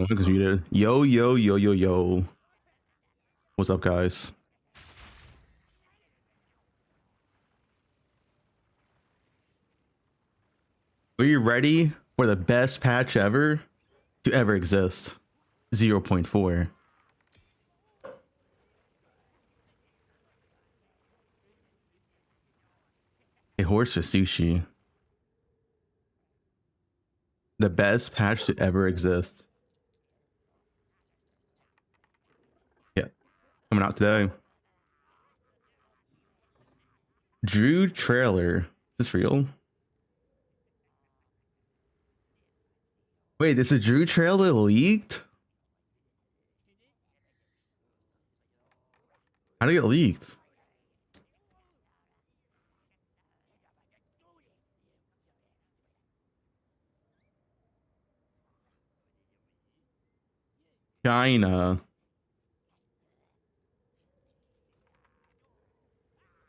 Because you did. Yo, yo, yo, yo, yo. What's up, guys? Are you ready for the best patch ever to ever exist? 0.4. A horse for sushi. The best patch to ever exist. Yeah. Coming out today. Druid trailer. Is this real? Wait, this is Druid trailer leaked? How did it get leaked? China.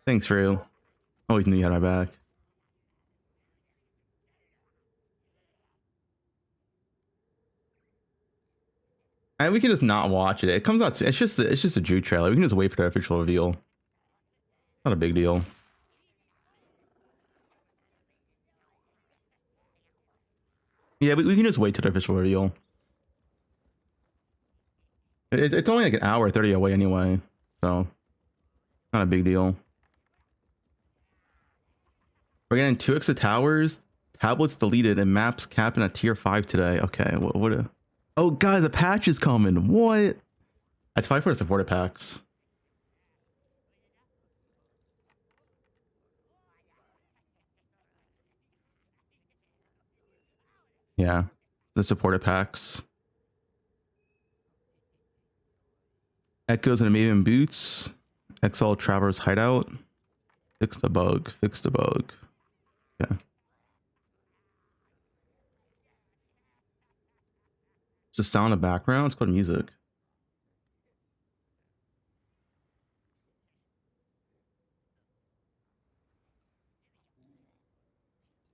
Thanks, real. Always knew you had my back. And we can just not watch it. It comes out. It's just a Druid trailer. We can just wait for the official reveal. Not a big deal. Yeah, we can just wait till the official reveal. It's only like an hour 30 away anyway, so not a big deal. We're getting 2 extra towers, tablets deleted, and maps capping at tier 5 today. Okay, what a... Oh, guys, a patch is coming. What? That's probably for the supported packs. Yeah, the supported packs. Echoes and Maven boots. XL Traverse hideout. Fix the bug. Fix the bug. Yeah. It's a sound in the background. It's called music.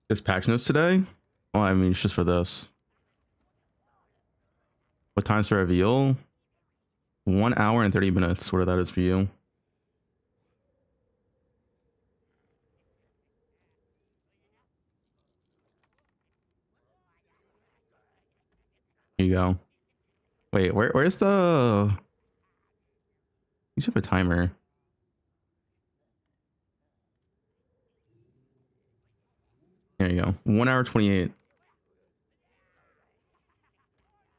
There's patch notes today. Oh, I mean, it's just for this. What time's the reveal? 1 hour and 30 minutes. Whatever that is for you. Here you go. Wait, where's the... You should have a timer. There you go. 1 hour 28.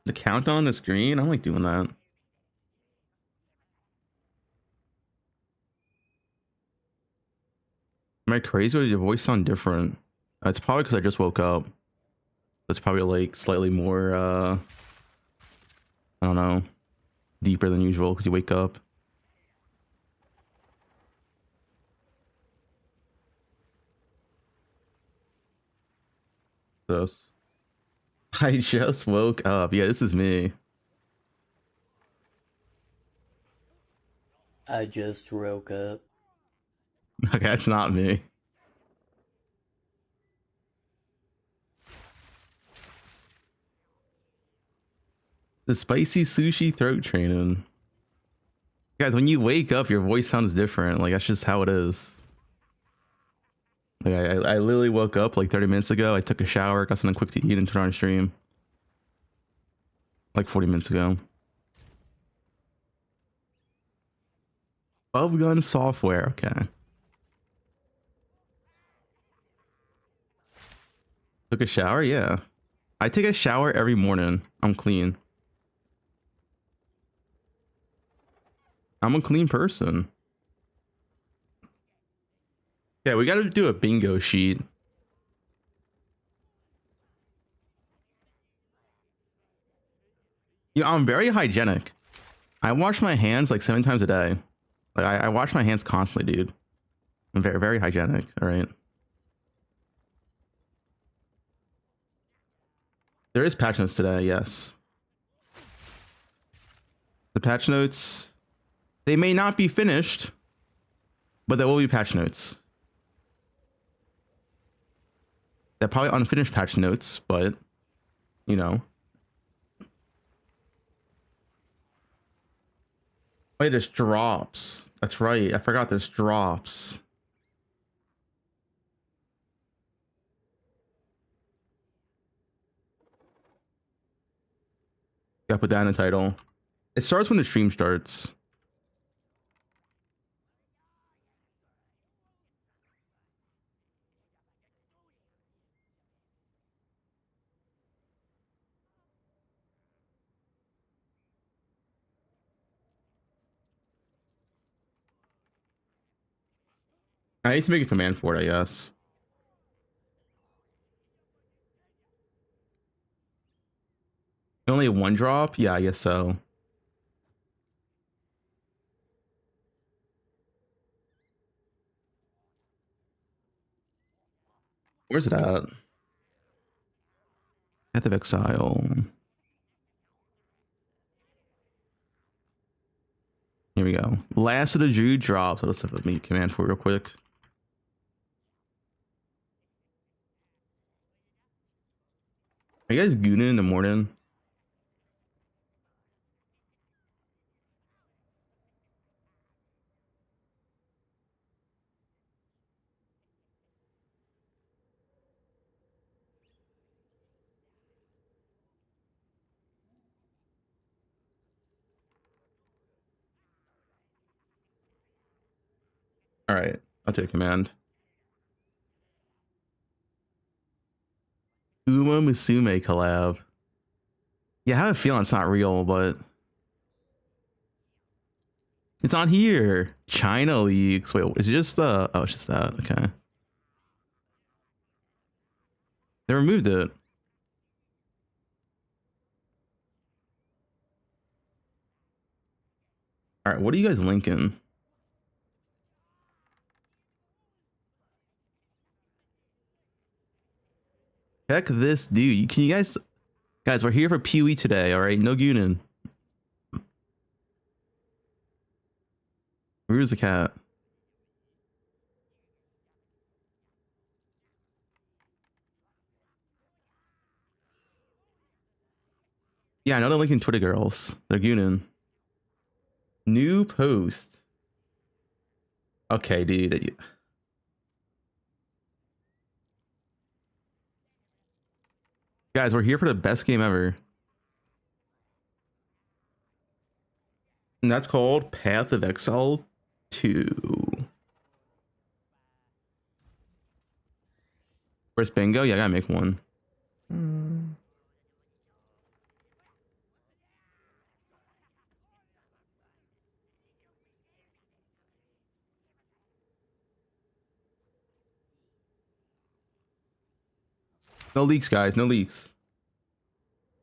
The countdown on the screen? I don't like doing that. Am I crazy or does your voice sound different? It's probably because I just woke up. That's probably like slightly more, I don't know, deeper than usual because you wake up. This. I just woke up. Yeah, this is me. I just woke up. Okay, that's not me. The spicy sushi throat training. Guys, when you wake up, your voice sounds different. Like, that's just how it is. Like, I literally woke up like 30 minutes ago. I took a shower, got something quick to eat, and turned on stream. Like 40 minutes ago. Fubgun software. Okay. Took a shower? Yeah. I take a shower every morning. I'm clean. I'm a clean person. Yeah, we gotta do a bingo sheet. You know, I'm very hygienic. I wash my hands like 7 times a day. Like I wash my hands constantly, dude. I'm very, very hygienic. All right. There is patch notes today. Yes. The patch notes, they may not be finished, but there will be patch notes. They're probably unfinished patch notes, but you know, Wait, there's drops. That's right. I forgot there's drops. Gotta put that in the title. It starts when the stream starts. I need to make a command for it, I guess. Only one drop? Yeah, I guess so. Where's it at? Path of Exile. Here we go. Last of the Druid drops. Let's have a command for it real quick. Are you guys gooning in the morning? All right, I'll take command. Uma Musume collab. Yeah, I have a feeling it's not real, but it's on here. China leaks. Wait, is it just the? Oh, it's just that. Okay. They removed it. All right, what are you guys linking? Heck this dude. Can you guys, we're here for PoE today, all right? No gooning. Where's the cat? Yeah, I know they're linking Twitter girls. They're gooning. New post. Okay, dude. Guys, we're here for the best game ever. And that's called Path of Exile 2. Where's bingo? Yeah, I gotta make one. No leaks, guys. No leaks.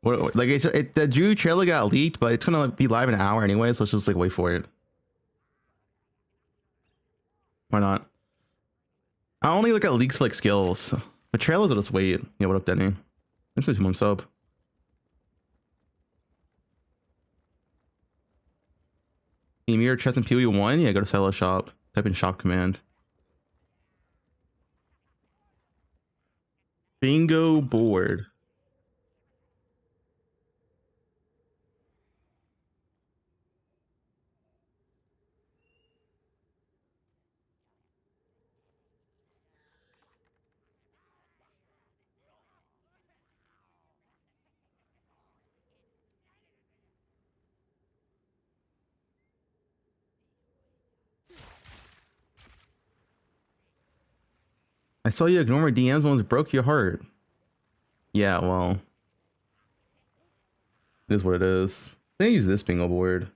Like the Druid trailer got leaked, but it's gonna be live in an hour anyway, so let's just like wait for it. Why not? I only look at leaks for like skills. The trailers will just wait. Yeah, what up, Denny? Thanks for the 2 month sub. Emir chest and PoE 1? Yeah, go to sell a shop. Type in shop command. Bingo board. I saw you ignore my DMs once broke your heart. Yeah, well, it is what it is. They use this bingo board.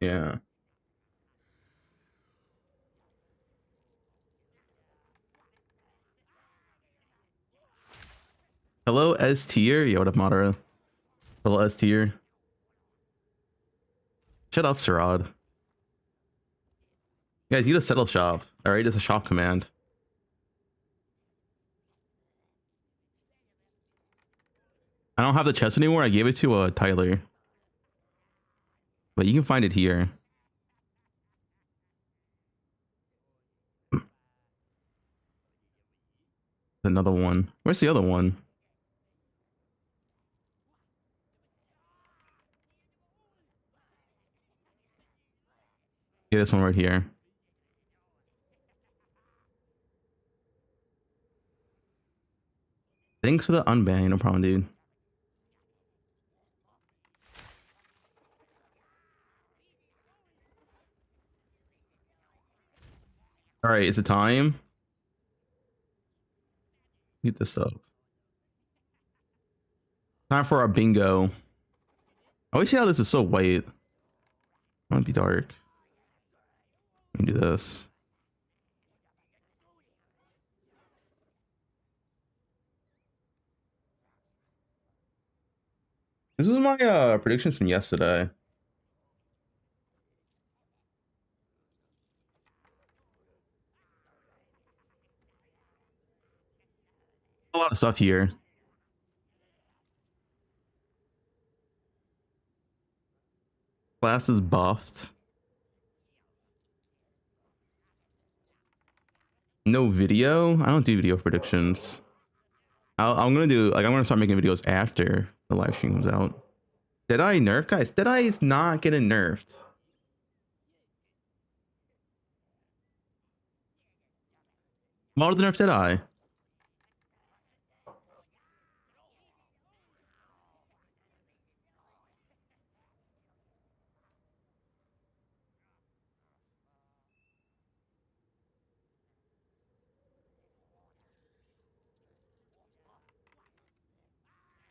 Yeah. Hello, S tier. Yeah, what up, Madara? Hello, S tier. Shut up, Sarad. Guys, you need to settle shop. All right, it's a shop command. I don't have the chest anymore. I gave it to Tyler, but you can find it here. The another one. Where's the other one? Yeah, this one right here. Thanks for the unban, no problem, dude. All right, is it time? Heat this up. Time for our bingo. I always see how this is so white. I want to be dark. Let me do this. This is my predictions from yesterday. A lot of stuff here. Class is buffed. No video. I don't do video predictions. I'm gonna do like I'm gonna start making videos after the live stream comes out. Did I nerf, guys? Did I is not getting nerfed? What the nerf did I?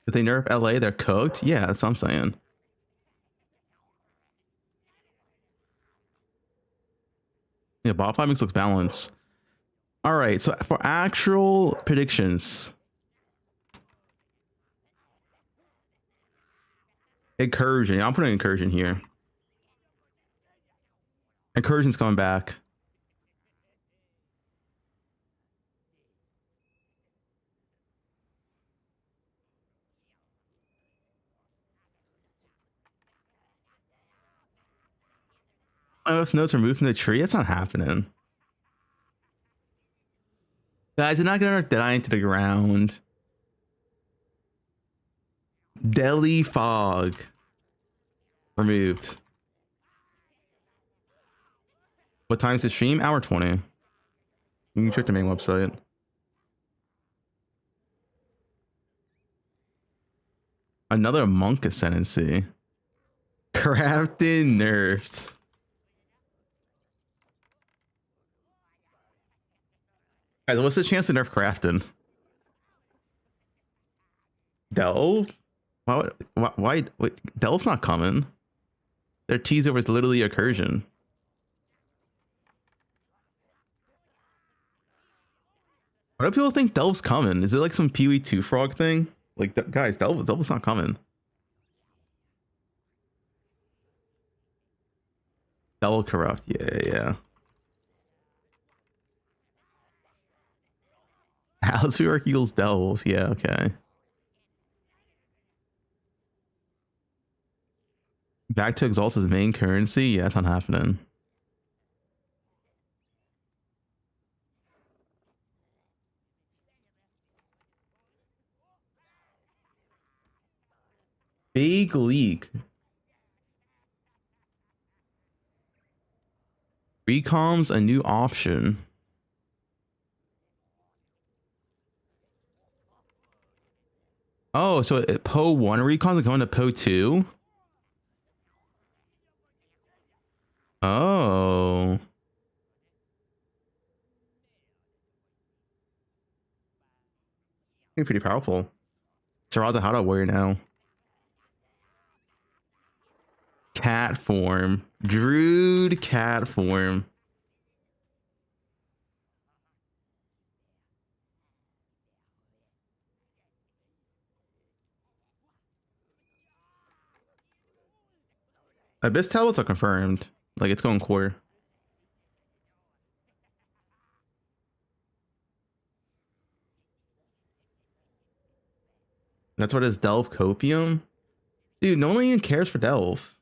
If they nerf LA, they're cooked. Yeah, that's what I'm saying. Yeah, bot five mix looks balanced. All right, so for actual predictions, incursion. I'm putting incursion here. Incursion's coming back. Oh, if notes removed from the tree, that's not happening. Guys, they're not gonna die into the ground. Delhi fog removed. What time's the stream? Hour 20. You can check the main website. Another monk ascendancy. Crafting nerfed. Guys, what's the chance to nerf Crafton? Delve? Why wait, Delve's not coming. Their teaser was literally Recursion. Why do people think Delve's coming? Is it like some Pee-wee 2 frog thing? Like, guys, Delve's not coming. Delve corrupt, yeah. Alice York equals Delve, yeah, okay. Back to Exalt's main currency, yeah, that's not happening. Big league. Recom's a new option. Oh, so Poe 1 recons are going to Poe 2? Oh. Pretty powerful. Sarada Hada warrior now. Cat form. Druid cat form. Abyss tablets are confirmed. Like, it's going core. That's what is Delve Copium? Dude, no one even cares for Delve.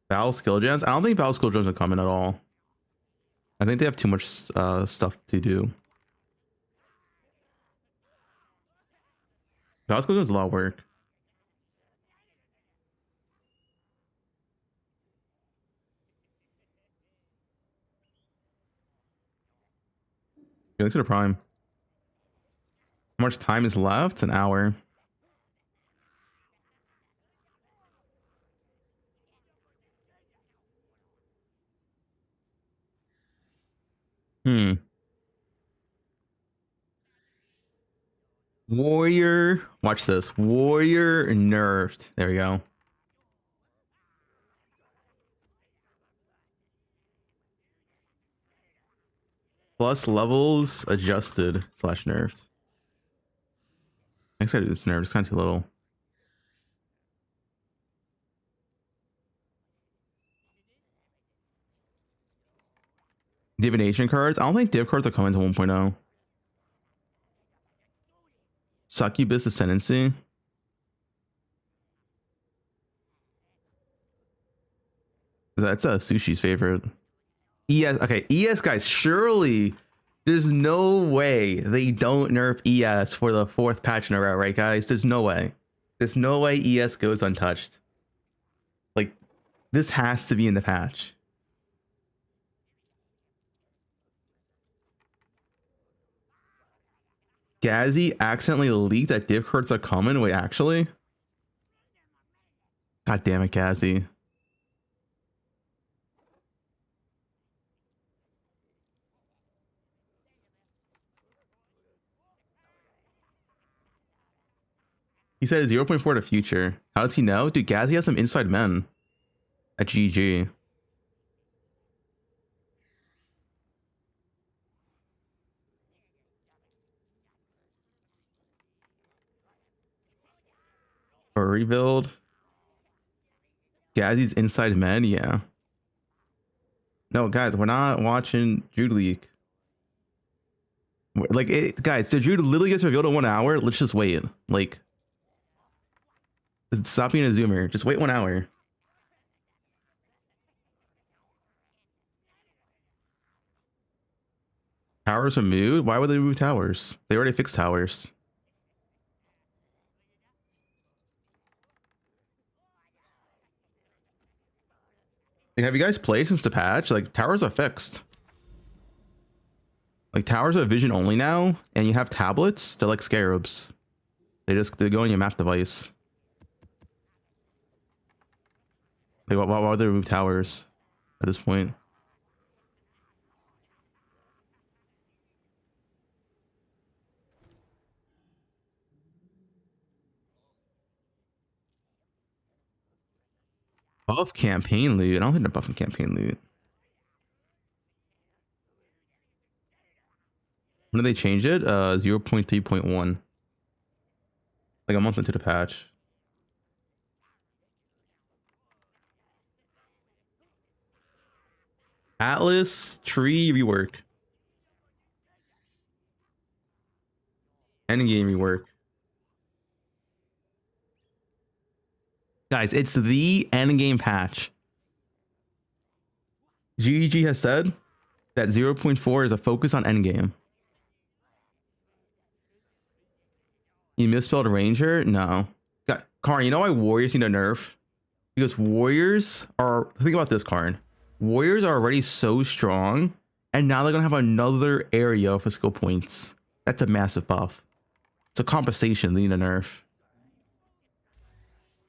Vaal skill gems. I don't think Vaal skill gems are coming at all. I think they have too much stuff to do. Vaal skill gems is a lot of work. Going to the prime. How much time is left? An hour. Warrior. Watch this. Warrior nerfed. There we go. Plus levels adjusted / nerfed. I guess I do this nerfed. It's kind of too little. Divination cards. I don't think div cards are coming to 1.0. Succubus Ascendancy. That's a Sushi's favorite. ES. Okay, ES guys. Surely there's no way they don't nerf ES for the 4th patch in a row, right, guys? There's no way. There's no way ES goes untouched. Like, this has to be in the patch. Gazzy accidentally leaked that div cards are coming. Wait, actually? God damn it, Gazzy. He said 0.4 to future. How does he know? Dude, Gazzy has some inside men at GG. For rebuild. Gazzy's inside men, yeah. No, guys, we're not watching Druid leak. Like, guys, the Druid literally gets revealed in 1 hour. Let's just wait. Like, stop being a zoomer. Just wait 1 hour. Towers removed? Why would they remove towers? They already fixed towers. Like, have you guys played since the patch? Like, towers are fixed. Like, towers are vision only now, and you have tablets. They're like scarabs. They go on your map device. Like, why would they remove towers at this point? Buff campaign loot. I don't think they're buffing campaign loot. When did they change it? 0.3.1. Like a month into the patch. Atlas tree rework. Endgame rework. Guys, it's the endgame patch. GEG has said that 0.4 is a focus on endgame. You misspelled Ranger? No. Karn, you know why Warriors need a nerf? Because Warriors are... Think about this, Karn. Warriors are already so strong, and now they're going to have another area for skill points. That's a massive buff. It's a compensation. They need a nerf.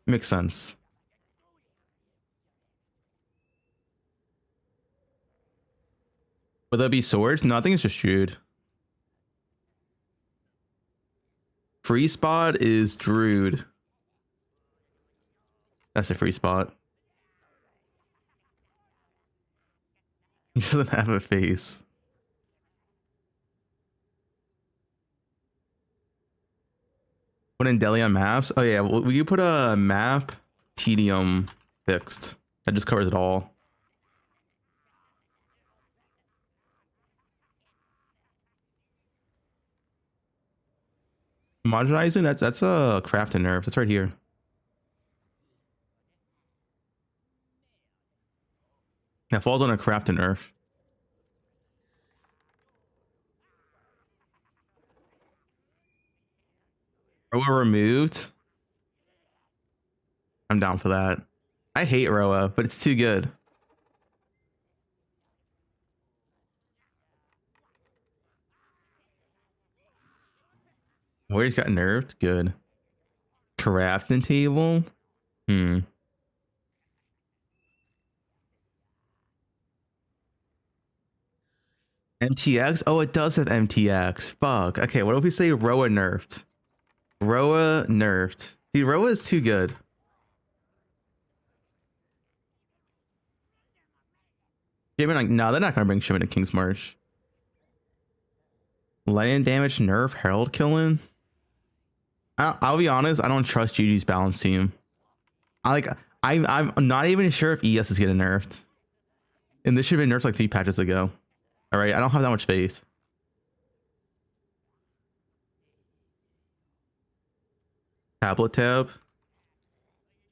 Makes sense. Would that be swords? No, I think it's just Druid. Free spot is Druid. That's a free spot. He doesn't have a face. Put in Delhi on maps. Oh yeah, will you put a map tedium fixed? That just covers it all. Homogenizing, that's a craft and nerf. That's right here. That falls on a craft and nerf. Roa removed. I'm down for that. I hate Roa, but it's too good. Warriors got nerfed. Good. Crafting table. MTX? Oh, it does have MTX. Fuck. Okay, what if we say Roa nerfed? Roa nerfed. Dude, Roa is too good. Shimon, like, no, they're not gonna bring Shimon to King's March. Lightning damage nerf Herald killing. I'll be honest, I don't trust GG's balance team. I'm not even sure if ES is getting nerfed. And this should have been nerfed like 3 patches ago. Alright, I don't have that much faith. Tablet tab.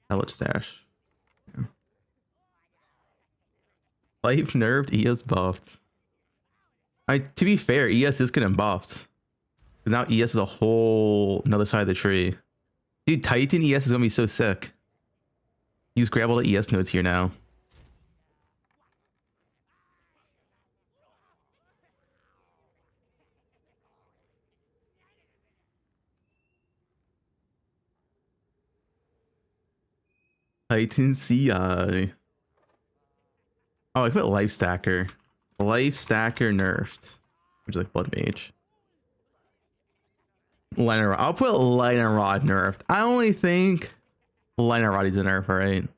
Tablet stash. Life nerfed, ES buffed. To be fair, ES is getting buffed. Because now ES is a whole another side of the tree. Dude, Titan ES is gonna be so sick. You just grab all the ES nodes here now. Titan CI. Oh, I put Life Stacker. Life Stacker nerfed. Which is like Blood Mage. Lightning Rod. I'll put Lightning Rod nerfed. I only think Lightning Rod is a nerf, right?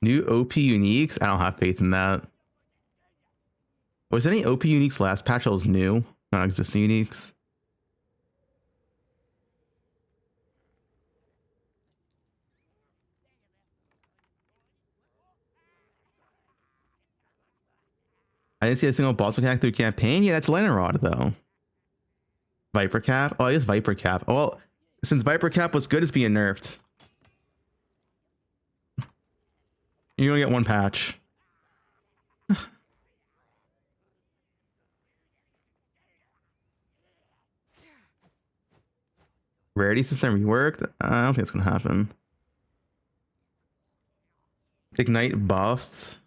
New OP uniques? I don't have faith in that. Was any OP uniques last patch that was new? Non existing uniques? I didn't see a single boss mechanic through campaign. Yeah, that's Lightning Rod though. Viper Cap? Oh, I guess Viper Cap. Oh, well, since Viper Cap was good, it's being nerfed. You're gonna get one patch. Rarity system reworked? I don't think it's gonna happen. Ignite buffs.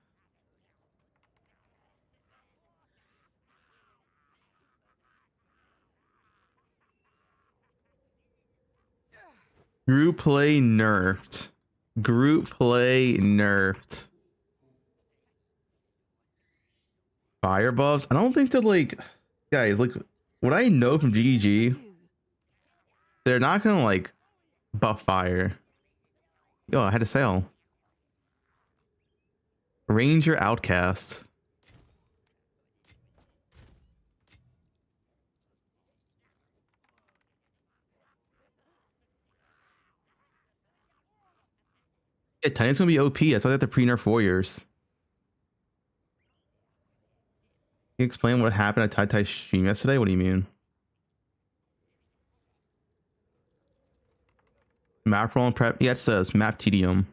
Group play nerfed. Group play nerfed. Fire buffs? I don't think they're like, guys, like what I know from GG, they're not gonna like buff fire. Yo, I had a sale. Ranger Outcast. Yeah, Titan's gonna be OP. That's why they have to pre-nerf warriors. Can you explain what happened at Tai Tai stream yesterday? What do you mean? Map roll and prep? Yeah, it says map tedium.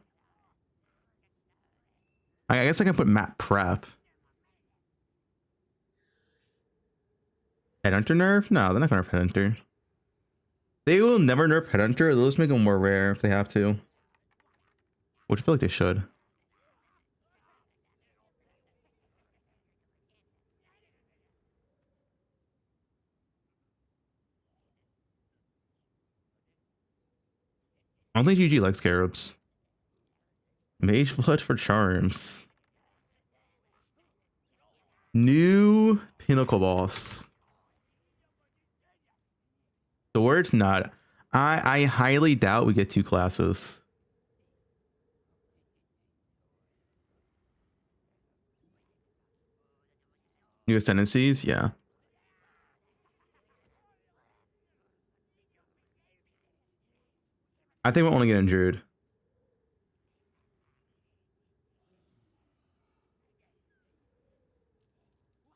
I guess I can put map prep. Headhunter nerf? No, they're not gonna nerf Headhunter. They will never nerf Headhunter. They'll just make them more rare if they have to. Which I feel like they should. I don't think GG likes scarabs. Mage Blood for charms. New Pinnacle boss. Swords? Not. I highly doubt we get 2 classes. New Ascendancies? Yeah. I think we'll only get in Druid.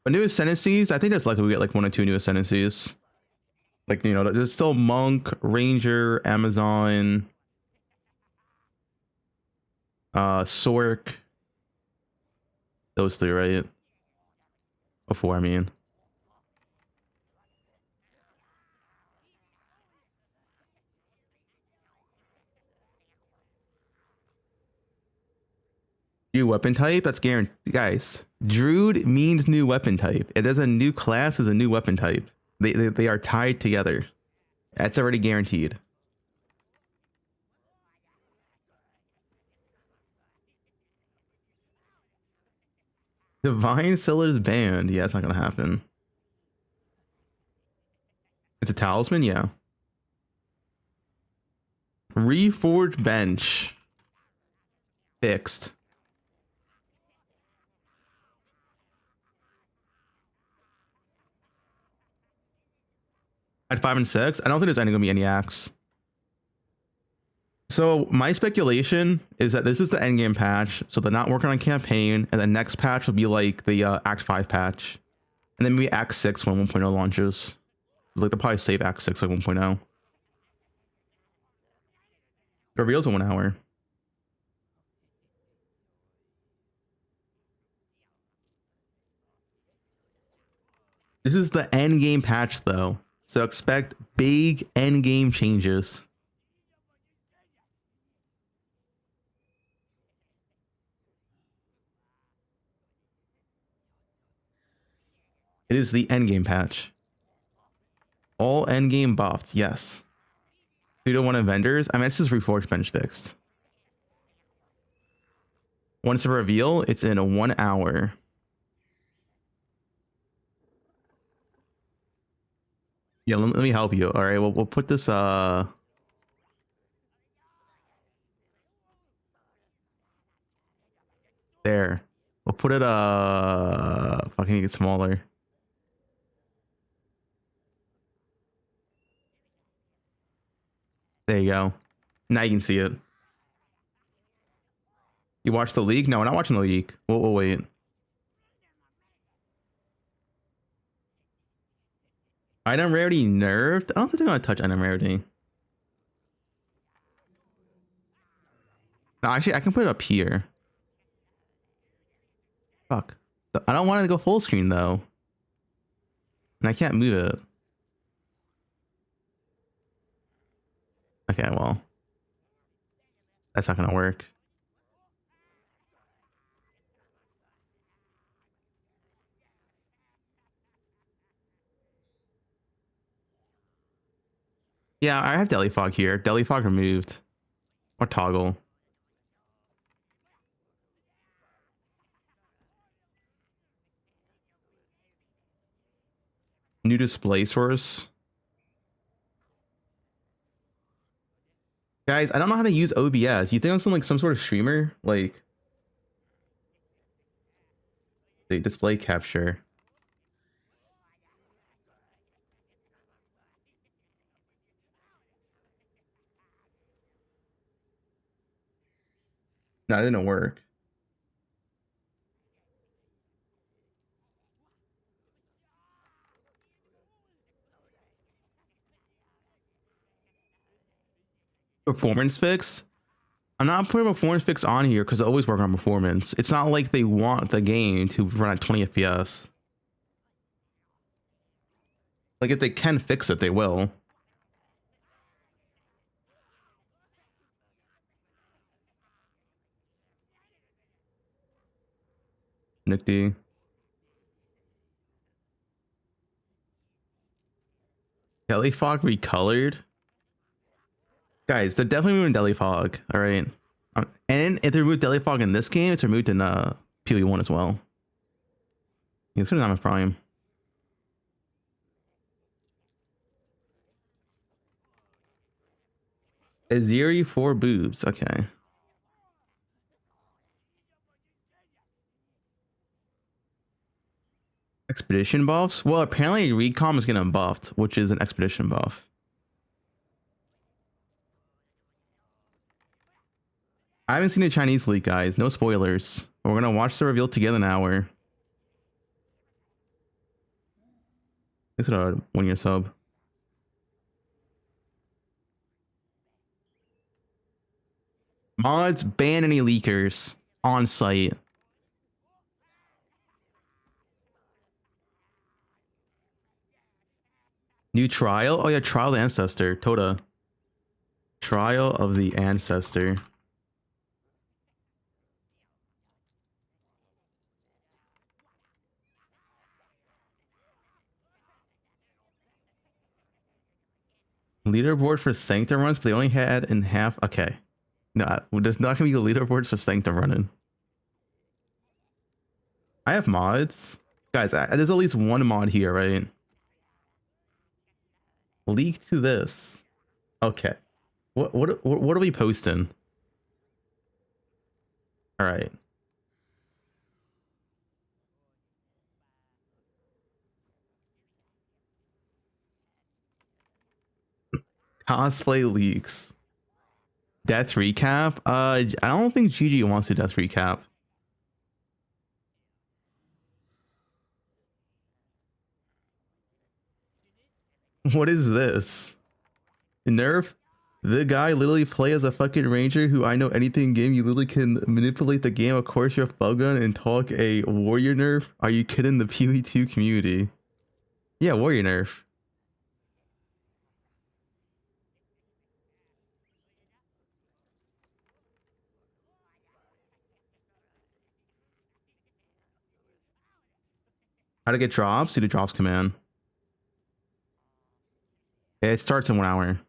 But new ascendancies, I think there's likely we get like 1 or 2 new ascendancies. Like, you know, there's still Monk, Ranger, Amazon, Sork. Those 3, right? Before, I mean. New weapon type? That's guaranteed. Guys, Druid means new weapon type. If there's a new class, is a new weapon type. They are tied together. That's already guaranteed. Divine Seller's banned. Yeah, it's not gonna happen. It's a talisman, yeah. Reforged bench. Fixed. At 5 and 6, I don't think there's gonna be any axe. So my speculation is that this is the endgame patch, so they're not working on campaign, and the next patch will be like the Act 5 patch, and then maybe Act 6 when 1.0 launches. Like they'll probably save Act 6 like 1.0. The reveal's in 1 hour. This is the endgame patch though, so expect big endgame changes. It is the endgame patch. All endgame buffed, yes. 3-to-1 of vendors. I mean, this is Reforged bench fixed. Once a reveal, it's in 1 hour. Yeah, let me help you. All right, we'll put this there. We'll put it fucking get smaller. There you go. Now you can see it. You watch the league? No, we're not watching the league. We'll wait. Item rarity nerfed? I don't think they're gonna touch item rarity. No, actually, I can put it up here. Fuck. I don't want it to go full screen though. And I can't move it. Okay, well. That's not gonna work. Yeah, I have Deli Fog here. Deli Fog removed. Or toggle. New display source. Guys, I don't know how to use OBS. You think I'm some sort of streamer? Like the display capture. No, it didn't work. Performance fix? I'm not putting performance fix on here because I always work on performance. It's not like they want the game to run at 20 FPS. Like if they can fix it, they will. Nick D. Deli Fog recolored? Guys, they're definitely moving Deli Fog. All right. And if they remove Deli Fog in this game, it's removed in PoE1 as well. It's not a prime. Aziri 4 boobs. Okay. Expedition buffs? Well, apparently Recom is getting buffed, which is an expedition buff. I haven't seen the Chinese leak, guys. No spoilers. We're gonna watch the reveal together in an hour. It's a 1-year sub. Mods ban any leakers on site. New trial? Oh yeah, trial of the ancestor. Toda. Trial of the ancestor. Leaderboard for Sanctum runs, but they only had in half. Okay. No, there's not gonna be leaderboards for Sanctum running. I have mods. Guys, there's at least one mod here, right? Leak to this. Okay. What are we posting? All right. Cosplay leaks. Death recap. I don't think GG wants to death recap. What is this? Nerf? The guy literally play as a fucking ranger who I know anything game. You literally can manipulate the game. Of course, your Fubgun and talk a warrior nerf. Are you kidding the PvE2 community? Yeah, warrior nerf. How to get drops? Do the drops command. It starts in 1 hour.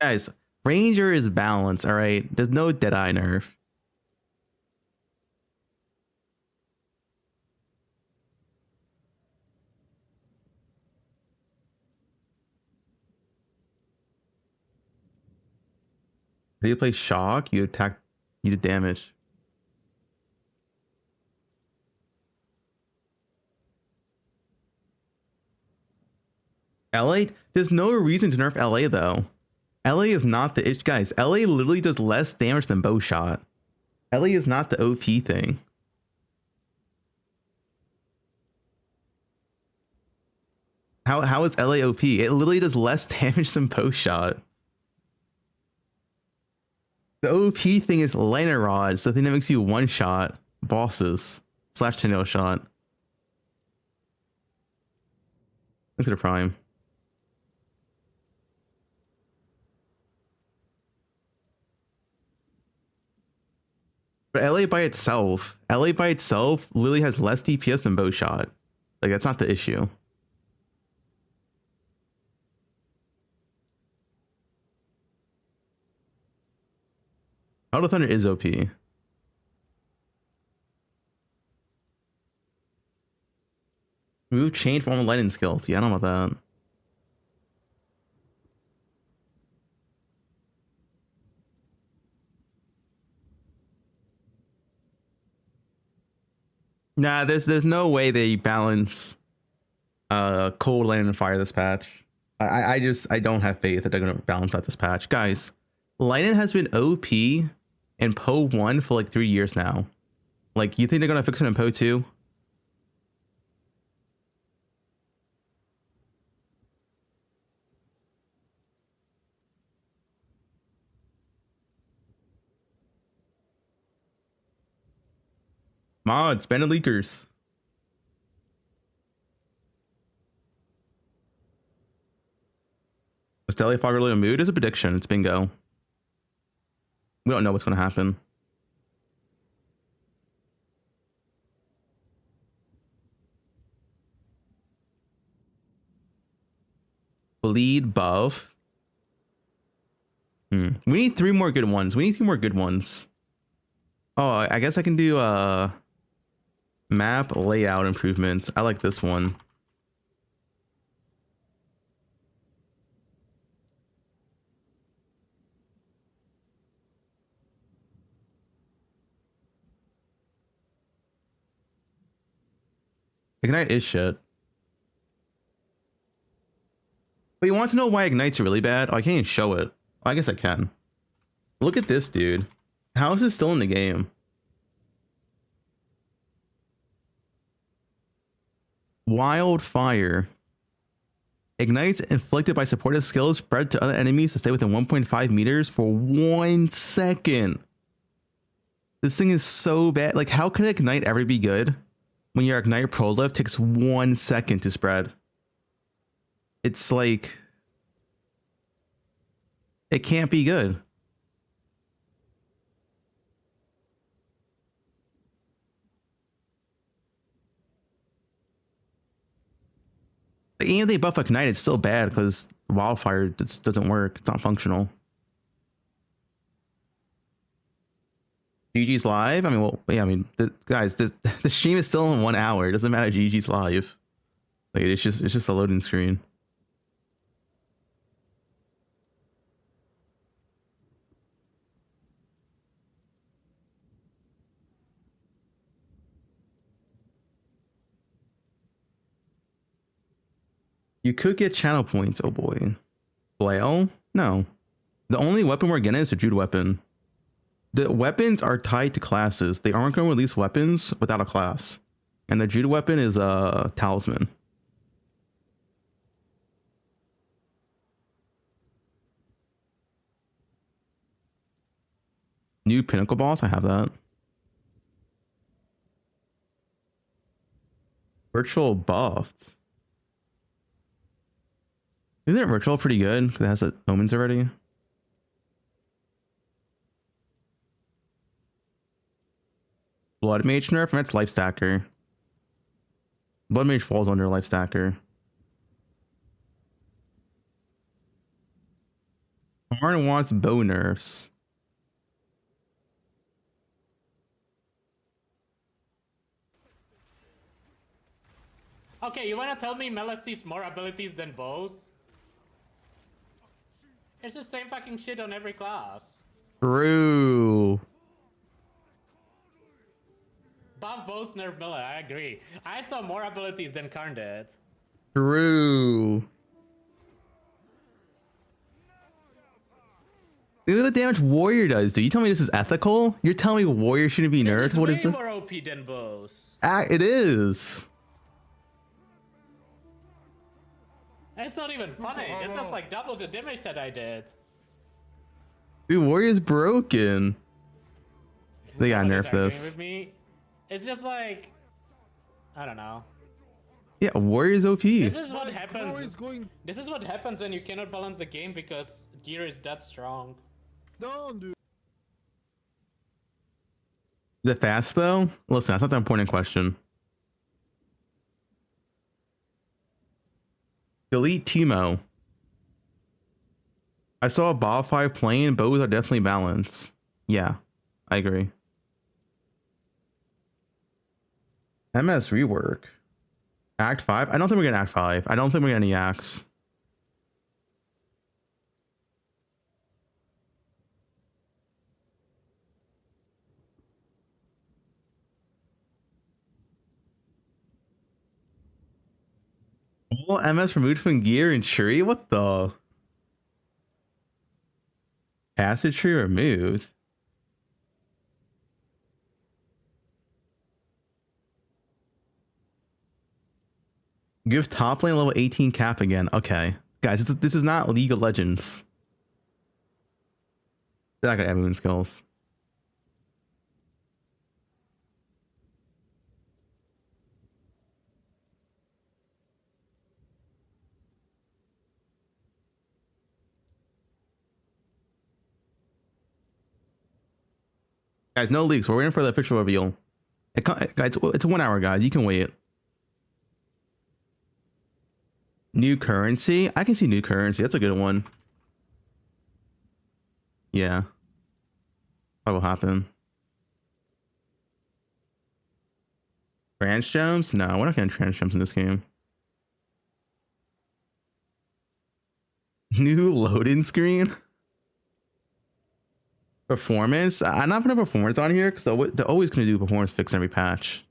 Guys, ranger is balanced, all right? There's no Deadeye nerf. If you play shock, you attack, you do damage. LA, there's no reason to nerf LA though. LA is not the itch, guys. LA literally does less damage than bow shot. LA is not the OP thing. How is LA OP? It literally does less damage than bow shot. The OP thing is lightning rod, so the thing that makes you one shot bosses / tornado shot. Look at the prime. But LA by itself literally has less DPS than bow shot. Like that's not the issue. Out of Thunder is OP. Move change from all lightning skills. Yeah, I don't know about that. Nah, there's no way they balance cold, lightning, and fire this patch. I don't have faith that they're gonna balance out this patch. Guys, lightning has been OP in Po 1 for like 3 years now. Like, you think they're gonna fix it in Po 2? Mods, bandit leakers. Is Deadly Fog really a mood? It's a prediction. It's bingo. We don't know what's gonna happen. Bleed buff. We need 3 more good ones. We need 3 more good ones. Oh, I guess I can do map layout improvements. I like this one. Ignite is shit. But you want to know why Ignite's really bad? Oh, I can't even show it. I guess I can. Look at this, dude. How is this still in the game? Wildfire. Ignites inflicted by supportive skills spread to other enemies to stay within 1.5 meters for 1 second. This thing is so bad. Like, how can Ignite ever be good when your Ignite prolift takes 1 second to spread? It's like, it can't be good. Like, even if they buff Ignite, it's still bad because Wildfire just doesn't work. It's not functional. GG's live. I mean, well, yeah. I mean, guys, the stream is still in 1 hour. It doesn't matter. GG's live. Like, it's just a loading screen. You could get channel points. Oh boy. Flail? No. The only weapon we're getting is the Druid weapon. The weapons are tied to classes. They aren't going to release weapons without a class. And the Druid weapon is a talisman. New pinnacle boss. I have that. Virtual buffed. Isn't Ritual pretty good? Because it has omens already. Blood Mage nerf, and that's Life Stacker. Blood Mage falls under Life Stacker. Arn wants bow nerfs. Okay, you wanna tell me Melee sees more abilities than bows? It's the same fucking shit on every class. True. Buff bows, nerf Melee, I agree. I saw more abilities than Karn did. True. Look at the damage Warrior does, dude. You tell me this is ethical? You're telling me Warrior shouldn't be nerfed? What is it? This is way more OP than bows. It is. It's not even funny. This does like double the damage that I did. Dude, Warrior's broken. They got nerfed this. With me. It's just like, I don't know. Yeah, Warrior's OP. This is what happens. This is what happens when you cannot balance the game because gear is that strong. Don't do. Is it fast though? Listen, that's not the important question. Delete Timo. I saw a Bob 5 playing. Bows are definitely balanced. Yeah, I agree. MS rework. Act 5? I don't think we're gonna Act 5. I don't think we're gonna any acts. All MS removed from gear and tree? What the? Acid tree removed? Give top lane level 18 cap again. Okay. Guys, this is not League of Legends. They're not gonna have moon skills. Guys, no leaks. We're waiting for the official reveal. Guys, it's 1 hour, guys. You can wait. New currency? I can see new currency. That's a good one. Yeah. What will happen? Trans gems? No, we're not getting trans gems in this game. New loading screen? Performance? I'm not putting performance on here because they're always going to do performance fix every patch.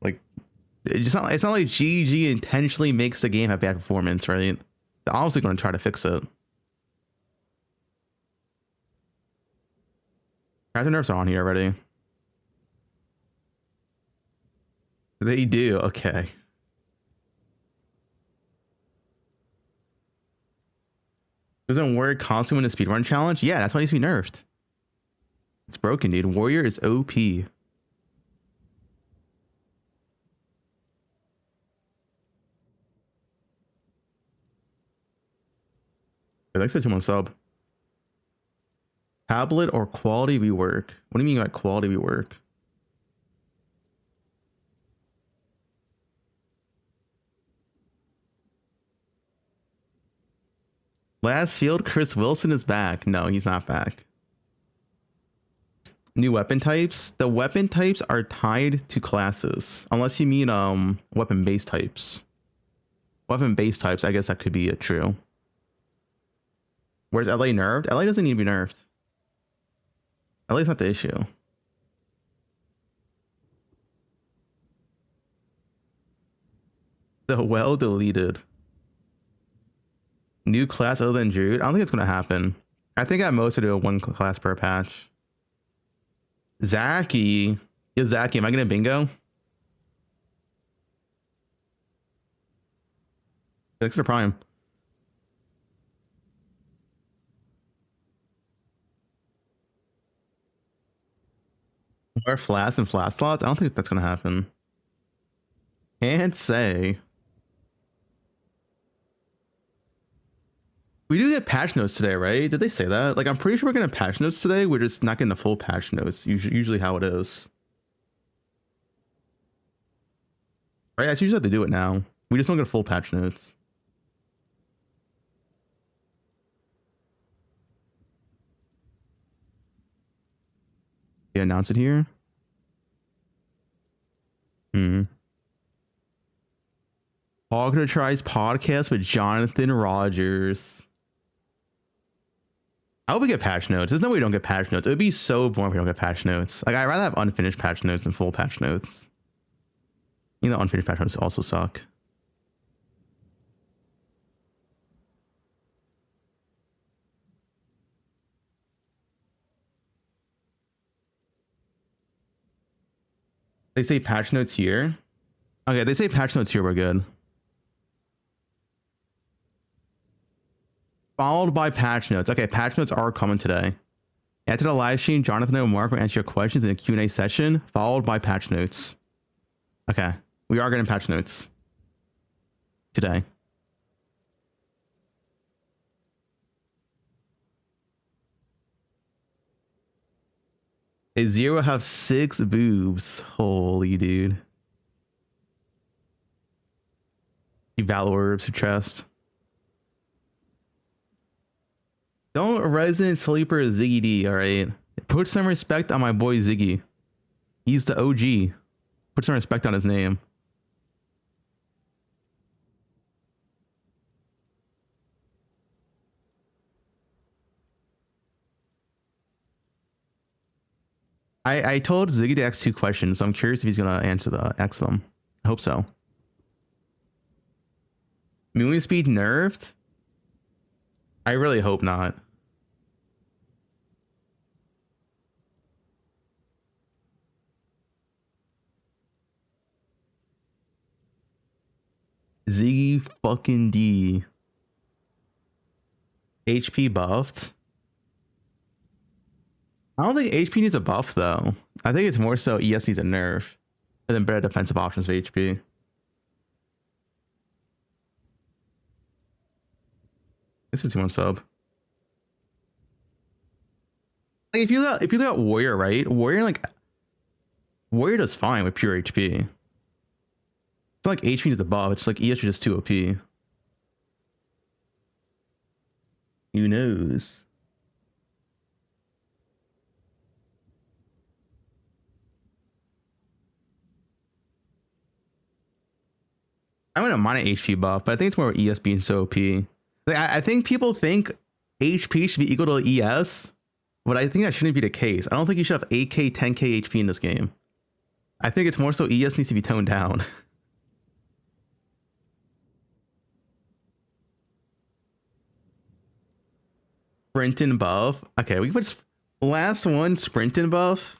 Like, It's not like GG intentionally makes the game have bad performance, right? They're obviously going to try to fix it. Character nerfs are on here already. They do, okay. Doesn't Warrior constantly win a speedrun challenge? Yeah, that's why it needs to be nerfed. It's broken, dude. Warrior is OP. Thanks for 2 months sub. Tablet or quality rework? What do you mean by quality rework? Last field, Chris Wilson is back. No, he's not back. New weapon types. The weapon types are tied to classes, unless you mean weapon base types. Weapon base types, I guess that could be true. Where's LA nerfed? LA doesn't need to be nerfed. LA's not the issue. The well deleted. New class other than Druid? I don't think it's going to happen. I think at most it'll do 1 class per patch. Zachy. Yo, Zachy, am I going to bingo? Thanks for Prime. More flash and flash slots? I don't think that's going to happen. Can't say. We do get patch notes today, right? Did they say that? Like, I'm pretty sure we're getting patch notes today. We're just not getting the full patch notes. Usually how it is. Right? That's usually how they do it now. We just don't get full patch notes. They announce it here. Hogger tries podcast with Jonathan Rogers. I hope we get patch notes. There's no way we don't get patch notes. It would be so boring if we don't get patch notes. Like, I'd rather have unfinished patch notes than full patch notes. You know, unfinished patch notes also suck. They say patch notes here. Okay, they say patch notes here. We're good. Followed by patch notes. Okay, patch notes are coming today. After the live stream, Jonathan and Mark will answer your questions in a Q&A session, followed by patch notes. Okay, we are getting patch notes today. A zero have 6 boobs. Holy dude. Vaal orbs to chest. Don't resident sleeper Ziggy D, alright? Put some respect on my boy Ziggy. He's the OG. Put some respect on his name. I told Ziggy to ask 2 questions, so I'm curious if he's gonna ask them. I hope so. Moving speed nerfed? I really hope not. Ziggy fucking D. HP buffed? I don't think HP needs a buff though. I think it's more so ES needs a nerf. And then better defensive options for HP. This is 2 months sub. Like if you look at Warrior, right? Warrior does fine with pure HP. It's not like HP needs the buff, it's like ES is just too OP. Who knows? I wouldn't mind an HP buff, but I think it's more of ES being so OP. Like, I think people think HP should be equal to ES, but I think that shouldn't be the case. I don't think you should have 8k, 10k HP in this game. I think it's more so ES needs to be toned down. Sprint and buff. Okay, we put last one, sprint and buff.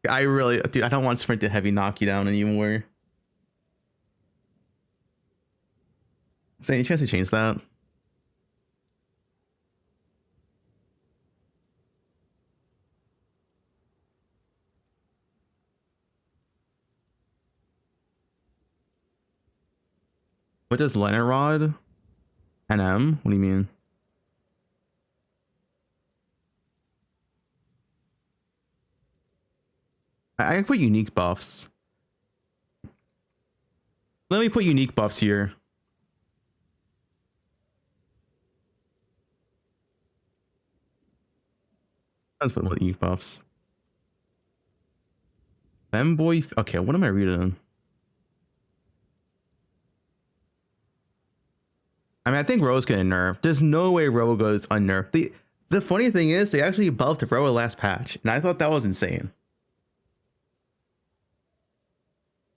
I really, dude, I don't want sprint to heavy knock you down anymore. Is there any chance to change that? What does Leonard Rod? NM? What do you mean? I can put unique buffs. Let me put unique buffs here. Let's put unique buffs. Femboy. Okay, what am I reading? I mean, I think Ro's getting nerfed. There's no way Ro goes unnerfed. The funny thing is, they actually buffed Ro last patch, and I thought that was insane.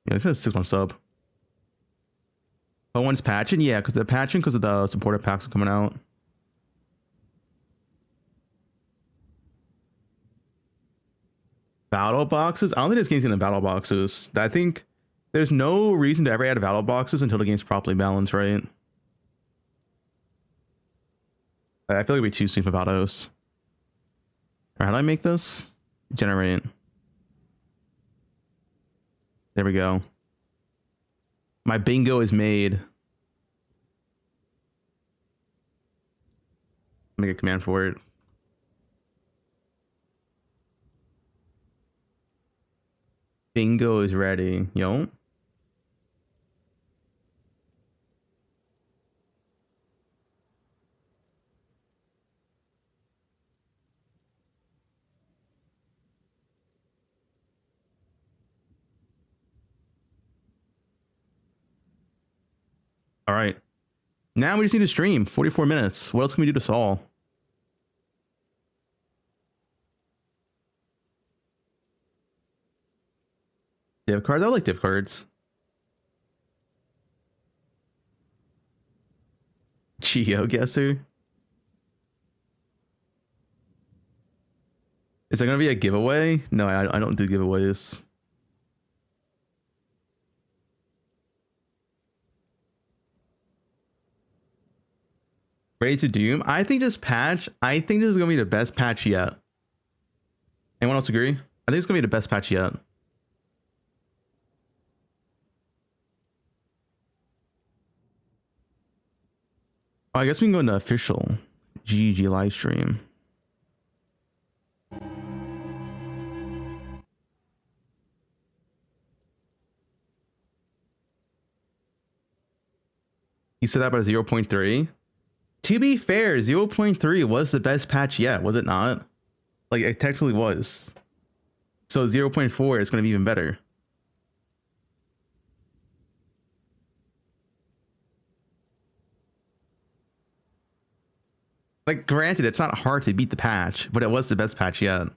Yeah, it's just 6-month sub. Oh, one's patching? Yeah, because they're patching because of the supporter packs coming out. Battle boxes? I don't think this game's getting battle boxes. I think there's no reason to ever add battle boxes until the game's properly balanced, right? I feel like we too soon for battles. Alright, how do I make this? Generate. There we go. My bingo is made. Make a command for it. Bingo is ready. Yo. All right. Now we just need to stream 44 minutes. What else can we do to solve? Div cards? I like div cards. Geo guesser. Is there gonna be a giveaway? No, I don't do giveaways. Ready to doom? I think this patch, I think this is gonna be the best patch yet. Anyone else agree? I think it's gonna be the best patch yet. Oh, I guess we can go into official GG live stream. You said that about 0.3. To be fair, 0.3 was the best patch yet, was it not? Like, it technically was. So 0.4 is going to be even better. Like, granted, it's not hard to beat the patch, but it was the best patch yet.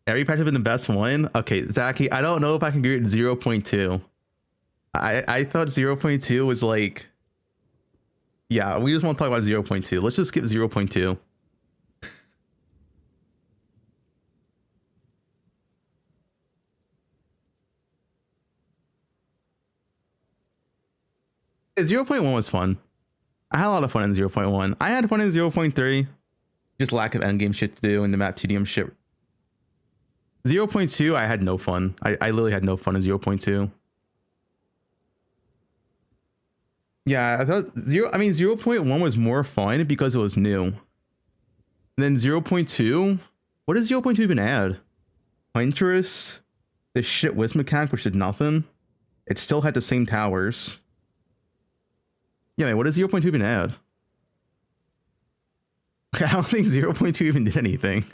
Every patch has been the best one? Okay, Zachy, I don't know if I can agree with 0.2. I thought 0.2 was like... Yeah, we just want to talk about 0.2. Let's just skip 0.2. Yeah, 0.1 was fun. I had a lot of fun in 0.1. I had fun in 0.3. Just lack of endgame shit to do and the map TDM shit. 0.2, I had no fun. I literally had no fun in 0.2. Yeah, I thought 0.1 was more fun because it was new. And then 0.2, what does 0.2 even add? Huntress, the shit whiz mechanic, which did nothing. It still had the same towers. Yeah, man, what does 0.2 even add? I don't think 0.2 even did anything.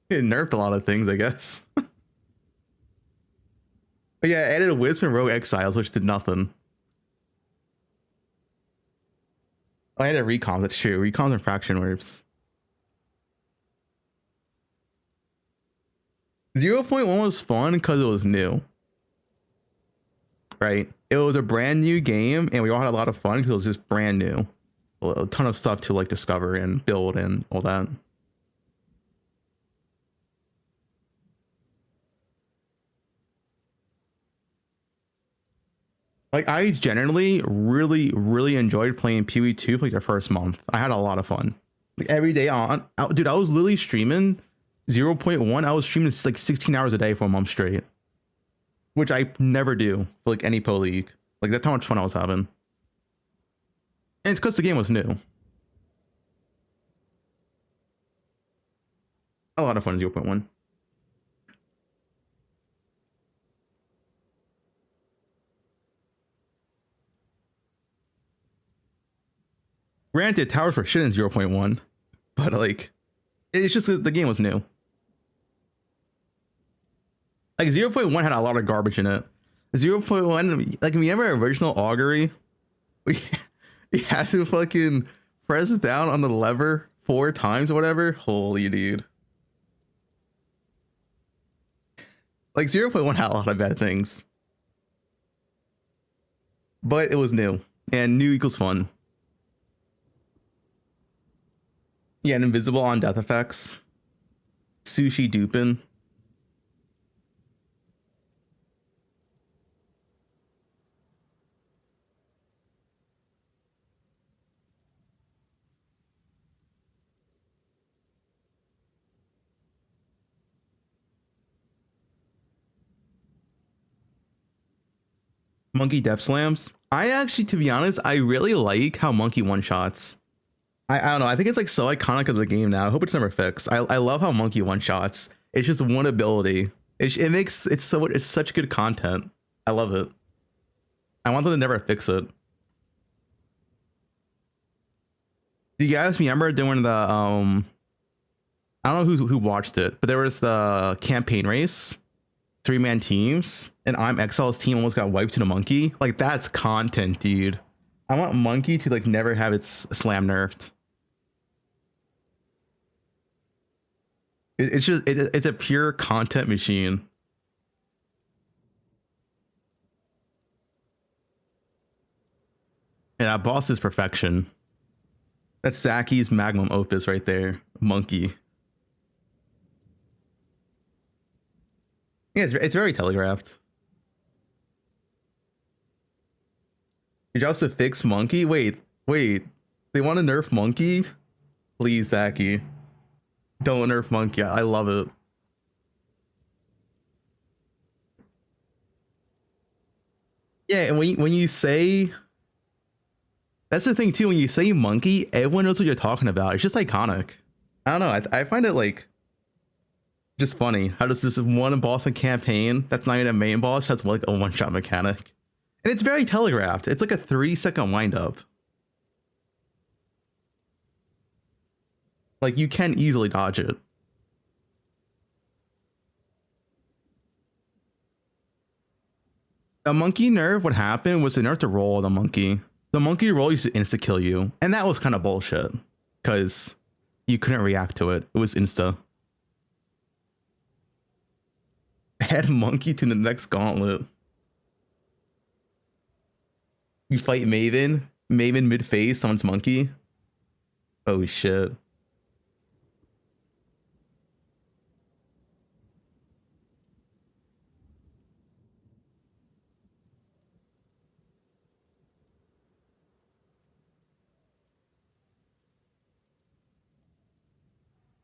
It nerfed a lot of things, I guess. But yeah, it added a whiz and rogue exiles, which did nothing. I had a recon, that's true. Recons and fraction orbs. 0.1 was fun because it was new. right? It was a brand new game, and we all had a lot of fun because it was just brand new. A ton of stuff to like discover and build and all that. Like I generally really enjoyed playing PoE2 for like the first month. I had a lot of fun. Like every day dude, I was literally streaming 0.1. I was streaming like 16 hours a day for a month straight, which I never do for like any pro league. Like that's how much fun I was having. And it's because the game was new. A lot of fun in 0.1. Granted, towers for shit in 0.1, but like it's just that the game was new. Like 0.1 had a lot of garbage in it. 0.1, like remember original augury? We had to fucking press down on the lever 4 times or whatever. Holy dude. Like 0.1 had a lot of bad things. But it was new. And new equals fun. Yeah, and invisible on death effects. Sushi dupin. Monkey death slams. I actually, to be honest, I really like how Monkey one-shots. I don't know. I think it's like so iconic of the game now. I hope it's never fixed. I love how Monkey one-shots. It's just one ability. It makes it's such good content. I love it. I want them to never fix it. Do you guys remember doing the I don't know who watched it, but there was the campaign race, 3-man teams, and I'm Exile's team almost got wiped to the Monkey. Like that's content, dude. I want Monkey to like never have its slam nerfed. It's just it's a pure content machine. And that boss is perfection. That's Zaki's magnum opus right there. Monkey. Yeah, it's very telegraphed. Did you also fix Monkey? Wait. They want to nerf Monkey? Please, Zaki. Don't nerf Monkey. I love it. Yeah, and when you say, that's the thing too, when you say Monkey, everyone knows what you're talking about. It's just iconic. I don't know. I find it like just funny how does this one boss in campaign that's not even a main boss has like a one-shot mechanic, and it's very telegraphed. It's like a 3-second wind-up. Like you can easily dodge it. The Monkey nerf, what happened was they nerfed the roll of the Monkey. The Monkey roll used to insta-kill you, and that was kind of bullshit because you couldn't react to it. It was insta. Add Monkey to the next gauntlet. You fight Maven mid-phase, someone's Monkey. Oh shit.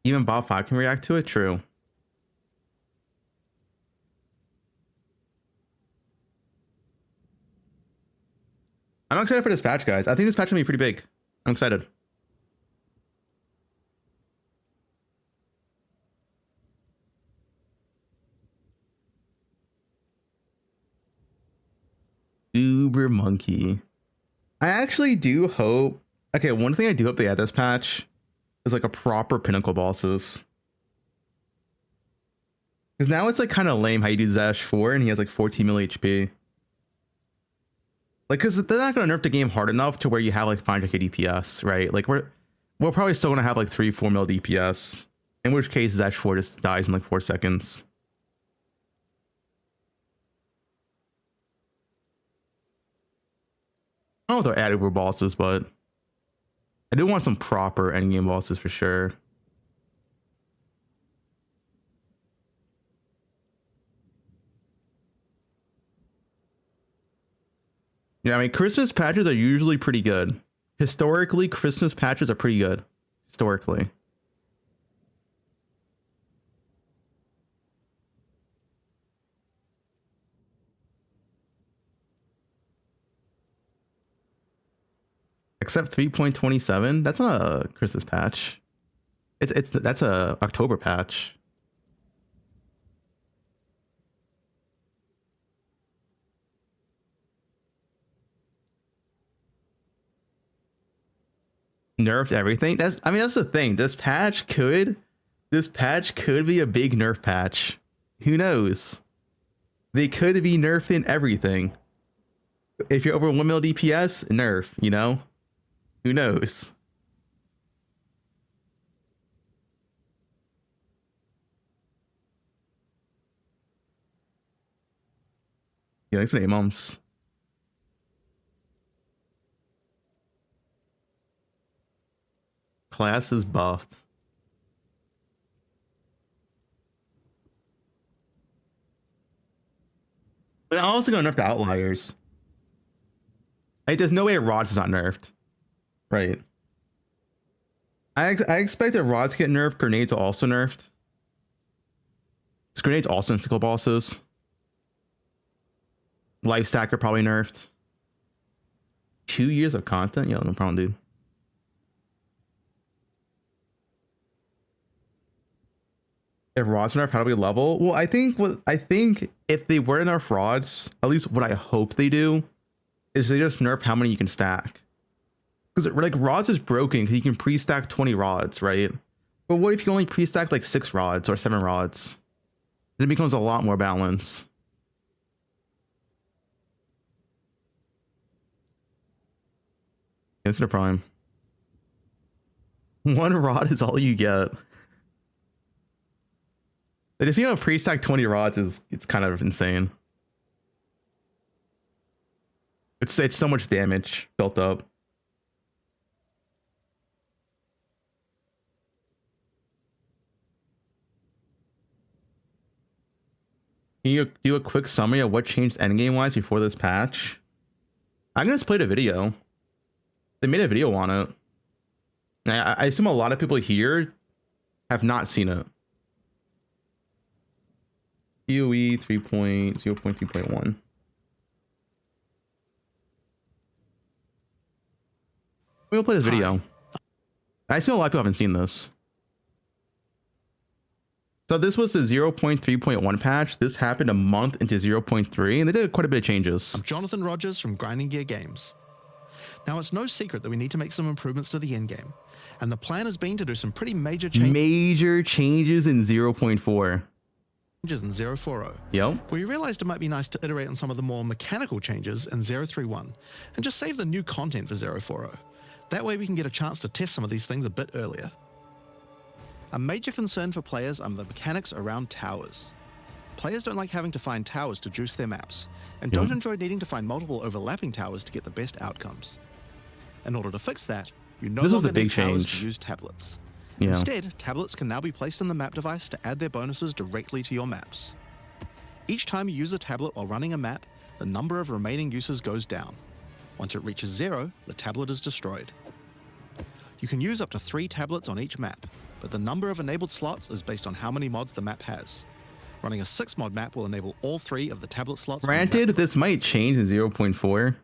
Even Bob 5 can react to it? True. I'm excited for this patch, guys. I think this patch will be pretty big. I'm excited. Uber Monkey. I actually do hope... Okay, one thing I do hope they add this patch is like a proper pinnacle bosses. Because now it's like kind of lame how you do Zash 4 and he has like 14 mil HP. Like, because they're not going to nerf the game hard enough to where you have like 500k DPS, right? Like, we're probably still going to have like 3-4 mil DPS. In which case, Zash 4 just dies in like 4 seconds. I don't know if they're added for bosses, but I do want some proper endgame bosses for sure. Yeah, I mean, Christmas patches are usually pretty good. Historically, Christmas patches are pretty good. Historically. Except 3.27. That's not a Christmas patch. That's a October patch. Nerfed everything. That's the thing. This patch could be a big nerf patch. Who knows? They could be nerfing everything. If you're over 1 mil DPS, nerf, you know? Who knows? Yeah, thanks for the mums. Class is buffed. But I'm also gonna nerf the outliers. Like, there's no way rods is not nerfed. Right. I expect that rods get nerfed, grenades are also nerfed. Because grenades also in single bosses. Life stacker probably nerfed. 2 years of content? Yo, no problem, dude. If rods are nerfed, how do we level? Well, I think if they were nerf rods, at least what I hope they do, is they just nerf how many you can stack. Because like rods is broken because you can pre-stack 20 rods, right? But what if you only pre-stack like 6 rods or 7 rods? Then it becomes a lot more balance. Into the prime. 1 rod is all you get. Like, if you have pre-stack 20 rods, it's kind of insane. It's so much damage built up. Can you do a quick summary of what changed endgame wise before this patch? I'm gonna just play the video. They made a video on it. I assume a lot of people here have not seen it. PoE 3.0.3.1. We'll play this video. I assume a lot of people haven't seen this. So this was the 0.3.1 patch. This happened a month into 0.3, and they did quite a bit of changes. I'm Jonathan Rogers from Grinding Gear Games. Now, it's no secret that we need to make some improvements to the endgame, and the plan has been to do some pretty major changes. Major changes in 0.4. Changes in 0.40. Yep. But we realized it might be nice to iterate on some of the more mechanical changes in 0.31 and just save the new content for 0.40. That way we can get a chance to test some of these things a bit earlier. A major concern for players are the mechanics around towers. Players don't like having to find towers to juice their maps, and don't enjoy needing to find multiple overlapping towers to get the best outcomes. In order to fix that, you no longer need towers to use tablets. Yeah. Instead, tablets can now be placed in the map device to add their bonuses directly to your maps. Each time you use a tablet while running a map, the number of remaining uses goes down. Once it reaches 0, the tablet is destroyed. You can use up to 3 tablets on each map, but the number of enabled slots is based on how many mods the map has. Running a 6-mod map will enable all 3 of the tablet slots. Granted, this might change in 0.4.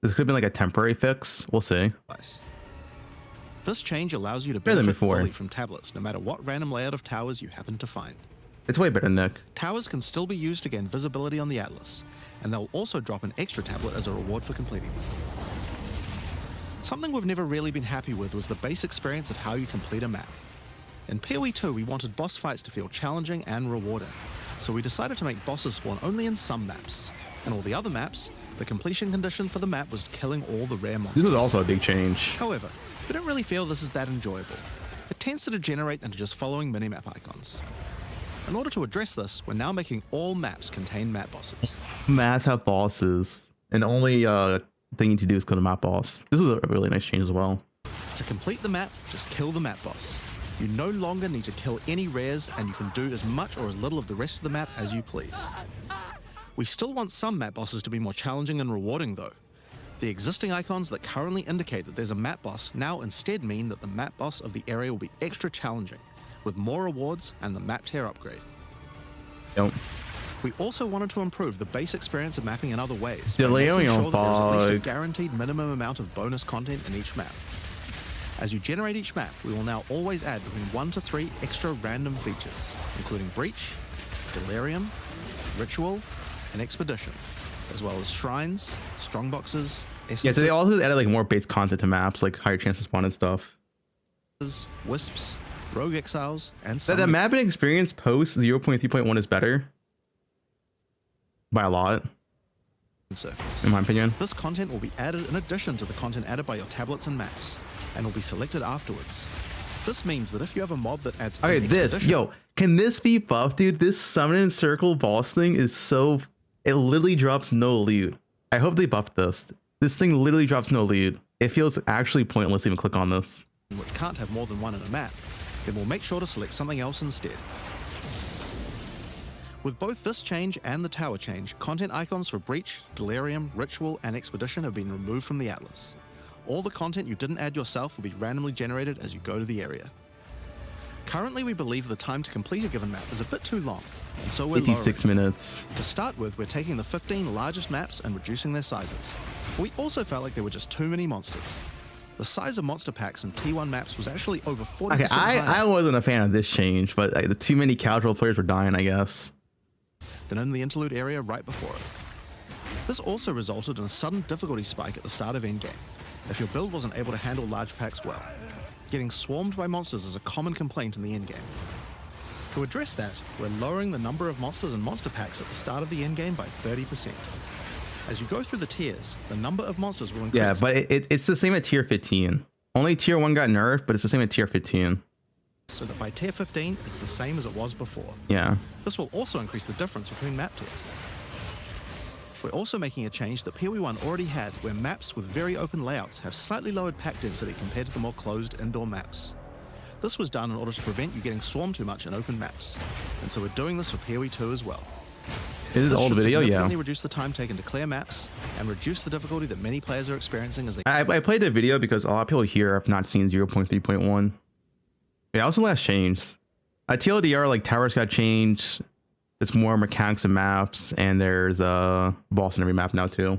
This could have been like a temporary fix. We'll see. This change allows you to benefit fully from tablets, no matter what random layout of towers you happen to find. It's way better than Nick. Towers can still be used to gain visibility on the Atlas, and they'll also drop an extra tablet as a reward for completing them. Something we've never really been happy with was the base experience of how you complete a map. In PoE 2, we wanted boss fights to feel challenging and rewarding, so we decided to make bosses spawn only in some maps. In all the other maps, the completion condition for the map was killing all the rare monsters. This was also a big change. However, we don't really feel this is that enjoyable. It tends to degenerate into just following minimap icons. In order to address this, we're now making all maps contain map bosses. Maps have bosses, and only thing you need to do is kill the map boss. This is a really nice change as well. To complete the map, just kill the map boss. You no longer need to kill any rares, and you can do as much or as little of the rest of the map as you please. We still want some map bosses to be more challenging and rewarding though. The existing icons that currently indicate that there's a map boss now instead mean that the map boss of the area will be extra challenging, with more rewards and the map tier upgrade. Yep. We also wanted to improve the base experience of mapping in other ways, The by making layering on sure that there's at least a fog. guaranteed minimum amount of bonus content in each map. As you generate each map, we will now always add between 1 to 3 extra random features, including Breach, Delirium, Ritual, and Expedition, as well as Shrines, Strongboxes, Yeah, so they also added like more base content to maps, like higher chance to spawn and stuff. Wisps, Rogue Exiles, and The mapping experience post 0.3.1 is better by a lot, in my opinion. This content will be added in addition to the content added by your tablets and maps, and will be selected afterwards. This means that if you have a mob that adds Okay, can this be buffed, dude? This summon and circle boss thing is so, it literally drops no loot. I hope they buffed this. This thing literally drops no loot. It feels actually pointless to even click on this. Which can't have more than one in a map, then we'll make sure to select something else instead. With both this change and the tower change, content icons for Breach, Delirium, Ritual, and Expedition have been removed from the Atlas. All the content you didn't add yourself will be randomly generated as you go to the area. Currently, we believe the time to complete a given map is a bit too long, and so we're 56 lowering it. minutes. To start with, we're taking the 15 largest maps and reducing their sizes. We also felt like there were just too many monsters. The size of monster packs in T1 maps was actually over 40% Okay, higher I wasn't a fan of this change, but the too many casual players were dying, I guess. than in the interlude area right before it. This also resulted in a sudden difficulty spike at the start of Endgame, if your build wasn't able to handle large packs well. Getting swarmed by monsters is a common complaint in the endgame. To address that, we're lowering the number of monsters and monster packs at the start of the endgame by 30%. As you go through the tiers, the number of monsters will increase. Yeah, but it's the same at tier 15. Only tier 1 got nerfed, but it's the same at tier 15. So that by tier 15, it's the same as it was before. Yeah. This will also increase the difference between map tiers. We're also making a change that PoE1 already had, where maps with very open layouts have slightly lowered pack density compared to the more closed indoor maps. This was done in order to prevent you getting swarmed too much in open maps, and so we're doing this for PoE2 as well. This is an old video, yeah. Significantly reduce the time taken to clear maps and reduce the difficulty that many players are experiencing as they. I played the video because a lot of people here have not seen 0.3.1. Yeah, that was the last change. At TLDR, like towers got changed. There's more mechanics and maps, and there's a boss in every map now too.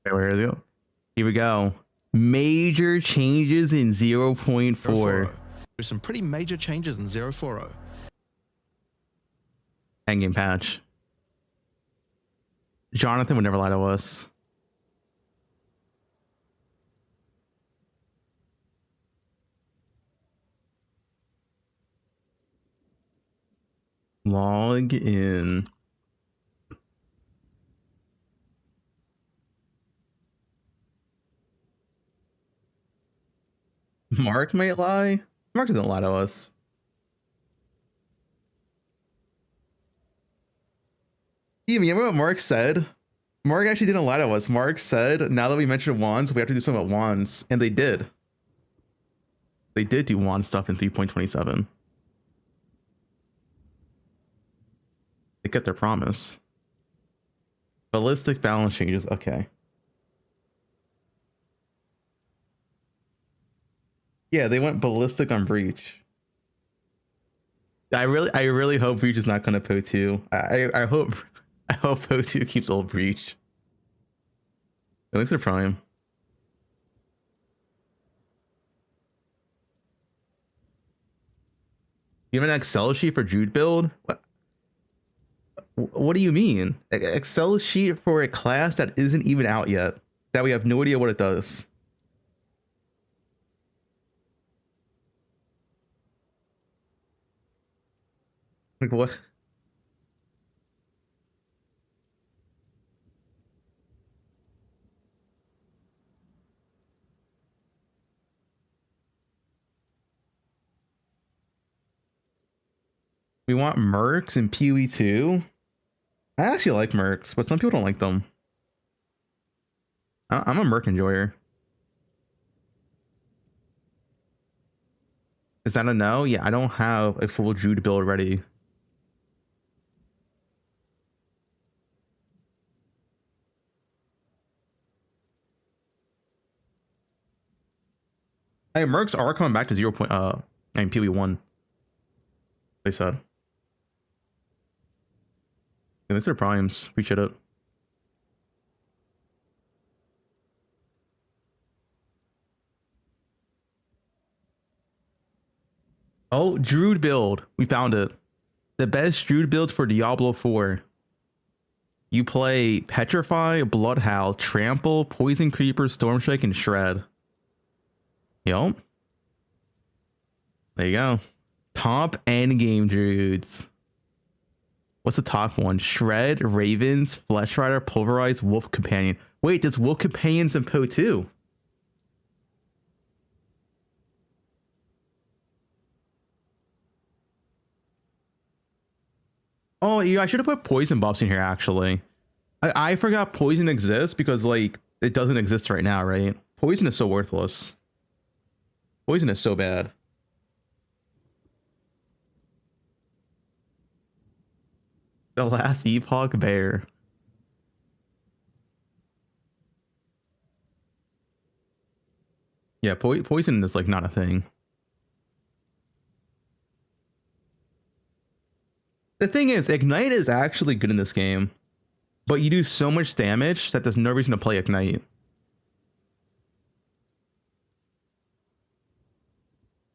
Okay, where is it? Here we go. Major changes in 0.4. There's some pretty major changes in 040. Endgame patch. Jonathan would never lie to us. Log in. Mark might lie. Mark doesn't lie to us. You remember what Mark said? Mark actually didn't lie to us. Mark said, now that we mentioned wands, we have to do something about wands. And they did. They did do wand stuff in 3.27. They kept their promise. Ballistic balance changes. Okay. Yeah, they went ballistic on Breach. I really hope Breach is not going to PO2. I hope PO2 keeps old Breach. It looks like Prime. You have an Excel sheet for Druid build? What do you mean? Excel sheet for a class that isn't even out yet, that we have no idea what it does. Like what? We want mercs and PoE 2. I actually like mercs, but some people don't like them. I'm a merc enjoyer. Is that a no? Yeah, I don't have a full Druid build ready. Hey, mercs are coming back to 0. I mean PoE 1. They said. Yeah, these are primes. Appreciate it. Oh, Druid build. We found it. The best Druid builds for Diablo 4. You play Petrify, Bloodhowl, Trample, Poison Creeper, Stormstrike, and Shred. Yup. There you go. Top Endgame Druids. What's the top one? Shred, Ravens, Flesh Rider, Pulverize, Wolf Companion. Wait, there's Wolf Companions in Poe too. Oh, yeah, I should have put poison buffs in here actually. I forgot poison exists because like it doesn't exist right now, right? Poison is so worthless. Poison is so bad. The last Epoch Bear. Yeah, poison is like not a thing. The thing is, Ignite is actually good in this game, but you do so much damage that there's no reason to play Ignite.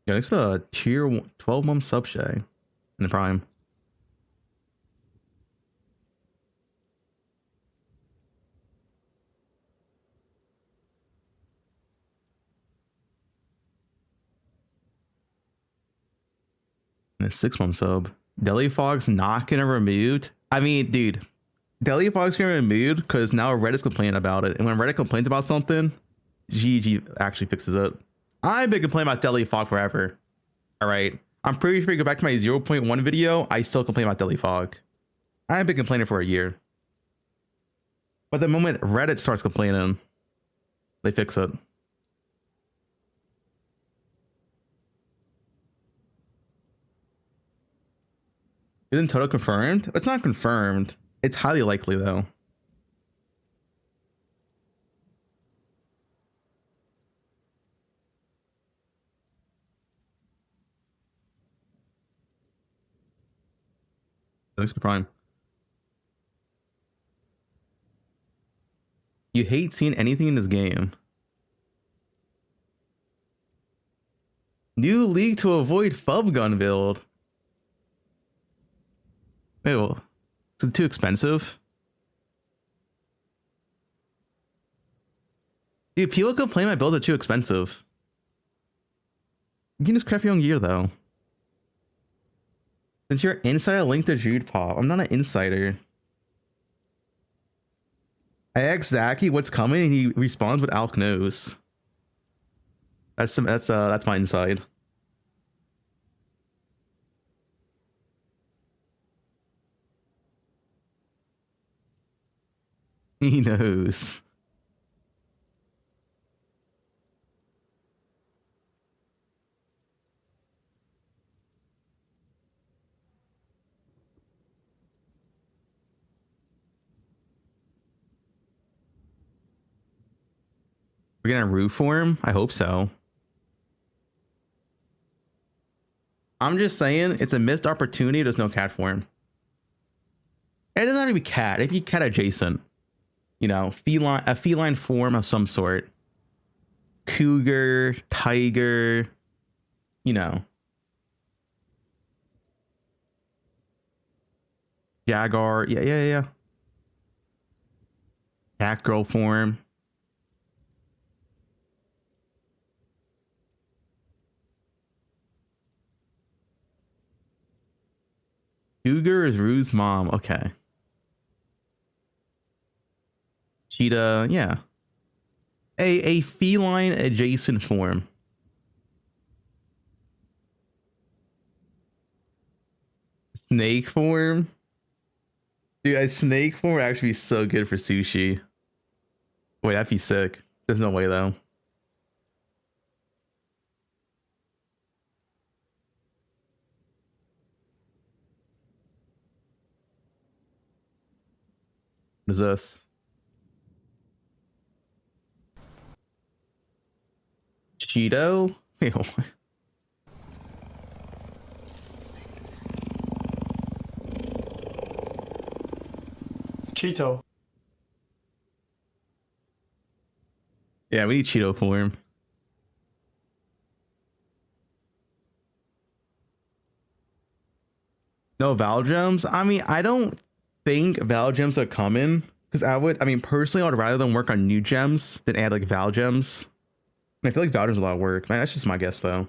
Yeah, it's a tier 12 month subshay in the prime. And a 6 month sub. Deli Fog's not gonna removed. I mean, dude, Deli Fog's gonna removed because now Reddit's complaining about it. And when Reddit complains about something, GG actually fixes it. I've been complaining about Deli Fog forever. All right. I'm pretty sure you go back to my 0.1 video, I still complain about Deli Fog. I've been complaining for a year. But the moment Reddit starts complaining, they fix it. Isn't Toto confirmed? It's not confirmed. It's highly likely though. Thanks to Prime. You hate seeing anything in this game. New league to avoid Fubgun build. Ew. Is it too expensive? Dude, people complain my builds are too expensive. You can just craft your own gear though. Since you're insider, link to Jude Pop. I'm not an insider. I ask Zachy what's coming and he responds with Alk knows. That's my inside. He knows. We're gonna root for him? I hope so. I'm just saying it's a missed opportunity. There's no cat form. It doesn't have to be cat. It can be cat adjacent. You know, a feline form of some sort. Cougar, tiger, you know. Jaguar. Yeah. Cat girl form. Cougar is Rue's mom. Okay. Cheetah, yeah. A feline adjacent form. snake form. Dude, a snake form would actually be so good for sushi. Wait, that'd be sick. There's no way though. What is this? Cheeto? Wait, what? Cheeto. Yeah, we need Cheeto form. No Val gems? I mean, I don't think Val gems are coming. Because I mean, personally, I would rather them work on new gems than add like Val gems. I feel like Val gems are a lot of work. Man, that's just my guess though.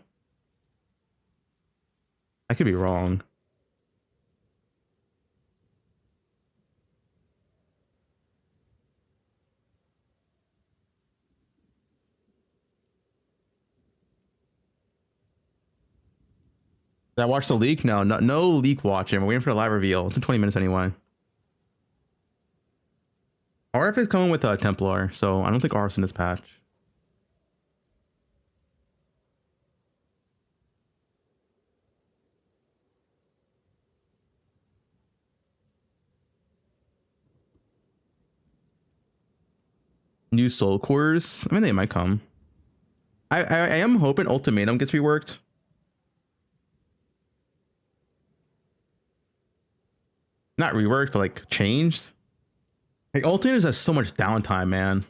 I could be wrong. Did I watch the leak? No, no leak watching. We're waiting for the live reveal. It's in 20 minutes anyway. RF is coming with a Templar, so I don't think RF's in this patch. New soul cores. I mean, they might come. I am hoping Ultimatum gets reworked. Not reworked, but like changed. Like Ultimatum has so much downtime, man.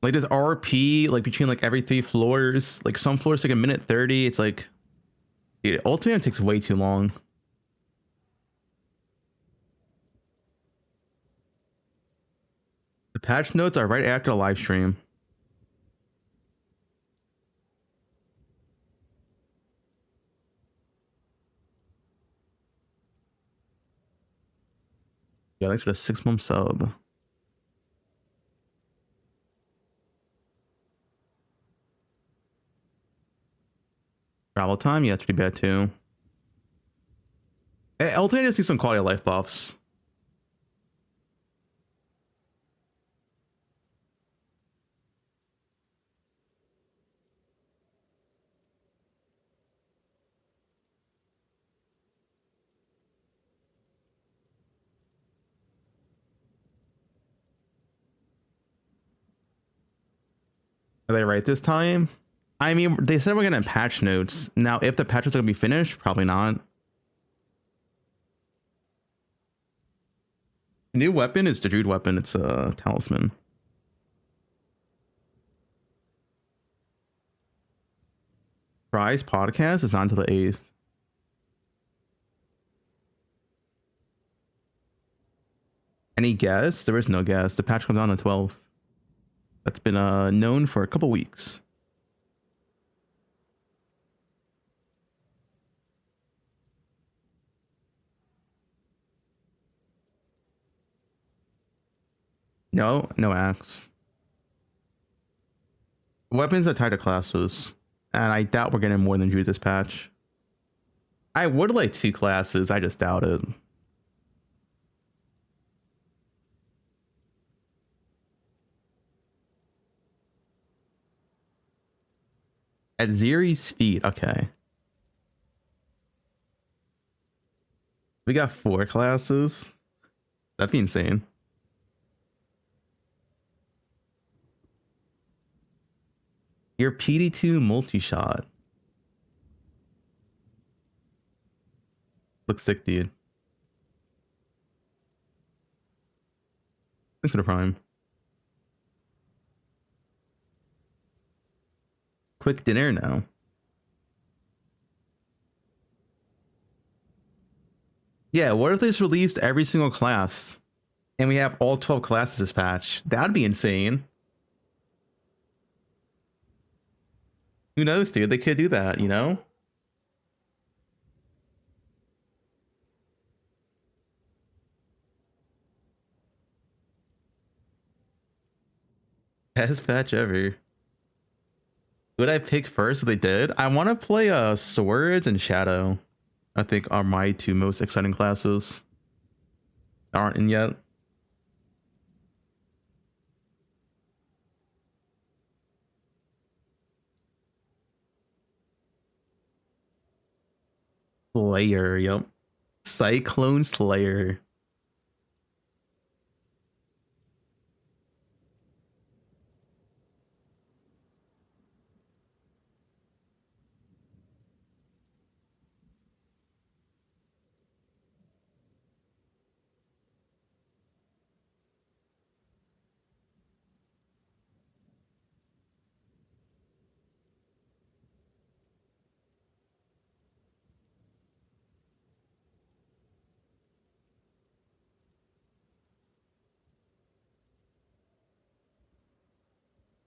Like there's RP like between like every 3 floors. Like some floors take a minute 30. It's like, dude, Ultimatum takes way too long. The patch notes are right after the live stream. Yeah, thanks for the 6-month sub. Travel time, yeah, it's pretty bad too. Ultimatum just needs some quality of life buffs. Are they right this time? I mean, they said we're gonna patch notes. Now, if the patch notes are gonna be finished, probably not. New weapon is the Druid weapon. It's a talisman. Prize podcast is not until the 8th. Any guess? There is no guess. The patch comes out on the 12th. That's been known for a couple weeks. No, no axe. Weapons are tied to classes, and I doubt we're getting more than Druid this patch. I would like 2 classes. I just doubt it. At Ziri's feet, okay. We got 4 classes. That'd be insane. Your PD2 multi-shot. Looks sick, dude. Thanks for the prime. Quick dinner now. Yeah, what if they just released every single class and we have all 12 classes this patch? That'd be insane. Who knows, dude? They could do that, you know? Best patch ever. Would I pick first if they did? I want to play swords and shadow. I think are my two most exciting classes. Aren't in yet. Slayer, yep. Cyclone Slayer.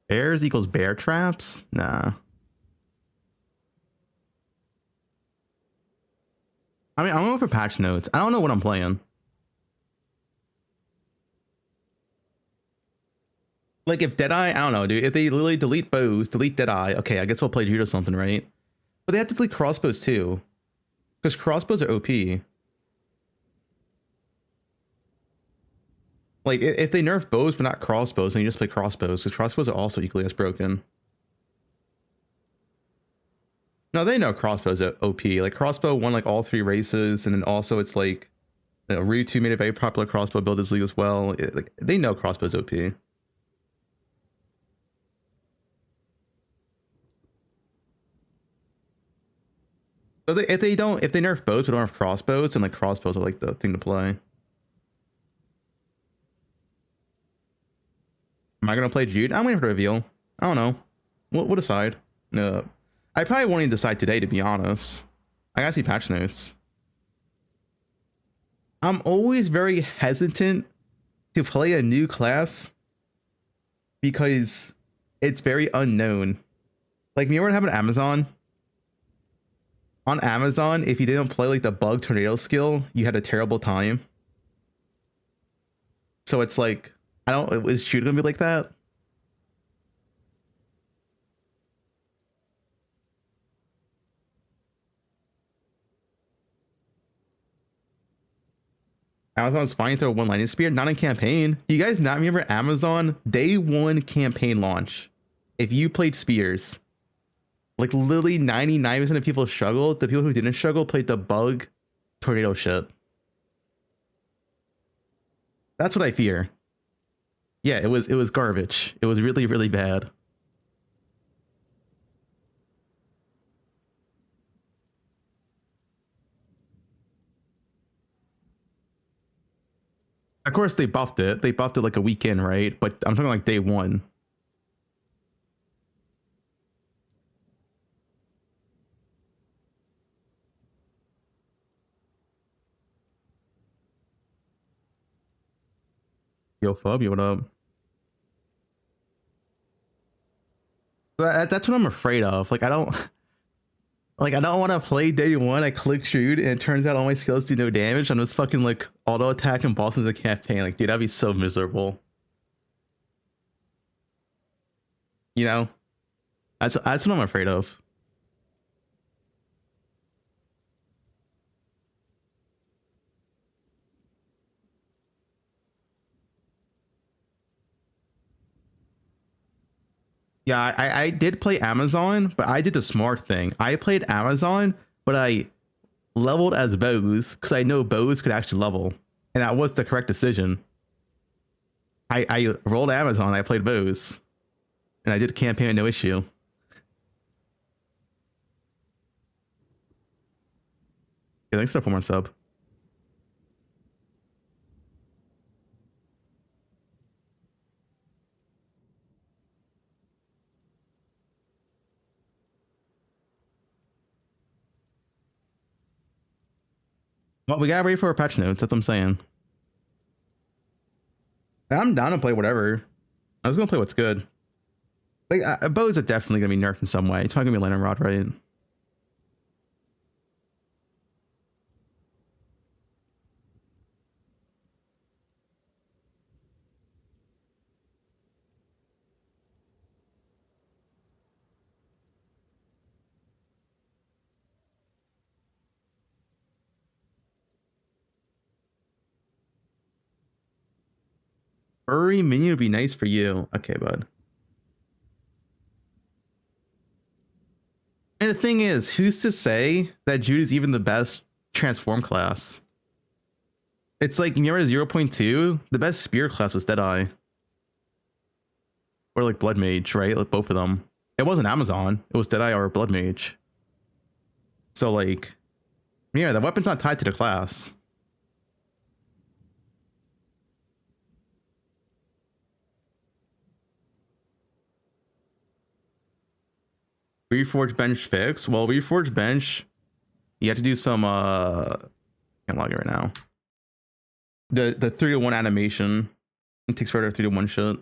Bears equals bear traps? Nah. I mean, I'm going for patch notes. I don't know what I'm playing. Like, if Deadeye, I don't know, dude. If they literally delete bows, delete Deadeye, okay, I guess we'll play Druid or something, right? But they have to delete crossbows too. Because crossbows are OP. Like, if they nerf bows but not crossbows, then you just play crossbows. Because crossbows are also equally as broken. No, they know crossbows are OP. Like, crossbow won, like, all 3 races. And then also it's, like, you know, Ryu 2 made a very popular crossbow build this league as well. Like, they know crossbows OP. So if they nerf bows but don't have crossbows, then, like, crossbows are, like, the thing to play. Am I gonna play Jude? I'm waiting for the reveal. I don't know. We'll decide. No, I probably won't even decide today, to be honest. I gotta see patch notes. I'm always very hesitant to play a new class because it's very unknown. Like, remember what happened to Amazon? On Amazon, if you didn't play like the bug tornado skill, you had a terrible time. So it's like, I don't, is Jude gonna be like that? Amazon's fine throw one lightning spear, not in campaign. Do you guys not remember Amazon day 1 campaign launch? If you played spears, like literally 99% of people struggled. The people who didn't struggle played the bug tornado shit. That's what I fear. Yeah, it was garbage. It was really, really bad. Of course, they buffed it. They buffed it like a weekend, right? But I'm talking like day 1. Yo, Fub, what up? That's what I'm afraid of. Like, I don't want to play day 1. I click shoot, and it turns out all my skills do no damage. I'm just fucking like auto attacking bosses in the campaign. Like, dude, that'd be so miserable. You know, that's what I'm afraid of. Yeah, I did play Amazon, but I did the smart thing. I played Amazon, but I leveled as bows because I know bows could actually level, and that was the correct decision. I rolled Amazon, I played bows, and I did campaign no issue. Yeah, thanks for the 4 sub. Well, we gotta wait for our patch notes. That's what I'm saying. I'm down to play whatever. I was gonna play what's good. Like, bows are definitely gonna be nerfed in some way. It's not gonna be Lantern Rod, right? Furry minion would be nice for you. Okay, bud. And the thing is, who's to say that Druid is even the best transform class? It's like, you remember 0.2? The best spear class was Deadeye. Or like Blood Mage, right? Like both of them. It wasn't Amazon. It was Deadeye or Blood Mage. So like, yeah, the weapon's not tied to the class. Reforge bench fix. Well, Reforge bench, you have to do some can't log it right now. The 3-to-1 animation. It takes forever 3-to-1 shit.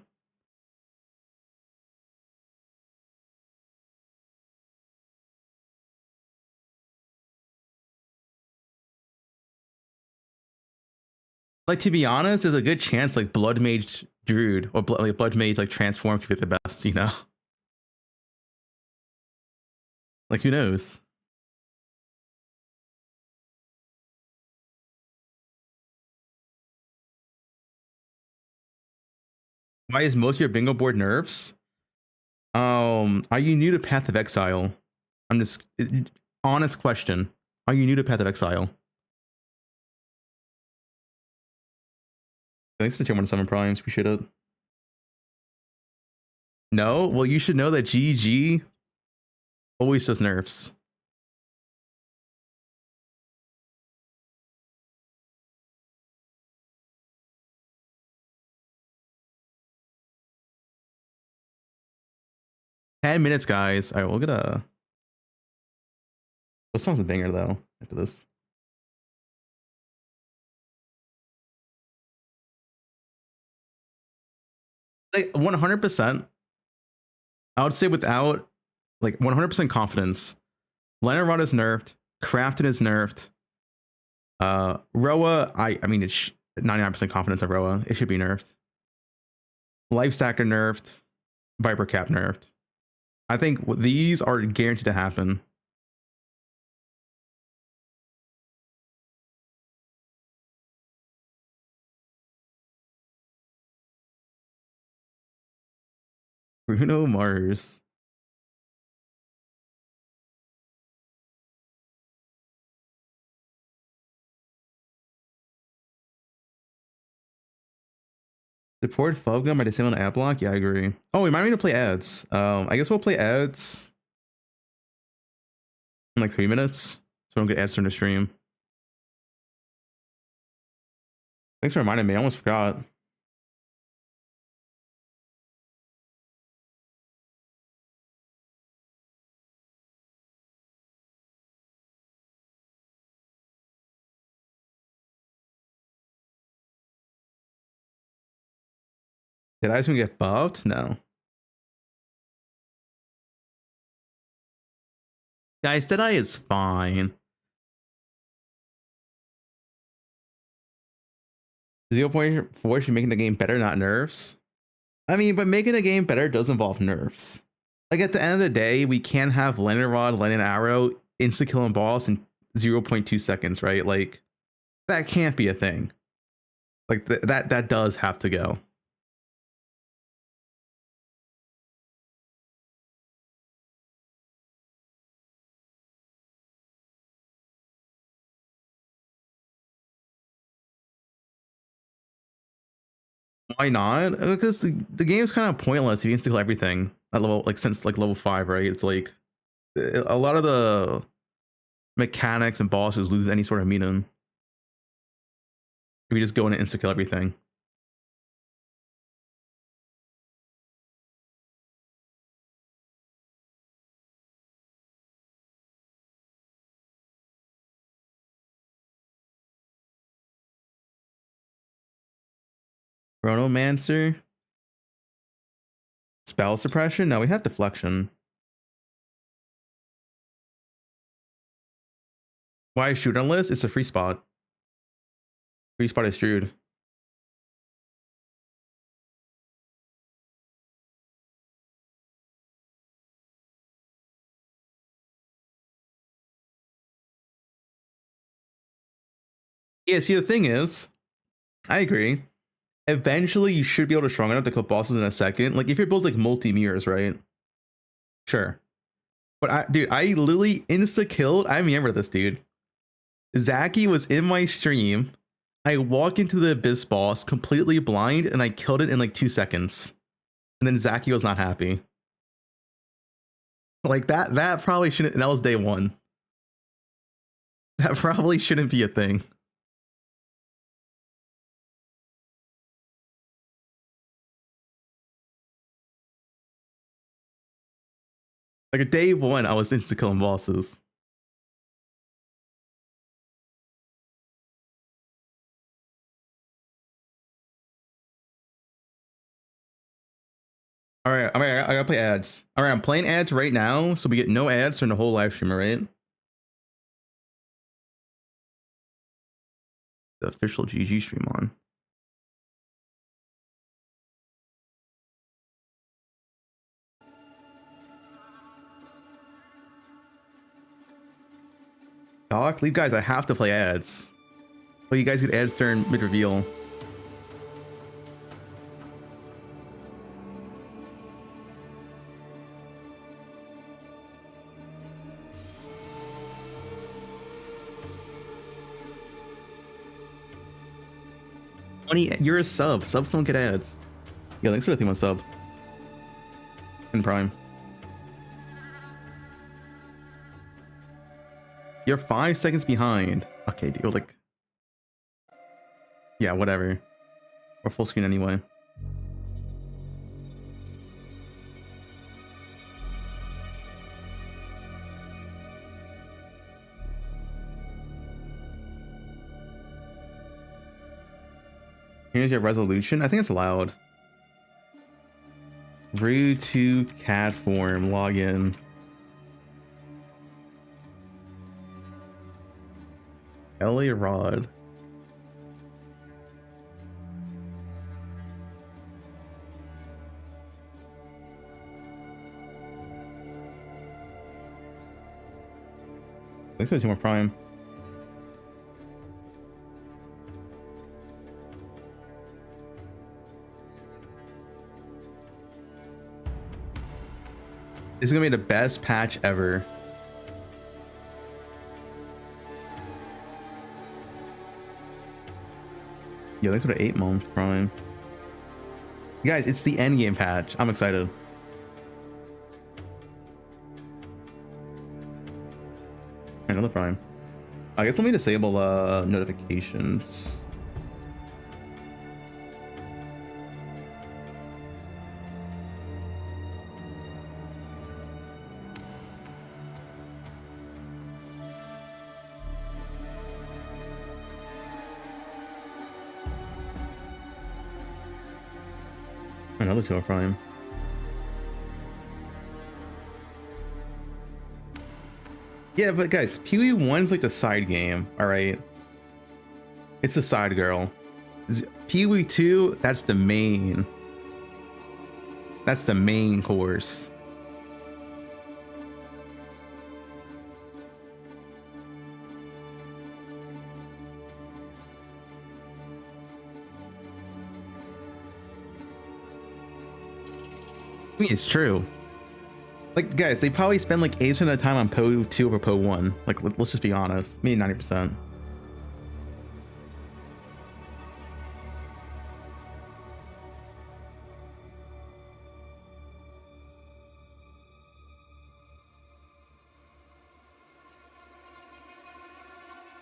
Like, to be honest, there's a good chance like Blood Mage Druid or Blood Mage like transform could be the best, you know? Like, who knows? Why is most of your bingo board nerfs? Are you new to Path of Exile? I'm just honest question. Are you new to Path of Exile? Thanks for the 107 primes. Appreciate it. No? Well, you should know that GG always does nerfs. Ten minutes, guys. All right, we'll get a. This song's a banger though. After this. Like 100%. I would say without like 100% confidence. Leonard Rod is nerfed. Crafton is nerfed. Roa, I mean, it's 99% confidence of Roa. It should be nerfed. Lifestacker nerfed. Viper Cap nerfed. I think these are guaranteed to happen. Bruno Mars. Support Fubgun by disabling ad block? Yeah, I agree. Oh, we might need to play ads. I guess we'll play ads in like 3 minutes. So we don't get ads during the stream. Thanks for reminding me. I almost forgot. Did I just get buffed? No. Guys, Deadeye is fine. 0.4 should making the game better, not nerfs. I mean, but making a game better does involve nerfs. Like at the end of the day, we can't have Lightning Rod, Lightning Arrow, insta killing boss in 0.2 seconds, right? Like that can't be a thing. Like that does have to go. Why not? Because the game is kind of pointless if you insta kill everything at level, like since like level 5, right? It's like a lot of the mechanics and bosses lose any sort of meaning if you just go in and insta kill everything. Chronomancer. Spell suppression? No, we have deflection. Why shoot on list? It's a free spot. Free spot is Druid. Yeah, see, the thing is, I agree. eventually you should be able to strong enough to kill bosses in a second. Like if your build's like multi-mirrors, right? Sure. But dude, I literally insta-killed. I remember this, dude. Zaki was in my stream. I walk into the Abyss boss completely blind and I killed it in like 2 seconds. And then Zaki was not happy. Like that probably shouldn't, that was day 1. That probably shouldn't be a thing. Like a day 1, I was insta-killing bosses. All right, I gotta play ads. All right, I'm playing ads right now, so we get no ads during the whole live stream, all right? The official GG stream on. Doc, leave guys, I have to play ads. Oh, you guys get ads during mid-reveal. You're a sub. Subs don't get ads. Yeah, thanks for the thing on sub. In Prime. You're 5 seconds behind. Okay, dude, like... Yeah, whatever. We're full screen anyway. Here's your resolution. I think it's allowed. Rude to cat form. Login. LA Rod. Thanks for 2 more Prime. This is gonna be the best patch ever. Yeah, thanks for the 8 months Prime. Guys, it's the Endgame patch. I'm excited. Another Prime. I guess let me disable notifications. Another 2 Prime. Yeah, but guys, Pee-wee 1's like the side game, alright? It's the side girl. Pee-wee 2, that's the main. That's the main course. I mean, it's true. Like, guys, they probably spend like 80% of the time on Poe 2 or Poe 1. Like, let's just be honest. Maybe 90%.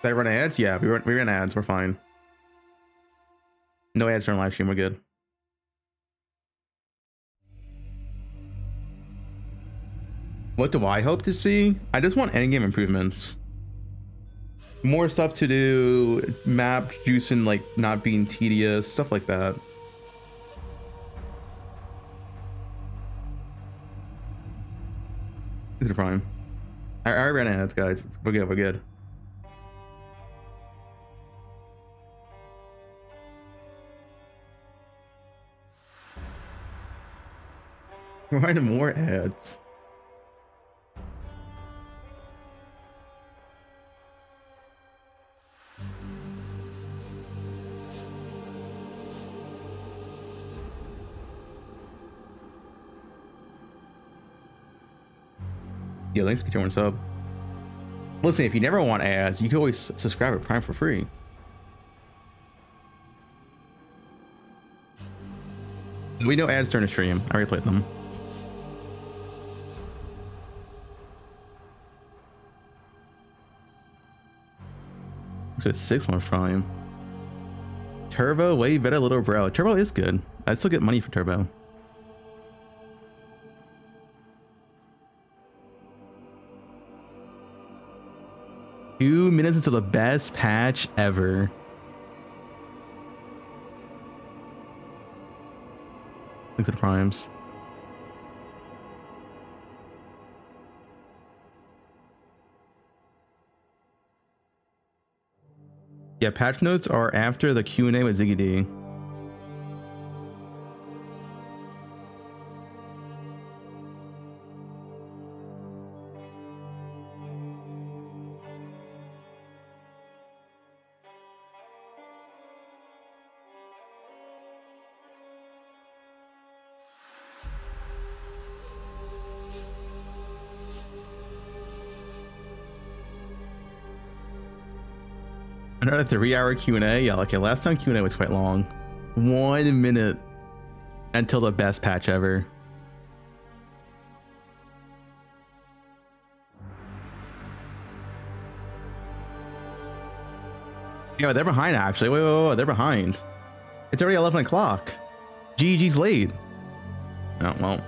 Did I run ads? Yeah, we ran ads. We're fine. No ads during live stream. We're good. What do I hope to see? I just want endgame improvements. More stuff to do, map juicing, like not being tedious, stuff like that. This is Prime. I ran ads, guys. We're good. We're good. We're running more ads. Yo, thanks for joining sub. Listen, if you never want ads, you can always subscribe at Prime for free. We know ads during the stream. I already played them. It's a 6-month Prime. Turbo, way better, little bro. Turbo is good. I still get money for Turbo. Two minutes into the best patch ever. Thanks to the primes. Yeah, patch notes are after the Q&A with Ziggy D. Another 3-hour Q&A. Yeah, okay, last time Q&A was quite long. 1 minute until the best patch ever. Yeah, they're behind actually. Wait, they're behind. It's already 11 o'clock. GG's late. Oh, well.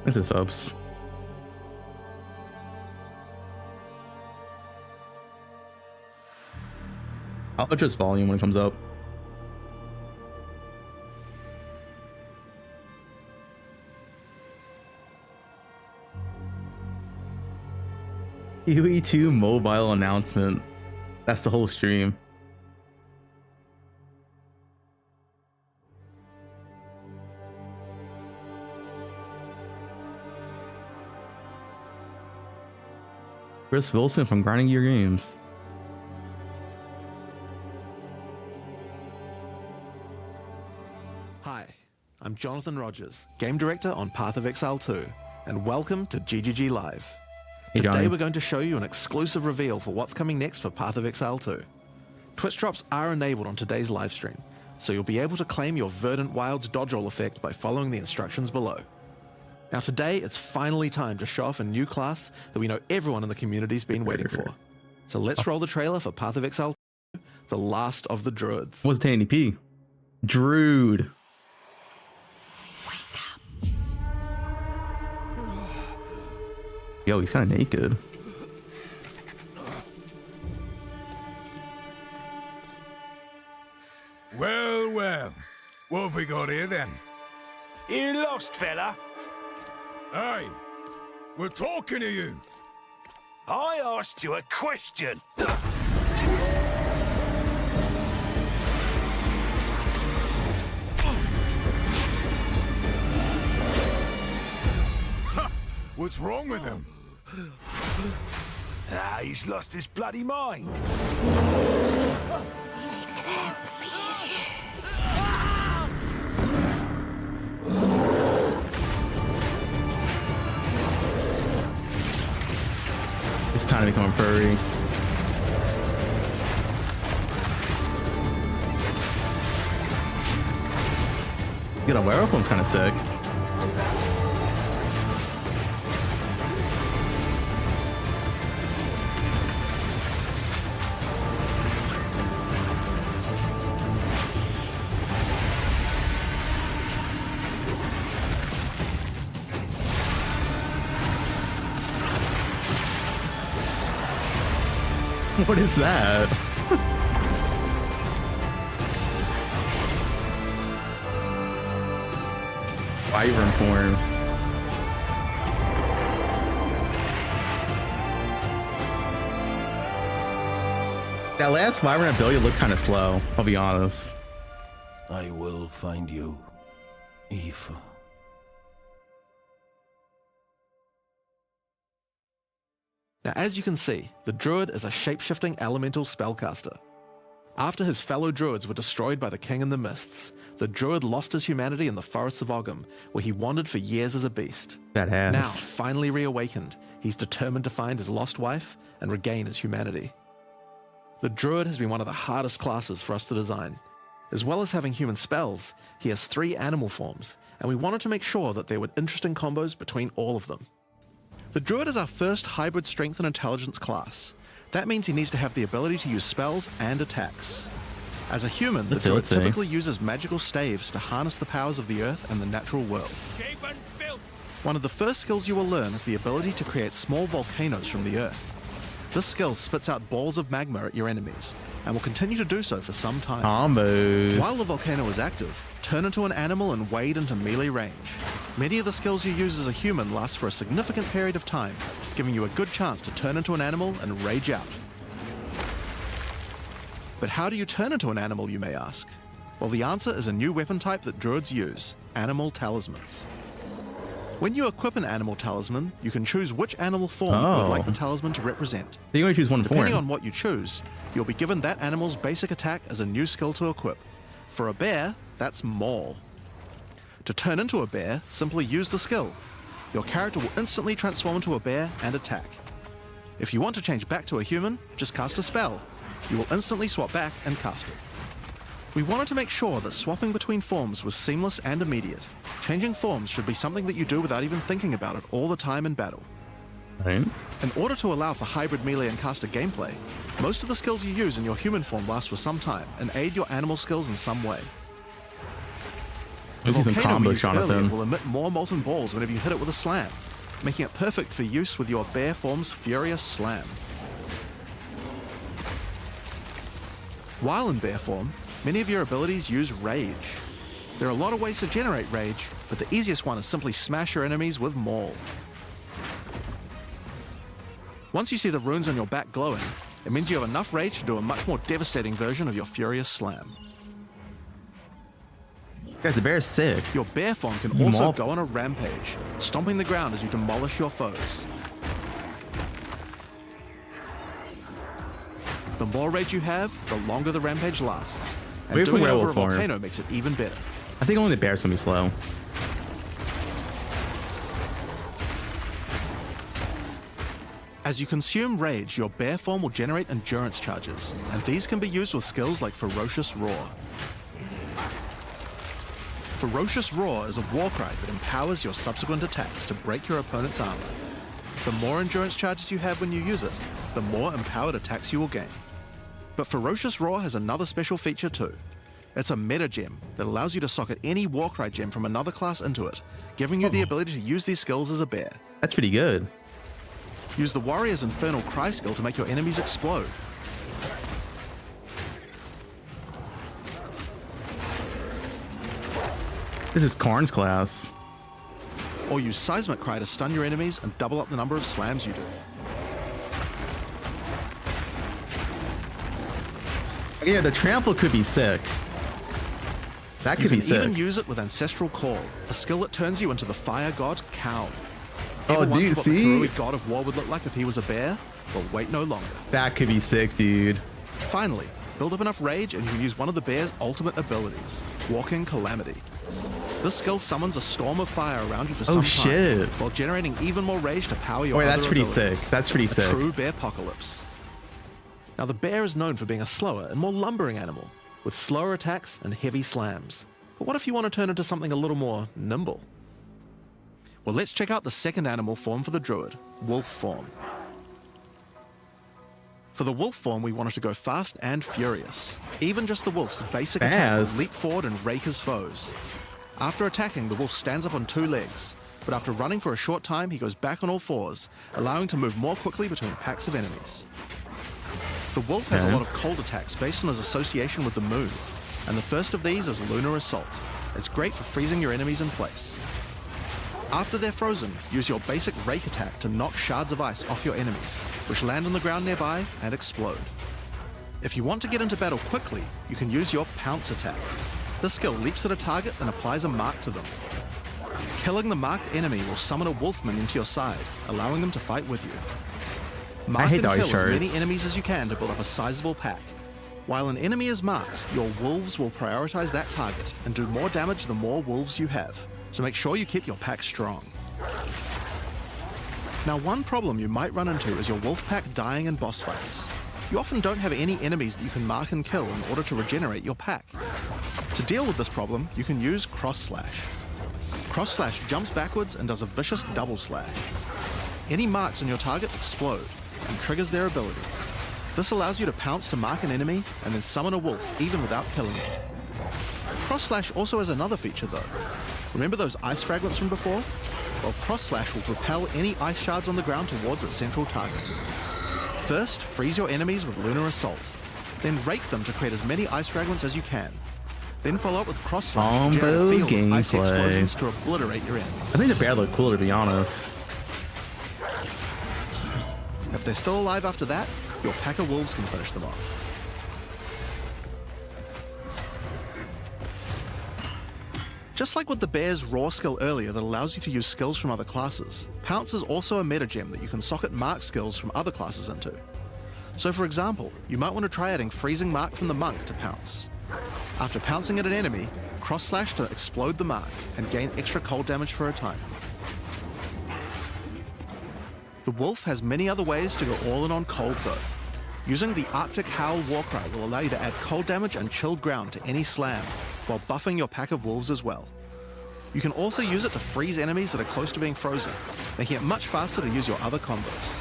This is subs. I'll adjust volume when it comes up. UE2 mobile announcement. That's the whole stream. Chris Wilson from Grinding Gear Games. Hi, I'm Jonathan Rogers, Game Director on Path of Exile 2, and welcome to GGG Live. Hey, Today Johnny. we're going to show you an exclusive reveal for what's coming next for Path of Exile 2. Twitch drops are enabled on today's live stream, so you'll be able to claim your Verdant Wilds dodge roll effect by following the instructions below. Now today, it's finally time to show off a new class that we know everyone in the community's been waiting for. So let's roll the trailer for Path of Exile 2, The Last of the Druids. What's 1080p? Druid. Yo, he's kind of naked. Well, what have we got here then? You lost, fella? Hey, we're talking to you. I asked you a question. What's wrong with him? He's lost his bloody mind. It's time to become a furry. Get a werewolf one's kind of sick. What is that? Wyvern form. That last Wyvern ability looked kind of slow, I'll be honest. I will find you, Eve. Now, as you can see, the Druid is a shape-shifting elemental spellcaster. After his fellow druids were destroyed by the King in the Mists, the druid lost his humanity in the forests of Ogham, where he wandered for years as a beast. That ass. Now, finally reawakened, he's determined to find his lost wife and regain his humanity. The druid has been one of the hardest classes for us to design. As well as having human spells, he has 3 animal forms, and we wanted to make sure that there were interesting combos between all of them. The druid is our first hybrid strength and intelligence class. That means he needs to have the ability to use spells and attacks. As a human, the druid typically uses magical staves to harness the powers of the earth and the natural world. One of the first skills you will learn is the ability to create small volcanoes from the earth. This skill spits out balls of magma at your enemies, and will continue to do so for some time. Combos. While the volcano is active, turn into an animal and wade into melee range. Many of the skills you use as a human last for a significant period of time, giving you a good chance to turn into an animal and rage out. But how do you turn into an animal, you may ask? Well, the answer is a new weapon type that druids use, animal talismans. When you equip an animal talisman, you can choose which animal form you would like the talisman to represent. You only choose one form. Depending on what you choose, you'll be given that animal's basic attack as a new skill to equip. For a bear, that's Maul. To turn into a bear, simply use the skill. Your character will instantly transform into a bear and attack. If you want to change back to a human, just cast a spell. You will instantly swap back and cast it. We wanted to make sure that swapping between forms was seamless and immediate. Changing forms should be something that you do without even thinking about it all the time in battle. Right. In order to allow for hybrid melee and caster gameplay, most of the skills you use in your human form last for some time and aid your animal skills in some way. The volcano we used earlier will emit more molten balls whenever you hit it with a slam, making it perfect for use with your bear form's furious slam. While in bear form, many of your abilities use rage. There are a lot of ways to generate rage, but the easiest one is simply smash your enemies with Maul. Once you see the runes on your back glowing, it means you have enough rage to do a much more devastating version of your furious slam. Guys, the bear is sick. Your bear form can also go on a rampage, stomping the ground as you demolish your foes. The more rage you have, the longer the rampage lasts. And doing it over a volcano makes it even better. I think only the bear's gonna be slow. As you consume rage, your bear form will generate endurance charges, and these can be used with skills like Ferocious Roar. Ferocious Roar is a war cry that empowers your subsequent attacks to break your opponent's armor. The more endurance charges you have when you use it, the more empowered attacks you will gain. But Ferocious Roar has another special feature too. It's a meta gem that allows you to socket any Warcry gem from another class into it, giving you the ability to use these skills as a bear. That's pretty good. Use the Warrior's Infernal Cry skill to make your enemies explode. This is Karn's class. Or use Seismic Cry to stun your enemies and double up the number of slams you do. Yeah, the trample could be sick. That could be sick. You can even use it with Ancestral Call, a skill that turns you into the fire god Kaun. Oh, do you see? What the Druid god of war would look like if he was a bear? Well, wait no longer. That could be sick, dude. Finally, build up enough rage and you can use one of the bear's ultimate abilities, Walking Calamity. This skill summons a storm of fire around you for some time, while generating even more rage to power your other that's pretty abilities. sick. That's pretty sick. True bear apocalypse. Now the bear is known for being a slower and more lumbering animal, with slower attacks and heavy slams. But what if you want to turn into something a little more nimble? Well, let's check out the second animal form for the druid, wolf form. For the wolf form, we wanted to go fast and furious. Even just the wolf's basic attack will leap forward and rake his foes. After attacking, the wolf stands up on 2 legs, but after running for a short time, he goes back on all 4s, allowing to move more quickly between packs of enemies. The wolf has a lot of cold attacks based on his association with the moon, and the first of these is Lunar Assault. It's great for freezing your enemies in place. After they're frozen, use your basic rake attack to knock shards of ice off your enemies, which land on the ground nearby and explode. If you want to get into battle quickly, you can use your pounce attack. This skill leaps at a target and applies a mark to them. Killing the marked enemy will summon a wolf minion to your side, allowing them to fight with you. Mark and kill as many enemies as you can to build up a sizable pack. While an enemy is marked, your wolves will prioritize that target and do more damage the more wolves you have, so make sure you keep your pack strong. Now, one problem you might run into is your wolf pack dying in boss fights. You often don't have any enemies that you can mark and kill in order to regenerate your pack. To deal with this problem, you can use Cross Slash. Cross Slash jumps backwards and does a vicious double slash. Any marks on your target explode and triggers their abilities. This allows you to pounce to mark an enemy and then summon a wolf even without killing it. Cross Slash also has another feature though. Remember those ice fragments from before? Well, Cross Slash will propel any ice shards on the ground towards its central target. First, freeze your enemies with Lunar Assault. Then rake them to create as many ice fragments as you can. Then follow up with Cross Slash to generate a field of ice explosions to obliterate your enemies. I think the bear look cooler, to be honest. If they're still alive after that, your pack of wolves can finish them off. Just like with the bear's raw skill earlier that allows you to use skills from other classes, Pounce is also a meta gem that you can socket mark skills from other classes into. So for example, you might want to try adding Freezing Mark from the Monk to Pounce. After pouncing at an enemy, Cross Slash to explode the mark and gain extra cold damage for a time. The wolf has many other ways to go all in on cold though. Using the Arctic Howl Warcry will allow you to add cold damage and chilled ground to any slam, while buffing your pack of wolves as well. You can also use it to freeze enemies that are close to being frozen, making it much faster to use your other combos.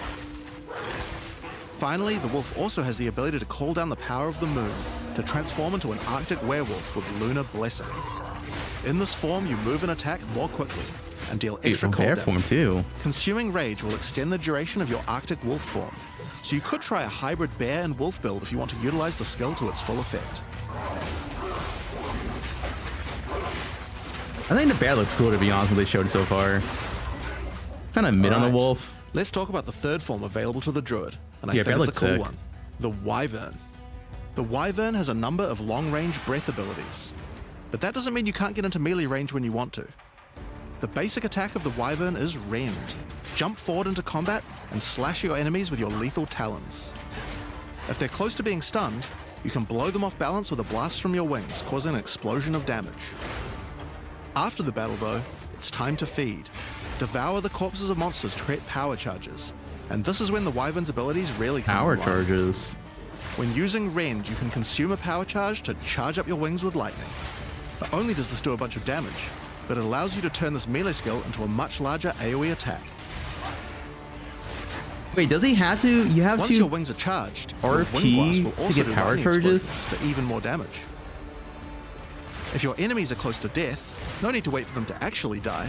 Finally, the wolf also has the ability to call down the power of the moon to transform into an Arctic werewolf with Lunar Blessing. In this form, you move and attack more quickly and deal extra cold damage. Form too. Consuming Rage will extend the duration of your Arctic wolf form, so you could try a hybrid bear and wolf build if you want to utilize the skill to its full effect. I think the bear looks cool, to be honest, what they showed so far. Kind of mid on the wolf. Let's talk about the third form available to the Druid, and I think bear it's a looks cool sick. one. The Wyvern. The Wyvern has a number of long-range breath abilities, but that doesn't mean you can't get into melee range when you want to. The basic attack of the Wyvern is Rend. Jump forward into combat and slash your enemies with your lethal talons. If they're close to being stunned, you can blow them off balance with a blast from your wings, causing an explosion of damage. After the battle though, it's time to feed. Devour the corpses of monsters to create power charges, and this is when the Wyvern's abilities really come Power online. charges. When using Rend, you can consume a power charge to charge up your wings with lightning. Not only does this do a bunch of damage, but it allows you to turn this melee skill into a much larger AoE attack. Wait, does he have to? You have Once to your wings are charged, your RP wing blast will to also get do power lightning charges? explosions for even more damage. If your enemies are close to death, no need to wait for them to actually die.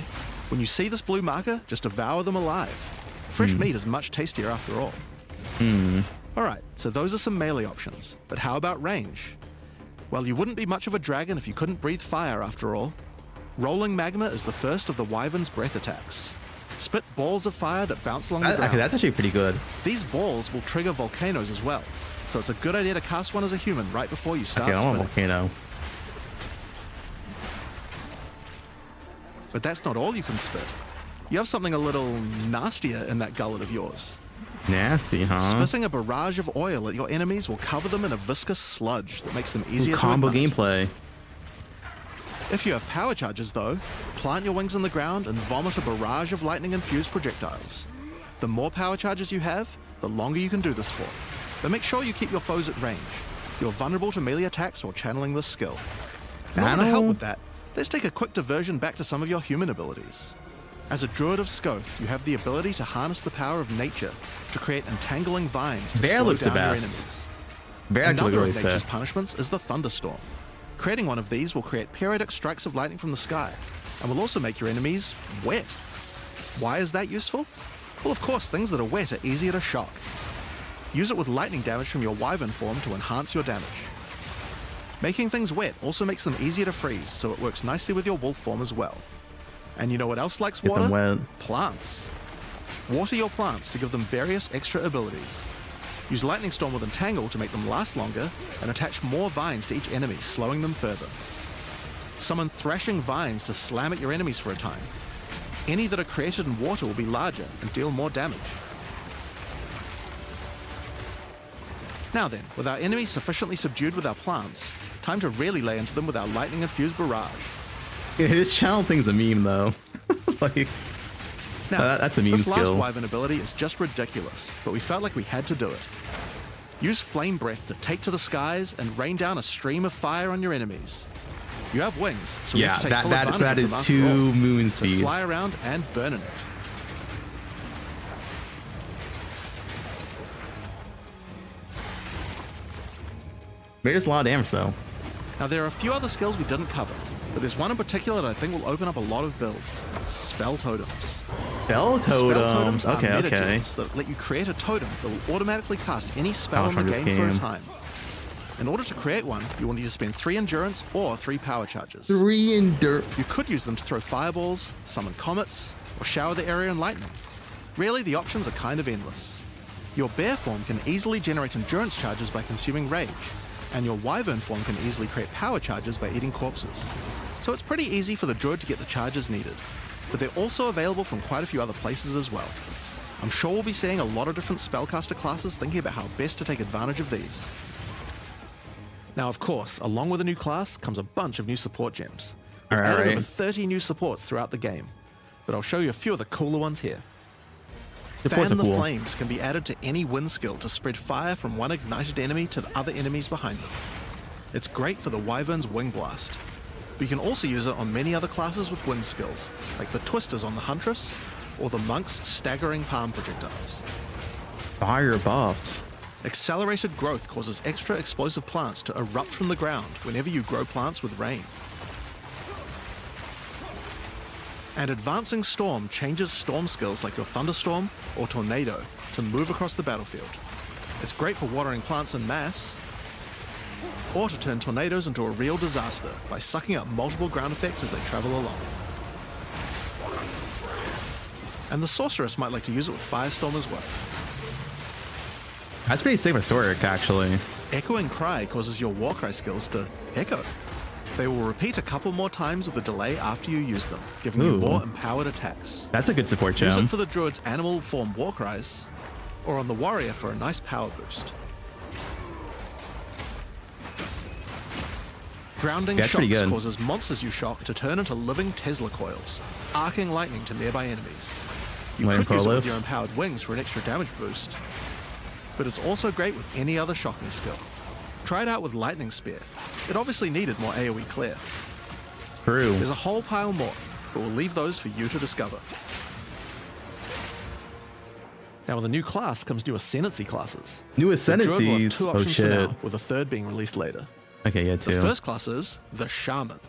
When you see this blue marker, just devour them alive. Fresh meat is much tastier after all. Alright, so those are some melee options, but how about range? Well, you wouldn't be much of a dragon if you couldn't breathe fire after all. Rolling Magma is the first of the Wyvern's breath attacks. Spit balls of fire that bounce along the ground. Okay, that's actually pretty good. These balls will trigger volcanoes as well, so it's a good idea to cast one as a human right before you start Okay, I want a spinning. volcano. But that's not all you can spit. You have something a little nastier in that gullet of yours. Nasty, huh? Spitting a barrage of oil at your enemies will cover them in a viscous sludge that makes them easier Combo to ignite. gameplay. If you have power charges though, plant your wings in the ground and vomit a barrage of lightning-infused projectiles. The more power charges you have, the longer you can do this for. But make sure you keep your foes at range. You're vulnerable to melee attacks while channeling this skill. In order to help with that, let's take a quick diversion back to some of your human abilities. As a Druid of Scoth, you have the ability to harness the power of nature to create entangling vines to Bear slow looks the down your best. enemies. Bear actually Another really of nature's sick. punishments is the thunderstorm. Creating one of these will create periodic strikes of lightning from the sky, and will also make your enemies wet. Why is that useful? Well, of course, things that are wet are easier to shock. Use it with lightning damage from your Wyvern form to enhance your damage. Making things wet also makes them easier to freeze, so it works nicely with your wolf form as well. And you know what else likes Get water? them wet. Plants. Water your plants to give them various extra abilities. Use Lightning Storm with Entangle to make them last longer, and attach more vines to each enemy, slowing them further. Summon Thrashing Vines to slam at your enemies for a time. Any that are created in water will be larger and deal more damage. Now then, with our enemies sufficiently subdued with our plants, time to really lay into them with our lightning-infused barrage. Yeah, this channel thing's a meme though. Like, Now, that's a meme this last skill. Wyvern ability is just ridiculous, but we felt like we had to do it. Use Flame Breath to take to the skies and rain down a stream of fire on your enemies. You have wings, so we Yeah, have to take full advantage that of them is after all. 2 moon So speed. fly around and burn in it. Made us a lot of damage though. Now, there are a few other skills we didn't cover, but there's one in particular that I think will open up a lot of builds. Spell Totems. Spell Spell totems. Totems are Okay, meta okay. gems that let you create a totem that will automatically cast any spell Power in from the this game for a game. time. In order to create one, you will need to spend 3 endurance or 3 power charges. 3 endure. You could use them to throw fireballs, summon comets, or shower the area in lightning. Really, the options are kind of endless. Your bear form can easily generate endurance charges by consuming rage, and your wyvern form can easily create power charges by eating corpses. So it's pretty easy for the druid to get the charges needed, but they're also available from quite a few other places as well. I'm sure we'll be seeing a lot of different spellcaster classes thinking about how best to take advantage of these. Now, of course, along with a new class comes a bunch of new support gems. We've added Alright. over 30 new supports throughout the game, but I'll show you a few of the cooler ones here. Supports Fan are the cool. Flames can be added to any wind skill to spread fire from one ignited enemy to the other enemies behind them. It's great for the Wyvern's Wing Blast, but you can also use it on many other classes with wind skills, like the Twisters on the Huntress, or the Monk's Staggering Palm Projectiles. Fire buffs. Accelerated growth causes extra explosive plants to erupt from the ground whenever you grow plants with rain. And Advancing Storm changes storm skills like your Thunderstorm or Tornado to move across the battlefield. It's great for watering plants en masse, or to turn tornadoes into a real disaster by sucking up multiple ground effects as they travel along. And the Sorceress might like to use it with Firestorm as well. That's pretty sick with Soric, actually. Echoing Cry causes your Warcry skills to echo. They will repeat a couple more times with a delay after you use them, giving you Ooh. more empowered attacks. That's a good support Use gem. it for the Druid's animal form Warcries, or on the Warrior for a nice power boost. Grounding Yeah, that's pretty Shocks good. causes monsters you shock to turn into living Tesla coils, arcing lightning to nearby enemies. You Lightning could use it Proliff. with your empowered wings for an extra damage boost, but it's also great with any other shocking skill. Try it out with Lightning Spear. It obviously needed more AoE clear. True. There's a whole pile more, but we'll leave those for you to discover. Now with a new class comes new Ascendancy classes. New The Druid will have Ascendancies. 2 Oh options for shit. now, with a third being released later. Okay, yeah, The 2. first class is the Shaman.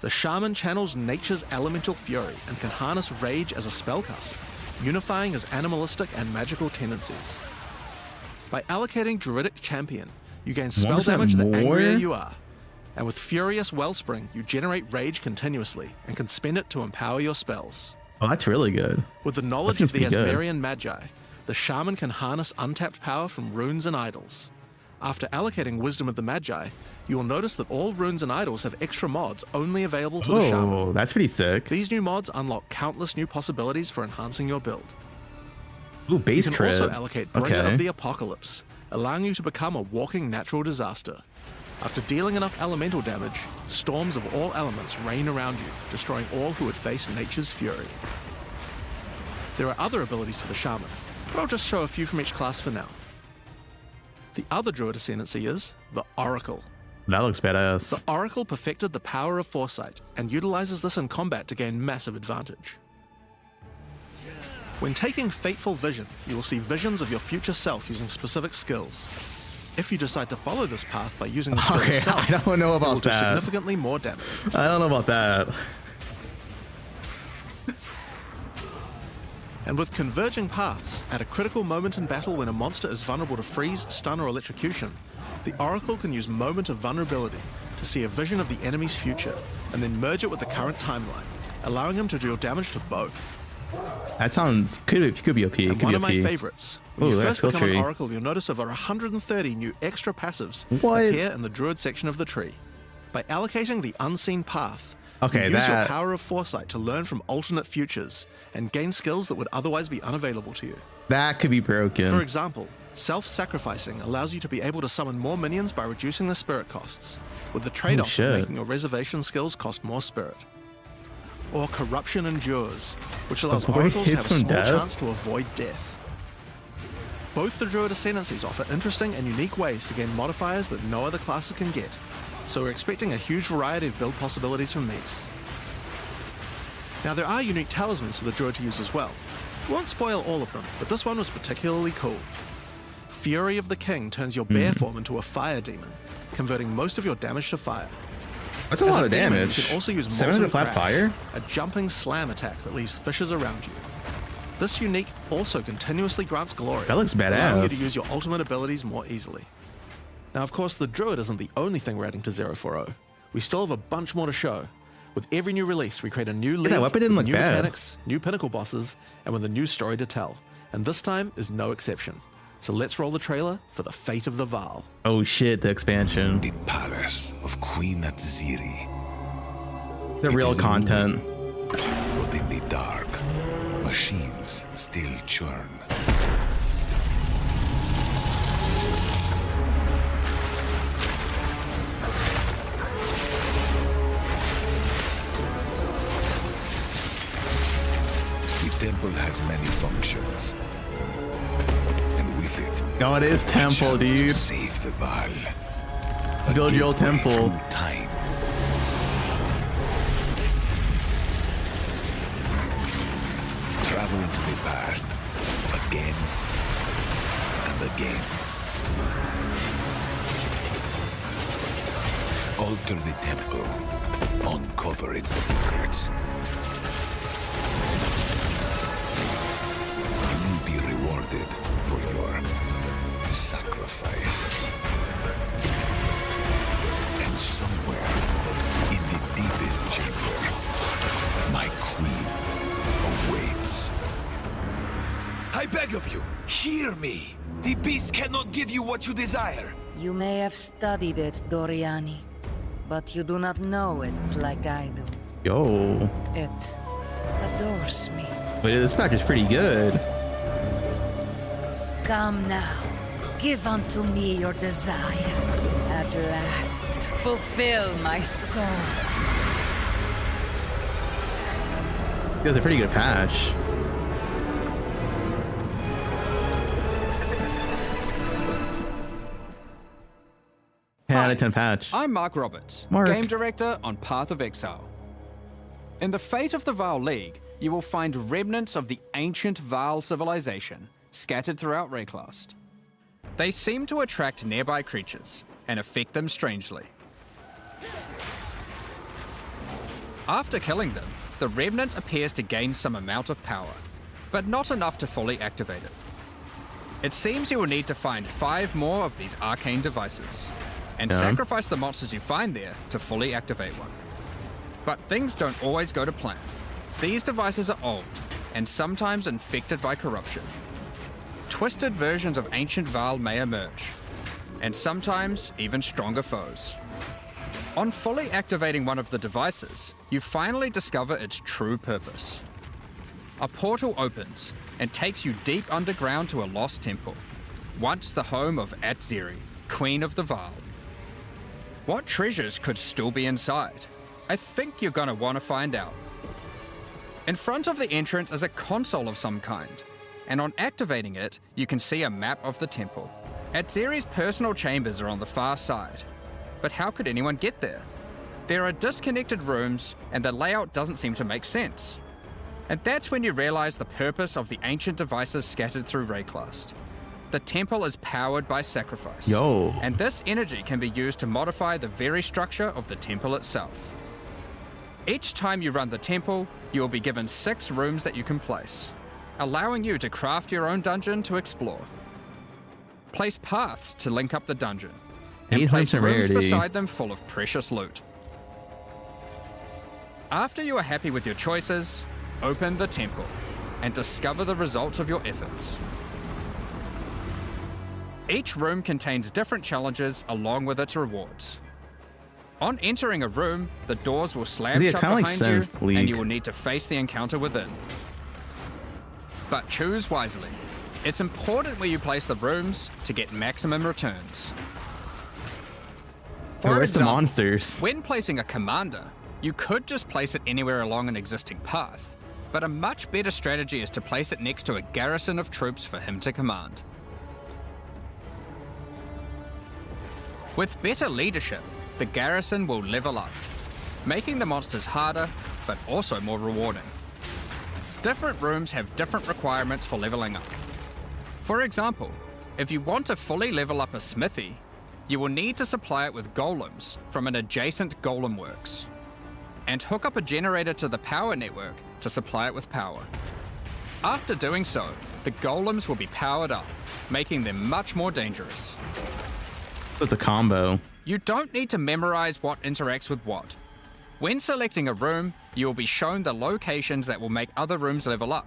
The Shaman channels nature's elemental fury and can harness rage as a spellcaster, unifying his animalistic and magical tendencies. By allocating Druidic Champion, you gain spell 1% damage the more? angrier you are. And with Furious Wellspring, you generate rage continuously and can spend it to empower your spells. Oh, that's really good. With the knowledge seems of the pretty good. Asmarian Magi, the Shaman can harness untapped power from runes and idols. After allocating Wisdom of the Magi, you will notice that all runes and idols have extra mods only available to the Shaman. Oh, that's pretty sick. These new mods unlock countless new possibilities for enhancing your build. Ooh, You base can crit. also allocate Bringer Okay. of the Apocalypse, allowing you to become a walking natural disaster. After dealing enough elemental damage, storms of all elements rain around you, destroying all who would face nature's fury. There are other abilities for the Shaman, but I'll just show a few from each class for now. The other Druid Ascendancy is the Oracle. That looks badass. The Oracle perfected the power of foresight and utilizes this in combat to gain massive advantage. When taking Fateful Vision, you will see visions of your future self using specific skills. If you decide to follow this path by using the skill Okay, itself, I don't know it will about do that. significantly more damage. I don't know about that. And with Converging Paths, at a critical moment in battle when a monster is vulnerable to freeze, stun, or electrocution, the Oracle can use Moment of Vulnerability to see a vision of the enemy's future and then merge it with the current timeline, allowing him to deal damage to both. That sounds could be OP. It And could one be of OP. my favorites. When Ooh, you that first skill become tree. an Oracle, you'll notice over 130 new extra passives What? appear in the Druid section of the tree. By allocating the Unseen Path, Okay, you use your that- power of foresight to learn from alternate futures and gain skills that would otherwise be unavailable to you. That could be broken. For example, Self-sacrificing allows you to be able to summon more minions by reducing the spirit costs, with the trade-off shit. of making your reservation skills cost more spirit. Or Corruption Endures, which allows Avoid oracles to have hits a from small death? chance to avoid death. Both the Druid Ascendancies offer interesting and unique ways to gain modifiers that no other classes can get, so we're expecting a huge variety of build possibilities from these. Now there are unique talismans for the Druid to use as well. We won't spoil all of them, but this one was particularly cool. Fury of the King turns your bear form into a fire demon, converting most of your damage to fire. That's a As lot of demon, damage. You can also use 700 Molten flat Crab, fire? a jumping slam attack that leaves fissures around you. This unique also continuously grants glory, That looks allowing you to badass. use your ultimate abilities more easily. Now, of course, the Druid isn't the only thing we're adding to 040. We still have a bunch more to show. With every new release, we create a new league, that weapon didn't with look new bad. mechanics, new pinnacle bosses, and with a new story to tell. And this time is no exception. So let's roll the trailer for the fate of the Vaal. Oh shit, the expansion. The palace of Queen Atziri. The It real is a content. ruin, but in the dark, machines still churn. The temple has many functions. And with it, No, it is a temple, chance to dude. save the Vaal. A Build your own gateway temple. through time. Travel into the past again and again. Alter the temple. Uncover its secrets. You will be rewarded for your sacrifice. And somewhere in the deepest chamber, my queen awaits. I beg of you, hear me. The beast cannot give you what you desire. You may have studied it, Doriani, but you do not know it like I do. Yo. It adores me. But this pack is pretty good. Come now, give unto me your desire. At last, fulfill my soul. It was a pretty good patch. Out of 10 patch. I'm Mark Roberts, Mark. Game Director on Path of Exile. In the Fate of the Vaal League, you will find remnants of the ancient Vaal civilization scattered throughout Rayclast. They seem to attract nearby creatures and affect them strangely. After killing them, the remnant appears to gain some amount of power, but not enough to fully activate it. It seems you will need to find 5 more of these arcane devices, and sacrifice the monsters you find there to fully activate one. But things don't always go to plan. These devices are old, and sometimes infected by corruption. Twisted versions of ancient Vaal may emerge, and sometimes even stronger foes. On fully activating one of the devices, you finally discover its true purpose. A portal opens and takes you deep underground to a lost temple, once the home of Atziri, Queen of the Vaal. What treasures could still be inside? I think you're gonna want to find out. In front of the entrance is a console of some kind, and on activating it, you can see a map of the temple. Atziri's personal chambers are on the far side, but how could anyone get there? There are disconnected rooms, and the layout doesn't seem to make sense. And that's when you realize the purpose of the ancient devices scattered through Rayclast. The temple is powered by sacrifice. Yo. And this energy can be used to modify the very structure of the temple itself. Each time you run the temple, you will be given 6 rooms that you can place, allowing you to craft your own dungeon to explore. Place paths to link up the dungeon, and 800 place rooms rarity. beside them full of precious loot. After you are happy with your choices, open the temple and discover the results of your efforts. Each room contains different challenges along with its rewards. On entering a room, the doors will slam Yeah, shut kinda like behind you, Sync League. and you will need to face the encounter within. But choose wisely. It's important where you place the rooms to get maximum returns. For Where's the example, monsters? when placing a commander, you could just place it anywhere along an existing path, but a much better strategy is to place it next to a garrison of troops for him to command. With better leadership, the garrison will level up, making the monsters harder, but also more rewarding. Different rooms have different requirements for leveling up. For example, if you want to fully level up a smithy, you will need to supply it with golems from an adjacent golem works, and hook up a generator to the power network to supply it with power. After doing so, the golems will be powered up, making them much more dangerous. It's a combo. You don't need to memorize what interacts with what. When selecting a room, you will be shown the locations that will make other rooms level up,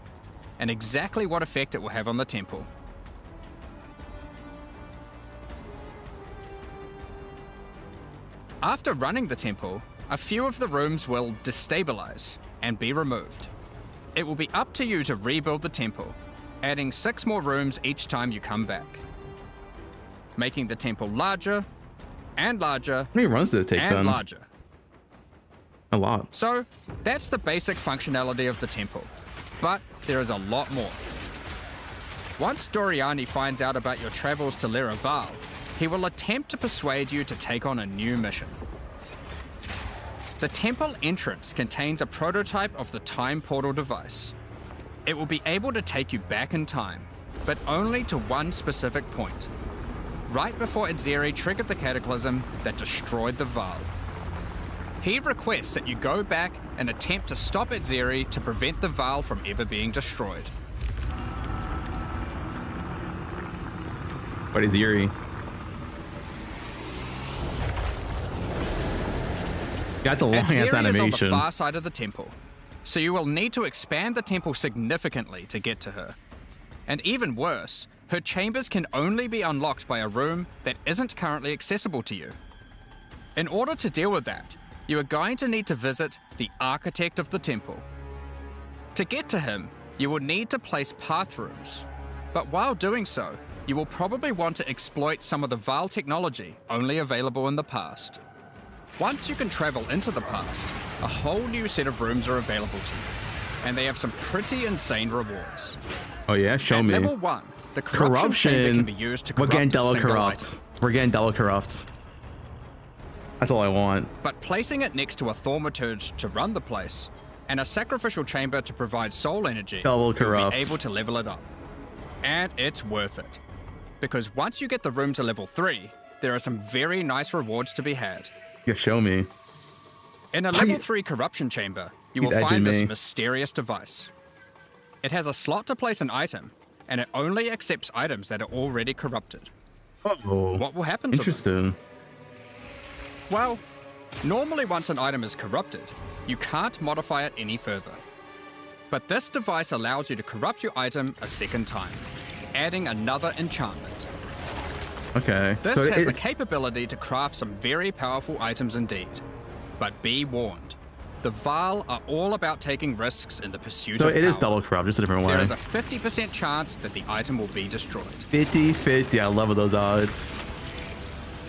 and exactly what effect it will have on the temple. After running the temple, a few of the rooms will destabilize and be removed. It will be up to you to rebuild the temple, adding 6 more rooms each time you come back, making the temple larger and larger How many runs did it take and then? larger. A lot. So, that's the basic functionality of the temple, but there is a lot more. Once Doriani finds out about your travels to Lera Vaal, he will attempt to persuade you to take on a new mission. The temple entrance contains a prototype of the time portal device. It will be able to take you back in time, but only to one specific point, right before Edzeri triggered the cataclysm that destroyed the Vaal. He requests that you go back and attempt to stop Edzeri to prevent the Vaal from ever being destroyed. What is Yuri? That's a long ass Edzeri is on the animation. far side of the temple, so you will need to expand the temple significantly to get to her. And even worse, her chambers can only be unlocked by a room that isn't currently accessible to you. In order to deal with that, you are going to need to visit the architect of the temple. To get to him, you will need to place path rooms, but while doing so, you will probably want to exploit some of the Vaal technology only available in the past. Once you can travel into the past, a whole new set of rooms are available to you, and they have some pretty insane rewards. Oh yeah, show At me. level 1, the corruption chamber can be used to We're corrupt getting a Della single corrupt. item. We're getting Della corrupt. That's all I want. But placing it next to a thaumaturge to run the place, and a sacrificial chamber to provide soul energy, Double you'll corrupt. be able to level it up. And it's worth it. Because once you get the room to level 3, there are some very nice rewards to be had. Yeah, show me. In a level 3 corruption chamber, you will He's edging find this me. mysterious device. It has a slot to place an item, and it only accepts items that are already corrupted. Oh, What will happen to them? interesting. Well, normally once an item is corrupted, you can't modify it any further. But this device allows you to corrupt your item a second time, adding another enchantment. Okay. This So has it- the capability to craft some very powerful items indeed. But be warned, the Vaal are all about taking risks in the pursuit so of it is power. double corrupt, just a different way. There is a 50% chance that the item will be destroyed. 50-50. I love those odds.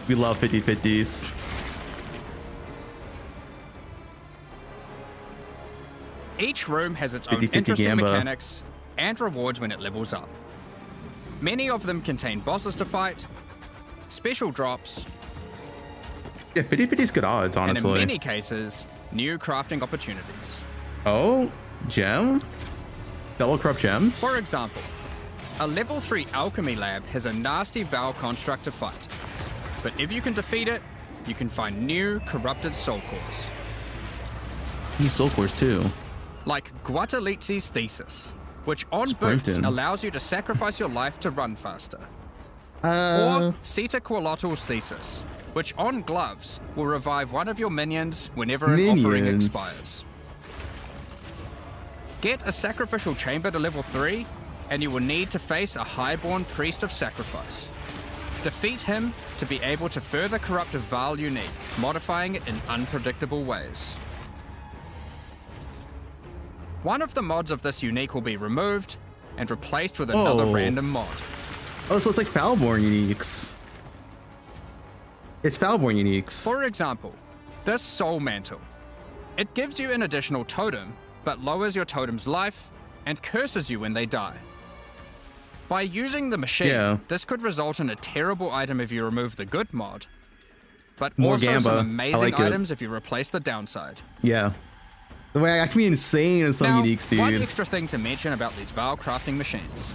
We love 50-50s. Each room has its own 50-50 interesting Gamba. mechanics and rewards when it levels up. Many of them contain bosses to fight, special drops, Yeah, 50-50's good odds, and in honestly. many cases, new crafting opportunities. Oh, gem? Double corrupt gems? For example, a level 3 alchemy lab has a nasty Vaal construct to fight. But if you can defeat it, you can find new corrupted soul cores. New soul cores too. Like Guatalitzi's Thesis, which on boots Sprinting. allows you to sacrifice your life to run faster. Uh, Or Sita Qualottle's Thesis, which on gloves will revive one of your minions whenever an offering Minions. expires. Get a sacrificial chamber to level 3, and you will need to face a highborn priest of sacrifice. Defeat him to be able to further corrupt a Vaal unique, modifying it in unpredictable ways. One of the mods of this unique will be removed, and replaced with another Oh. random mod. Oh, so it's like Foulborn uniques. It's Foulborn uniques. For example, this Soul Mantle. It gives you an additional totem, but lowers your totem's life and curses you when they die. By using the machine, Yeah. this could result in a terrible item if you remove the good mod, but More also Gamba. some I amazing like it. items if you replace the downside. Yeah. The way I can be insane in some Now, uniques, one dude. extra thing to mention about these Vaal crafting machines.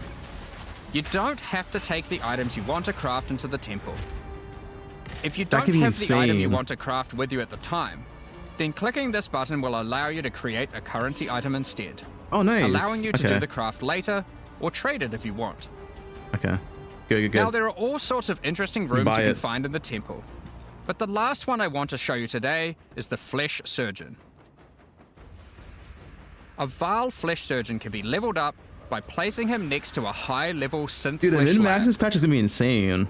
You don't have to take the items you want to craft into the temple. If you don't could be have the item you insane. want to craft with you at the time, then clicking this button will allow you to create a currency item instead, Oh, nice. allowing you to okay. do the craft later or trade it if you want. Okay. Good. Now, there are all sorts of interesting rooms buy you can it. find in the temple, but the last one I want to show you today is the Flesh Surgeon. A Vaal Flesh Surgeon can be leveled up by placing him next to a high-level synth Dude, the flesh min lab. maxes patch is gonna be insane.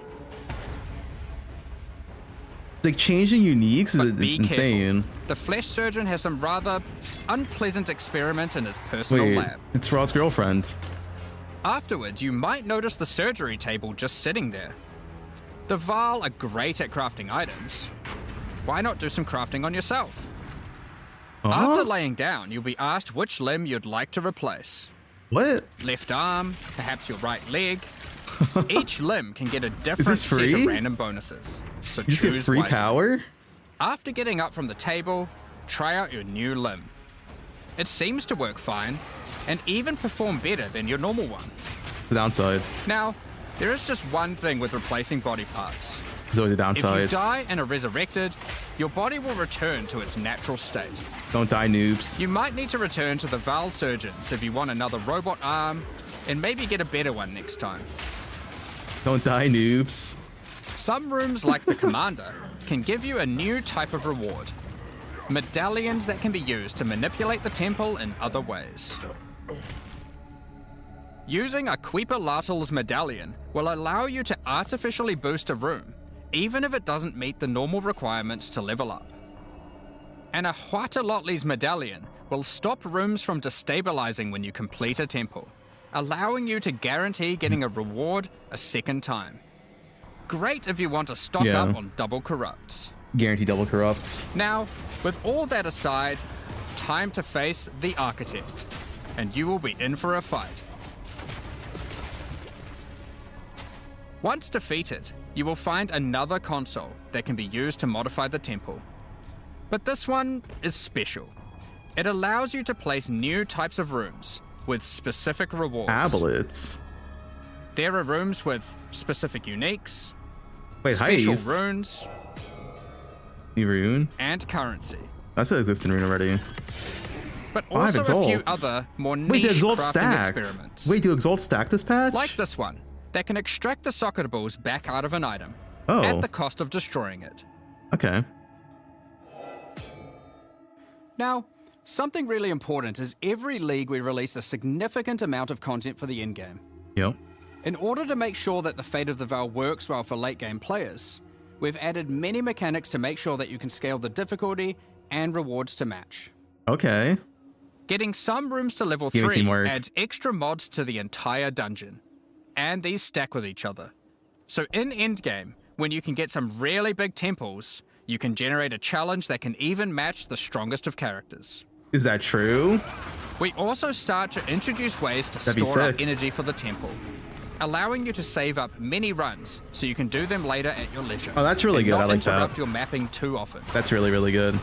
Like changing uniques But is be it's insane. careful. The Flesh Surgeon has some rather unpleasant experiments in his personal Wait, lab. it's Rod's girlfriend. Afterwards, you might notice the surgery table just sitting there. The Vaal are great at crafting items. Why not do some crafting on yourself? After laying down, you'll be asked which limb you'd like to replace. What? Left arm, perhaps your right leg. Each limb can get a different this set free? of random bonuses. So You just get choose free wisely. power? After getting up from the table, try out your new limb. It seems to work fine, and even perform better than your normal one. The downside. Now, there is just one thing with replacing body parts. There's always a If you downside. die and are resurrected, your body will return to its natural state. Don't die, noobs. You might need to return to the Vaal Surgeons if you want another robot arm, and maybe get a better one next time. Don't die, noobs. Some rooms, like the Commander, can give you a new type of reward. Medallions that can be used to manipulate the temple in other ways. Using a Queeper medallion will allow you to artificially boost a room, even if it doesn't meet the normal requirements to level up. And a Huatalotli's medallion will stop rooms from destabilizing when you complete a temple, allowing you to guarantee getting a reward a second time. Great if you want to stock Yeah. up on double corrupts. Guarantee double corrupts. Now, with all that aside, time to face the Architect, and you will be in for a fight. Once defeated, you will find another console that can be used to modify the temple. But this one is special. It allows you to place new types of rooms with specific rewards. Abolets. There are rooms with specific uniques, Wait, special heist. runes, New rune? and currency. That's an existing rune already. But 5 also a few exalts. other more Wait, the niche exalt crafting stacked. experiments. Wait, do exalt stack this patch? Like this one, that can extract the socket balls back out of an item Oh. at the cost of destroying it. Okay. Now, something really important is every league we release a significant amount of content for the endgame. Yep. In order to make sure that the Fate of the Vaal works well for late game players, we've added many mechanics to make sure that you can scale the difficulty and rewards to match. Okay. Getting some rooms to level Give me 3 teamwork. adds extra mods to the entire dungeon, and these stack with each other. So in endgame, when you can get some really big temples, you can generate a challenge that can even match the strongest of characters. Is that true? We also start to introduce ways to That'd be store up sick. energy for the temple, allowing you to save up many runs so you can do them later at your leisure. Oh, that's really and good. not I like that. interrupt your mapping too often. That's really, really good.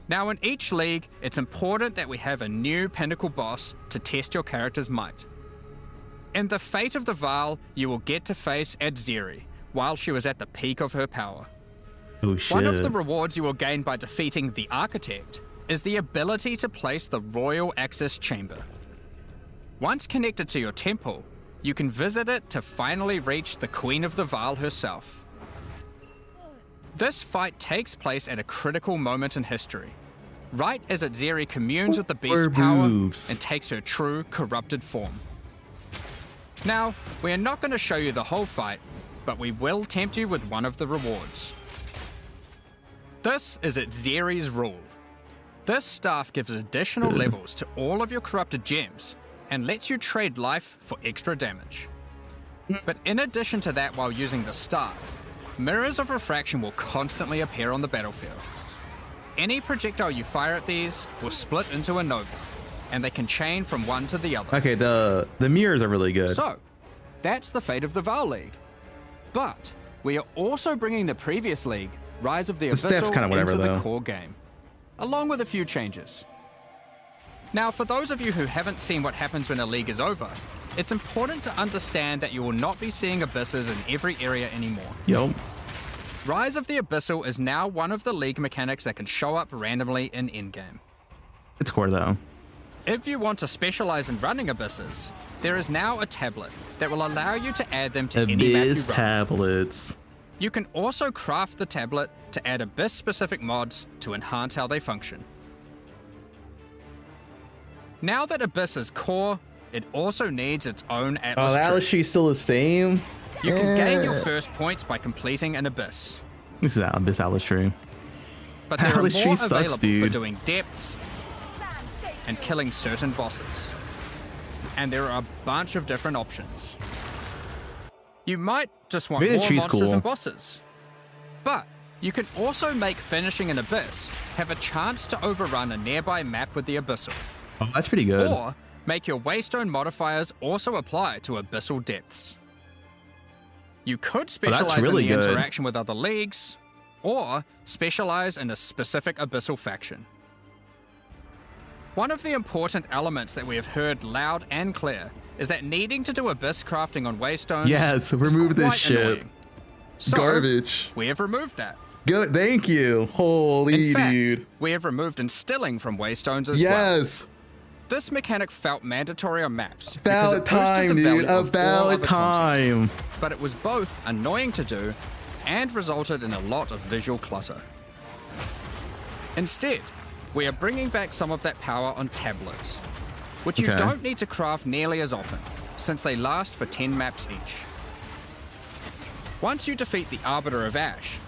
Now, in each league, it's important that we have a new pinnacle boss to test your character's might. In the Fate of the Vaal, you will get to face Adzeri while she was at the peak of her power. Oh, shit. One of the rewards you will gain by defeating the Architect is the ability to place the Royal Access Chamber. Once connected to your temple, you can visit it to finally reach the Queen of the Vaal herself. This fight takes place at a critical moment in history, right as Adzeri communes with the beast's Or power boobs. and takes her true corrupted form. Now, we are not going to show you the whole fight, but we will tempt you with one of the rewards. This is Adzeri's rule. This staff gives additional levels to all of your corrupted gems and lets you trade life for extra damage. But in addition to that, while using the staff, mirrors of refraction will constantly appear on the battlefield. Any projectile you fire at these will split into a nova, and they can chain from one to the other. Okay, the mirrors are really good. So, that's the fate of the Vaal League. But we are also bringing the previous league, Rise of the staff's Abyssal, kinda whatever, into the though. core game, along with a few changes. Now, for those of you who haven't seen what happens when a league is over, it's important to understand that you will not be seeing abysses in every area anymore. Yo. Rise of the Abyssal is now one of the league mechanics that can show up randomly in Endgame. It's core though. If you want to specialize in running abysses, there is now a tablet that will allow you to add them to any map you Abyss run. tablets. You can also craft the tablet to add abyss-specific mods to enhance how they function. Now that Abyss is core, it also needs its own Oh, Atlas the tree. Atlas tree's still the same. You can gain your first points by completing an Abyss, This is that Abyss Atlas tree. but there are Atlas more tree available sucks, for dude. doing depths and killing certain bosses. And there are a bunch of different options. You might just want Maybe the more tree's monsters cool. and bosses. But you can also make finishing an Abyss have a chance to overrun a nearby map with the Abyssal. Oh, that's pretty good. Or make your Waystone modifiers also apply to Abyssal depths. You could specialize really in the good. interaction with other leagues, or specialize in a specific Abyssal faction. One of the important elements that we have heard loud and clear is that needing to do Abyss crafting on Waystones Yes, is remove this quite shit. annoying. So, Garbage. we have removed that. Good. Thank you. Holy In fact, dude. we have removed instilling from Waystones as well. Yes. This mechanic felt mandatory on maps. because About it boosted time, the dude. value of all About other content. time. But it was both annoying to do and resulted in a lot of visual clutter. Instead, we are bringing back some of that power on tablets, which you Okay. don't need to craft nearly as often, since they last for 10 maps each. Once you defeat the Arbiter of Ash,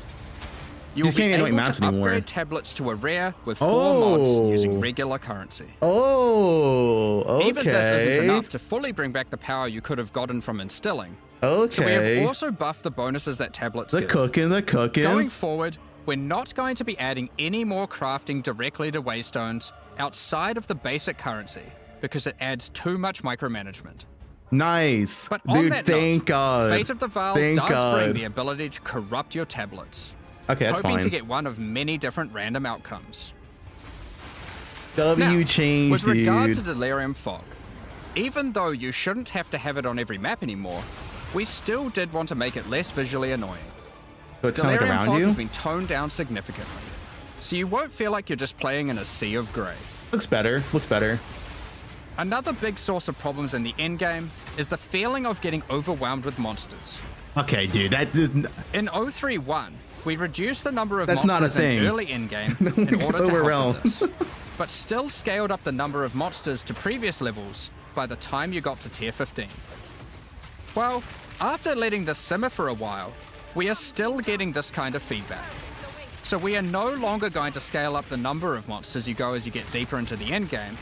you'll These be can't even able make maps to anymore. upgrade tablets to a rare with 4 Oh. mods using regular currency. Oh, okay. Even this isn't enough to fully bring back the power you could have gotten from instilling. Okay. So we have also buffed the bonuses that tablets the give. cooking, the cooking. Going forward, we're not going to be adding any more crafting directly to Waystones outside of the basic currency, because it adds too much micromanagement. Nice. But on Dude, that thank note, God. Fate of the Vaal Thank does God. bring the ability to corrupt your tablets, Okay, that's hoping fine. to get one of many different random outcomes. W Now, change, with regard dude. to Delirium Fog, even though you shouldn't have to have it on every map anymore, we still did want to make it less visually annoying. So it's kind of like Delirium around Fog you. has been toned down significantly, so you won't feel like you're just playing in a sea of grey. Looks better. Looks better. Another big source of problems in the endgame is the feeling of getting overwhelmed with monsters. Okay, dude. That is. In 031, we reduced the number of That's not a monsters in thing. early endgame in order to help overwhelmed. with this, but still scaled up the number of monsters to previous levels by the time you got to tier 15. Well, after letting this simmer for a while, we are still getting this kind of feedback. So we are no longer going to scale up the number of monsters you go as you get deeper into the endgame.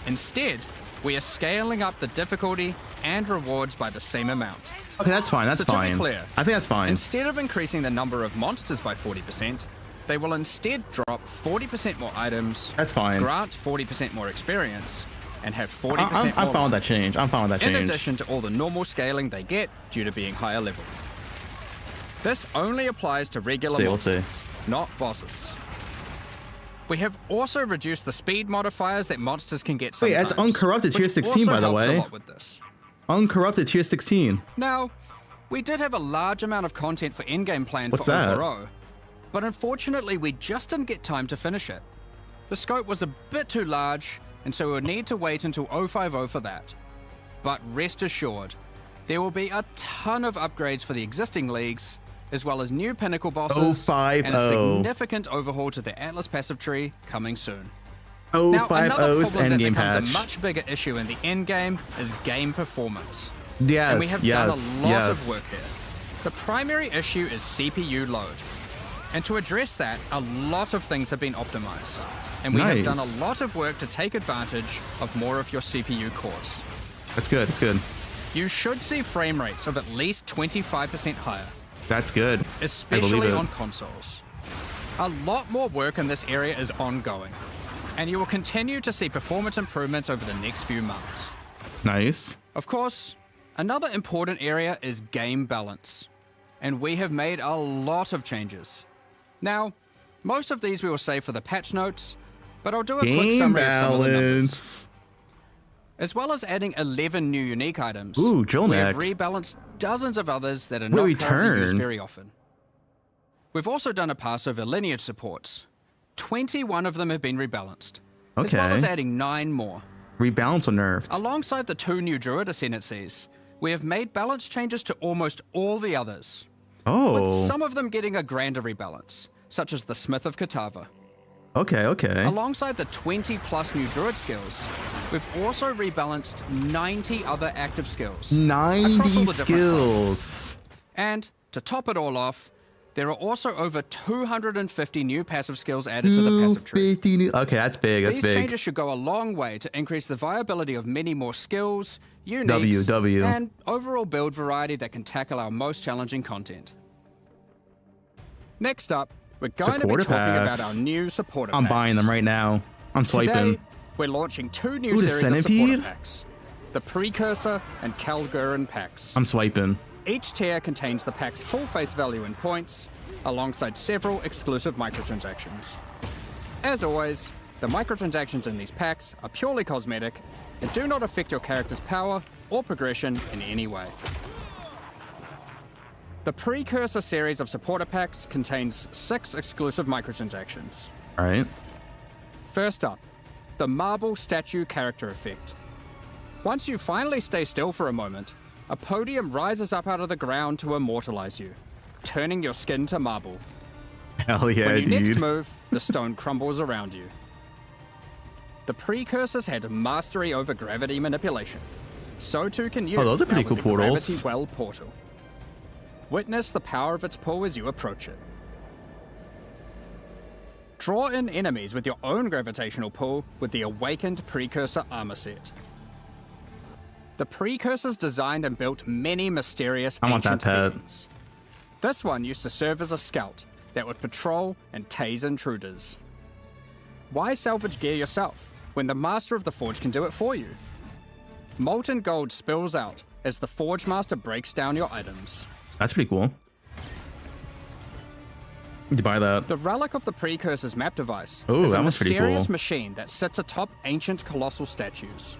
Instead, we are scaling up the difficulty and rewards by the same amount. Okay, that's fine. That's So to be fine. clear, I think that's fine. Instead of increasing the number of monsters by 40%, they will instead drop 40% more items, That's fine. grant 40% more experience, and have 40% I'm more fine with life, that change. I'm fine with that in change. addition to all the normal scaling they get due to being higher level. This only applies to regular We'll see. monsters, not bosses. We have also reduced the speed modifiers that monsters can get Wait, sometimes. that's uncorrupted tier which 16, also by the helps a way. lot with this. Uncorrupted tier 16. Now, we did have a large amount of content for endgame planned What's for that? 040, but unfortunately we just didn't get time to finish it. The scope was a bit too large, and so we would need to wait until 050 for that. But rest assured, there will be a ton of upgrades for the existing leagues, as well as new pinnacle bosses, 050. and a significant overhaul to the Atlas passive tree coming soon. Now, 050 another is problem that endgame becomes patch. a much bigger issue in the endgame is game performance. Yes, And we have yes, done a lot yes. of work here. The primary issue is CPU load. And to address that, a lot of things have been optimized. And we have done Nice. a lot of work to take advantage of more of your CPU cores. That's good. That's good. You should see frame rates of at least 25% higher, That's good. especially on consoles. A lot more work in this area is ongoing, and you will continue to see performance improvements over the next few months. Nice. Of course, another important area is game balance, and we have made a lot of changes. Now, most of these we will save for the patch notes, but I'll do a quick Game summary of some of the numbers. balance. As well as adding 11 new unique items, Ooh, drill we have neck. rebalanced dozens of others that are Will not currently used return. very often. We've also done a pass over lineage supports. 21 of them have been rebalanced, as well as Okay. adding 9 more. Rebalance or nerfed? Alongside the 2 new Druid ascendancies, we have made balance changes to almost all the others, with Oh. some of them getting a grander rebalance, such as the Smith of Katava. Okay. Okay. Alongside the 20 plus new Druid skills, we've also rebalanced 90 other active skills. across all 90 the different skills. And to top it all off, there are also over 250 new passive skills added to the passive tree. 250 new. Okay, that's big. That's These big. changes should go a long way to increase the viability of many more skills, uniques, W. and overall build variety that can tackle our most challenging content. Next up, we're going to be Supporter talking about packs. our new supporter I'm packs. buying them right now. I'm swiping. Today, we're launching 2 new Ooh, the series of supporter Centipede? packs. The Precursor and Kalgurin packs. I'm swiping. Each tier contains the pack's full face value in points, alongside several exclusive microtransactions. As always, the microtransactions in these packs are purely cosmetic and do not affect your character's power or progression in any way. The Precursor series of supporter packs contains 6 exclusive microtransactions. All right. First up, the Marble Statue Character Effect. Once you finally stay still for a moment, a podium rises up out of the ground to immortalize you, turning your skin to marble. Hell yeah, When you next dude. move, the stone crumbles around you. The Precursors had mastery over gravity manipulation. So too can you. Oh, those are pretty now with cool the portals. Gravity Well portal. Witness the power of its pull as you approach it. Draw in enemies with your own gravitational pull with the Awakened Precursor armor set. The Precursors designed and built many mysterious I want that ancient pet. beings. This one used to serve as a scout that would patrol and tase intruders. Why salvage gear yourself when the Master of the Forge can do it for you? Molten gold spills out as the Forge Master breaks down your items. That's pretty cool. Need to buy that. The Relic of the Precursor's map device Ooh, is a that one's pretty mysterious cool. machine that sits atop ancient colossal statues.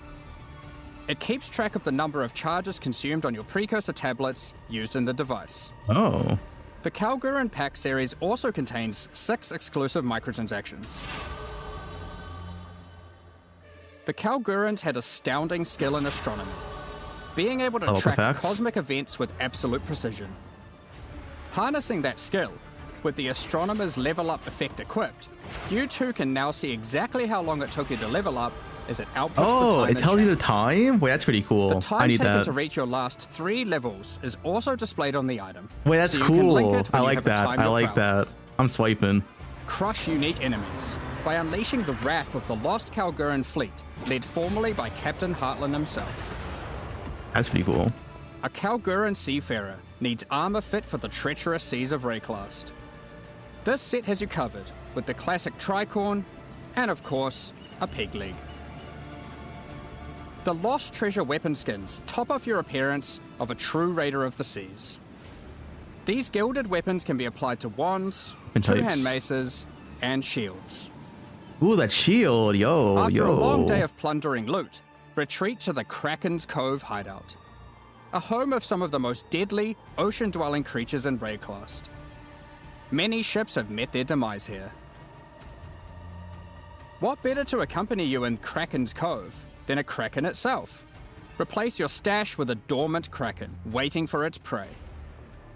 It keeps track of the number of charges consumed on your Precursor tablets used in the device. Oh. The Kalgurin pack series also contains 6 exclusive microtransactions. The Kalgurins had astounding skill in astronomy, being able to Level track effects. cosmic events with absolute precision. Harnessing that skill, with the Astronomer's level up effect equipped, you too can now see exactly how long it took you to level up as it outputs Oh, the time it in tells you chat. the time? Wait, that's pretty cool. The I time need taken that. to reach your last 3 levels is also displayed on the item. Wait, that's so you can link cool. it when I you like have a that. time I you're like proud of. that. I'm swiping. Crush unique enemies by unleashing the wrath of the lost Kalgurin fleet, led formerly by Captain Heartland himself. That's pretty cool. A Kalgurin seafarer needs armor fit for the treacherous seas of Rayclast. This set has you covered with the classic tricorn and, of course, a peg leg. The Lost Treasure weapon skins top off your appearance of a true raider of the seas. These gilded weapons can be applied to wands, And types. two-hand maces, and shields. Ooh, that shield. Yo, After yo. a long day of plundering loot, retreat to the Kraken's Cove hideout, a home of some of the most deadly, ocean-dwelling creatures in Rayclast. Many ships have met their demise here. What better to accompany you in Kraken's Cove than a Kraken itself? Replace your stash with a dormant Kraken, waiting for its prey.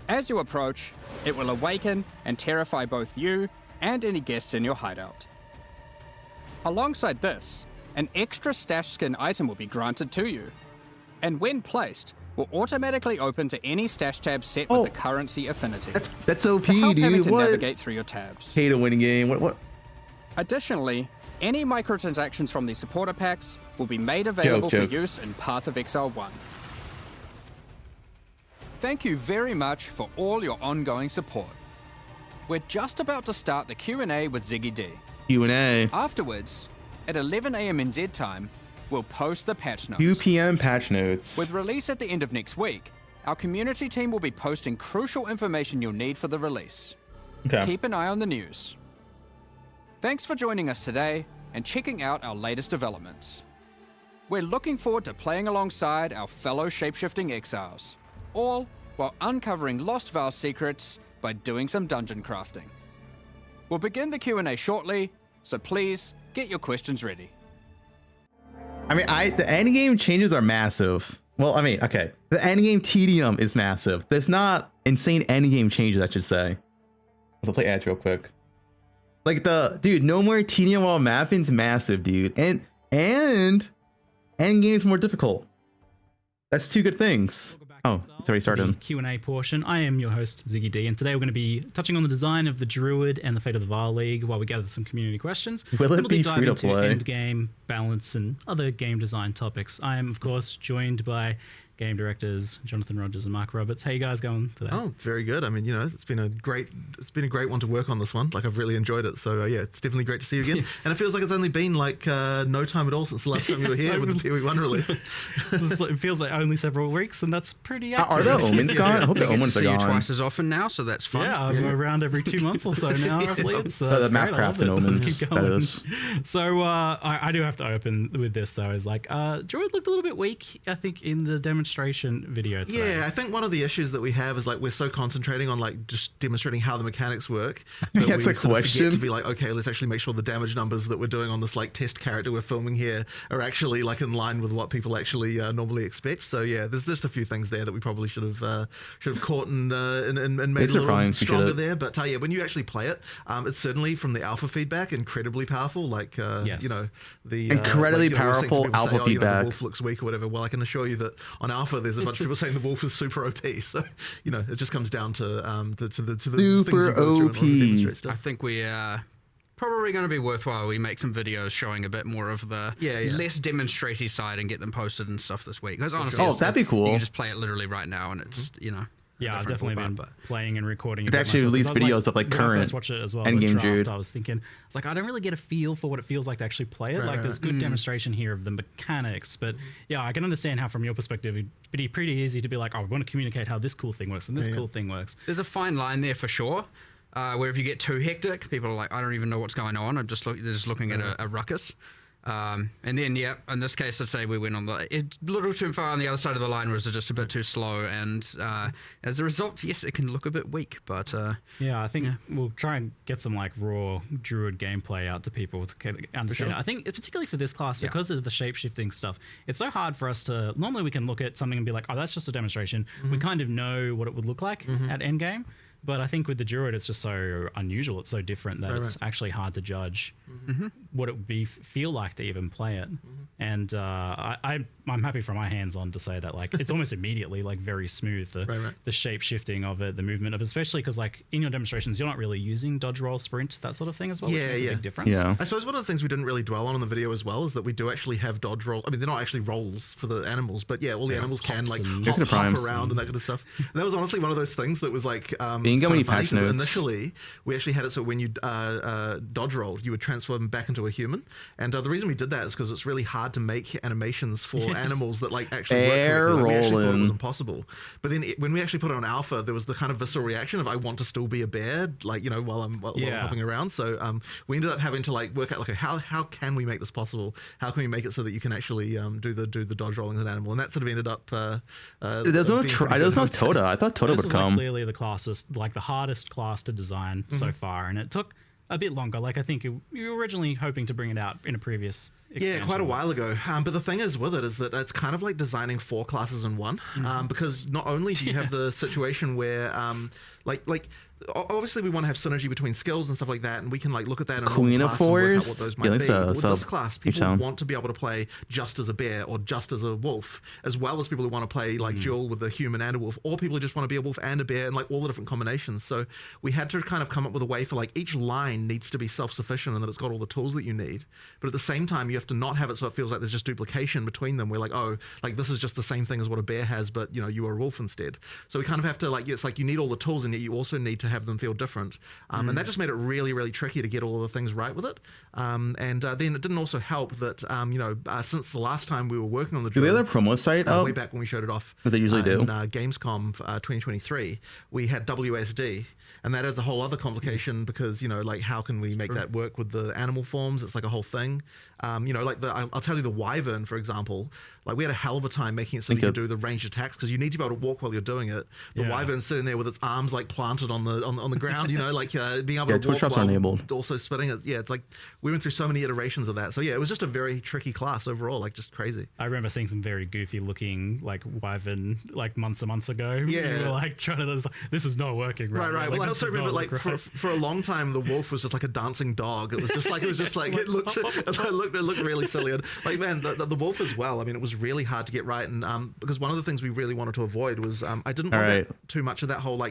As you approach, it will awaken and terrify both you and any guests in your hideout. Alongside this, an extra stash skin item will be granted to you, and when placed, will automatically open to any stash tab set with the currency affinity. That's OP, to help having dude. to What? navigate through your tabs. Hate a winning game. What? Additionally, Any microtransactions from these supporter packs will be made available for Joke. use in Path of Exile 1. Thank you very much for all your ongoing support. We're just about to start the Q&A with Ziggy D. Q&A. Afterwards, at 11 AM NZ time, we'll post the patch notes. 2 p.m. patch notes. With release at the end of next week, our community team will be posting crucial information you'll need for the release. Okay. Keep an eye on the news. Thanks for joining us today and checking out our latest developments. We're looking forward to playing alongside our fellow shapeshifting exiles, all while uncovering lost Vaal secrets by doing some dungeon crafting. We'll begin the Q&A shortly, so please get your questions ready. I mean, the endgame changes are massive. Well, I mean, okay. The endgame tedium is massive. There's not insane endgame changes, I should say. Let's play ads real quick. Like dude, no more tedium while mapping's massive, dude. And endgame's more difficult. That's two good things. Oh, it's already started. Q&A portion. I am your host, Ziggy D, and today we're going to be touching on the design of the Druid and the fate of the Vaal League while we gather some community questions. Will it be dive free to into play? Endgame, balance, and other game design topics. I am, of course, joined by game directors Jonathan Rogers and Mark Roberts. How you guys going today? Oh, very good. I mean, you know, it's been a great one to work on this one. Like, I've really enjoyed it. So yeah, it's definitely great to see you again. And it feels like it's only been like no time at all since the last time you were here with the PoE1 release. It feels like only several weeks, and that's pretty accurate. Are the omens gone? I hope the omens are see you gone. twice as often now, so that's fun. Yeah, I'm around every 2 months or so now, roughly. It's The map craft and omens. Keep That going. is. So I do have to open with this though. Is like Druid looked a little bit weak, I think, in the demonstration video today. Yeah, I think one of the issues that we have is like we're so concentrating on like just demonstrating how the mechanics work. That That's we a sort of question. forget to be like, okay, let's actually make sure the damage numbers that we're doing on this like test character we're filming here are actually like in line with what people actually normally expect. So yeah, there's just a few things there that we probably should have caught and made a little stronger there. But yeah, when you actually play it, it's certainly from the alpha feedback incredibly powerful. Like Yes. you know, the Incredibly like, you know, we're seeing some powerful people alpha say, oh, you know, feedback. the wolf looks weak or whatever. Well, I can assure you that on alpha there's a bunch of people saying the wolf is super OP. So you know, it just comes down to the Super things you go through in order to demonstrate stuff. I think we are probably going to be worthwhile. We make some videos showing a bit more of the less demonstratey side and get them posted and stuff this week. Because honestly, Oh, that'd be cool. You can just play it literally right now, and it's you know. Yeah, I've definitely been playing and recording. It actually released videos of like when I current first watched it as well, Endgame the draft, Druid. I was thinking, it's like I don't really get a feel for what it feels like to actually play it. Like there's good demonstration here of the mechanics, but yeah, I can understand how from your perspective it'd be pretty easy to be like, oh, we want to communicate how this cool thing works and this cool thing works. There's a fine line there for sure. Where if you get too hectic, people are like, I don't even know what's going on. They're just looking at a ruckus. And then, yeah, in this case, let's say we went on a little too far on the other side of the line, was just a bit too slow, and as a result, yes, it can look a bit weak, but yeah, I think we'll try and get some like raw Druid gameplay out to people to kind of understand it. I think particularly for this class, because of the shape-shifting stuff, it's so hard for us to, normally we can look at something and be like, oh, that's just a demonstration. We kind of know what it would look like at endgame. But I think with the Druid, it's just so unusual. It's so different that it's actually hard to judge what it would feel like to even play it. And I'm happy for my hands on to say that like it's almost immediately like very smooth, the shape shifting of it, the movement of it, especially because like in your demonstrations, you're not really using dodge, roll, sprint, that sort of thing as well, which makes a big difference. Yeah. I suppose one of the things we didn't really dwell on in the video as well is that we do actually have dodge roll. I mean, they're not actually rolls for the animals, but yeah, all the animals can like hop around and that kind of stuff. And that was honestly one of those things that was like Being many patch notes. Initially, we actually had it so when you dodge rolled, you would transform back into a human. And the reason we did that is because it's really hard to make animations for animals that like actually work. We actually thought it was impossible. But then when we actually put it on alpha, there was the kind of visceral reaction of I want to still be a bear, like, you know, while I'm hopping around. So we ended up having to like work out like how can we make this possible? How can we make it so that you can actually do the dodge rolling as an animal? And that sort of ended up. There's no Toda. I thought Toda this would was come. Like clearly the classist, like the hardest class to design so far, and it took a bit longer. Like I think you were originally hoping to bring it out in a previous expansion quite a was. while ago. But the thing is with it is that it's kind of like designing 4 classes in one. Because not only do you have the situation where, obviously we want to have synergy between skills and stuff like that, and we can like look at that and Queen of class and work out what Fours? those Yeah, might let's, be. With sub this class, each people time. want to be able to play just as a bear or just as a wolf, as well as people who want to play like dual with a human and a wolf, or people who just want to be a wolf and a bear, and like all the different combinations. So we had to kind of come up with a way for like each line needs to be self-sufficient and that it's got all the tools that you need, but at the same time you have to not have it so it feels like there's just duplication between them. We're like, oh, like this is just the same thing as what a bear has, but you know, you are a wolf instead. So we kind of have to like, it's like you need all the tools and yet you also need to have them feel different. And that just made it really, really tricky to get all of the things right with it. Then it didn't also help that, since the last time we were working on the Do they have Druid, a promo site up? way back when we showed it off That they usually do. in Gamescom 2023, we had WSD, and that is a whole other complication because, you know, like how can we make that work with the animal forms? It's like a whole thing. I'll tell you the Wyvern, for example, like we had a hell of a time making it so you could do the ranged attacks because you need to be able to walk while you're doing it. The Wyvern's sitting there with its arms like planted on the ground, you know, like being able to twitch walk drops are while enabled. also spinning it. Yeah, it's like we went through so many iterations of that. So yeah, it was just a very tricky class overall, like just crazy. I remember seeing some very goofy looking like Wyvern like months and months ago. Yeah. We were like trying to, this is not working. Right. Like, Well, I this also does not remember like look right. for a long time the wolf was just like a dancing dog. It was just like it looked really silly. And like man, the wolf as well. I mean, it was really hard to get right, and because one of the things we really wanted to avoid was I didn't want too much of that whole like.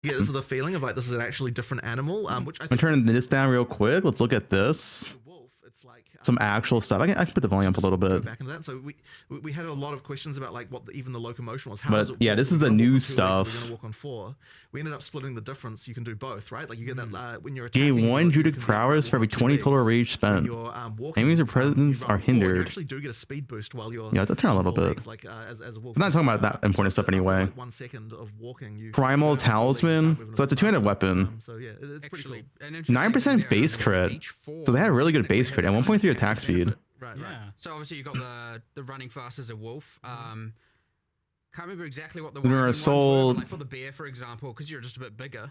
Yeah, this is the feeling of like this is an actually different animal. Which I I'm think turning this down real quick. Let's look at this. the wolf, it's like Some actual stuff. I can put the volume up a little bit. back into that. So we had a lot of questions about like what even the locomotion was. How But, does it yeah, walk? this Are is we the gonna new walk on 2 legs? Are we stuff. gonna walk on 4. We ended up splitting the difference. You can do both, right? Like you get that when you're Gain attacking. 1 you Druidic can be prowess for every 20 total rage spent. Enemies or presence are You hindered. actually do get a speed boost while you're. Yeah, I'll turn a little full bit. legs, like as a wolf. I'm not talking about that important stuff After, anyway. like 1 second of walking, you Primal you have full legs, you start Talisman. moving So it's a a bit 2-handed faster. weapon. So yeah, it's pretty Actually, cool. an interesting 9% thing there base is crit. each form So they had a really good technically base has crit a and kind of 1.3 attack passive speed. benefit. Right. Yeah. So obviously you got the running fast as a wolf. Can't remember exactly what the Lunar wyvern ones were, Assault. but like for the bear, for example, because you're just a bit bigger.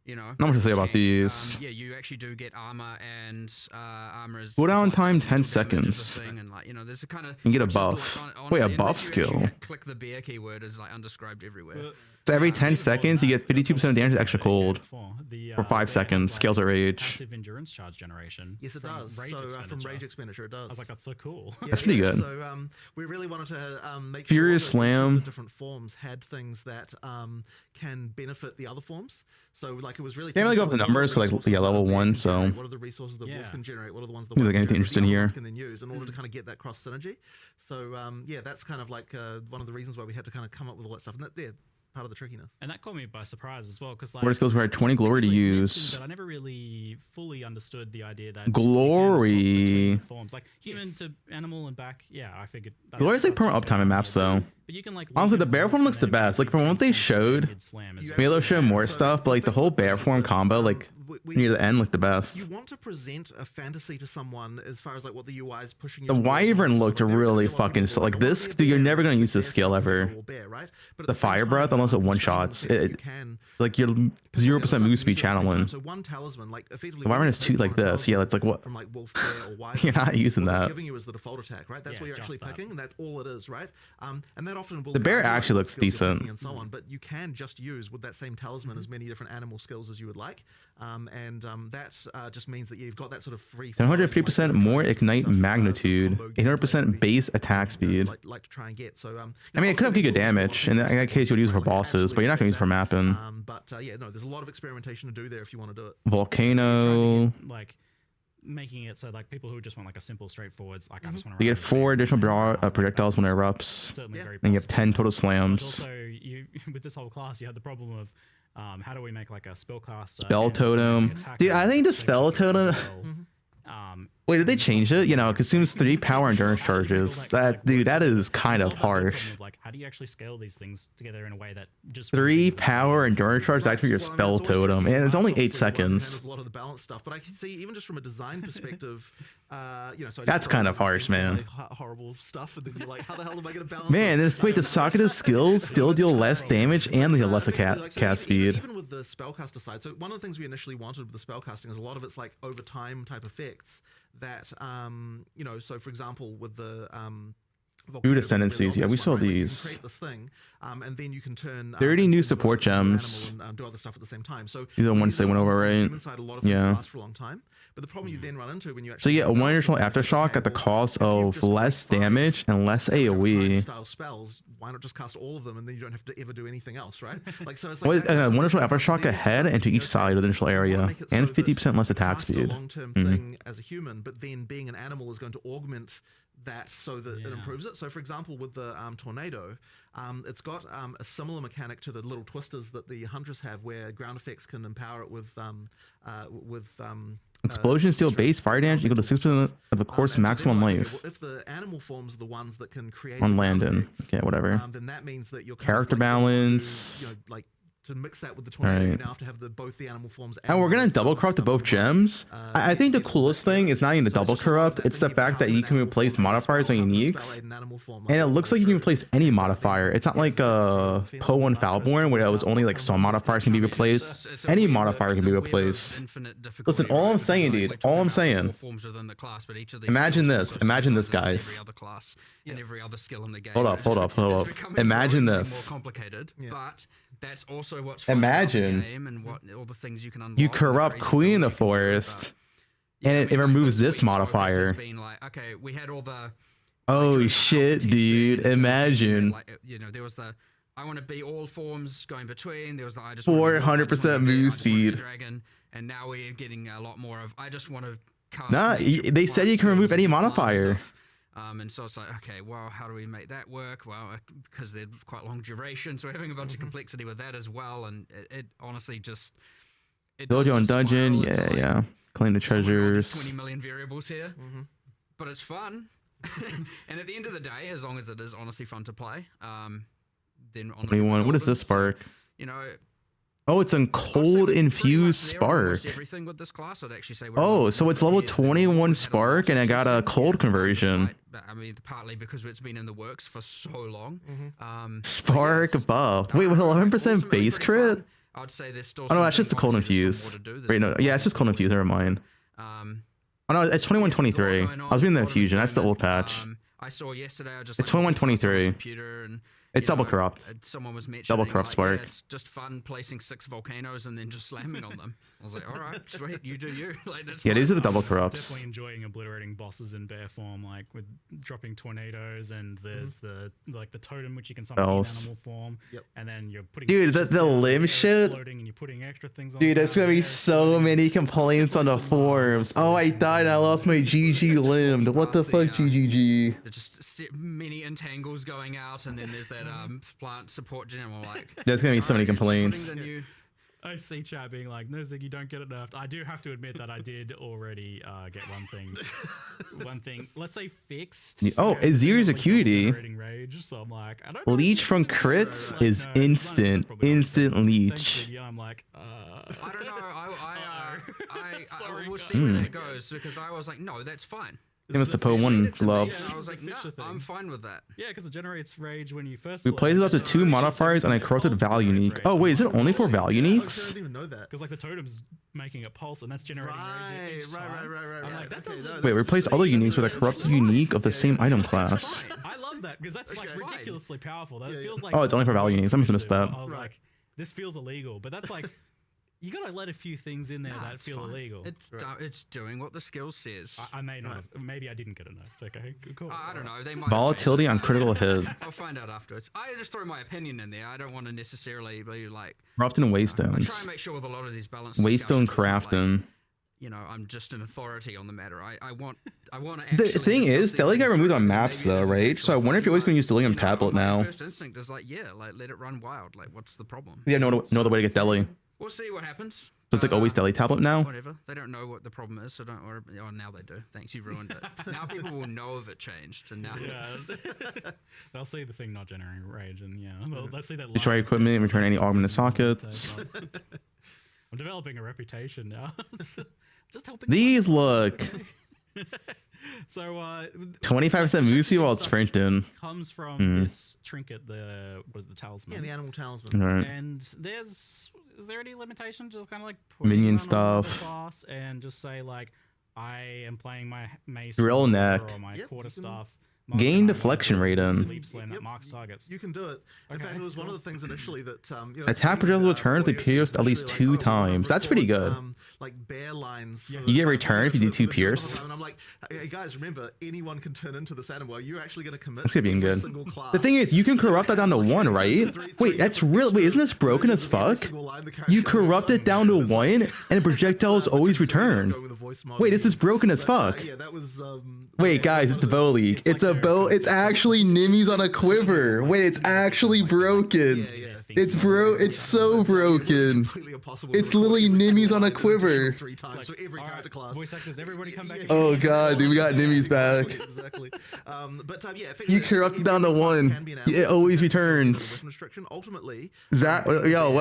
You know, Not much to say about tank, these. yeah, you actually do get armor, and armor is Cooldown time, 10 damage is a seconds. thing, and like you know, there's a kind of You get a which is, like, buff. honestly, Wait, a unless buff you actually skill. click the bear keyword is like undescribed everywhere. So every 10 seconds, you get 52% damage to extra cold. For 5 seconds. Scales at rage. Passive endurance charge generation. Yes, it from does. Rage From expenditure. rage expenditure, it does. I was like, that's so cool. That's pretty good. So we really wanted to make Furious sure that each of Slam. the different forms had things that can benefit the other forms. So like it was really Can't really go up the what are numbers, so, like, resources yeah, that level bear 1, can so- generate, what are the resources that wolf Yeah. can generate? What are the ones that Maybe, Wyvern like, anything can interesting generate, here. ones can then use in order to kind of get that cross synergy. So yeah, that's kind of like one of the reasons why we had to kind of come up with all that stuff, and that part of the trickiness. And that caught me by surprise as well, because like Word skills were at 20 glory to technically it's use. mentioned, but I never really fully understood the idea that Glory. you can swap between forms, like human to animal and back. Yeah, I figured. Glory's like permanent uptime in maps, though. But you can like Honestly, the bear form looks the best. Like from what they showed, maybe they'll show more stuff, but like the whole bear form combo, like near the end, looked the best. You want to present a fantasy to someone as far as like what the UI is pushing you. The towards. Wyvern So, looked like, there are really gonna be a lot of fucking people like who are this. like, Dude, you're "Bear, never gonna bear, use this bear, skill bear, ever. bear," right? But at The the same fire time, breath, you unless at want to one stream shots, the best it you can. like you're Pick all the 0% other stuff move and speed use it at the same time. channeling. So one talisman, like effectively. The Wyvern when is you two pick like one this. Yeah, it's like what? From like wolf, bear, or wyvern, You're not using what it's that. giving you is the default attack, right? That's Yeah, what you're just actually that. picking, and that's all it is, right? And that often will. The bear guide you actually on looks skills you're decent. picking and so on, but you can just use with that same talisman as many different animal skills as you would like, that just means that you've got that sort of free. 150% more ignite magnitude, 800% base attack speed. Like to try and get. So I mean, it could have good damage. In that case, you would use it for bosses, but you're not gonna use it for mapping. But yeah, no, there's a lot of experimentation to do there if you want to do it. Volcano. like making it so like people who just want like a simple straightforward like I just want You get 4 additional projectiles when it erupts, certainly very and you have possible. 10 total But slams. also you with this whole class you had the problem of how do we make like a spellcaster Spell and totem. the attacker Dude, I think the same spell feature as totem. well. Wait, did they change it? You know, it consumes 3 power endurance charges. That dude, that is kind of Solve that problem harsh. of, like how do you actually scale these things together in a way that just 3 power endurance charges actually your spell totem, and it's only 8 seconds. A lot of the balance stuff, but I can see even just from a design perspective, so That's kind of harsh, man. Horrible stuff, and then you're like, how the hell am I going to balance? Man, this? wait, the Sakata's skills still deal less damage and they have less cast speed. Even with with the spellcaster side, so one of the things we initially wanted with the spellcasting is a lot of it's like over time type effects that, you know, so for example, with the Druid ascendancies, yeah, we saw right, where you can these. create this thing, and then you can turn 30 new into support an animal gems. and do other stuff at the same time. So These are the ones they went over, on the right? human side, a lot of things Yeah. last for a long time. But the problem you then run into when you So actually yeah, one additional aftershock at the cost of less damage and less AoE. style spells, why not just cast all of them and then you don't have to ever do anything else, right? Like, so it's Well, like that- one additional aftershock ahead and to each side of the initial area, and 50% less attack cast a speed. long-term thing as a human, but then being an animal is going to augment that so that it improves it. So for example, with the tornado, it's got a similar mechanic to the little twisters that the hunters have, where ground effects can empower it with Explosion steel base fire damage equal to 6% of the course and so maximum then, like, life. okay, well, if the animal forms are the ones that can create On the ground Landon. effects, Okay, whatever. then that means that you're Character balance. you know, like to mix that with the tornado, you Right. now have to have both the animal forms. And we're gonna the double corrupt to both gems. I think the coolest thing is not even the double corrupt, it's the fact that you can replace modifiers on uniques. And it looks like you can replace any modifier. It's not like Poe and Falborn where it was only like some modifiers can be replaced. Any modifier can be replaced. Listen, all I'm saying, dude, all I'm saying. Imagine this, guys. Hold up. Imagine this. But that's also what's Imagine about the game and what all the things you can unlock. you corrupt Queen in the Forest, and it removes this modifier. Like, okay, we had all the Oh shit, dude! Imagine. like, you know, there was the I want to be all forms going between. There was the I just 400% move speed. Dragon, and now we're getting a lot more of I just want to cast. Nah, they said you can remove any modifier. And so it's like, okay, well, how do we make that work? Well, because they're quite long duration, so we're having a bunch of complexity with that as well. And it honestly just Build your own dungeon, yeah. Claim the oh my God, there's treasures. 20 million variables here, but it's fun. And at the end of the day, as long as it is honestly fun to play, then honestly, 21. What is this spark? You know. Oh, it's a cold infused spark. Everything with this class, I'd actually say. Oh, so it's level 21 spark, and I got a cold conversion. I mean, partly because it's been in the works for so long. Spark buff. Wait, with 11% base crit? I'd say there's still. Oh no, that's just the cold infused. Wait, no, yeah, it's just cold infused. Never mind. Oh no, it's 2123. I was reading the infusion. That's the old patch. I saw yesterday. I just It's 2123. It's double corrupt. Someone was mentioning Double corrupt spark. Yeah, it's just fun placing 6 volcanoes and then just slamming on them. I was like, all right, sweet, you do you. Like, that's Yeah, fine. these are the double corrupts. Definitely enjoying obliterating bosses in bear form, like with dropping tornadoes, and there's the totem which you can summon in Bells. animal form, and then you're putting Dude, the limb shit. exploding and you're putting extra things on. Dude, the there's gonna be ground, so many complaints on the forums. Oh, I died and I lost my GG limbed. What the fuck, GGG? There's just many entangles going out, and then there's that plant support general. Like, There's gonna be so many complaints. I see chat being like, no, Zig, you don't get it nerfed. I do have to admit that I did already get one thing, let's say fixed. Oh, Azir's Acuity. Rage, so I'm like, I don't know Leech from crits is instant leech. Yeah, I'm like, I don't know. I will see where that goes, because I was like, no, that's fine. It must have put one gloves. I was like, no, I'm fine with that. Yeah, because it generates rage when you first. We played up to 2 modifiers and I corrupted Vaal unique. Oh wait, is it only for Vaal uniques? I didn't even know that. Because like the totem's making a pulse and that's generating rage. Right. I'm like, that doesn't. Wait, replace other uniques with a corrupted unique of the same item class. I love that because that's like ridiculously powerful. That feels like. Oh, it's only for Vaal uniques. I must have missed that. I was like, this feels illegal, but that's like. You gotta let a few things in there that feel illegal. It's doing what the skill says. I may not have. Maybe I didn't get enough. Okay, cool. I don't know. They might Volatility on critical hit. I'll find out afterwards. I just throw my opinion in there. I don't want to necessarily be like. Crafting and I try waystones. and make sure with a lot of these balance. Waystone crafting. You know, I'm just an authority on the matter. I want to. The thing is, Deli got removed on maps though, right? So I wonder if you're always going to use Delirium Tablet now. My first instinct is like, yeah, like let it run wild. Like, what's the problem? Yeah, no other way to get Deli. We'll see what happens. So it's like always Deli Tablet now? Whatever. They don't know what the problem is, so don't worry. Oh, now they do. Thanks, you ruined it. Now people will know if it changed, and now. Yeah. They'll see the thing not generating rage, and yeah, let's see that. Destroy equipment and return any augmented sockets. I'm developing a reputation now. Just helping. These look. So 25% move speed while it's sprinting. Comes from this trinket, the talisman. Yeah, the animal talisman. Right. And there's is there any limitation? Just kind of like Minion on a stuff. class and just say like, I am playing my mace Drill or neck. my quarter staff. Gain deflection rate in. Sleep slam that marks targets. You can do it. In fact, it was one of the things initially that Attack projectiles return if they pierced at least 2 times. That's pretty good. Like bear lines. You get return if you do 2 pierce. And I'm like, hey guys, remember, anyone can turn into this animal. You're actually going to commit. That's gonna be every good. single class. The thing is, you can corrupt that down to 1, right? Wait, that's real. Wait, isn't this broken as fuck? You corrupt it down to 1, and projectiles always return. Wait, this is broken as fuck. Yeah, that was. Wait, guys, it's the bow league. It's a bow. It's actually Nimmies on a quiver. Wait, it's actually broken. It's It's so broken. It's literally Nimmies on a quiver. 3 times, so every character class. Voice actors, everybody come back. Oh god, dude, we got Nimmies back. Exactly. Yeah, You corrupt it down to 1. It always returns. Ultimately, Zach, yo,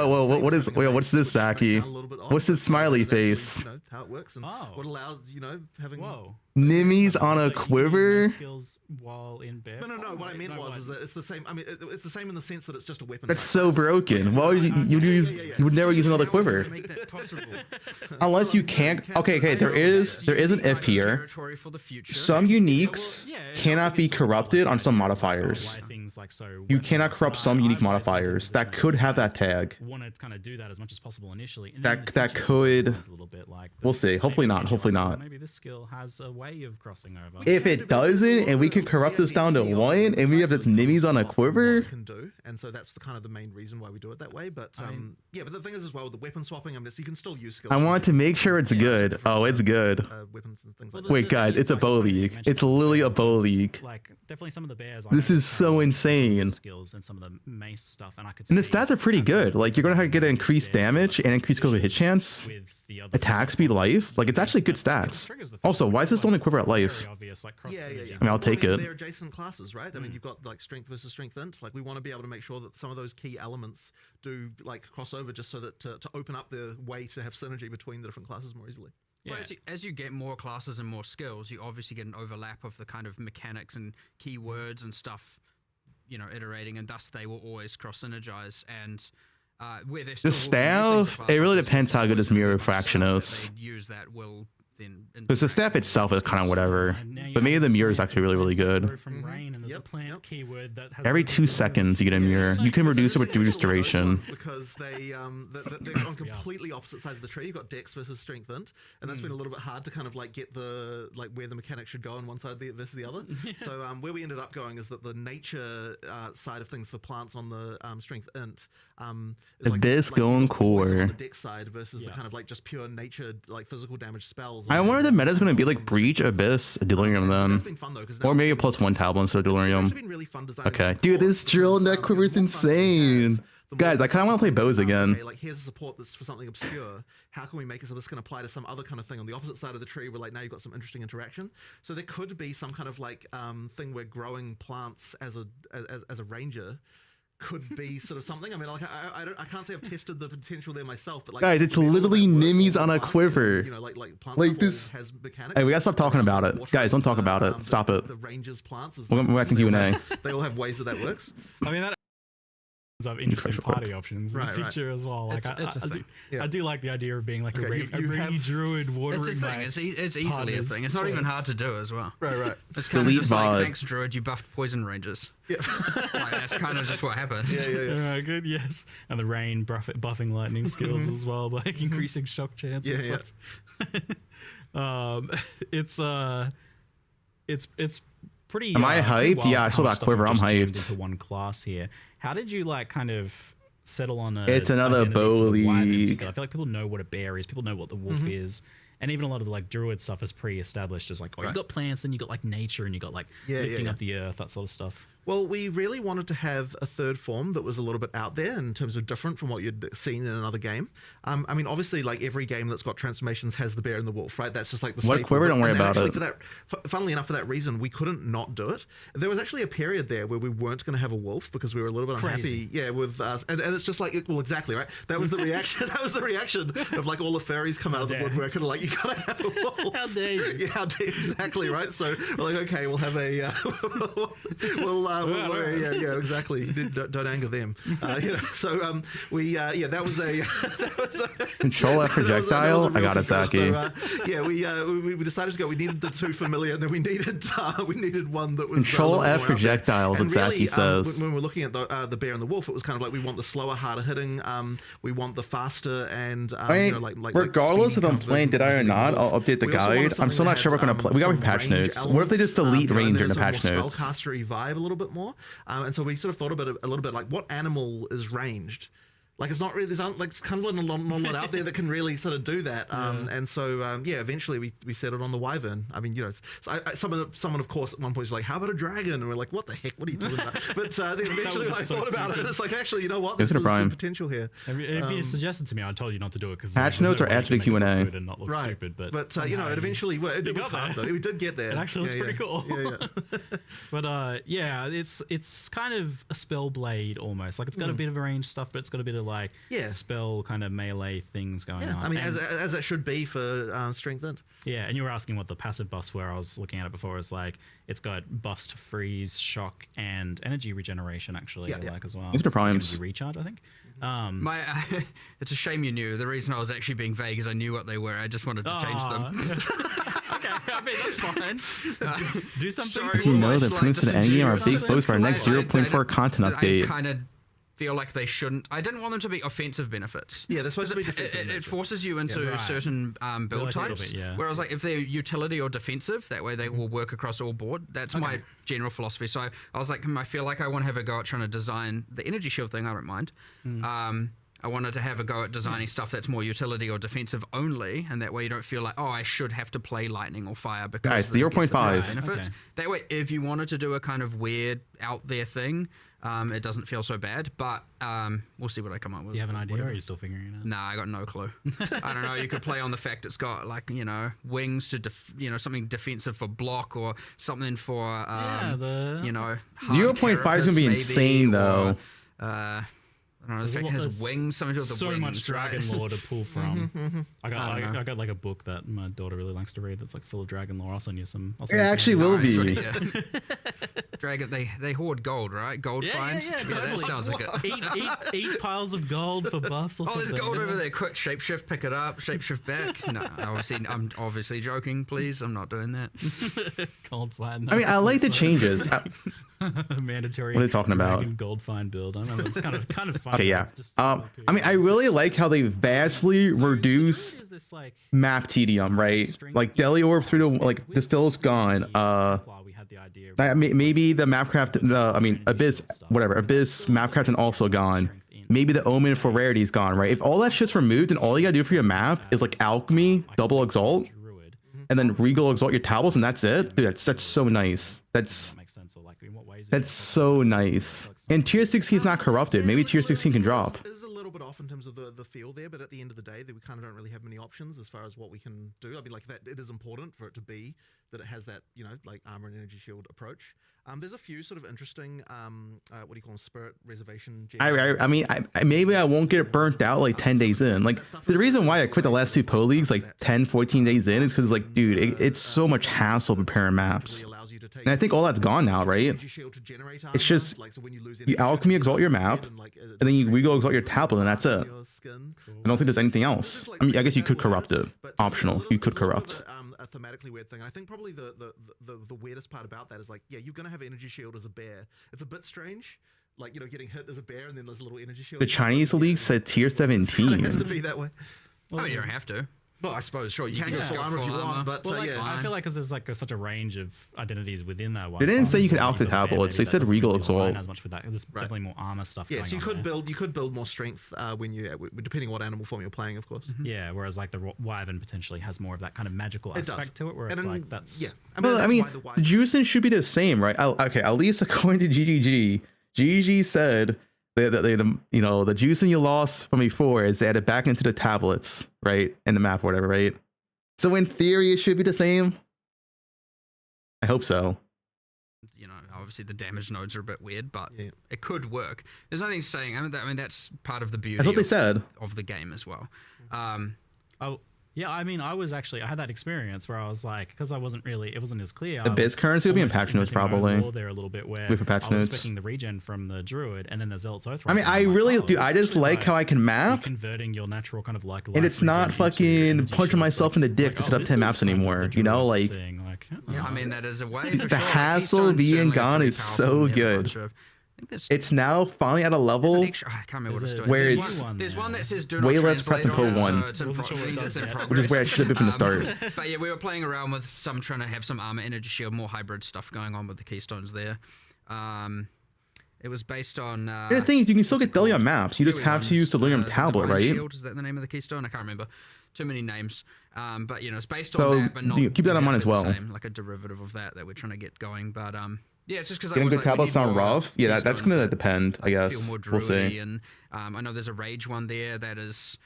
what's this, Zaki? What's this smiley face? How it works and what allows having. Nimmies on a quiver? Skills while in bear. No. What I meant was that it's the same. I mean, it's the same in the sense that it's just a weapon. That's so broken. Why would you would never use another quiver? Unless you can't. Okay. There is an if here. Some uniques cannot be corrupted on some modifiers. You cannot corrupt some unique modifiers that could have that tag. Want to kind of do that as much as possible initially. That could. We'll see. Hopefully not. Hopefully not. Maybe this skill has a way of crossing over. If it doesn't, and we can corrupt this down to 1, and we have its Nimmies on a quiver. Can do, and so that's kind of the main reason why we do it that way. But but the thing is as well with the weapon swapping, I mean, you can still use skills. I want to make sure it's good. Oh, it's good. Weapons and things like Wait, guys, it's a bow league. It's literally a bow league. Like definitely some of the bears. This is so insane. Skills and some of the mace stuff, and I could. And the stats are pretty good. Like you're gonna get increased damage and increased critical hit chance, attack speed, life. Like it's actually good stats. Also, why is this only quiver at life? I mean, I'll take it. They're adjacent classes, right? I mean, you've got like strength versus strength int. Like we want to be able to make sure that some of those key elements do like cross over, just so that to open up the way to have synergy between the different classes more easily. Yeah. Well, as you get more classes and more skills, you obviously get an overlap of the kind of mechanics and keywords and stuff, iterating, and thus they will always cross synergize. And where they're still The staff, it really depends how good this mirror refraction is. Use that will then. Because the staff itself is kind of whatever, but maybe the mirror is actually really, really good. From rain, and there's a plant keyword that has Every 2 seconds you get a mirror. You can reduce it with reduced duration. Because they're on completely opposite sides of the tree. You've got dex versus strength int, and that's been a little bit hard to kind of like get the where the mechanic should go on one side versus the other. So where we ended up going is that the nature side of things for plants on the strength int is going core. On the dex side versus the kind of like just pure nature like physical damage spells. I wonder if the meta is going to be like Breach, Abyss, Delirium then. That's been fun though, Or maybe a +1 tablet instead of Delirium. been really fun designing. Okay. Dude, this drill neck quiver is insane. Guys, I kind of want to play bows again. Okay, like here's a support that's for something obscure. How can we make it so this can apply to some other kind of thing on the opposite side of the tree where like now you've got some interesting interaction? So there could be some kind of like thing where growing plants as a ranger could be sort of something. I mean, like I can't say I've tested the potential there myself, but like guys, it's literally Nimmies on a quiver. Like this. Has mechanics. Hey, we gotta stop talking about it, guys. Don't talk about it. Stop it. The rangers plants. We're back to Q&A. They all have ways that works. I mean that. Of interesting party options in the future as well. Like I do like the idea of being like a rainy druid watering. It's a thing. It's easily a thing. It's not even hard to do as well. Right. It's kind of just like, thanks druid, you buffed poison rangers. Yeah, like, that's kind of just what happened. Yeah. Right, good. Yes, and the rain buffing lightning skills as well, like increasing shock chance. It's pretty. Am I hyped? Yeah, I saw that quiver. I'm hyped. Into one class here. How did you like kind of settle on a? It's another bow league. I feel like people know what a bear is. People know what the wolf is. And even a lot of the like druid stuff is pre-established as like, you got plants and you got like nature and you got like lifting up the earth, that sort of stuff. Well, we really wanted to have a third form that was a little bit out there in terms of different from what you'd seen in another game. I mean, obviously, like every game that's got transformations has the bear and the wolf, right? That's just like the staple. Quiver? Don't worry about it. Funnily enough, for that reason, we couldn't not do it. There was actually a period there where we weren't going to have a wolf because we were a little bit unhappy. Yeah, with us, and it's just like, well, exactly right. That was the reaction. That was the reaction of like all the furries come out of the woodwork and like, you gotta have a wolf. How dare you? Yeah, exactly right. So we're like, okay, we'll have a yeah, exactly. Don't anger them. So that was a Control F projectile. I got it, Zaki. So, we decided to go. We needed the two familiar, and then we needed one that was Control F projectile. What Zaki says. When we're looking at the bear and the wolf, it was kind of like we want the slower, harder hitting. We want the faster and regardless if I'm playing Dead Eye or not, I'll update the guide. I'm still not sure we're gonna play. We got patch notes. What if they just delete ranger in the patch notes? Spellcastery vibe a little bit more, and so we sort of thought about it a little bit like what animal is ranged. Like it's not really there's like it's kind of not a lot out there that can really sort of do that. And so eventually we settled on the wyvern. I mean, someone of course at one point was like, "How about a dragon?" And we're like, "What the heck? What are you talking about?" But then eventually I thought about it, and it's like, actually, you know what? There's some potential here. If you suggested to me, I told you not to do it because patch notes are after the Q&A. And not look stupid, but it eventually it was hard though. We did get there. It actually looks pretty cool. Yeah. But it's kind of a spell blade almost. Like it's got a bit of range stuff, but it's got a bit of like spell kind of melee things going on. I mean, as it should be for strength int. Yeah, and you were asking what the passive buffs were. I was looking at it before. It's like it's got buffs to freeze, shock, and energy regeneration actually as well. Extra primes. Energy recharge, I think. It's a shame you knew. The reason I was actually being vague is I knew what they were. I just wanted to change them. Okay, I mean that's fine. Do something. As you know, the improvements to the endgame are big flows for our next 0.4 content update. I kind of feel like they shouldn't. I didn't want them to be offensive benefits. Yeah, they're supposed to be defensive. It forces you into certain build types. Whereas like if they're utility or defensive, that way they will work across all board. That's my general philosophy. So I was like, I feel like I want to have a go at trying to design the energy shield thing. I don't mind. I wanted to have a go at designing stuff that's more utility or defensive only, and that way you don't feel like, oh, I should have to play lightning or fire because 0.5. That way, if you wanted to do a kind of weird out there thing, it doesn't feel so bad. But we'll see what I come up with. Do you have an idea, or are you still figuring it out? Nah, I got no clue. I don't know. You could play on the fact it's got like wings to something defensive for block or something for 0.5 is gonna be insane though. I don't know, the fact it has wings, something to do with the wings, much dragon lore to pull from. I got like a book that my daughter really likes to read that's like full of dragon lore. I'll send you some. It actually will be. Dragon, they hoard gold, right? Gold find? Yeah, totally. That sounds like it. Eat piles of gold for buffs or something. There's gold over there. Quick, shapeshift, pick it up, shapeshift back. No, I'm obviously joking, please. I'm not doing that. Gold find. I mean, I like the changes. Mandatory. What are they talking about? Gold find build. I know it's kind of fun. Okay, yeah. I mean, I really like how they vastly reduce map tedium, right? Like Deli Orb through the Distill's gone. Maybe the Mapcraft, Abyss, whatever. Abyss, Mapcraft, and also gone. Maybe the Omen for rarity is gone, right? If all that shit's removed and all you gotta do for your map is like Alchemy, double exalt, and then Regal exalt your tablets, and that's it, dude. That's so nice. That's so nice. And tier 16 is not corrupted. Maybe tier 16 can drop. It is a little bit off in terms of the feel there, but at the end of the day, we kind of don't really have many options as far as what we can do. I mean, like that, it is important for it to be that it has that, like armor and energy shield approach. There's a few sort of interesting, what do you call them, spirit reservation. Maybe I won't get burnt out like 10 days in. Like the reason why I quit the last two Pro Leagues like 10, 14 days in is because like, dude, it's so much hassle preparing maps. And I think all that's gone now, right? It's just you alchemy exalt your map, and then you Regal exalt your tablet, and that's it. I don't think there's anything else. I mean, I guess you could corrupt it. Optional. You could corrupt. A thematically weird thing. I think probably the weirdest part about that is like, yeah, you're gonna have energy shield as a bear. It's a bit strange, like getting hit as a bear, and then there's a little energy shield. The Chinese league said tier 17. It has to be that way. Well, you don't have to. Well, I suppose, sure, you can go full armor if you want, but I feel like because there's like such a range of identities within that one. They didn't say you could alch the tablets. They said Regal exalt. As much with that, there's definitely more armor stuff. Yeah, so you could build more strength when depending on what animal form you're playing, of course. Yeah, whereas like the Wyvern potentially has more of that kind of magical aspect to it, where it's like that's I mean, the juicing should be the same, right? Okay, at least according to GGG, GGG said the juicing you lost from before is added back into the tablets, right? In the map or whatever, right? So in theory, it should be the same. I hope so. Obviously the damage nodes are a bit weird, but it could work. There's nothing saying. I mean, that's part of the beauty. That's what they said of the game as well. Yeah, I mean, I had that experience where I was like, because it wasn't as clear. The biz currency will be in patch notes probably. There a little bit where Wait for patch I was notes. specking the regen from the Druid and then the Zealot's Oath. I mean, I really do. I just like how I can map, converting your natural kind of like. And it's not fucking punching myself in the dick to set up 10 maps anymore. You know, like. Yeah, I mean that is a way. For the sure. hassle being gone is so good. It's now finally at a level I can't remember what it's doing. where There's one that says do not way less prep translate than on Code it, so 1, it's in progress. which is where I should have been from the start. But yeah, we were playing around with trying to have some armor, energy shield, more hybrid stuff going on with the keystones there. It was based on. The thing is, you can still get Delhi on maps. You just have to use the Delirium tablet, Divine right? Shield, is that the name of the keystone? I can't remember. Too many names. But you know, it's based So, on that, but not keep that in mind as exactly the well. same, like a derivative of that we're trying to get going. But yeah, it's just because Getting good tablets sound rough. Yeah, that's gonna depend. I guess feel more we'll see. druidy, and I know there's a rage one there that is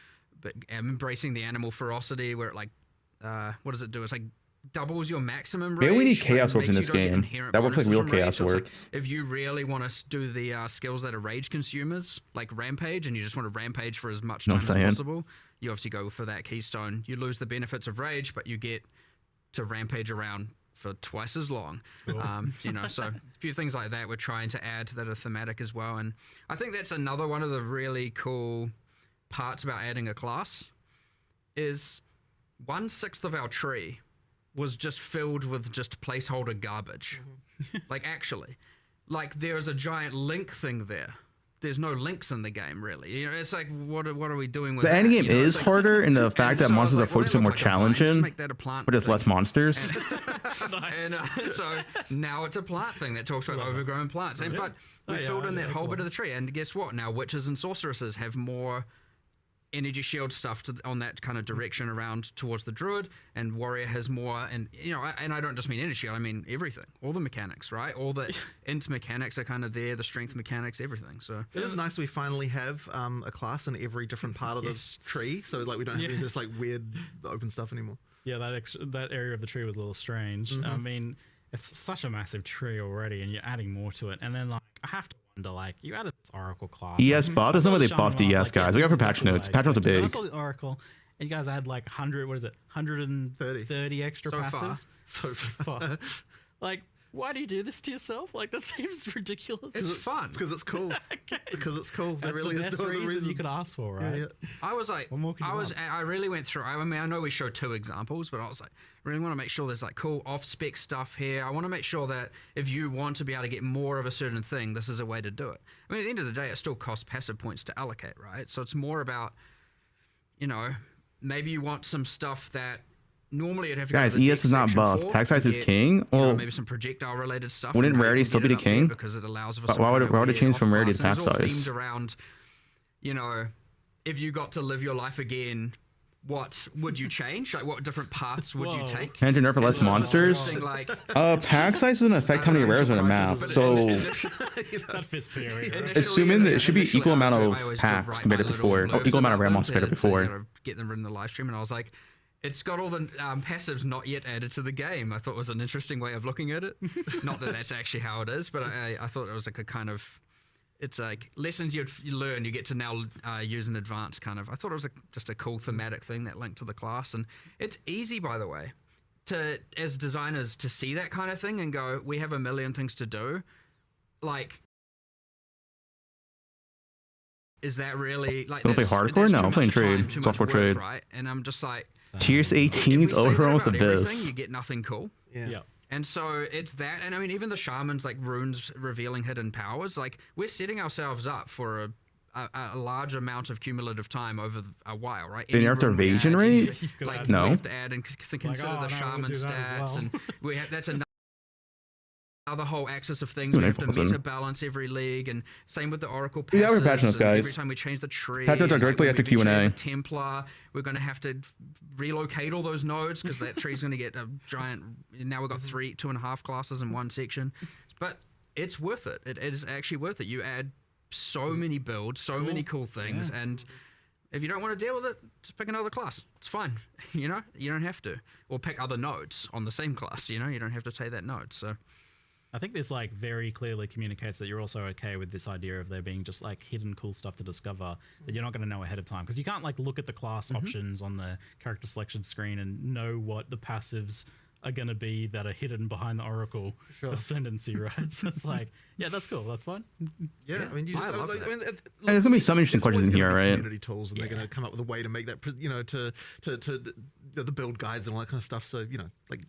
embracing the animal ferocity, where it like what does it do? It's like doubles your maximum rage. Maybe we need like, chaos orbs in makes this you don't get game. inherent That works like bonuses real from rage. chaos So it's like, orbs. if you really want to do the skills that are rage consumers, like rampage, and you just want to rampage for as much Know time what as I'm saying? possible, you obviously go for that keystone. You lose the benefits of rage, but you get to rampage around for twice as long. You know, so a few things like that we're trying to add that are thematic as well. And I think that's another one of the really cool parts about adding a class is 1/6 of our tree was just filled with just placeholder garbage. Like actually, like there is a giant link thing there. There's no links in the game really. You know, it's like what are we doing with The that? end game You know, is it's like- harder in the fact that so I was monsters like, are focused on more that looked like a vine, just challenging, make that a plant but it's less thing. monsters. And so now it's a plant thing that talks about overgrown plants. And but we filled in that whole bit of the tree. And guess what? Now witches and sorceresses have more energy shield stuff on that kind of direction around towards the druid, and warrior has more. And you know, and I don't just mean energy shield. I mean everything, all the mechanics, right? All the int mechanics are kind of there. The strength mechanics, everything. So It is nice we finally have a class in every different part of the tree, so like we don't have any just like weird open stuff anymore. Yeah, that area of the tree was a little strange. I mean, it's such a massive tree already, and you're adding more to it. And then like I have to wonder, like you added this Oracle class. ES buff doesn't know they Shaman, buffed the I was ES like, guys. yes, We got this for is patch exactly what notes. I Patch notes are expected. When I big. saw the Oracle, and you guys had like 130 extra So far. passes. So far. Like, why do you do this to yourself? Like that seems ridiculous. it's fun. Because it's cool. Okay. Because it's cool. There That's really the is best no other reason you could ask for, right? Yeah. I was like, What more can you want? I really went through. I mean, I know we showed 2 examples, but I was like, really want to make sure there's like cool off-spec stuff here. I want to make sure that if you want to be able to get more of a certain thing, this is a way to do it. I mean, at the end of the day, it still costs passive points to allocate, right? So it's more about, you know, maybe you want some stuff that normally it'd have to Guys, go to the ES deck is not section buffed. for. Pack size You is get, king. you know, Well, maybe some projectile related stuff. wouldn't and now rarity you can still get be it the up there king? because it allows for But some why would kind it- of why would it weird change from rarity off-class, to and it was pack all size? themed around, you know, if you got to live your life again, what would you change? Like, what different paths would you Whoa. take? Can't you nerf for less And so it's monsters? interesting, like, Pack size doesn't affect how many rares on a map. So That fits period. Initially, assuming that it should be initially equal I amount always of did packs write compared to my little before. blurbs Equal amount of about RAM them months compared to to, you before. know, get them in the live stream, and I was like, it's got all the passives not yet added to the game. I thought it was an interesting way of looking at it. Not that that's actually how it is, but I thought it was like a kind of, it's like lessons you learn, you get to now use in advance kind of. I thought it was just a cool thematic thing that linked to the class. And it's easy, by the way, to as designers to see that kind of thing and go, we have a million things to do. Like, is that really like? Wanna play hardcore? No, I'm playing trade. Software trade. Right? And I'm just like, Tiers if we 18's say overrun that with the about everything, biz. you get nothing cool. Yeah. And so it's that, and I mean, even the shamans, like runes revealing hidden powers, like we're setting ourselves up for a large amount of cumulative time over a while, right? They nerfed rune we evasion add, rate? Like No. we have to add and consider oh, the no, shaman we'll do that as stats, well. and we have that's another whole axis of things. Ooh, We have to nice one. meta balance every league, and same with the Oracle Yeah, we're passives, patching those and every guys. time we change the tree, Patch notes are and, directly when after we eventually Q&A. have a Templar, we're going to have to relocate all those nodes because that tree's going to get a giant. Now we've got 2.5 classes in one section, but it's worth it. It is actually worth it. You add so many builds, so many cool things, and if you don't want to deal with it, just pick another class. It's fine. You know, you don't have to, or pick other nodes on the same class. You know, you don't have to take that node. So. I think this like very clearly communicates that you're also okay with this idea of there being just like hidden cool stuff to discover that you're not going to know ahead of time, because you can't like look at the class options on the character selection screen and know what the passives are going to be that are hidden behind the Oracle ascendancy, right? So it's like, yeah, that's cool, that's fine. Yeah, I mean, you just, I love like, that. I mean, there's gonna be some interesting it's always questions in gonna here, be right? Community tools, and they're going to come up with a way to make that, you know, to the build guides and all that kind of stuff. So you know, like.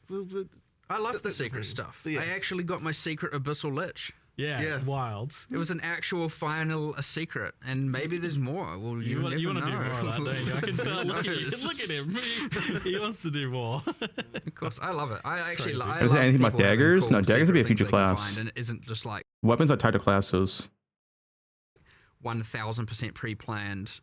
I love the secret stuff. Yeah. I actually got my secret Abyssal Lich. Yeah, wild. It was an actual final secret, and maybe there's more. Well, You want to do more of that, don't you? I can tell. Look at him. He wants to do more. Of course, I love it. I actually Is love there anything about people having daggers? cool No, daggers would be a secret future things they can class. find, and it isn't just like Weapons are tied to classes. 1000% pre-planned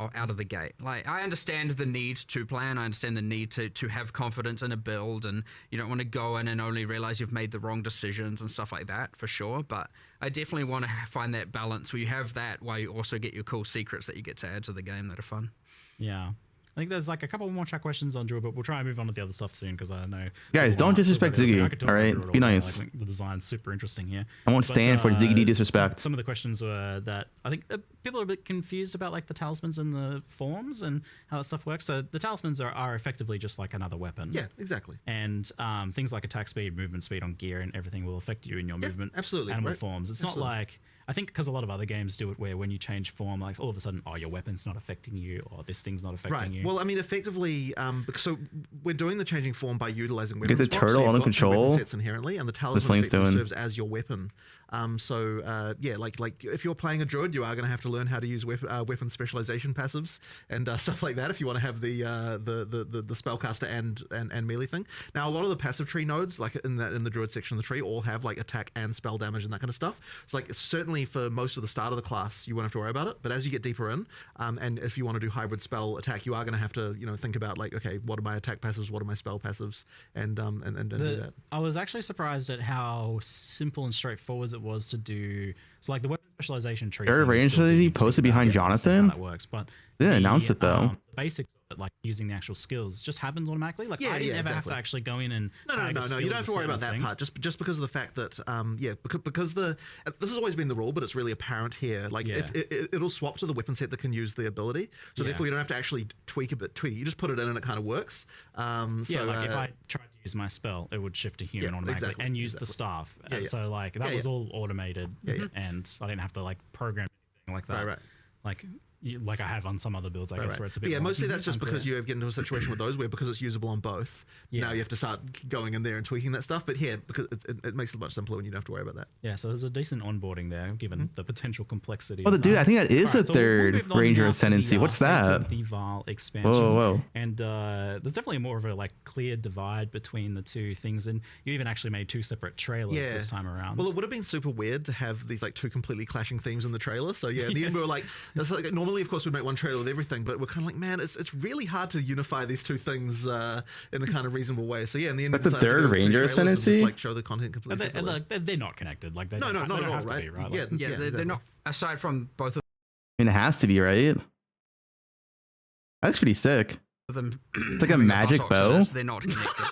or out of the gate. Like, I understand the need to plan. I understand the need to have confidence in a build, and you don't want to go in and only realize you've made the wrong decisions and stuff like that, for sure. But I definitely want to find that balance where you have that while you also get your cool secrets that you get to add to the game that are fun. Yeah. I think there's like a couple more chat questions on Druid, but we'll try and move on to the other stuff soon, because I know. Guys, don't disrespect Ziggy, all alright? right? Be nice. I think the design's super interesting here. I won't stand for Ziggy disrespect. Some of the questions were that I think people are a bit confused about like the talismans and the forms and how that stuff works. So the talismans are effectively just like another weapon. Yeah, exactly. And things like attack speed, movement speed on gear, and everything will affect you in your movement. Absolutely. Animal forms. It's not like, I think because a lot of other games do it where when you change form, like all of a sudden, oh, your weapon's not affecting you, or this thing's not affecting you. Well, I mean, effectively, so we're doing the changing form by utilizing Get weapon the swaps. turtle So you've under got two control. weapon sets inherently, and the talisman Flame's effectively doing. serves as your weapon. Yeah, like if you're playing a druid, you are going to have to learn how to use weapon specialization passives and stuff like that if you want to have the spellcaster and melee thing. Now, a lot of the passive tree nodes, like in the druid section of the tree, all have like attack and spell damage and that kind of stuff. So like certainly for most of the start of the class, you won't have to worry about it. But as you get deeper in, and if you want to do hybrid spell attack, you are going to have to think about like, okay, what are my attack passives, what are my spell passives, and do that. I was actually surprised at how simple and straightforward it was to do. So like the weapon specialization tree. They're arranged posted behind Jonathan. How that works, but They didn't announce it though. The basics of it, like using the actual skills, just happens automatically. Like Yeah, I didn't yeah, ever have exactly. to actually go in and No, tag a you skill don't as have to a worry about certain that thing. part. Just because of the fact that, because this has always been the rule, but it's really apparent here. Like, if it'll swap to the weapon set that can use the ability, so therefore you don't have to actually tweak it. You just put it in and it kind of works. Like if I tried to use my spell, it would shift to human automatically and use the staff. And so like that was all automated, and I didn't have to like program anything like that. Right. Like I have on some other builds, I guess, where it's a bit. But more mostly that's just unclear. because you get into a situation with those where because it's usable on both. Now you have to start going in there and tweaking that stuff. But here, because it makes it much simpler when you don't have to worry about that. Yeah, so there's a decent onboarding there, given the potential complexity. Oh, of dude, that. I think that is Alright, a so we'll third move on Ranger now to Ascendancy. the, What's Fate that? of the Vaal expansion. Whoa. And there's definitely more of a like clear divide between the two things, and you even actually made two separate trailers this time around. Well, it would have been super weird to have these like two completely clashing themes in the trailer. So yeah, in the end we were like, that's like normally of course we'd make one trailer with everything, but we're kind of like, man, it's really hard to unify these two things in a kind of reasonable way. So yeah, in the end, That's the we decided to third go with two Ranger trailers and Ascendancy? just, like show the content completely And separately. they're not connected. Like they No, don't, not they at don't all, have to right? be, right? Yeah, Like, Yeah, they're exactly. not, aside from both of I mean, it has to be, right? That's pretty sick. them. It's like a having magic bus ox in bow. it, they're not connected.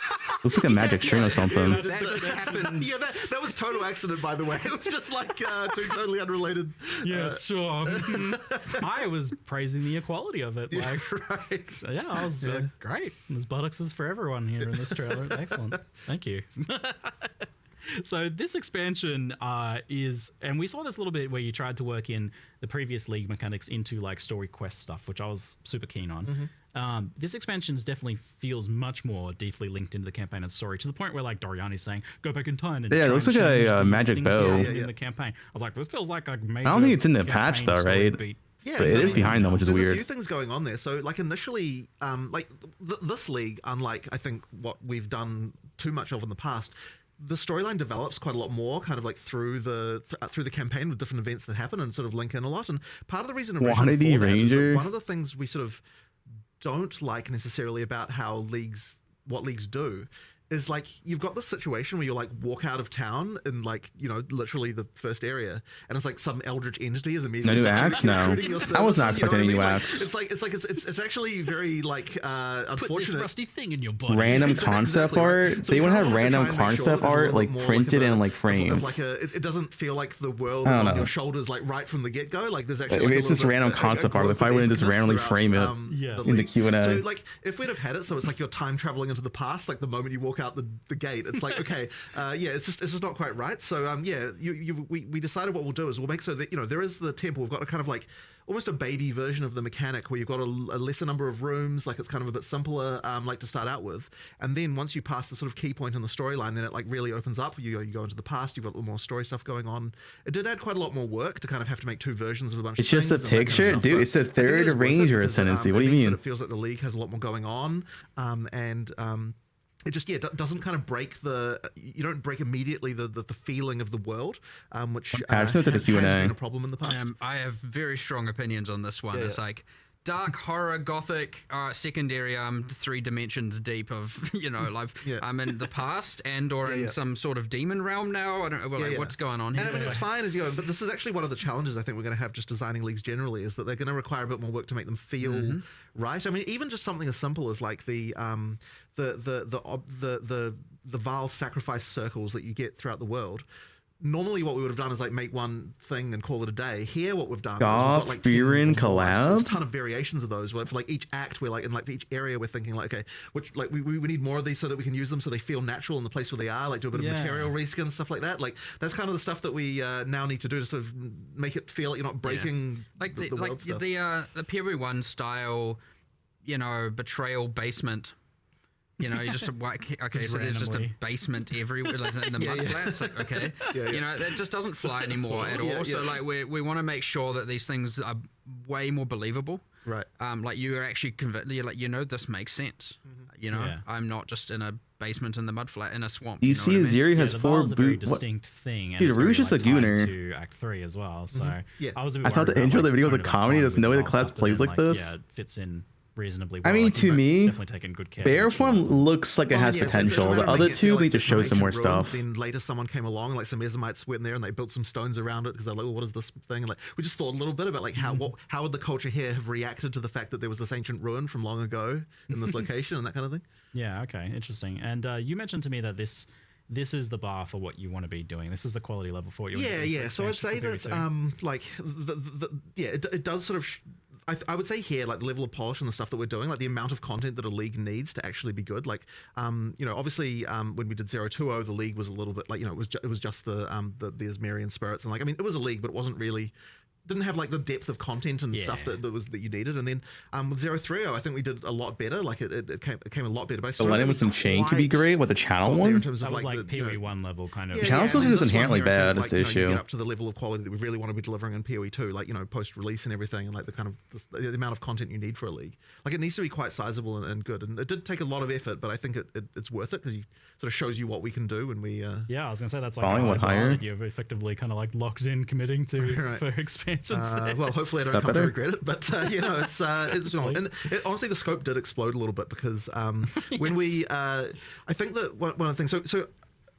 Looks like a magic string or something. That just happened. Yeah, that was total accident, by the way. It was just like two totally unrelated. Yes, sure. I was praising the equality of it. Like, Right. yeah, I was great. There's buttocks for everyone here in this trailer. Excellent. Thank you. So this expansion is, and we saw this a little bit where you tried to work in the previous League mechanics into like story quest stuff, which I was super keen on. This expansion definitely feels much more deeply linked into the campaign and story, to the point where like Doriani's saying, go back in time and Yeah, it try looks and like a, change these magic things bow. that Yeah, happened in the campaign. I was like, this feels like a major I don't think it's in the campaign patch though, story right? beat. Yeah, But it is behind them, which is there's weird. a few things going on there. So, like initially, like this league, unlike I think what we've done too much of in the past, the storyline develops quite a lot more, kind of like through the campaign with different events that happen and sort of link in a lot. And part of the reason originally Quantity for that is that Ranger. one of the things we sort of don't like necessarily about how what leagues do is like you've got this situation where you like walk out of town in like, you know, literally the first area, and it's like some eldritch entity is immediately No new axe now. I was not expecting any new axe. It's actually very like unfortunate. Put this rusty thing in your body. Random concept Exactly, art. right. So They we would kinda have wanna try random and make sure concept that there's a art little like bit more printed of in like of frames. like it doesn't feel like the world I is don't on know. your shoulders like right from the get go. Like there's actually If like, a it's little just bit- random a concept art, growth if I of wouldn't just epicness randomly throughout, frame it Yes. the in the league. Q&A. So like if we'd have had it, so it's like you're time traveling into the past. Like the moment you walk out the gate, it's like okay, it's just not quite right. So we decided what we'll do is we'll make so that, you know, there is the temple. We've got a kind of like almost a baby version of the mechanic where you've got a lesser number of rooms, like it's kind of a bit simpler, like to start out with. And then once you pass the sort of key point in the storyline, then it like really opens up. You go into the past, you've got a little more story stuff going on. It did add quite a lot more work to kind of have to make two versions of a bunch It's of just a things and that kind of picture? stuff. Dude, But it's a I think third it is worth it Ranger because, ascendancy. What do it you means that mean? it feels like the league has a lot more going on, it just doesn't kind of break you don't break immediately the feeling of the world, which I just noted the has Q&A. been a problem in the past. I have very strong opinions on this one. Yeah, It's yeah. like dark horror, gothic, secondary. I'm 3 dimensions deep of, you know, like Yeah. I'm in the past and or in yeah. some sort of demon realm now. I don't know, like, what's going on here. And I mean, it's fine as you go, but this is actually one of the challenges I think we're going to have just designing leagues generally, is that they're going to require a bit more work to make them feel right. I mean, even just something as simple as like the Vaal sacrifice circles that you get throughout the world. Normally, what we would have done is like make one thing and call it a day. Here, what we've done is we've got like 10 Fearin' mods. collab? There's a ton of variations of those. Where for like each act, we're like in like each area, we're thinking like, okay, which like we need more of these so that we can use them so they feel natural in the place where they are. Like do a bit of material reskin stuff like that. Like that's kind of the stuff that we now need to do to sort of make it feel like you're not breaking like the world stuff. the PoE1 style, you know, betrayal basement. You know, you just okay, Just so there's just a randomly. basement everywhere, like in the mud flats. Like, okay, you know, that just doesn't fly anymore at all. So like we want to make sure that these things are way more believable. Right. Like you are actually convinced. You're like, you know, this makes sense. You know, Yeah. I'm not just in a basement in the mud flat in a swamp. You know see, what I mean? Aziri has the 4 Vaal's a very boot. What? distinct thing. And Dude, it's Rouge very, is a like, tied gooner. to Act 3 as well. So Yeah. I was a bit I thought worried the about, intro of the like, video was a tone of comedy. line There's with no way the Vaal class stuff, but plays then, like this. Yeah, it fits in reasonably I well. mean, Like, to you've me, definitely taken good care. Bear of each form one. looks like it has Yeah, it's potential. a matter The of other making it feel two like need to it's show an some more ancient ruin. stuff. Then later someone came along, like some Mesamites went there and they built some stones around it because they're like, well, what is this thing? And like we just thought a little bit about like how would the culture here have reacted to the fact that there was this ancient ruin from long ago in this location and that kind of thing. Yeah, okay, interesting. And you mentioned to me that this is the bar for what you want to be doing. This is the quality level for what you want to be doing. Yeah. So I'd say that like it does sort of. I would say here, like the level of polish and the stuff that we're doing, like the amount of content that a league needs to actually be good. Like, you know, obviously when we did 020, the league was a little bit like, you know, it was just the Asmerian spirits and like, I mean, it was a league, but it wasn't really. Didn't have like the depth of content and stuff that you needed. And then with 030, I think we did a lot better. Like it came a lot better. But I The still Lennon don't with some think chain could be quite great with the channel got there in one. terms of That was like the, you know, PoE1 level kind of. Channel and solution then is this one inherently here, I think, bad, like, it's the you know, you issue. get up to the level of quality that we really want to be delivering in PoE2, like, you know, post-release and everything, and like the kind of the amount of content you need for a league. Like it needs to be quite sizable and good. And it did take a lot of effort, but I think it's worth it because you sort of shows you what we can do when we. Yeah, I was gonna say that's like Following a what high bar higher? that you've effectively kind of like locked in committing to Right. for expansions. there. Well, hopefully I don't That come to better? regret it, but you know, it's not. And honestly, the scope did explode a little bit because when we, I think that one of the things. So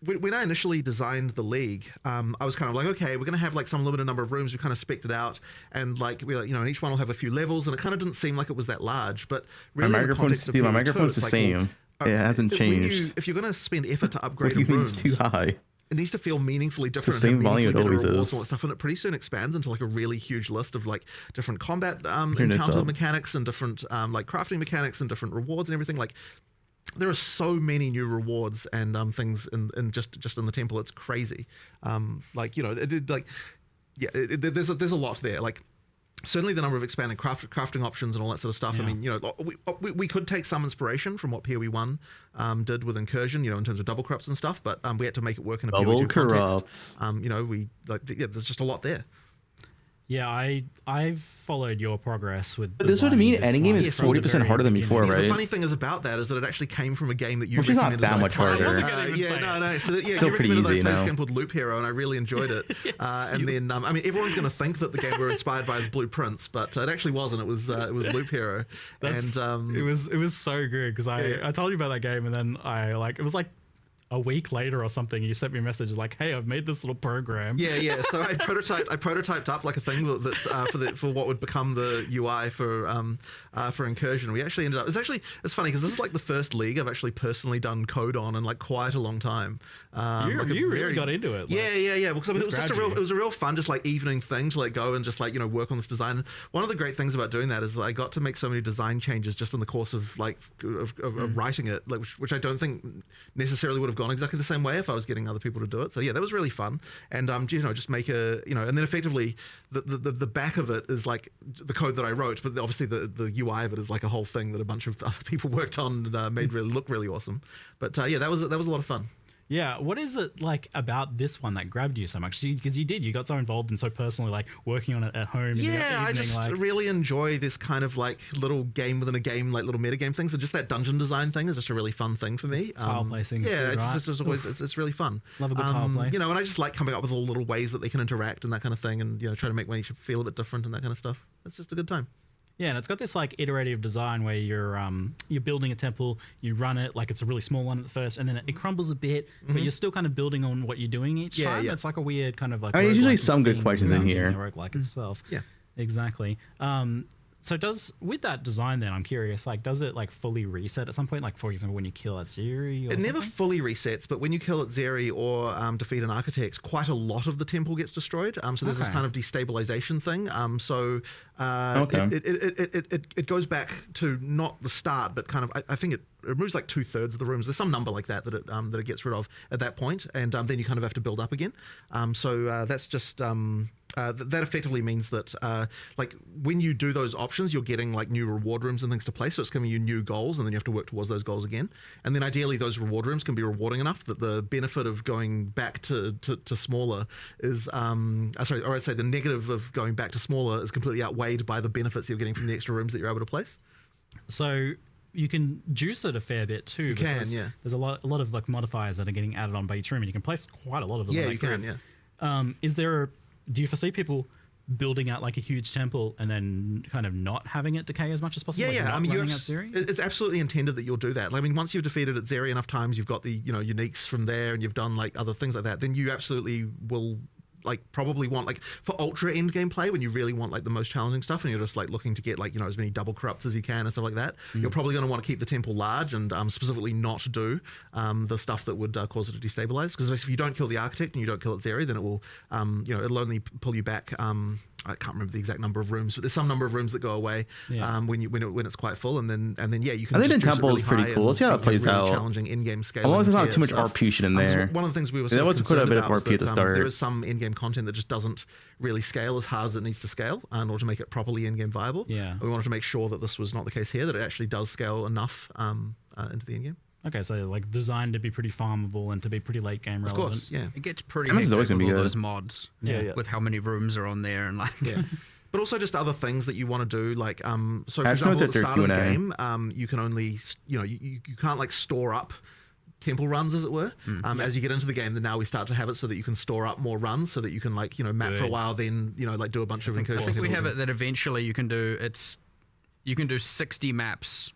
when I initially designed the league, I was kind of like, okay, we're going to have like some limited number of rooms. We kind of spec'd it out, and like we, you know, and each one will have a few levels, and it kind of didn't seem like it was that large. But really, My in the microphone's context of dude, my PoE2, microphone's it's the like, well, same. It hasn't changed. If you're going to spend effort to upgrade What do you a mean room, it's too high? it needs to feel meaningfully different. the and same have volume it meaningfully always better rewards is. and all that stuff, and it pretty soon expands into like a really huge list of like different combat Turn this encounter up. mechanics and different like crafting mechanics and different rewards and everything. Like there are so many new rewards and things in just in the temple. It's crazy. Like, you know, there's a lot there. Like certainly the number of expanded crafting options and all that sort of stuff. Yeah. I mean, you know, we could take some inspiration from what PoE1 did with Incursion, you know, in terms of double corrupts and stuff, but we had to make it work in a Double PoE2 corrupts. context. You know, there's just a lot there. Yeah, I've followed your progress with. But this would mean designing Endgame one is from the 40% very harder than beginning. before, The right? funny thing is about that is that it actually came from a game that you Which is not recommended that I much play. harder. I wasn't gonna even say no. So yeah, Still you pretty recommended easy, I play this no. game called Loop Hero, and I really enjoyed it. And then I mean, everyone's going to think that the game we're inspired by is Blueprints, but it actually wasn't. It was Loop Hero. It was so good because I told you about that game and then I like it was like a week later or something, you sent me a message like, "Hey, I've made this little program." Yeah. So I prototyped up like a thing that's for what would become the UI for Incursion. We actually ended up. It's funny because this is like the first league I've actually personally done code on in like quite a long time. You really got into it. Yeah. Because I mean, it was a real fun, just like evening thing to like go and just like work on this design. One of the great things about doing that is that I got to make so many design changes just in the course of like of writing it, like, which I don't think necessarily would have gone exactly the same way if I was getting other people to do it. So yeah, that was really fun. And just make and then effectively the back of it is like the code that I wrote, but obviously the UI of it is like a whole thing that a bunch of other people worked on and made really look really awesome. But that was a lot of fun. Yeah, what is it like about this one that grabbed you so much? Because you got so involved and so personally, like working on it at home. Yeah, I just really enjoy this kind of like little game within a game, like little metagame things. And just that dungeon design thing is just a really fun thing for me. Tile placing, yeah, good, right? it's always it's really fun. Love a good tile place. And I just like coming up with all the little ways that they can interact and that kind of thing, and try to make one each feel a bit different and that kind of stuff. It's just a good time. Yeah, and it's got this like iterative design where you're building a temple, you run it like it's a really small one at first, and then it crumbles a bit, but you're still kind of building on what you're doing each time. Yeah. It's like a weird kind of like. There's usually some good questions in here. Roguelike itself. Yeah, exactly. So with that design then, I'm curious, like, does it like fully reset at some point? Like, for example, when you kill at Zeri? It never fully resets, but when you kill at Zeri or defeat an architect, quite a lot of the temple gets destroyed. So there's this kind of destabilization thing. It goes back to not the start, but kind of, I think it removes like 2/3 of the rooms. There's some number like that it gets rid of at that point, and then you kind of have to build up again. That's just... that effectively means that like when you do those options, you're getting like new reward rooms and things to play, so it's giving you new goals, and then you have to work towards those goals again. And then ideally those reward rooms can be rewarding enough that the benefit of going back to smaller is I'd say the negative of going back to smaller is completely outweighed by the benefits you're getting from the extra rooms that you're able to place. So you can juice it a fair bit too. You can, yeah. There's a lot of like modifiers that are getting added on by each room, and you can place quite a lot of them. Yeah, you can. Yeah. Do you foresee people building out like a huge temple and then kind of not having it decay as much as possible? Yeah. I mean, it's absolutely intended that you'll do that. I mean, once you've defeated at Zeri enough times, you've got the uniques from there, and you've done like other things like that, then you absolutely will like probably want like for ultra end game play, when you really want like the most challenging stuff and you're just like looking to get like as many double corrupts as you can and stuff like that, you're probably going to want to keep the temple large and specifically not do the stuff that would cause it to destabilize, because if you don't kill the architect and you don't kill at Zeri, then it will it'll only pull you back. I can't remember the exact number of rooms, but there's some number of rooms that go away when it's quite full, and then you can. I think the temple is pretty cool. Let's see how it plays out. Challenging in-game scale. As long as there's not too much RP shit in there. One of the things we were there was quite a bit of RP at the start. There is some in-game content that just doesn't really scale as hard as it needs to scale in order to make it properly in-game viable. Yeah, we wanted to make sure that this was not the case here, that it actually does scale enough into the in-game. Okay, so like designed to be pretty farmable and to be pretty late game relevant. Of course, yeah. It gets pretty hectic with all those mods. Yeah. With how many rooms are on there and like. Yeah. But also just other things that you want to do, like so for example at the start of the game, you can only you can't like store up temple runs, as it were. As you get into the game, then now we start to have it so that you can store up more runs, so that you can like map for a while, then like do a bunch of incursions. I think we have it that eventually you can do 60 maps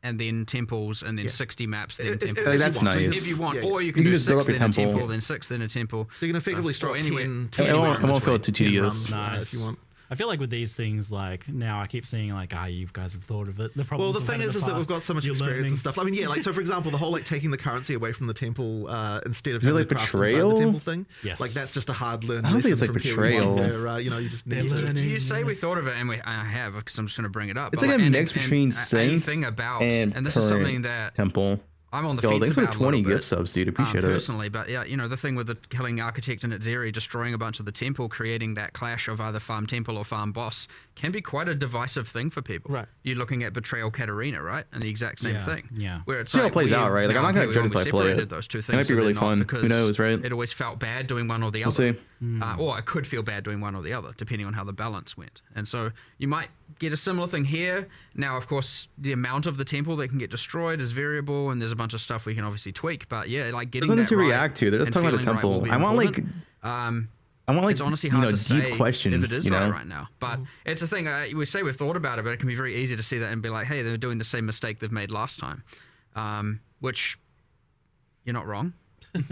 and then temples, and then 60 maps, then temples. That's nice. If you want, or you can do 6, then a temple, then 6, then a temple. So you can effectively store anywhere. It won't feel too tedious. Nice. If you want. I feel like with these things, like now I keep seeing like, you guys have thought of it. Well, the thing is that we've got so much experience and stuff. I mean, like so for example, the whole like taking the currency away from the temple instead of having like the craft betrayal inside the temple thing. Yes. Like that's just a hard learned. I don't think it's like betrayal. You just need to. You say we thought of it, and I have, because I'm just going to bring it up. It's like a mix between synth and this is something that temple. I'm on the fence thanks about for 20 gift gift subs, dude. Appreciate it. Personally, but yeah, the thing with the killing architect and at Zeri, destroying a bunch of the temple, creating that clash of either farm temple or farm boss, can be quite a divisive thing for people. Right. You're looking at Betrayal Katarina, right? And the exact same thing. Yeah. Where it's see how it plays out, right? Like I'm not gonna judge until I play it. Those two things it might be really fun. Who knows, right? It always felt bad doing one or the we'll other. See. Or I could feel bad doing one or the other, depending on how the balance went. And so you might get a similar thing here. Now, of course, the amount of the temple that can get destroyed is variable, and there's a bunch of stuff we can obviously tweak. But yeah, like getting there's nothing that to react to. They're just talking about the temple. I want like it's honestly hard to say deep questions, if it is right now. But it's a thing. We say we've thought about it, but it can be very easy to see that and be like, hey, they're doing the same mistake they've made last time, which you're not wrong.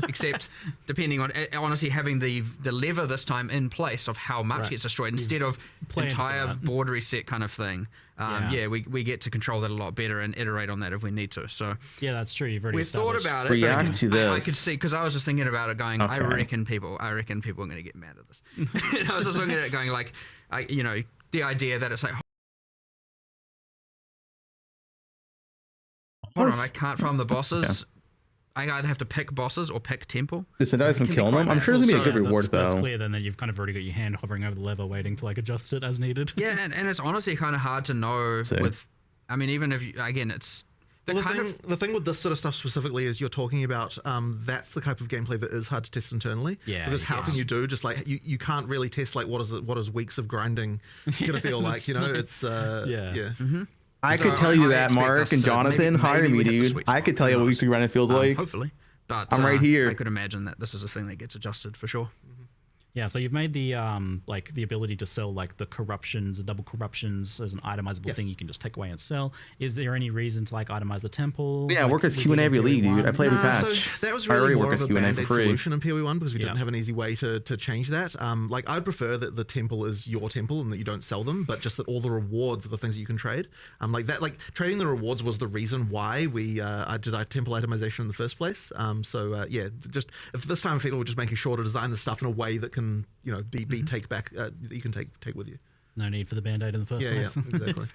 Except depending on honestly having the lever this time in place of how much gets destroyed instead of entire board reset kind of thing. We get to control that a lot better and iterate on that if we need to. So yeah, that's true. You've already we've thought about it. React to this. I could see because I was just thinking about it, going, Okay. I reckon people are going to get mad at this. And I was just looking at it, going like, the idea that it's like, hold on, I can't farm the bosses. Yeah. I either have to pick bosses or pick temple. Disincentivize from killing them. I'm sure there's gonna be a good reward though. That's clear then that you've kind of already got your hand hovering over the lever, waiting to like adjust it as needed. Yeah, and it's honestly kind of hard to know with. I mean, even if it's the thing with this sort of stuff specifically is you're talking about that's the type of gameplay that is hard to test internally. Yeah. Because how can you do just like you can't really test like what is weeks of grinding gonna feel like, you know? It's yeah. I could tell you that, Mark and Jonathan, hire me, dude. I could tell you what weekly grinding feels like. Hopefully, but I'm right here. I could imagine that this is a thing that gets adjusted for sure. Yeah, so you've made the like the ability to sell like the corruptions, the double corruptions as an itemizable thing you can just take away and sell. Is there any reason to like itemize the temple? Yeah, like, work as Q&A every league, dude. I play every patch. So that was I really already more work of as a Q&A for band-aid free. solution in PoE1 because we didn't have an easy way to change that. Like I'd prefer that the temple is your temple and that you don't sell them, but just that all the rewards are the things that you can trade. Like that, like trading the rewards was the reason why we I did our temple itemization in the first place. Just if this time I feel we're just making sure to design the stuff in a way that can be take back that you can take with you. No need for the band-aid in the first place. Yeah, exactly.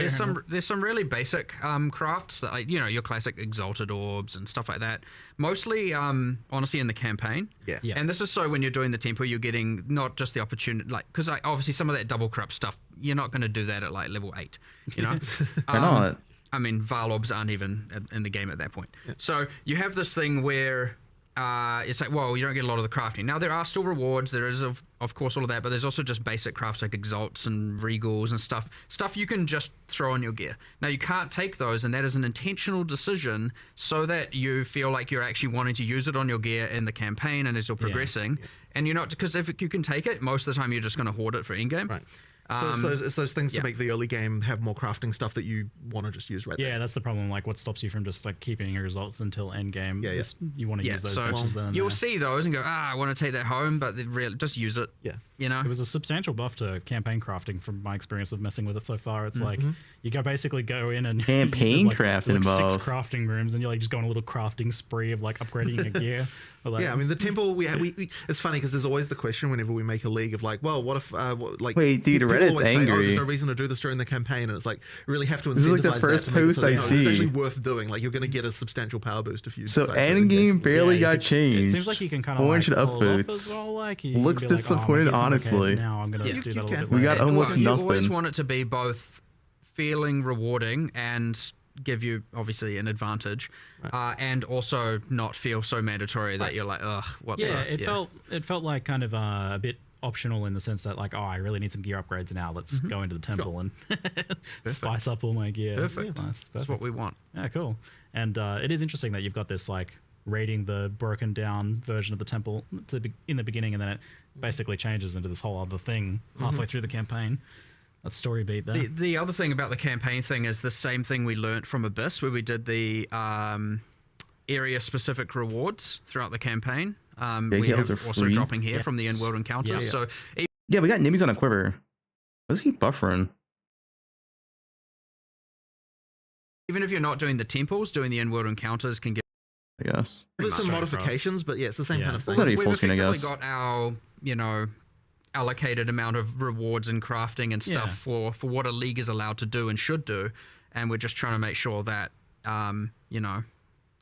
There's some really basic crafts that, like, your classic exalted orbs and stuff like that. Mostly, honestly, in the campaign. Yeah. And this is so when you're doing the temple, you're getting not just the opportunity, like, because obviously some of that double corrupt stuff, you're not going to do that at like level 8. You know. Why not? I mean, Vaal orbs aren't even in the game at that point. Yeah. So you have this thing where. It's like, well, you don't get a lot of the crafting. Now, there are still rewards. There is, of course, all of that, but there's also just basic crafts like exalts and regals and stuff you can just throw on your gear. Now, you can't take those, and that is an intentional decision so that you feel like you're actually wanting to use it on your gear in the campaign and as you're progressing. Yeah. And you're not, because if you can take it, most of the time you're just going to hoard it for in-game. Right. So it's those things to make the early game have more crafting stuff that you want to just use right there. Yeah, that's the problem. Like, what stops you from just like keeping your results until end game? Yeah. You want to use those patches then. You'll see those and go, I want to take that home, but just use it. Yeah. It was a substantial buff to campaign crafting from my experience of messing with it so far. It's like you basically go in and campaign crafting involved 6 crafting rooms, and you're like just going on a little crafting spree of like upgrading your gear. Yeah, I mean the temple. We it's funny because there's always the question whenever we make a league of like, well, what if wait, dude, Reddit's angry. There's no reason to do this during the campaign, and it's like really have to incentivize. This is like the first post I see. It's actually worth doing. Like you're going to get a substantial power boost if you. So Endgame barely got changed. It seems like you can kind of like upvotes. Well, like, looks disappointed, honestly. Okay, now I'm going to do that a little bit We got almost You nothing. always want it to be both feeling rewarding and give you obviously an advantage, and also not feel so mandatory that you're like, ugh, what? Yeah, it felt like kind of a bit optional in the sense that like, I really need some gear upgrades now. Let's go into the temple and spice up all my gear. Perfect. Nice. That's what we want. Yeah, cool. And it is interesting that you've got this like raiding the broken down version of the temple in the beginning, and then it basically changes into this whole other thing halfway through the campaign. That story beat there. The other thing about the campaign thing is the same thing we learnt from Abyss, where we did the area-specific rewards throughout the campaign. We have also dropping here from the in-world encounters. So yeah, we got Nimmies on a quiver. Let's keep buffering. Even if you're not doing the temples, doing the in-world encounters can get. I guess there's some modifications, but yeah, it's the same kind of thing. We've effectively got our, allocated amount of rewards and crafting and stuff for what a league is allowed to do and should do, and we're just trying to make sure that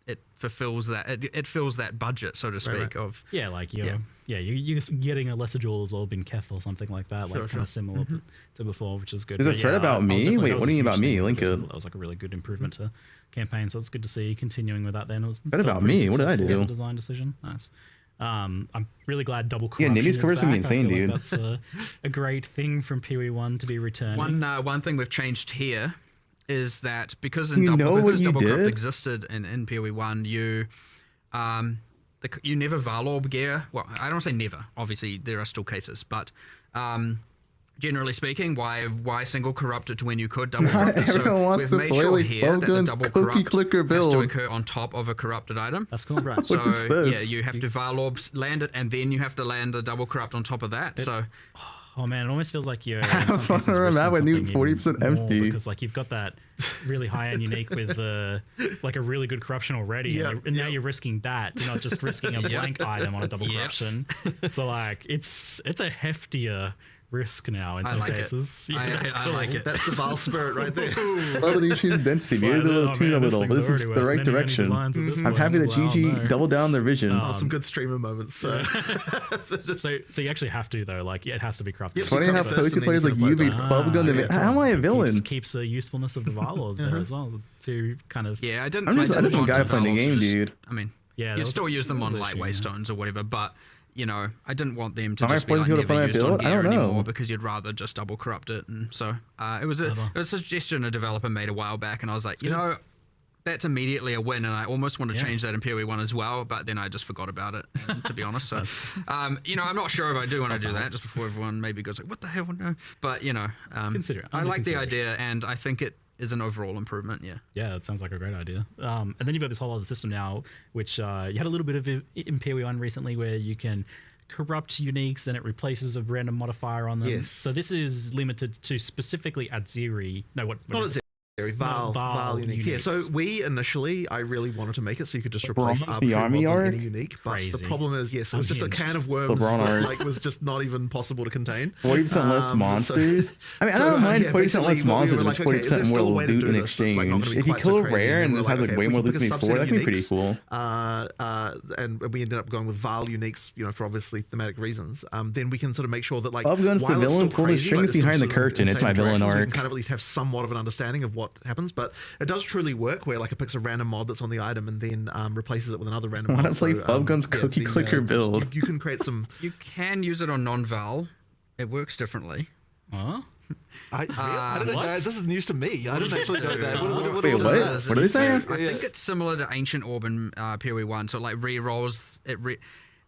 it fulfills that it fills that budget, so to speak. Of you're getting a lesser jewels or bin keth or something like that, kind of similar to before, which is good. There's a thread about me. Wait, what do you mean about me? Link it. That was like a really good improvement to campaign, so it's good to see continuing with that. Then it was about me. What did I do? As a design decision. Nice. I'm really glad double corruption Nimmies covers can be insane, dude. Like that's a great thing from PoE1 to be returning. One thing we've changed here is that because double corrupt existed in PoE1, you never Vaal orb gear. Well, I don't say never. Obviously, there are still cases, but generally speaking, why single corrupt it to when you could double Not corrupt it. So everyone wants we've to made play sure like here that the Fubgun's double cookie corrupt clicker has to build. occur on top of a corrupted item. That's cool. Right. So What is this? yeah, you have to Vaal orbs land it, and then you have to land the double corrupt on top of that. So Oh man, it almost feels like you're in Have some fun cases where I'm risking at with new something 40% even more empty. because like you've got that really high end unique with like a really good corruption already, and now you're risking that. You're not just risking a blank item on a double corruption. So like it's a heftier risk now in some cases. Yeah, that's I cool. like it. That's the Vaal spirit right there. Love that you choose density. Maybe Well, the little oh, tune a man, this little, but thing's this is already the worth right many, many direction. lines at this I'm point. happy that Well, GG no. doubled down their vision. Some good streamer moments. So So you actually have to though, like it has to be corrupted. It's funny how corrupt first PoC and then players you like can you upload beat Fubgun to yeah. how am I a villain? Keeps the usefulness of the Vaal orbs there as well to kind of yeah, I didn't. I'm play just some guy Vaal playing the Vaals, game, just- dude. I mean, Yeah, you'd that still was- use them that was on an issue, lightweight yeah. stones or whatever, but you know, I didn't want them to Am I just be like forcing you to play never my used on build? I gear don't know. anymore because you'd rather just double corrupt it. And so it was a suggestion a developer made a while back, and I was like, you know, that's immediately a win, and I almost want to change that in PoE 1 as well, but then I just forgot about it, to be honest. So, you know, I'm not sure if I do want to do that just before everyone maybe goes like, what the hell? No. But, you know, Consider it. I like the Consider it. idea, and I think it is an overall improvement, yeah. Yeah, it sounds like a great idea. And then you've got this whole other system now, which you had a little bit of it in PoE 1 recently where you can corrupt uniques and it replaces a random modifier on them. Yes. So this is limited to specifically Adziri. No, what not is at Vaal uniques. Yeah, so we initially, I really wanted to make it so you could just replace LeBron's arbitrary army mods on arc? any unique. But the Crazy. problem is, yes, it was just a can of worms LeBron that arc. like was just not even possible to contain. 40% less monsters. I mean, I don't mind 40% less monsters, but 40% more loot in exchange. If you kill a rare and just has like way more loot than before, that can be pretty cool. And we ended up going with Vaal uniques, you know, for obviously thematic reasons. Then we can sort of make sure that like Fubgun's the while it's villain, still pull the crazy, strings there's still behind the sort of curtain. It's insane my villain interactions, we arc. can kind of at least have somewhat of an understanding of what happens, but it does truly work where like it picks a random mod that's on the item and then replaces it with another random I mod. want to play So, Fubgun's yeah, cookie clicker build. You can create some. You can use it on non-Vaal. It works differently. Huh? I don't know. What? This is news to me. I didn't actually know that. Wait, what? does What are they saying? I think it's similar to Ancient Orb in PoE 1, so it like re-rolls it.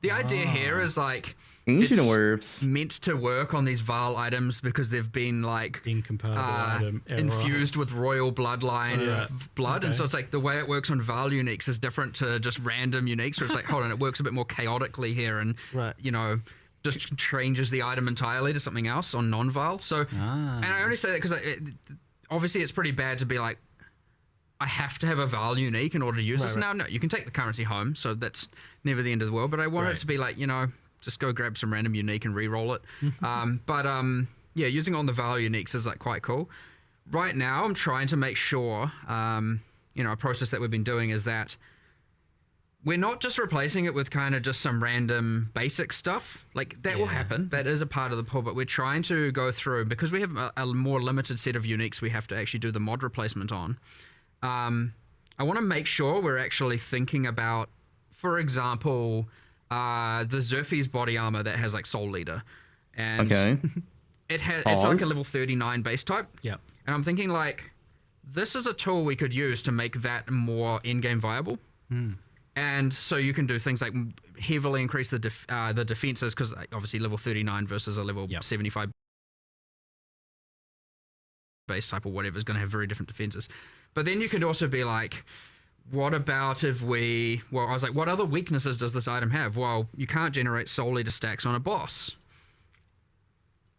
The idea here is like Ancient it's Orbs. meant to work on these Vaal items because they've been like Incompatible item error. infused with royal bloodline Yeah. blood, and Okay. so it's like the way it works on Vaal uniques is different to just random uniques. Where it's like, hold on, it works a bit more chaotically here, and you know, just changes the item entirely to something else on non-Vaal. So, and I only say that because obviously it's pretty bad to be like, I have to have a Vaal unique in order to use this. Now, no, you can take the currency home, so that's never the end of the world. But I want it to be like, you know, just go grab some random unique and re-roll it. Yeah, using it on the Vaal uniques is like quite cool. Right now, I'm trying to make sure, you know, a process that we've been doing is that we're not just replacing it with kind of just some random basic stuff. Like, that will happen. That is a part of the pull, but we're trying to go through, because we have a more limited set of uniques we have to actually do the mod replacement on. I want to make sure we're actually thinking about, for example, the Zerfi's body armor that has like Soul Leader. And it's like a level 39 base type. Yep. And I'm thinking like, this is a tool we could use to make that more in-game viable. And so you can do things like heavily increase the defenses, because obviously level 39 versus a level 75 base type or whatever is going to have very different defenses. But then you could also be like, what about if I was like, what other weaknesses does this item have? Well, you can't generate Soul Leader stacks on a boss.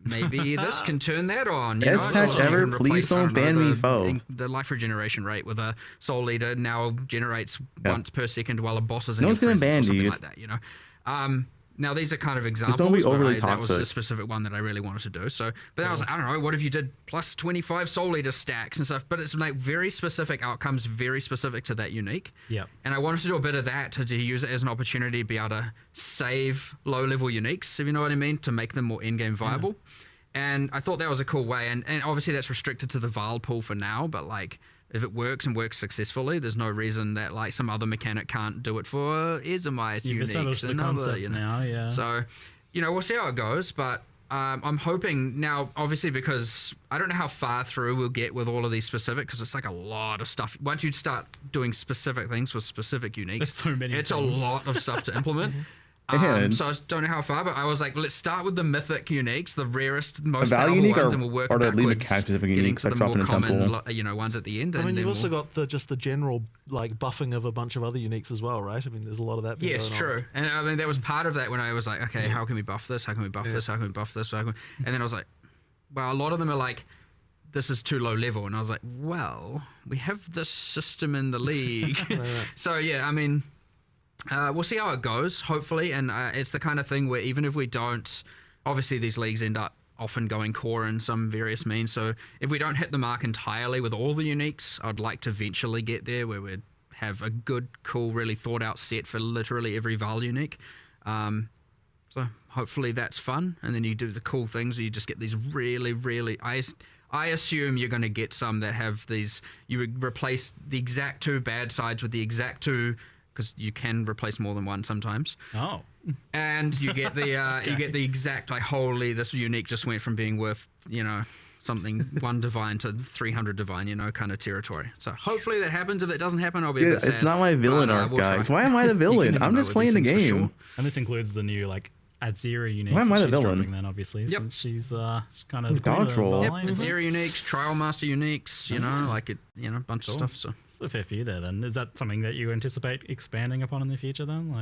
Maybe this can turn that on. You Best know? patch So you ever, can replace, please don't ban me, foe. The life regeneration rate with a Soul Leader now generates once per second while a boss is in No your one's gonna presence or ban, something dude. like that, you know? Now, these are kind of examples. don't be but overly that was a toxic. specific one that I really wanted to do. So, but then I was like, I don't know, what if you did plus 25 Soul Leader stacks and stuff? But it's like very specific outcomes, very specific to that unique. Yep. And I wanted to do a bit of that to use it as an opportunity to be able to save low-level uniques, if you know what I mean, to make them more in-game viable. And I thought that was a cool way. And obviously that's restricted to the Vaal pool for now, but like, if it works and works successfully, there's no reason that like some other mechanic can't do it for Ezomite You've established uniques the and concept other, you know. now, yeah. So, you know, we'll see how it goes, but I'm hoping now, obviously, because I don't know how far through we'll get with all of these specific, because it's like a lot of stuff. Once you start doing specific things with specific uniques, There's so many it's things. a lot of stuff to implement. And So I don't know how far, but I was like, let's start with the mythic uniques, the rarest, most value powerful unique ones, or- and we'll work or the lead backwards, mechanic-specific getting uniques, to like the more dropping a common, temple. ones at the end. I mean, and you've then also we'll- got just the general like buffing of a bunch of other uniques as well, right? I mean, there's a lot of that. Yes, going true. on. And I mean, that was part of that when I was like, okay, how can we buff this? How can we buff this? How can we buff this? And then I was like, well, a lot of them are like, this is too low level. And I was like, well, we have this system in the league. So yeah, I mean, we'll see how it goes, hopefully. And it's the kind of thing where even if we don't, obviously these leagues end up often going core in some various means. So if we don't hit the mark entirely with all the uniques, I'd like to eventually get there where we'd have a good, cool, really thought out set for literally every Vaal unique. So hopefully that's fun. And then you do the cool things. You just get these really, really... I assume you're going to get some that have these... You replace the exact 2 bad sides with the exact 2... Because you can replace more than one sometimes. Oh. And you get the you get the exact, like, holy, this unique just went from being worth, something 1 divine to 300 divine, kind of territory. So hopefully that happens. If it doesn't happen, I'll be a bit sad. It's not my villain arc, we'll guys. try. Why am I the villain? I'm just playing the game. Sure. And this includes the new Azera unique. Why am I the villain? Dropping then, obviously, since she's kind of Dodge roll. Yep, Azera uniques, Trial Master uniques, a bunch of stuff. So it's a fair few there. Then is that something that you anticipate expanding upon in the future? Then,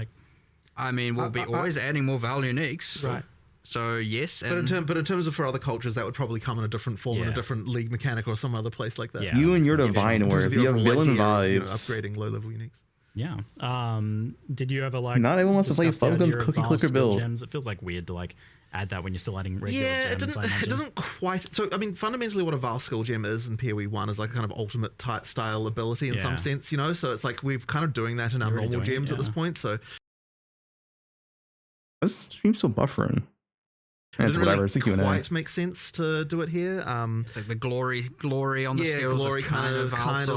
I mean, we'll be always adding more Vaal uniques, right? So yes, But in terms of for other cultures, that would probably come in a different form, in a different league mechanic or some other place like that. Yeah, You and your divine work. You have villain vibes. Upgrading low level uniques. Yeah. Did you ever Not everyone wants to play discuss the Fubgun's idea of cookie Vaal clicker skill build. Gems? It feels weird to add that when you're still adding regular gems. It doesn't quite. So I mean, fundamentally, what a Vaal skill gem is in PoE 1 is like a kind of ultimate type style ability in some sense, So it's like we're kind of doing that in our normal gems at this point. So this stream's still buffering. It's really whatever. It's a Q&A. quite makes sense to do it here. It's like the glory on the skills. Glory is kind of like,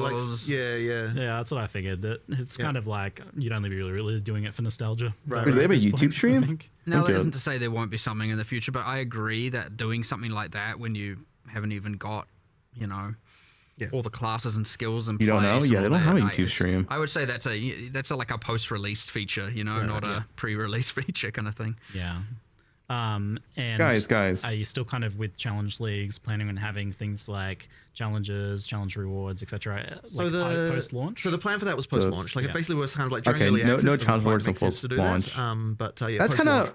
yeah. That's what I figured. That it's kind of like you'd only be really doing it for nostalgia. Right. Do they have a at this YouTube point, I stream? think. No, that Okay. isn't to say there won't be something in the future, but I agree that doing something like that when you haven't even got, all the classes and skills and You don't know? place Yeah, and they all don't have a that, YouTube stream. I would say that's like a post-release feature, not a pre-release feature kind of thing. Yeah. And Guys. are you still kind of with challenge leagues planning on having things like challenges, challenge rewards, etc. Post launch? So the plan for that was post launch. It basically was kind of like during Okay, early access. no it challenge quite rewards make until sense to do launch. that. But That's kind of.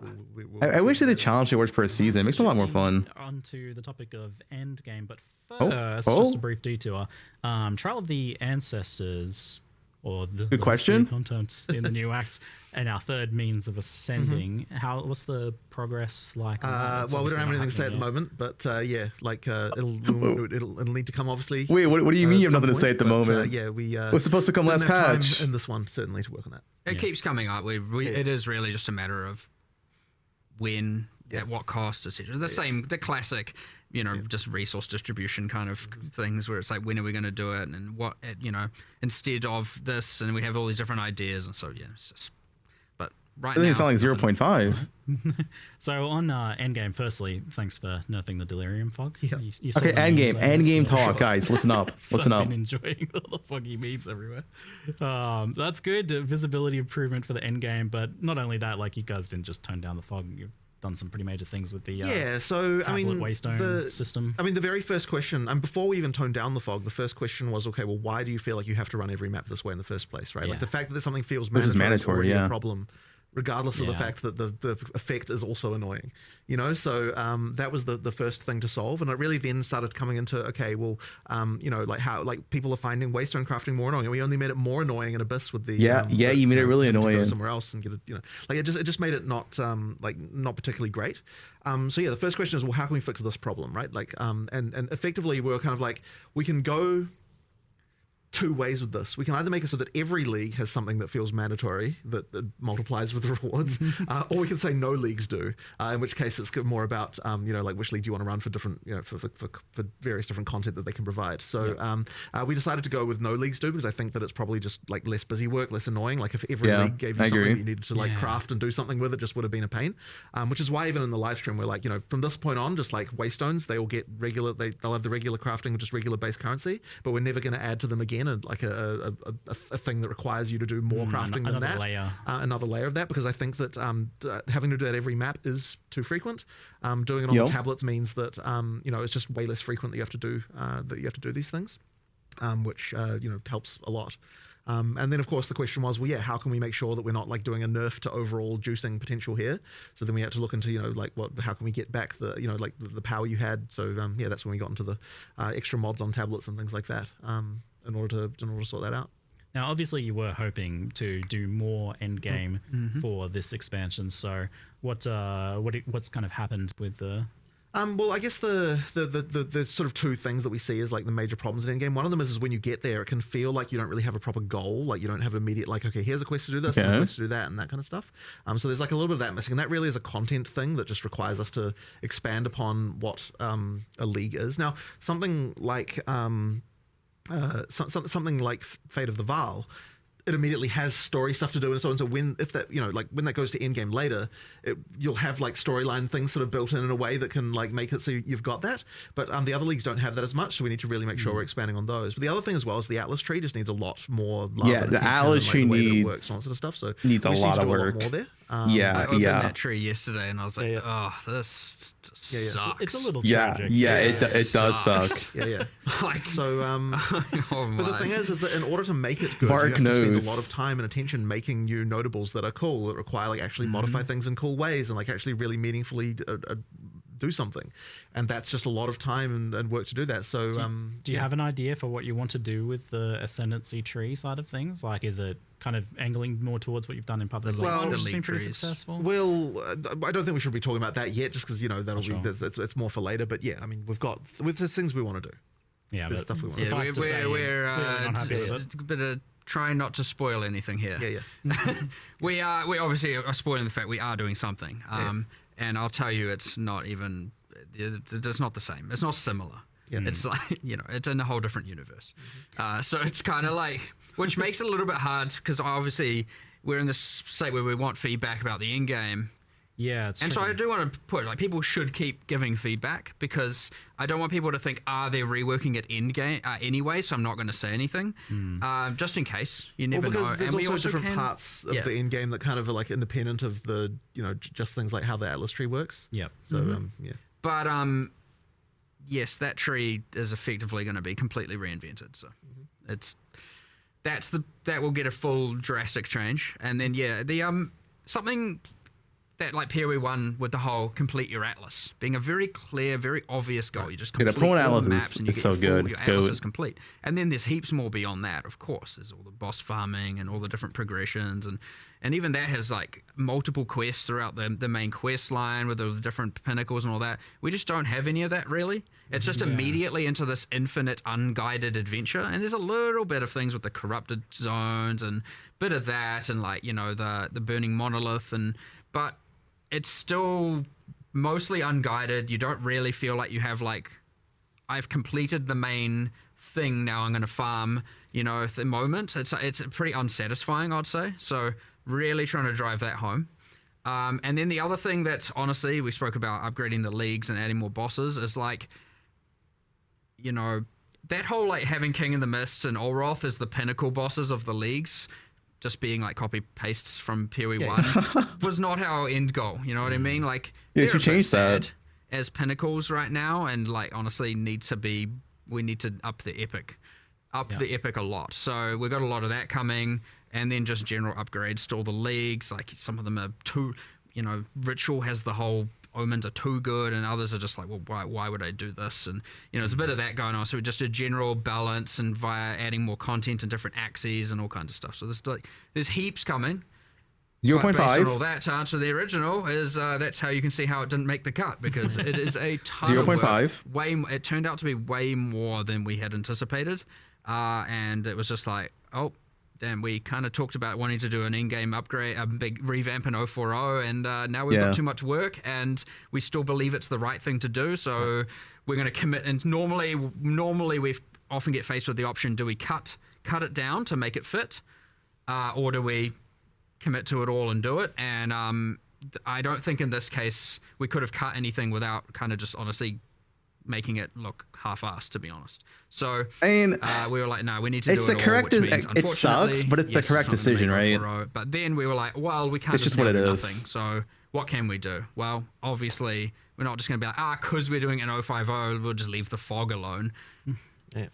I wish they did challenge rewards per season. It makes it a lot more fun. Onto the topic of Endgame, but Oh, first, just a brief detour. Trial of the Ancestors, or the Good question. Content in the new act, and our third means of ascending. What's the progress like? Well, we don't have anything to say at the moment, but it'll need to come obviously. Wait, what do you mean you have at some nothing to say at the point, but, moment? we What's supposed to come didn't last have time patch? in this one certainly to work on that. It keeps coming up. It is really just a matter of when, at what cost, etc. The classic, just resource distribution kind of things where it's like, when are we going to do it, and what, instead of this, and we have all these different ideas, and so it's just. But right now, Doesn't sound like 0.5. So on Endgame, firstly, thanks for nerfing the Delirium Fog. Yeah. You saw Okay, the memes on Endgame this, talk, guys. Listen up. Listen I've up. been enjoying the foggy memes everywhere. That's good. Visibility improvement for the Endgame, but not only that, you guys didn't just tone down the fog. You've done some pretty major things with the so I mean, Waystone system. I mean, the very first question, and before we even toned down the fog, the first question was, okay, well, why do you feel like you have to run every map this way in the first place, right? Yeah. Like the fact that something feels Which is mandatory, is already yeah. a problem, regardless of the fact that the effect is also annoying, So that was the first thing to solve, and it really then started coming into, okay, well, how people are finding Waystone crafting more annoying, and we only made it more annoying in Abyss with the you made it really to go annoying. somewhere else and get it, it just made it not not particularly great. So the first question is, well, how can we fix this problem, right? And effectively we were kind of like, we can go two ways with this. We can either make it so that every league has something that feels mandatory that multiplies with the rewards, or we can say no leagues do, in which case it's more about which league do you want to run for different for various different content that they can provide. So we decided to go with no leagues do, because I think that it's probably just less busy work, less annoying. If every league gave you something that you needed to craft and do something with, it just would have been a pain. Which is why even in the live stream we're from this point on, just like Waystones, they will get regular, they'll have the regular crafting, just regular base currency, but we're never going to add to them again again a thing that requires you to do more crafting than that. Another layer of that, because I think that having to do that every map is too frequent. Doing it on the tablets means that it's just way less frequent that you have to do these things, which helps a lot. And then, of course, the question was, how can we make sure that we're not like doing a nerf to overall juicing potential here? So then we had to look into, how can we get back the, the power you had? So that's when we got into the extra mods on tablets and things like that, in order to sort that out. Now, obviously, you were hoping to do more Endgame for this expansion. So what's kind of happened with the... Well, I guess the sort of two things that we see as like the major problems in Endgame. One of them is when you get there, it can feel like you don't really have a proper goal. Like you don't have an immediate, like, okay, here's a quest to do this, and a quest to do that, and that kind of stuff. So there's like a little bit of that missing. And that really is a content thing that just requires us to expand upon what a league is. Now, something like something like Fate of the Vaal, it immediately has story stuff to do and so on. So when that goes to Endgame later, you'll have like storyline things sort of built in a way that can like make it so you've got that. But the other leagues don't have that as much, so we need to really make sure we're expanding on those. But the other thing as well is the Atlas tree just needs a lot more love. Yeah, the Atlas tree needs sort of stuff. So needs a lot of work. More there. I opened that tree yesterday and I was like, oh, this sucks. It's a little tragic. It does suck. Like, so, but the thing is that in order to make it good, Mark you have to spend knows. a lot of time and attention making new notables that are cool, that require like actually modify things in cool ways and like actually really meaningfully do something. And that's just a lot of time and work to do that. So, do you have an idea for what you want to do with the ascendancy tree side of things? Like, is it kind of angling more towards what you've done in Public League, which has been pretty successful? Well, I don't think we should be talking about that yet, just because that'll be it's more for later. But yeah, I mean, there's things we want to do. Yeah, there's stuff we want to do. We're trying not to spoil anything here. We obviously are spoiling the fact we are doing something. And I'll tell you, it's not even. It's not the same. It's not similar. It's like it's in a whole different universe. So it's kind of like. Which makes it a little bit hard because obviously we're in this state where we want feedback about the end game. Yeah, it's and tricky. So I do want to put like people should keep giving feedback because I don't want people to think they're reworking it end game anyway. So I'm not going to say anything just in case. You never know. There's and also different parts of the end game that kind of are like independent of the just things like how the Atlas tree works. Yep. So But yes, that tree is effectively going to be completely reinvented. So that will get a full drastic change. And then the something that like PoE 1 with the whole complete your Atlas being a very clear, very obvious goal. You just complete all the maps and you get so good. Your Atlas is complete. And then there's heaps more beyond that, of course. There's all the boss farming and all the different progressions and even that has like multiple quests throughout the main quest line with the different pinnacles and all that. We just don't have any of that really. It's just immediately into this infinite unguided adventure. And there's a little bit of things with the corrupted zones and bit of that and like, the burning monolith but it's still mostly unguided. You don't really feel like you have like, I've completed the main thing. Now I'm going to farm, at the moment. It's pretty unsatisfying, I'd say. So really trying to drive that home. And then the other thing that honestly, we spoke about upgrading the leagues and adding more bosses is like, that whole like having King in the Mists and Olroth as the pinnacle bosses of the leagues, just being like copy pastes from PoE 1 was not our end goal. You know what I mean? Like you should change that as pinnacles right now, and like honestly we need to up the epic a lot. So we've got a lot of that coming, and then just general upgrades to all the leagues. Like some of them are too, Ritual has the whole omens are too good, and others are just like, well, why would I do this? And there's a bit of that going on. So just a general balance and via adding more content and different axes and all kinds of stuff. So there's heaps coming. 0.5. Based on all that, to answer the original is that's how you can see how it didn't make the cut because it is a ton 0.5. It turned out to be way more than we had anticipated, and it was just like, oh. Damn, we kind of talked about wanting to do an in-game upgrade, a big revamp in 040, and now we've got too much work, and we still believe it's the right thing to do, so we're going to commit. And normally we often get faced with the option: do we cut it down to make it fit, or do we commit to it all and do it? And I don't think in this case we could have cut anything without kind of just honestly making it look half-assed, to be honest. So I mean, we were like, no, we need to it's do the it correct. all, which means, It sucks, but it's the correct not gonna decision, make right? 040. But then we were like, well, we can't It's just now what it do is. nothing. So what can we do? Well, obviously, we're not just going to be like, because we're doing an 050, we'll just leave the fog alone. Yeah.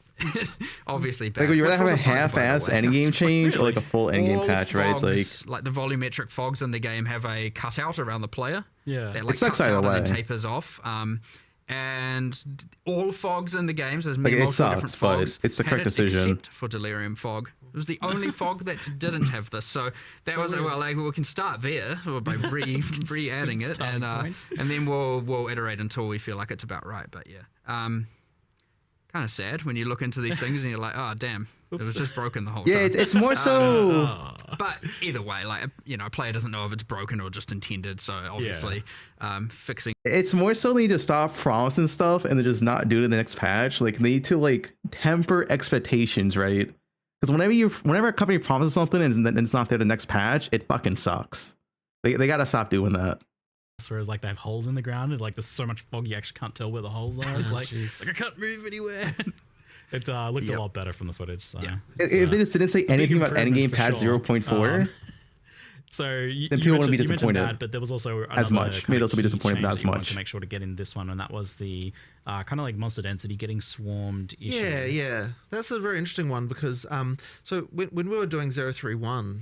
Obviously, bad. Like, would you rather Which have a wasn't bad, by the half-ass way. endgame change or like a full endgame All patch, right? It's fogs, like the volumetric fogs in the game have a cutout around the player. Yeah. That like It sucks cuts either out and then way. tapers off. And all fogs in the games, there's Like, it multiple different sucks, but fogs. it's the had correct it decision. Except for Delirium Fog. It was the only fog that didn't have this. So that was well, like we can start there or by re-adding it, and then we'll iterate until we feel like it's about right. But yeah, kind of sad when you look into these things and you're like, oh damn. It was just broken the whole time. yeah, it's more so. But either way, like, a player doesn't know if it's broken or just intended. So obviously, fixing. It's more so they need to stop promising stuff and then just not do it in the next patch. Like, they need to like temper expectations, right? Because whenever a company promises something and then it's not there the next patch, it fucking sucks. They gotta stop doing that. Whereas like they have holes in the ground and like there's so much fog you actually can't tell where the holes are. It's like I can't move anywhere. It looked a lot better from the footage. So If they just didn't say anything about improvement Endgame for patch sure. 0.4, So you, then you people wouldn't be mentioned- you mentioned disappointed that, but there was also as another much. kind Maybe of also be key disappointed, but change as that you wanted much. to make sure to get in this one, and that was the kind of like monster density getting swarmed issue. Yeah, that's a very interesting one because so when we were doing 031,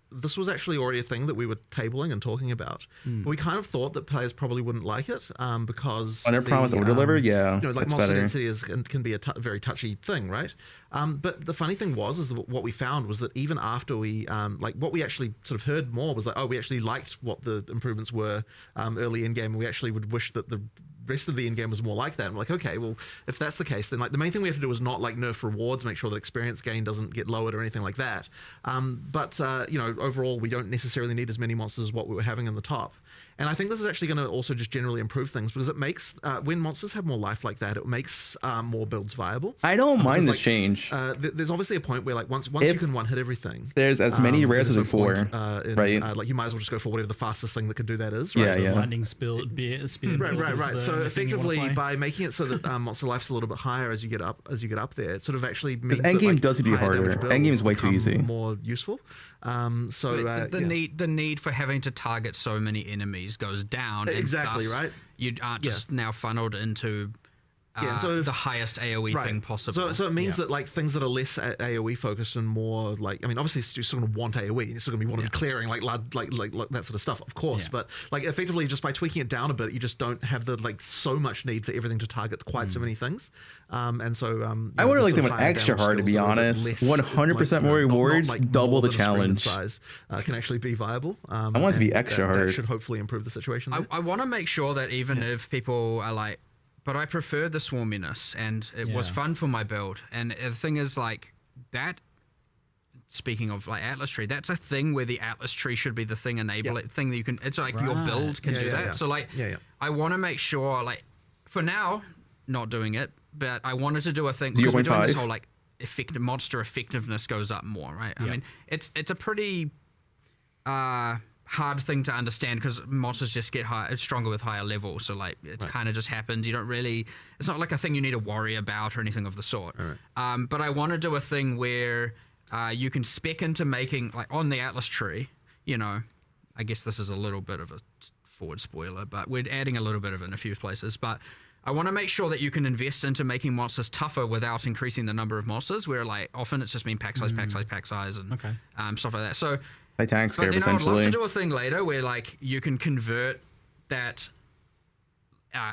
this was actually already a thing that we were tabling and talking about. We kind of thought that players probably wouldn't like it because on their promise over delivered, like that's monster better. density can be a very touchy thing, right? But the funny thing is that what we found was that even after we like what we actually sort of heard more was like, oh, we actually liked what the improvements were early in game, and we actually would wish that the rest of the in-game was more like that. And we're like, okay, well, if that's the case, then like the main thing we have to do is not like nerf rewards, make sure that experience gain doesn't get lowered or anything like that. But overall, we don't necessarily need as many monsters as what we were having in the top. And I think this is actually going to also just generally improve things because it makes when monsters have more life like that, it makes more builds viable. I don't mind Because, this change. There's obviously a point where like once you can one hit everything, There's as many rares as there's no before, point, right? like you might as well just go for whatever the fastest thing that could do that is. Right? Yeah. Lightning speed. Right. So effectively, by making it so that monster life's a little bit higher as you get up there, it sort of actually means that, Endgame like, does be higher harder. damage builds Endgame is way too become easy. more useful. The need for having to target so many enemies goes down. Exactly, and thus right? You aren't just now funneled into the highest AoE thing possible. So it means that like things that are less AoE focused and more like, I mean, obviously you're still going to want AoE, you're still going to want to be clearing like that sort of stuff, of course. But like effectively, just by tweaking it down a bit, you just don't have the like so much need for everything to target quite so many things. And so I would have liked them extra hard, to be honest. 100% more rewards, double the challenge. Size can actually be viable. I want it to be extra hard. That should hopefully improve the situation. I want to make sure that even if people are like, but I prefer the swarminess, and it was fun for my build. And the thing is, like, that, speaking of, like, Atlas Tree, that's a thing where the Atlas Tree should be the thing thing that you can, it's like your build can do that. Yeah. So, like, I want to make sure, like, for now, not doing it, but I wanted to do a thing, because we're doing this whole, like, monster effectiveness goes up more, right? I mean, it's a pretty hard thing to understand because monsters just get stronger with higher levels, so like it kind of just happens. You don't really, it's not like a thing you need to worry about or anything of the sort. But I want to do a thing where you can spec into making, like on the Atlas Tree, I guess this is a little bit of a forward spoiler, but we're adding a little bit of it in a few places, but I want to make sure that you can invest into making monsters tougher without increasing the number of monsters, where like often it's just been pack size, and stuff like that. So Tank but scarab, then I would love essentially. to do a thing later where like you can convert that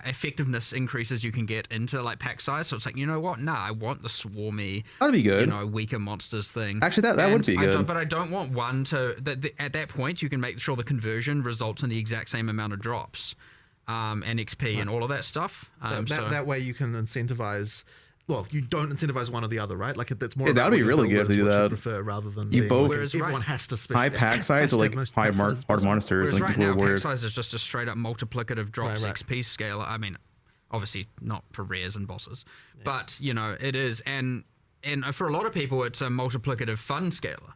effectiveness increases you can get into like pack size. So it's like, you know what? Nah, I want the swarmy, That'd be good. Weaker monsters thing. Actually, that would be good. But I don't want one to. At that point, you can make sure the conversion results in the exact same amount of drops, and XP and all of that stuff. That way you can incentivize. Well, you don't incentivize one or the other, right? Like it's more. That would be really good if they do that. Prefer rather than you both. Like, everyone has to high pack size or like high hard monsters. Whereas like right now, pack size is just a straight up multiplicative drops XP scale. I mean, obviously not for rares and bosses, but it is, and for a lot of people, it's a multiplicative fun scaler,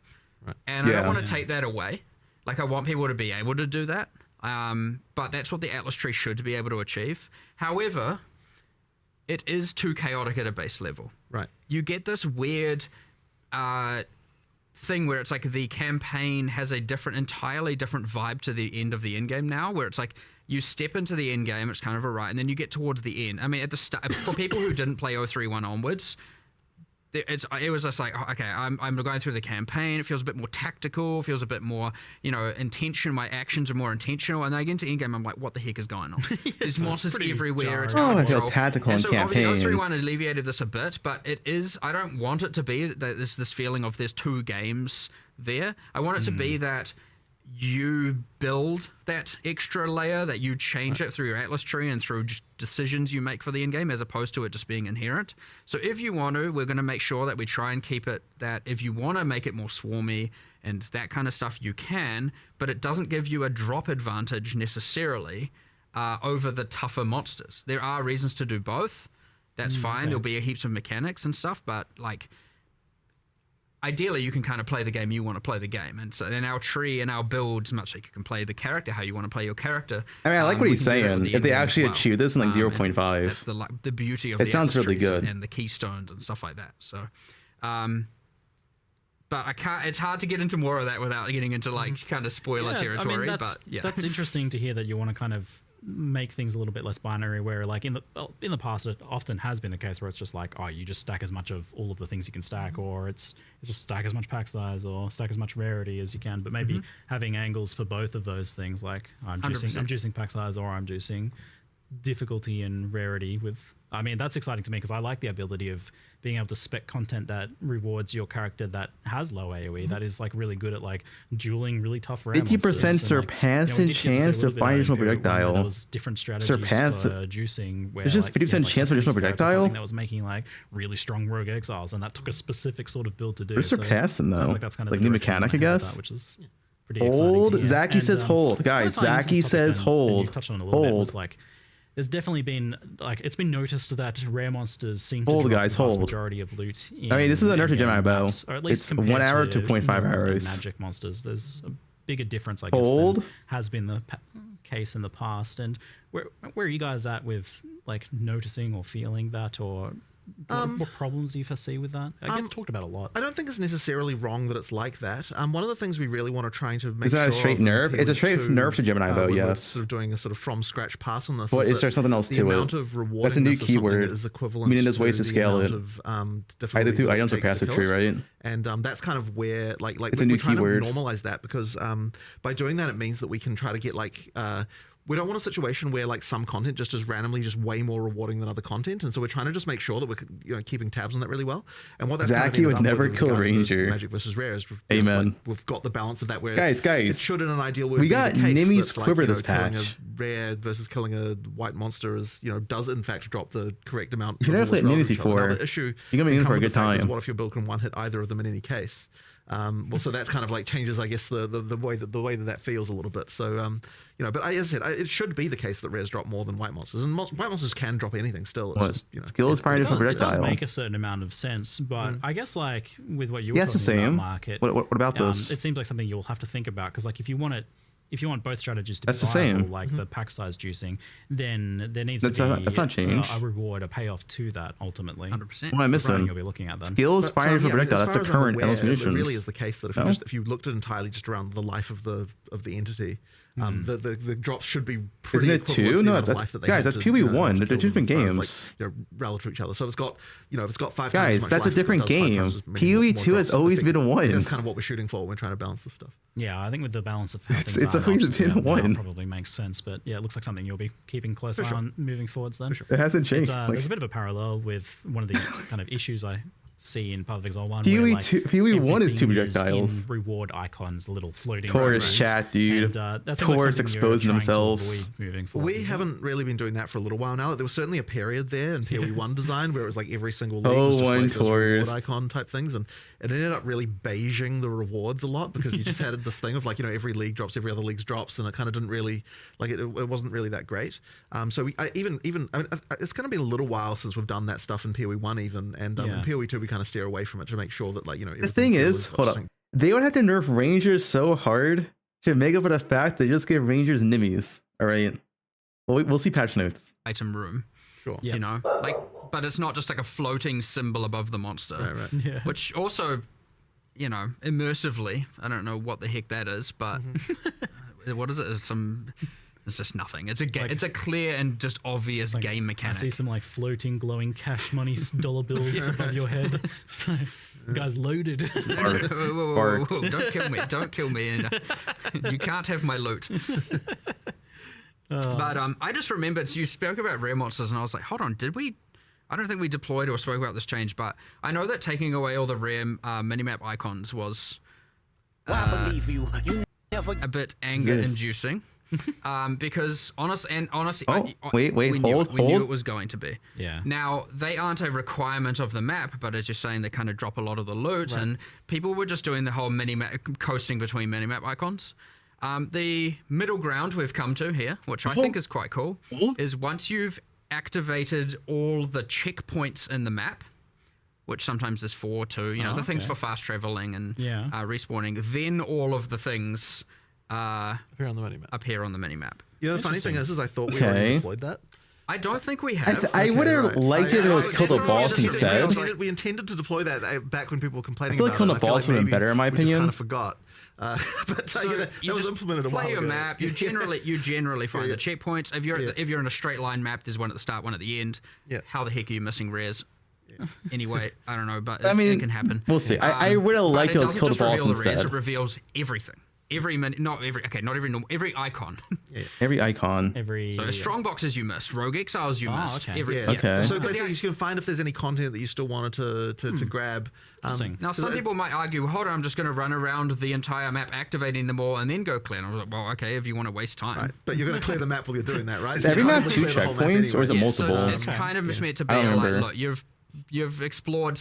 and I don't want to take that away. Like I want people to be able to do that, but that's what the Atlas Tree should be able to achieve. However, it is too chaotic at a base level. Right. You get this weird thing where it's like the campaign has a entirely different vibe to the end of the end game now, where it's like you step into the end game, it's kind of a right, and then you get towards the end. I mean, at the start, for people who didn't play 031 onwards, it was just like, okay, I'm going through the campaign. It feels a bit more tactical. Feels a bit more, intention. My actions are more intentional. And then I get into endgame, I'm like, what the heck is going on? There's monsters everywhere. It's Oh, out of it feels control. tactical And in so obviously campaign. 031 alleviated this a bit, but it is. I don't want it to be that there's this feeling of there's two games there. I want it to be that you build that extra layer, that you change it through your Atlas tree and through just decisions you make for the end game, as opposed to it just being inherent. So if you want to, we're going to make sure that we try and keep it that if you want to make it more swarmy and that kind of stuff, you can, but it doesn't give you a drop advantage necessarily over the tougher monsters. There are reasons to do both. That's fine. There'll be heaps of mechanics and stuff, but like, ideally, you can kind of play the game you want to play the game. And so in our tree and our builds, much like you can play the character how you want to play your character. I mean, I like what we he's can do that with saying. the If they endgame as actually well. achieve this in like And 0.5, that's the beauty of it the sounds Atlas really trees good. and the keystones and stuff like that. So, but I can't. It's hard to get into more of that without getting into like kind of spoiler territory. But yeah, that's interesting to hear that you want to kind of make things a little bit less binary, where like in the past it often has been the case where it's just like, oh, you just stack as much of all of the things you can stack, or it's just stack as much pack size or stack as much rarity as you can, but maybe having angles for both of those things, like I'm juicing pack size, or I'm juicing difficulty and rarity with. I mean, that's exciting to me because I like the ability of being able to spec content that rewards your character that has low AoE, that is like really good at like dueling really tough rare 50% surpassing chance to find additional projectile. There was different strategies Surpass for juicing. Where There's just 50% chance for additional projectile? That was making like really strong rogue exiles, and that took a specific sort of build to do. We're surpassing sounds though. like that's kind of Like the new direction mechanic, I you wanna head with guess. that, which is pretty exciting Hold. to hear. Zaki And, says hold. Guys, one of the Zaki things says and hold. You touched on it a little bit, was Hold. like, there's definitely been like it's been noticed that rare monsters seem Hold, to drop guys, the vast hold. majority of loot. I mean, this is a nerf to in Gemini bow. maps, or at least It's compared 1 hour to to 0.5 normal hours. Magic monsters. There's a bigger difference, I guess, Hold. than has been the case in the past. And where are you guys at with like noticing or feeling that, or what problems do you foresee with that? It gets talked about a lot. I don't think it's necessarily wrong that it's like that. One of the things we really want to try to make Is that a sure straight of nerf? It's a straight PoE2, nerf to Gemini bow, when we're yes. sort of doing a sort of from scratch pass on this. What, is that there something else the to it? amount of rewardingness That's a new of something keyword. is equivalent Meaning there's ways to the scale amount it. of, Either difficulty two that it items or takes to passive kill tree, it. right? And that's kind of where like It's a new we're trying keyword. to normalize that, because by doing that it means that we can try to get like we don't want a situation where like some content just is randomly just way more rewarding than other content, and so we're trying to just make sure that we're keeping tabs on that really well. And what that's kind of Zaki ended would up never with kill a regards to ranger. Magic versus rare is Amen. we've got the balance of that where Guys, it should in an ideal world we be got the case Nimi's that, Quiver like, this killing patch. a rare versus killing a white monster is does in fact drop the correct amount. You never of played rewards Nimi's relative to each other. before. Another issue You're gonna be in for a becomes good the fact is, time. what if your build can one hit either of them in any case? Well, so that kind of like changes, I guess, the way that feels a little bit. So, but as I said, it should be the case that rares drop more than white monsters, and white monsters can drop anything still. It's What? just, Skill is probably additional It does projectile. make a certain amount of sense, but I guess like with what you were Yeah, it's the talking about, same. Mark, What about this? It seems like something you'll have to think about, because like if you want both strategies to be That's the viable, same. like the pack size juicing, then there needs That's to not- be that's not changed. a reward, a payoff to that ultimately. 100%. What am I missing? You'll be looking at them. Skills, fire additional projectile. That's the as far as I'm current aware, Endless it Munitions. really is the case that No? if you looked at entirely just around the life of the entity, the drops should be pretty. Isn't it equivalent to two? the No, amount of that's life that they guys. had That's to, PoE1. They're kill them different as far as, games. like, relative to each other. So it's got it's got 5 times Guys, as much that's a life, but it different does 5 game. times as many more PoE2 has drops. I always think been a one. That's kind of what we're shooting for when we're trying to balance this stuff. Yeah, I think with the balance of how It's- things it's are, always options been now one. probably makes sense. But yeah, it looks like something you'll be keeping close eye sure. on moving forwards. Then It hasn't changed. There's a bit of a parallel with one of the kind of issues I see in Path of Exile 1. PoE where, like, 1 is 2 everything projectiles. in reward icons, little floating. Taurus arrows, chat, dude. And, that seems like Taurus something you're exposing trying to themselves. avoid moving forward. We haven't really been doing that for a little while now. There was certainly a period there in PoE1 design where it was like every single league was just one like those reward Taurus. icon type things, and it ended up really beiging the rewards a lot, because you just had this thing of like every league drops, every other league's drops, and it kind of didn't really like it wasn't really that great. So I mean, it's going to be a little while since we've done that stuff in PoE1 even, and in PoE2 we kind of steer away from it to make sure that The thing is, hold up. They would have to nerf Rangers so hard to make up for the fact they just give Rangers Nimmies. All right. Well, we'll see patch notes. Item room. Sure. You know, like but it's not just like a floating symbol above the monster. Right. Yeah. Which also, you know, immersively, I don't know what the heck that is, but what is it? It's just nothing. It's a clear and just obvious game mechanic. I see some like floating, glowing cash money dollar bills above your head. Guy's loaded. Whoa, don't kill me! Don't kill me! And, you can't have my loot. But I just remembered you spoke about rare monsters, and I was like, hold on, did we? I don't think we deployed or spoke about this change, but I know that taking away all the rare minimap icons was I believe you. You never. a bit anger-inducing. Because honestly, wait, we knew hold. it was going to be. Yeah. Now they aren't a requirement of the map, but as you're saying, they kind of drop a lot of the loot, and people were just doing the whole minimap, coasting between minimap icons. The middle ground we've come to here, which I think is quite cool, is once you've activated all the checkpoints in the map, which sometimes is 4 too, you know, the things for fast traveling and respawning, then all of the things Appear on the minimap. appear on the minimap. You know, the funny thing is I thought we already deployed that. I don't think we have. I would have liked it if it was kill the boss instead. We intended to deploy that back when people were complaining I feel like about killing the boss would have been better in my we just opinion. kind of forgot. But So that you was just implemented a while play your ago. map. You generally find the checkpoints. If you're in a straight line map, there's one at the start, one at the end. Yeah. How the heck are you missing rares? Anyway, I don't know, but I mean, it can happen. We'll see. I would have But liked it was doesn't kill the just boss reveal the rares, instead. it reveals everything. Every icon. Every icon. So strongboxes you missed, rogue exiles you missed. okay. Okay. So basically, you can find if there's any content that you still wanted to grab. Now, some people might argue, hold on, I'm just going to run around the entire map, activating them all, and then go clear. And I was like, well, okay, if you want to waste time. Right. But you're going to clear the map while you're doing that, right? Is So every you map can't 2 clear the whole map checkpoints, or is it anyway. multiple? So it's kind of just meant to be I don't like, remember. look, you've explored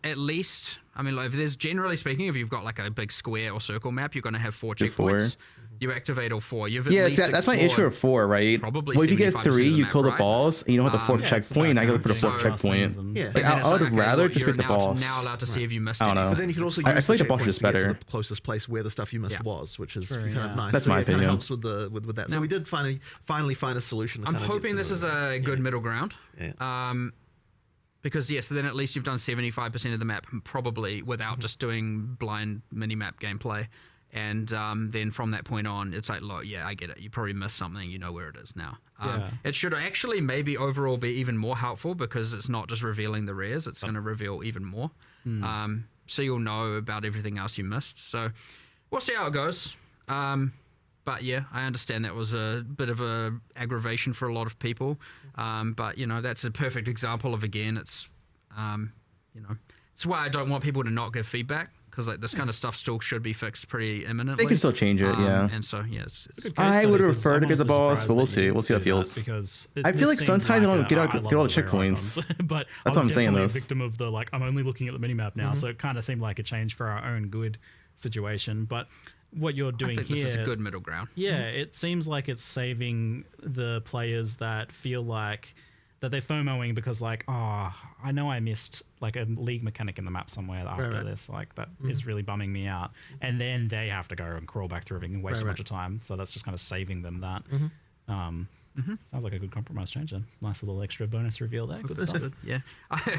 at least, I mean, like, if there's generally speaking, if you've got like a big square or circle map, you're going to have 4 Good checkpoints. 4. You activate all 4. You've at Yeah, least see, that's my issue explored with 4, right? probably Well, if you get 75% 3, of the you map, kill the right? boss, and you don't have the 4th checkpoint, and I go look for the 4th checkpoint. Yeah. Like, And then I it's would like, okay, rather well, just you're get the now boss. allowed to see if you missed I don't know. anything. But then you could also I use feel like the the boss is checkpoints just to get to better. the closest place where the stuff you missed was, which is kind of nice. That's so my it kind of opinion. helps with that. So we did finally find a solution. I'm hoping this is a good middle ground. Yeah. Because yes, then at least you've done 75% of the map, probably without just doing blind mini-map gameplay. And then from that point on, it's like, look, yeah, I get it. You probably missed something. You know where it is now. It should actually maybe overall be even more helpful because it's not just revealing the rares. It's going to reveal even more. So you'll know about everything else you missed. So we'll see how it goes. But yeah, I understand that was a bit of a aggravation for a lot of people. But you know, that's a perfect example of, again, it's you know, it's why I don't want people to not give feedback, because like this kind of stuff still should be fixed pretty imminently. They can still change it, yeah. And so yeah, it's a good case I study, would 'cause prefer I'm to get the honestly boss, surprised but we'll that see. you We'll see how it do that feels. Because I feel like sometimes I don't get I all love the rare checkpoints. icons, but That's I what I'm was saying, definitely a this. victim of the like I'm only looking at the minimap now, so it kind of seemed like a change for our own good situation. But what you're doing I think here, this is a good middle ground. yeah, it seems like it's saving the players that feel like that they're FOMOing because like, oh, I know I missed like a league mechanic in the map somewhere after this, like that is really bumming me out, and then they have to go and crawl back through everything and waste a bunch of time. So that's just kind of saving them that. Sounds like a good compromise change. Then nice little extra bonus reveal there. Good stuff. Yeah,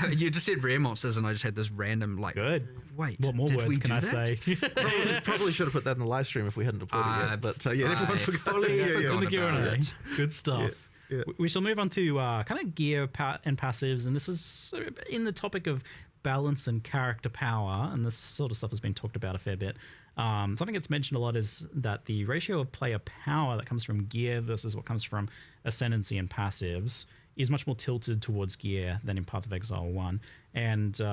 you just said rare monsters, and I just had this random like. Good. Wait, What more did words we can do I that? say? Probably should have put that in the live stream if we hadn't deployed it yet. But yeah, everyone forgot. fully It's in the forgot about Q&A. it. Good stuff. Yeah. We shall move on to kind of gear and passives, and this is in the topic of balance and character power, and this sort of stuff has been talked about a fair bit. Something that's mentioned a lot is that the ratio of player power that comes from gear versus what comes from ascendancy and passives is much more tilted towards gear than in Path of Exile 1. And so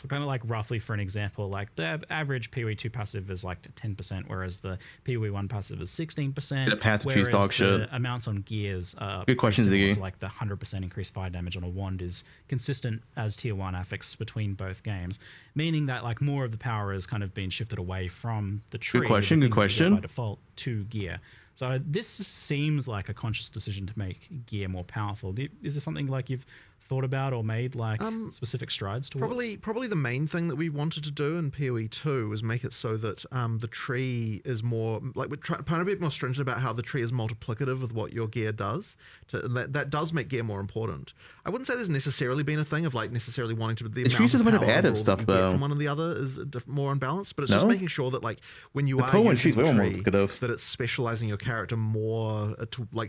kind of like roughly for an example, like the average PoE2 passive is like 10%, whereas the PoE1 passive is 16%. Yeah, passive tree's whereas dog shit. the amounts on gears are Good question, similar, Ziggy. so like the 100% increased fire damage on a wand is consistent as tier 1 affix between both games, meaning that like more of the power is kind of being shifted away from the tree. Good question, the good thing that you get question. By default to gear. So this seems like a conscious decision to make gear more powerful. Is there something like you've thought about or made like specific strides towards? Probably the main thing that we wanted to do in PoE 2 was make it so that the tree is more like we're trying to be more stringent about how the tree is multiplicative with what your gear does. And that does make gear more important. I wouldn't say there's necessarily been a thing of like necessarily wanting to the trees is a bunch of power additive overall stuff that you get though. from one and the other is more unbalanced, but it's just No? making sure that like when you The are Poe one using tree's way the more tree, multiplicative. that it's specializing your character more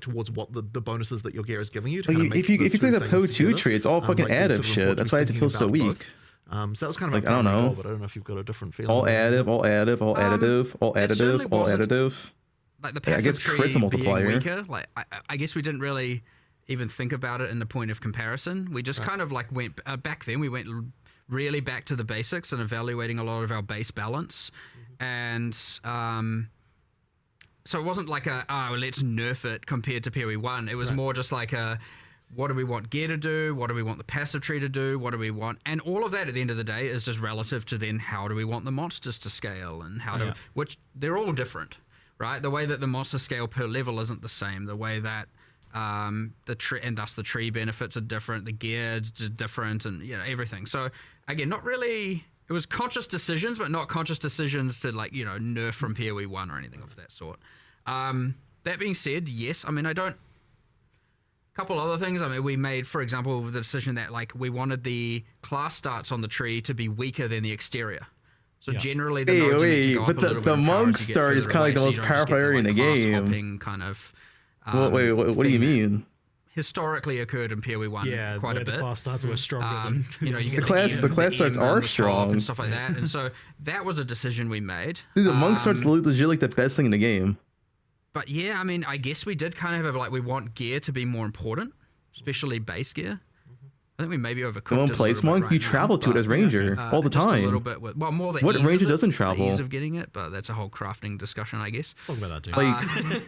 towards what the bonuses that your gear is giving you. To Like, kind of if make you the click two the things Poe 2 together. tree, it's all fucking Like, additive sort of shit. importantly That's why it thinking feels so about both. weak. So that was kind of Like, my I don't primary know. goal, but I don't know if you've got a different feeling. All additive, all additive, all additive, all it certainly additive, all wasn't- additive. Like the Yeah, I passive guess tree crit's a being multiplier. weaker, like I guess we didn't really even think about it in the point of comparison. We just kind of like went back then. We went really back to the basics and evaluating a lot of our base balance, and so it wasn't like let's nerf it compared to PoE 1. It was more just like what do we want gear to do? What do we want the passive tree to do? What do we want? And all of that at the end of the day is just relative to then how do we want the monsters to scale and how to, which they're all different, right? The way that the monsters scale per level isn't the same. The way that the tree and thus the tree benefits are different. The gear is different, and everything. So again, not really. It was conscious decisions, but not conscious decisions to like nerf from PoE 1 or anything of that sort. That being said, yes, I mean couple other things. I mean, we made, for example, the decision that like we wanted the class starts on the tree to be weaker than the exterior. So generally, the nodes are meant to go up but a little bit the in power monk as you get start is further kind of like the away, most so you don't just powerful get area in the class game. hopping kind of. Wait, what do you thing that mean? Historically occurred in PoE 1 quite a bit. The class starts were stronger than you get the class starts M on are the top strong and stuff like that. And so that was a decision we made. Dude, the monk start's legit like the best thing in the game. But yeah, I mean, I guess we did kind of have like we want gear to be more important, especially base gear. I think we maybe overcooked The one it a place little monk, bit you right travel now, to it but, as ranger all the just time. a little bit with, well, more the What ease ranger of it, doesn't the travel? ease of getting it, but that's a whole crafting discussion, I guess. Talk about that too. Like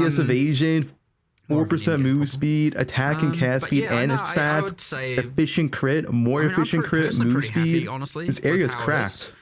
ES evasion, 4% move speed, attack and cast but speed, yeah, and no, its I stats, would say- efficient crit, more I mean, I'm efficient crit, personally move pretty happy, speed. honestly, This with area's how it cracked. is.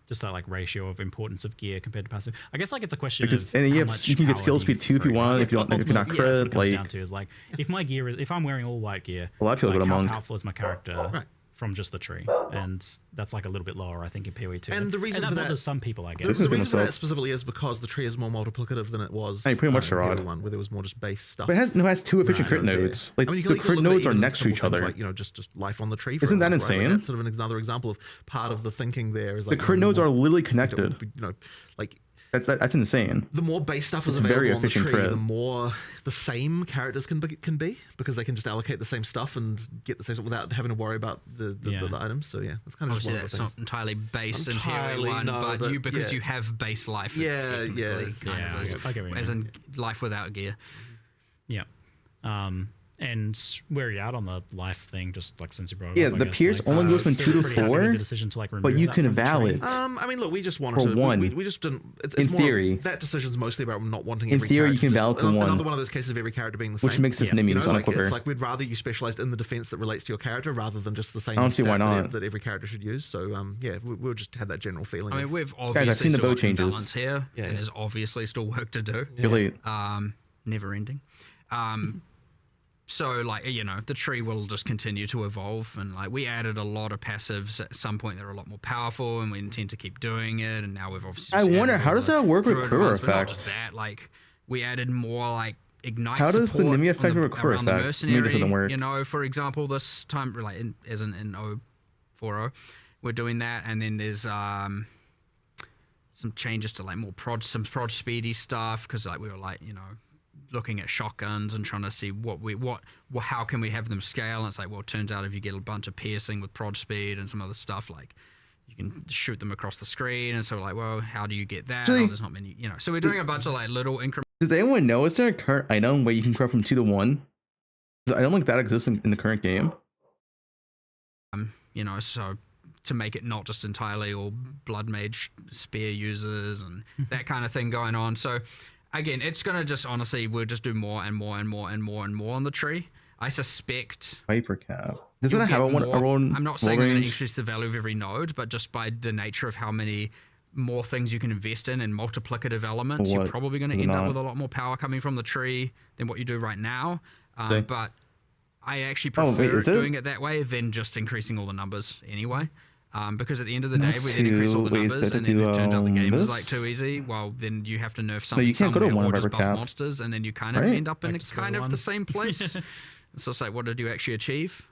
Just that like ratio of importance of gear compared to passive. I guess like it's a question Because of and how you much can get power skill do speed too if you throw, want. right? If you're not Ultimately, crit, that's what it comes like down to is like if my gear is if I'm wearing all white gear, Well, I feel like good how among- powerful is my character from just the tree, and that's like a little bit lower, I think, in PoE 2. And the reason that for that- bothers some people, I The, guess. the reason for myself. that specifically is because the tree is more multiplicative than it was. Hey, pretty much in right. PoE 1, where there was more just base stuff. But it has two efficient crit nodes. Like I mean, you can the look a crit little bit nodes are even next to simple each things other. like just life on the tree. For Isn't that example, right? insane? Like, that's sort of another example of part of the thinking there. Is like The crit nodes are literally connected. Like That's insane. the more base stuff is It's very available on the efficient tree, crit. the more the same characters can be because they can just allocate the same stuff and get the same stuff without having to worry about the items. So yeah, that's kind of just Obviously, one of that's the things. not entirely base in Entirely, PoE 1, no, but you because yeah. you have base life. Yeah, it's technically yeah. kind Yeah, of as, I get what you as mean. in life without gear. Yeah. And where are you at on the life thing? Just like since you brought it Yeah, up, I the guess, Pierce like, only goes from still 2 to pretty happy with 4, the decision to like but remove you that can from the tree. valid. I mean, look, we just wanted For to. one. We just didn't. It's In more, theory. that decision's mostly about not wanting. In every theory, you character can just- valid to another 1. one of those cases of every character being the Which same. makes this an immunity, You know, like, unequivocal. it's like we'd rather you specialized in the defense that relates to your character rather than just the same. I don't see why stat that- not. That every character should use. So we'll just have that general feeling. I mean, of- we've I've obviously seen the still bow got changes. imbalance here, Yeah, and yeah. there's obviously still work to do. You're late. Never ending. So like the tree will just continue to evolve, and like we added a lot of passives at some point that are a lot more powerful, and we intend to keep doing it. And now we've obviously. I just wonder, added how all does the that work with Druid crew ones, but not just effects? that, like we added more like ignite. How does the support Nimi on effect the- work with crew around the effect? Maybe it doesn't mercenary, work. for example, this time like as in 040, we're doing that, and then there's some changes to like more some prod speedy stuff because like we were like looking at shotguns and trying to see how can we have them scale, and it's like, well, it turns out if you get a bunch of piercing with prod speed and some other stuff, like you can shoot them across the screen, and so we're like, well, how do you get that? Actually, there's not many, so we're doing a bunch of like little increments. Does anyone know, is there a current item where you can corrupt from 2 to 1? I don't think that exists in the current game. So to make it not just entirely all blood mage spear users and that kind of thing going on. So again, it's gonna just honestly, we'll just do more and more and more and more and more on the tree. I suspect Hyper cap. Does you'll it have get a more. own I'm not saying roll I'm going to range? increase the value of every node, but just by the nature of how many more things you can invest in and multiplicative elements, you're What? probably going to Is it end up not? with a lot more power coming from the tree than what you do right now. Okay. But I actually Oh, wait, prefer is it? doing it that way than just increasing all the numbers anyway. Because at the end of the day, Let's we then increase all the see, wait, is numbers, that and then to it turns out the do, game is like this? too easy. Well, then you have to nerf No, something you can't go to somewhere, one or of just our buff cap. monsters, and then you kind of Right? end up in Back to square kind of one. the same place. So it's like, what did you actually achieve?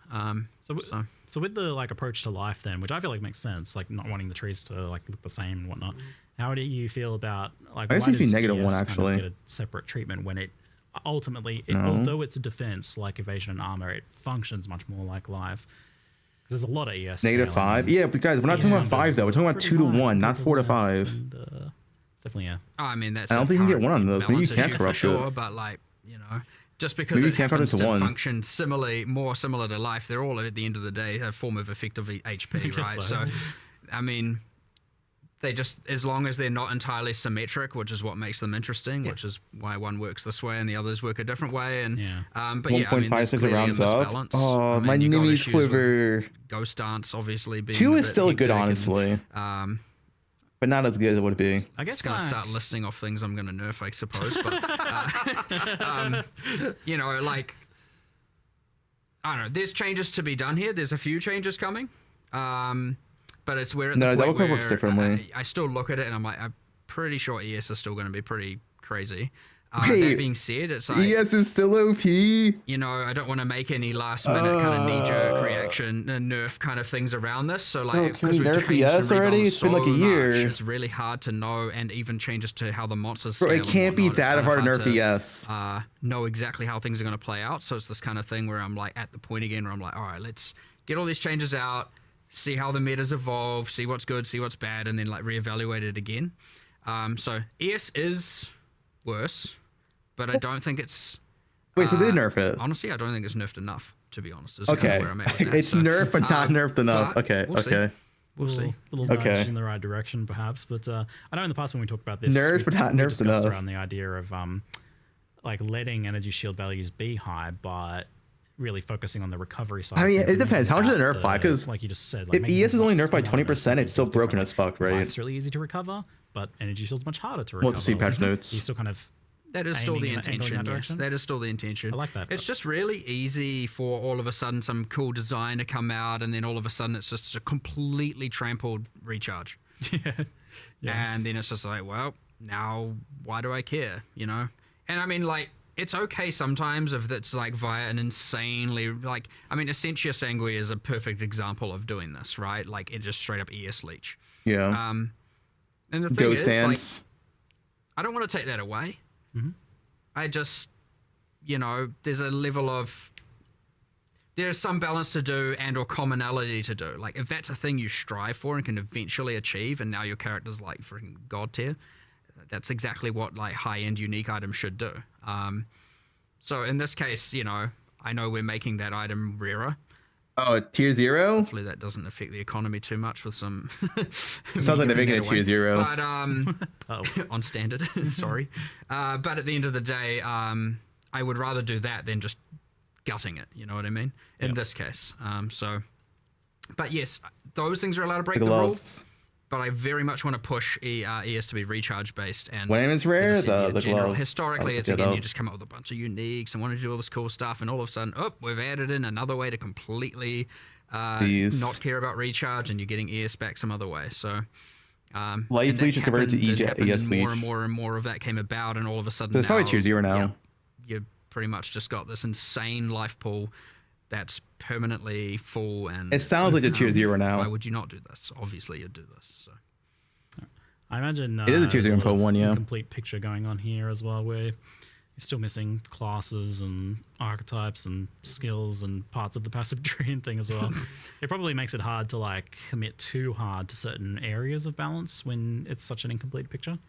So with the like approach to life then, which I feel like makes sense, like not wanting the trees to like look the same and whatnot. How do you feel about like? I guess why it'd be does negative ES one, kind of actually. get a separate treatment when it ultimately, No. although it's a defense like evasion and armor, it functions much more like life. Because there's a lot of ES. Negative scaling, 5. and Yeah, but guys, we're not ES talking about numbers 5 though. We're talking about pretty 2 to high 1, not compared 4 to life, 5. and, definitely, yeah. I mean, that's I don't a think you can get current one on those. Maybe you balance can't issue for corrupt sure, it. but like, you know, just because Maybe it you can't cut it happens to to 1. function similarly, more similar to life, they're all at the end of the day a form of effective HP, guess right? so. So, I mean, they just, as long as they're not entirely symmetric, which is what makes them interesting, which is why one works this way and the others work a different way. And but yeah, I mean, there's 1.56 clearly a rounds up. misbalance. Oh, I mean, my you got Nimi's issues with quiver. Ghost Dance obviously being 2 a is bit still good, hectic and, honestly. but not as good as it would be. I guess it's going to like- start listing off things I'm going to nerf, I suppose. But, you know, like, I don't know. There's changes to be done here. There's a few changes coming. But it's where at No, the that point one where works differently. I still look at it and I'm like, I'm pretty sure ES is still going to be pretty crazy. Okay. That being said, it's like, ES is still OP. you know, I don't want to make any last minute kind of knee-jerk reaction nerf kind of things around this. So like, Bro, can because we we've nerf changed ES the already? rebalance It's been like a so year. much, it's really hard to know, and even changes to how the monsters Bro, scale it and can't be whatnot, it's that kinda hard to nerf to, ES. know exactly how things are going to play out. So it's this kind of thing where I'm like at the point again where I'm like, all right, let's get all these changes out, see how the metas evolve, see what's good, see what's bad, and then like reevaluate it again. So ES is worse, but I don't think it's. Wait, so they did nerf it? Honestly, I don't think it's nerfed enough, to be honest. Is Okay. kind of where I'm at with that. It's nerfed, but not nerfed enough. but Okay, we'll see. okay. We'll see. Little nudge Okay. in the right direction, perhaps. But I know in the past when we talked about this, Nerfed, but not we nerfed discussed enough. around the idea of like letting energy shield values be high, but really focusing on the recovery side. I mean, Thinking it depends. How much is it about nerfed by? Because like you just said, like if making ES is only life's nerfed by more 20%, it's still different. broken as fuck, right? Life's really easy to recover, but energy shield's much harder to recover. We'll have to see patch notes. You still kind of That is still the aiming and angling intention, that yes. direction? That is still the intention. I like that. It's just really easy for all of a sudden some cool design to come out, and then all of a sudden it's just a completely trampled recharge. Yes. And then it's just like, well, now why do I care, you know? And I mean, like, it's okay sometimes if it's like via an insanely, like, I mean, Essentia Sanguis is a perfect example of doing this, right? Like, it just straight up ES leech. Yeah. And the thing Ghost is, dance. like, I don't want to take that away. Mm-hmm. I just, you know, there's a level of, there's some balance to do and or commonality to do. Like, if that's a thing you strive for and can eventually achieve, and now your character's like freaking god tier, that's exactly what like high-end unique items should do. So in this case, you know, I know we're making that item rarer. Oh, tier 0? Hopefully that doesn't affect the economy too much with some. Sounds like they're making it tier 0. But on standard, sorry. But at the end of the day, I would rather do that than just gutting it. You know what I mean? In this case, so. But yes, those things are allowed to break the rules. But I very much want to push ES to be recharge based. And when it's rare, as I said, the general, gloves. historically, I'll it's look it again, you up. just come up with a bunch of uniques and want to do all this cool stuff, and all of a sudden, oh, we've added in another way to completely not care about recharge, and you're getting ES back some other way. So Life leech is converted to ES and leech. more and more of that came about, and all of a sudden, So it's probably tier 0 now. yeah, you pretty much just got this insane life pool that's permanently full, and It sounds like a tier 0 now. Why would you not do this? Obviously, you'd do this. So. I imagine It is a tier 0 info 1, yeah. Complete picture going on here as well, where you're still missing classes and archetypes and skills and parts of the passive tree and thing as well. It probably makes it hard to like commit too hard to certain areas of balance when it's such an incomplete picture.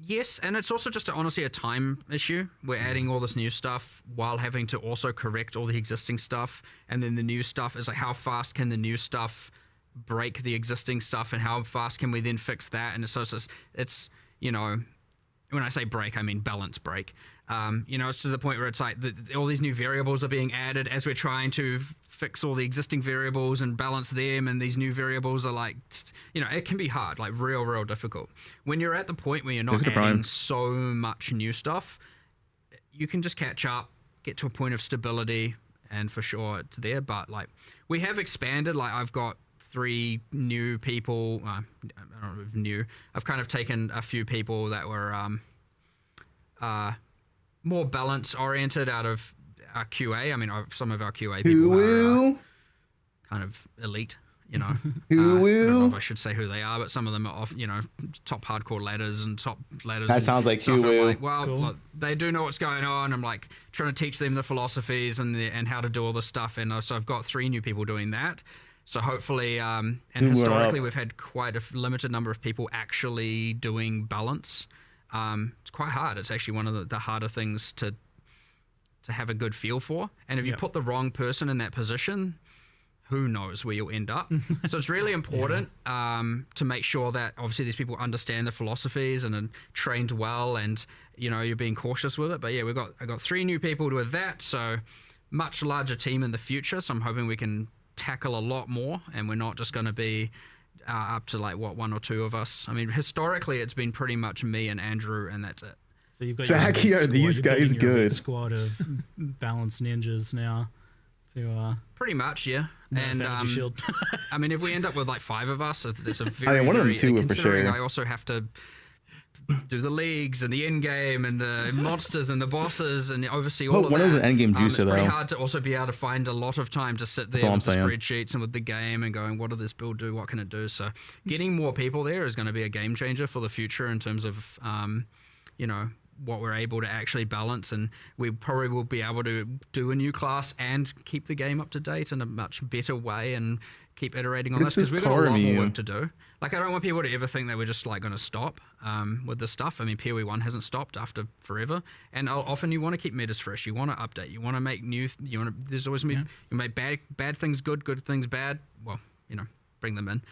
Yes, and it's also just honestly a time issue. We're adding all this new stuff while having to also correct all the existing stuff, and then the new stuff is like, how fast can the new stuff break the existing stuff, and how fast can we then fix that? And it's you know, when I say break, I mean balance break. You know, it's to the point where it's like all these new variables are being added as we're trying to fix all the existing variables and balance them, and these new variables are like, you know, it can be hard, like real difficult. When you're at the point where you're not adding so much new stuff, you can just catch up get to a point of stability, and for sure it's there. But like we have expanded. Like I've got 3 new people. I don't know if new. I've kind of taken a few people that were more balance oriented out of our QA. I mean, some of our QA people are kind of elite. You know, I don't know if I should say who they are, but some of them are off, you know, top hardcore ladders and top ladders. That sounds like stuff. Hulu. Like, well, look, they do know what's going on. I'm like trying to teach them the philosophies and how to do all this stuff. And so I've got 3 new people doing that. So hopefully, and historically, we've had quite a limited number of people actually doing balance. It's quite hard. It's actually one of the harder things to have a good feel for. And if you put the wrong person in that position, who knows where you'll end up. So it's really important to make sure that obviously these people understand the philosophies and are trained well, and you know you're being cautious with it. But yeah, I got 3 new people with that, so much larger team in the future. So I'm hoping we can tackle a lot more, and we're not just going to be up to like 1 or 2 of us. I mean, historically it's been pretty much me and Andrew, and that's it. So you've got Zach, are these guys good? Squad of balanced ninjas now. To pretty much, yeah. And shield. I mean, if we end up with like 5 of us, there's a very. I mean, one of them very, too, for sure. I also have to do the leagues and the end game and the monsters and the bosses and oversee all of that. One of the end game juicer though. It's pretty hard to also be able to find a lot of time to sit there with the spreadsheets and with the game and going, what does this build do? What can it do? So getting more people there is going to be a game changer for the future in terms of, you know, what we're able to actually balance, and we probably will be able to do a new class and keep the game up to date in a much better way and keep iterating on this, because we've got a lot more work to do. Like, I don't want people to ever think that we're just like going to stop with this stuff. I mean, PoE 1 hasn't stopped after forever, and often you want to keep metas fresh. You want to update. You want to make new. There's always you make bad things good, good things bad. Well, you know, bring them in.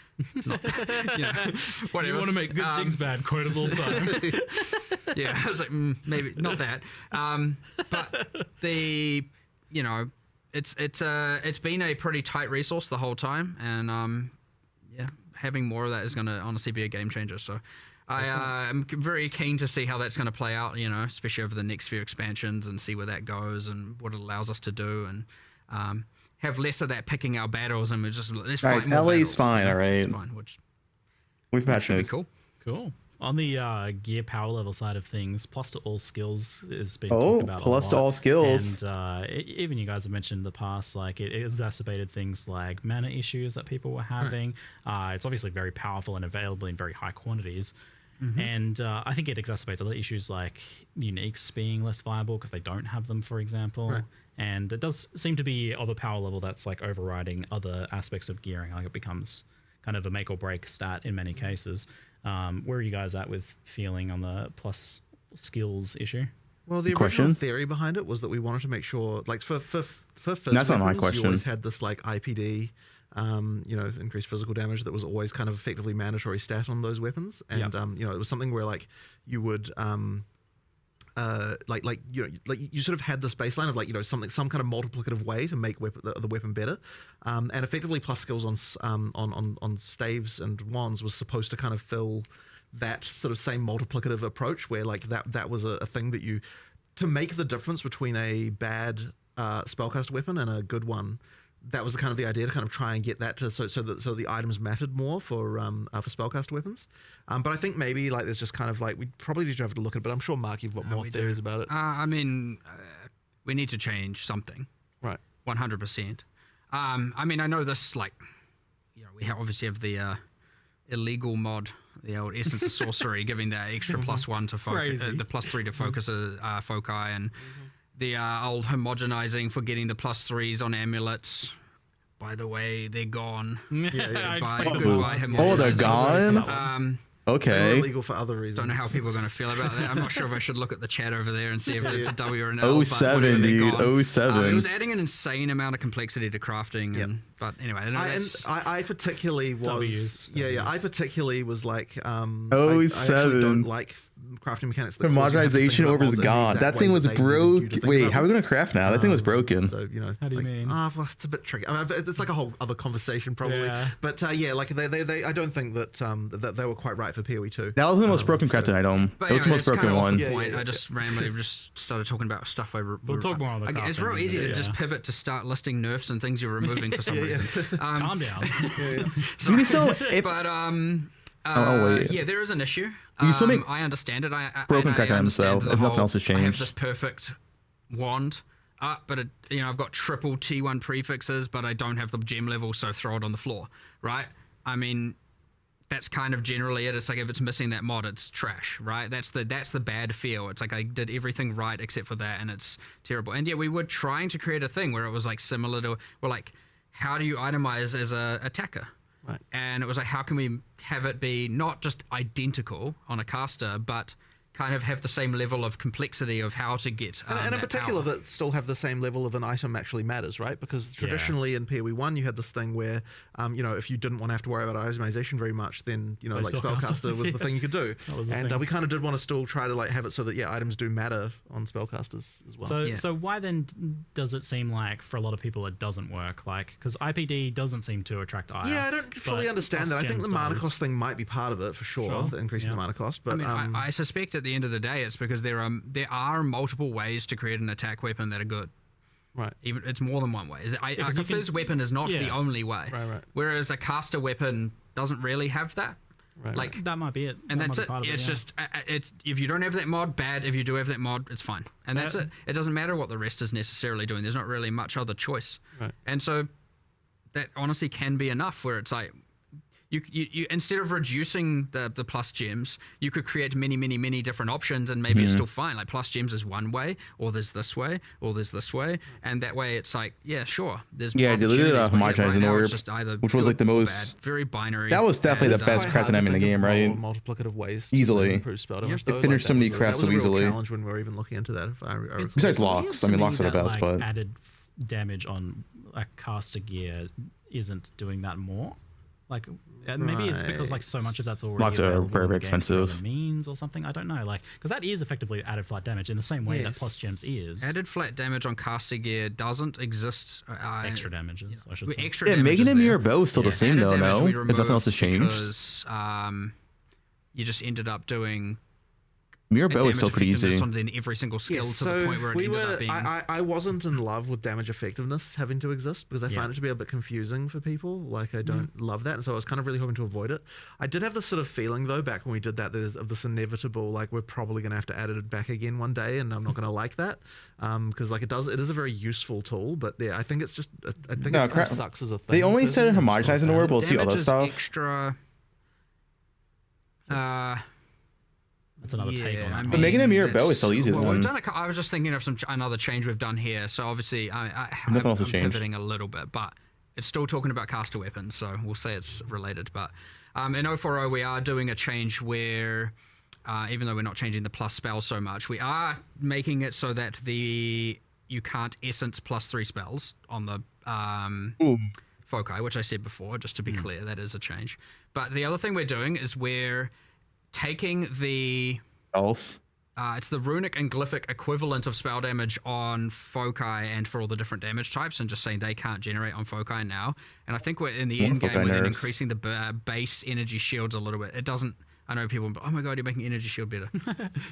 Not, you know, whatever. You want to make good things bad quite a little time. Yeah, I was like, maybe not that. But you know, it's been a pretty tight resource the whole time, and yeah, having more of that is going to honestly be a game changer. So I'm very keen to see how that's going to play out. You know, especially over the next few expansions, and see where that goes and what it allows us to do, and have less of that picking our battles, and we're just let's guys, fight more LA's battles, fine, you know? all right. It's fine, which we've patched be it. Cool. On the gear power level side of things, plus to all skills is being talked about. Plus to all skills. And even you guys have mentioned in the past, like it exacerbated things like mana issues that people were having. It's obviously very powerful and available in very high quantities. And I think it exacerbates other issues like uniques being less viable because they don't have them, for example. And it does seem to be of a power level that's like overriding other aspects of gearing. Like it becomes kind of a make or break stat in many cases. Where are you guys at with feeling on the plus skills issue? Well, the original theory behind it was that we wanted to make sure, like for first that's not my question. You always had this like IPD, you know, increased physical damage that was always kind of effectively mandatory stat on those weapons, and you know, it was something where like you would like you sort of had this baseline of like, you know, some kind of multiplicative way to make the weapon better, and effectively plus skills on staves and wands was supposed to kind of fill that sort of same multiplicative approach where like that was a thing that you, to make the difference between a bad spellcast weapon and a good one. That was kind of the idea, to kind of try and get that to so the items mattered more for spellcast weapons. But I think maybe like there's just kind of like, we probably need to have to look at it, but I'm sure Mark, you've got more theories about it. I mean, we need to change something. Right. 100%. I mean, I know this, like, you know, we obviously have the illegal mod, the old Essence of Sorcery, giving that extra +1 to focus, the +3 to focus foci, and the old homogenizing for getting the +3s on amulets. By the way, they're gone. Goodbye, oh, they're gone? Okay. Illegal for other reasons. Don't know how people are going to feel about that. I'm not sure if I should look at the chat over there and see if it's a W or an L. 07, dude. 07. It was adding an insane amount of complexity to crafting. And, but anyway, I particularly was. W's. I particularly was like. 07. I actually don't like crafting mechanics. The modernization orb is gone. That thing was broke. Wait, how are we gonna craft now? That thing was broken. So how do you mean? Well, it's a bit tricky. I mean, it's like a whole other conversation probably. Yeah. But like they I don't think that that they were quite right for PoE 2. That was the most broken crafting item. But That was the most broken one. I just randomly just started talking about stuff We'll talk more on the It's real easy to just pivot to start listing nerfs and things you're removing for some reason. Calm down. Yeah, there is an issue. You still make I understand it. broken I craft items, though, understand the if nothing whole, else has I have changed. this perfect wand, but I've got triple T1 prefixes, but I don't have the gem level, so throw it on the floor, right? I mean, that's kind of generally it. It's like if it's missing that mod, it's trash, right? That's the bad feel. It's like I did everything right except for that, and it's terrible. And yeah, we were trying to create a thing where it was like similar to, well, like, how do you itemize as a attacker? Right. And it was like, how can we have it be not just identical on a caster, but kind of have the same level of complexity of how to get and in particular that still have the same level of an item actually matters, right? Because traditionally in PoE 1 you had this thing where if you didn't want to have to worry about itemization very much, then like spellcaster was the thing you could do. And we kind of did want to still try to like have it so that items do matter on spellcasters as well. So why then does it seem like for a lot of people it doesn't work? Like, because IPD doesn't seem to attract ire. Yeah, I don't fully understand that. I think the mana cost thing might be part of it for sure. The increase in the mana cost. But I suspect at the end of the day, it's because there are multiple ways to create an attack weapon that are good. Right. Even it's more than one way. A fizz weapon is not the only way. Right. Whereas a caster weapon doesn't really have that. Right. Like that might be it. And that's it. It's just it's if you don't have that mod, bad. If you do have that mod, it's fine. And that's it. It doesn't matter what the rest is necessarily doing. There's not really much other choice. Right. And so that honestly can be enough. Where it's like. You instead of reducing the plus gems, you could create many different options, and maybe it's still fine. Like plus gems is one way, or there's this way, or there's this way, and that way it's like there's they deleted homogenizing orb, which was like the most very binary. That was definitely the best crafting item in the game, right? Multiplicative ways easily. Improve spell damage. It finished so many crafts so easily. Challenge when we were even looking into that. Besides locks, I mean locks are the best, but added damage on a caster gear isn't doing that more. Like maybe it's because like so much of that's already locks are very expensive. Means or something. I don't know. Like because that is effectively added flat damage in the same way that plus gems is. Added flat damage on caster gear doesn't exist. Extra damages, I should say. Extra making a mirror bow is still the same though. No, if nothing else has changed. Because you just ended up doing. Mirror bow is still pretty easy. On then every single skill to the point where it ended up being. I wasn't in love with damage effectiveness having to exist because I find it to be a bit confusing for people. Like I don't love that, and so I was kind of really hoping to avoid it. I did have this sort of feeling though back when we did that, of this inevitable like we're probably going to have to add it back again one day, and I'm not going to like that because like it is a very useful tool, but I think it's just I think it kind of sucks as a thing. They only said homogenizing orb. We'll see other stuff. Extra. That's another take on that. But making a mirror bow is still easy. We've done I was just thinking of another change we've done here. So obviously, I'm pivoting a little bit, but it's still talking about caster weapons. So we'll say it's related. But in 040, we are doing a change where, even though we're not changing the plus spell so much, we are making it so that you can't essence +3 spells on the foci, which I said before. Just to be clear, that is a change. But the other thing we're doing is we're taking the it's the runic and glyphic equivalent of spell damage on foci and for all the different damage types, and just saying they can't generate on foci now. And I think we're in the end game with increasing the base energy shields a little bit. It doesn't. I know people, oh my god, you're making energy shield better.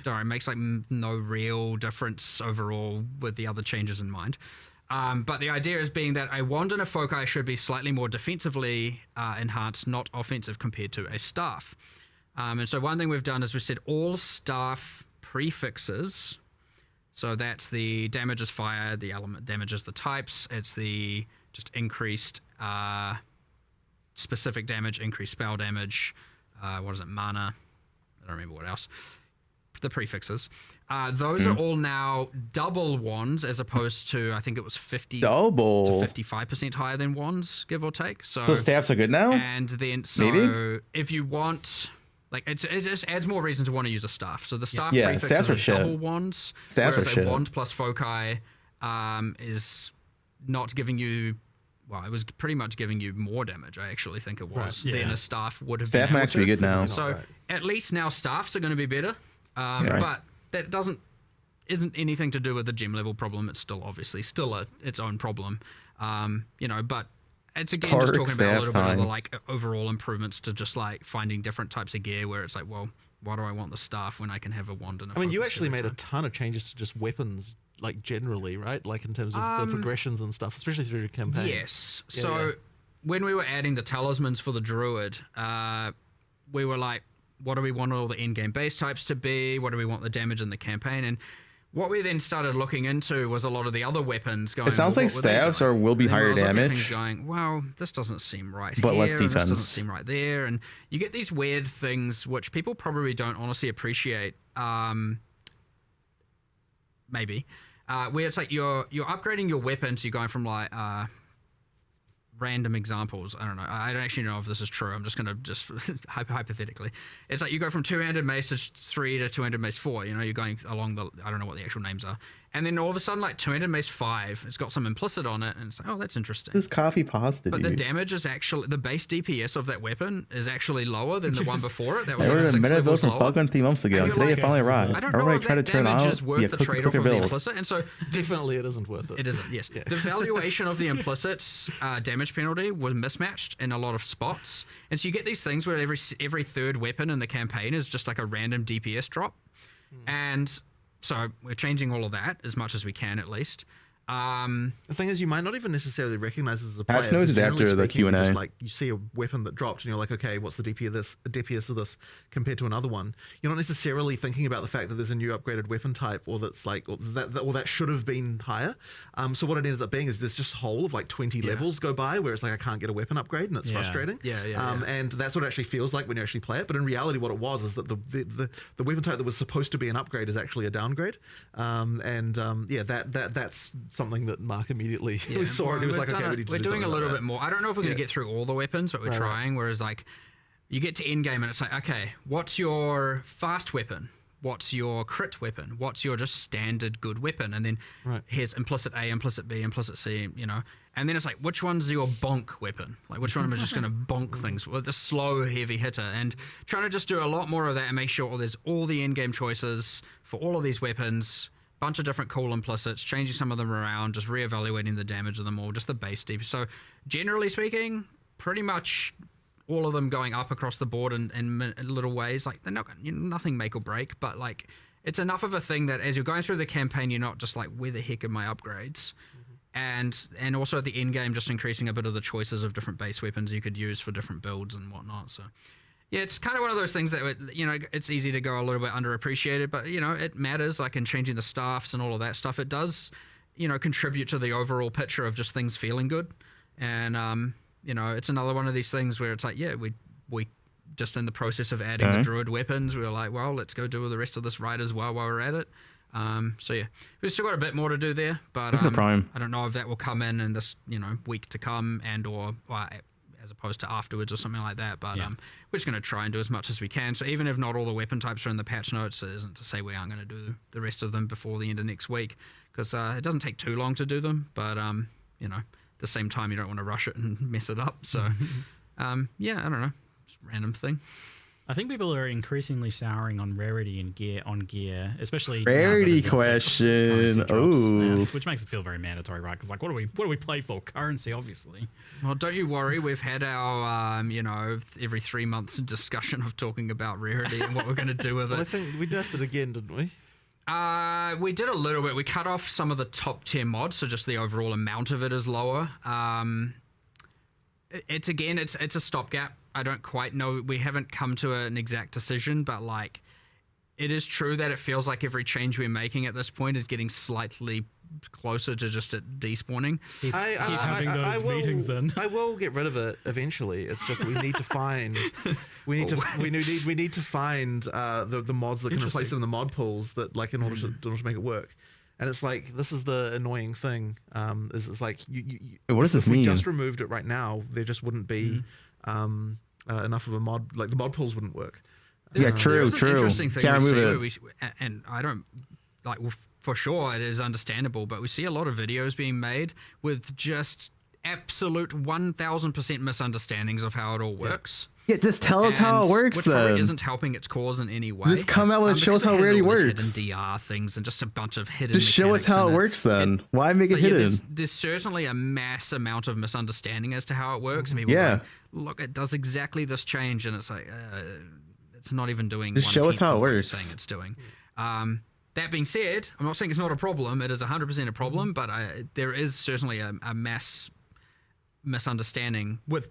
Don't worry, it makes like no real difference overall with the other changes in mind. But the idea is being that a wand and a foci should be slightly more defensively enhanced, not offensive compared to a staff. And so one thing we've done is we said all staff prefixes. So that's the damage is fire, the element damages the types. It's the just increased specific damage, increased spell damage. What is it? Mana. I don't remember what else. The prefixes. Those are all now double wands as opposed to, I think it was 50 to 55% higher than wands, give or take. So staffs are good now? And then, so if you want... Like it just adds more reason to want to use a staff. So the staff prefixes are double wands, whereas a wand plus foci is not giving you. Well, it was pretty much giving you more damage. I actually think it was than a staff would have. Staff might actually be good now. So at least now staffs are going to be better. But that isn't anything to do with the gem level problem. It's still obviously its own problem. But it's again just talking about a little bit of the like overall improvements to just like finding different types of gear where it's like, well, why do I want the staff when I can have a wand and a you focus actually every made a time? ton of changes to just weapons, like generally, right? Like in terms of the progressions and stuff, especially through the campaign. Yes. When we were adding the talismans for the druid, we were like, what do we want all the in-game base types to be? What do we want the damage in the campaign? And what we then started looking into was a lot of the other weapons going. It sounds like staves will be higher damage. Going, well, this doesn't seem right but here, less defense. This doesn't seem right there, and you get these weird things which people probably don't honestly appreciate. Maybe where it's like you're upgrading your weapons. You're going from like random examples. I don't know. I don't actually know if this is true. I'm just going to hypothetically. It's like you go from two-handed mace to 3 to two-handed mace 4. You're going along the, I don't know what the actual names are. And then all of a sudden, like two-handed mace 5, it's got some implicit on it. And it's like, oh, that's interesting. This coffee pasta, But dude. the damage is actually, the base DPS of that weapon is actually lower than the one before it. That was I like ordered a 6 minute build levels from lower. Fubgun 3 months ago, and today it finally arrived. I don't know Everybody if try to that turn damage out. is worth the trade-off quicker of the build. implicit. And so Definitely it isn't worth it. it isn't, yes. The valuation of the implicit's damage penalty was mismatched in a lot of spots. And so you get these things where every third weapon in the campaign is just like a random DPS drop. And so we're changing all of that as much as we can, at least. The thing is, you might not even necessarily recognize this as a Patch player. notes is Generally after the speaking, you Q&A. just, like, you see a weapon that dropped, and you're like, okay, what's the DPS of this compared to another one? You're not necessarily thinking about the fact that there's a new upgraded weapon type, or that's like, or that should have been higher. So what it ends up being is there's just a hole of like 20 levels go by where it's like I can't get a weapon upgrade, and it's frustrating. And that's what it actually feels like when you actually play it. But in reality, what it was is that the weapon type that was supposed to be an upgrade is actually a downgrade. That's something that Mark immediately we saw it. He was like, okay, we're doing a little bit more. I don't know if we're going to get through all the weapons, but we're trying. Whereas like you get to endgame and it's like, okay, what's your fast weapon? What's your crit weapon? What's your just standard good weapon? And then here's implicit A, implicit B, implicit C, And then it's like, which one's your bonk weapon? Like, which one am I just going to bonk things with a slow, heavy hitter? And trying to just do a lot more of that and make sure there's all the in-game choices for all of these weapons, bunch of different cool implicits, changing some of them around, just reevaluating the damage of them all, just the base deep. So generally speaking, pretty much all of them going up across the board in little ways. Like, they're not nothing make or break, but like it's enough of a thing that as you're going through the campaign, you're not just like, where the heck are my upgrades? And also at the end game, just increasing a bit of the choices of different base weapons you could use for different builds and whatnot. So yeah, it's kind of one of those things that, it's easy to go a little bit underappreciated, but, it matters, like in changing the staffs and all of that stuff. It does, contribute to the overall picture of just things feeling good. And, it's another one of these things where it's like, yeah, we just in the process of adding the druid weapons, we were like, well, let's go do the rest of this right as well while we're at it. So yeah, we've still got a bit more to do there, but I don't know if that will come in this, week to come or as opposed to afterwards or something like that. But we're just going to try and do as much as we can. So even if not all the weapon types are in the patch notes, it isn't to say we aren't going to do the rest of them before the end of next week, because it doesn't take too long to do them. But at the same time, you don't want to rush it and mess it up. So I don't know, just a random thing. I think people are increasingly souring on rarity and gear, especially rarity question. Which makes it feel very mandatory, right? Because like, what do we play for? Currency, obviously. Well, don't you worry. We've had our every 3 months discussion of talking about rarity and what we're going to do with it. I think we nerfed it again, didn't we? We did a little bit. We cut off some of the top tier mods, so just the overall amount of it is lower. It's a stopgap. I don't quite know. We haven't come to an exact decision, but like, it is true that it feels like every change we're making at this point is getting slightly closer to just it despawning. Keep having those meetings then. I will get rid of it eventually. It's just that we need to find we need to find the mods that can replace it in the mod pools that like in order to make it work. And it's like, this is the annoying thing. It's like what does this if we mean? just removed it right now, there just wouldn't be enough of a mod. Like the mod pools wouldn't work. True. Interesting thing Can't we remove see, and I don't like. For sure, it is understandable, but we see a lot of videos being made with just absolute 1000% misunderstandings of how it all works. Yeah, just tell us how it works which probably then. isn't helping its cause in any way. Just come out and show because us how it has it already all these works. Hidden DR things and just a bunch of hidden. Just show us mechanics how in it works then. Why make it But yeah, hidden? there's certainly a mass amount of misunderstanding as to how it works. And people Yeah. going, look, it does exactly this change, and it's like it's not even doing. Just show us 1/10 how it of what you're works. saying it's doing. That being said, I'm not saying it's not a problem. It is 100% a problem, but there is certainly a mass misunderstanding with.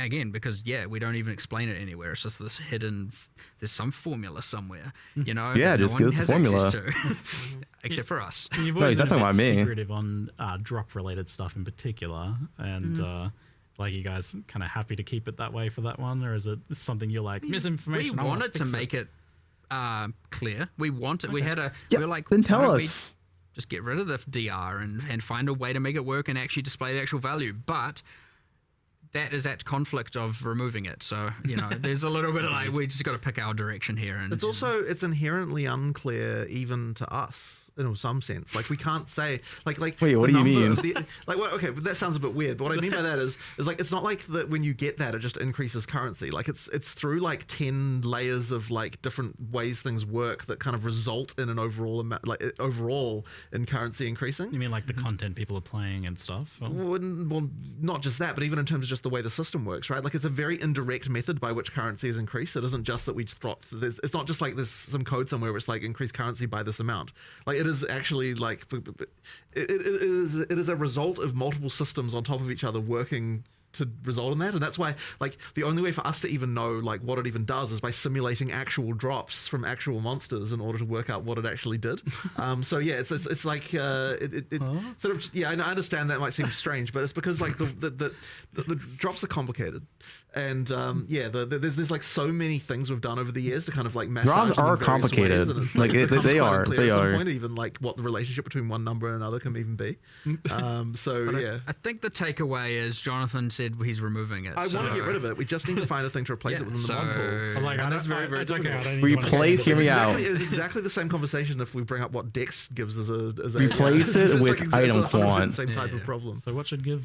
Again, because we don't even explain it anywhere. It's just this hidden. There's some formula somewhere, you know. Yeah, that just no give one us the has formula. access to, except for us. You've No, always he's been not a talking bit about me. secretive on drop-related stuff in particular, and like, you guys kind of happy to keep it that way for that one, or is it something you're like misinformation? We I wanna wanted to fix make it clear. We wanted. We Okay. had a. Yeah, we were like, then why tell don't we us. just get rid of the DR and find a way to make it work and actually display the actual value, but. That is at conflict of removing it, so there's a little bit of like we just got to pick our direction here. And It's also it's inherently unclear even to us in some sense. Like we can't say like Wait, the what do you number mean? of the- like what? Okay, but that sounds a bit weird. But what I mean by that is like it's not like that when you get that it just increases currency. Like it's through like 10 layers of like different ways things work that kind of result in an overall amount, like overall in currency increasing. You mean like the content people are playing and stuff? Or? Well, not just that, but even in terms of just the way the system works, right? Like it's a very indirect method by which currency is increased. It isn't just that we drop. It's not just like there's some code somewhere where it's like increase currency by this amount. Like it is actually like it is a result of multiple systems on top of each other working to result in that, and that's why like the only way for us to even know like what it even does is by simulating actual drops from actual monsters in order to work out what it actually did. So yeah, it's like sort of I understand that might seem strange, but it's because like the drops are complicated, and there's like so many things we've done over the years to kind of like massage Drops them in are various complicated. ways, and it's, Like, it becomes they quite are, unclear they at some are. point, even like what the relationship between one number and another can even be. So But yeah. I think the takeaway is Jonathan said he's removing it. I want to get rid of it. We just need to find a thing to replace it within the mod pool. I'm like, And that's very, very it's okay. difficult. I don't even wanna Replace. get Hear into me this. out. It's exactly the same conversation if we bring up what Dex gives as a Replace it it's with it's item 100% quant. Same type of problem. So what should Dex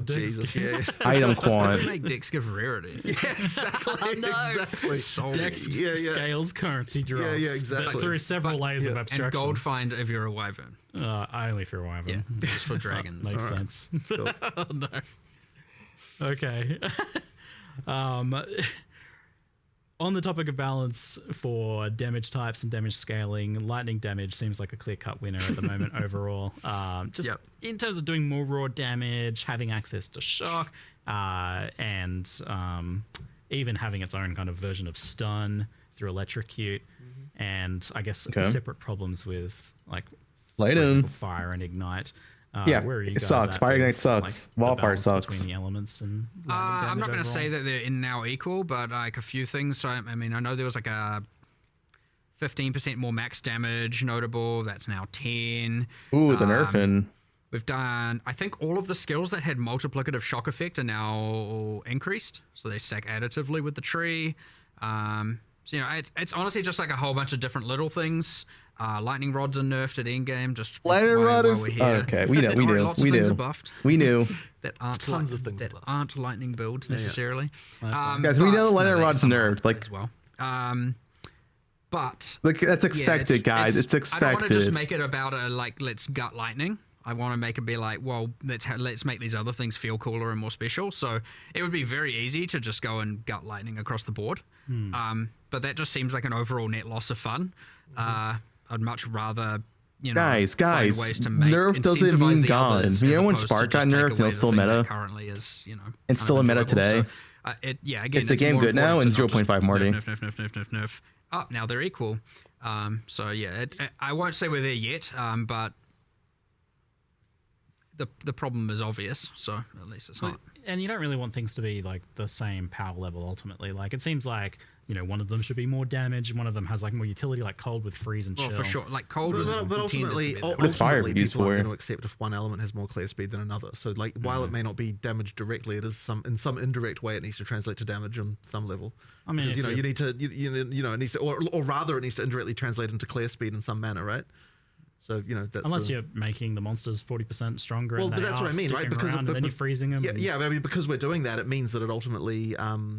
Jesus, give? yeah. Item quant. Make Dex give rarity. Yeah, exactly. Oh, no. Exactly. Dex Yeah. scales currency drops. Yeah, exactly. But through several layers of And abstraction. gold find if you're a wyvern. Only if you're a wyvern. Yeah, just for dragons. Makes All right. sense. Oh, no. Okay. On the topic of balance for damage types and damage scaling, lightning damage seems like a clear-cut winner at the moment overall. Just in terms of doing more raw damage, having access to shock, and even having its own kind of version of stun through electrocute, and I guess separate problems with like for Lightning. example, fire and ignite. Yeah, where are you it guys sucks. at Fire with, Ignite sucks. the Wildfire balance sucks. between the elements and lightning I'm damage not going to say overall? that they're in now equal, but like a few things. So I mean, I know there was like a 15% more max damage notable. That's now 10. Ooh, the nerfing. We've done, I think all of the skills that had multiplicative shock effect are now increased. So they stack additively with the tree. So, it's honestly just like a whole bunch of different little things. Lightning rods are nerfed at endgame. Just Lightning while rod is we're here. okay. We know. We Alright, knew. Lots We of things knew. are buffed. We knew. That aren't Tons of things that are buffed. aren't lightning builds necessarily. Guys, we but- know the lightning no, rod's some are nerfed. Like, as well. But like that's yeah, expected, guys. It's I don't want to just expected. make it about a like let's gut lightning. I want to make it be like, well, let's make these other things feel cooler and more special. So it would be very easy to just go and gut lightning across the board. But that just seems like an overall net loss of fun. I'd much rather, Guys, find ways to make, nerf doesn't incentivize mean the gone. others You as know when opposed to Spark got just take nerfed away and it was the still thing that meta? currently is, It's kind still of a meta enjoyable. today. So, again, Is the it's game more good now? important And to not just 0.5 Marty? Nerf. Oh, now they're equal. So yeah, I won't say we're there yet, but the problem is obvious. So at least it's not. And you don't really want things to be like the same power level ultimately. Like it seems like one of them should be more damage, and one of them has like more utility, like cold with freeze and chill. Well, for sure, like cold was But intended ultimately, to be that. What is fire ultimately, used people aren't for? going to accept if one element has more clear speed than another. So, like, while it may not be damaged directly, it is in some indirect way it needs to translate to damage on some level. I mean, because, if you need to, it needs to, or rather, it needs to indirectly translate into clear speed in some manner, right? So that's unless you're making the monsters 40% stronger. Well, and but they that's are what I mean, right? Because and then you're freezing them. Yeah, but I mean, because we're doing that, it means that it ultimately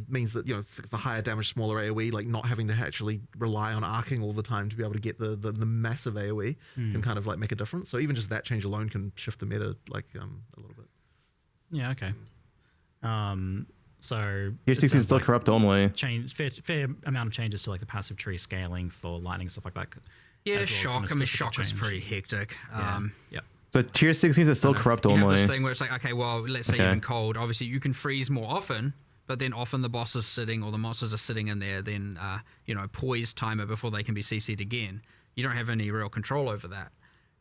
means that the higher damage, smaller AOE, like not having to actually rely on arcing all the time to be able to get the massive AOE can kind of like make a difference. So even just that change alone can shift the meta like a little bit. Yeah. Okay. So Tier 16 is still corrupt only. Fair amount of changes to like the passive tree scaling for lightning and stuff like that. Yeah, shock. I mean, shock is pretty hectic. Yeah. So tier 16 is still corrupt you only. have this thing where it's like, okay, well, let's say even cold. Obviously, you can freeze more often, but then often the boss is sitting or the monsters are sitting in there. Then poise timer before they can be CC'd again. You don't have any real control over that.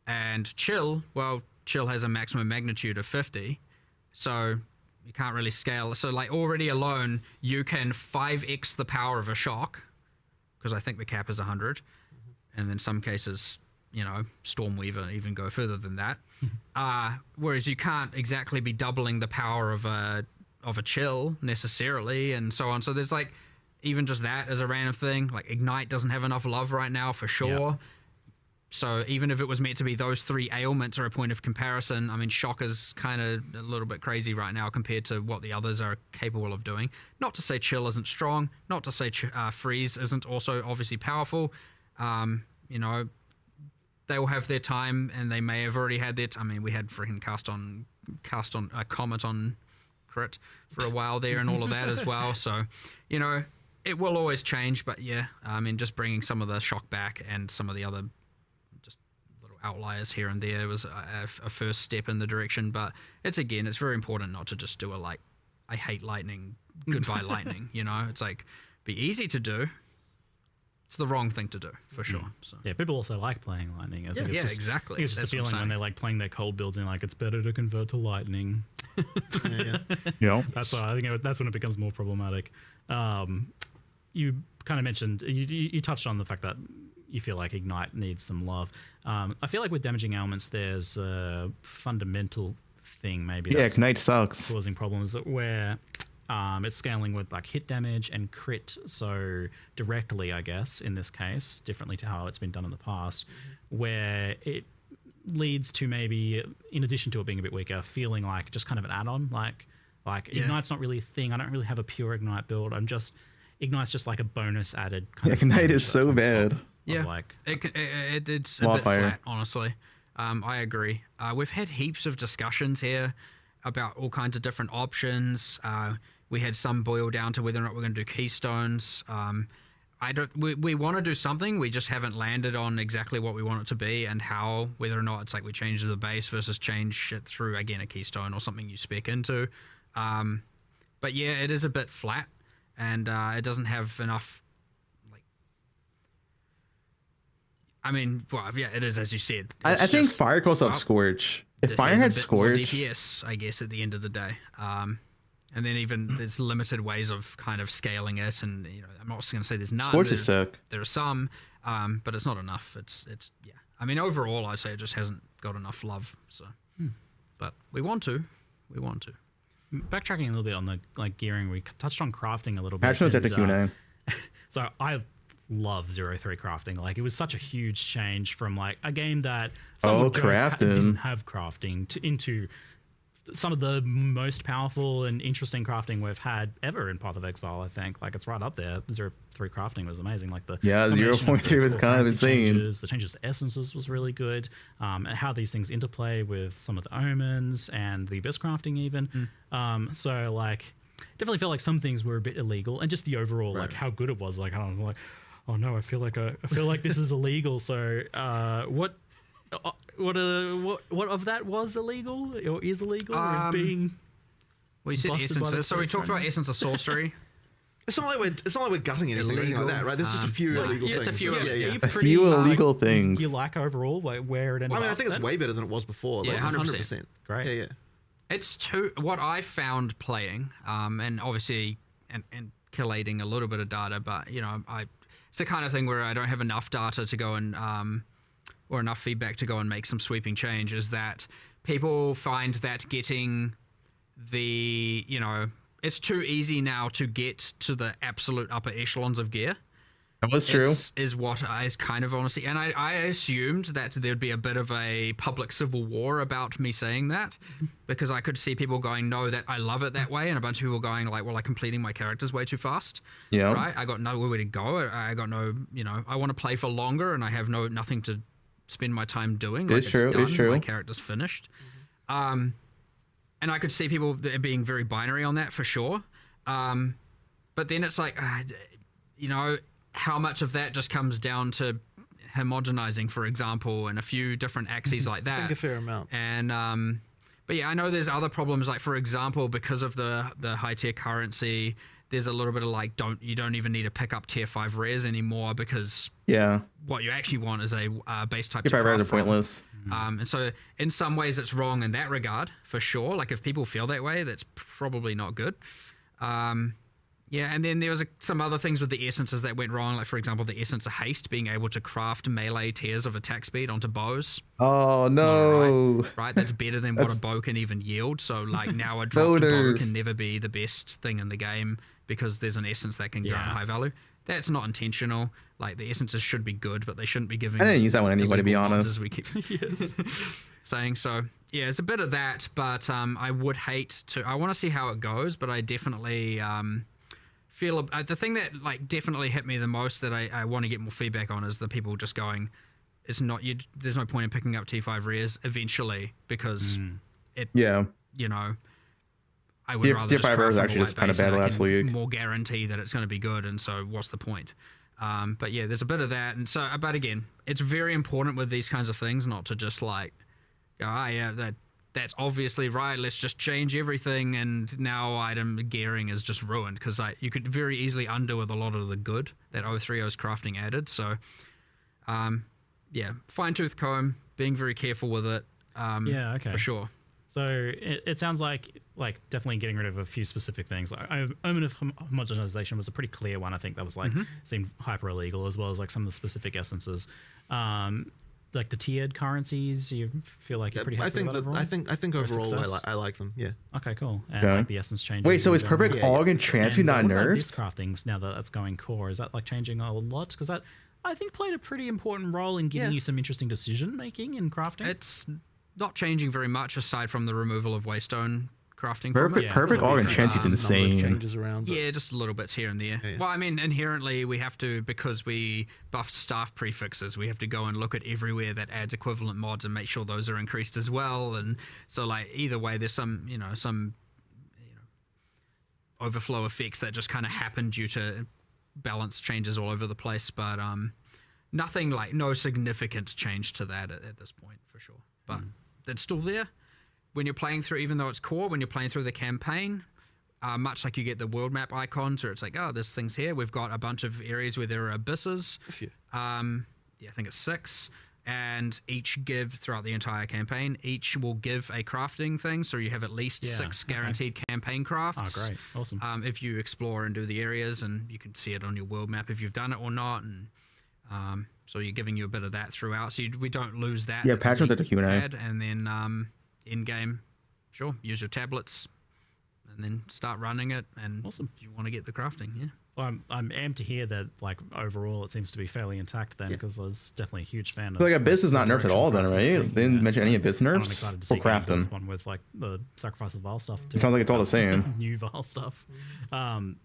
And chill, well, chill has a maximum magnitude of 50, so you can't really scale. So like already alone, you can 5x the power of a shock, because I think the cap is 100. And in some cases, Stormweaver even go further than that. Whereas you can't exactly be doubling the power of a chill necessarily, and so on. So there's like, even just that as a random thing, like Ignite doesn't have enough love right now for sure. Yeah. So even if it was meant to be those three ailments are a point of comparison, I mean, Shock is kind of a little bit crazy right now compared to what the others are capable of doing. Not to say Chill isn't strong, not to say Freeze isn't also obviously powerful. They will have their time, and they may have already had their. I mean, we had freaking cast on Comet on crit for a while there, and all of that as well. So, it will always change. But yeah, I mean, just bringing some of the shock back and some of the other just little outliers here and there was a first step in the direction. But it's very important not to just do I hate lightning, goodbye lightning. It's like be easy to do. It's the wrong thing to do, for sure. So. Yeah, people also like playing lightning. I think it's just, exactly. I think it's just the feeling when they're like playing their cold builds and like it's better to convert to lightning. That's why I think that's when it becomes more problematic. You kind of mentioned you touched on the fact that you feel like Ignite needs some love. I feel like with damaging ailments, there's a fundamental thing maybe. Yeah, Ignite sucks. Causing problems where. It's scaling with like hit damage and crit, so directly, I guess, in this case, differently to how it's been done in the past, where it leads to maybe, in addition to it being a bit weaker, feeling like just kind of an add-on, like Ignite's not really a thing. I don't really have a pure Ignite build. Ignite's just like a bonus added kind of Ignite is so bad. Yeah, it's a bit flat, honestly. I agree. We've had heaps of discussions here about all kinds of different options. We had some boil down to whether or not we're going to do keystones. We want to do something. We just haven't landed on exactly what we want it to be and how, whether or not it's like we change the base versus change it through, again, a keystone or something you spec into. But yeah, it is a bit flat, and it doesn't have enough. It is, as you said. I think Fire calls up Scorch. If Fire had Scorch, DPS, I guess, at the end of the day. And then even there's limited ways of kind of scaling it, and I'm not going to say there's none. Scorch is sick. There are some, but it's not enough. It's yeah. I mean, overall, I'd say it just hasn't got enough love. So, but we want to. Backtracking a little bit on the gearing, we touched on crafting a little bit. Actually, it's at the Q&A. So I love 0-3 crafting. Like, it was such a huge change from like a game that didn't have crafting into some of the most powerful and interesting crafting we've had ever in Path of Exile. I think it's right up there. 0-3 crafting was amazing. Like the 0.3 was kind of insane. The changes to essences was really good, and how these things interplay with some of the omens and the abyss crafting even. So like, definitely felt like some things were a bit illegal, and just the overall like how good it was. Like, I don't know, like, oh no, I feel like this is illegal. So what of that was illegal or is illegal or is being? Well, you said essences. So we talked about essence of sorcery. It's not like we're gutting anything like that, right? There's just a few illegal things. It's a few. A few illegal things. You like overall where it ended up? I think it's way better than it was before. Yeah, 100%. Great. Yeah. It's what I found playing, and obviously and collating a little bit of data, but it's the kind of thing where I don't have enough data to go and or enough feedback to go and make some sweeping change. Is that people find that getting it's too easy now to get to the absolute upper echelons of gear. That was true. Is what is kind of honestly, and I assumed that there'd be a bit of a public civil war about me saying that, because I could see people going, no, that I love it that way, and a bunch of people going like, well, I'm completing my characters way too fast. Yeah. Right. I got nowhere to go. I got no, I want to play for longer, and I have nothing to spend my time doing. It's true. Done. It's true. My character's finished. And I could see people being very binary on that for sure. But then it's like, how much of that just comes down to homogenizing, for example, and a few different axes like that. I think a fair amount. And but yeah, I know there's other problems, like for example, because of the high tier currency, there's a little bit of like you don't even need to pick up tier 5 rares anymore, because what you actually want is a base type. Tier 5 rares are pointless. And so in some ways it's wrong in that regard for sure. Like if people feel that way, that's probably not good. Yeah, and then there was some other things with the essences that went wrong, like for example the essence of haste, being able to craft melee tiers of attack speed onto bows. Oh no! Right, that's better than what a bow can even yield. So like now a dropped bow can never be the best thing in the game because there's an essence that can grant high value. That's not intentional. Like the essences should be good, but they shouldn't be giving. I didn't use that one anyway, to be honest. As we keep saying. So yeah, it's a bit of that, but I would hate to. I want to see how it goes, but I definitely feel the thing that like definitely hit me the most that I want to get more feedback on is the people just going, it's not you. There's no point in picking up T5 rares eventually because I would rather tier just 5 rares craft actually a just kind of base and bad I last can league. more guarantee that it's going to be good, and so what's the point? But yeah, there's a bit of that, and so but again, it's very important with these kinds of things not to just like, that's obviously right. Let's just change everything, and now item gearing is just ruined because you could very easily undo with a lot of the good that 030's crafting added. So, yeah, fine tooth comb, being very careful with it. For sure. So it sounds like definitely getting rid of a few specific things. Like Omen of Homogenization was a pretty clear one. I think that was like seemed hyper illegal, as well as like some of the specific essences. Like the tiered currencies, you feel like you're pretty happy with that overall? I think overall I like them. Yeah. Okay, cool. And like the essence changes. Wait, so is perfect aug and transmute not nerfed? This crafting now that that's going core, is that like changing a lot? Because that I think played a pretty important role in giving you some interesting decision making in crafting. It's not changing very much aside from the removal of waystone crafting. Perfect aug and transmute's insane. Changes around. Yeah, just little bits here and there. Yeah. Well, I mean, inherently we have to, because we buffed staff prefixes, we have to go and look at everywhere that adds equivalent mods and make sure those are increased as well. And so, like, either way, there's some overflow effects that just kind of happen due to balance changes all over the place. But nothing like no significant change to that at this point for sure. But it's still there. When you're playing through, even though it's core, when you're playing through the campaign, much like you get the world map icons, or it's like, oh, this thing's here. We've got a bunch of areas where there are abysses. A few. I think it's 6. And each give throughout the entire campaign, each will give a crafting thing. So you have at least 6 guaranteed campaign crafts. Oh, great. Awesome. If you explore and do the areas, and you can see it on your world map if you've done it or not. And so you're giving you a bit of that throughout. So we don't lose that. Yeah, patch with the Q&A. And then in-game, sure, use your tablets and then start running it. And awesome. If you want to get the crafting, yeah. Well, I'm amped to hear that, like, overall it seems to be fairly intact then, because I was definitely a huge fan of... So, like, Abyss is not nerfed at all then, right? They didn't mention any Abyss nerfs? I'm excited to see or crafting? one with, like, the Sacrifice of the Vaal stuff, too. It sounds like it's all the same. New Vaal stuff.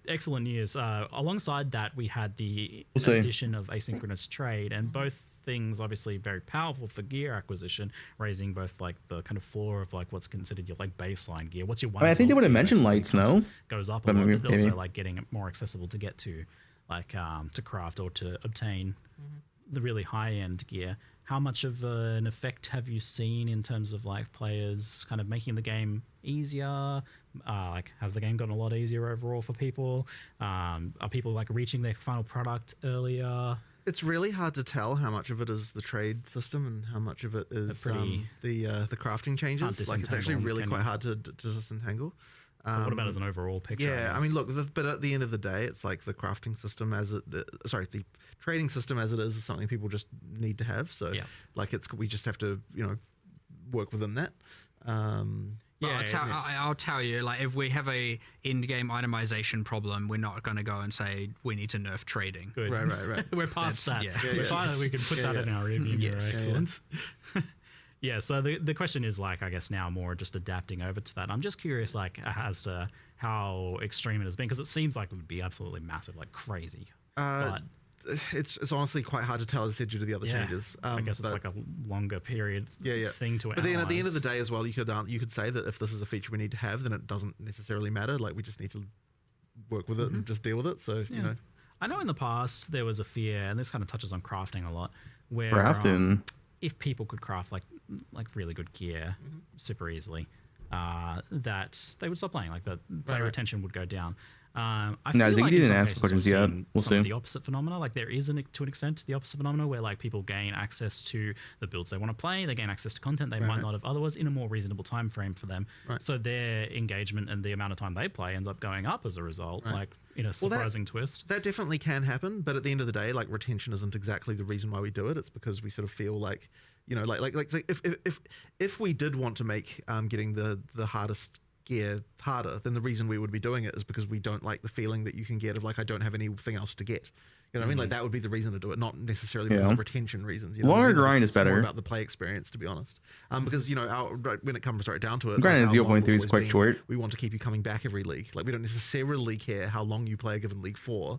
Excellent news. Alongside that, we had the addition of asynchronous trade, and both things obviously very powerful for gear acquisition, raising both like the kind of floor of like what's considered your like baseline gear. What's your one? I think they would have mentioned lights, no? Goes up a lot, but also like getting it more accessible to get to, like to craft or to obtain the really high end gear. How much of an effect have you seen in terms of like players kind of making the game easier? Like, has the game gotten a lot easier overall for people? Are people like reaching their final product earlier? It's really hard to tell how much of it is the trade system and how much of it is the crafting changes. Like, it's actually really quite hard to disentangle. So what about as an overall picture? Yeah, I mean, look, but at the end of the day, it's like the crafting system the trading system as it is something people just need to have. So, like, we just have to, work within that. Well, Yeah, I'll tell you, like, if we have a in-game itemization problem, we're not going to go and say we need to nerf trading. Good. Right. We're past that. Yeah. We're finally, we can put that in our review mirror. Yes. Excellent. Yeah, so the question is, like, I guess now more just adapting over to that. I'm just curious, like, as to how extreme it has been, because it seems like it would be absolutely massive, like crazy. But it's honestly quite hard to tell, as I said, due to the other changes. I guess it's like a longer period thing to But then at the end of the day as well, you could say that if this is a feature we need to have, then it doesn't necessarily matter. Like, we just need to work with it and just deal with it. So, you know. I know in the past there was a fear, and this kind of touches on crafting a lot, where Crafting. If people could craft like really good gear super easily, that they would stop playing. Like the player retention would go down. I feel I think like you in didn't some ask cases questions we've yet. seen We'll some of see. the opposite phenomena. Like there is to an extent the opposite phenomena where like people gain access to the builds they want to play. They gain access to content they might not have otherwise in a more reasonable time frame for them. So their engagement and the amount of time they play ends up going up as a result. Like in a surprising twist. That definitely can happen, but at the end of the day, like retention isn't exactly the reason why we do it. It's because we sort of feel like, you know, like if we did want to make getting the hardest gear harder, then the reason we would be doing it is because we don't like the feeling that you can get of like, I don't have anything else to get. You know what I mean? Like that would be the reason to do it, not necessarily because of retention reasons. You know? Longer You know, grind it's is better. More about the play experience, to be honest. Because you know, when it comes right down to it, Granted, like, our 0.3 model's is always quite been, short. We want to keep you coming back every league. Like we don't necessarily care how long you play a given league for.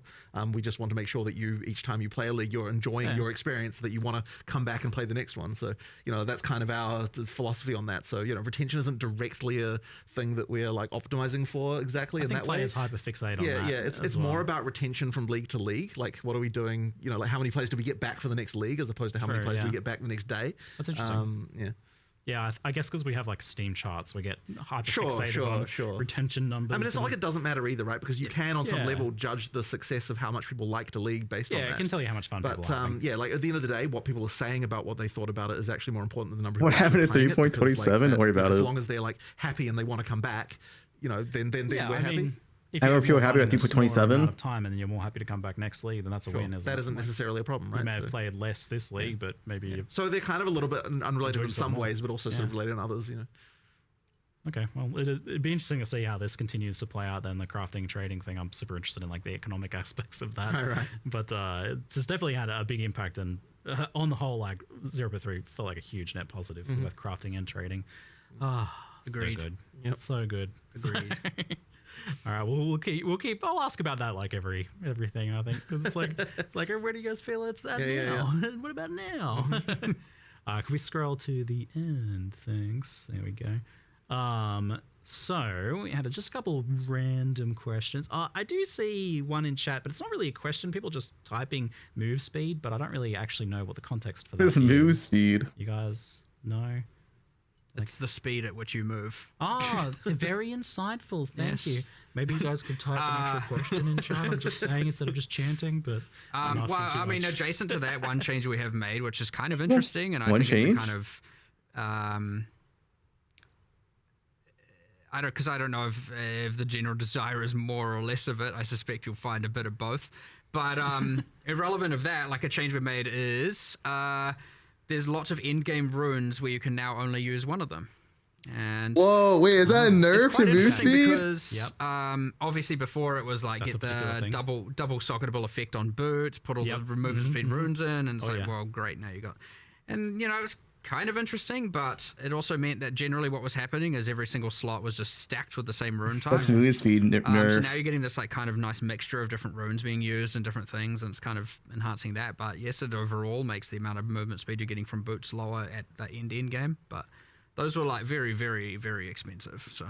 We just want to make sure that you, each time you play a league, you're enjoying your experience, so that you want to come back and play the next one. So you know, that's kind of our philosophy on that. So you know, retention isn't directly a thing that we're like optimizing for exactly I in think that way. players hyperfixate on that. Yeah, it's well. more about retention from league to league. Like, what are we doing? You know, like how many players do we get back for the next league, as opposed to how many players do we get back the next day? That's interesting. Yeah, I guess because we have like Steam charts, we get hyperfixated on retention numbers. I mean, it's not like it doesn't matter either, right? Because you can, on some level, judge the success of how much people like the league based on that. Yeah, it can tell you how much fun people are having. Yeah, like at the end of the day, what people are saying about what they thought about it is actually more important than the number of What people happened at playing it, because, 3.27? like, Don't worry about as it. long as they're like happy and they want to come back, you know, then we're happy. If I don't know have if you're more happy fun with in a smaller 2.27. amount of time, and then you're more happy to come back next league, then that's a win. That isn't necessarily a problem, right? You may have played less this league, but maybe. So they're kind of a little bit unrelated in some more. ways, but also sort of related in others, you know. Okay, well, it'd be interesting to see how this continues to play out. Then the crafting trading thing, I'm super interested in like the economic aspects of that. Right. But it's definitely had a big impact, and on the whole, like 0.3 felt like a huge net positive for both crafting and trading. Agreed. So good. Yep. So good. Agreed. All right, well, we'll keep. I'll ask about that like everything. I think 'cause it's like where do you guys feel it's at now? What about now? Can we scroll to the end? Thanks. There we go. So we had just a couple of random questions. I do see one in chat, but it's not really a question. People just typing move speed, but I don't really actually know what the context for that This is. move speed. You guys know? It's the speed at which you move. Very insightful. Thank you. Maybe you guys could type an actual question in chat. I'm just saying instead of just chanting, but I'm asking well, too I mean, much. adjacent to that, one change we have made, which is kind of interesting, and I One think it's a change? kind of, I don't know if the general desire is more or less of it. I suspect you'll find a bit of both. But irrelevant of that, like a change we made is there's lots of in-game runes where you can now only use one of them. And Whoa, wait, is that a nerf it's quite to move interesting speed? Because obviously before it was like That's get a particular the thing. double socketable effect on boots, put all the removal speed runes in, and it's like, well, great, now you got. And you know, it's kind of interesting, but it also meant that generally what was happening is every single slot was just stacked with the same rune type. That's move speed nerf. So now you're getting this like kind of nice mixture of different runes being used and different things, and it's kind of enhancing that. But yes, it overall makes the amount of movement speed you're getting from boots lower at the end game. But those were like very, very, very expensive. So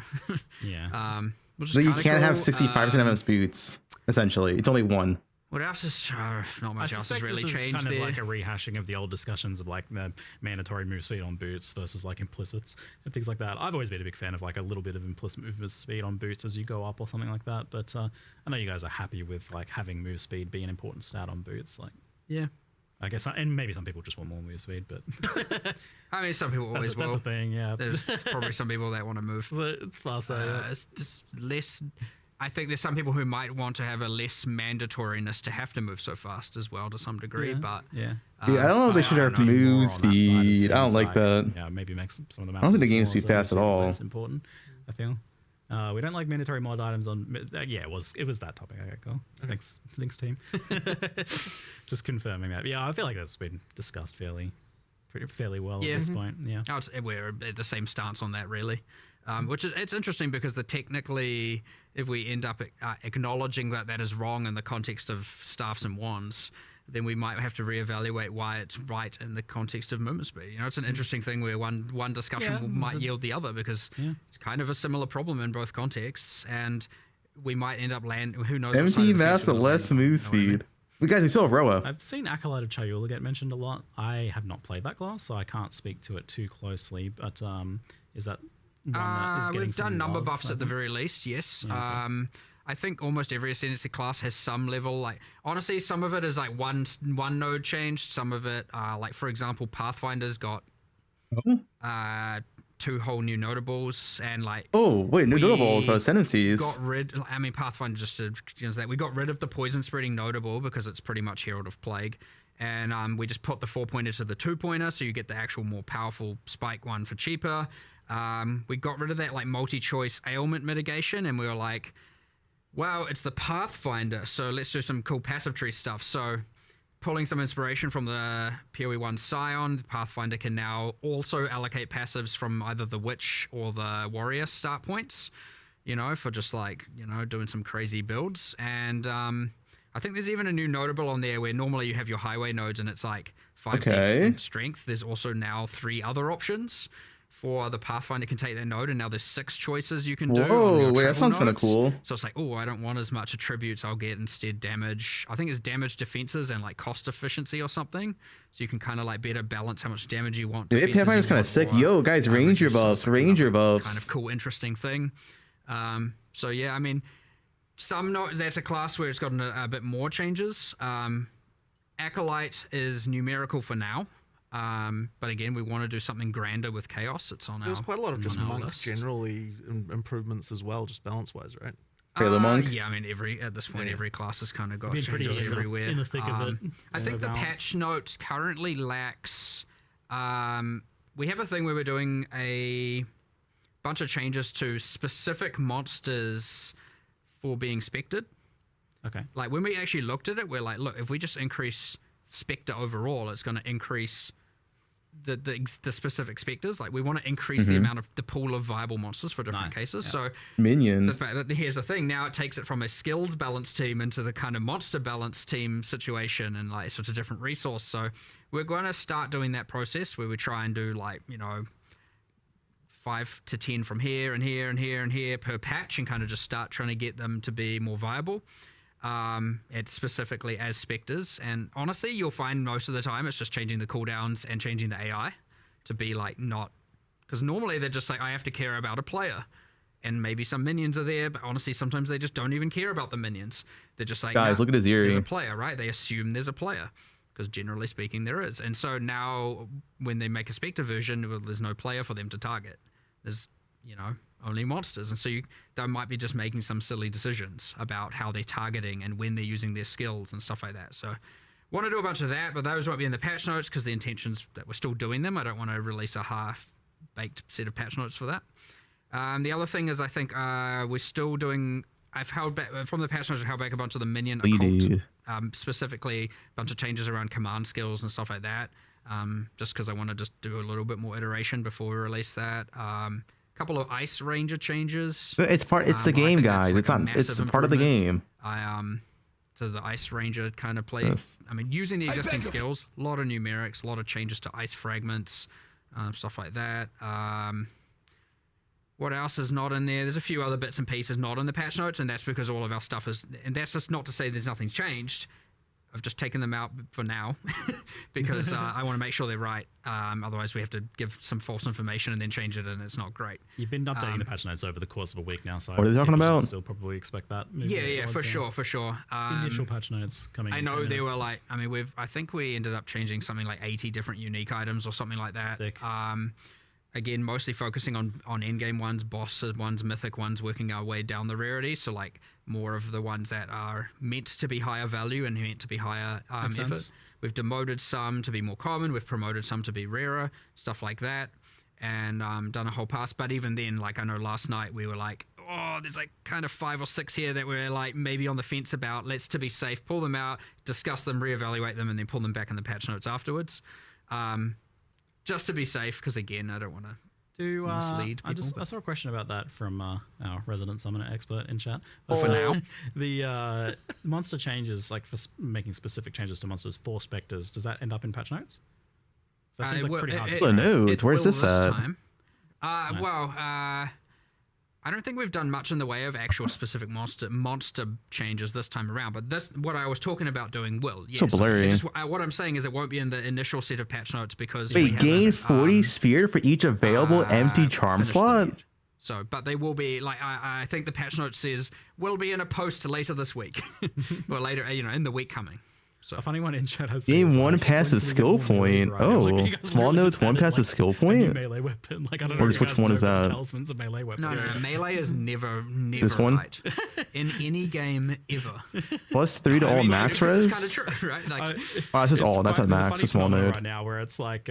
yeah. which is So you kinda can't have cool. 65% MS boots, essentially. It's only one. What else is not much else has suspect really this is changed kind there. of like a rehashing of the old discussions of like the mandatory move speed on boots versus like implicits and things like that. I've always been a big fan of like a little bit of implicit movement speed on boots as you go up or something like that. But I know you guys are happy with like having move speed be an important stat on boots. Like, yeah, I guess, and maybe some people just want more move speed, but I mean, some people always will. That's a thing, yeah. There's probably some people that want to move Faster, yeah. It's just less. I think there's some people who might want to have a less mandatoriness to have to move so fast as well to some degree, but Yeah, I don't know if they should have move speed. I don't like that. Yeah, maybe make some of the maps. I don't think the game's too fast at all. It's important, I feel. We don't like mandatory mod items on. Yeah, it was that topic. Okay, cool. Thanks, team. Just confirming that. Yeah, I feel like that's been discussed fairly well at this point. Yeah, we're at the same stance on that, really. Which is it's interesting because technically, if we end up acknowledging that is wrong in the context of staffs and wands, then we might have to reevaluate why it's right in the context of movement speed. You know, it's an interesting thing where one discussion might yield the other because it's kind of a similar problem in both contexts, and we might end up who knows. 17 maps of less move speed. Guys, we still have Roa. I've seen Acolyte of Chayula get mentioned a lot. I have not played that class, so I can't speak to it too closely. But is that one that is getting we've done number love, buffs at the very least, yes. Yeah, okay. I think almost every ascendancy class has some level. Like honestly, some of it is like one node changed. Some of it, like for example, Pathfinder's got 2 whole new notables, and like new notables for ascendancies. Pathfinder just to that we got rid of the poison spreading notable because it's pretty much Herald of Plague, and we just put the 4-pointer to the 2-pointer, so you get the actual more powerful spike one for cheaper. We got rid of that like multi-choice ailment mitigation, and we were like, wow, it's the Pathfinder, so let's do some cool passive tree stuff. So pulling some inspiration from the PoE1 Scion, the Pathfinder can now also allocate passives from either the Witch or the Warrior start points, you know, for just like, you know, doing some crazy builds. And I think there's even a new notable on there where normally you have your highway nodes and it's like 5 dex and strength. There's also now 3 other options for the Pathfinder can take that node, and now there's 6 choices you can do. Whoa, wait, that sounds kind of cool. So it's like, oh, I don't want as much attributes. I'll get instead damage. I think it's damage, defenses, and like cost efficiency or something. So you can kind of like better balance how much damage you want. Dude, Pathfinder's kind of sick. Yo, guys, Ranger buffs, Ranger buffs. Kind of cool, interesting thing. So yeah, I mean, that's a class where it's gotten a bit more changes. Acolyte is numerical for now. But again, we want to do something grander with Chaos. It's on There's quite a lot of just monk list. generally improvements as well, just balance-wise, right? Monk? Yeah, I mean, at this point, every class has kind of got Been changes everywhere. in the thick of it. I think the patch notes currently lacks... we have a thing where we're doing a bunch of changes to specific monsters for being spected. Okay. Like, when we actually looked at it, we're like, look, if we just increase Spectre overall, it's going to increase the specific specters. Like we want to increase the amount of the pool of viable monsters for different cases. So minions. Here's the thing. Now it takes it from a skills balance team into the kind of monster balance team situation, and like so it's a different resource. So we're going to start doing that process where we try and do like 5 to 10 from here and here and here and here per patch, and kind of just start trying to get them to be more viable. Specifically as specters, and honestly you'll find most of the time it's just changing the cooldowns and changing the AI to be like not, because normally they're just like I have to care about a player and maybe some minions are there, but honestly sometimes they just don't even care about the minions. They're just like, guys, look at his Eerie. There's a player, right? They assume there's a player because generally speaking there is. And so now when they make a specter version, well, there's no player for them to target. There's only monsters, and so they might be just making some silly decisions about how they're targeting and when they're using their skills and stuff like that. So want to do a bunch of that, but those won't be in the patch notes because the intention's that we're still doing them. I don't want to release a half-baked set of patch notes for that. The other thing is I think we're still doing... I've held back from the patch notes. I've held back a bunch of the minion occult, specifically a bunch of changes around command skills and stuff like that, just because I want to just do a little bit more iteration before we release that. Couple of ice ranger changes. It's the game, guys. It's part of the game. So the ice ranger kind of play. Yes. I mean, using the existing skills, a lot of numerics, a lot of changes to ice fragments, stuff like that. What else is not in there? There's a few other bits and pieces not in the patch notes, and that's because all of our stuff is. And that's just not to say there's nothing changed. I've just taken them out for now because I want to make sure they're right. Otherwise, we have to give some false information and then change it, and it's not great. You've been updating the patch notes over the course of a week now, so what are they talking about? Still probably expect that. Yeah, for sure. Initial patch notes coming. I know they were like. I mean, I think we ended up changing something like 80 different unique items or something like that. Sick. again, mostly focusing on endgame ones, bosses ones, mythic ones, working our way down the rarity. So like more of the ones that are meant to be higher value and meant to be higher effort. We've demoted some to be more common. We've promoted some to be rarer, stuff like that, and done a whole pass. But even then, like I know last night we were like, oh, there's like kind of 5 or 6 here that we're like maybe on the fence about. Let's, to be safe, pull them out, discuss them, reevaluate them, and then pull them back in the patch notes afterwards. Just to be safe, because again, I don't want to mislead people. I saw a question about that from our resident summoner expert in chat. For now, the monster changes, like for making specific changes to monsters for specters, does that end up in patch notes? That seems like pretty hard. Where's this at? Time. Well, I don't think we've done much in the way of actual specific monster changes this time around, but this, what I was talking about doing will. Yeah, so blurry. What I'm saying is it won't be in the initial set of patch notes because wait, gain 40 spirit for each available empty charm slot. So, but they will be like I think the patch note says will be in a post later this week, or later, in the week coming. So a funny one in chat has gain 1 passive skill point. Oh, small notes, 1 passive skill point. Melee weapon. Like I don't know. Which one is that? Talisman's a melee weapon. No, melee is never this one? right in any game ever. +3 to all max res. It's kind of true, right? Like, that's just all. That's at max. A small node right now, where it's like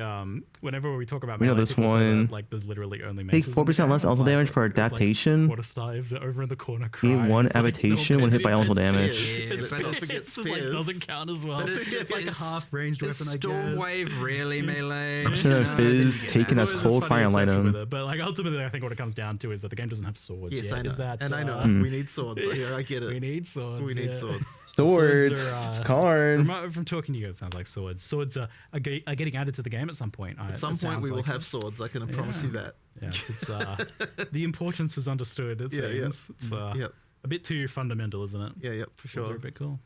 whenever we talk about we know melee, this one. like there's literally only take 4% less elemental damage per adaptation. Quarter staves over in the corner. Gain 1 adaptation when hit by elemental damage. It's like doesn't count as well. It's like a half-ranged weapon, I guess. Storm Wave really melee. Percent of fizz taken as cold fire and light on. But like ultimately, I think what it comes down to is that the game doesn't have swords yes, yet. I know. Is that, and I know we need swords. Yeah, I get it. We need swords. We need swords. Swords. Karn. From talking to you, it sounds like swords. Swords are getting added to the game at some point. At some point, we will have swords. I can promise you that. Yes, it's the importance is understood. It seems it's a bit too fundamental, isn't it? Yeah, for sure. Swords are a bit cool.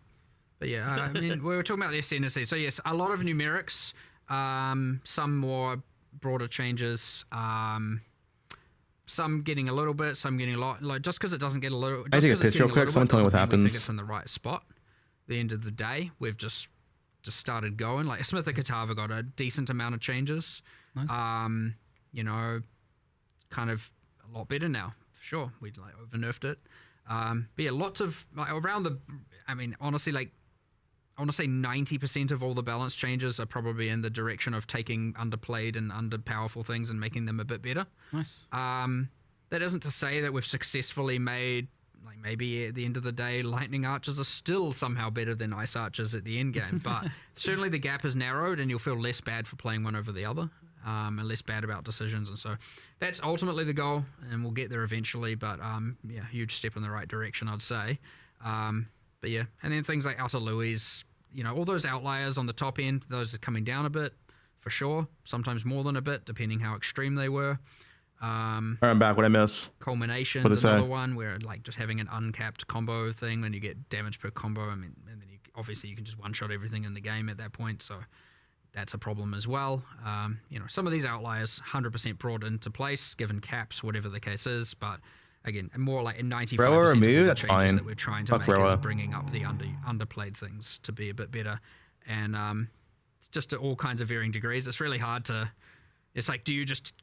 But yeah, I mean, we were talking about the ascendancy. So yes, a lot of numerics, some more broader changes, some getting a little bit, some getting a lot. Like just because it doesn't get a little, I take a piss real quick. Someone tell me what happens. We think it's in the right spot. At the end of the day, we've just started going. Like Smith and Katava got a decent amount of changes. Nice. Kind of a lot better now for sure. We like over nerfed it. But yeah, lots of like around the. I mean, honestly, like. I want to say 90% of all the balance changes are probably in the direction of taking underplayed and underpowerful things and making them a bit better. Nice. That isn't to say that we've successfully made, like maybe at the end of the day, lightning archers are still somehow better than ice archers at the end game. But certainly the gap is narrowed and you'll feel less bad for playing one over the other, and less bad about decisions. And so that's ultimately the goal, and we'll get there eventually. But yeah, huge step in the right direction, I'd say. But yeah, and then things like Outer Louis, all those outliers on the top end, those are coming down a bit, for sure. Sometimes more than a bit, depending how extreme they were. All right, I'm back. What I miss? Culmination is another one where like just having an uncapped combo thing, when you get damage per combo. I mean, and then obviously you can just one-shot everything in the game at that point, so that's a problem as well. Some of these outliers 100% brought into place, given caps, whatever the case is, but again, more like 95% of the changes that we're trying to make is bringing up the underplayed things to be a bit better, and just to all kinds of varying degrees. It's really hard to. It's like, do you just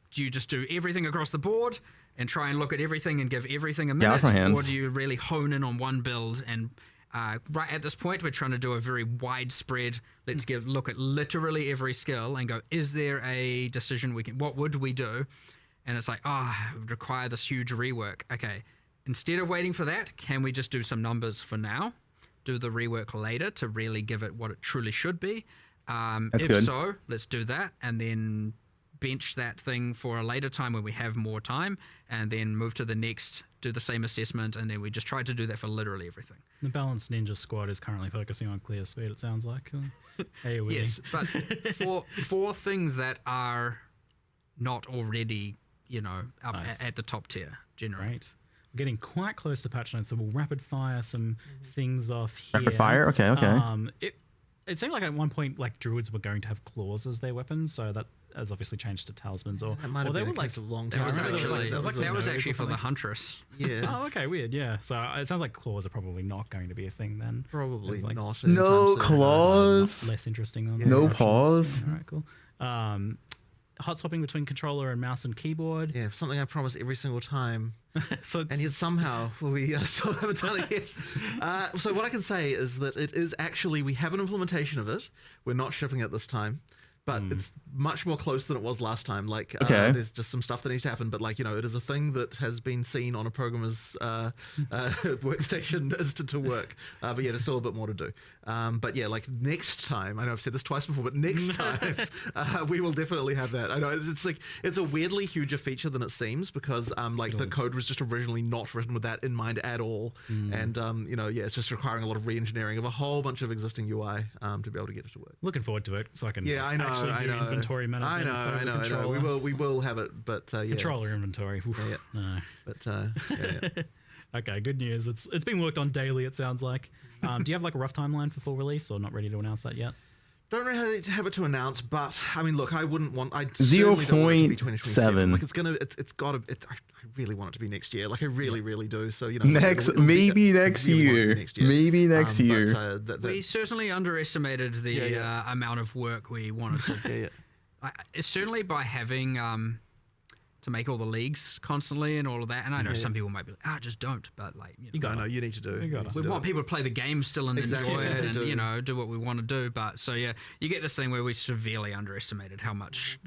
do everything across the board and try and look at everything and give everything a minute, or do you really hone in on one build? And right at this point, we're trying to do a very widespread. Let's look at literally every skill and go, is there a decision we can? What would we do? And it's like, it would require this huge rework. Okay, instead of waiting for that, can we just do some numbers for now? Do the rework later to really give it what it truly should be? If good. So, let's do that, and then bench that thing for a later time when we have more time, and then move to the next, do the same assessment, and then we just try to do that for literally everything. The Balanced Ninja Squad is currently focusing on clear speed, it sounds like. Yes, but for things that are not already up at the top tier, generally. Right. We're getting quite close to patch notes, so we'll rapid fire some things off here. Rapid fire? Okay. It seemed like at one point, like, druids were going to have claws as their weapons, so that has obviously changed to talismans. Or they were like a long time. That was actually for the huntress. Yeah. Oh, okay, weird. Yeah. So it sounds like claws are probably not going to be a thing then. Probably like, not. No claws. Less interesting. No paws. All right, cool. hot swapping between controller and mouse and keyboard. Yeah, something I promise every single time. So it's, and yet somehow we still haven't done it yet. So what I can say is that it is actually, we have an implementation of it. We're not shipping it this time. But it's much more close than it was last time. Like, there's just some stuff that needs to happen. But like, it is a thing that has been seen on a programmer's workstation as to work. But yeah, there's still a bit more to do. But yeah, like next time, I know I've said this twice before, but next time we will definitely have that. I know it's like it's a weirdly huger feature than it seems because like the code was just originally not written with that in mind at all. And it's just requiring a lot of re-engineering of a whole bunch of existing UI to be able to get it to work. Looking forward to it, so I can. Yeah, I know. Actually do inventory management. I know. We will have it, but yeah. Controller inventory. Oof, yeah. No. But yeah. Okay, good news. It's being worked on daily. It sounds like. Do you have like a rough timeline for full release, or not ready to announce that yet? Don't really have it to announce, but I mean, look, I wouldn't want. I 0.7. Like it's got to. I really want it to be next year. Like I really do. So maybe next year. Maybe next year. We certainly underestimated the amount of work we wanted to. It's certainly by having to make all the leagues constantly and all of that. And I know some people might be like, just don't. But like, you need to do. We want people to play the game still and enjoy it and, do what we want to do. But so, yeah, you get this thing where we severely underestimated how much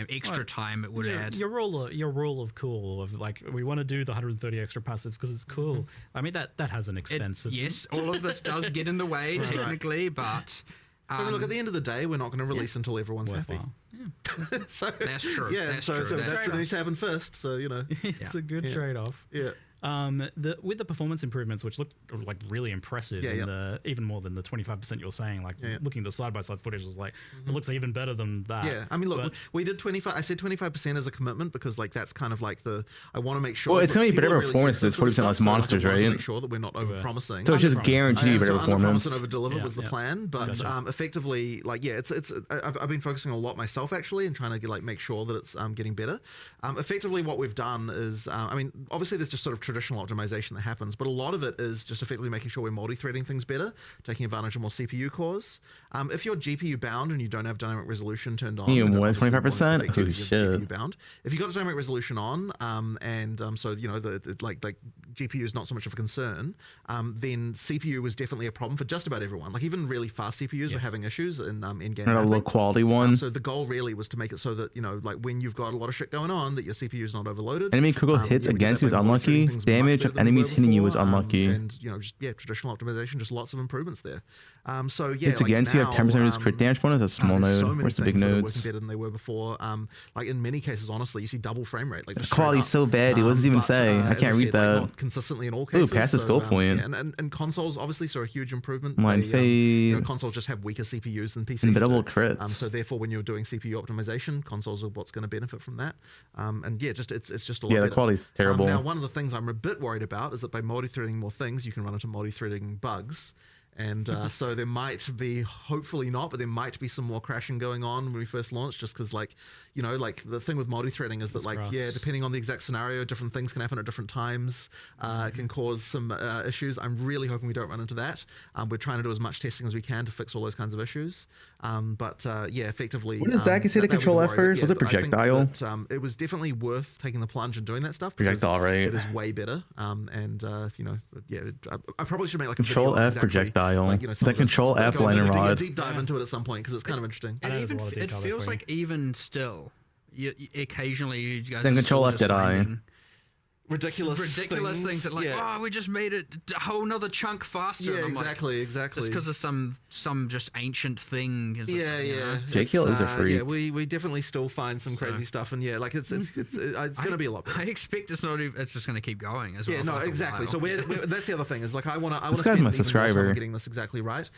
extra time it would add. Your rule of cool of like, we want to do the 130 extra passives because it's cool. I mean, that has an expense. Yes, all of this does get in the way technically, but... I mean, look, at the end of the day, we're not going to release until everyone's happy. Yeah. So that's true. Yeah, that's true. So that's what needs to happen first. So it's a good trade-off. Yeah. With the performance improvements, which looked like really impressive, even more than the 25% you're saying. Like looking at the side-by-side footage, was like it looks even better than that. Yeah, I mean, look, we did 25. I said 25% as a commitment because like that's kind of like I want to make sure. Well, it's going to be better performance because it's 40% less monsters, right? To make sure that we're not over-promising. So it's just guaranteed better performance. And over-deliver was the plan, but effectively, like it's. I've been focusing a lot myself actually, and trying to make sure that it's getting better. Effectively, what we've done is, I mean, obviously there's just sort of traditional optimization that happens, but a lot of it is just effectively making sure we're multi-threading things better, taking advantage of more CPU cores. If you're GPU bound and you don't have dynamic resolution turned on, more than 25%. Holy shit! GPU bound. If you got dynamic resolution on, so the GPU is not so much of a concern, then CPU was definitely a problem for just about everyone. Like even really fast CPUs were having issues in Endgame. And a low quality one. So the goal really was to make it so that like when you've got a lot of shit going on, that your CPU is not overloaded. Enemy critical hits against you is unlucky. Damage of enemies hitting you is unlucky. And traditional optimization, just lots of improvements there. Hits against you have 10% reduced crit damage bonus. That's small node. Where's the big nodes? Better than they were before. Like in many cases, honestly, you see double frame rate. Like the quality's so bad. What does it even say? I can't read that. Not consistently in all cases. Ooh, past the skill point. And consoles obviously saw a huge improvement. Blind fade. Consoles just have weaker CPUs than PCs. And double crits. So therefore, when you're doing CPU optimization, consoles are what's going to benefit from that. It's just a lot better. The quality's terrible. Now, one of the things I'm a bit worried about is that by multi-threading more things, you can run into multi-threading bugs. And so there might be, hopefully not, but there might be some more crashing going on when we first launch, just because the thing with multi-threading is that depending on the exact scenario, different things can happen at different times. It can cause some issues. I'm really hoping we don't run into that. We're trying to do as much testing as we can to fix all those kinds of issues. Effectively. What does Zach say to control F first? Was it projectile? It was definitely worth taking the plunge and doing that stuff. Projectile, right? It is way better. I probably should make like a control video F projectile. The control F lightning rod. Deep dive into it at some point because it's kind of interesting. And even it feels like even still, occasionally you guys. Then control F did I. Ridiculous things that we just made it a whole nother chunk faster. Yeah, exactly. Just because of some just ancient thing. JKL is a free. Yeah, we definitely still find some crazy stuff, and it's going to be a lot better. I expect it's just going to keep going as well. Yeah, no, exactly. So that's the other thing is I want to. This guy's my subscriber. Getting this exactly right.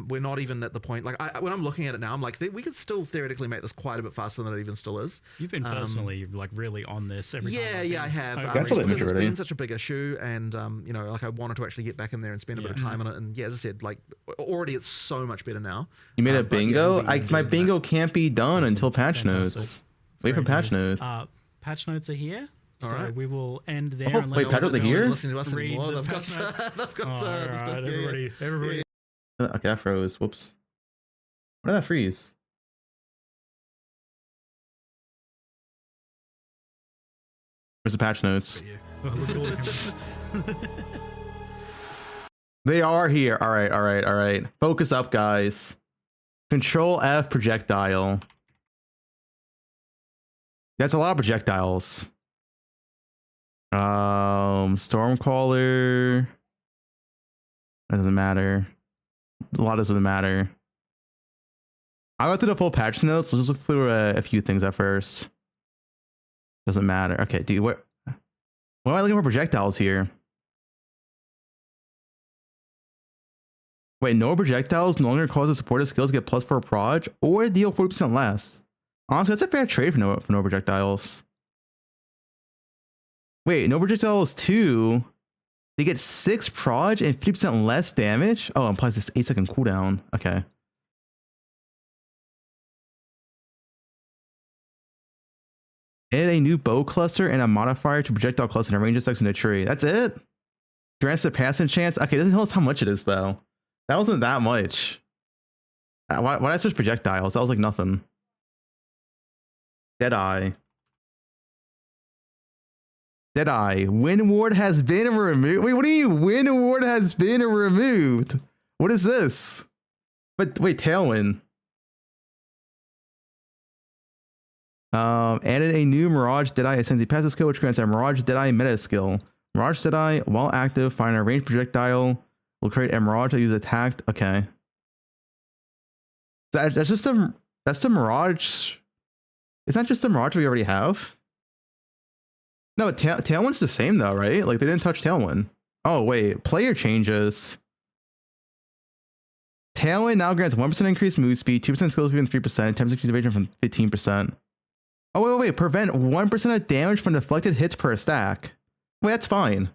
We're not even at the point. When I'm looking at it now, I'm like, we could still theoretically make this quite a bit faster than it even still is. You've been personally really on this every time. Yeah, I have. Because it's been such a big issue, and I wanted to actually get back in there and spend a bit of time on it. And as I said, already it's so much better now. You made a bingo? My bingo can't be done until patch notes. Wait for patch notes. Patch notes are here. So we will end there. Oh, wait, patch notes are here? Listening to us anymore. They've got the stuff. Everybody. Okay, that froze. Whoops. Where did that freeze? Where's the patch notes? Yeah. Look at all the cameras. They are here. All right, all right, all right. Focus up, guys. Control F projectile. That's a lot of projectiles. Stormcaller. That doesn't matter. A lot doesn't matter. I'll go through the full patch notes. Let's just look through a few things at first. Doesn't matter. Okay, dude, what am I looking for projectiles here? Wait, no projectiles no longer causes supported skills get +4 proj or deal 40% less. Honestly, that's a fair trade for no projectiles. Wait, no projectiles 2. They get 6 proj and 50% less damage. Oh, and plus this 8-second cooldown. Okay. Add a new bow cluster and a modifier to projectile cluster and range effects in a tree. That's it? Grants a passing chance. Okay, doesn't tell us how much it is though. That wasn't that much. Why did I switch projectiles? That was like nothing. Deadeye. Deadeye. Wind ward has been removed. Wait, what do you mean wind ward has been removed? What is this? But wait, Tailwind. Added a new Mirage Deadeye Ascendancy passive skill, which grants a Mirage Deadeye meta skill. Mirage Deadeye, while active, firing a ranged projectile, will create a Mirage that uses attacked. Okay. That's just a. That's the Mirage. It's not just the Mirage we already have. No, Tailwind's the same though, right? Like they didn't touch Tailwind. Oh wait, player changes. Tailwind now grants 1% increased move speed, 2% skill speed, and 3%, 10% increased evasion from 15%. Oh wait, prevent 1% of damage from deflected hits per stack. Wait, that's fine.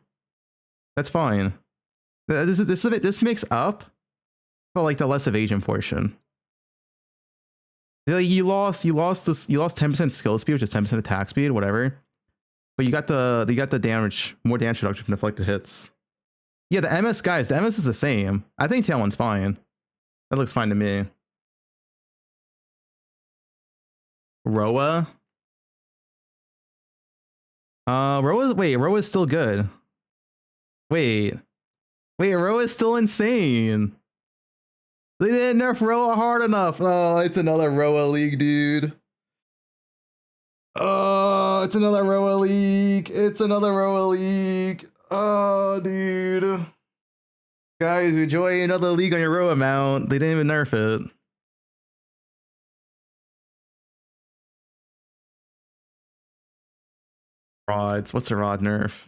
That's fine. This makes up for like the less evasion portion. You lost 10% skill speed, which is 10% attack speed, whatever. But you got the damage, more damage reduction from deflected hits. Yeah, the MS guys, the MS is the same. I think Tailwind's fine. That looks fine to me. Roa. Roa's still good. Wait, Roa's still insane. They didn't nerf Roa hard enough. Oh, it's another Roa league, dude. Oh, it's another Roa league. It's another Roa league. Oh, dude. Guys, enjoy another league on your Roa mount. They didn't even nerf it. Rods. What's the rod nerf?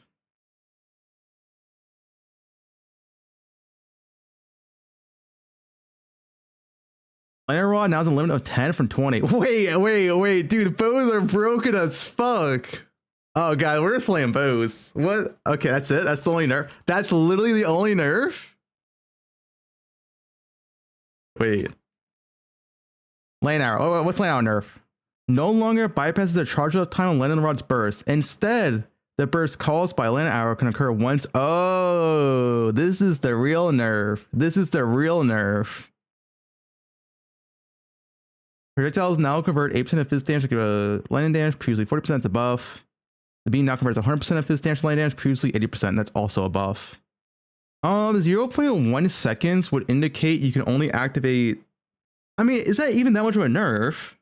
Iron Rod now has a limit of 10 from 20. Wait, dude, bows are broken as fuck. Oh god, we're just playing bows. What? Okay, that's it. That's the only nerf. That's literally the only nerf. Wait. Lane arrow. Oh, what's lane arrow nerf? No longer bypasses the charge up time on Lane Rod's burst. Instead, the burst caused by Lane arrow can occur once. Oh, this is the real nerf. This is the real nerf. Projectiles now convert 8% of fizz damage to lightning damage, previously 40% is a buff. The beam now converts 100% of fizz damage to lightning damage, previously 80%, that's also a buff. 0.1 seconds would indicate you can only activate. I mean, is that even that much of a nerf?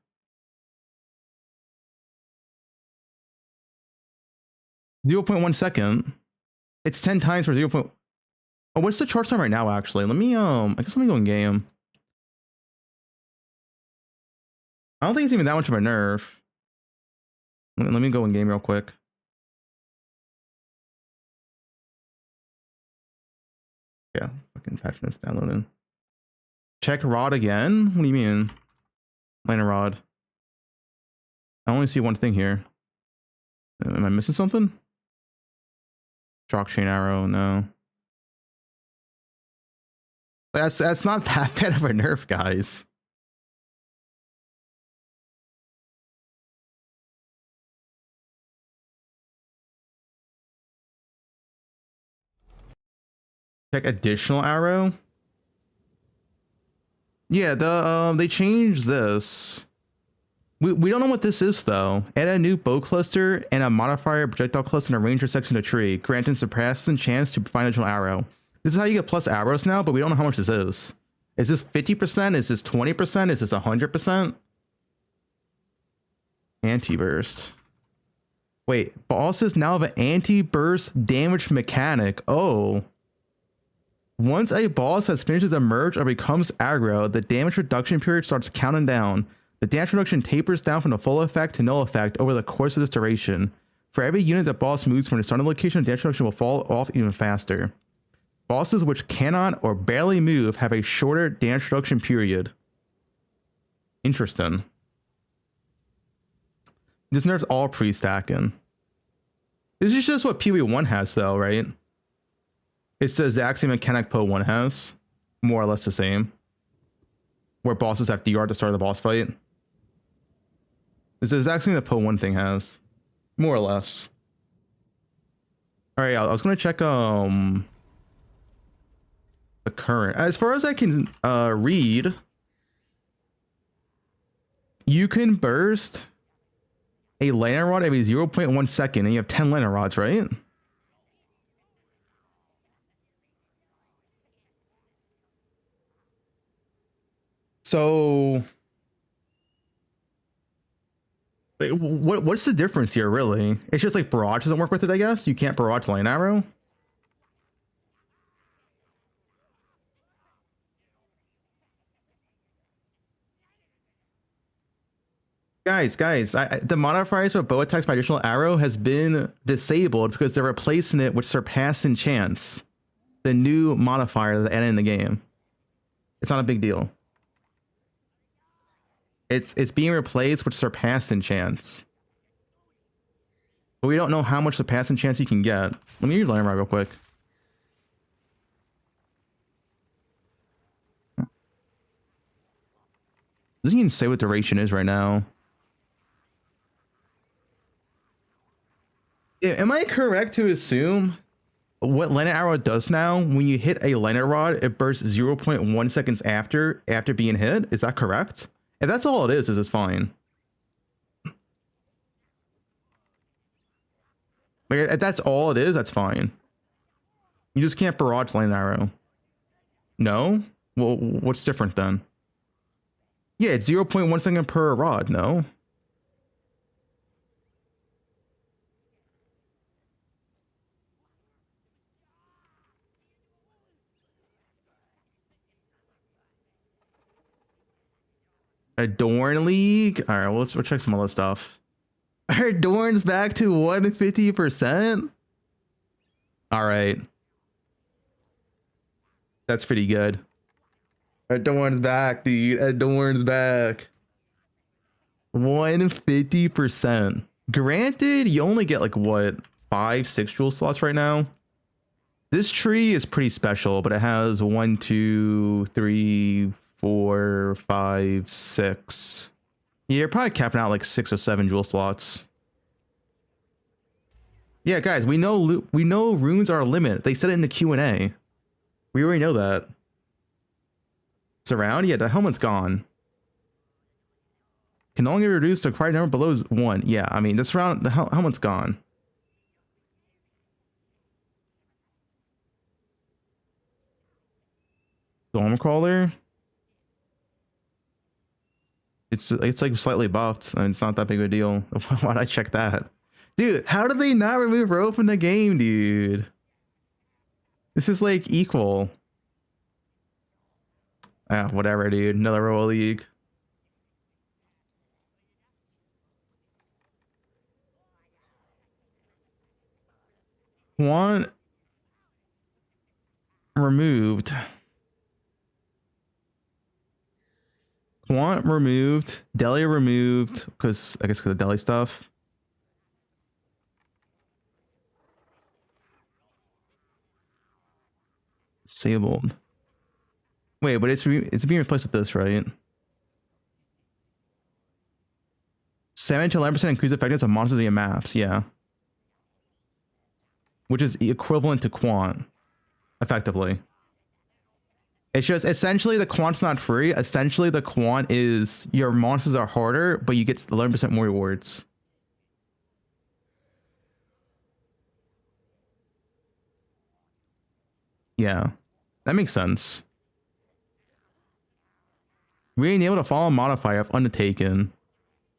.1 second. It's 10 times for 0. Oh, what's the charge time right now? Actually, let me I guess let me go in game. I don't think it's even that much of a nerf. Let me go in game real quick. Yeah, fucking patch notes downloading. Check rod again? What do you mean? Lane rod. I only see one thing here. Am I missing something? Shock chain arrow, no. That's not that bad of a nerf, guys. Check additional arrow. Yeah, they changed this. We don't know what this is though. Add a new bow cluster and a modifier projectile cluster in a ranger section of the tree, granting surpassing chance to find additional arrow. This is how you get plus arrows now, but we don't know how much this is. Is this 50%? Is this 20%? Is this 100%? Anti-burst. Wait, bosses now have an anti-burst damage mechanic. Oh. Once a boss has finished his emerge or becomes aggro, the damage reduction period starts counting down. The damage reduction tapers down from the full effect to null effect over the course of this duration. For every unit the boss moves from the starting location, the damage reduction will fall off even faster. Bosses which cannot or barely move have a shorter damage reduction period. Interesting. This nerf's all pre-stacking. This is just what PoE1 has though, right? It's the exact same mechanic PoE1 has. More or less the same. Where bosses have DR at the start of the boss fight. It's the exact same that PoE1 thing has. More or less. Alright, I was gonna check the current. As far as I can read, you can burst a lightning rod every 0.1 second and you have 10 lightning rods, right? So like, what's the difference here, really? It's just like barrage doesn't work with it, I guess. You can't barrage lightning arrow. Guys, the modifiers for bow attacks by additional arrow has been disabled because they're replacing it with surpassing chance, the new modifier that added in the game. It's not a big deal. It's being replaced with surpassing chance. But we don't know how much surpassing chance you can get. Let me read Lightning Rod real quick. Doesn't even say what duration is right now. Am I correct to assume what lightning arrow does now? When you hit a lightning rod, it bursts 0.1 seconds after being hit. Is that correct? If that's all it is it's fine. Like, if that's all it is, that's fine. You just can't barrage lightning arrow. No? Well, what's different then? Yeah, it's 0.1 second per rod, no? Adorn League? Alright, well, let's check some other stuff. Adorn's back to 150%? Alright. That's pretty good. Adorn's back, dude. Adorn's back. 150%. Granted, you only get like what, 5-6 jewel slots right now. This tree is pretty special, but it has 1, 2, 3, 4, 5, 6. Yeah, you're probably capping out like 6 or 7 jewel slots. Yeah, guys, we know runes are a limit. They said it in the Q&A. We already know that. Surround? Yeah, the helmet's gone. Can only reduce the required number below 1. Yeah, I mean, the surround, the helmet's gone. Stormcrawler? It's like slightly buffed, and it's not that big of a deal. Why'd I check that? Dude, how did they not remove rope in the game, dude? This is like equal. Ah, whatever, dude. Another Royal League. Quant removed. Quant removed. Deli removed. Because I guess because of Deli stuff. Disabled. Wait, but it's being replaced with this, right? 7 to 11% increased effectiveness of monsters in maps, yeah. Which is equivalent to Quant, effectively. It's just essentially the quant's not free. Essentially, the quant is your monsters are harder, but you get 11% more rewards. Yeah, that makes sense. We ain't able to follow a modifier of Undertaken.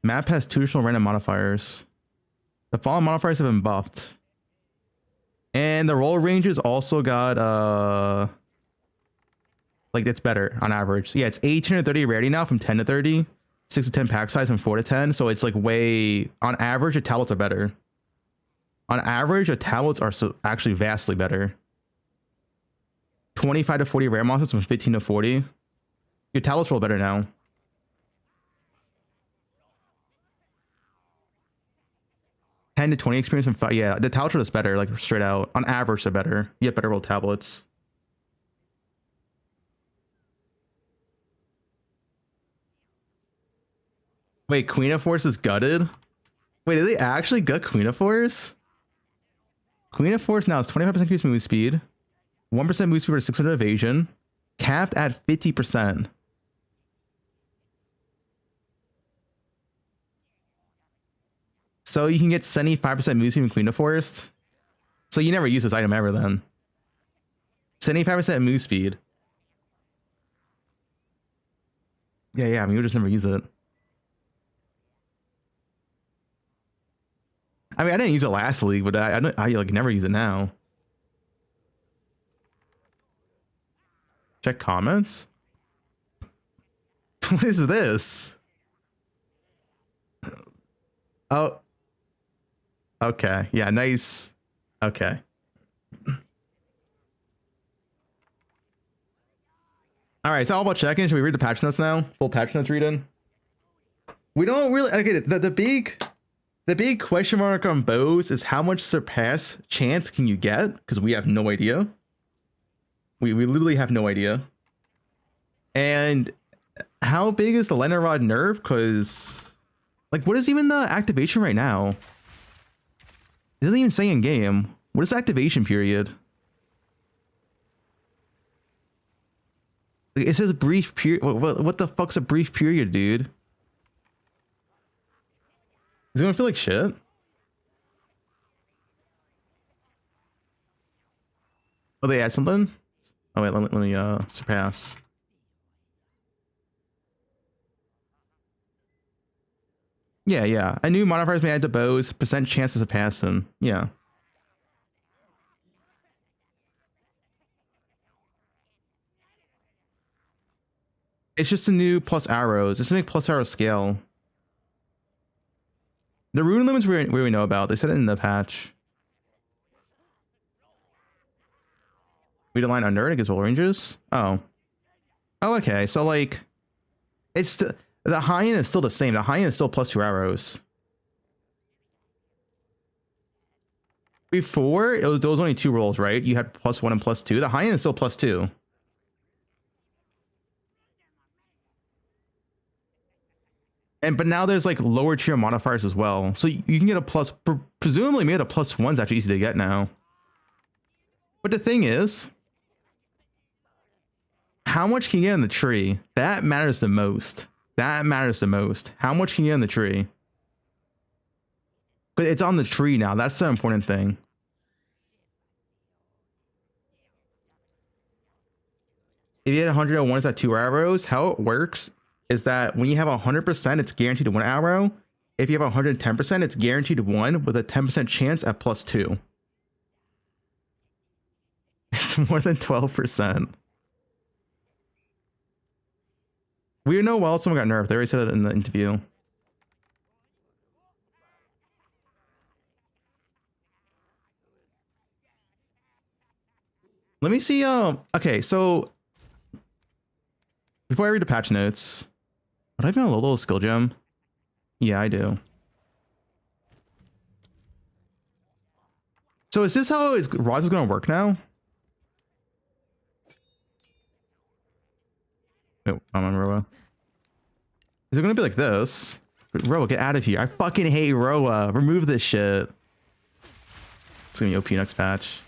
Map has 2 additional random modifiers. The fallen modifiers have been buffed. And the roll ranges also got like it's better on average. Yeah, it's 18 to 30 rarity now from 10 to 30, 6 to 10 pack size from 4 to 10. So it's like way on average the tablets are better. On average, the tablets are actually vastly better. 25 to 40 rare monsters from 15 to 40. Your tablets roll better now. To 20 experience from 5. Yeah, the tablet is better, like straight out. On average, they're better. You get better roll tablets. Wait, Queen of Force is gutted? Wait, did they actually gut Queen of Force? Queen of Force now is 25% increased move speed, 1% move speed for 600 evasion, capped at 50%. So you can get 75% move speed from Queen of Forest. So you never use this item ever then. 75% move speed. Yeah, I mean, you just never use it. I mean, I didn't use it last league, but I like never use it now. Check comments. What is this? Oh. Okay. Yeah, nice. Okay. All right, so all about checking. Should we read the patch notes now? Full patch notes reading. We don't really. Okay, the big question mark on bows is how much surpass chance can you get? Because we have no idea. We literally have no idea. And how big is the Lightning Rod nerf? Because like, what is even the activation right now? It doesn't even say in game. What is the activation period? It says brief period. What the fuck's a brief period, dude? Is it gonna feel like shit? Oh, they add something? Oh wait, let me surpass. Yeah. A new modifiers may add to bows, percent chance of surpassing. Yeah. It's just a new plus arrows. It's to make plus arrow scale. The rune limits we know about. They said it in the patch. We line under it. It gives roll ranges. Oh, okay. So like, it's the high end is still the same. The high end is still plus 2 arrows. Before it was only 2 rolls, right? You had +1 and +2. The high end is still +2. But now there's like lower tier modifiers as well. So you can get a plus, presumably maybe the +1's actually easy to get now. But the thing is, how much can you get in the tree? That matters the most. That matters the most. How much can you get in the tree? But it's on the tree now. That's the important thing. If you hit 101, it's at 2 arrows. How it works is that when you have 100%, it's guaranteed to 1 arrow. If you have 110%, it's guaranteed to 1 with a 10% chance at +2. It's more than 12%. We know well someone got nerfed. They already said it in the interview. Let me see. Okay, so before I read the patch notes, would I have a little skill gem? Yeah, I do. So is this how Roz is going to work now? Oh, I'm on Roa. Is it going to be like this? Roa, get out of here. I fucking hate Roa. Remove this shit. It's going to be OP next patch.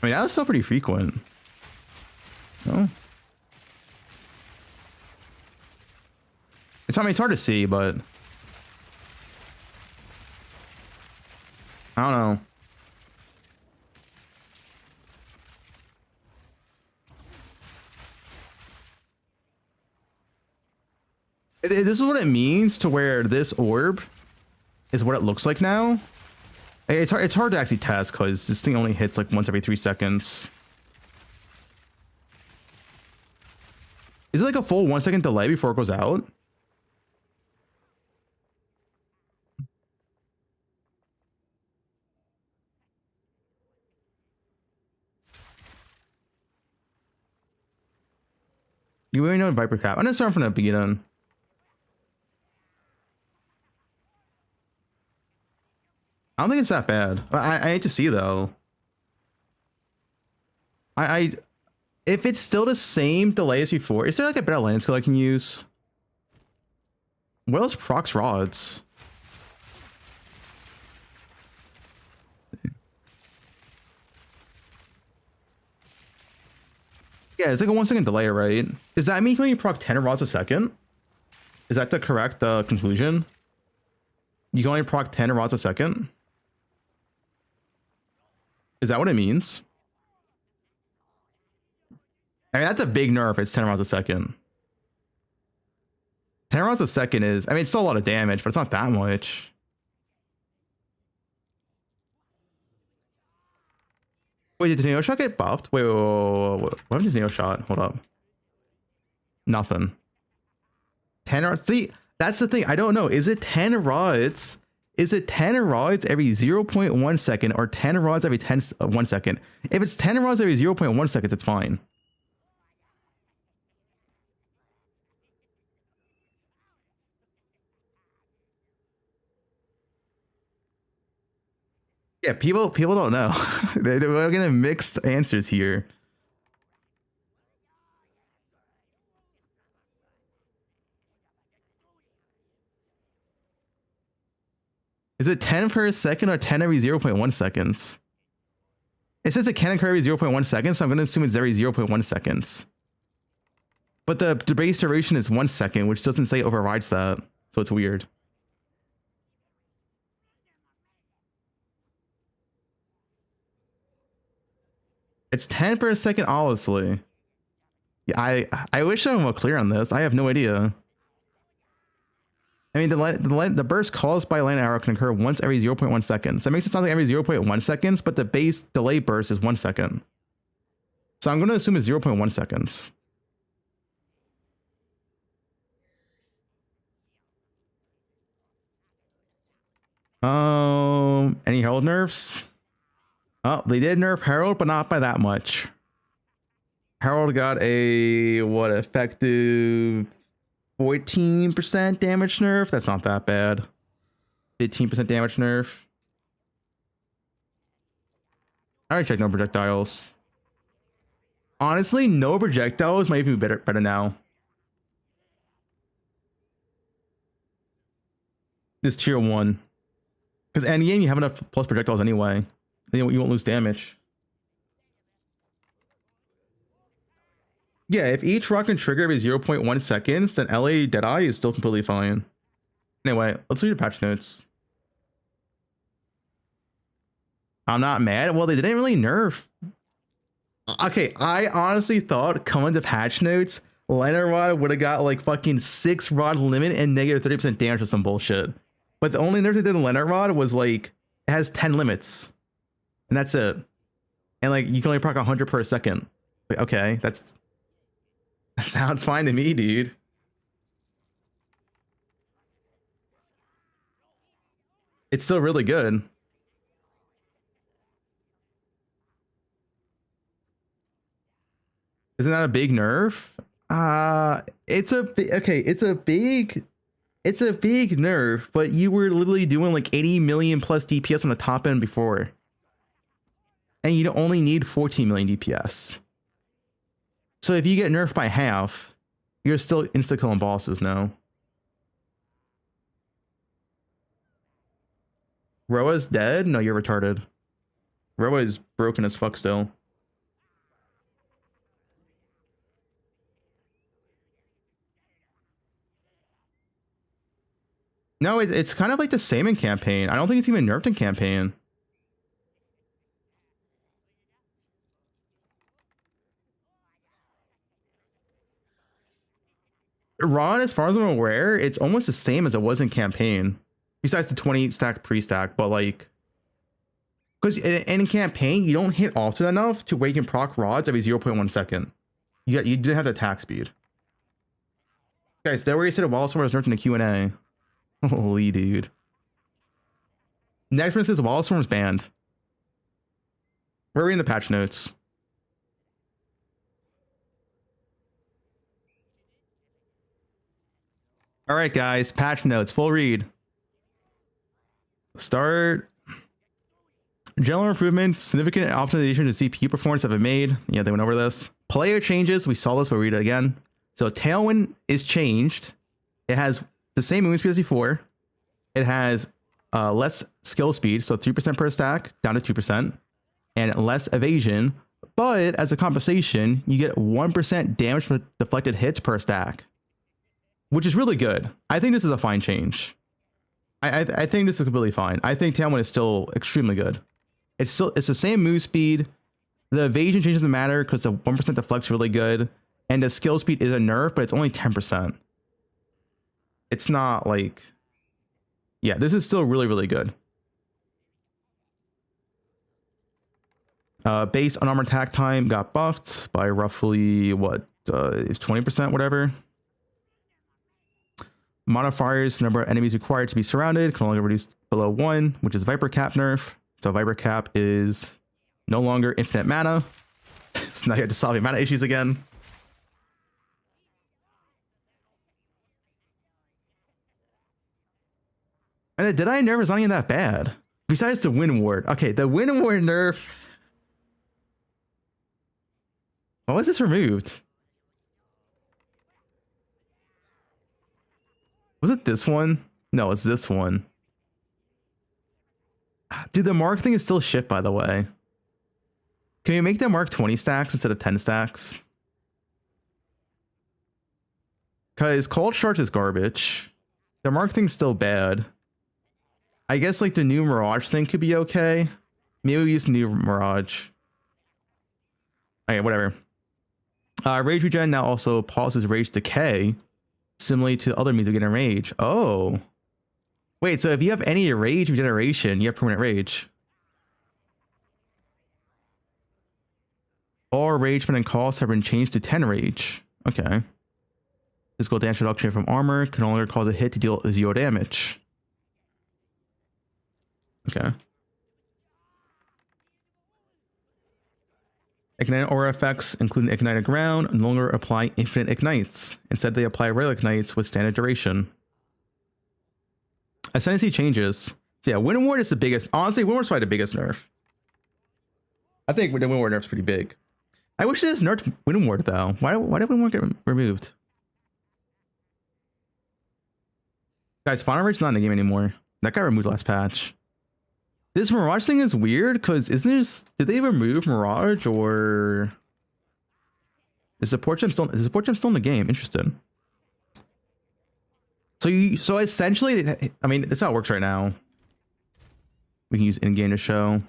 I mean, that was still pretty frequent. No? I mean, it's hard to see, but I don't know. This is what it means to where this orb is what it looks like now. It's hard to actually test because this thing only hits like once every 3 seconds. Is it like a full 1 second delay before it goes out? You really know Viper Cap. I'm gonna start from the beginning. I don't think it's that bad. I need to see though. If it's still the same delay as before, is there like a better land skill I can use? What else procs rods? Yeah, it's like a 1 second delay, right? Does that mean you can only proc 10 rods a second? Is that the correct conclusion? You can only proc 10 rods a second? Is that what it means? I mean, that's a big nerf. It's 10 rods a second. 10 rods a second is, I mean, it's still a lot of damage, but it's not that much. Wait, did Neo Shot get buffed? Wait. What happened to Neo Shot? Hold up. Nothing. 10 rods. See, that's the thing. I don't know. Is it 10 rods? Is it 10 rods every 0.1 second or 10 rods every 1 second? If it's 10 rods every 0.1 seconds, it's fine. Yeah, people don't know. We're gonna mixed answers here. Is it 10 per second or 10 every 0.1 seconds? It says it can occur every 0.1 seconds, so I'm gonna assume it's every 0.1 seconds. But the base duration is 1 second, which doesn't say it overrides that, so it's weird. It's 10 per second, honestly. Yeah, I wish I was more clear on this. I have no idea. I mean, the burst caused by land arrow can occur once every 0.1 seconds. That makes it sound like every 0.1 seconds, but the base delay burst is 1 second. So I'm going to assume it's 0.1 seconds. Any Herald nerfs? Oh, they did nerf Herald, but not by that much. Herald got a, what, effective 14% damage nerf? That's not that bad. 15% damage nerf. I already checked no projectiles. Honestly, no projectiles might even be better now. This tier 1. Because endgame, you have enough plus projectiles anyway. You won't lose damage. Yeah, if each rock can trigger every 0.1 seconds, then LA Deadeye is still completely fine. Anyway, let's read the patch notes. I'm not mad. Well, they didn't really nerf. Okay, I honestly thought coming to patch notes, Liner Rod would have got like fucking 6 rod limit and negative 30% damage or some bullshit. But the only nerf they did in Liner Rod was like, it has 10 limits. And that's it. And like, you can only proc 100 per second. Like, okay, that sounds fine to me, dude. It's still really good. Isn't that a big nerf? It's a big nerf, but you were literally doing like 80 million plus DPS on the top end before. And you only need 14 million DPS. So if you get nerfed by half, you're still insta-killing bosses now. Roa's dead? No, you're retarded. Roa is broken as fuck still. No, it's kind of like the same in campaign. I don't think it's even nerfed in campaign. Ron, as far as I'm aware, it's almost the same as it was in campaign. Besides the 20 stack pre-stack, but like, because in campaign, you don't hit often enough to where you can proc rods every 0.1 second. You didn't have the attack speed. Guys, that where you said Vaal Storm was nerfed in the Q&A. Holy dude. Next one says Vaal Storm's banned. We're reading the patch notes. All right, guys, patch notes, full read. Start. General improvements, significant optimization to CPU performance have been made. Yeah, they went over this. Player changes, we saw this, but read it again. So Tailwind is changed. It has the same movement speed as before. It has less skill speed, so 3% per stack down to 2%, and less evasion. But as a compensation, you get 1% damage from deflected hits per stack, which is really good. I think this is a fine change. I think this is completely fine. I think Tailwind is still extremely good. It's the same move speed. The evasion change doesn't matter because the 1% deflect's really good, and the skill speed is a nerf, but it's only 10%. It's not like, yeah, this is still really, really good. Base unarmored attack time got buffed by roughly what, 20%, whatever. Modifiers, number of enemies required to be surrounded, can only be reduced below 1, which is Viper Cap nerf. So Viper Cap is no longer infinite mana. So now you have to solve your mana issues again. And the Deadeye nerf is not even that bad. Besides the Wind Ward. Okay, the Wind Ward nerf. Why was this removed? Was it this one? No, it's this one. Dude, the mark thing is still shit, by the way. Can you make that mark 20 stacks instead of 10 stacks? Because Cold Charge is garbage. The mark thing's still bad. I guess like the new Mirage thing could be okay. Maybe we use new Mirage. Okay, whatever. Rage Regen now also pauses Rage Decay, similarly to other means of getting rage. Oh. Wait, so if you have any rage regeneration, you have permanent rage. All rage and costs have been changed to 10 rage. Okay. Physical damage reduction from armor can no longer cause a hit to deal 0 damage. Okay. Ignite aura effects, including ignited ground, no longer apply infinite ignites. Instead, they apply rare ignites with standard duration. Ascendancy changes. So yeah, Wind Ward is the biggest. Honestly, Wind Ward's probably the biggest nerf. I think the Wind Ward nerf's pretty big. I wish this nerfed Wind Ward though. Why did Wind Ward get removed? Guys, Final Rage's not in the game anymore. That got removed last patch. This Mirage thing is weird because isn't this, did they remove Mirage or is support gem still in the game? Interesting. So essentially, I mean, this is how it works right now. We can use in-game to show.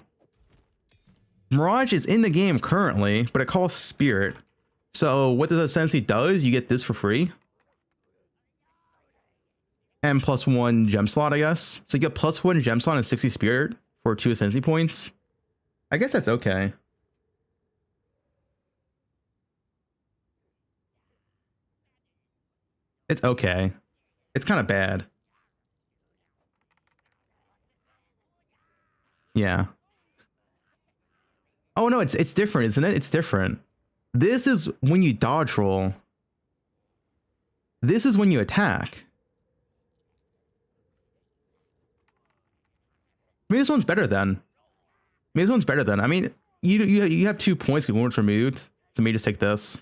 Mirage is in the game currently, but it calls Spirit. So what this essentially does, you get this for free. And +1 gem slot, I guess. So you get +1 gem slot and 60 Spirit for 2 ascendancy points. I guess that's okay. It's okay. It's kind of bad. Yeah. Oh no, it's different, isn't it? It's different. This is when you dodge roll. This is when you attack. Maybe this one's better then. Maybe this one's better then. I mean, you have 2 points because one's removed. So maybe just take this.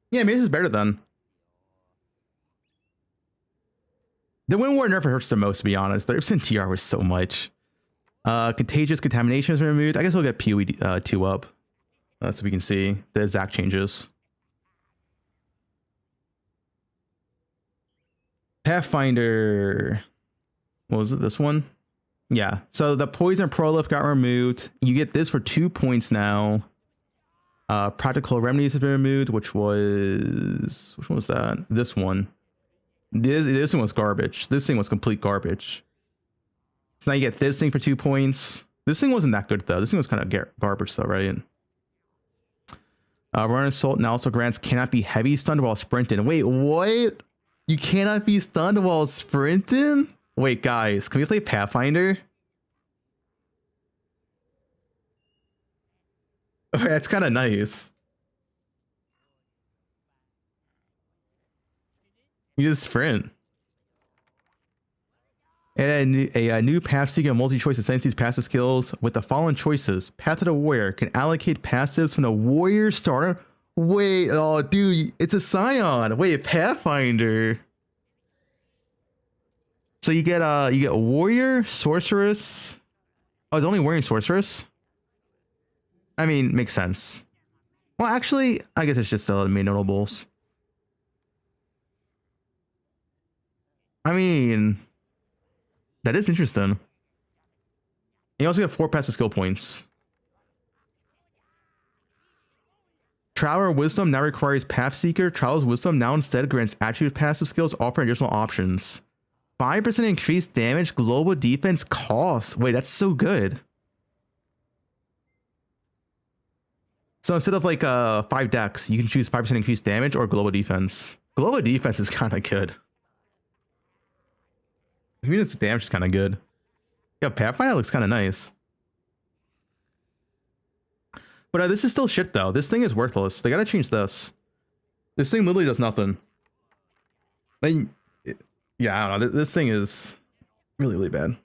Yeah, maybe this is better then. The Wind Ward nerf hurts the most, to be honest. 30% TR was so much. Contagious Contamination is removed. I guess we'll get PoE 2 up. So we can see the exact changes. Pathfinder. What was it? This one? Yeah. So the poison prolif got removed. You get this for 2 points now. Practical remedies have been removed, which one was that? This one. This one was garbage. This thing was complete garbage. So now you get this thing for 2 points. This thing wasn't that good though. This thing was kind of garbage though, right? Run Assault now also grants cannot be heavy stunned while sprinting. Wait, what? You cannot be stunned while sprinting? Wait, guys, can we play Pathfinder? Okay, that's kind of nice. You just sprint. And a new path seeking multi-choice assigns these passive skills with the following choices. Path of the Warrior can allocate passives from the Warrior starter. Wait, oh dude, it's a Scion. Wait, Pathfinder. So you get Warrior, Sorceress. Oh, it's only Warrior and Sorceress? I mean, makes sense. Well, actually, I guess it's just the main notables. I mean, that is interesting. You also get 4 passive skill points. Traveler Wisdom now requires Pathseeker. Traveler's Wisdom now instead grants attribute passive skills offering additional options. 5% increased damage, global defense cost. Wait, that's so good. So instead of like 5 decks, you can choose 5% increased damage or global defense. Global defense is kind of good. I mean, its damage is kind of good. Yeah, Pathfinder looks kind of nice. But this is still shit though. This thing is worthless. They gotta change this. This thing literally does nothing. Like, yeah, I don't know. This thing is really, really bad.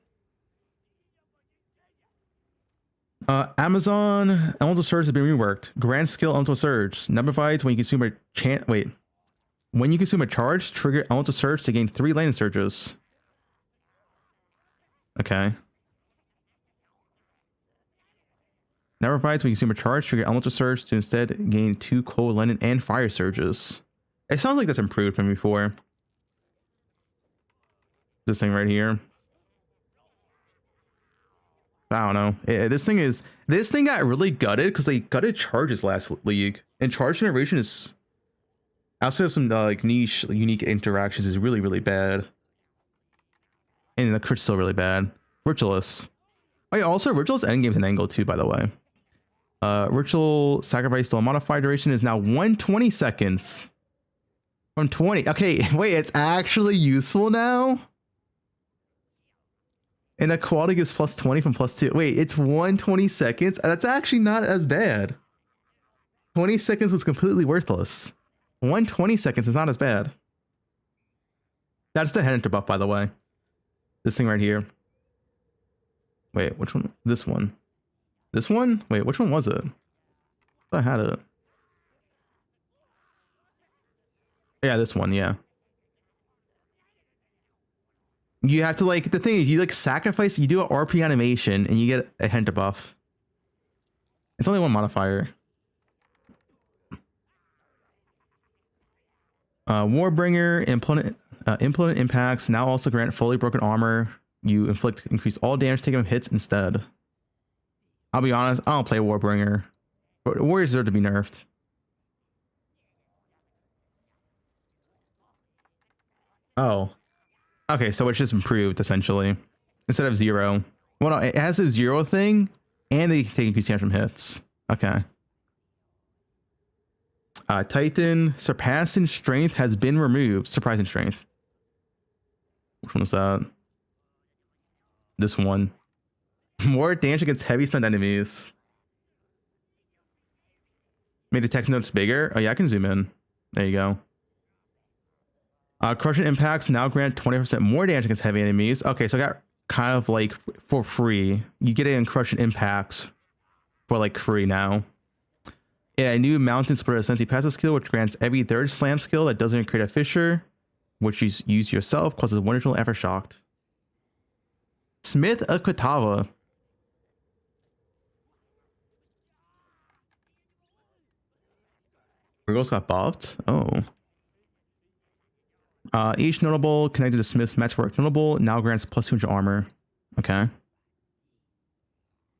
Amazon Elemental Surge has been reworked. Grand Skill Elemental Surge. Number 5 when you consume a when you consume a charge, trigger Elemental Surge to gain 3 lightning surges. Okay. Never fights when you consume a charge, trigger elemental surge to instead gain 2 cold lightning and fire surges. It sounds like that's improved from before. This thing right here. I don't know. This thing got really gutted because they gutted charges last league, and charge generation is also have some like niche, unique interactions is really, really bad. And the crit's still really bad. Ritualist. Oh yeah, also Ritualist endgame's an angle too, by the way. Ritual sacrifice still modified duration is now 120 seconds. 120. Okay, wait, it's actually useful now? And the quality gives plus 20 from plus 2. Wait, it's 120 seconds? That's actually not as bad. 20 seconds was completely worthless. 120 seconds is not as bad. That's the head enter buff, by the way. This thing right here. Wait, which one? This one. This one? Wait, which one was it? I had it. Yeah, this one, yeah. You have to like, the thing is you like sacrifice, you do an RP animation and you get a head buff. It's only one modifier. Warbringer, implement impacts now also grant fully broken armor. You increase all damage taken from hits instead. I'll be honest, I don't play Warbringer. But Warriors deserve to be nerfed. Oh. Okay, so it's just improved essentially. Instead of 0. Well, no, it has a 0 thing and they take increased damage from hits. Okay. Titan, surpassing strength has been removed. Surprising strength. Which one was that? This one. More damage against heavy stunned enemies. Made the text notes bigger. Oh yeah, I can zoom in. There you go. Crushing impacts now grant 20% more damage against heavy enemies. Okay, so I got kind of like for free. You get it in crushing impacts for like free now. Yeah, a new mountain spread sensi passive skill, which grants every 3rd slam skill that doesn't create a fissure, which you use yourself, causes one additional aftershock. Smith of Katava. Virgos got buffed? Oh. Each notable connected to Smith's Matchwork notable now grants plus 200 armor. Okay.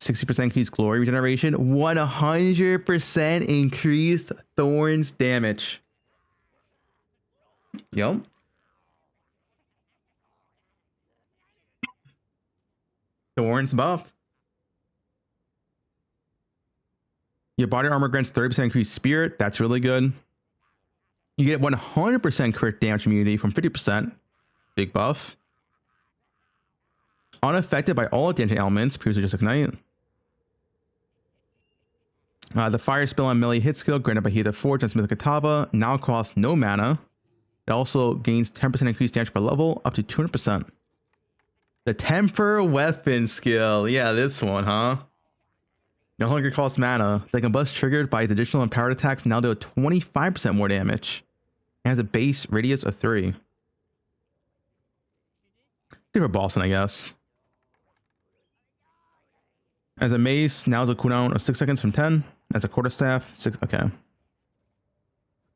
60% increased glory regeneration. 100% increased thorns damage. Yup. Thorns buffed. Your body armor grants 30% increased spirit. That's really good. You get 100% crit damage immunity from 50%. Big buff. Unaffected by all damaging elements. Previously just ignite. The fire spell on melee hit skill granted by Heat of Forge and Smith Katava now costs no mana. It also gains 10% increased damage per level up to 200%. The Temper Weapon skill. Yeah, this one, huh? No longer costs mana. The combust triggered by its additional empowered attacks now do 25% more damage. It has a base radius of 3. Good for Boston, I guess. As a mace, now has a cooldown of 6 seconds from 10. As a quarterstaff, 6. Okay.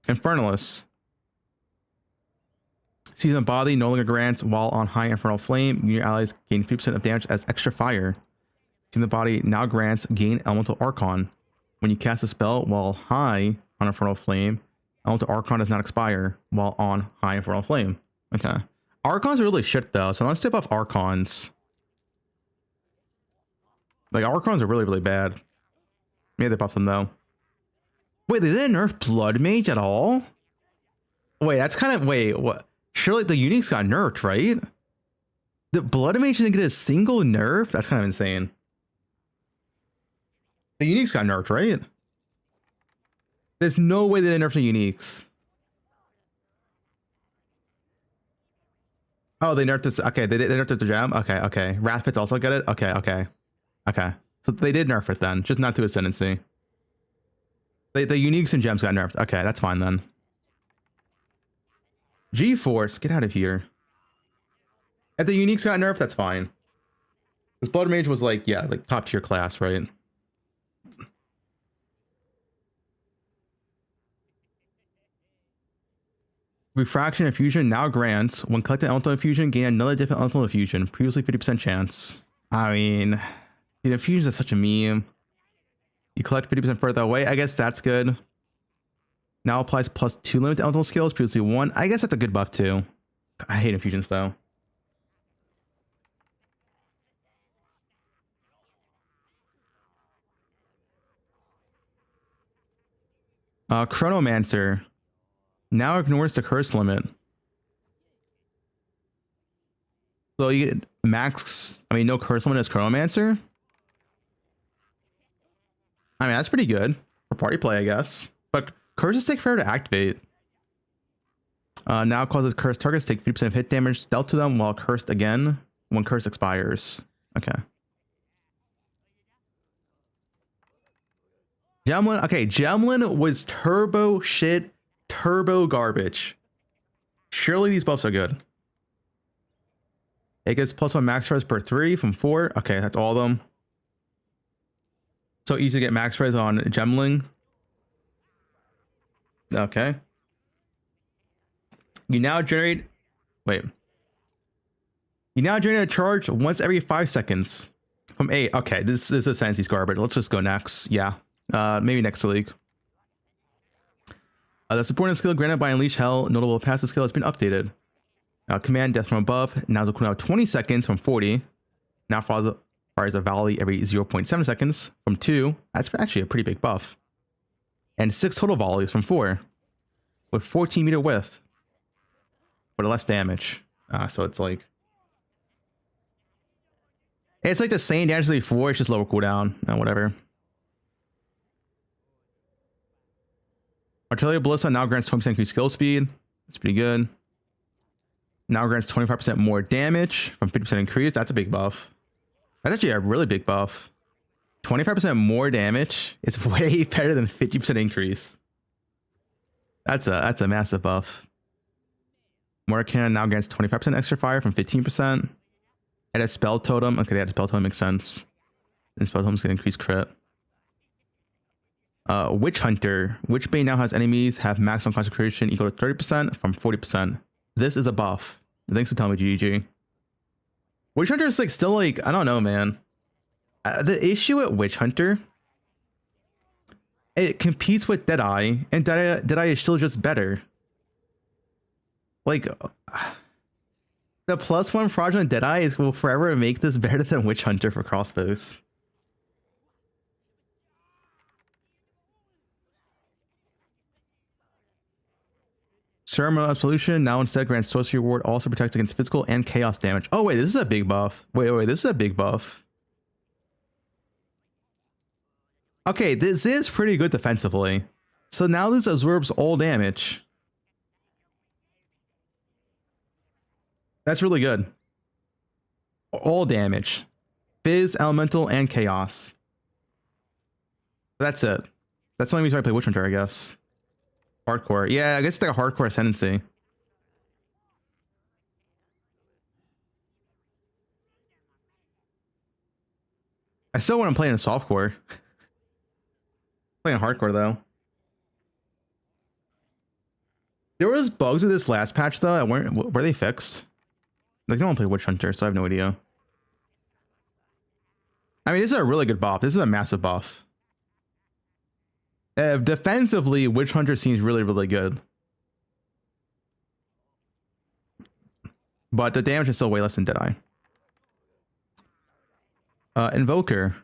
Infernalist. Seasoned body no longer grants while on high infernal flame. Your allies gain 50% of damage as extra fire. Seasoned body now grants gain elemental archon. When you cast a spell while high on infernal flame, elemental archon does not expire while on high infernal flame. Okay. Archons are really shit though, so let's tip off archons. Like archons are really, really bad. Maybe they buff them though. Wait, they didn't nerf Blood Mage at all? Wait, that's kind of, wait, what? Surely the uniques got nerfed, right? The Blood Mage didn't get a single nerf? That's kind of insane. The uniques got nerfed, right? There's no way they didn't nerf the uniques. Oh, they nerfed this. Okay, they nerfed it to gem. Okay, okay. Wrath Pits also get it. Okay, okay, okay. So they did nerf it then, just not to Ascendancy. The uniques and gems got nerfed. Okay, that's fine then. G-Force, get out of here. If the uniques got nerfed, that's fine. This Blood Mage was like, yeah, like top tier class, right? Refraction Infusion now grants when collecting elemental infusion, gain another different elemental infusion. Previously 50% chance. I mean, the infusions are such a meme. You collect 50% further away. I guess that's good. Now applies +2 limit to elemental skills. Previously 1. I guess that's a good buff too. I hate infusions though. Chronomancer now ignores the curse limit. So you get max, I mean, no curse limit as Chronomancer. I mean, that's pretty good for party play, I guess. But curses take forever to activate. Now causes cursed targets take 50% hit damage dealt to them while cursed again when curse expires. Okay. Gemlin, okay, Gemlin was turbo shit, turbo garbage. Surely these buffs are good. It gets +1 max res per 3 from 4. Okay, that's all of them. So easy to get max res on Gemling. Okay. You now generate, wait. You now generate a charge once every 5 seconds from 8. Okay, this is a Sensi's garbage. Let's just go next. Yeah. Maybe next league. The supporting skill granted by Unleash Hell, notable passive skill, has been updated. Command Death from Above now is a cooldown 20 seconds from 40. Now fires a volley every 0.7 seconds from 2. That's actually a pretty big buff. And 6 total volleys from 4. With 14 meter width. But less damage. So it's like... It's like the same damage as before, it's just lower cooldown. Whatever. Artillery Ballista now grants 20% increased skill speed. That's pretty good. Now grants 25% more damage from 50% increase. That's a big buff. That's actually a really big buff. 25% more damage is way better than 50% increase. That's a massive buff. Mortar Cannon now grants 25% extra fire from 15%. And a Spell Totem. Okay, they had a Spell Totem, makes sense. And Spell Totem's gonna increase crit. Witch Hunter. Witchbane now has enemies have maximum concentration equal to 30% from 40%. this is a buff. Thanks for telling me, GG. Witch Hunter is like still like, I don't know, man. The issue with Witch Hunter, it competes with Deadeye, and Deadeye is still just better. Like, the +1 fraudulent Deadeye will forever make this better than Witch Hunter for crossbows. Ceremonial Absolution now instead grants sorcery ward, also protects against physical and chaos damage. Oh wait, this is a big buff. Wait, this is a big buff. Okay, this is pretty good defensively. So now this absorbs all damage. That's really good. All damage. Fizz, Elemental, and Chaos. That's it. That's the only reason I play Witch Hunter, I guess. Hardcore. Yeah, I guess it's like a hardcore ascendancy. I still want to play in a softcore. Playing hardcore though. There was bugs with this last patch though. Were they fixed? Like, no one played Witch Hunter, so I have no idea. I mean, this is a really good buff. This is a massive buff. Defensively, Witch Hunter seems really, really good. But the damage is still way less than Deadeye. Invoker.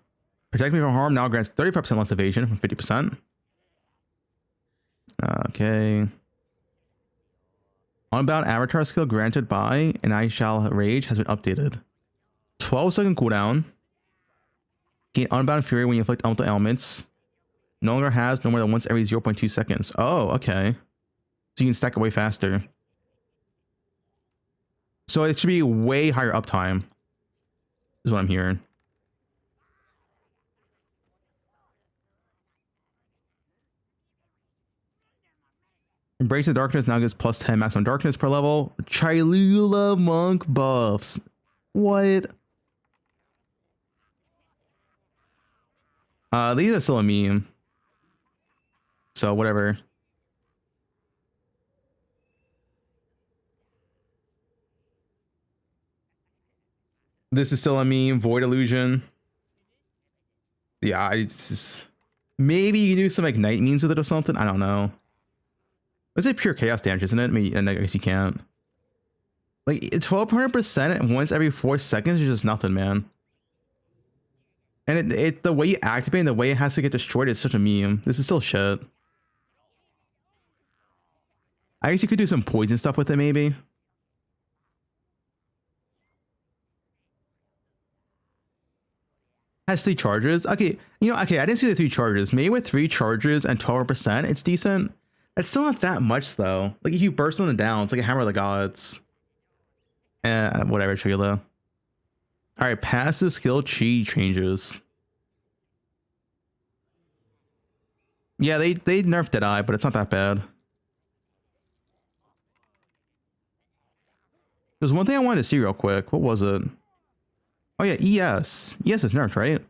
Protect me from harm now grants 35% less evasion from 50%. Okay. Unbound Avatar skill granted by and I Shall Rage has been updated. 12-second cooldown. Gain Unbound Fury when you inflict elemental elements. No longer has no more than once every 0.2 seconds. Oh, okay. So you can stack it way faster. So it should be way higher uptime. Is what I'm hearing. Embrace the Darkness now gives +10 maximum darkness per level. Chilula Monk buffs. What? These are still a meme. So whatever. This is still a meme. Void Illusion. Yeah, it's just, maybe you can do some like night memes with it or something. I don't know. It's like pure chaos damage, isn't it? I mean, and I guess you can't. Like 1200% once every 4 seconds is just nothing, man. And it the way you activate and the way it has to get destroyed is such a meme. This is still shit. I guess you could do some poison stuff with it, maybe. Has 3 charges. Okay, you know, okay, I didn't see the 3 charges. Maybe with 3 charges and 12%, it's decent. It's still not that much though. Like if you burst on it down, it's like a Hammer of the Gods. Whatever, show you though. All right, passive skill chi changes. Yeah, they nerfed Deadeye, but it's not that bad. There's one thing I wanted to see real quick. What was it? Oh yeah, ES. ES is nerfed, right?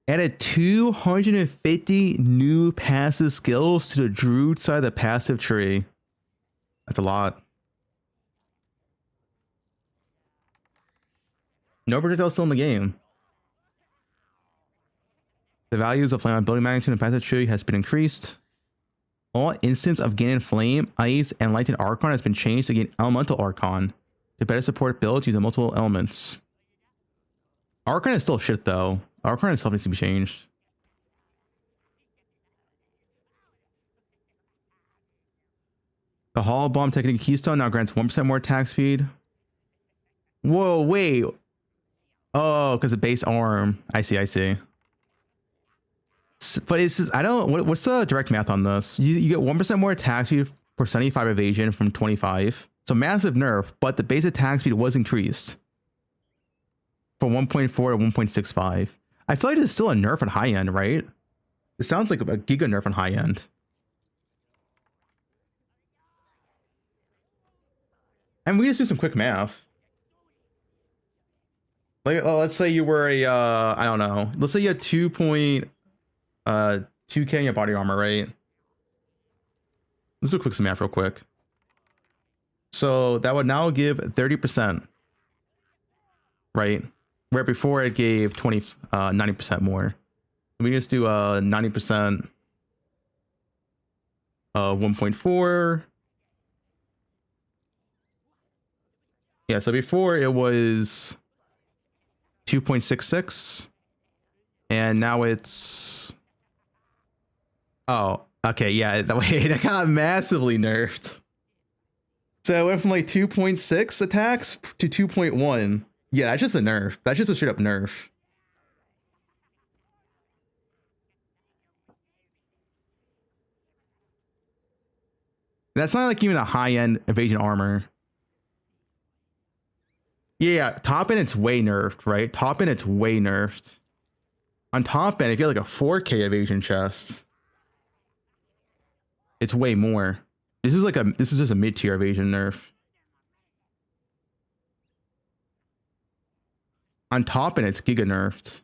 Added 250 new passive skills to the Druid side of the passive tree. That's a lot. No projectile still in the game. The values of flame ability magnitude and passive tree has been increased. All instance of gaining flame, ice, and lightning archon has been changed to gain elemental archon to better support builds using multiple elements. Archon is still shit though. Archon itself needs to be changed. The Hollow Bomb Technique Keystone now grants 1% more attack speed. Whoa, wait. Oh, because of base arm. I see. But it's just, I don't, what's the direct math on this? You get 1% more attack speed for 75 evasion from 25. So massive nerf, but the base attack speed was increased from 1.4 to 1.65. I feel like it's still a nerf on high end, right? It sounds like a giga nerf on high end. And we just do some quick math. Like, let's say you were a, I don't know. Let's say you had 2K in your body armor, right? Let's do some math real quick. So that would now give 30%, right? Where before it gave 90% more. We just do 90%, 1.4. Yeah, so before it was 2.66, and now it's, oh, okay, yeah, it got massively nerfed. So it went from like 2.6 attacks to 2.1. Yeah, that's just a nerf. That's just a straight up nerf. That's not like even a high-end evasion armor. Yeah, top end it's way nerfed, right? Top end it's way nerfed. On top end, if you have like a 4K evasion chest, it's way more. This is just a mid-tier evasion nerf. On top end, it's giga nerfed.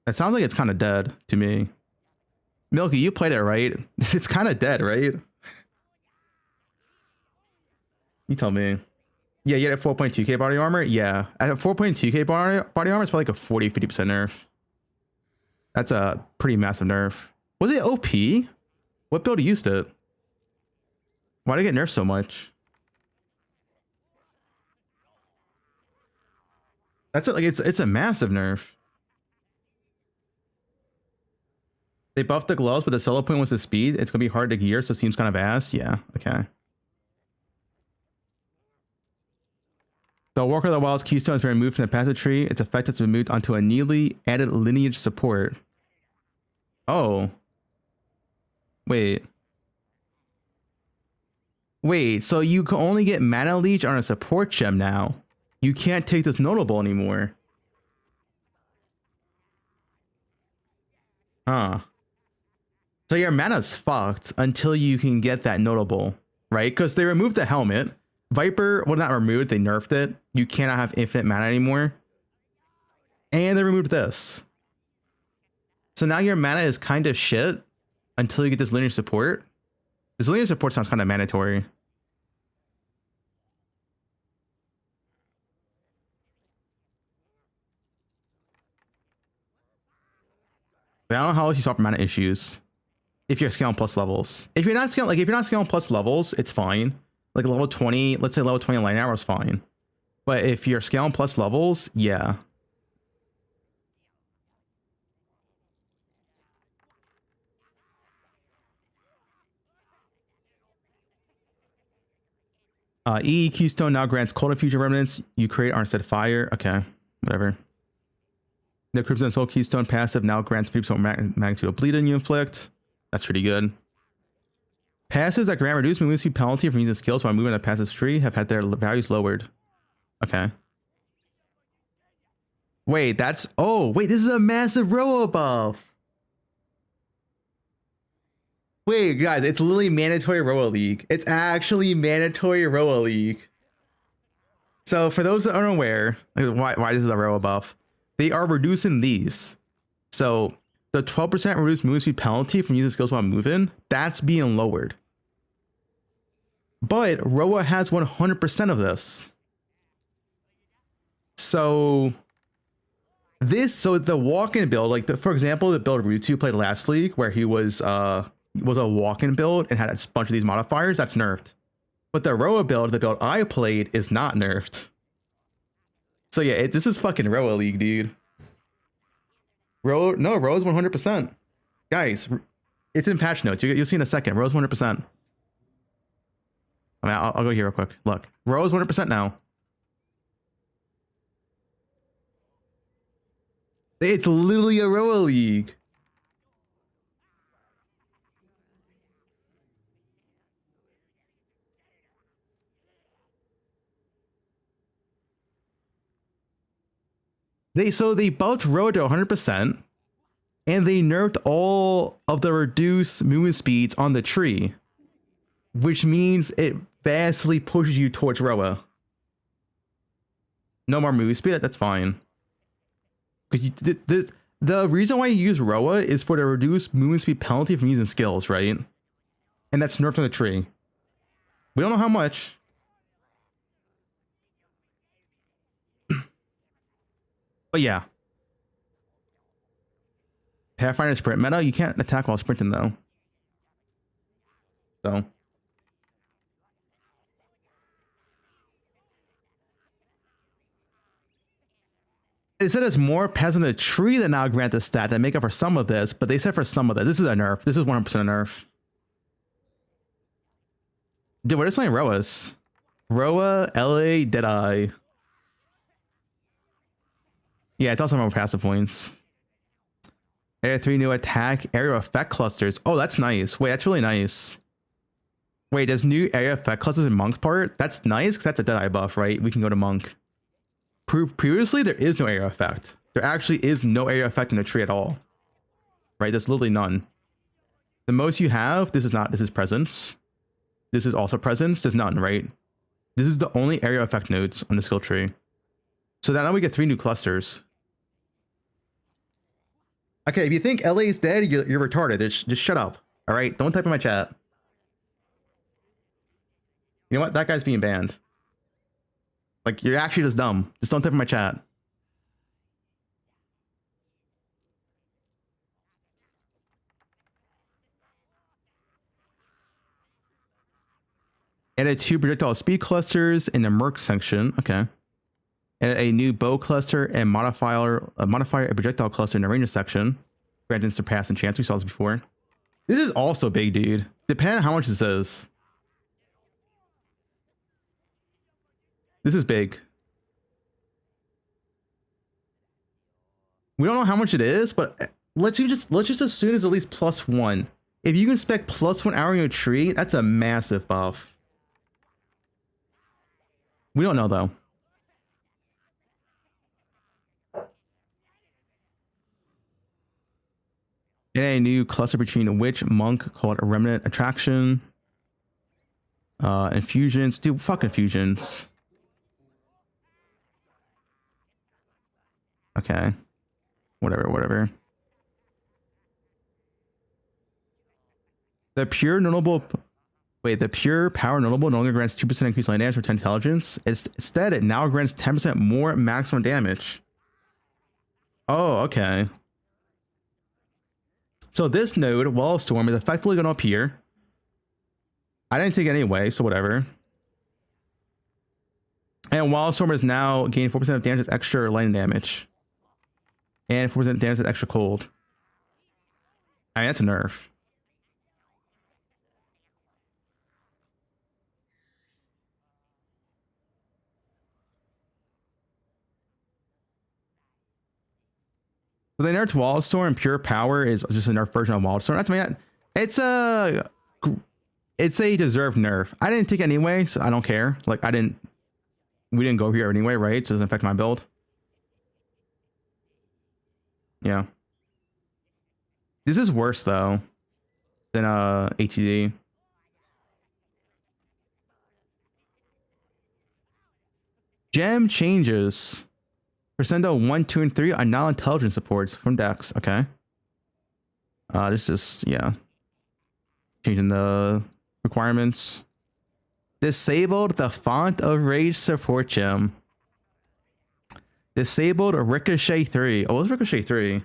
That sounds like it's kind of dead to me. Milky, you played it, right? It's kind of dead, right? You tell me. Yeah, you had a 4.2k body armor? Yeah. At 4.2k body armor, it's probably like a 40-50% nerf. That's a pretty massive nerf. Was it OP? What build used it? Why did it get nerfed so much? That's like it's a massive nerf. They buffed the gloves, but the solo point was the speed. It's gonna be hard to gear, so it seems kind of ass. Yeah, okay. The Walker of the Wild's keystone has been removed from the passive tree. Its effect has been moved onto a newly added lineage support. Oh. Wait. Wait, so you can only get Mana Leech on a support gem now. You can't take this notable anymore. Huh. So your mana's fucked until you can get that notable, right? Because they removed the helmet. Viper, well, not removed, they nerfed it. You cannot have infinite mana anymore. And they removed this. So now your mana is kind of shit until you get this linear support. This linear support sounds kind of mandatory. But I don't know how else you solve mana issues if you're scaling plus levels. If you're not scaling plus levels, it's fine. Like level 20, let's say level 20 line hour is fine. But if you're scaling plus levels, yeah. E Keystone now grants cold and future remnants you create are instead fire. Okay, whatever. The Crimson Soul Keystone passive now grants 50% magnitude of bleeding you inflict. That's pretty good. Passives that grant reduced movement speed penalty from using skills while moving a passive tree have had their values lowered. Okay. Wait, that's... Oh, wait, this is a massive row buff. Wait, guys, it's literally mandatory Roa League. It's actually mandatory Roa League. So for those that aren't aware, why this is a Roa buff, they are reducing these. So the 12% reduced movement speed penalty from using skills while moving, that's being lowered. But Roa has 100% of this. So the walk-in build, like for example, the build Rutu played last league where he was a walk-in build and had a bunch of these modifiers, that's nerfed. But the Roa build, the build I played, is not nerfed. So yeah, this is fucking Roa League, dude. Roa's 100%. Guys, it's in patch notes. You'll see in a second. Roa's 100%. I mean, I'll go here real quick. Look, Roa's 100% now. It's literally a Roa League. They buffed Roa to 100%, and they nerfed all of the reduced movement speeds on the tree, which means it vastly pushes you towards Roa. No more movement speed, that's fine. Because the reason why you use Roa is for the reduced movement speed penalty from using skills, right? And that's nerfed on the tree. We don't know how much. But yeah. Pathfinder sprint meta, you can't attack while sprinting though. So. It said it's more pets in the tree that now grant the stat that make up for some of this, but they said for some of this. This is a nerf. This is 100% a nerf. Dude, we're just playing Roas. Roa, LA, Deadeye. Yeah, it's also more passive points. Area 3 new attack, area effect clusters. Oh, that's nice. Wait, that's really nice. Wait, does new area effect clusters in Monk's part? That's nice because that's a Deadeye buff, right? We can go to Monk. Previously, there is no area effect. There actually is no area effect in the tree at all. Right? There's literally none. The most you have, this is presence. This is also presence. There's none, right? This is the only area effect nodes on the skill tree. So now we get 3 new clusters. Okay, if you think LA is dead, you're retarded. Just shut up. All right? Don't type in my chat. You know what? That guy's being banned. Like, you're actually just dumb. Just don't type in my chat. Added 2 projectile speed clusters in the Merc section. Okay. Added a new bow cluster and modifier a projectile cluster in the Ranger section. Granted surpass and chance. We saw this before. This is also big, dude. Depending on how much this is. This is big. We don't know how much it is, but let's just assume it's at least +1. If you can spec +1 arrow in your tree, that's a massive buff. We don't know though. And a new cluster between a witch monk called a remnant attraction. Infusions. Dude, fuck infusions. Okay. Whatever. The pure power notable no longer grants 2% increased land damage for 10 intelligence. Instead, it now grants 10% more maximum damage. Oh, okay. So this node, Wall of Storm, is effectively going to appear. I didn't take it anyway, so whatever. And Wall of Storm is now gaining 4% of damage as extra lightning damage. And 4% damage as extra cold. I mean, that's a nerf. So they nerfed Wall of Storm and Pure Power is just a nerf version of Wall of Storm. That's it's a deserved nerf. I didn't take it anyway, so I don't care. Like we didn't go here anyway, right? So it doesn't affect my build. Yeah. This is worse though than ATD. Gem changes. Crescendo 1, 2, and 3 are now intelligence supports from Dex. Okay. This is, yeah. Changing the requirements. Disabled the Font of Rage support gem. Disabled Ricochet 3. Oh, what's Ricochet 3?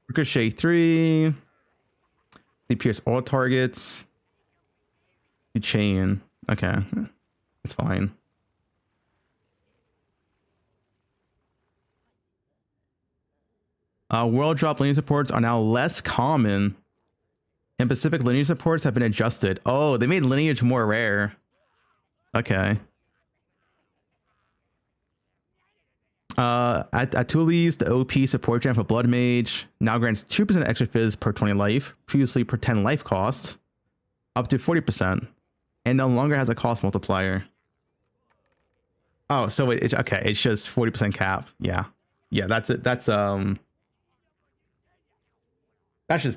Ricochet 3. They pierce all targets. You chain. Okay. It's fine. World drop lineage supports are now less common. And Pacific lineage supports have been adjusted. Oh, they made lineage more rare. Okay. Atuli's the OP support gem for Blood Mage now grants 2% extra fizz per 20 life, previously per 10 life cost, up to 40%, and no longer has a cost multiplier. Oh, so okay, it's just 40% cap. Yeah, that's it. That's just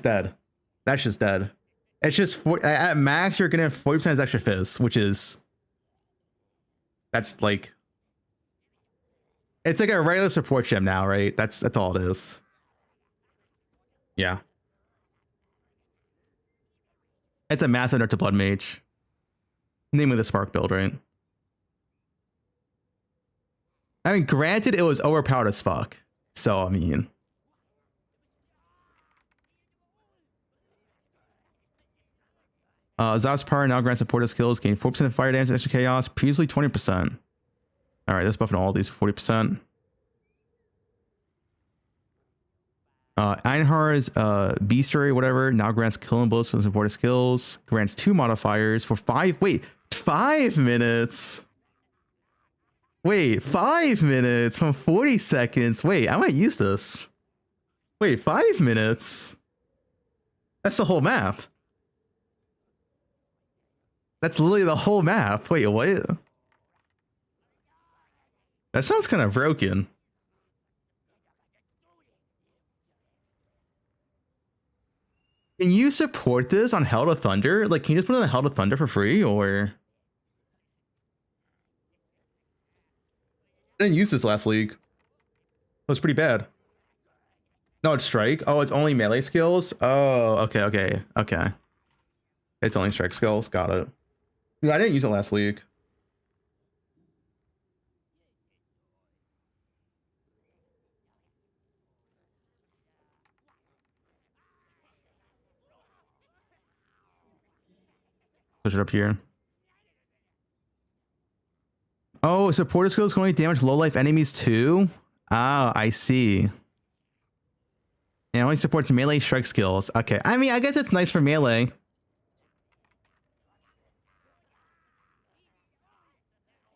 dead. That's just dead. It's just at max you're gonna have 40% extra fizz, which is that's like. It's like a regular support gem now, right? That's all it is. Yeah. It's a massive nerf to Blood Mage. Namely the Spark build, right? I mean, granted, it was overpowered as fuck. So, I mean... Zos Power now grants supportive skills, gain 4% fire damage and extra chaos, previously 20%. Alright, let's buff in all these for 40%. Einhar's Beastery, whatever, now grants killing blows for supportive skills, grants 2 modifiers for 5 minutes. Wait, 5 minutes from 40 seconds. Wait, I might use this. Wait, 5 minutes? That's the whole map. That's literally the whole map. Wait, what? That sounds kind of broken. Can you support this on Hell to Thunder? Like, can you just put it on Hell to Thunder for free, or? I didn't use this last league. It was pretty bad. No, it's strike. Oh, it's only melee skills. Oh, okay. It's only strike skills. Got it. I didn't use it last week. Push it up here. Oh, supporter skills can only damage low life enemies too? Ah, I see. It only supports melee strike skills. Okay. I mean, I guess it's nice for melee.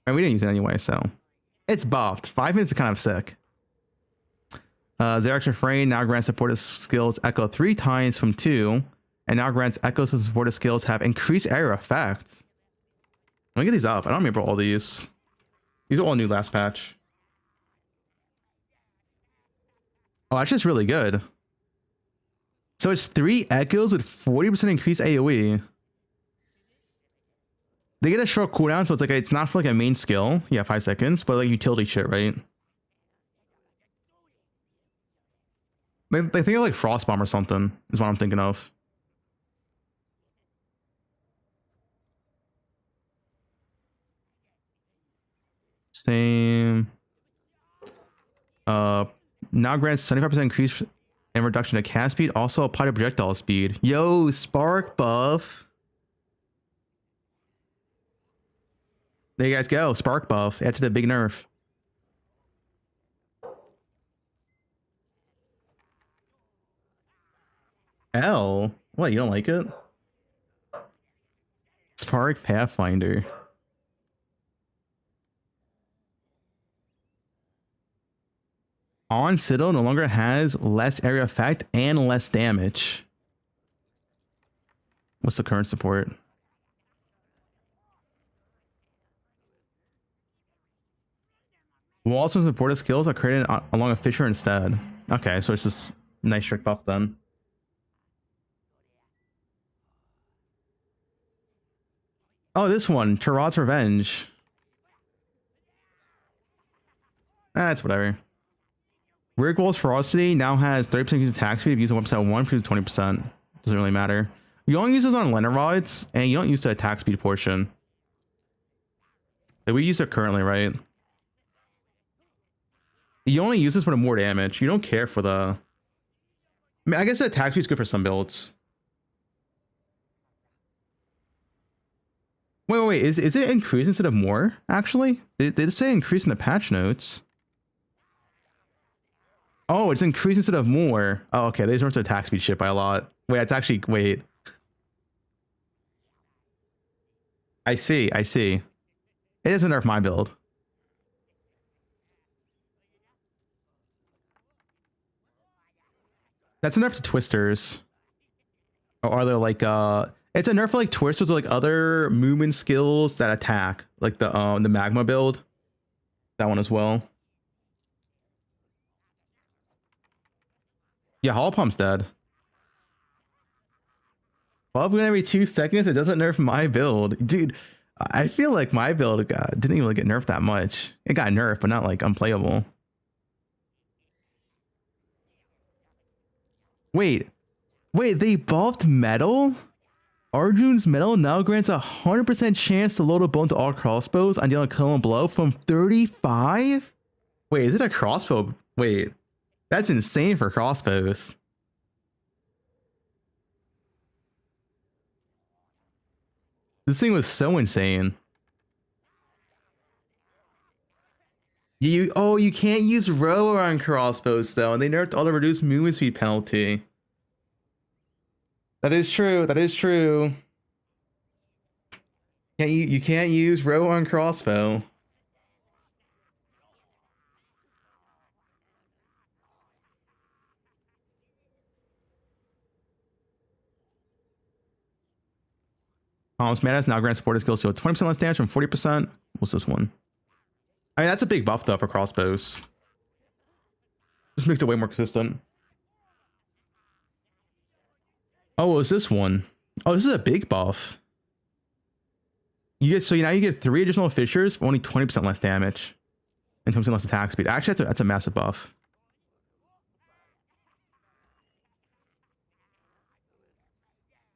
And we didn't use it anyway, so it's buffed. 5 minutes is kind of sick. Xerax Refrain now grants supportive skills echo 3 times from 2, and now grants echoes of supportive skills have increased area effect. Let me get these up. I don't remember all these. These are all new last patch. Oh, that's just really good. So it's 3 echoes with 40% increased AoE. They get a short cooldown, so it's like it's not for like a main skill. Yeah, 5 seconds, but like utility shit, right? They think of like Frost Bomb or something, is what I'm thinking of. Same. Now grants 75% increase and reduction to cast speed. Also apply to projectile speed. Yo, Spark buff. There you guys go. Spark buff. Add to the big nerf. L? What, you don't like it? Spark Pathfinder. On Citadel no longer has less area effect and less damage. What's the current support? Walls and supportive skills are created along a fissure instead. Okay, so it's just nice trick buff then. Oh, this one, Tarad's Revenge. That's whatever. Weird Wall's Ferocity now has 30% increased attack speed if using website 1 for 20%. Doesn't really matter. You only use this on Lender Rods, and you don't use the attack speed portion. Like, we use it currently, right? You only use this for the more damage. You don't care for the... I mean, I guess the attack speed is good for some builds. Wait. Is it increased instead of more, actually? They did say increase in the patch notes. Oh, it's increased instead of more. Oh, okay. They just nerfed the attack speed shit by a lot. Wait, it's actually... Wait. I see. It doesn't nerf my build. That's a nerf to Twisters. Or are there like it's a nerf for like Twisters or like other movement skills that attack, like the magma build. That one as well. Yeah, Hollow Pump's dead. Fubgun every 2 seconds. It doesn't nerf my build, dude. I feel like my build didn't even get nerfed that much. It got nerfed, but not like unplayable. Wait, they buffed metal? Arjun's metal now grants a 100% chance to load a bone to all crossbows and deal a kill and blow from 35? Wait, is it a crossbow? Wait, that's insane for crossbows. This thing was so insane. You can't use rower on crossbows though, and they nerfed all the reduced movement speed penalty. That is true. That is true. You can't use row on crossbow. Thomas Madness now grants supported skills, so 20% less damage from 40%. What's this one? I mean, that's a big buff though for crossbows. This makes it way more consistent. Oh, what was this one? Oh, this is a big buff. Now you get 3 additional fissures for only 20% less damage and 20% less attack speed. Actually, that's a massive buff.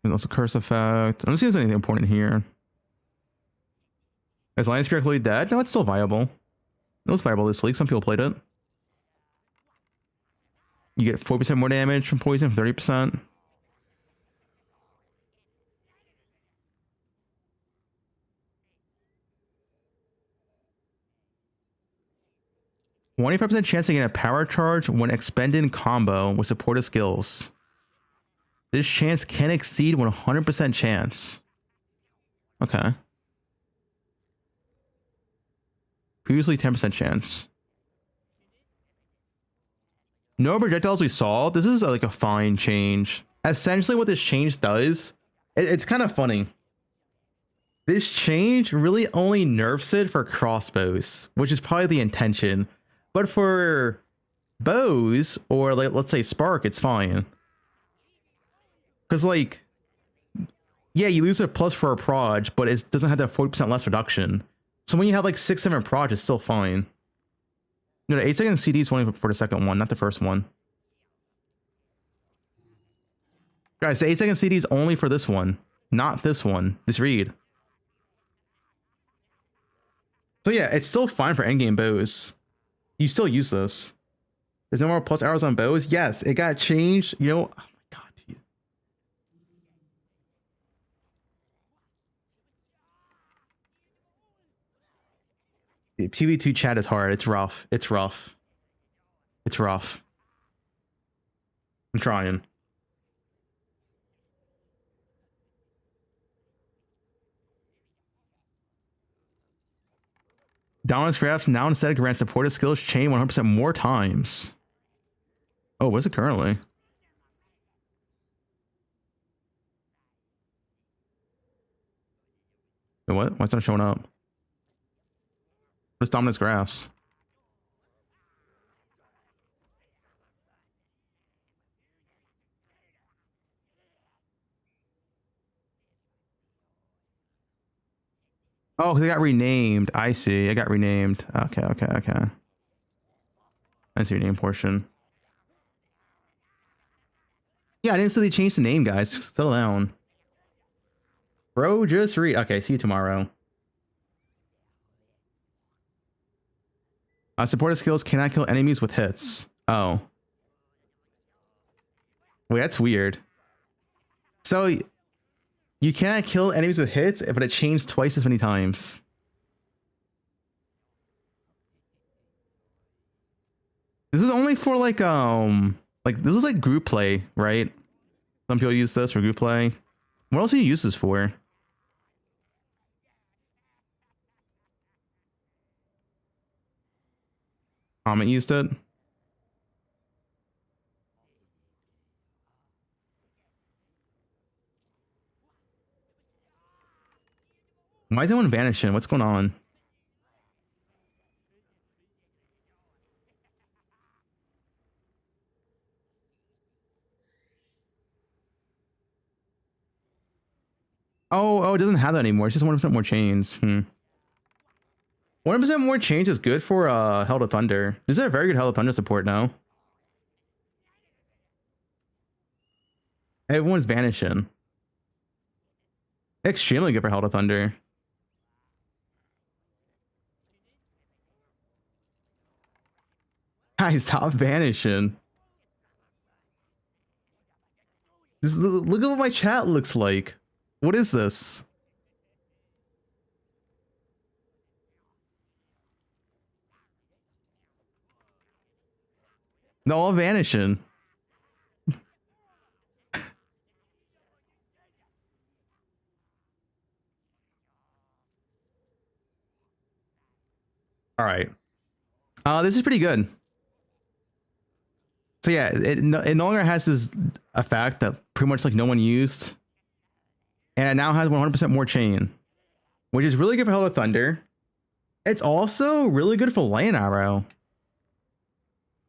There's also curse effect. I don't see there's anything important here. Is Lion's correctly dead? No, it's still viable. It was viable this league. Some people played it. You get 40% more damage from poison, 30%. %25% chance to get a power charge when expended in combo with supportive skills. This chance can exceed 100% chance. Okay. Previously 10% chance. No projectiles we saw. This is like a fine change. Essentially what this change does, it's kind of funny. This change really only nerfs it for crossbows, which is probably the intention. But for bows or like let's say spark, it's fine. Cause like, yeah, you lose a plus for a proj, but it doesn't have that 40% less reduction. So when you have like 6-7 proj, it's still fine. No, the 8-second CD is only for the second one, not the first one. Guys, the 8-second CD is only for this one, not this one. This read. So yeah, it's still fine for endgame bows. You still use this. There's no more plus arrows on bows. Yes, it got changed. You know, oh my god, dude. PV2 chat is hard. It's rough. It's rough. It's rough. I'm trying. Dominance crafts now instead grants supported skills chain 100% more times. Oh, what is it currently? What? Why is it not showing up? What's dominance graphs? Oh, they got renamed. I see. It got renamed. Okay. That's the rename portion. Yeah, I didn't see they changed the name, guys. Settle down. Bro, just read. Okay, see you tomorrow. Supported skills cannot kill enemies with hits. Oh. Wait, that's weird. So you cannot kill enemies with hits, but it changed twice as many times. This is only for like this is like group play, right? Some people use this for group play. What else do you use this for? Comment used it. Why is everyone vanishing? What's going on? Oh, it doesn't have that anymore. It's just 1% more chains. 1% more change is good for Hell to Thunder. Is there a very good Hell to Thunder support now? Everyone's vanishing. Extremely good for Hell to Thunder. Guys, stop vanishing. Just look at what my chat looks like. What is this? They're all vanishing. All right. This is pretty good. So yeah, it no longer has this effect that pretty much like no one used. And it now has 100% more chain, which is really good for Hell of Thunder. It's also really good for Lion Arrow.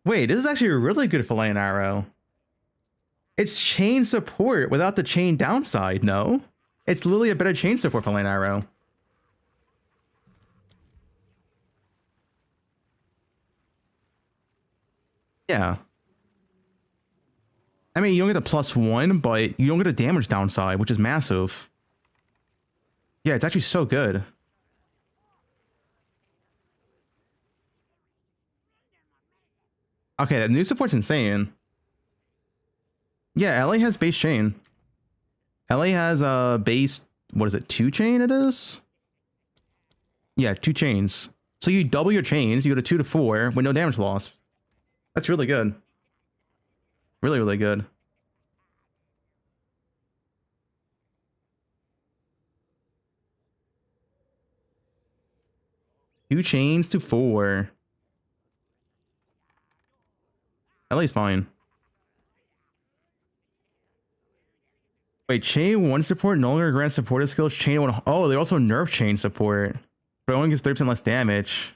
Wait, this is actually really good for Lion Arrow. It's chain support without the chain downside, no? It's literally a better chain support for Lion Arrow. Yeah. I mean, you don't get a +1, but you don't get a damage downside, which is massive. Yeah, it's actually so good. Okay, that new support's insane. Yeah, LA has base chain. LA has a base, what is it, 2 chain it is? Yeah, 2 chains. So you double your chains, you go to 2 to 4 with no damage loss. That's really good. Really, really good. Two chains to 4. LA's fine. Wait, chain 1 support no longer grants supported skills. Chain 1. Oh, they also nerf chain support, but it only gets 30% less damage.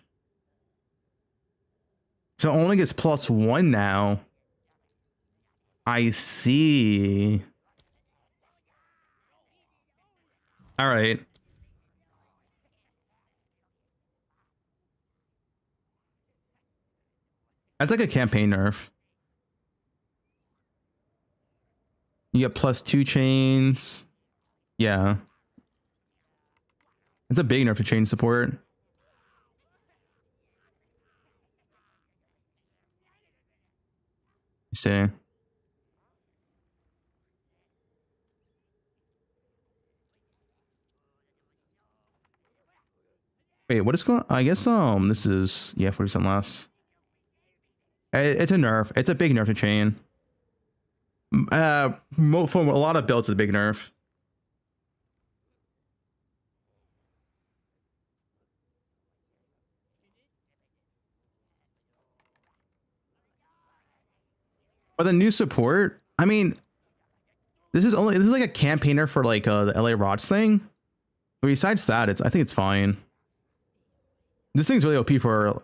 So it only gets +1 now. I see. All right. That's like a campaign nerf. You get +2 chains. Yeah. It's a big nerf to chain support. You see. Wait, what is going on? I guess this is, yeah, 40% less. It's a nerf. It's a big nerf to chain. For a lot of builds, it's a big nerf. But the new support, I mean, this is like a campaigner for like the LA Rods thing. But besides that, I think it's fine. This thing's really OP for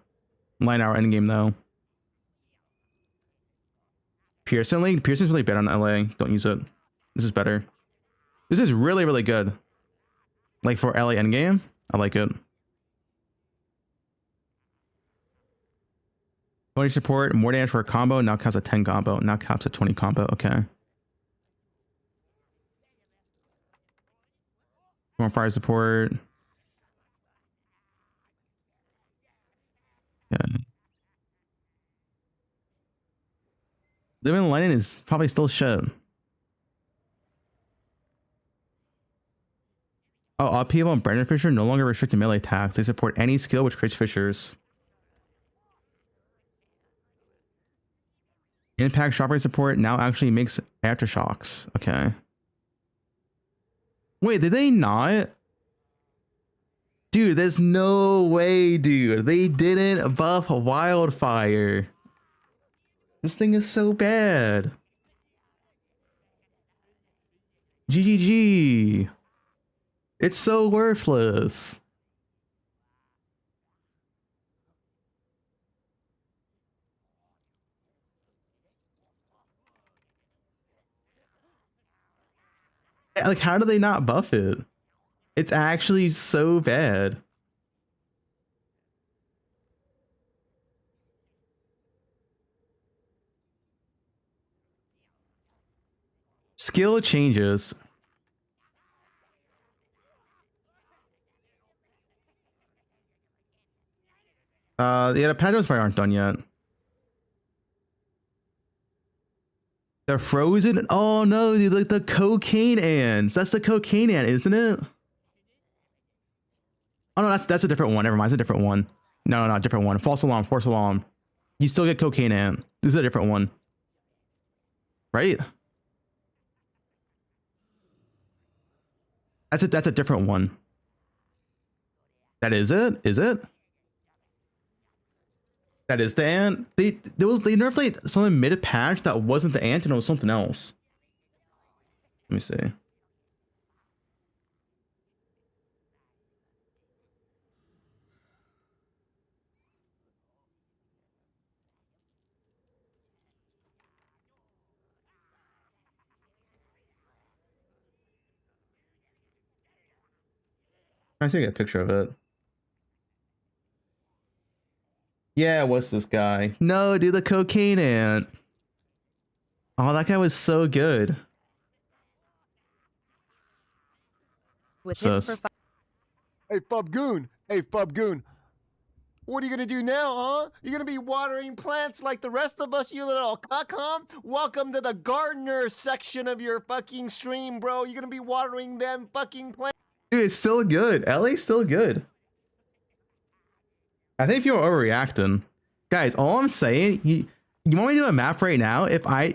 line hour endgame though. Pearson's really bad on LA. Don't use it. This is better. This is really, really good. Like for LA endgame, I like it. 20 support, more damage for a combo. Now caps a 10 combo. Now caps a 20 combo. Okay. More fire support. Yeah. Living Lightning is probably still shit. Oh, upheaval and Brandon Fisher no longer restrict to melee attacks. They support any skill which creates fissures. Impact shockwave support now actually makes aftershocks. Okay. Wait, did they not? Dude, there's no way, dude. They didn't buff Wildfire. This thing is so bad. GGG. It's so worthless. Like, how do they not buff it? It's actually so bad. skill changes. Yeah, the patterns probably aren't done yet. They're frozen. Oh no, dude, like the cocaine ants. That's the cocaine ant, isn't it? Oh no, that's a different one. Never mind, it's a different one. No, no, different one. False alarm, false alarm. You still get cocaine ant. This is a different one. Right? That's a different one. That is it? Is it? That is the ant. They nerfed like something mid patch that wasn't the ant and it was something else. Let me see. I see, get a picture of it. Yeah, what's this guy? No, dude, the cocaine ant. Oh, that guy was so good. Sus. Hey, Fubgun. Hey, Fubgun. What are you gonna do now, huh? You gonna be watering plants like the rest of us, you little cuck, huh? Welcome to the gardener section of your fucking stream, bro. You gonna be watering them fucking plants. Dude, it's still good. LA's still good. I think people are overreacting. Guys, all I'm saying, you want me to do a map right now? If I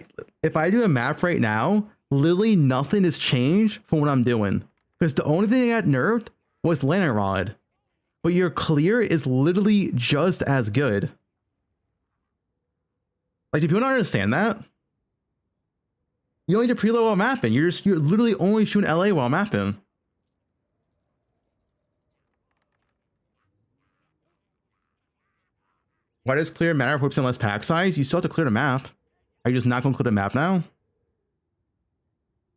do a map right now, literally nothing has changed from what I'm doing. Because the only thing that got nerfed was Lantern Rod. But your clear is literally just as good. Like, if you don't understand that, you don't need to preload while mapping. You're literally only shooting LA while mapping. Why does clear matter for less pack size? You still have to clear the map. Are you just not going to clear the map now?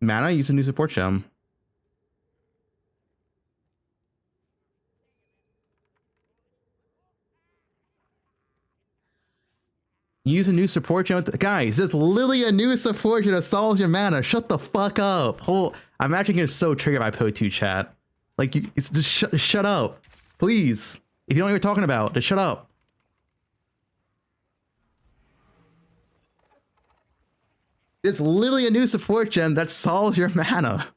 Mana, use a new support gem. Use a new support gem. Guys, there's literally a new support gem that solves your mana. Shut the fuck up. I'm actually getting so triggered by PO2 chat. Like, it's just shut up. Please. If you don't know what you're talking about, just shut up. It's literally a new support gem that solves your mana.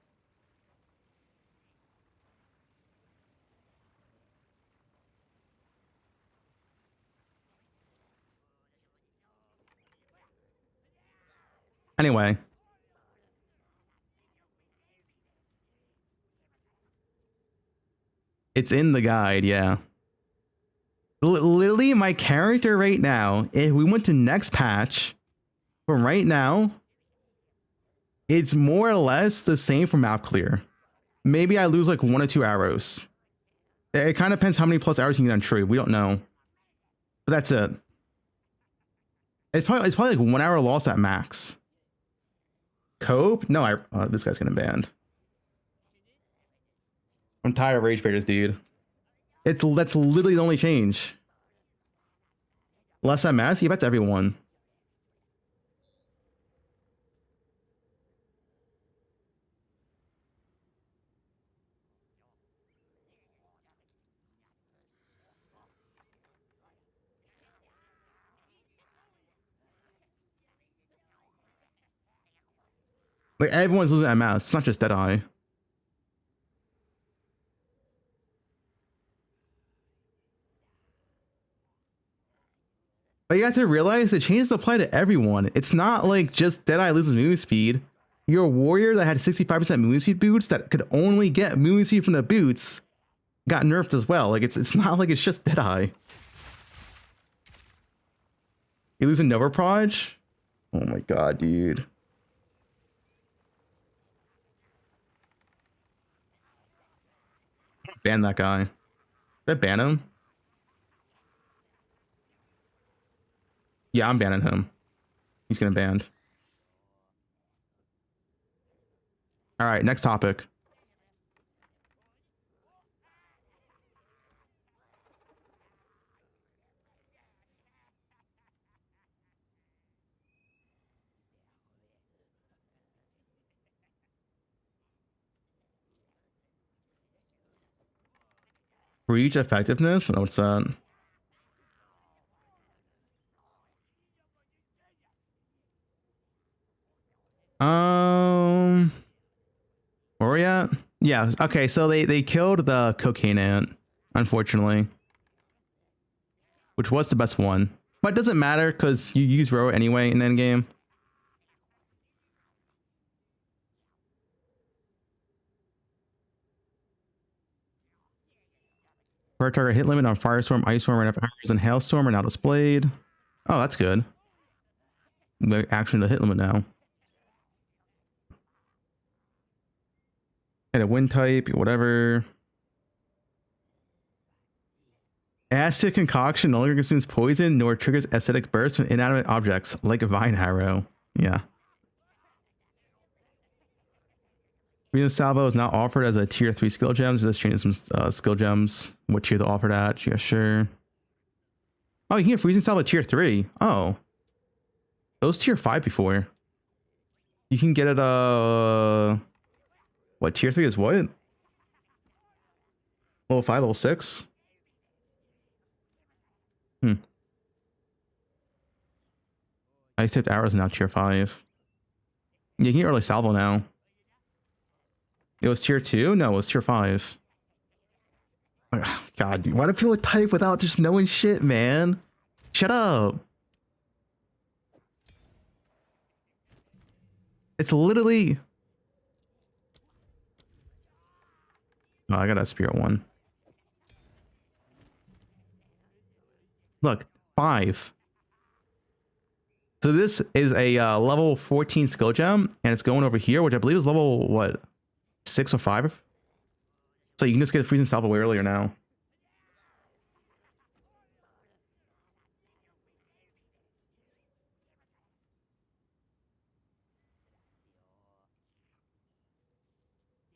Anyway. It's in the guide, yeah. Literally, my character right now, if we went to next patch, from right now, it's more or less the same for map clear. Maybe I lose like 1 or 2 arrows. It kind of depends how many plus arrows you can get on tree. We don't know. But that's it. It's probably like 1 hour loss at max. Cope? No, this guy's getting banned. I'm tired of Rage Raiders, dude. That's literally the only change. Less at mass? Yeah, that's everyone. Like, everyone's losing at mass. It's not just Deadeye. But you have to realize the changes apply to everyone. It's not like just Deadeye loses movement speed. Your warrior that had 65% movement speed boots that could only get movement speed from the boots got nerfed as well. Like, it's not like it's just Deadeye. You losing Nova Proj? Oh my god, dude. Ban that guy. Did I ban him? Yeah, I'm banning him. He's getting banned. All right, next topic. Reach effectiveness? Oh, what's that? Where are we at? Yeah, okay, so they killed the cocaine ant, unfortunately. Which was the best one. But it doesn't matter because you use row anyway in endgame. Per target hit limit on Firestorm, Ice Storm, and arrows and Hailstorm are now displayed. Oh, that's good. We're actually the hit limit now. And a wind type, whatever. Acid concoction no longer consumes poison nor triggers acidic bursts from inanimate objects like a vine arrow. Yeah. Venus Salvo is now offered as a tier 3 skill gems. Just changing some skill gems. What tier they're offered at? Yeah, sure. Oh, you can get Freezing Salvo tier 3. Oh. It was tier 5 before. You can get it, what, tier 3 is what? Level 5, level 6? I tipped arrows now tier 5. Yeah, you can get early salvo now. It was tier 2? No, it was tier 5. God, dude, why do people type without just knowing shit, man? Shut up. It's literally... Oh, I got a spirit one. Look, 5. So this is a level 14 skill gem, and it's going over here, which I believe is level, what, 6 or 5? So you can just get Freezing Salvo way earlier now.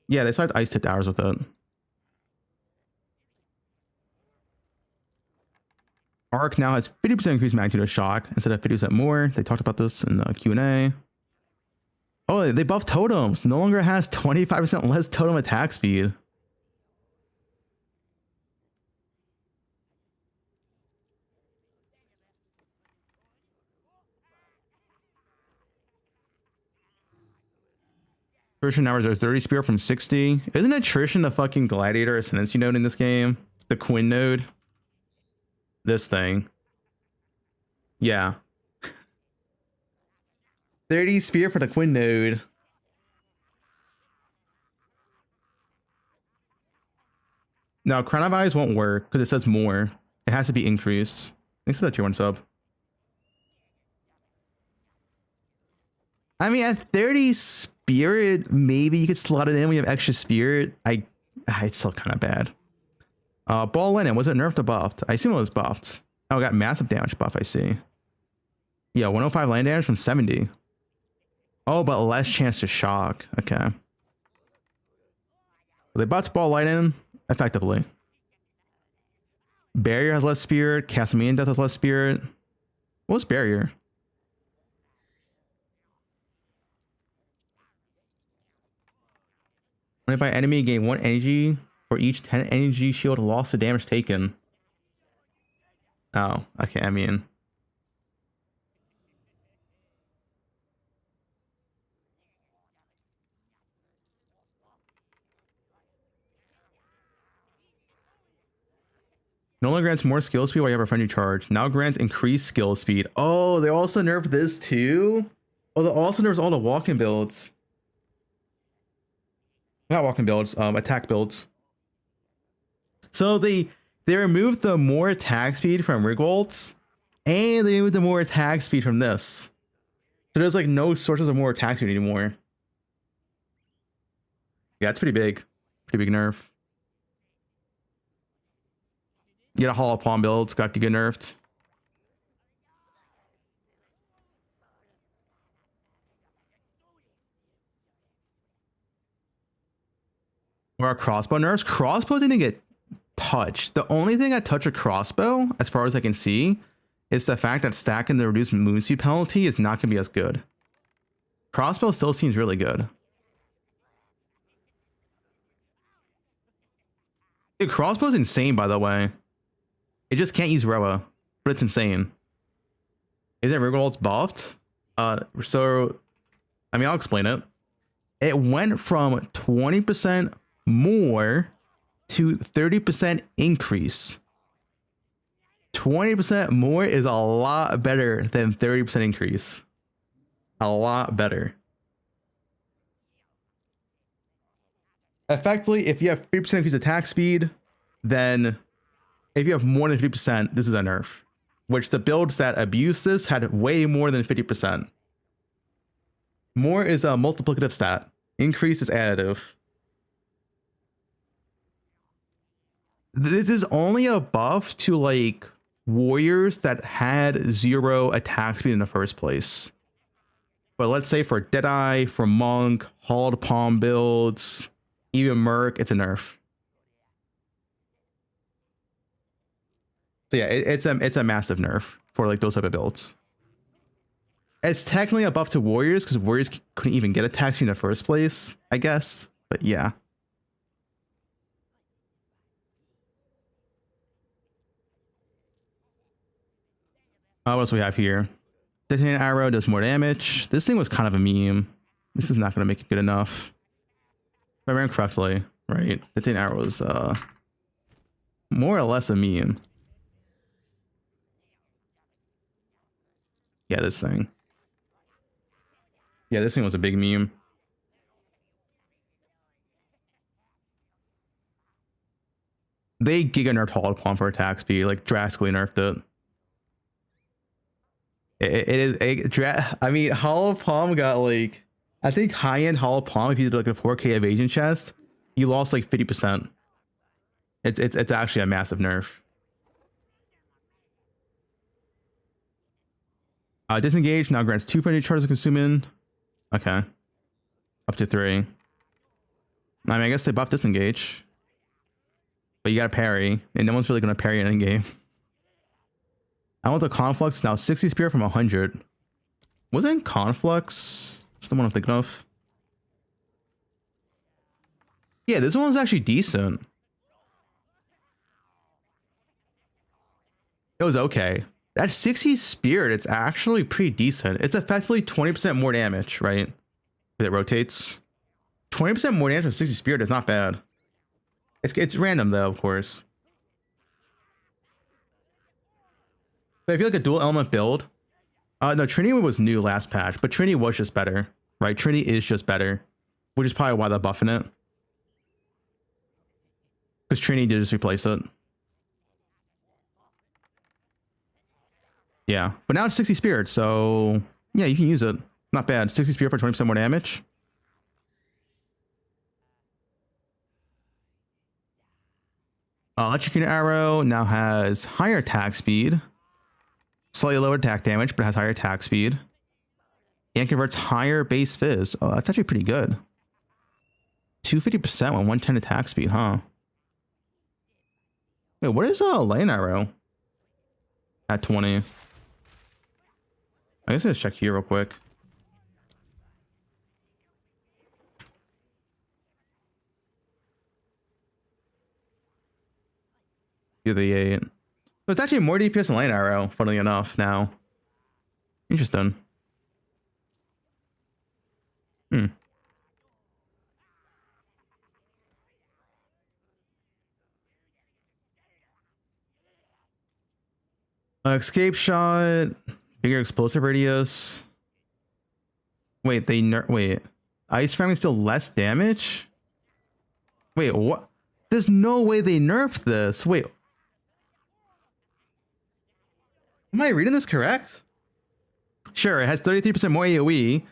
Yeah, they started ice tipped hours with it. Arc now has 50% increased magnitude of shock instead of 50% more. They talked about this in the Q&A. Oh, they buffed totems. No longer has 25% less totem attack speed. Attrition hours are 30 spear from 60. Isn't attrition the fucking gladiator ascendancy node in this game? The Quinn node? This thing. Yeah. 30 spear for the Quinn node. Now, Crown of Eyes won't work because it says more. It has to be increased. Thanks for that tier 1 sub. I mean, at 30 spirit, maybe you could slot it in when you have extra spirit. It's still kind of bad. Ball Linen, was it nerfed or buffed? I assume it was buffed. Oh, it got massive damage buff, I see. Yeah, 105 land damage from 70. Oh, but less chance to shock. Okay. They buffed Ball Lightning effectively. Barrier has less spirit. Castlemaine Death has less spirit. What was Barrier? When by enemy, gain 1 energy for each 10 energy shield lost to damage taken. Oh, okay, I mean. No longer grants more skill speed while you have a friendly charge. Now grants increased skill speed. Oh, they also nerfed this too? Oh, they also nerfed all the walking builds. Not walking builds, attack builds. So they removed the more attack speed from Rigwolds, and they removed the more attack speed from this. So there's like no sources of more attack speed anymore. Yeah, it's pretty big. Pretty big nerf. You get a Hall of Palm build, got to get nerfed. Or crossbow nerfs. Crossbow didn't get touched. The only thing I touch a crossbow, as far as I can see, is the fact that stacking the reduced move speed penalty is not going to be as good. Crossbow still seems really good. Dude, crossbow's insane, by the way. It just can't use Roa, but it's insane. Isn't Rigolds buffed? So, I mean, I'll explain it. It went from 20% more to 30% increase. 20% more is a lot better than 30% increase. A lot better. Effectively, if you have 50% increase attack speed, then if you have more than 50%, this is a nerf. Which the builds that abuse this had way more than 50%. More is a multiplicative stat. Increase is additive. This is only a buff to like warriors that had 0 attack speed in the first place. But let's say for Deadeye, for Monk, Hall to Palm builds, even Merc, it's a nerf. So yeah, it's a massive nerf for like those type of builds. It's technically a buff to warriors because warriors couldn't even get attack speed in the first place, I guess. But yeah. What else we have here? Detonating arrow does more damage. This thing was kind of a meme. This is not going to make it good enough. If I remember correctly, right? Detonating arrow is more or less a meme. Yeah, this thing. Yeah, this thing was a big meme. They giga nerfed Hall of Palm for attack speed, like drastically nerfed it. I mean, Hall of Palm got like, I think high-end Hall of Palm, if you did like a 4K evasion chest, you lost like 50%. It's actually a massive nerf. Disengage now grants 2 friendly charges of consuming. Okay. Up to 3. I mean, I guess they buffed disengage. But you gotta parry, and no one's really gonna parry in Endgame. I want the Conflux now 60 spear from 100. Wasn't Conflux? That's the one I'm thinking of. Yeah, this one was actually decent. It was okay. That 60 spirit, it's actually pretty decent. It's effectively 20% more damage, right? It rotates. 20% more damage with 60 spirit is not bad. It's random though, of course. But I feel like a dual element build. No, Trinity was new last patch, but Trinity was just better, right? Trinity is just better, which is probably why they're buffing it. Because Trinity did just replace it. Yeah, but now it's 60 spirit, so yeah, you can use it. Not bad. 60 spirit for 20% more damage. Electrocuting arrow now has higher attack speed. Slightly lower attack damage, but has higher attack speed. And converts higher base fizz. Oh, that's actually pretty good. 250% with 110 attack speed, huh? Wait, what is a lane arrow? At 20. I guess let's check here real quick. Yeah, the 8. So it's actually more DPS than lane arrow, funnily enough, now. Interesting. Escape shot, bigger explosive radius. Wait, wait. Ice frame is still less damage? Wait, what? There's no way they nerfed this. Wait. Am I reading this correct? Sure, it has 33% more AoE,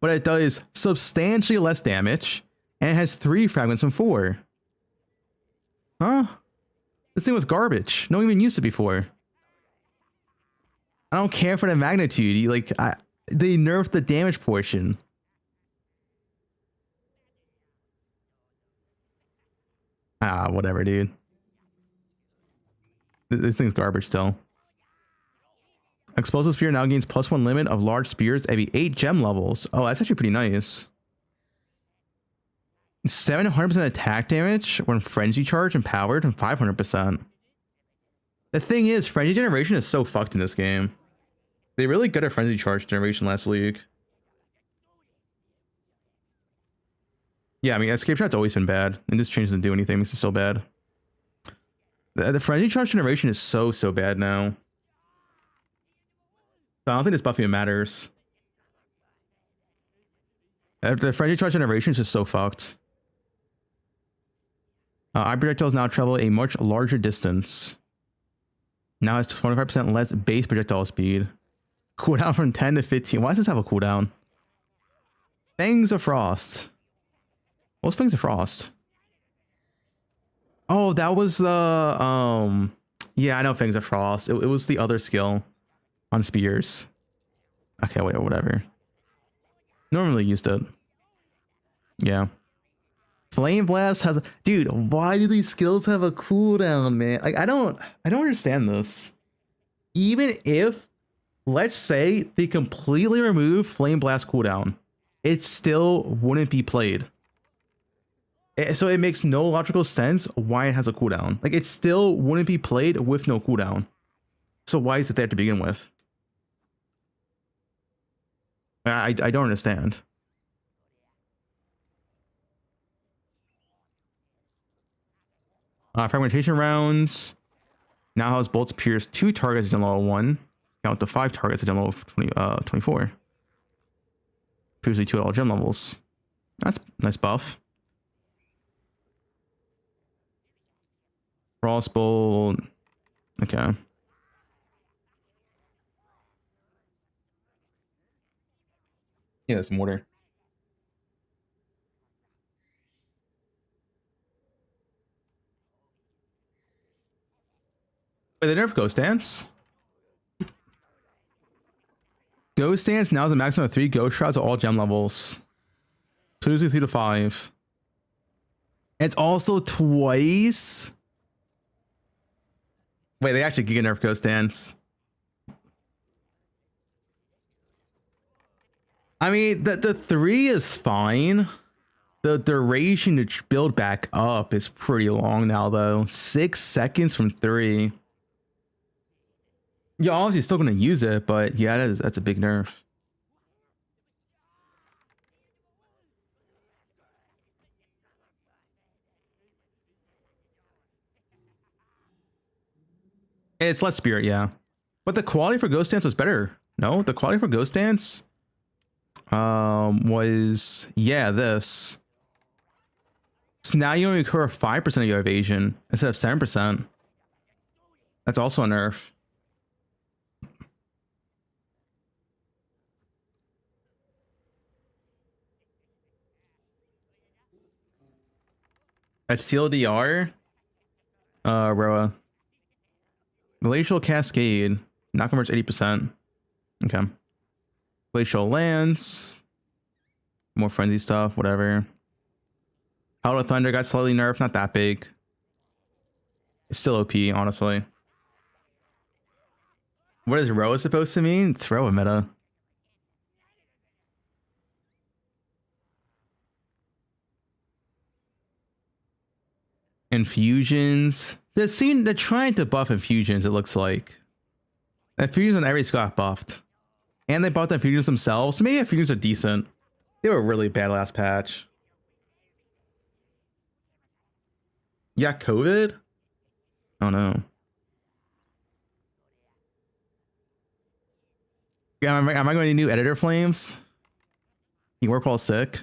but it does substantially less damage, and it has 3 fragments from 4. Huh? This thing was garbage. No one even used it before. I don't care for the magnitude. They nerfed the damage portion. Ah, whatever, dude. This thing's garbage still. Explosive spear now gains +1 limit of large spears every 8 gem levels. Oh, that's actually pretty nice. 700% attack damage when frenzy charge and powered, and 500%. The thing is, frenzy generation is so fucked in this game. They're really good at frenzy charge generation last league. Yeah, I mean, escape shot's always been bad, and this change doesn't do anything, makes it still bad. The frenzy charge generation is so bad now. So I don't think this buff even matters. The frenzy charge generation is just so fucked. Eye projectiles now travel a much larger distance. Now has 25% less base projectile speed. Cooldown from 10 to 15. Why does this have a cooldown? Fangs of Frost. What's Fangs of Frost? Oh, that was the yeah, I know Fangs of Frost. It was the other skill on spears. Okay, whatever. Normally used it. Yeah. Flame Blast has dude, why do these skills have a cooldown, man? Like I don't understand this. Even if, let's say, they completely remove Flame Blast cooldown, it still wouldn't be played. So it makes no logical sense why it has a cooldown. Like it still wouldn't be played with no cooldown. So why is it there to begin with? I don't understand. Fragmentation rounds now has bolts pierce 2 targets at level 1, count to 5 targets at level 24. Previously 2 at all gem levels. That's a nice buff. Crossbow. Okay. Yeah, some water. Wait, they nerfed Ghost Dance? Ghost Dance now has a maximum of 3 Ghost Shrouds at all gem levels. Previously 3 to 5. It's also twice. Wait, they actually giga nerf Ghost Dance. I mean, the 3 is fine. The duration to build back up is pretty long now, though. 6 seconds from 3. You're obviously still going to use it, but yeah, that's a big nerf. It's less spirit, yeah. But the quality for Ghost Dance was better. No, the quality for Ghost Dance was, yeah, this. So now you only incur 5% of your evasion instead of 7%. That's also a nerf. At TLDR, Roa. Glacial Cascade now converts 80%. Okay. Glacial Lands. More frenzy stuff, whatever. Howl of Thunder got slightly nerfed, not that big. It's still OP, honestly. What is Roa supposed to mean? It's Roa meta. Infusions. They're trying to buff infusions, it looks like. Infusions on every got buffed. And they buffed the infusions themselves. So maybe infusions are decent. They were really bad last patch. Yeah, COVID? Oh no. Yeah, am I going to need new editor flames? You work while sick?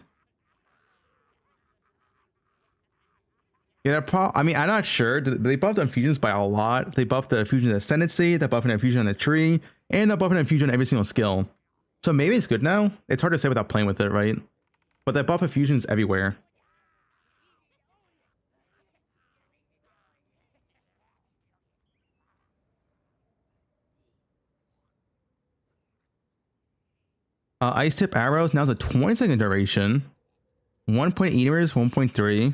Yeah, I mean, I'm not sure. They buffed infusions by a lot. They buffed the infusion ascendancy, they buffed an infusion on a tree, and they buffed an infusion on every single skill. So maybe it's good now. It's hard to say without playing with it, right? But they buff infusions everywhere. Ice tip arrows now has a 20-second duration, 1.8 meters, 1.3.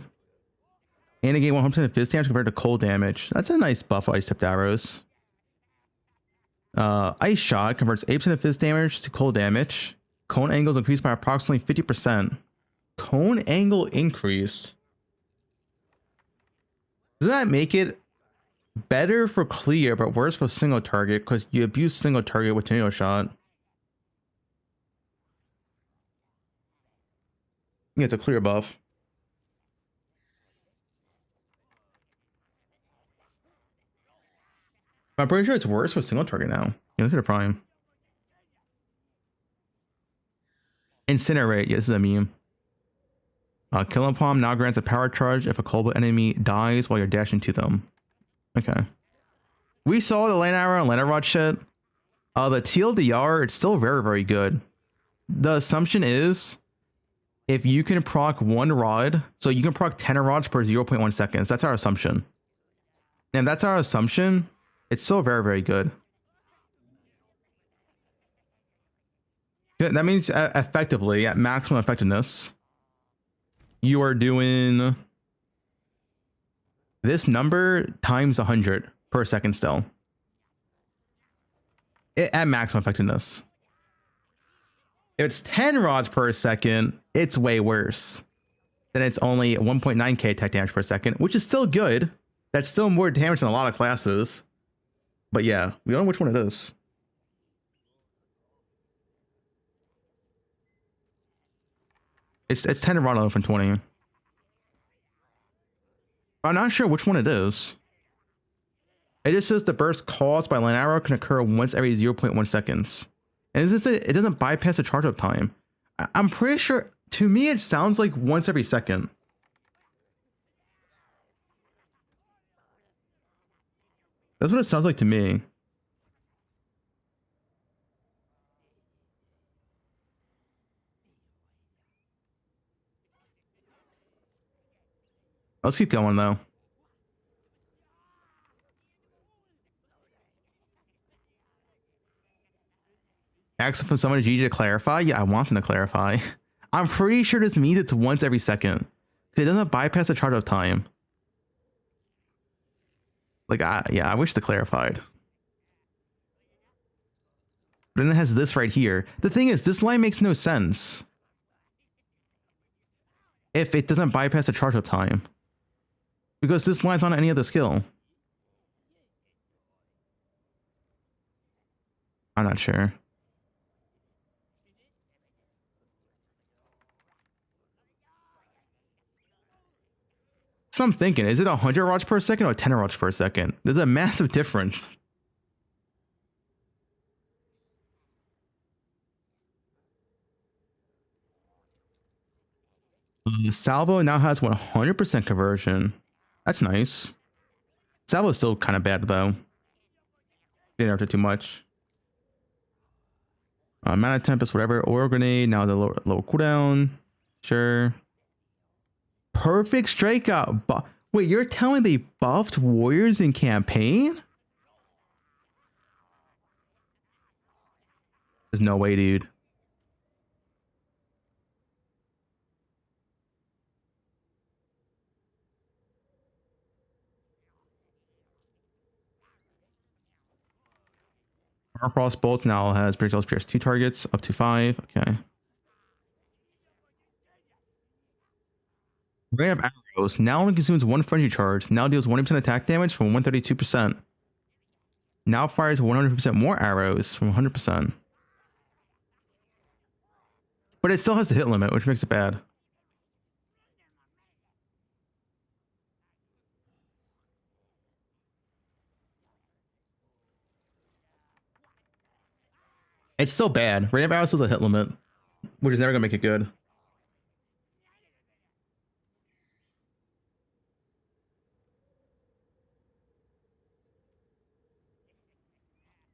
And they gain 100% of fizz damage compared to cold damage. That's a nice buff, ice tipped arrows. Ice shot converts 8% of fizz damage to cold damage. Cone angles increased by approximately 50%. Cone angle increased. Doesn't that make it better for clear, but worse for single target? Because you abuse single target with tornado shot. Yeah, it's a clear buff. I'm pretty sure it's worse for single target now. You look at a prime. Incinerate. Yeah, this is a meme. Killing Palm now grants a power charge if a cold enemy dies while you're dashing to them. Okay. We saw the lane arrow and lane rod shit. The TLDR, it's still very, very good. The assumption is if you can proc one rod, so you can proc 10 rods per 0.1 seconds. That's our assumption. And that's our assumption. It's still very, very good. That means effectively at maximum effectiveness, you are doing this number times 100 per second still. At maximum effectiveness. If it's 10 rods per second, it's way worse. Then it's only 1.9k attack damage per second, which is still good. That's still more damage than a lot of classes. But yeah, we don't know which one it is. It's 10 rod from 20. I'm not sure which one it is. It just says the burst caused by lane arrow can occur once every 0.1 seconds. And it doesn't bypass the charge up time. I'm pretty sure, to me, it sounds like once every second. That's what it sounds like to me. Let's keep going though. Asking for someone to GG to clarify? Yeah, I want them to clarify. I'm pretty sure this means it's once every second. It doesn't bypass the charge of time. Like, yeah, I wish they clarified. But then it has this right here. The thing is, this line makes no sense if it doesn't bypass the charge up time. Because this line's on any other skill. I'm not sure. That's what I'm thinking. Is it 100 rods per second or 10 rods per second? There's a massive difference. Salvo now has 100% conversion. That's nice. Salvo's still kind of bad though. Didn't have to too much. Mana Tempest, whatever. Oil Grenade, now the lower cooldown. Sure. Perfect strikeout. Wait, you're telling me they buffed warriors in campaign? There's no way, dude. Our Frost Bolts now has Bridge Pierce 2 targets, up to 5. Okay. Random arrows now only consumes 1 frenzy charge. Now deals 1% attack damage from 132%. Now fires 100% more arrows from 100%. But it still has the hit limit, which makes it bad. It's still bad. Random arrows has a hit limit, which is never gonna make it good.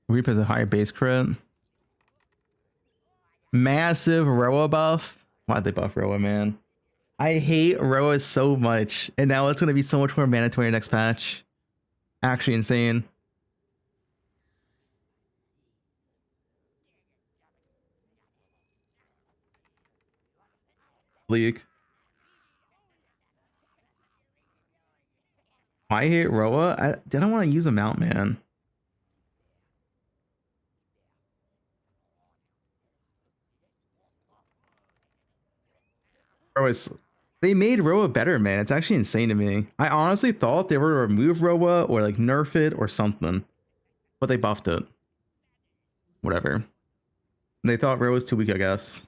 Reap has a higher base crit. Massive Roa buff. Why'd they buff Roa, man? I hate Roa so much. And now it's gonna be so much more mandatory next patch. Actually insane. League. I hate Roa. I didn't want to use him out, man. Bro, they made Roa better, man. It's actually insane to me. I honestly thought they were to remove Roa or like nerf it or something, but they buffed it. Whatever. They thought Roa was too weak, I guess.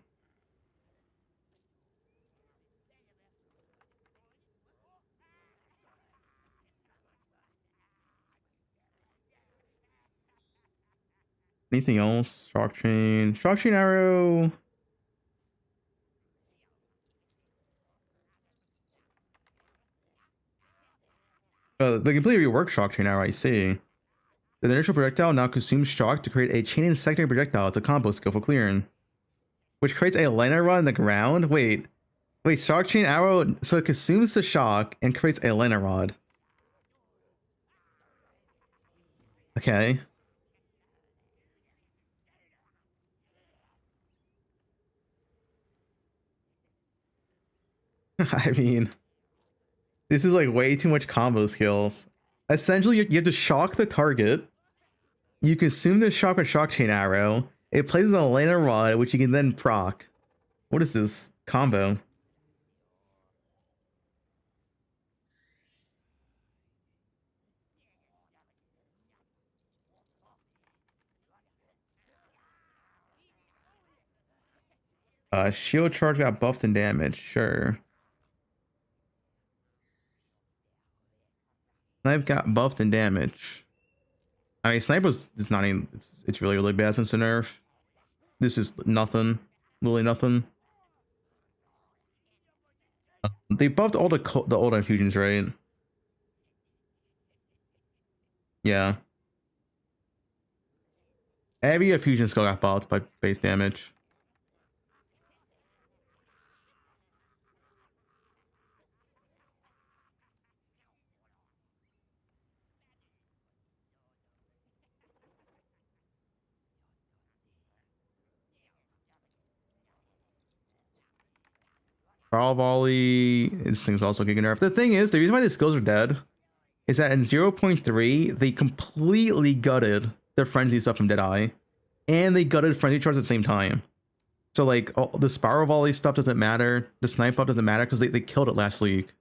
Anything else? Shock chain arrow. They completely reworked shock chain arrow, I see. The initial projectile now consumes shock to create a chain secondary projectile. It's a combo skill for clearing, which creates a liner rod in the ground. Wait, shock chain arrow. So it consumes the shock and creates a liner rod. Okay. I mean, this is like way too much combo skills. Essentially, you have to shock the target. You consume the shock with shock chain arrow. It places a liner rod, which you can then proc. What is this combo? Shield charge got buffed and damaged. Sure. Snipe got buffed and damaged. I mean, Snipe was it's not even it's really really bad since the nerf. This is nothing, literally nothing. They buffed all the old infusions, right? Yeah. Every infusion skill got buffed by base damage. Brawl volley. This thing's also getting nerfed. The thing is, the reason why the skills are dead is that in 0.3 they completely gutted the frenzy stuff from Deadeye, and they gutted frenzy charge at the same time. So like the spiral volley stuff doesn't matter. The snipe buff doesn't matter because they killed it last week.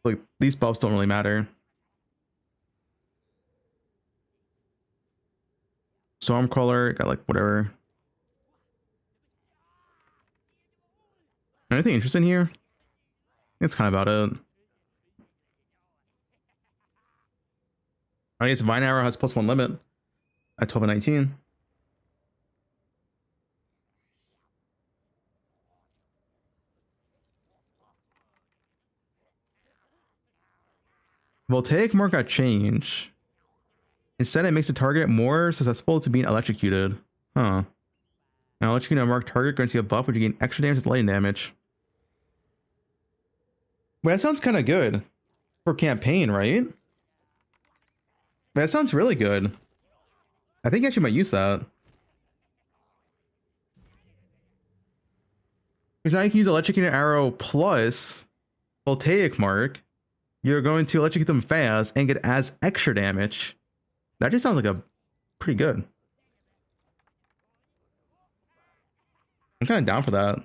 Like these buffs don't really matter. Stormcrawler got like whatever. Anything interesting here? That's kind of about it. I guess Vine Arrow has +1 limit at 12 and 19. Voltaic mark got changed. Instead, it makes the target more susceptible to being electrocuted. Huh. Now, electrocuted marked target grants you a buff, which you gain extra damage with lightning damage. Well, that sounds kind of good for campaign, right? That sounds really good. I think I actually might use that. Because now you can use electrocuted arrow plus voltaic mark. You're going to electrocute them fast and get as extra damage. That just sounds like a pretty good. I'm kind of down for that.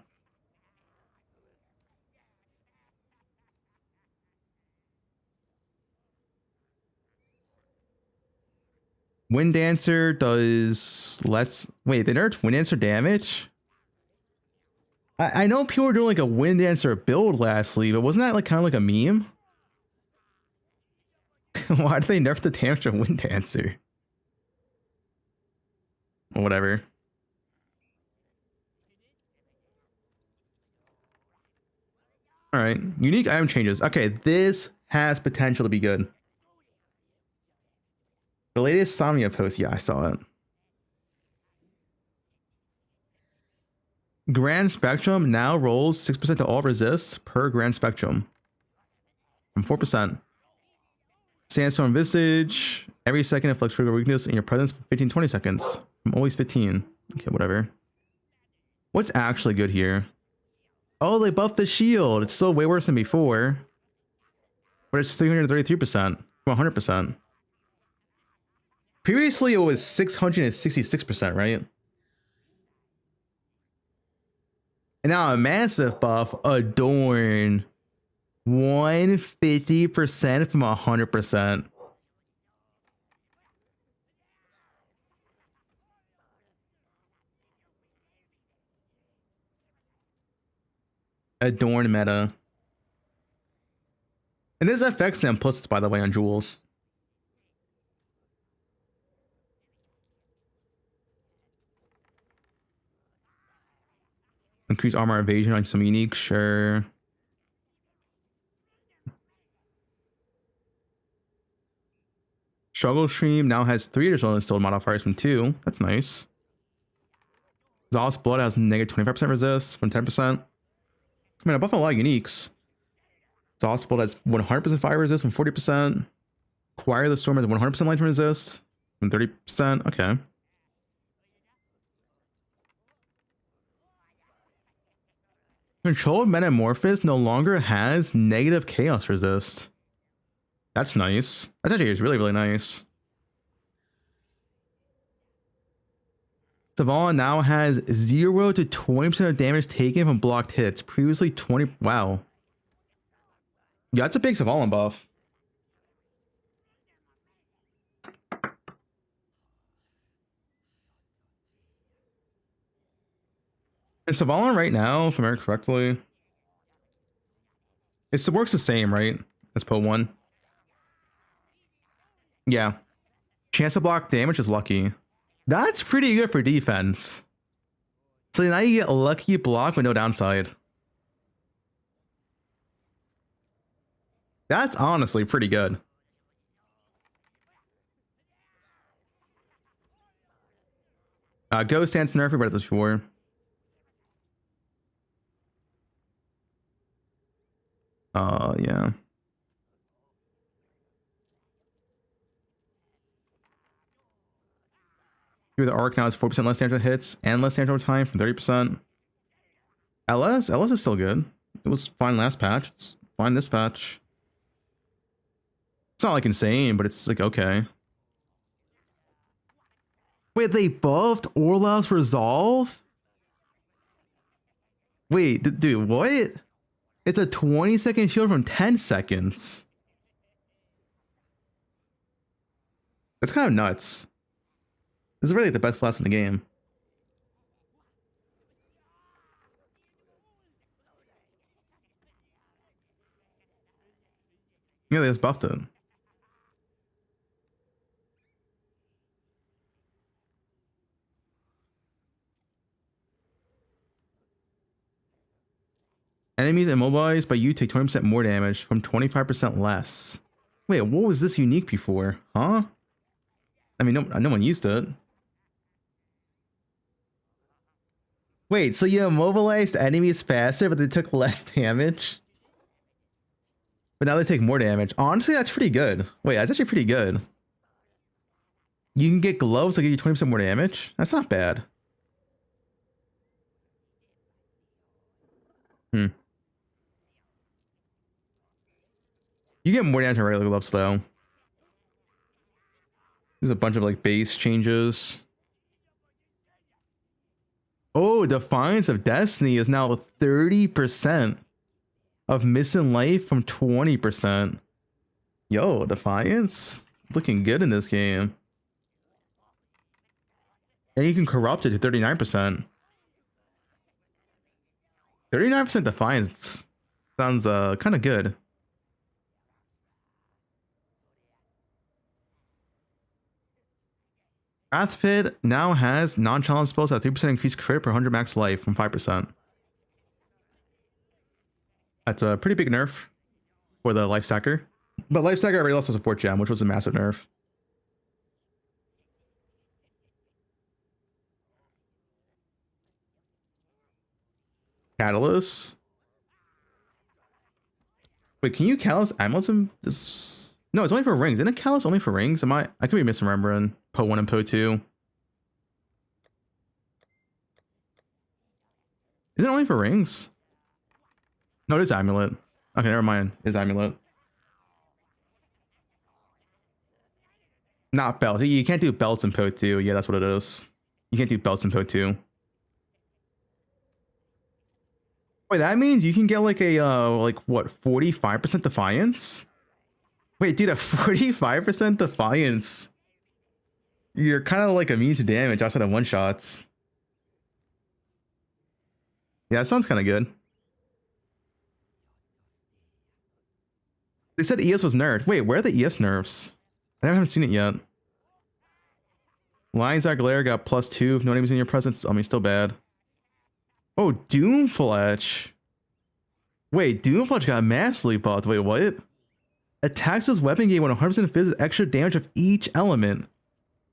Wind Dancer does less. Wait, they nerfed Wind Dancer damage? I know people were doing like a Wind Dancer build lastly, but wasn't that like kind of like a meme? Why did they nerf the damage of Wind Dancer? Or whatever. All right, unique item changes. Okay, this has potential to be good. The latest Samia post, yeah, I saw it. Grand Spectrum now rolls 6% to all resists per Grand Spectrum. From 4%. Sandstorm Visage. Every second inflicts trigger weakness in your presence for 15-20 seconds. From always 15. Okay, whatever. What's actually good here? Oh, they buffed the shield. It's still way worse than before. But it's 333% from 100%. Previously, it was 666%, right? And now a massive buff, Adorn. 150% from 100%. Adorn meta. And this affects them plus, by the way, on jewels. Increase armor evasion on some unique, sure. Struggle Stream now has 3 additional instilled modifiers from 2. That's nice. Exhaust Blood has negative 25% resist from 10%. I mean, I buff a lot of uniques. Exhaust Blood has 100% fire resist from 40%. Choir the Storm has 100% lightning resist from 30%. Okay. Controlled Metamorphosis no longer has negative chaos resist. That's nice. That actually is really, really nice. Vaal now has 0 to 20% of damage taken from blocked hits. Previously 20. Wow. Yeah, that's a big Savalan buff. And Savalan right now, if I remember correctly, it works the same, right? As Po 1. Yeah. Chance to block damage is lucky. That's pretty good for defense. So now you get lucky block with no downside. That's honestly pretty good. Ghost Dance nerf, we read this before. Yeah. The arc now has 4% less damage on hits and less damage over time from 30%. LS is still good. It was fine last patch. It's fine this patch. It's not like insane, but it's like okay. Wait, they buffed Orla's Resolve? Wait, dude, what? It's a 20-second shield from 10 seconds. That's kind of nuts. This is really the best class in the game. Yeah, they just buffed it. Enemies immobilized by you take 20% more damage from 25% less. Wait, what was this unique before? Huh? I mean, no one used it. Wait, so you immobilized enemies faster, but they took less damage? But now they take more damage. Honestly, that's pretty good. Wait, that's actually pretty good. You can get gloves that give you 20% more damage? That's not bad. You get more damage on regular gloves, though. There's a bunch of like base changes. Oh, Defiance of Destiny is now 30% of missing life from 20%. Yo, Defiance looking good in this game. And you can corrupt it to 39%. 39% Defiance sounds kind of good. Wrathpit now has non-challenge spells at 3% increased crit per 100 max life from 5%. That's a pretty big nerf for the life stacker. But life stacker already lost a support gem, which was a massive nerf. Catalyst. Wait, can you Catalyst amulets in this? No, it's only for rings. Isn't it Catalyst only for rings? I could be misremembering Po 1 and Po 2. Is it only for rings? No, it is amulet. Okay, never mind. It is amulet. Not belt. You can't do belts in Po 2. Yeah, that's what it is. You can't do belts in Po 2. Wait, that means you can get like a like what, 45% defiance? Wait, dude, a 45% defiance. You're kind of like immune to damage outside of one shots. Yeah, that sounds kind of good. They said ES was nerfed. Wait, where are the ES nerfs? I haven't seen it yet. Lion's Eye Glare got +2 if no enemies in your presence. I mean, still bad. Oh, Doomfletch. Wait, Doomfletch got massively buffed. Wait, what? Attacks with weapon gain 100% fizz extra damage of each element.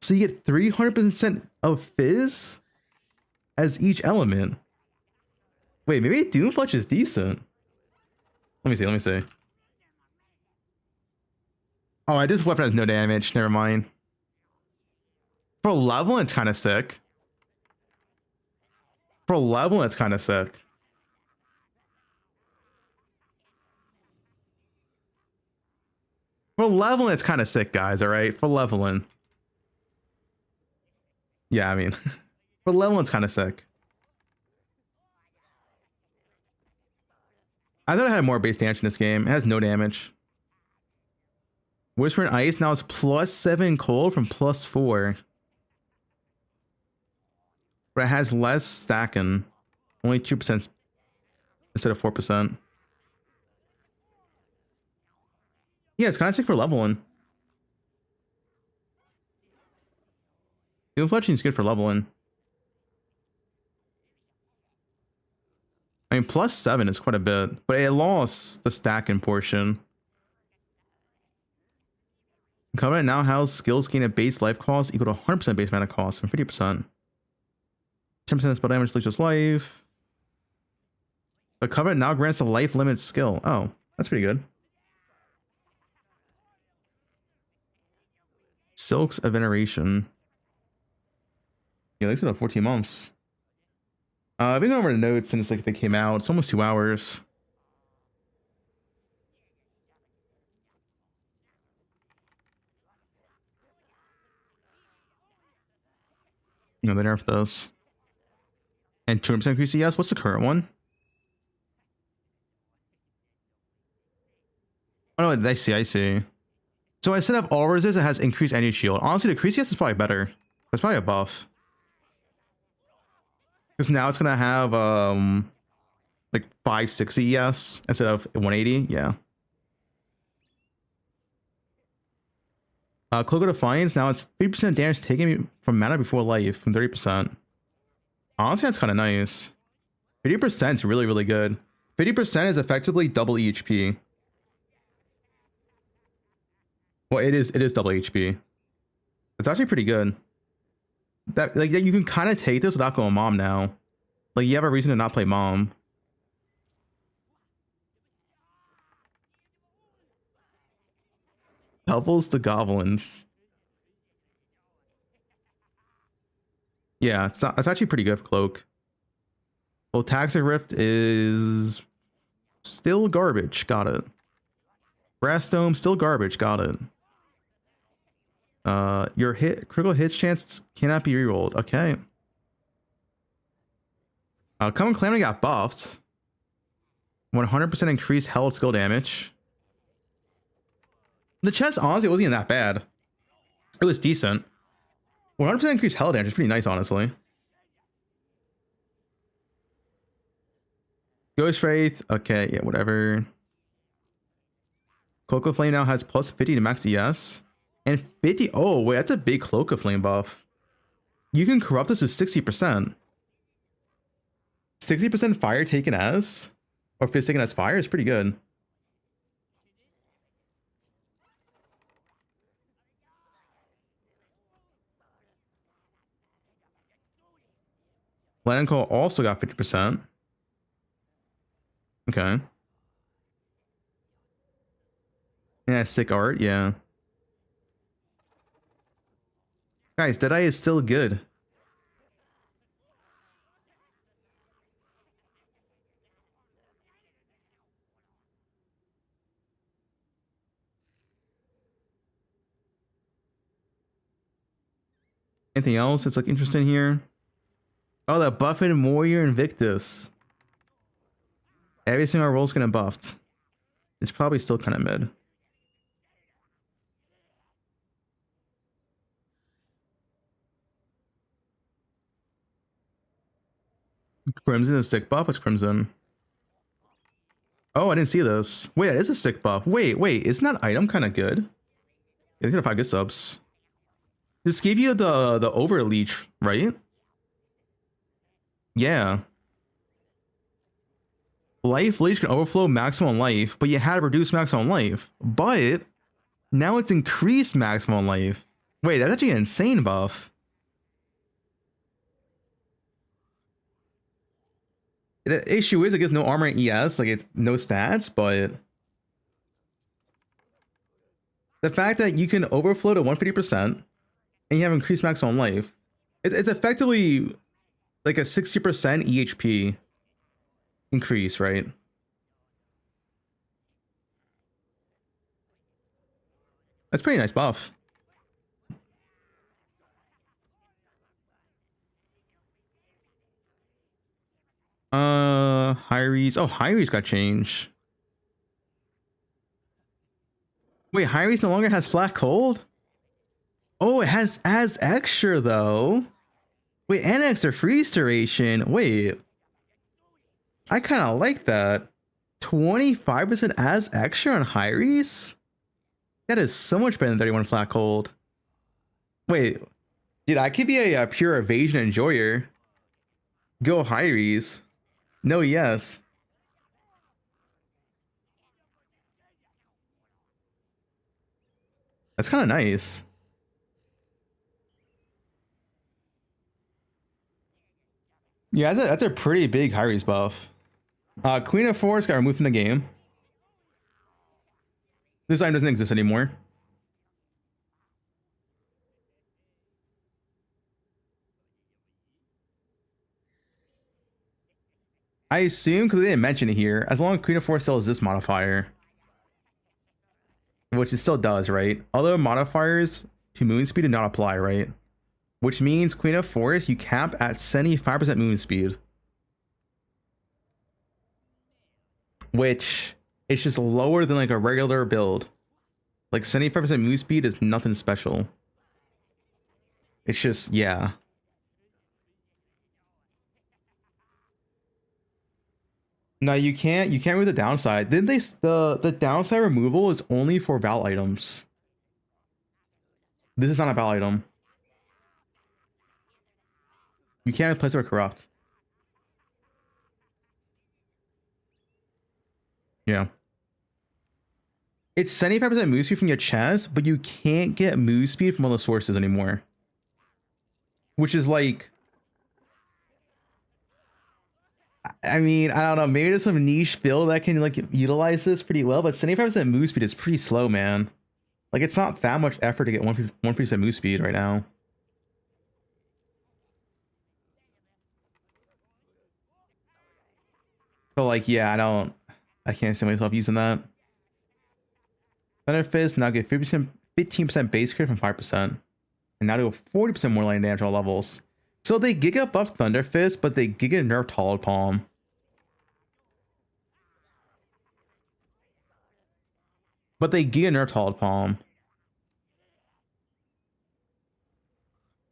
So you get 300% of fizz as each element. Wait, maybe Doomfletch is decent. Let me see, let me see. Oh, this weapon has no damage. Never mind. For level, it's kind of sick. For level, it's kind of sick. For leveling, it's kind of sick, guys, alright? For leveling. Yeah, I mean, for leveling, it's kind of sick. I thought it had more base damage in this game. It has no damage. Whisper and Ice now is +7 cold from +4. But it has less stacking. Only 2% instead of 4%. Yeah, it's kind of sick for leveling. Doomfletching is good for leveling. I mean, +7 is quite a bit, but it lost the stacking portion. Covenant now has skills gain a base life cost equal to 100% base mana cost and 50%. 10% spell damage leeches life. The Covenant now grants a life limit skill. Oh, that's pretty good. Silks of Veneration. Yeah, they said about 14 months. I've been going over the notes since like they came out. It's almost 2 hours. No, they nerfed those. And 200% increase ES. What's the current one? Oh no, I see, I see. So instead of all resist, it has increased energy shield. Honestly, the increased ES is probably better. That's probably a buff. Because now it's gonna have like 560 ES instead of 180. Yeah. Cloak of Defiance now it's 50% damage taken from mana before life from 30%. Honestly, that's kind of nice. 50% is really, really good. 50% is effectively double HP. Well, it is double HP. It's actually pretty good. That like you can kind of take this without going mom now. Like you have a reason to not play mom. Levels the goblins. Yeah, it's actually pretty good for Cloak. Well, Taxic Rift is still garbage. Got it. Brass Dome still garbage. Got it. Your critical hits chance cannot be rerolled. Okay. Common Calamity got buffed. 100% increased held skill damage. The chest honestly wasn't even that bad. It was decent. 100% increased held damage is pretty nice, honestly. Ghost Wraith. Okay, yeah, whatever. Cloak of Flame now has +50 to max ES. And 50. Oh, wait, that's a big Cloak of Flame buff. You can corrupt this to 60%. 60% fire taken as, or fizz taken as fire is pretty good. Lightning Call also got 50%. Okay. Yeah, sick art, yeah. Guys, Deadeye is still good. Anything else that's like interesting here? Oh, that Buffet Warrior Invictus. Every single roll's gonna buffed. It's probably still kind of mid. Crimson is sick buff. What's Crimson? Oh, I didn't see this. Wait, that is a sick buff. Wait, isn't that item kind of good? Yeah, it's gonna probably good subs. This gave you the overleech, right? Yeah. Life leech can overflow maximum life, but you had to reduce maximum life. But now it's increased maximum life. Wait, that's actually an insane buff. The issue is it gets no armor and ES, like it's no stats, but the fact that you can overflow to 150% and you have increased maximum life, it's effectively like a 60% EHP increase, right? That's pretty nice buff. Hyries. Oh, Hyries got changed. Wait, Hyries no longer has flat cold? Oh, it has as extra though. Wait, and extra freeze duration. Wait. I kind of like that. 25% as extra on Hyries? That is so much better than 31 flat cold. Wait, dude, I could be a pure evasion enjoyer. Go Hyries. No, yes. That's kind of nice. Yeah, that's a pretty big Hyries buff. Queen of Force got removed from the game. This item doesn't exist anymore. I assume because they didn't mention it here, as long as Queen of Force still has this modifier, which it still does, right? Other modifiers to moon speed do not apply, right? Which means Queen of Force you cap at 75% moon speed, which is just lower than like a regular build. Like 75% moon speed is nothing special. It's just, yeah. No, you can't remove the downside. Didn't they? The downside removal is only for Vaal items. This is not a Vaal item. You can't replace it with corrupt. Yeah. It's 75% move speed from your chest, but you can't get move speed from other sources anymore. Which is like, I mean, I don't know, maybe there's some niche build that can like utilize this pretty well, but 75% move speed is pretty slow, man. Like it's not that much effort to get 1% move speed right now. So like, yeah, I can't see myself using that. Thunder Fist now get 15% base crit from 5%. And now do a 40% more line damage on all levels. So they giga buff Thunder Fist, but they giga nerfed Hollow Palm. But they giga nerfed Hollow Palm.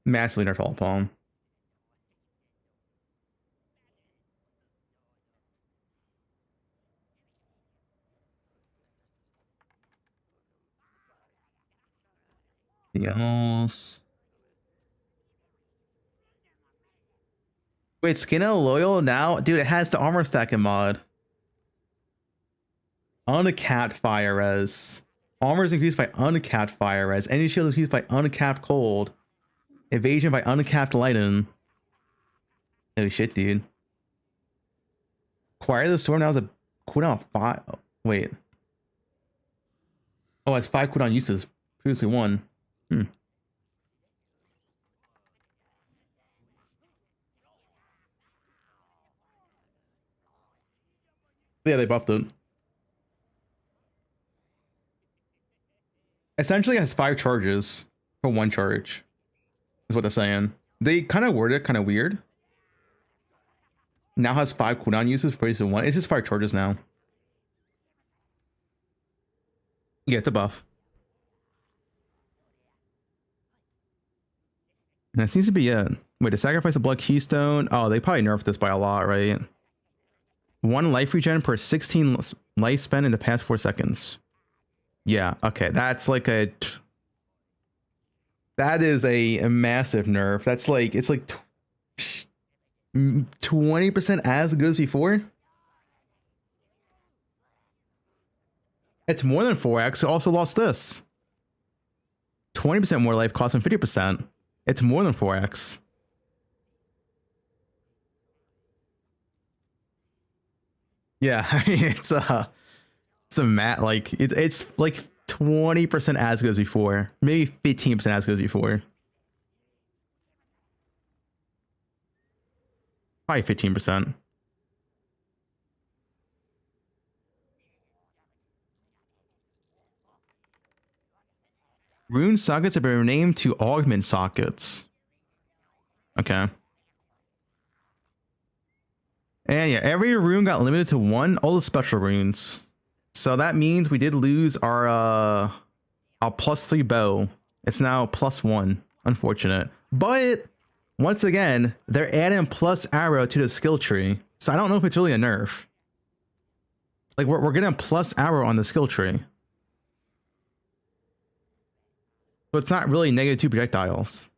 Massively nerfed Hollow Palm. Yes. Wait, Skin of Loyal now? Dude, it has the armor stacking mod. Uncapped fire res. Armor is increased by uncapped fire res. Energy shield is increased by uncapped cold. Evasion by uncapped lightning. Oh shit, dude. Acquire the Storm now is a cooldown of 5. Oh, wait. Oh, it's 5 cooldown uses. Previously 1. Yeah, they buffed it. Essentially, it has 5 charges for 1 charge. Is what they're saying. They kind of worded it kind of weird. Now has 5 cooldown uses, previously 1. It's just 5 charges now. Yeah, it's a buff. And that seems to be it. Wait, to sacrifice a blood keystone. Oh, they probably nerfed this by a lot, right? 1 life regen per 16 life spent in the past 4 seconds. Yeah, okay. That's like a... That is a massive nerf. That's like... It's like 20% as good as before. It's more than 4x. It also lost this. 20% more life cost than 50%. It's more than 4x. Yeah, it's a mat, like it's like 20% as good as before, maybe 15% as good as before. Probably 15%. Rune sockets have been renamed to augment sockets. Okay. And yeah, every rune got limited to 1, all the special runes. So that means we did lose our +3 bow. It's now +1. Unfortunate. But once again, they're adding plus arrow to the skill tree. So I don't know if it's really a nerf. Like we're getting a plus arrow on the skill tree. So it's not really -2 projectiles.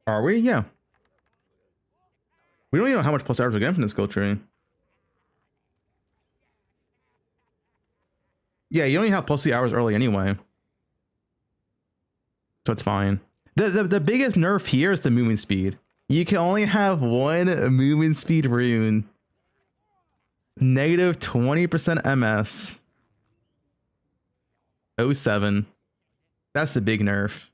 Are we? Yeah. We don't even know how much plus arrows we're getting from the skill tree. Yeah, you only have plus the hours early anyway. So it's fine. The biggest nerf here is the movement speed. You can only have 1 movement speed rune. -20% MS. 07. That's the big nerf.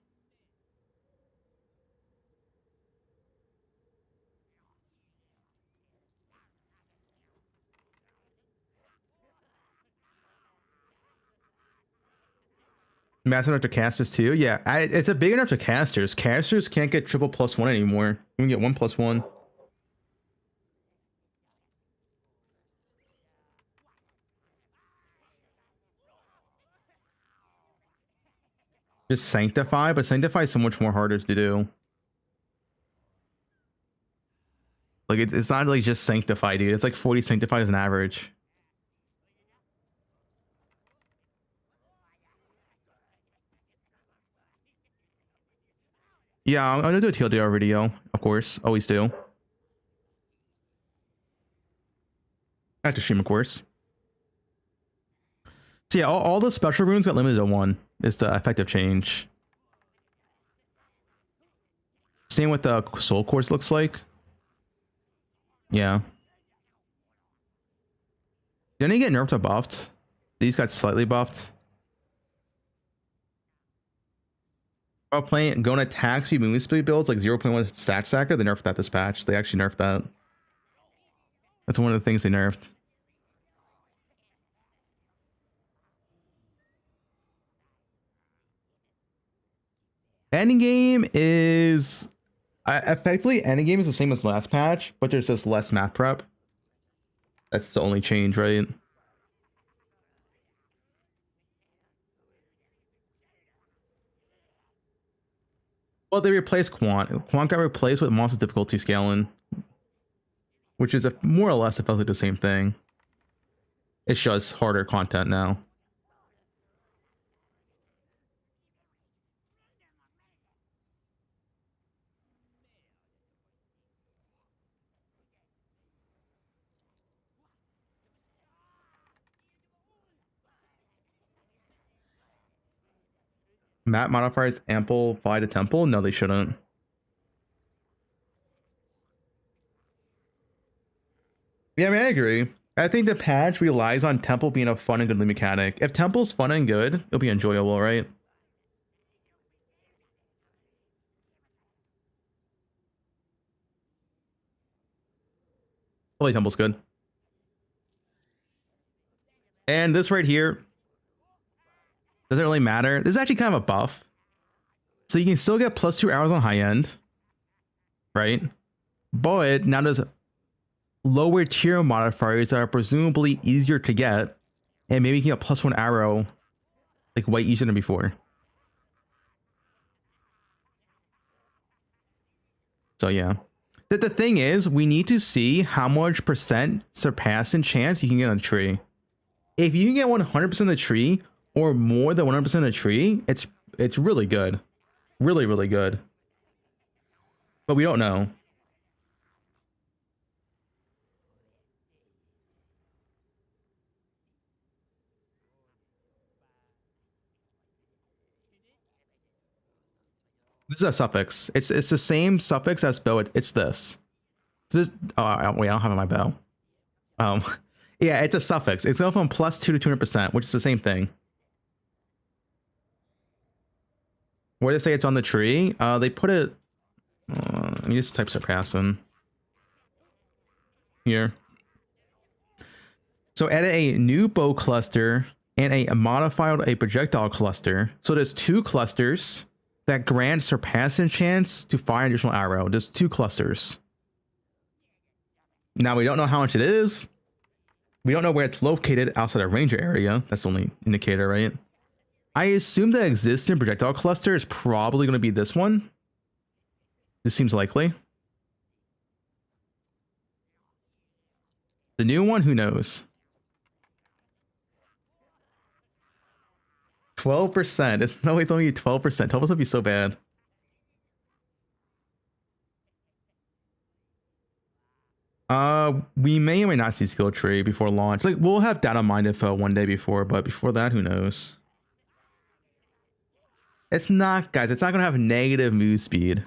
Massive enough to casters too. Yeah, it's a big enough to casters. Casters can't get triple +1 anymore. You can get 1 +1. Just sanctify, but sanctify is so much more harder to do. Like it's not like just sanctify, dude. It's like 40 sanctify as an average. Yeah, I'm gonna do a TLDR video, of course. Always do. I have to stream, of course. So yeah, all the special runes got limited to 1. Is the effective change. Same with the soul quartz looks like. Yeah. Did any get nerfed or buffed? These got slightly buffed. While playing going attack speed movement speed builds like 0.1 stat stacker, they nerfed that this patch. They actually nerfed that. That's one of the things they nerfed. Endgame is effectively Endgame is the same as last patch, but there's just less map prep. That's the only change, right? Well, they replaced Quant. Quant got replaced with monster difficulty scaling, which is more or less effectively the same thing. It's just harder content now. Map modifiers amplify to temple? No, they shouldn't. Yeah, I mean, I agree. I think the patch relies on temple being a fun and good mechanic. If temple's fun and good, it'll be enjoyable, right? Holy temple's good. And this right here doesn't really matter. This is actually kind of a buff. So you can still get +2 hours on high end. right? But now there's lower tier modifiers that are presumably easier to get, and maybe you can get +1 arrow like way easier than before. So yeah. The thing is, we need to see how much percent surpassing chance you can get on a tree. If you can get 100% of the tree or more than 100% of the tree, it's really good. Really, really good. But we don't know. This is a suffix. It's the same suffix as bow. It's this. This. Oh wait, I don't have it on my bow. Yeah, it's a suffix. It's going from +2 to 200%, which is the same thing. Where they say it's on the tree, they put it. Let me just type surpassing here. So add a new bow cluster and a modified a projectile cluster. So there's 2 clusters that grant surpassing chance to fire an additional arrow. There's 2 clusters. Now we don't know how much it is. We don't know where it's located outside a ranger area. That's the only indicator, right? I assume the existing projectile cluster is probably going to be this one. This seems likely. The new one, who knows? 12%. It's no, it's only 12%. 12% would be so bad. We may or may not see skill tree before launch. Like, we'll have data mine info one day before, but before that, who knows? It's not, guys. It's not gonna have negative move speed.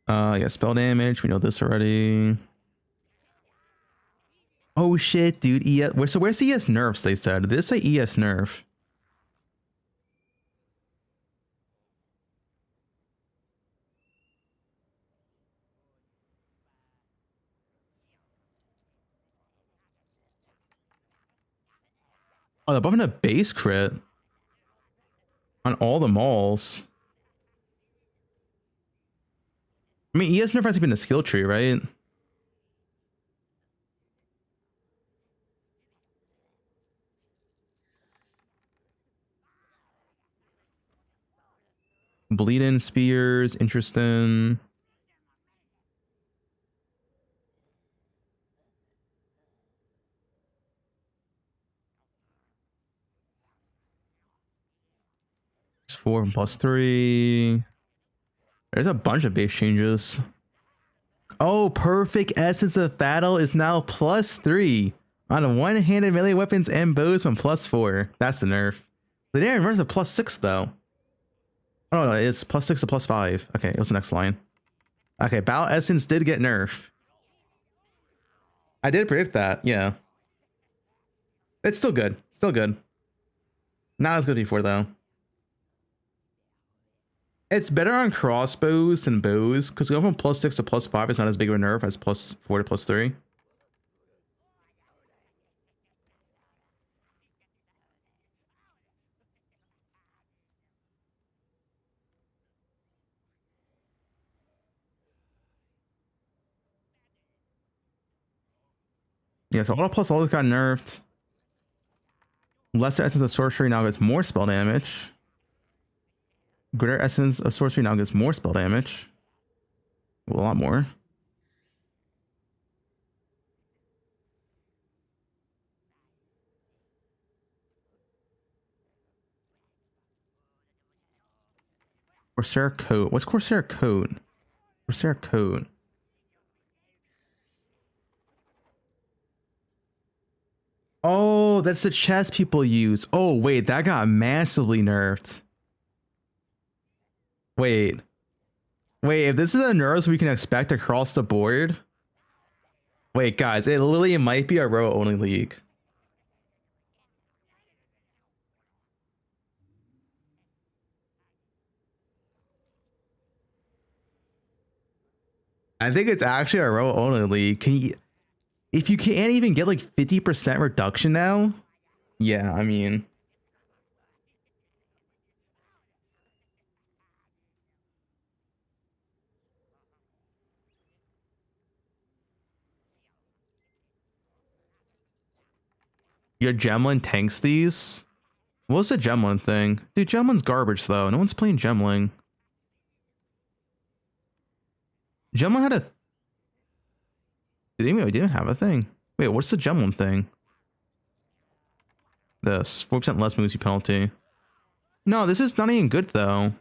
Yeah, spell damage. We know this already. Oh shit, dude. So where's the ES nerfs? They said. Did this say ES nerf? Oh, they're buffing a base crit on all the malls. I mean, ES nerf has been a skill tree, right? Bleeding spears, interesting. It's 4 and +3. There's a bunch of base changes. Oh, perfect essence of battle is now +3 on one-handed melee weapons and bows from +4. That's a nerf. The didn't reverse a +6 though. Oh no, it's +6 to +5. Okay, what's the next line? Okay, battle essence did get nerfed. I did predict that. Yeah, it's still good. Still good. Not as good before though. It's better on crossbows than bows, because going from +6 to +5 is not as big of a nerf as +4 to +3. Yeah, so auto plus always got nerfed. Lesser essence of sorcery now gets more spell damage. Greater essence of sorcery now gets more spell damage. A lot more. Corsair coat. What's Corsair coat? Corsair coat. Oh, that's the chest people use. Oh, wait, that got massively nerfed. Wait, if this is a nerfs we can expect across the board. Wait, guys, it literally might be a row only league. I think it's actually a row only league. Can you, if you can't even get like 50% reduction now, Yeah, I mean, your Gemlin tanks these. What's the Gemlin thing? Dude, Gemlin's garbage though. No one's playing Gemlin. Gemlin had a. Did didn't have a thing. Wait, what's the Gemlin thing? This 4% less movie penalty. No, this is not even good though.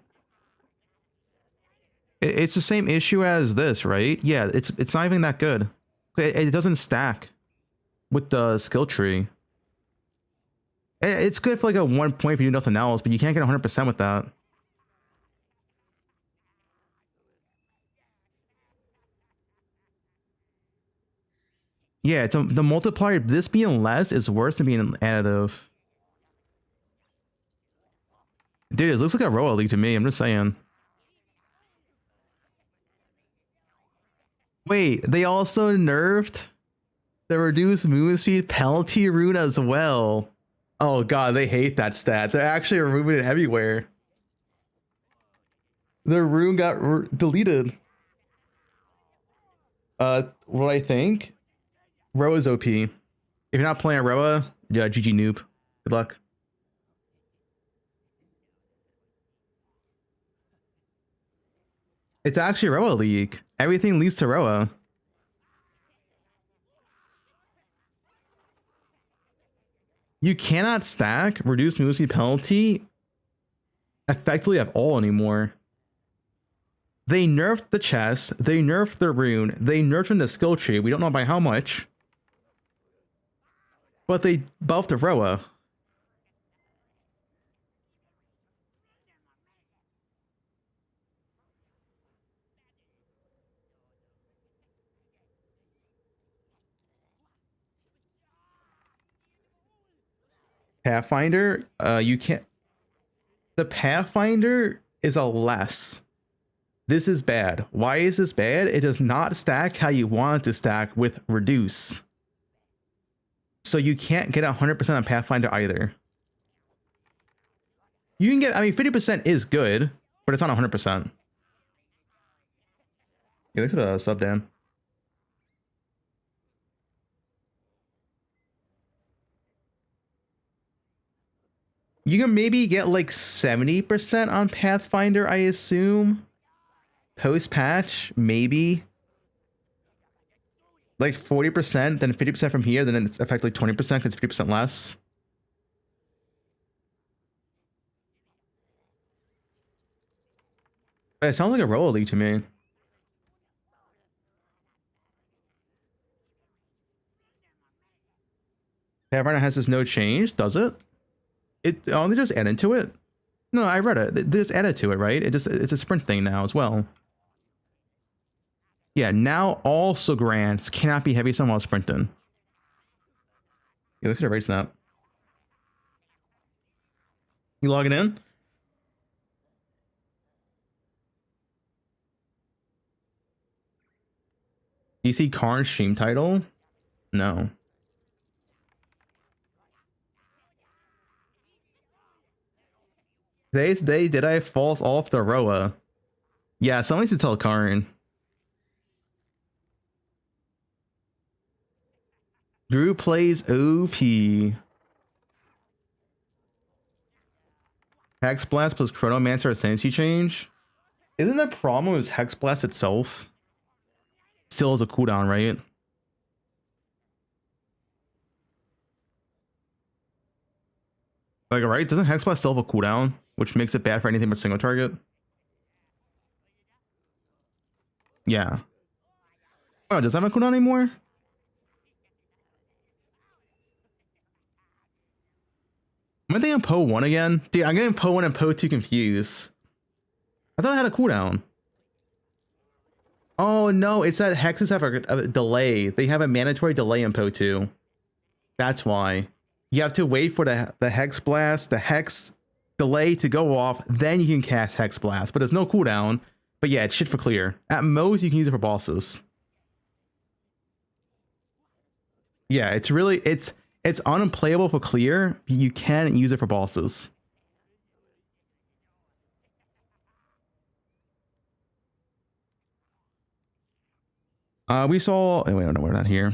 It's the same issue as this, right? Yeah, it's not even that good. It doesn't stack with the skill tree. It's good for like a 1 point if you do nothing else, but you can't get 100% with that. Yeah, it's the multiplier. This being less is worse than being an additive. Dude, it looks like a Roa League to me. I'm just saying. Wait, they also nerfed the reduced movement speed penalty rune as well. Oh god, they hate that stat. They're actually removing it everywhere. The rune got deleted. What I think? Roa's OP. If you're not playing Roa, yeah, GG noob. Good luck. It's actually Roa League. Everything leads to Roa. You cannot stack reduced movement speed penalty effectively at all anymore. They nerfed the chest, they nerfed the rune, they nerfed the skill tree. We don't know by how much. But they buffed the Roa. Pathfinder, you can't. The Pathfinder is a less. This is bad. Why is this bad? It does not stack how you want it to stack with reduce. So you can't get 100% on Pathfinder either. You can get, I mean, 50% is good, but it's not 100%. Yeah, look at the sub, Dan. You can maybe get like 70% on Pathfinder, I assume. Post-patch, maybe. Like 40%, then 50% from here, then it's effectively 20% because it's 50% less. It sounds like a Roa League to me. Pathfinder has this no change, does it? It only just added to it? No, I read it. They just added to it, right? It's a sprint thing now as well. Yeah, now all grants cannot be heavy while sprinting. Yeah, look at the raid snap. You logging in? You see Karn's stream title? No. They did I false off the Roa? Yeah, someone needs to tell Karn. Drew plays OP. Hex Blast plus Chronomancer Ascendancy change. Isn't the problem with Hex Blast itself? Still has a cooldown, right? Like, right? Doesn't Hex Blast still have a cooldown? Which makes it bad for anything but single target? Yeah. Oh, does that have a cooldown anymore? Am I thinking Poe 1 again? Dude, I'm getting Poe 1 and Poe 2 confused. I thought I had a cooldown. Oh no, it's that hexes have a delay. They have a mandatory delay in Poe 2. That's why. You have to wait for the Hex Blast, the Hex delay to go off, then you can cast Hex Blast. But there's no cooldown. But yeah, it's shit for clear. At most, you can use it for bosses. Yeah, it's It's unplayable for clear. You can use it for bosses. We saw. Oh, wait, no, we're not here.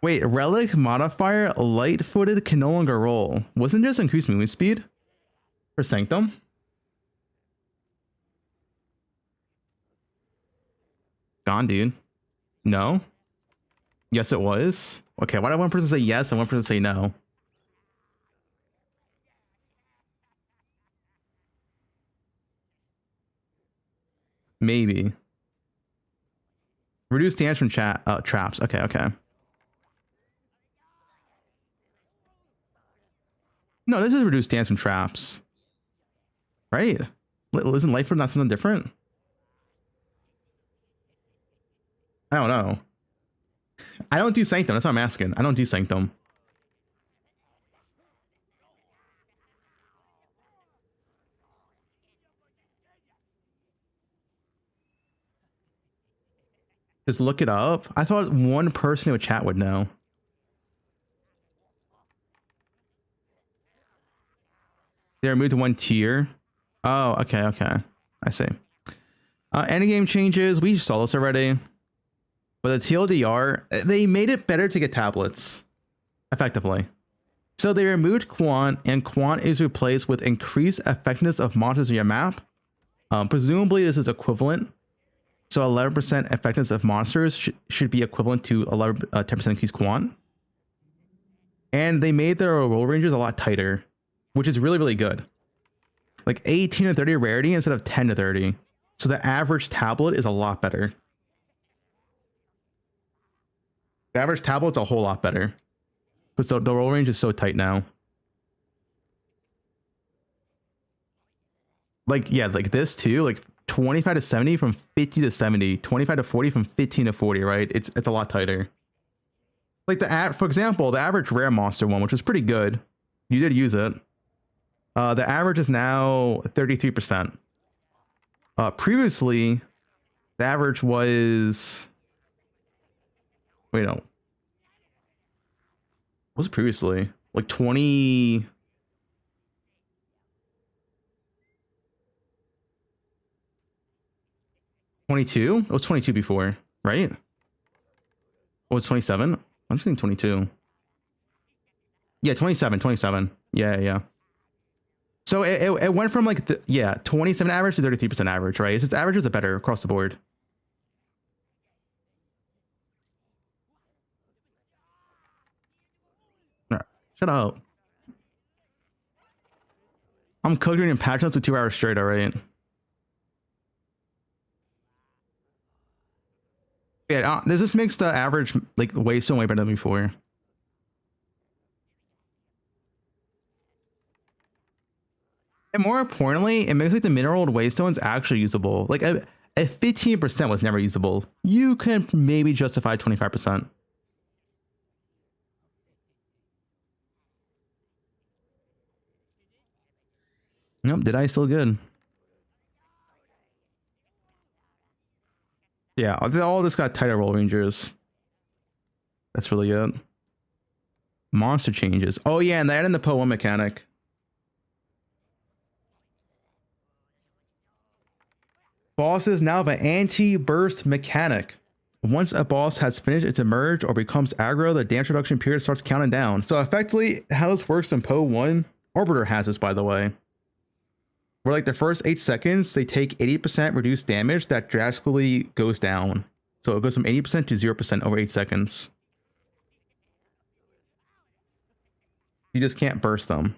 Wait, relic modifier light-footed can no longer roll. Wasn't just increased movement speed for Sanctum? Gone, dude. No. Yes, it was. Okay, why did one person say yes and one person say no? Maybe. Reduce damage from traps. Okay, okay. No, this is reduced damage from traps. Right? Isn't Lightfoot not something different? I don't know. I don't do Sanctum. That's what I'm asking. I don't do Sanctum. Just look it up. I thought one person in a chat would know. They removed one tier. Oh, okay, okay. I see. Endgame changes. We saw this already. But the TLDR, they made it better to get tablets. Effectively. So they removed Quant, and Quant is replaced with increased effectiveness of monsters in your map. Presumably this is equivalent. So 11% effectiveness of monsters should be equivalent to 10% increased Quant. And they made their roll ranges a lot tighter, which is really, really good. Like 18 to 30 rarity instead of 10 to 30. So the average tablet is a lot better. The average tablet's a whole lot better. Because the roll range is so tight now. Like, yeah, like this too, like 25 to 70 from 50 to 70, 25 to 40 from 15 to 40, right? It's a lot tighter. Like for example, the average rare monster one, which was pretty good. You did use it. The average is now 33%. Previously, the average was... Wait, no. What was it previously? Like 20... 22? It was 22 before, right? What was 27? I'm just thinking 22. Yeah, 27. Yeah. So it went from like 27 average to 33% average, right? Its averages are better across the board. No, shut up. I'm coding in patch notes for 2 hours straight, alright? Yeah, this makes the average like way better than before. And more importantly, it makes like the mineral waystones actually usable. Like a 15% was never usable. You can maybe justify 25%. Nope, did I still good? Yeah, they all just got tighter roll rangers. That's really good. Monster changes. Oh yeah, and they added the Po 1 mechanic. Bosses now have an anti-burst mechanic. Once a boss has finished its emerge or becomes aggro, the damage reduction period starts counting down. So effectively, how this works in Po 1, Arbiter has this, by the way. Where like the first 8 seconds, they take 80% reduced damage that drastically goes down. So it goes from 80% to 0% over 8 seconds. You just can't burst them.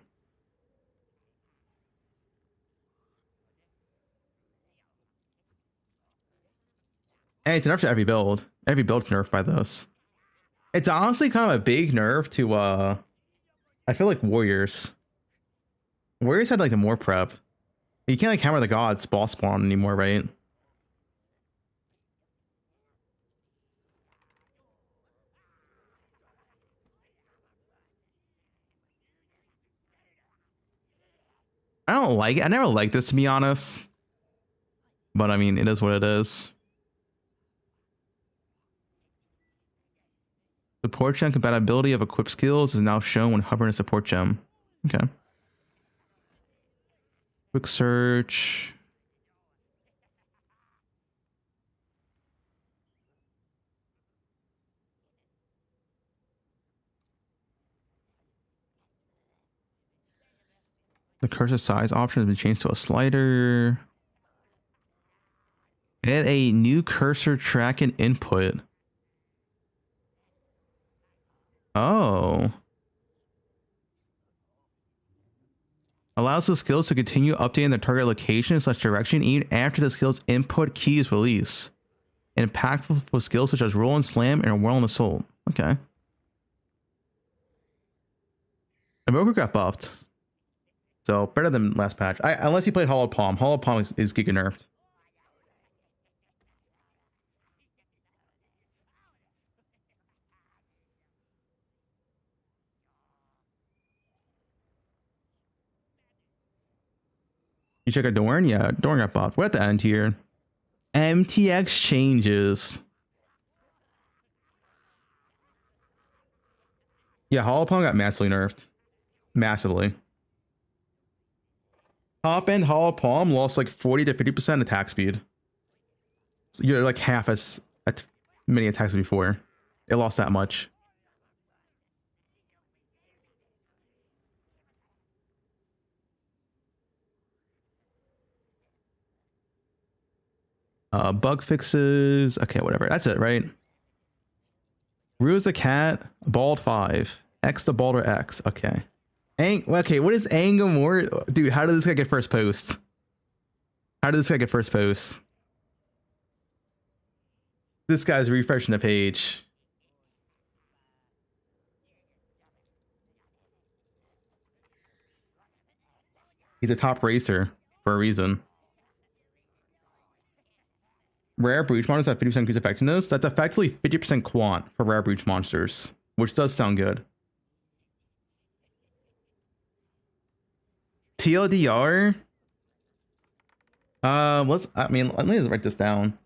And it's nerfed to every build. Every build's nerfed by this. It's honestly kind of a big nerf to I feel like Warriors. Warriors had like a more prep. You can't like hammer the gods boss spawn anymore, right? I don't like it. I never liked this, to be honest. But I mean, it is what it is. Support gem compatibility of equipped skills is now shown when hovering a support gem. Okay. Quick search. The cursor size option has been changed to a slider. Add a new cursor track and input. Oh. Allows the skills to continue updating the target location/direction even after the skill's input key is released. Impactful for skills such as roll and slam and whirl and assault. Okay. Evoker got buffed. So better than last patch. Unless you played Hollowed Palm. Hollowed Palm is giga nerfed. You check out Dorn? Yeah, Dorn got buffed. We're at the end here. MTX changes. Yeah, Hollow Palm got massively nerfed. Massively. Top end Hollow Palm lost like 40 to 50% attack speed. So you're like half as many attacks as before. It lost that much. Bug fixes. Okay, whatever. That's it, right? Ruse a cat. Bald 5. X the Balder X. Okay. Okay, what is Angamore? Dude, how did this guy get first post? How did this guy get first post? This guy's refreshing the page. He's a top racer for a reason. Rare breach monsters have 50% increased effectiveness. That's effectively 50% quant for rare breach monsters, which does sound good. TLDR. Let me just write this down.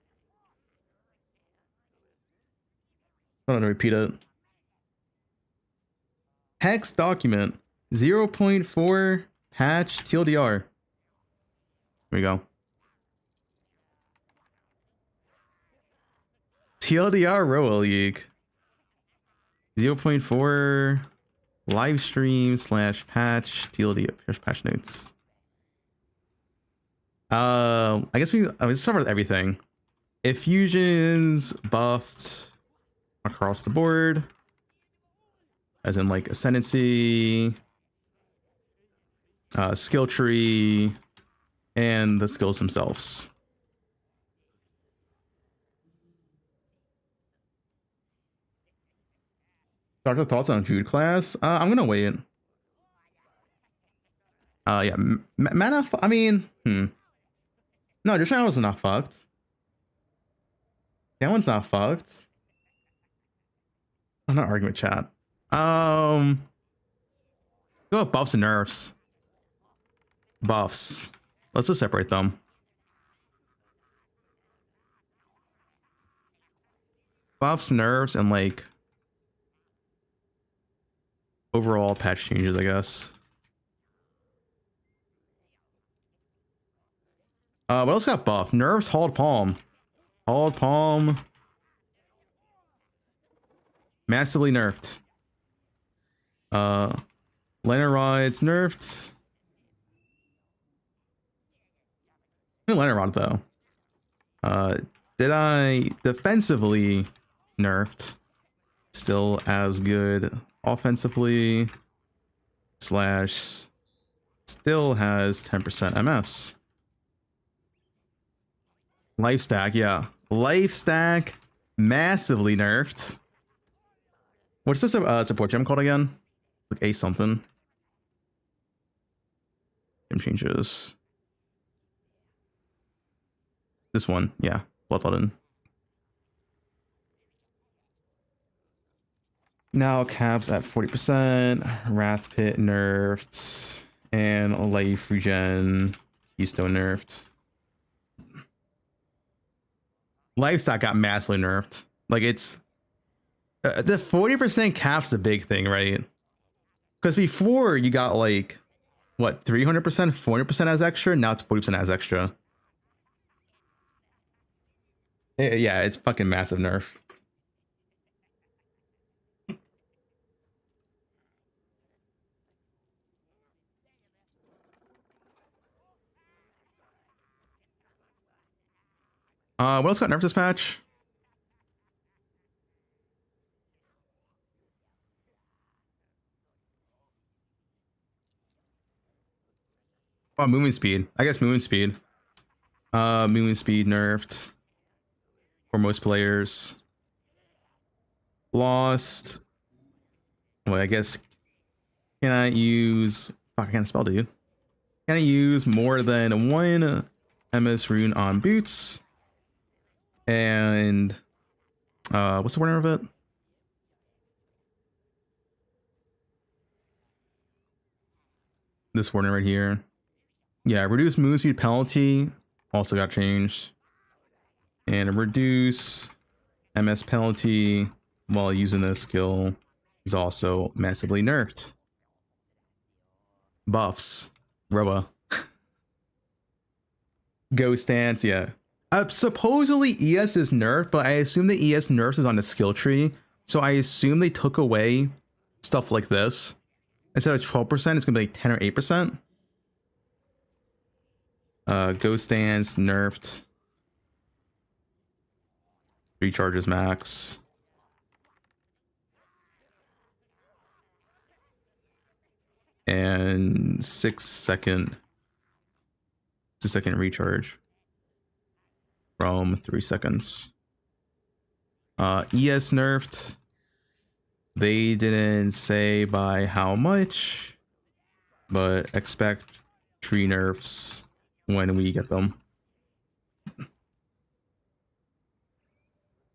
I don't want to repeat it. Hex document 0.4 patch TLDR. Here we go. TLDR Royal League 0.4 live stream / patch TLDR. Here's patch notes. I guess we covered everything. Effusions buffed across the board, as in like ascendancy, skill tree, and the skills themselves. Doctor thoughts on Druid class? I'm gonna wait. Yeah, mana. No, your channel was not fucked. That one's not fucked. I'm not arguing with chat. Go with buffs and nerfs. Buffs. Let's just separate them. Buffs, nerfs, and like overall patch changes, I guess. What else got buffed? Nerfs, Hollowed Palm. Hollowed Palm. Massively nerfed. Leonarrod's nerfed. Leonarrod though. Did I defensively nerfed? Still as good offensively. / still has 10% MS. Life stack, yeah. Life stack massively nerfed. What's this support gem called again? Like A something. Gem changes. This one, yeah. Bloodletting. Now caps at 40%. Wrath Pit nerfed. And Life Regen Keystone nerfed. Livestock got massively nerfed. Like it's The 40% cap's the big thing, right? Because before you got like what 300%, 40% as extra. Now it's 40% as extra. Yeah, it's fucking massive nerf. What else got nerfed this patch? Oh, movement speed. I guess movement speed. Movement speed nerfed for most players. Lost. Well, I guess cannot use. Fuck, I can't spell, dude. Can I use more than one MS rune on boots? And what's the word of it? This warning right here. Yeah, reduce movement speed penalty also got changed. And reduce MS penalty while using this skill is also massively nerfed. Buffs. Roa. Ghost stance, yeah. Supposedly ES is nerfed, but I assume the ES nerfs is on the skill tree. So I assume they took away stuff like this. Instead of 12%, it's gonna be like 10 or 8%. Ghost stance nerfed. Recharges max. And 6-second recharge from 3 seconds. ES nerfed. They didn't say by how much, but expect tree nerfs when we get them.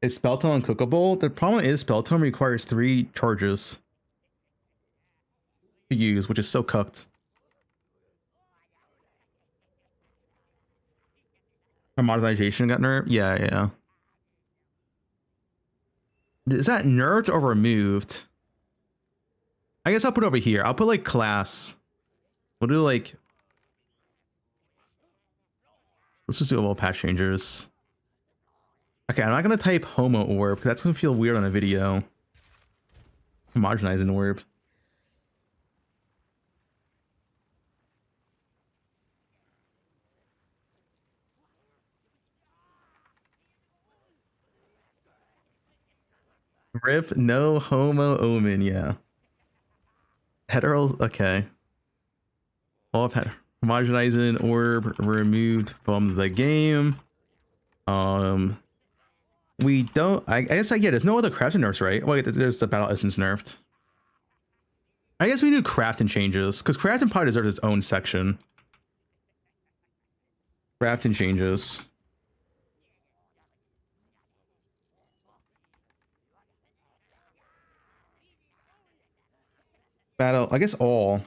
Is Spelltome uncookable? The problem is Spelltome requires 3 charges to use, which is so cooked. Weaponization got nerfed? Yeah. Is that nerfed or removed? I guess I'll put it over here. I'll put like class. We'll do like... Let's just do all patch changers. Okay, I'm not going to type homo orb because that's going to feel weird on a video. Homogenizing orb. Rip, no homo omen, yeah. Heteros, okay. All of homogenizing orb removed from the game. We don't, I guess there's no other crafting nerfs, right? Well, there's the battle essence nerfed. I guess we do crafting changes, because crafting probably deserves its own section. Crafting changes. Battle, I guess all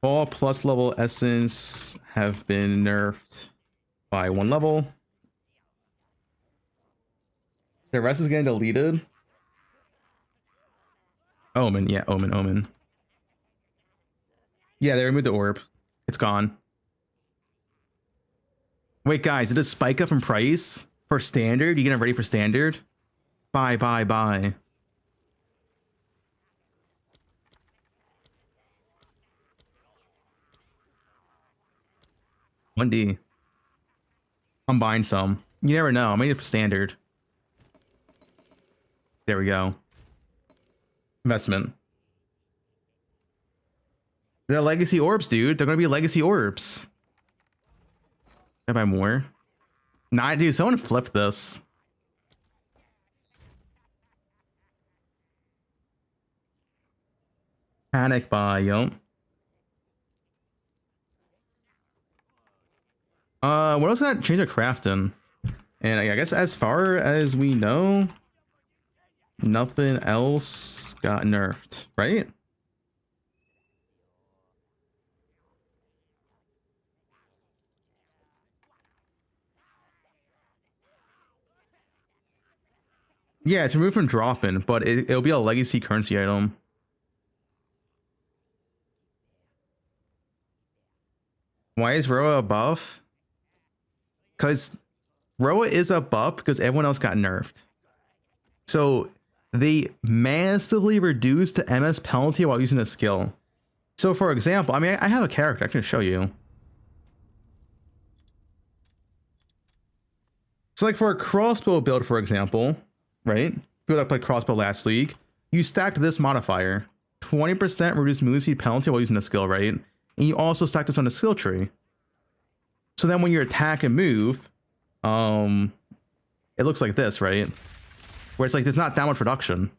plus level essence have been nerfed by 1 level. The rest is getting deleted. Omen, yeah, Omen. Yeah, they removed the orb. It's gone. Wait, guys, did it spike up in price for standard? You getting ready for standard? Bye. 1D. I'm buying some. You never know. I made it for standard. There we go. Investment. They're legacy orbs, dude. They're gonna be legacy orbs. Can I buy more? Nah, dude, someone flip this. Panic buy, yo. What else got change of crafting? And I guess as far as we know, nothing else got nerfed, right? Yeah, it's removed from dropping, but it'll be a legacy currency item. Why is Roa a buff? Because Roa is a buff because everyone else got nerfed. So they massively reduced the MS penalty while using a skill. So for example, I mean, I have a character I can show you. So like for a crossbow build, for example, right? People that played crossbow last league, you stacked this modifier, 20% reduced move speed penalty while using a skill, right? And you also stacked this on the skill tree. So then when you attack and move, it looks like this, right? Where it's like there's not that much reduction.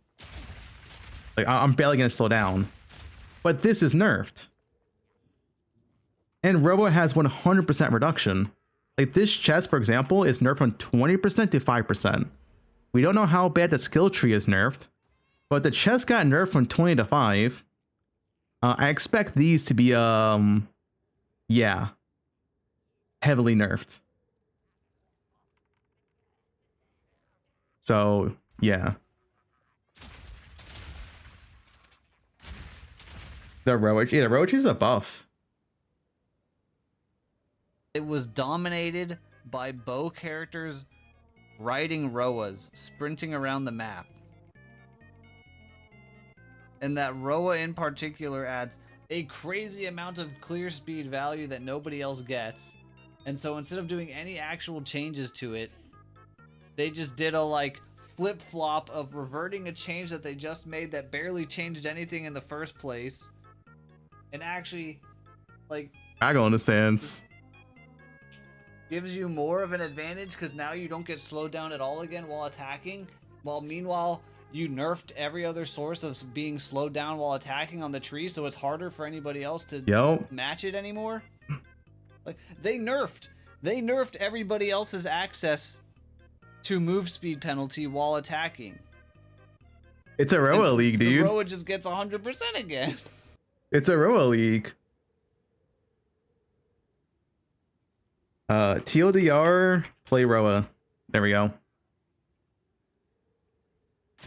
Like I'm barely gonna slow down, but this is nerfed. And Robo has 100% reduction. Like this chest, for example, is nerfed from 20% to 5%. We don't know how bad the skill tree is nerfed, but the chest got nerfed from 20 to 5. I expect these to be, yeah, heavily nerfed. So, yeah. The Roach, yeah, the Roach is a buff. It was dominated by bow characters riding Roas, sprinting around the map. And that Roa in particular adds a crazy amount of clear speed value that nobody else gets. And so instead of doing any actual changes to it, they just did a like flip-flop of reverting a change that they just made that barely changed anything in the first place. And actually, like, I understands. Gives you more of an advantage because now you don't get slowed down at all again while attacking. While meanwhile, you nerfed every other source of being slowed down while attacking on the tree, so it's harder for anybody else to match it anymore. Like they nerfed everybody else's access to move speed penalty while attacking. It's a Roa league, dude. The Roa just gets 100% again. It's a Roa league. TLDR, play Roa. There we go.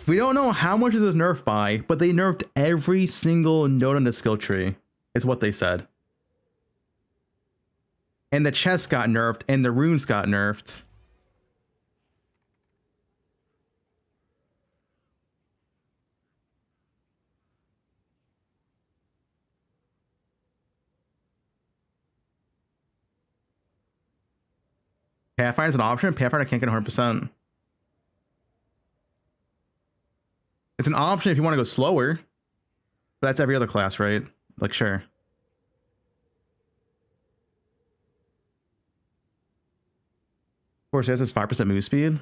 We don't know how much is this nerfed by, but they nerfed every single node on the skill tree, is what they said. And the chest got nerfed, and the runes got nerfed. Pathfinder's an option. Pathfinder can't get 100%. It's an option if you want to go slower. But that's every other class, right? Like, sure. Of course, this is 5% move speed.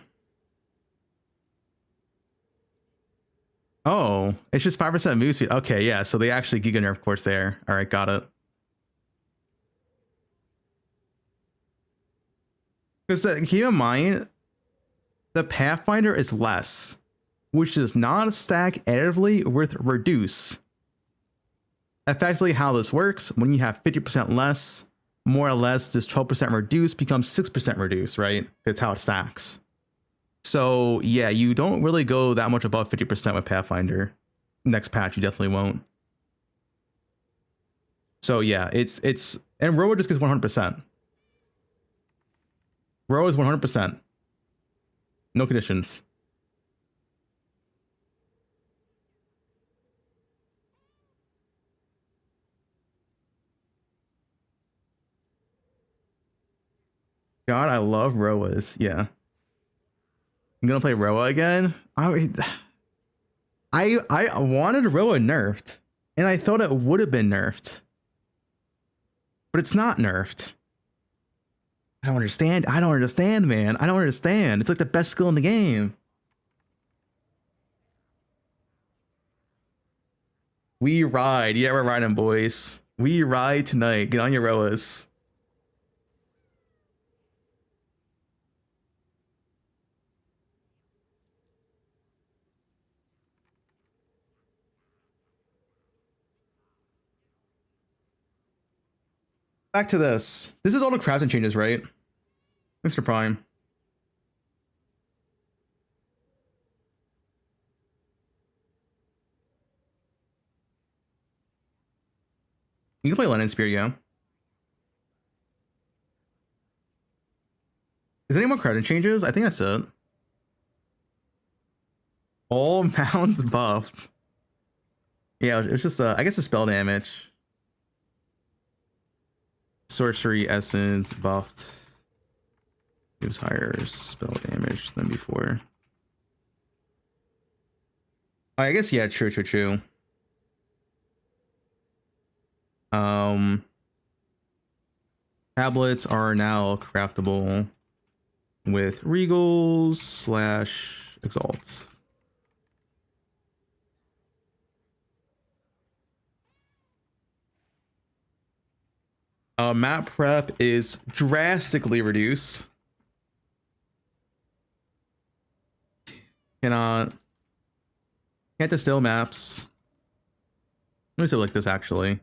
Oh, it's just 5% move speed. Okay, yeah, so they actually Giga nerf course there. All right, got it. Because keep in mind, the Pathfinder is less, which does not stack additively with reduce. Effectively, how this works, when you have 50% less, more or less, this 12% reduce becomes 6% reduce, right? That's how it stacks. So yeah, you don't really go that much above 50% with Pathfinder. Next patch, you definitely won't. So yeah, and Roa just gets 100%. Roa is 100%. No conditions. God, I love Roas. Yeah. I'm gonna play Roa again. I wanted Roa nerfed, and I thought it would have been nerfed. But it's not nerfed. I don't understand. I don't understand, man. I don't understand. It's like the best skill in the game. We ride. Yeah, we're riding, boys. We ride tonight. Get on your Roas. Back to this. This is all the crafting changes, right? Mr. Prime. You can play Lennon Spear, yeah. Is there any more credit changes? I think that's it. All mounts buffed. Yeah, it's just I guess the spell damage. Sorcery essence buffed. Gives higher spell damage than before. I guess yeah, true. Tablets are now craftable with regals / exalts. Map prep is drastically reduced. Can't distill maps. Let me say it like this actually.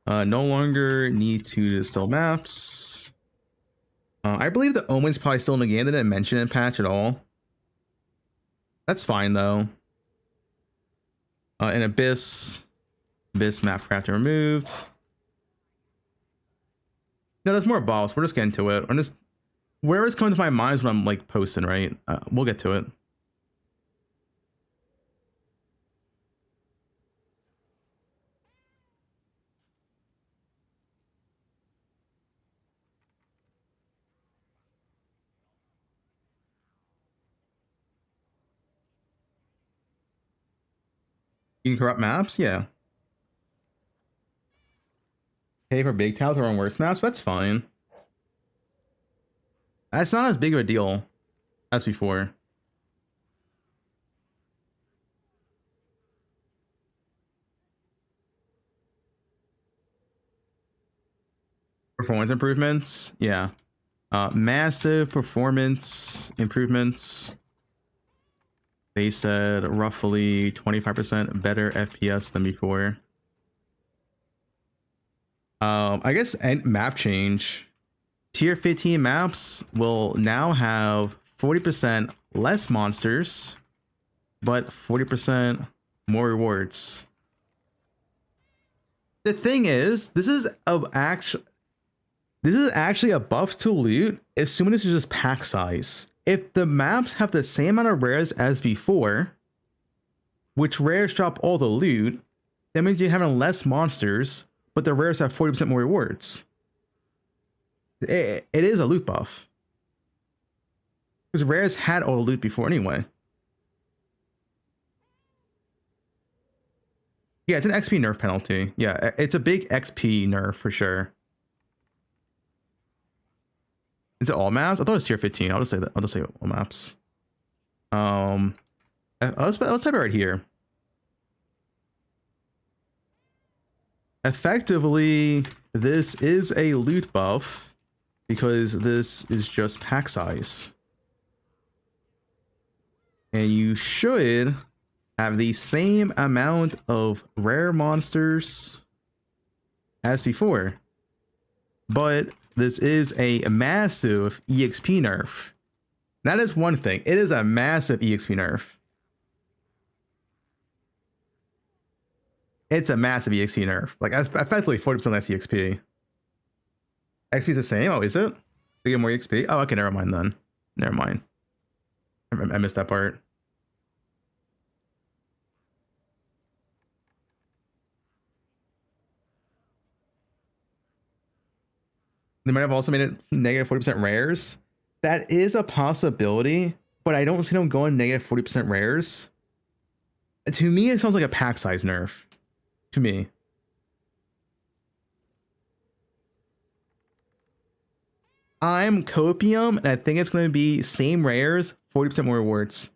No longer need to distill maps. I believe the Omen's probably still in the game. They didn't mention it in patch at all. That's fine though. And Abyss map crafting removed. No, there's more balls. We're just getting to it. I'm just where it's coming to my mind is when I'm like posting, right? We'll get to it. You can corrupt maps, yeah. Pay for big towns or on worse maps, that's fine. It's not as big of a deal as before. Performance improvements, yeah. Massive performance improvements. They said roughly 25% better FPS than before. I guess map change. Tier 15 maps will now have 40% less monsters, but 40% more rewards. The thing is, this is actually a buff to loot, assuming this is just pack size. If the maps have the same amount of rares as before, which rares drop all the loot, that means you're having less monsters, but the rares have 40% more rewards. It is a loot buff. Because rares had all the loot before anyway. Yeah, it's an XP nerf penalty. Yeah, it's a big XP nerf for sure. Is it all maps? I thought it was tier 15. I'll just say that. I'll just say all maps. Let's type it right here. Effectively, this is a loot buff because this is just pack size. And you should have the same amount of rare monsters as before. But this is a massive EXP nerf. That is one thing. It is a massive EXP nerf. It's a massive EXP nerf. Like, effectively 40% less EXP. XP is the same? Oh, is it? They get more EXP? Oh, okay, never mind then. Never mind. I missed that part. They might have also made it negative 40% rares. That is a possibility, but I don't see them going negative 40% rares. To me, it sounds like a pack size nerf. To me. I'm Copium, and I think it's going to be same rares, 40% more rewards.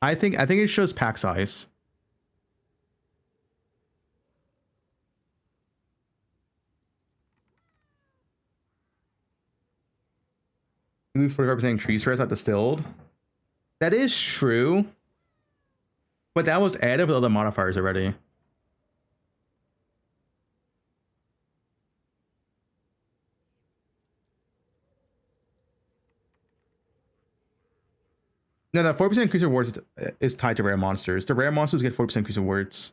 I think it shows pack size. Lose 45% tree stress at distilled. That is true. But that was added with other modifiers already. No, 40% increase rewards is tied to rare monsters. The rare monsters get 40% increase rewards.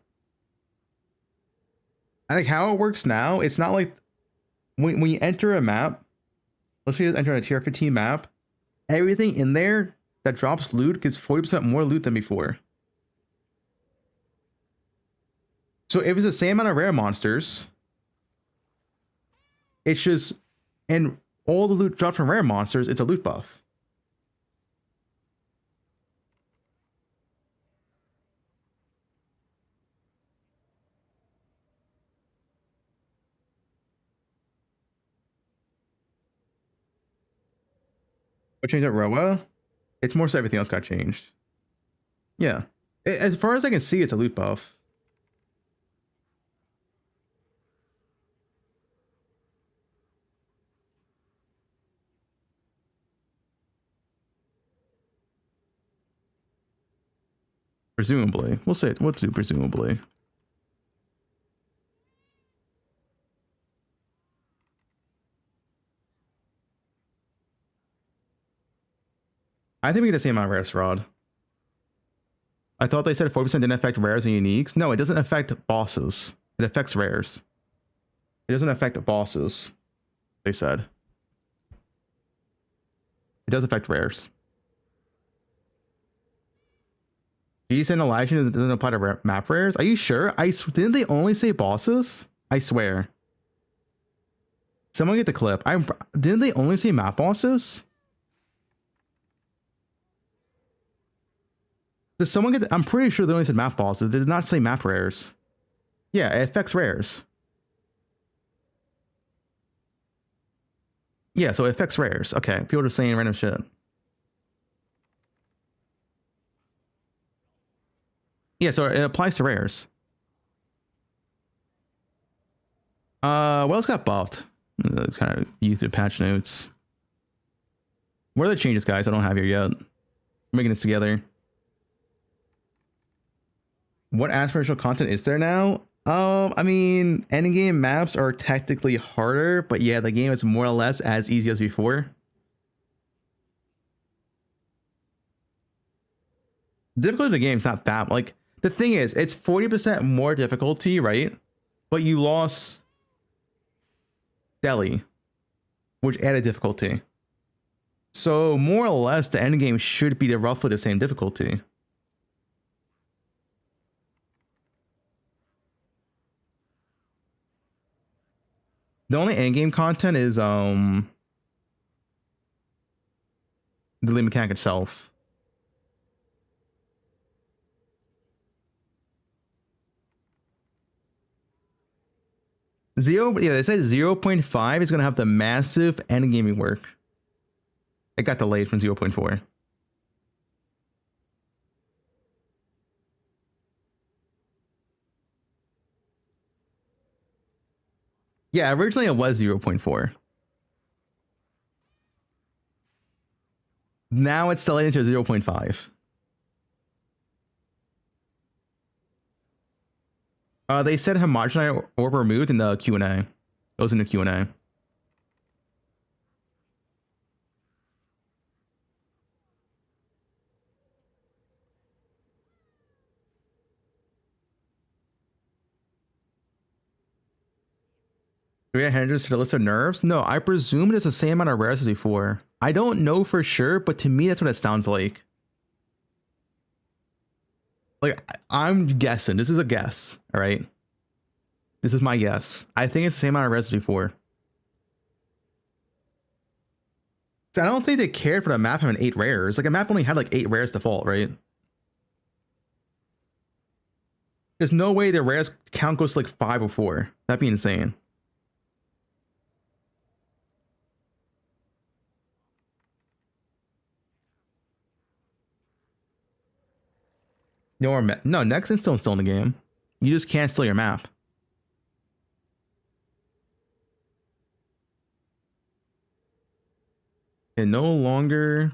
I think how it works now, it's not like when you enter a map, let's say you enter a tier 15 map, everything in there that drops loot gets 40% more loot than before. So if it's the same amount of rare monsters, it's just, and all the loot dropped from rare monsters, it's a loot buff. What changed at Roa? It's more so everything else got changed. Yeah. As far as I can see, it's a loot buff. Presumably. We'll say what to do, presumably. I think we get the same amount of rares, Rod. I thought they said 40% didn't affect rares and uniques. No, it doesn't affect bosses. It affects rares. It doesn't affect bosses, they said. It does affect rares. Geese and Elijah doesn't apply to map rares? Are you sure? Didn't they only say bosses? I swear. Someone get the clip. Didn't they only say map bosses? Did someone get I'm pretty sure they only said map bosses. They did not say map rares. Yeah, it affects rares. Yeah, so it affects rares. Okay, people are just saying random shit. Yeah, so it applies to rares. What else got buffed? Kind of view through patch notes. What are the changes, guys? I don't have here yet. We're making this together. What aspirational content is there now? I mean, endgame maps are technically harder, but yeah, the game is more or less as easy as before. The difficulty of the game is not that, like, the thing is, it's 40% more difficulty, right? But you lost Delhi, which added difficulty. So more or less, the endgame should be roughly the same difficulty. The only endgame content is the lead mechanic itself. They said 0.5 is gonna have the massive endgaming work. It got delayed from 0.4. Yeah, originally it was 0.4. Now it's delayed into 0.5. They said homogenized orb removed in the Q&A. It was in the Q&A. Do we add hindrance to the list of nerves? No, I presume it's the same amount of rares as before. I don't know for sure, but to me, that's what it sounds like. Like, I'm guessing. This is a guess, all right? This is my guess. I think it's the same amount of rares as before. So I don't think they cared for the map having 8 rares. Like, a map only had like 8 rares default, right? There's no way the rares count goes to like 5 or 4. That'd be insane. No, next install is still in the game. You just can't steal your map. And no longer.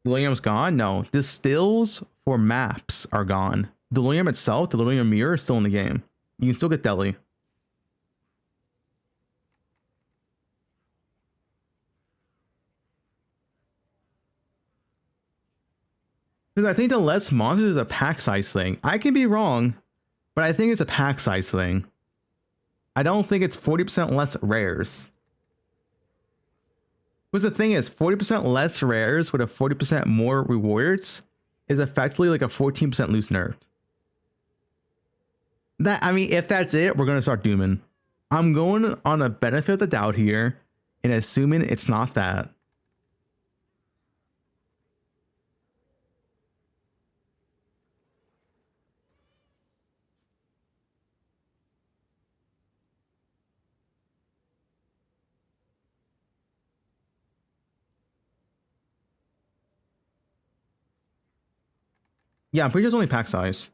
Delirium's gone? No. Distills for maps are gone. Delirium itself, Delirium Mirror, is still in the game. You can still get Deli. Because I think the less monsters is a pack size thing. I can be wrong, but I think it's a pack size thing. I don't think it's 40% less rares. Because the thing is, 40% less rares with a 40% more rewards is effectively like a 14% loose nerf. That, I mean, if that's it, we're gonna start dooming. I'm going on a benefit of the doubt here and assuming it's not that. Yeah, I'm pretty sure it's only pack size.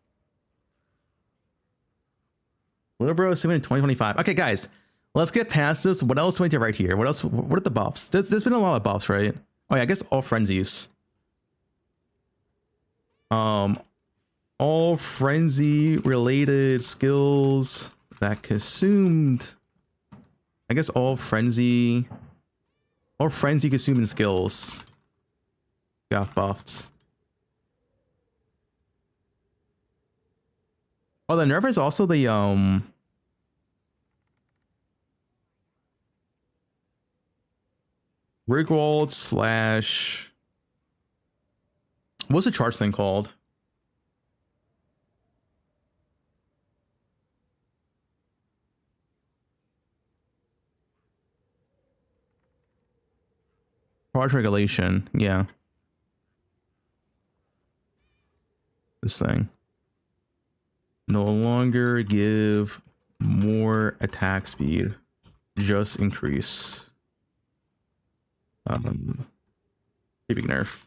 Little bro assuming in 2025. Okay, guys, let's get past this. What else do we need to write here? What else? What are the buffs? There's been a lot of buffs, right? Oh yeah, I guess all frenzies. All frenzy related skills that consumed. I guess all frenzy consuming skills got buffed. Oh, the nerf is also the Rigwald slash, what's the charge thing called? Charge regulation, yeah. This thing. No longer give more attack speed, just increase. Pretty big nerf.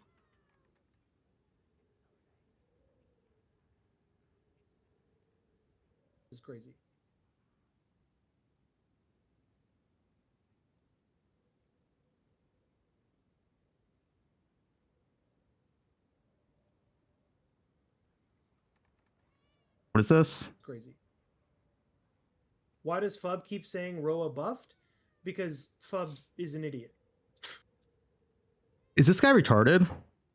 It's crazy. What is this? It's crazy. Why does Fub keep saying Roa buffed? Because Fub is an idiot. Is this guy retarded?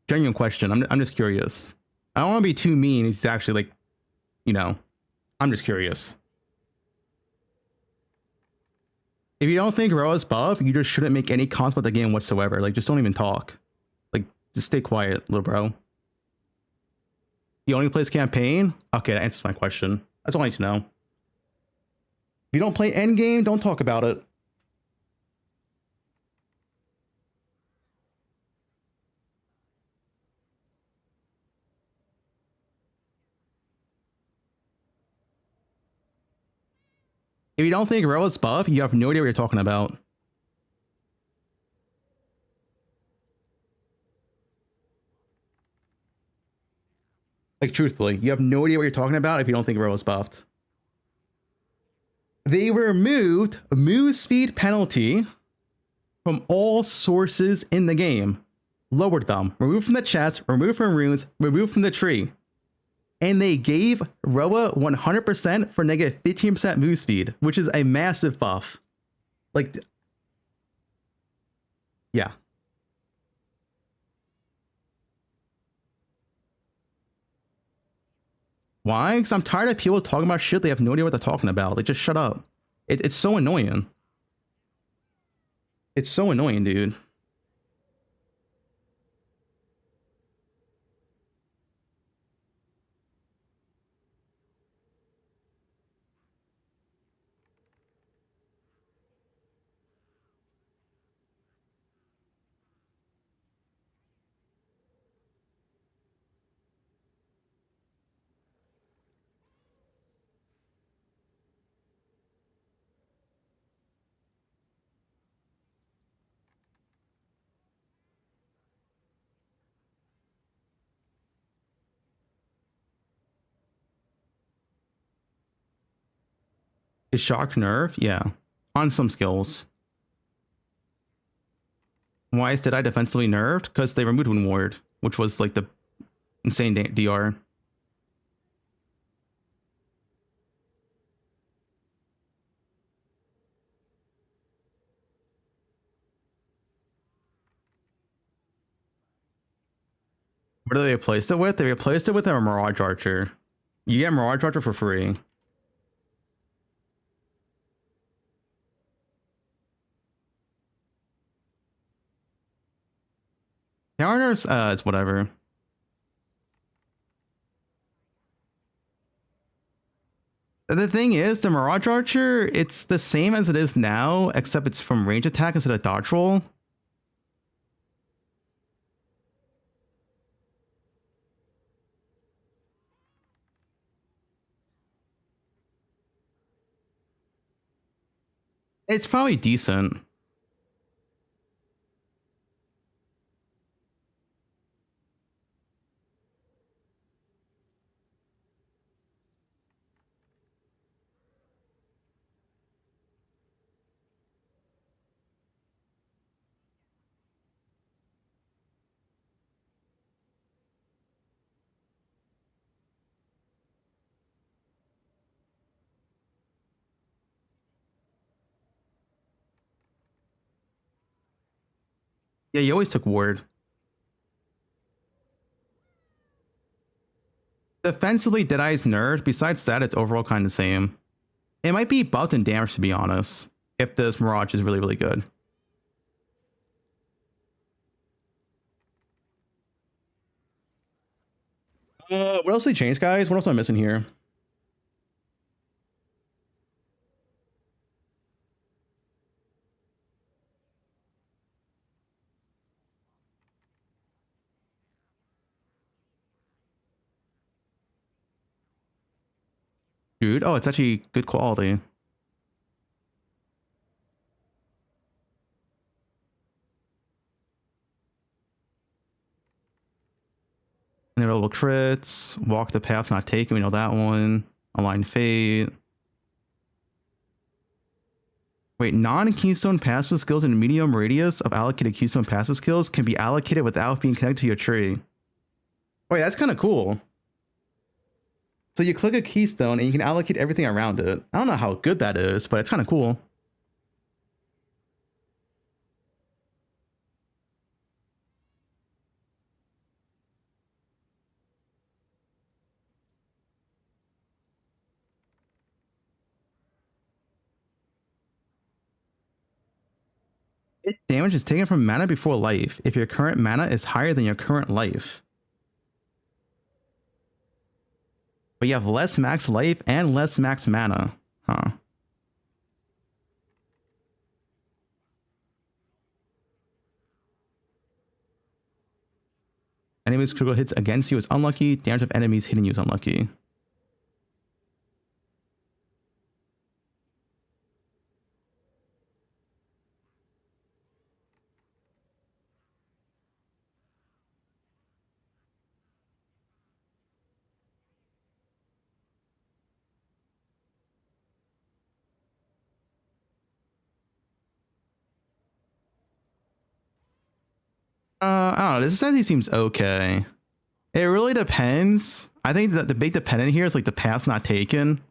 Genuine question. I'm just curious. I don't want to be too mean. He's actually like, you know, I'm just curious. If you don't think Roa's buff, you just shouldn't make any comments about the game whatsoever. Like, just don't even talk. Like, just stay quiet, little bro. You only plays campaign? Okay, that answers my question. That's all I need to know. If you don't play Endgame, don't talk about it. If you don't think Roa's buff, you have no idea what you're talking about. Like, truthfully, you have no idea what you're talking about if you don't think Roa's buffed. They removed a move speed penalty from all sources in the game. Lowered them. Removed from the chest, removed from runes, removed from the tree. And they gave Roa 100% for negative 15% move speed, which is a massive buff. Like, yeah. Why? Because I'm tired of people talking about shit they have no idea what they're talking about. Like, just shut up. It's so annoying. It's so annoying, dude. Is shock nerf? Yeah. On some skills. Why is Deadeye defensively nerfed? Because they removed Wound Ward, which was like the insane DR. What do they replace it with? They replaced it with a Mirage Archer. You get Mirage Archer for free. Counters, it's whatever. The thing is, the Mirage Archer, it's the same as it is now, except it's from range attack instead of dodge roll. It's probably decent. Yeah, you always took ward. Defensively, Deadeye's nerfed. Besides that, it's overall kind of the same. It might be buffed and damaged, to be honest, if this Mirage is really, really good. What else they changed, guys? What else am I missing here? Dude, oh, it's actually good quality. Inevitable crits, walk the path's not taken, we know that one. Align fate. Wait, non-keystone passive skills in medium radius of allocated keystone passive skills can be allocated without being connected to your tree. Wait, that's kind of cool. So you click a keystone and you can allocate everything around it. I don't know how good that is, but it's kind of cool. It damage is taken from mana before life if your current mana is higher than your current life. But you have less max life and less max mana. Huh. Enemies critical hits against you is unlucky. Damage of enemies hitting you is unlucky. I don't know. This essentially seems okay. It really depends. I think that the big dependent here is like the path's not taken.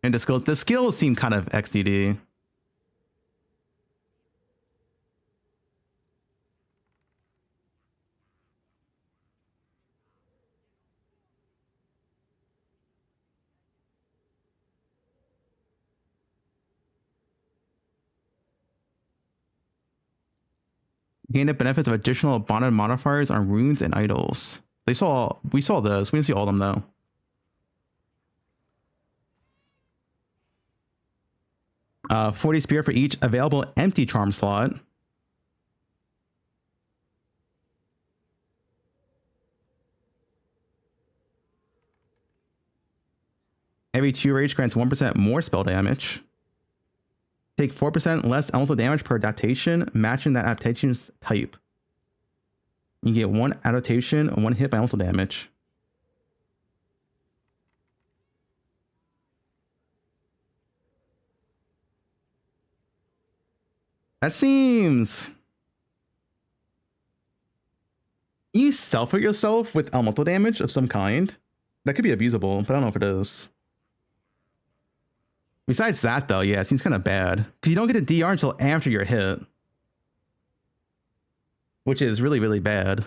And the skills seem kind of XDD. Gain the benefits of additional bonded modifiers on runes and idols. We saw those. We didn't see all of them though. 40 spear for each available empty charm slot. Every 2 rage grants 1% more spell damage. Take 4% less elemental damage per adaptation, matching that adaptation's type. You get 1 adaptation, 1 hit by elemental damage. That seems... You self-hurt yourself with elemental damage of some kind? That could be abusable, but I don't know if it is. Besides that, though, yeah, it seems kind of bad. Because you don't get a DR until after you're hit. which is really, really bad.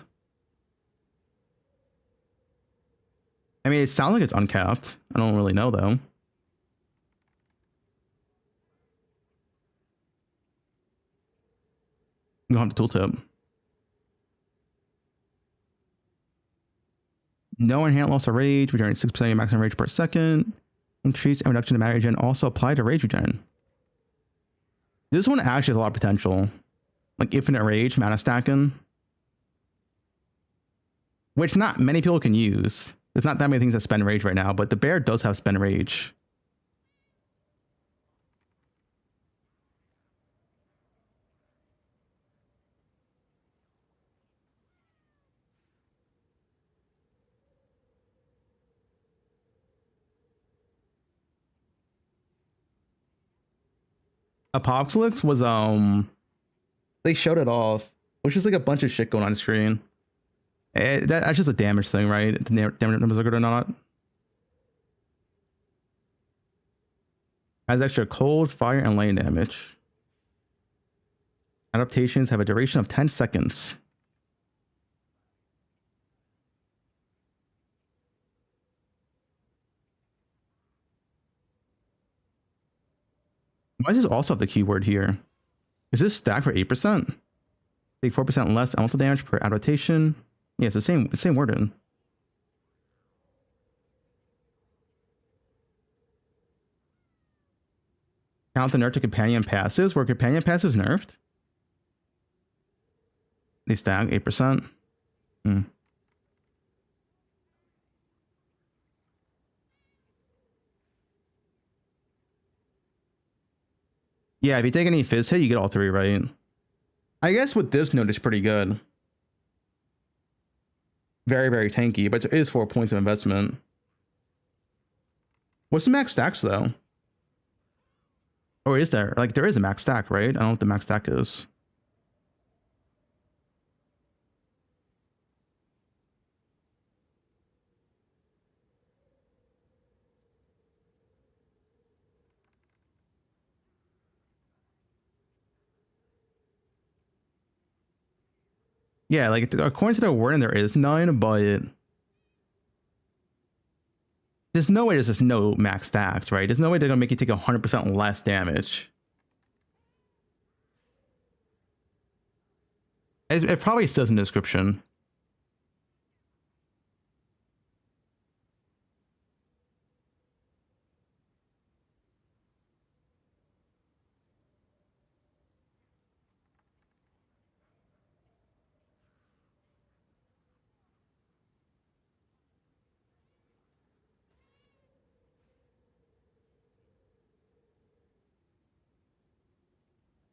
I mean, it sounds like it's uncapped. I don't really know, though. Go on to tooltip. No inherent loss of rage, regenerating 6% of your maximum rage per second. Increase and reduction of mana regen also apply to rage regen. This one actually has a lot of potential. Like infinite rage, mana stacking. Which not many people can use. There's not that many things that spend rage right now, but the bear does have spend rage. Apocalypse was they showed it off. It was just like a bunch of shit going on screen. That's just a damage thing, right? The damage numbers are good or not. Has extra cold, fire, and lane damage. Adaptations have a duration of 10 seconds. Why does this also have the keyword here? Is this stacked for 8%? Take 4% less elemental damage per adaptation. Yeah, it's the same wording. Count the nerf to companion passives. Were companion passives nerfed? They stack 8%. Yeah, if you take any fizz hit, you get all three, right? I guess with this note, it's pretty good. Very, very tanky, but it is 4 points of investment. What's the max stacks, though? Or is there? Like, there is a max stack, right? I don't know what the max stack is. Yeah, like, according to the wording, there is none, but there's no way there's just no max stacks, right? There's no way they're gonna make you take 100% less damage. It probably says in the description.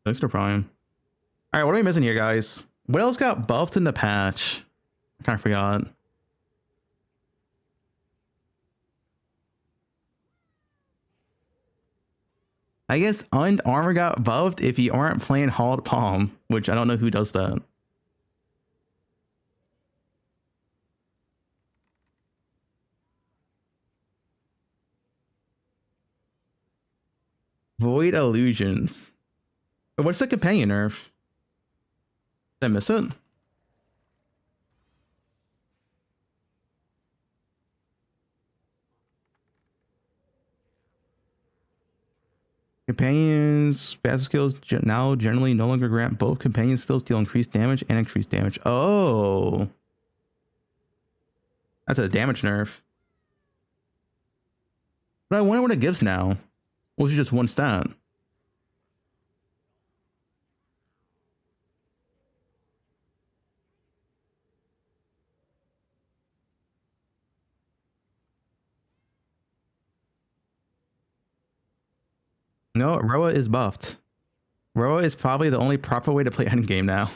Extra prime. All right, what are we missing here, guys? What else got buffed in the patch? I kind of forgot. I guess Unarmor Armor got buffed if you aren't playing Hauled Palm, which I don't know who does that. Void Illusions. What's the companion nerf? Did I miss it? Companions passive skills now generally no longer grant both companion skills deal increased damage and increased damage. Oh, that's a damage nerf. But I wonder what it gives now. Or is it just one stat? No, Roa is buffed. Roa is probably the only proper way to play Endgame now.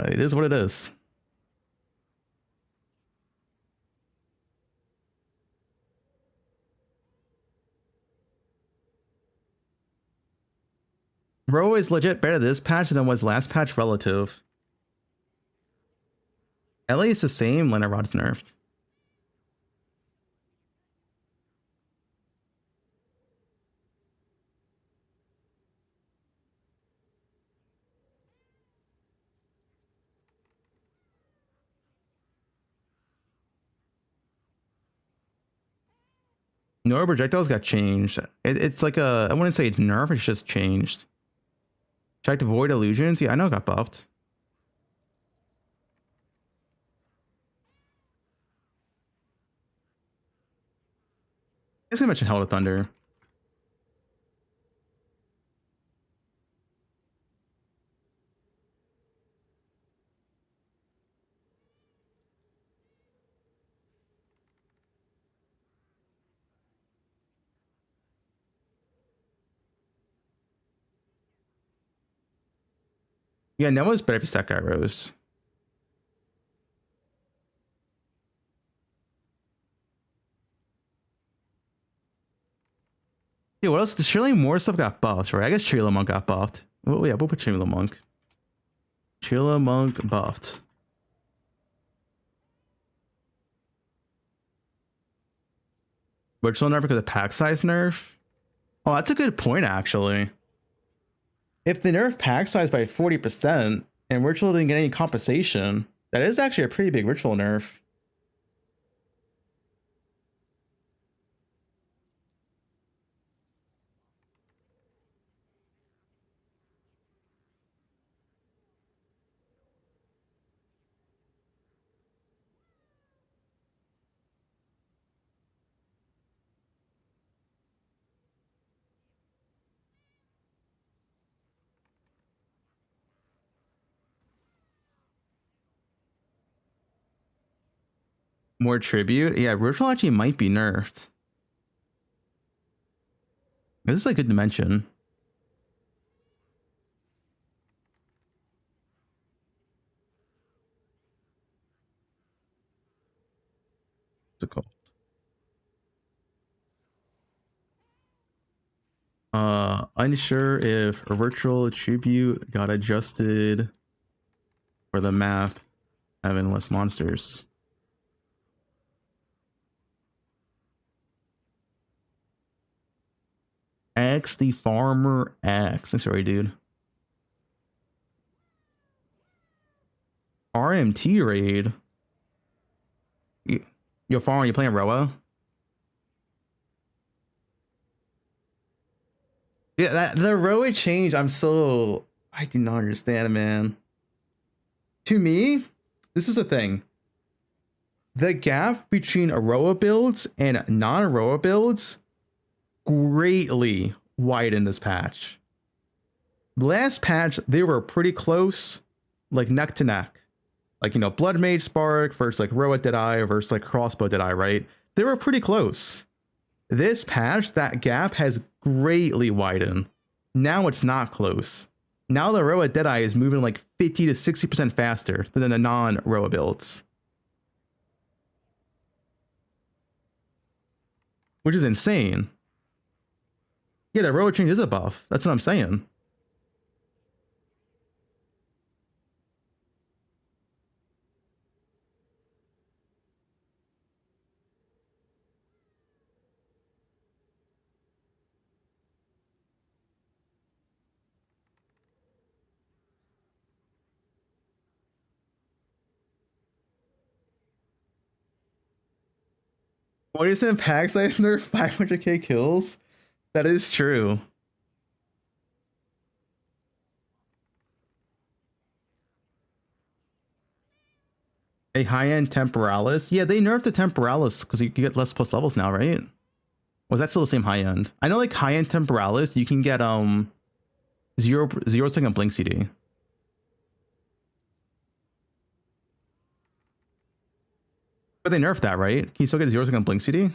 It is what it is. Roa is legit better this patch than was last patch relative. LA is the same, Leonard Rod's nerfed. No projectiles got changed. It's like I wouldn't say it's nerf, it's just changed. Checked void illusions. Yeah, I know it got buffed. I guess I mentioned Hell to Thunder. Yeah, Noah's better if you stack arrows. Yeah, what else? Surely more stuff got buffed, right? I guess Trila Monk got buffed. Well, yeah, we'll put Trila Monk. Trila Monk buffed. Virtual nerf because of pack size nerf? Oh, that's a good point, actually. If they nerf pack size by 40% and Virtual didn't get any compensation, that is actually a pretty big Virtual nerf. More tribute? Yeah, Virtual actually might be nerfed. This is a good dimension. What's it called? Unsure if a virtual tribute got adjusted for the map having less monsters. X the Farmer X. I'm sorry, dude. RMT raid. Yo, Farmer, you playing Roa? Yeah, that the Roa change. I do not understand, man. To me, this is the thing. The gap between Aroa builds and non-Aroa builds greatly widened this patch. Last patch, they were pretty close, like neck to neck. Like, you know, Blood Mage Spark versus like Roa Deadeye versus like Crossbow Deadeye, right? They were pretty close. This patch, that gap has greatly widened. Now it's not close. Now the Roa Deadeye is moving like 50 to 60% faster than the non-Roa builds. Which is insane. Yeah, the Roa change is a buff. That's what I'm saying. What is in pack size nerf 500k kills? That is true. A high-end Temporalis? Yeah, they nerfed the Temporalis because you get less plus levels now, right? Was that still the same high-end? I know like high-end Temporalis, you can get 0 second blink CD. But they nerfed that, right? Can you still get 0 second blink CD?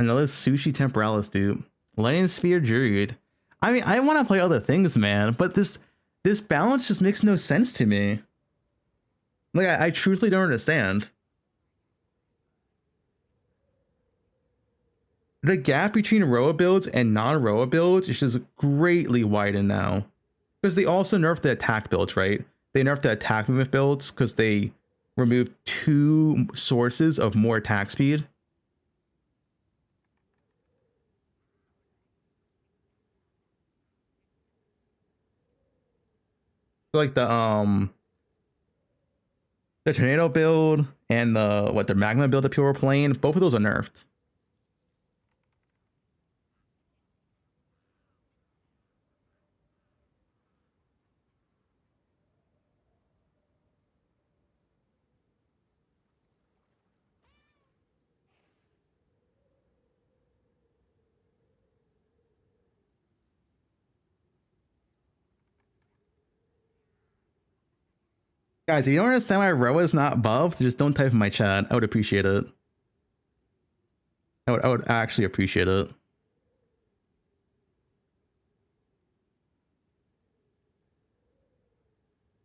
Another Sushi Temporalis, dude. Lightning Sphere Druid. I mean, I want to play other things, man, but this balance just makes no sense to me. Like, I truthfully don't understand. The gap between Roa builds and non-Roa builds is just greatly widened now. Because they also nerfed the attack builds, right? they nerfed the attack movement builds because they removed 2 sources of more attack speed. Like the tornado build and the magma build that people were playing, both of those are nerfed. Guys, if you don't understand why Roa is not buffed, just don't type in my chat. I would appreciate it. I would actually appreciate it.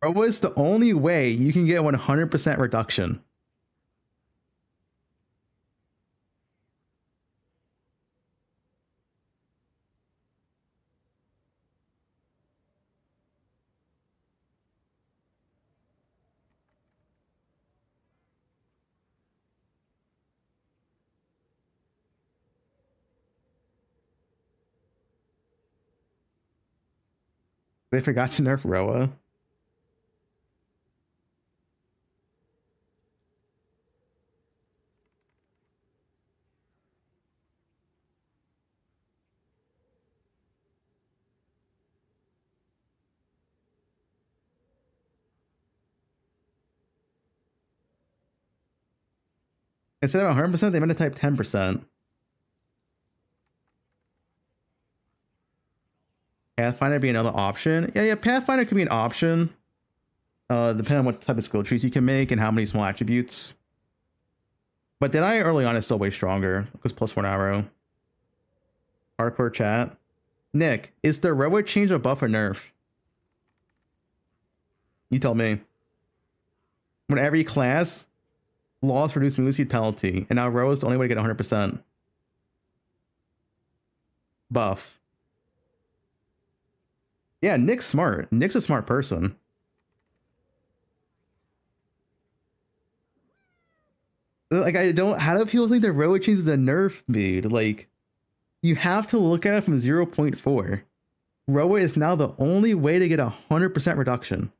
Roa is the only way you can get 100% reduction. They forgot to nerf Roa. Instead of 100%, they meant to type 10%. Pathfinder be another option. Yeah, Pathfinder could be an option. Depending on what type of skill trees you can make and how many small attributes. But Deny early on is still way stronger because +1 arrow. Hardcore chat. Nick, is the Roa change a buff or nerf? You tell me. When every class lost reduced move speed penalty, and now Roa is the only way to get 100%. Buff. Yeah, Nick's smart. Nick's a smart person. Like, how do people think the Roa change is a nerf mode? Like, you have to look at it from 0.4. Roa is now the only way to get 100% reduction.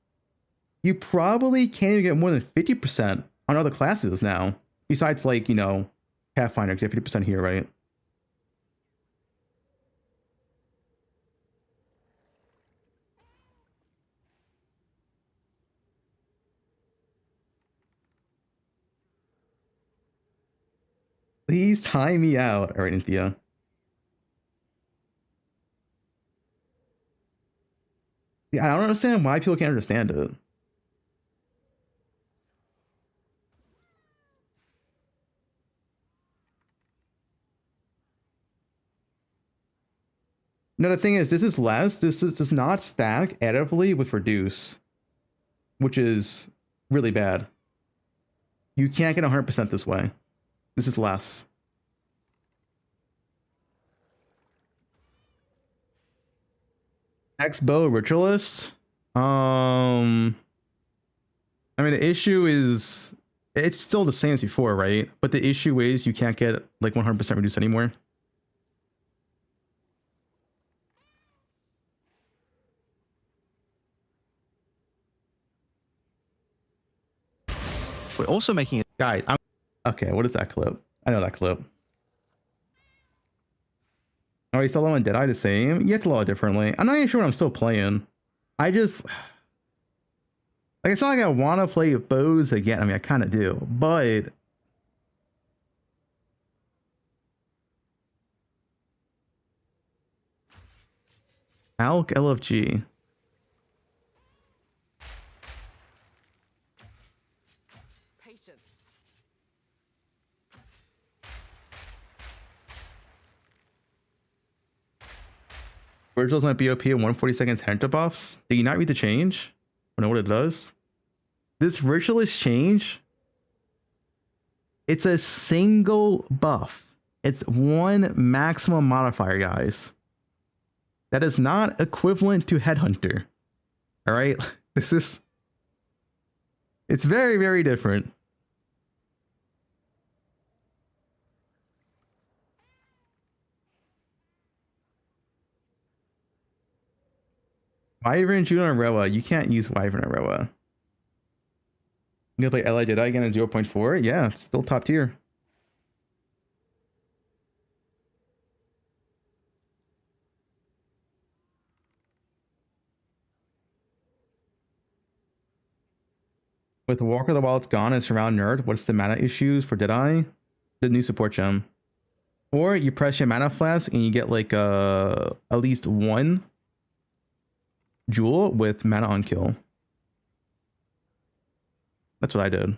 You probably can't even get more than 50% on other classes now. Besides, like, you know, Pathfinder, because you have 50% here, right? Please time me out. All right, India. Yeah, I don't understand why people can't understand it. No, the thing is, this is less. This does not stack additively with reduce, which is really bad. You can't get 100% this way. This is less. X-Bow Ritualist. I mean, the issue is it's still the same as before, right? But the issue is you can't get like 100% reduce anymore. We're also making it. Guys, okay, what is that clip? I know that clip. Oh, you solo and Deadeye the same? You have to load it differently. I'm not even sure what I'm still playing. I just... Like, it's not like I want to play bows again. I mean, I kind of do, but... Alk LFG. Virgil's might BOP in 140 seconds hunter buffs. Did you not read the change? I know what it does. This virtualist change, it's a single buff. It's one maximum modifier, guys. That is not equivalent to Headhunter. All right, this is It's very, very different. Wyvern, Juno, and Rewa. You can't use Wyvern or Rewa. You gonna play Li Jedi again at 0.4? Yeah, it's still top tier. With Walker of the Wild's gone and Surround Nerd, what's the mana issues for Deadeye? The new support gem. Or you press your mana flask and you get like at least one jewel with mana on kill. That's what I did.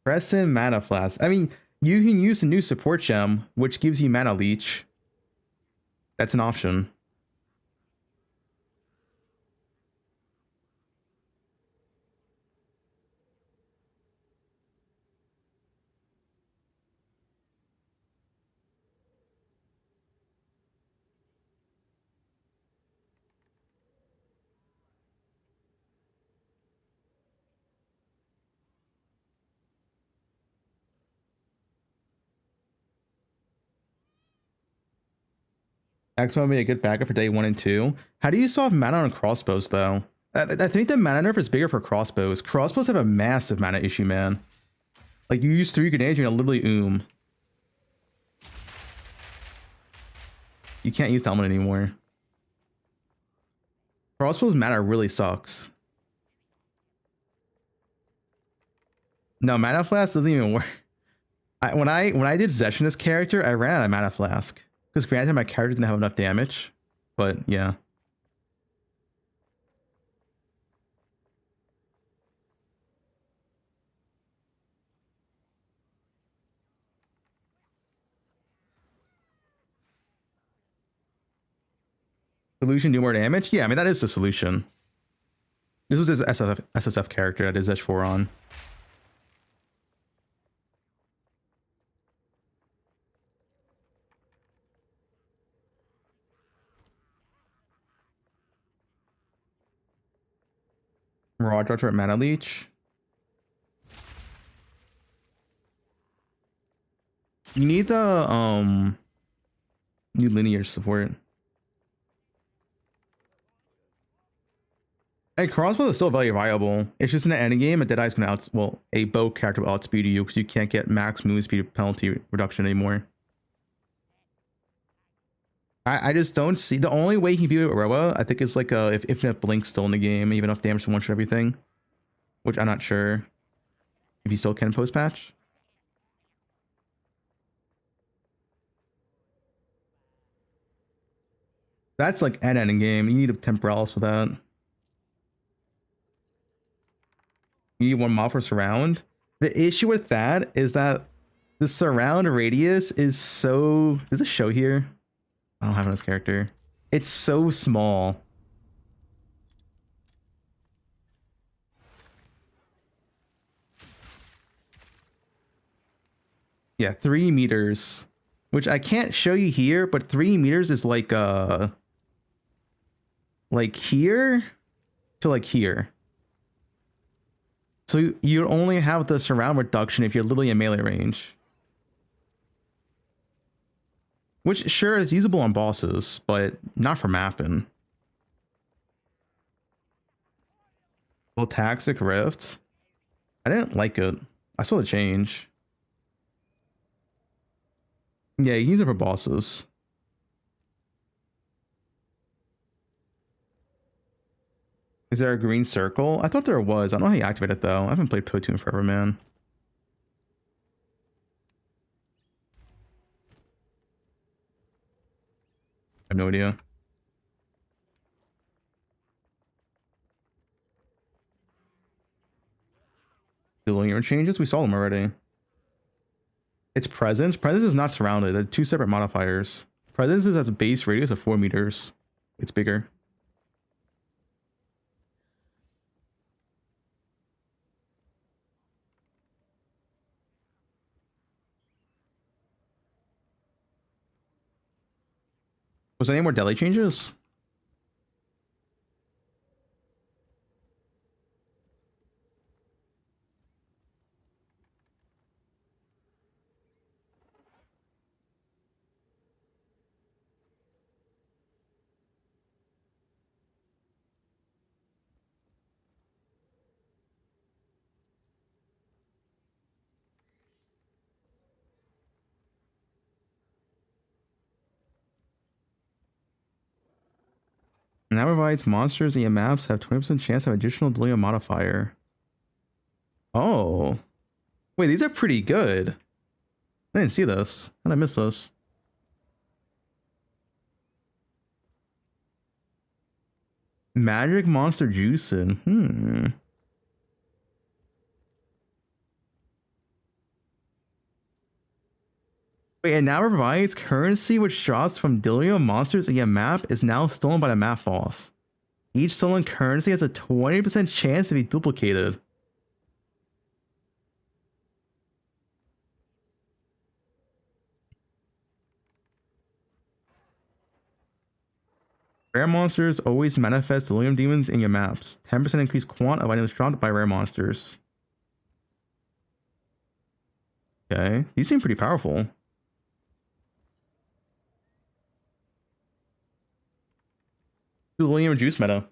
Press in mana flask. I mean, you can use the new support gem, which gives you mana leech. That's an option. X would be a good backup for day 1 and 2. How do you solve mana on crossbows though? I think the mana nerf is bigger for crossbows. Crossbows have a massive mana issue, man. Like you use 3 grenades, you're gonna literally You can't use helmet anymore. Crossbows mana really sucks. No, mana flask doesn't even work. When I did Zesh in this character, I ran out of mana flask. Because granted, my character didn't have enough damage, but yeah. Solution, do more damage? Yeah, I mean, that is the solution. This was his SSF character that is Zesh 4 on. Raw Doctor Mana Leech. You need the new lineage support. And crossbow is still very viable. It's just in the end game, a Deadeye's gonna a bow character will outspeed you because you can't get max move speed penalty reduction anymore. I just don't see the only way he can beat Aroa, I think is like if Infinite Blink's still in the game, even enough damage to one-shot everything. Which I'm not sure if he still can post-patch. That's like an endgame. You need a Temporalis for that. You need one mob for surround. The issue with that is that the surround radius is so... Does it show here? I don't have it on this character. It's so small. Yeah, 3 meters. Which I can't show you here, but 3 meters is like here to like here. So you only have the surround reduction if you're literally in melee range. Which, sure, is usable on bosses, but not for mapping. Well, Taxic Rift. I didn't like it. I saw the change. Yeah, you use it for bosses. Is there a green circle? I thought there was. I don't know how you activate it, though. I haven't played Platoon forever, man. I have no idea. Dueling interchanges? We saw them already. It's presence. Presence is not surrounded. They're 2 separate modifiers. Presence has a base radius of 4 meters. It's bigger. Was there any more deli changes? Now provides monsters in your maps have 20% chance of additional delirium modifier. Oh. Wait, these are pretty good. I didn't see this. How did I miss this? Magic monster juicing. Wait, it now provides currency which drops from delirium monsters in your map is now stolen by the map boss. Each stolen currency has a 20% chance to be duplicated. Rare monsters always manifest delirium demons in your maps. 10% increased quant of items dropped by rare monsters. Okay, these seem pretty powerful. Delirium juice meta.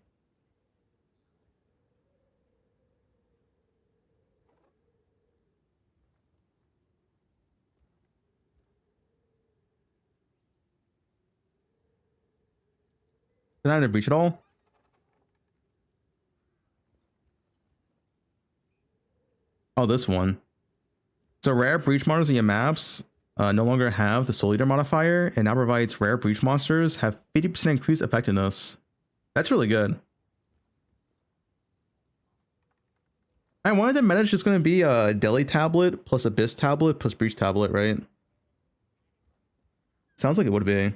Did I breach at all? Oh, this one. So rare breach monsters in your maps no longer have the Soul Eater modifier, and now provides rare breach monsters have 50% increased effectiveness. That's really good. I wanted the meta is just going to be a Deli tablet plus Abyss tablet plus Breach tablet, right? Sounds like it would be.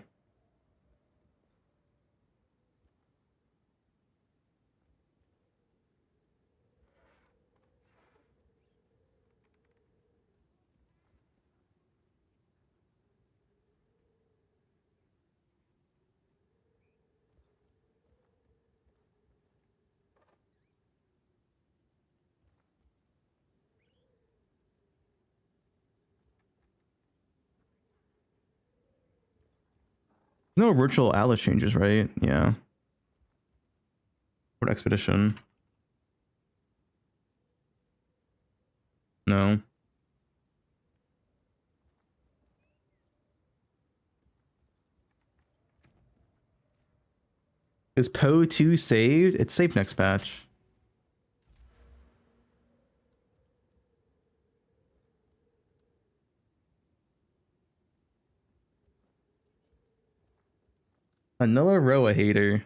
No virtual atlas changes, right? Yeah. Port expedition. No. Is Poe 2 saved? It's saved next patch. Another Roa hater.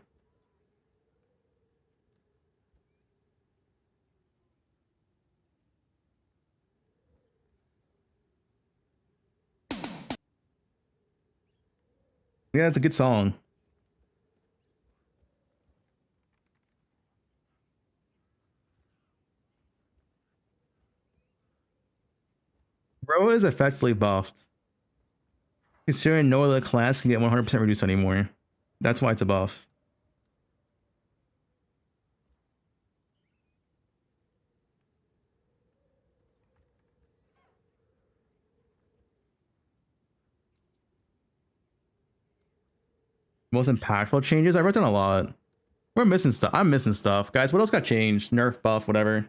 Yeah, it's a good song. Roa is effectively buffed. Considering no other class can get 100% reduced anymore. That's why it's a buff. Most impactful changes? I wrote down a lot. We're missing stuff. I'm missing stuff. Guys, what else got changed? Nerf, buff, whatever.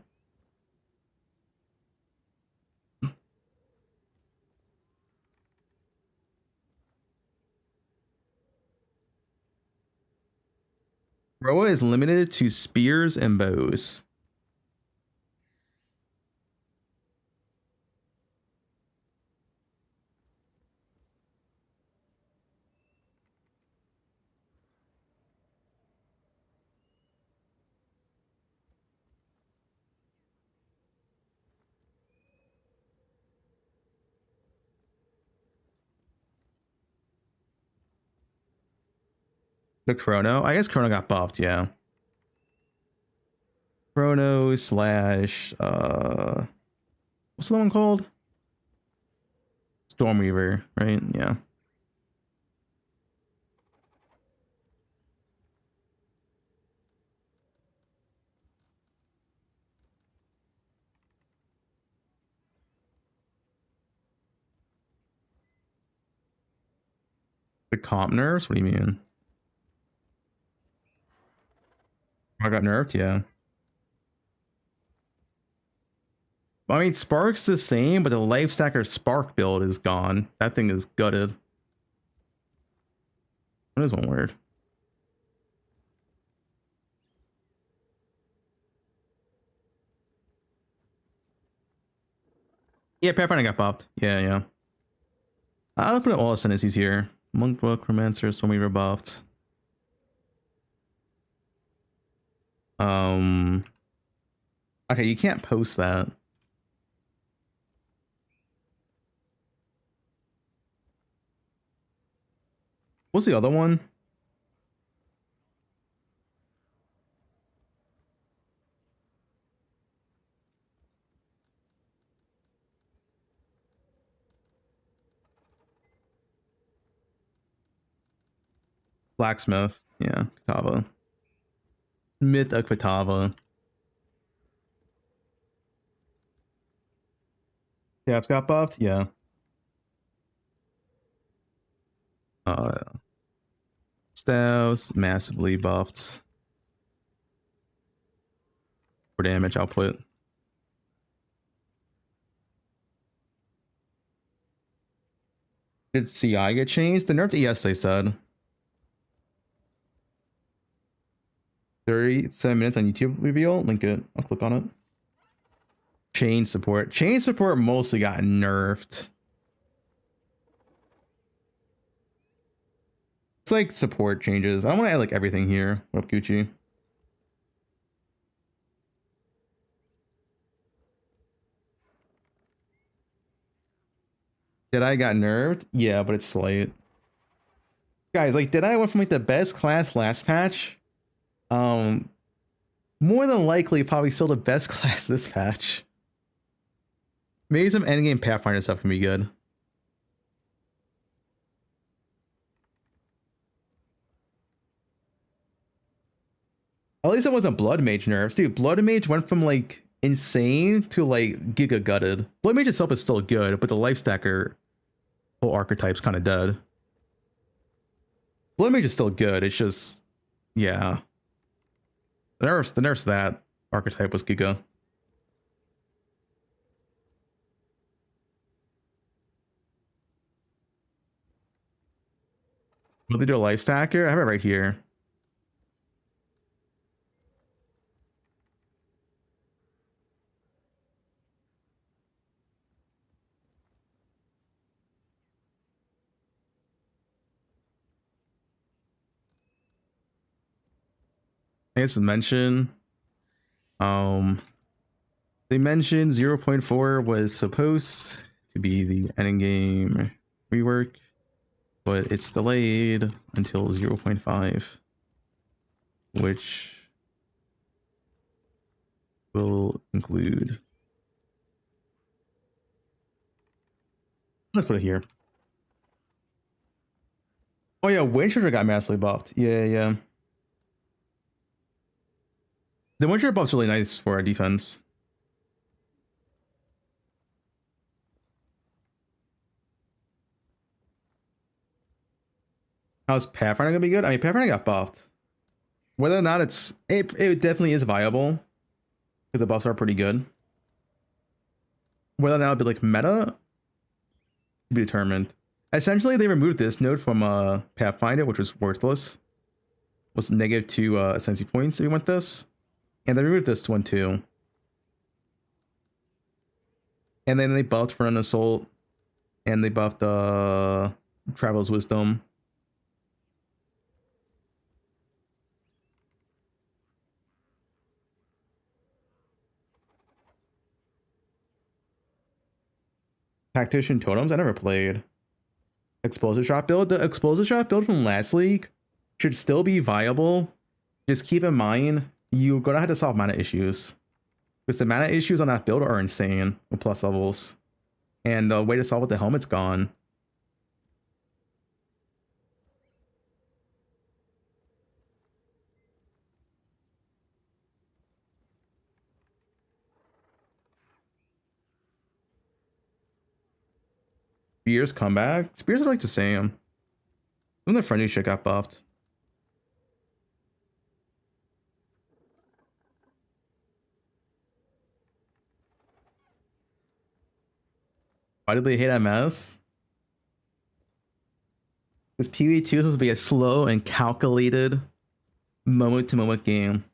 Roa is limited to spears and bows. The Chrono? I guess Chrono got buffed, yeah. Chrono slash what's the one called? Stormweaver, right? Yeah. The comp nerfs? What do you mean? I got nerfed, yeah. I mean, Spark's the same, but the Life Stacker Spark build is gone. That thing is gutted. That is one word. Yeah, Pathfinder got popped. Yeah, yeah. I'll put all the sentences here. Monk Book, Romancer, Stormy rebuffed. Okay, you can't post that. What's the other one? Blacksmith. Yeah, Katava. Myth of Katava. Yeah, it's got buffed. Yeah. Staves massively buffed for damage output. Did CI get changed? The nerf to ES, they said. 37 minutes on YouTube reveal. Link it. I'll click on it. Chain support. Chain support mostly got nerfed. It's like support changes. I don't want to add like everything here. What up, Gucci? Did I got nerfed? Yeah, but it's slight. Guys, like, did I went from like the best class last patch? More than likely, probably still the best class this patch. Maybe some endgame Pathfinder stuff can be good. At least it wasn't Blood Mage nerfs. Dude, Blood Mage went from like insane to like giga gutted. Blood Mage itself is still good, but the Life Stacker whole archetype's kind of dead. Blood Mage is still good. It's just, yeah. The nerfs that archetype was giga. Will they do a Life Stacker? I have it right here. I guess mention. They mentioned 0.4 was supposed to be the endgame rework, but it's delayed until 0.5, which will include. Let's put it here. Oh yeah, Winchester got massively buffed. Yeah, yeah. The Winchester buff's really nice for our defense. How's Pathfinder gonna be good? I mean, Pathfinder got buffed. Whether or not it definitely is viable because the buffs are pretty good. Whether or not it'll be like meta, to be determined. Essentially, they removed this node from Pathfinder, which was worthless. Was -2 ascendancy points if you want this, and they removed this one too. And then they buffed Front Assault, and they buffed Traveler's Wisdom. Tactician Totems, I never played. Explosive Shot build. The Explosive Shot build from last league should still be viable. Just keep in mind, you're gonna have to solve mana issues. Because the mana issues on that build are insane with plus levels. And the way to solve with the helmet's gone. Spears comeback? Spears are like the same. When the friendly shit got buffed. Why did they hate MS? This PvE2 is supposed to be a slow and calculated moment-to-moment game.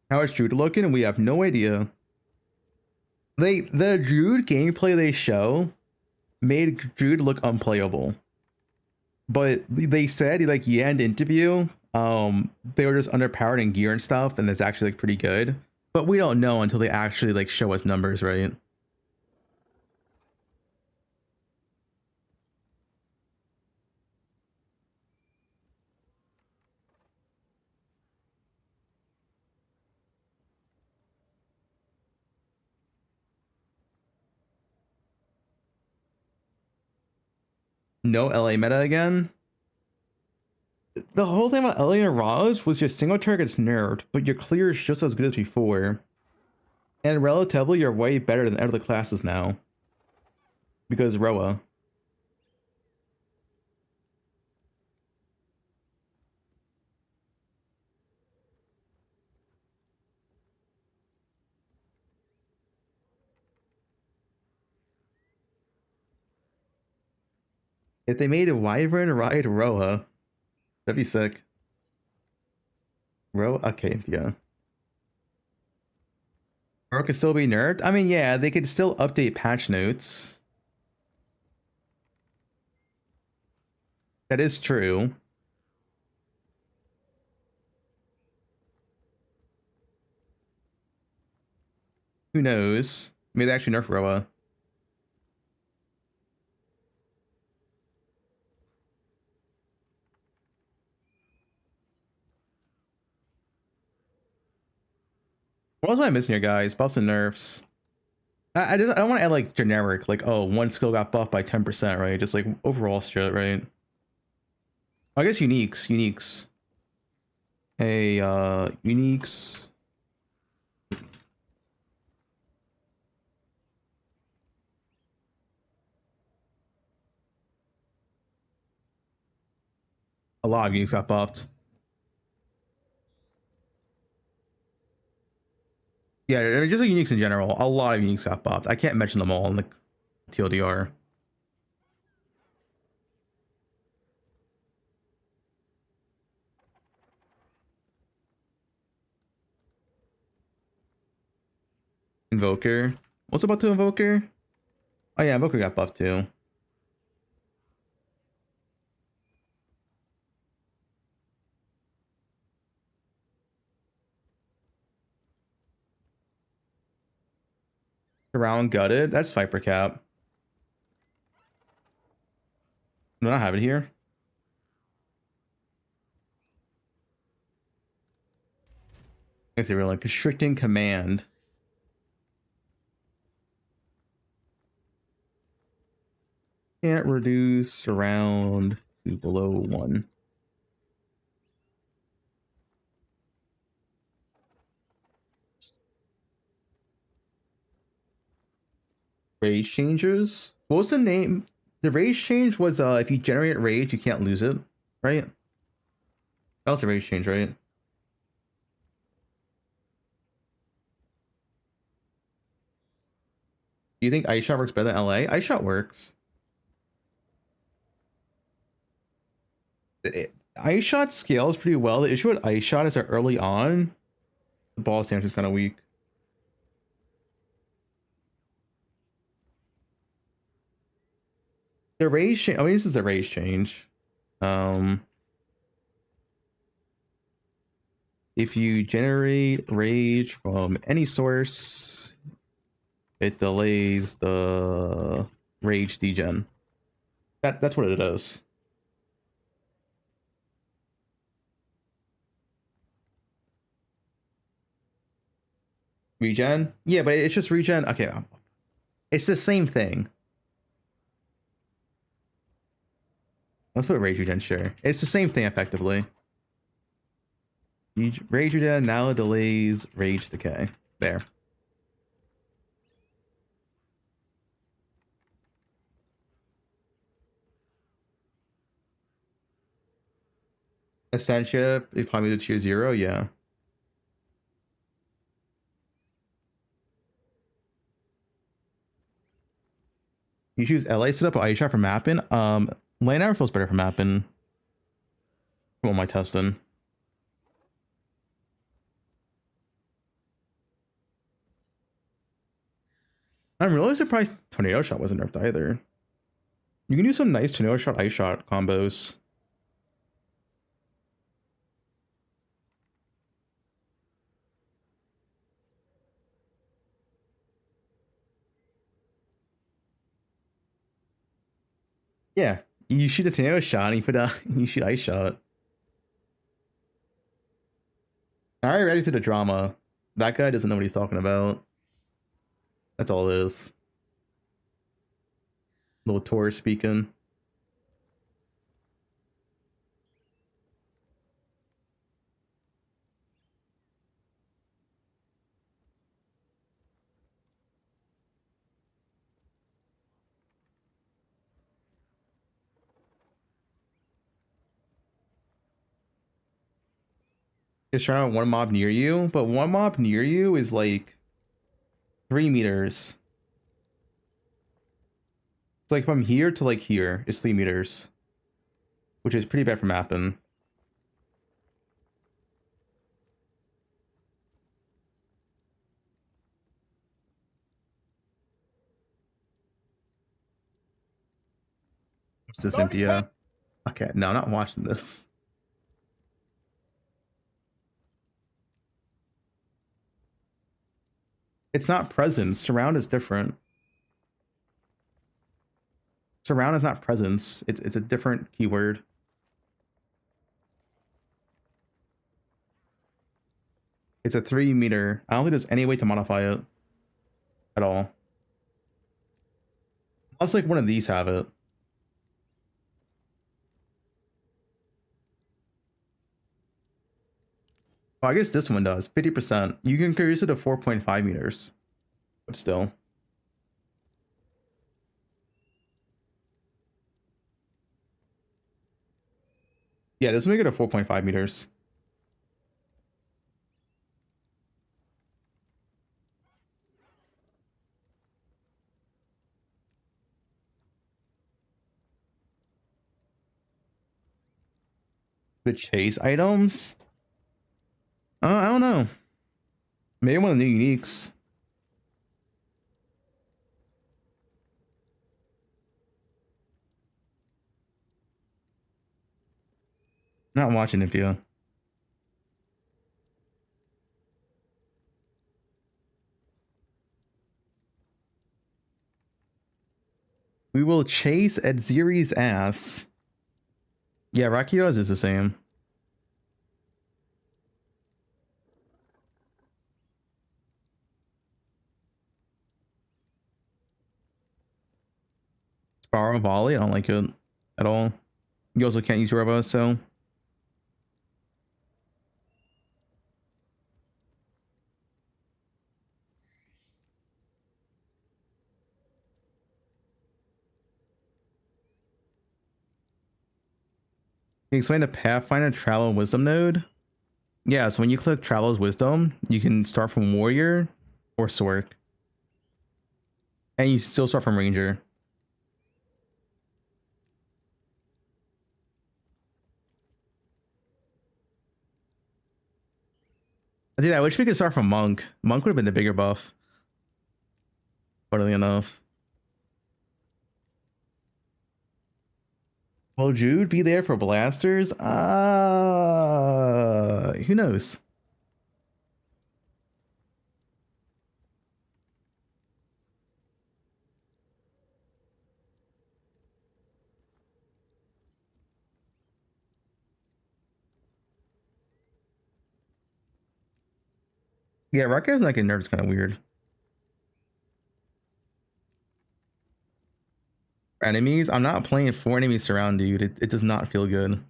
How is Druid looking? We have no idea. The Druid gameplay they show made Druid look unplayable. But they said like yeah in the interview, they were just underpowered in gear and stuff, and it's actually like pretty good. But we don't know until they actually like show us numbers, right? No LA meta again. The whole thing about LA and Raj was just single targets nerfed, but your clear is just as good as before. And relatively, you're way better than other classes now. Because Roa. If they made a Wyvern ride Roa, that'd be sick. Roa? Okay, yeah. Roa could still be nerfed? I mean, yeah, they could still update patch notes. That is true. Who knows? Maybe they actually nerf Roa. What else am I missing here, guys? Buffs and nerfs. I don't want to add like generic, like, oh, one skill got buffed by 10%, right? Just like overall shit, right? I guess uniques. Hey, uniques. A lot of uniques got buffed. Yeah, just like uniques in general. A lot of uniques got buffed. I can't mention them all in the TLDR. Invoker. What's about to Invoker? Oh yeah, Invoker got buffed too. Around gutted. That's Viper Cap. Do I have it here? I guess they were like constricting command. Can't reduce around to below 1. Rage changers? What was the name? The rage change was if you generate rage, you can't lose it, right? That was a rage change, right? Do you think Ice Shot works better than LA? Ice Shot works. Ice Shot scales pretty well. The issue with Ice Shot is that early on, the ball stance is kind of weak. The rage change. I mean, this is a rage change. If you generate rage from any source, it delays the rage degen. That's what it is. Regen? Yeah, but it's just regen. Okay, it's the same thing. Let's put Rage Regen, sure. It's the same thing effectively. Rage Regen now delays Rage Decay. There. Ascension is probably the tier 0, yeah. You choose LA setup or iShot for mapping. Lane hour feels better for mapping. From all my testing. I'm really surprised Tornado Shot wasn't nerfed either. You can do some nice Tornado Shot, Ice Shot combos. Yeah, you shoot a Tornado Shot and you put out, you shoot Ice Shot. Alright, ready to the drama. That guy doesn't know what he's talking about. That's all it is. Little Taurus speaking. Just trying to one mob near you, but one mob near you is like 3 meters. It's like from here to like here is 3 meters, which is pretty bad for mapping. What's this, Impia? Okay, no, I'm not watching this. It's not presence. Surround is different. Surround is not presence. It's a different keyword. It's a 3 meter. I don't think there's any way to modify it at all. Unless like one of these have it. Oh, I guess this one does. 50%. You can increase it to 4.5 meters. But still. Yeah, this will make it a 4.5 meters. The chase items? I don't know. Maybe one of the new uniques. Not watching it, Pia. We will chase at Ziri's ass. Yeah, Rakira's is the same. Sparrow Volley, I don't like it at all. You also can't use Robo, so. Can you explain the Pathfinder Travel Wisdom node? Yeah, so when you click Travel's Wisdom, you can start from Warrior or Sork. And you still start from Ranger. Dude, I wish we could start from Monk. Monk would have been the bigger buff. Funnily enough. Will Jude be there for blasters? Who knows? Yeah, Ruckus like a nerd is kind of weird. Enemies? I'm not playing 4 enemies surround, dude. It does not feel good.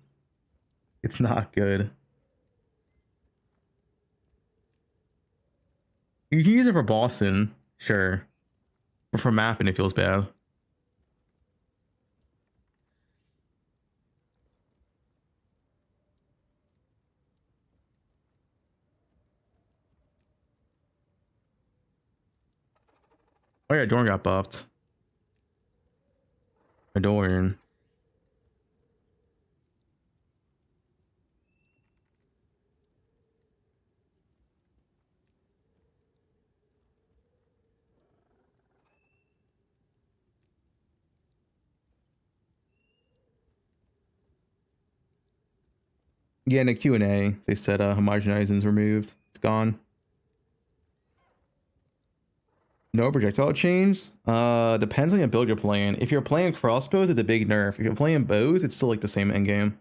It's not good. You can use it for Boston, sure. But for mapping, it feels bad. Oh yeah, Dorn got buffed. Dorn. Yeah, in the Q&A, they said homogenizing's removed. It's gone. No projectile change? Depends on your build you're playing. If you're playing crossbows, it's a big nerf. If you're playing bows, it's still like the same endgame.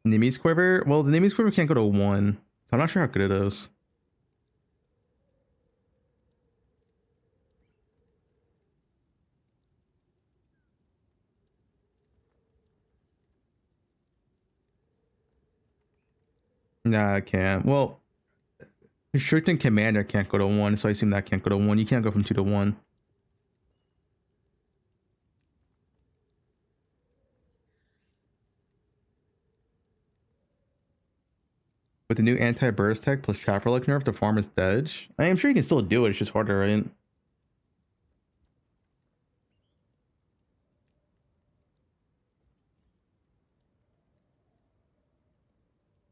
Nimi's Quiver? Well, the Nimi's Quiver can't go to 1. So I'm not sure how good it is. Nah, I can't. Well, Restricting Commander can't go to 1, so I assume that can't go to 1. You can't go from 2 to 1. With the new anti-burst tech plus trap relic nerf, the farm is dead. I am sure you can still do it, it's just harder, right?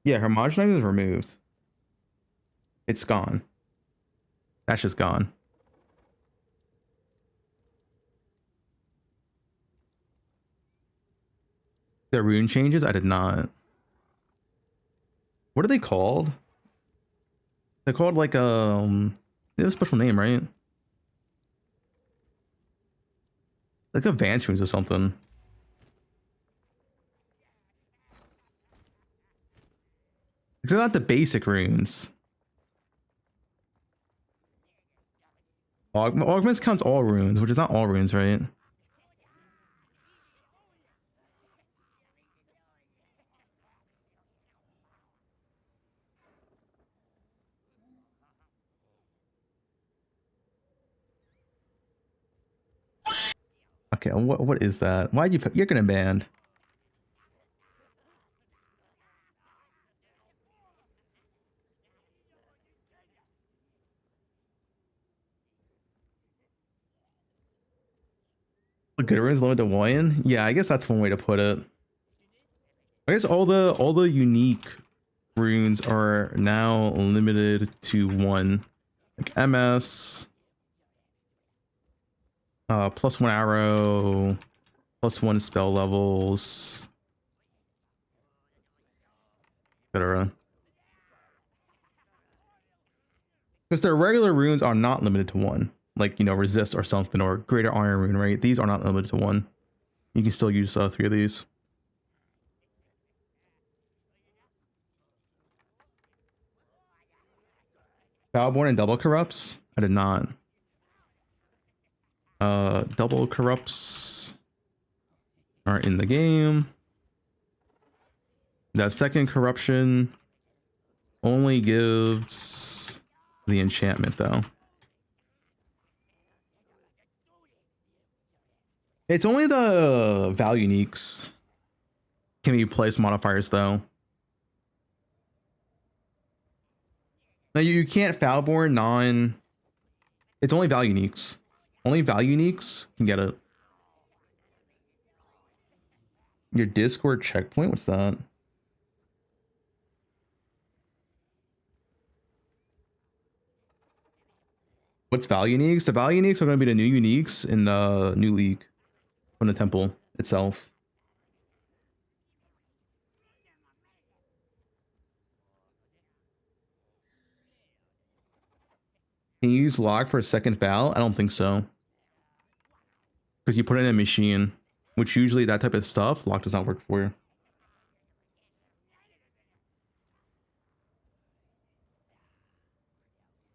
Yeah, homogenize is removed. It's gone. That's just gone. The rune changes? I did not. What are they called? They're called like they have a special name, right? Like advanced runes or something. They're not the basic runes. Augments counts all runes, which is not all runes, right? Okay, what is that? Why'd you put? You're gonna ban. Good runes limited to 1? Yeah, I guess that's one way to put it. I guess all the unique runes are now limited to 1. Like MS, +1 arrow, +1 spell levels, etc. Because their regular runes are not limited to 1. Like, you know, resist or something, or greater iron rune, right? These are not limited to 1. You can still use 3 of these. Foulborn and double corrupts? I did not. Double corrupts are in the game. That second corruption only gives the enchantment though. It's only the Vaal uniques can be placed modifiers though. Now you can't Foulborn non. It's only Vaal uniques. Only Vaal uniques can get it. Your Discord checkpoint? What's that? What's Vaal uniques? The Vaal uniques are going to be the new uniques in the new league from the temple itself. Can you use lock for a second Vaal? I don't think so. Because you put it in a machine, which usually that type of stuff, lock does not work for you.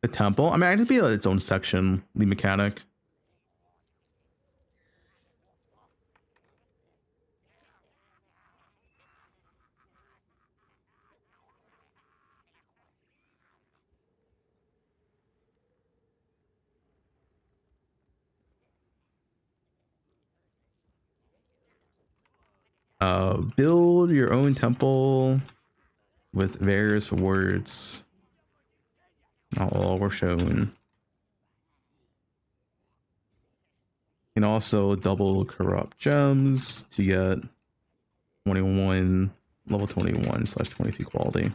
The temple. I mean, I just be its own section. The mechanic. Build your own temple with various words. Not all were shown. You can also double corrupt gems to get 21 level 21/23 quality.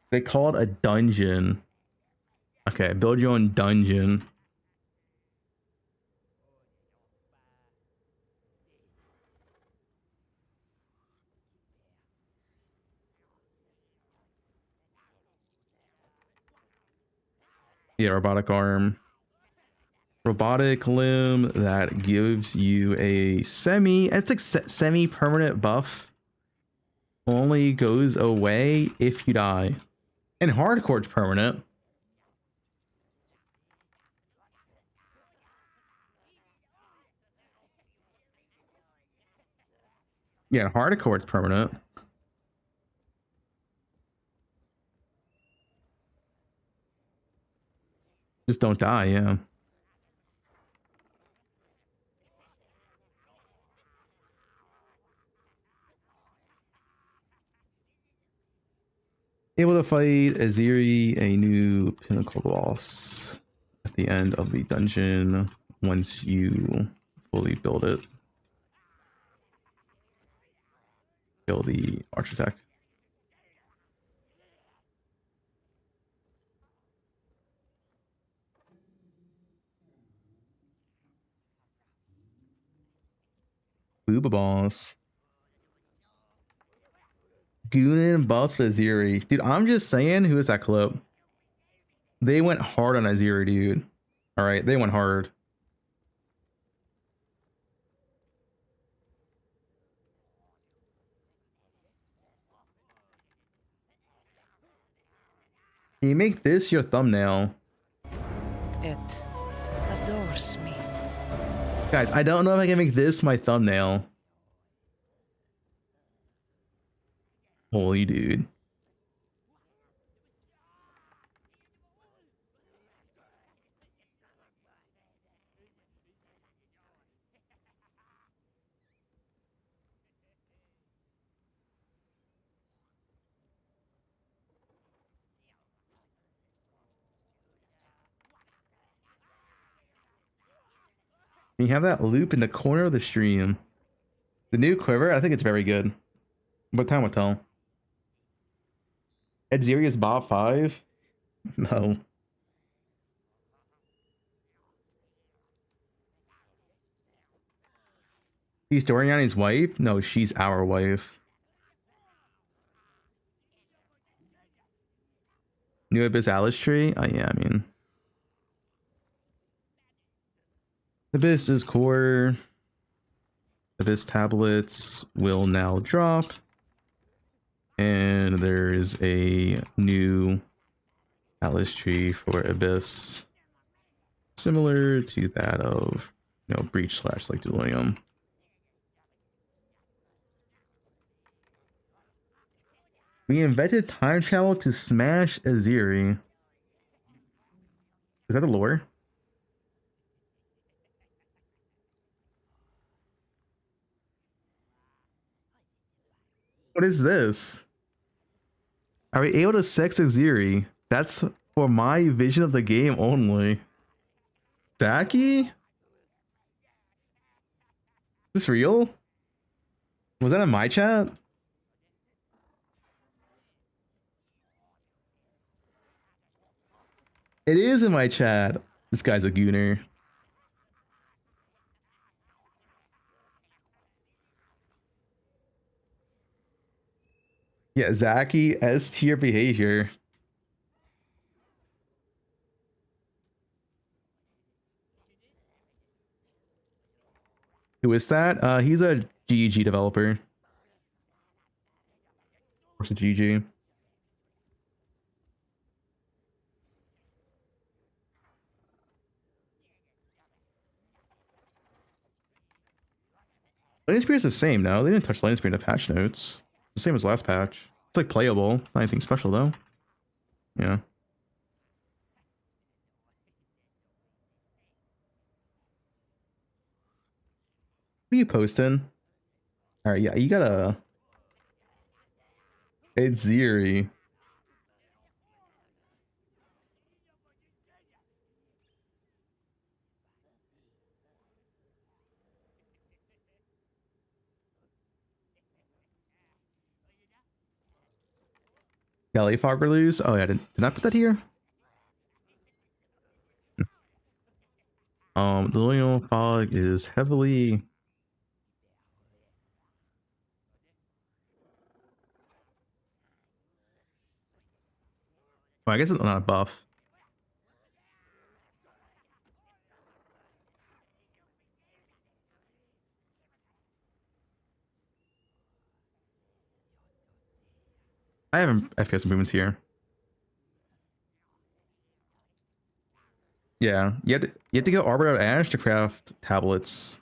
They call it a dungeon. Okay, build your own dungeon. Yeah, robotic arm. Robotic limb that gives you a it's like semi-permanent buff. Only goes away if you die. And hardcore is permanent. Yeah, hardcore is permanent. Just don't die, yeah. Able to fight Aziri, a new pinnacle boss, at the end of the dungeon once you fully build it. Kill the archer attack. Booba boss. Goonin buffs for Aziri. Dude, I'm just saying, who is that clip? They went hard on Aziri, dude. Alright, they went hard. Can you make this your thumbnail? It adores me. Guys, I don't know if I can make this my thumbnail. Holy dude. You have that loop in the corner of the stream. The new quiver, I think it's very good. But time will tell. Aziri is Bob 5? No. He's Doriani's wife? No, she's our wife. New Abyss Alice tree? Oh yeah, I mean. Abyss is core. Abyss tablets will now drop. And there is a new Alice tree for Abyss. Similar to that of, you know, Breach / like Delirium. We invented time travel to smash Aziri. Is that the lore? What is this? Are we able to sex Aziri? That's for my vision of the game only. Daki? Is this real? Was that in my chat? It is in my chat. This guy's a gooner. Yeah, Zaki, S tier behavior. Who is that? He's a GG developer. What's a GG? Lightning Spear is the same now. They didn't touch Lightning Spear in the patch notes. The same as last patch. It's like playable. Not anything special though. Yeah. What are you posting? Alright, yeah, you gotta... It's Ziri. Kelly Fogger lose? Oh yeah, did I put that here? The Loyal Fog is heavily... Well, I guess it's not a buff. I have FPS improvements here. Yeah, you had to go Arbor out Ash to craft tablets.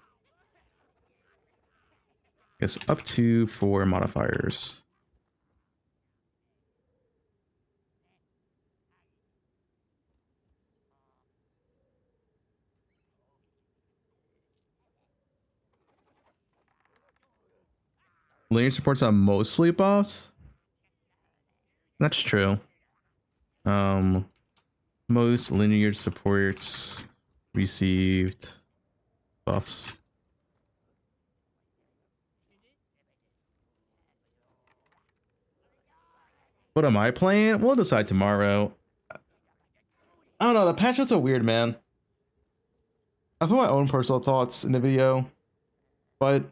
I guess up to 4 modifiers. Lineage supports on mostly buffs. That's true. Most lineage supports received buffs. What am I playing? We'll decide tomorrow. I don't know. The patch notes are weird, man. I put my own personal thoughts in the video, but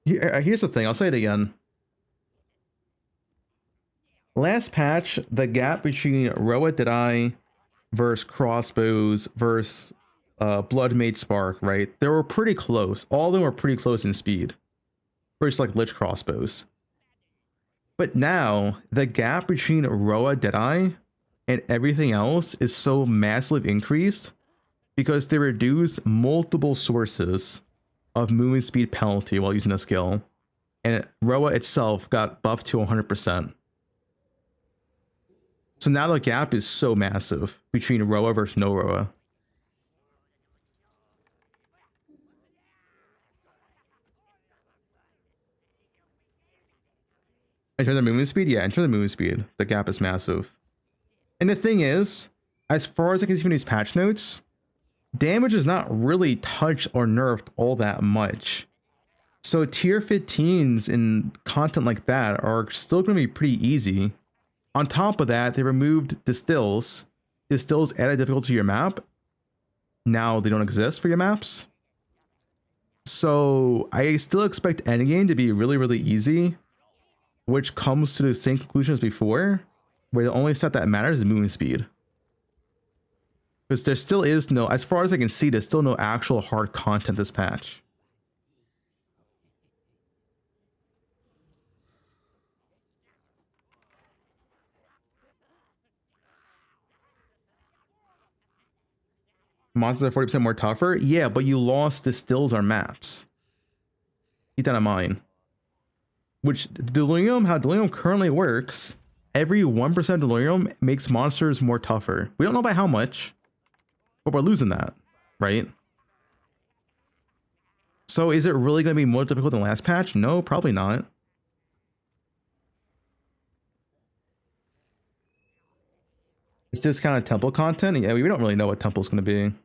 here's the thing. I'll say it again. Last patch, the gap between Roa Deadeye versus crossbows versus Blood Mage Spark, right? They were pretty close. All of them were pretty close in speed. Versus like Lich crossbows. But now, the gap between Roa Deadeye and everything else is so massively increased because they reduce multiple sources of movement speed penalty while using a skill. And Roa itself got buffed to 100%. So now the gap is so massive between Roa versus no Roa. In terms of movement speed, yeah, in terms of movement speed, the gap is massive. And the thing is, as far as I can see from these patch notes, damage is not really touched or nerfed all that much. So tier 15s in content like that are still going to be pretty easy. On top of that, they removed distills. Distills added difficulty to your map. Now they don't exist for your maps. So I still expect Endgame to be really, really easy, which comes to the same conclusion as before, where the only stat that matters is movement speed. Because there still is no, as far as I can see, there's still no actual hard content this patch. Monsters are 40% more tougher? Yeah, but you lost distills or maps. Keep that in mind. Which, Delirium, how Delirium currently works, every 1% Delirium makes monsters more tougher. We don't know by how much, but we're losing that, right? So is it really going to be more difficult than last patch? No, probably not. It's just kind of temple content. Yeah, we don't really know what temple's going to be.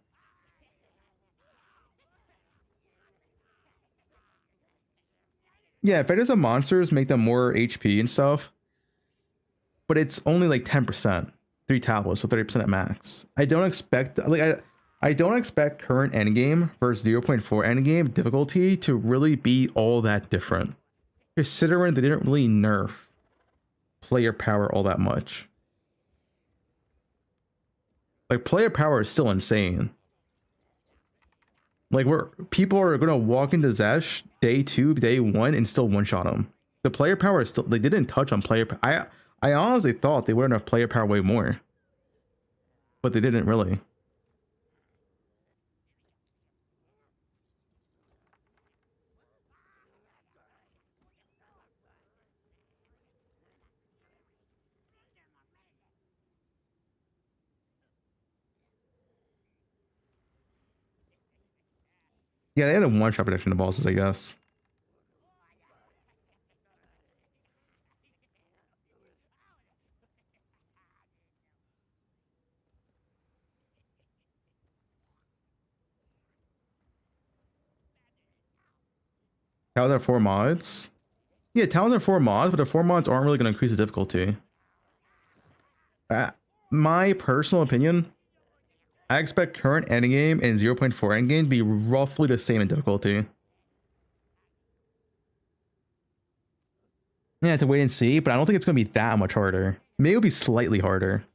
Yeah, feathers of monsters make them more HP and stuff. But it's only like 10%. 3 tablets, so 30% at max. I don't expect, like, I don't expect current endgame versus 0.4 endgame difficulty to really be all that different, considering they didn't really nerf player power all that much. Like, player power is still insane. Like, people are gonna walk into Zesh day 2, day 1, and still one-shot them. The player power is still, they didn't touch on player. I honestly thought they would have player power way more, but they didn't really. Yeah, they had a one-shot prediction of bosses, I guess. Talons are 4 mods. Yeah, Talons are 4 mods, but the 4 mods aren't really going to increase the difficulty. My personal opinion, I expect current endgame and 0.4 endgame to be roughly the same in difficulty. Yeah, have to wait and see, but I don't think it's going to be that much harder. Maybe it'll be slightly harder.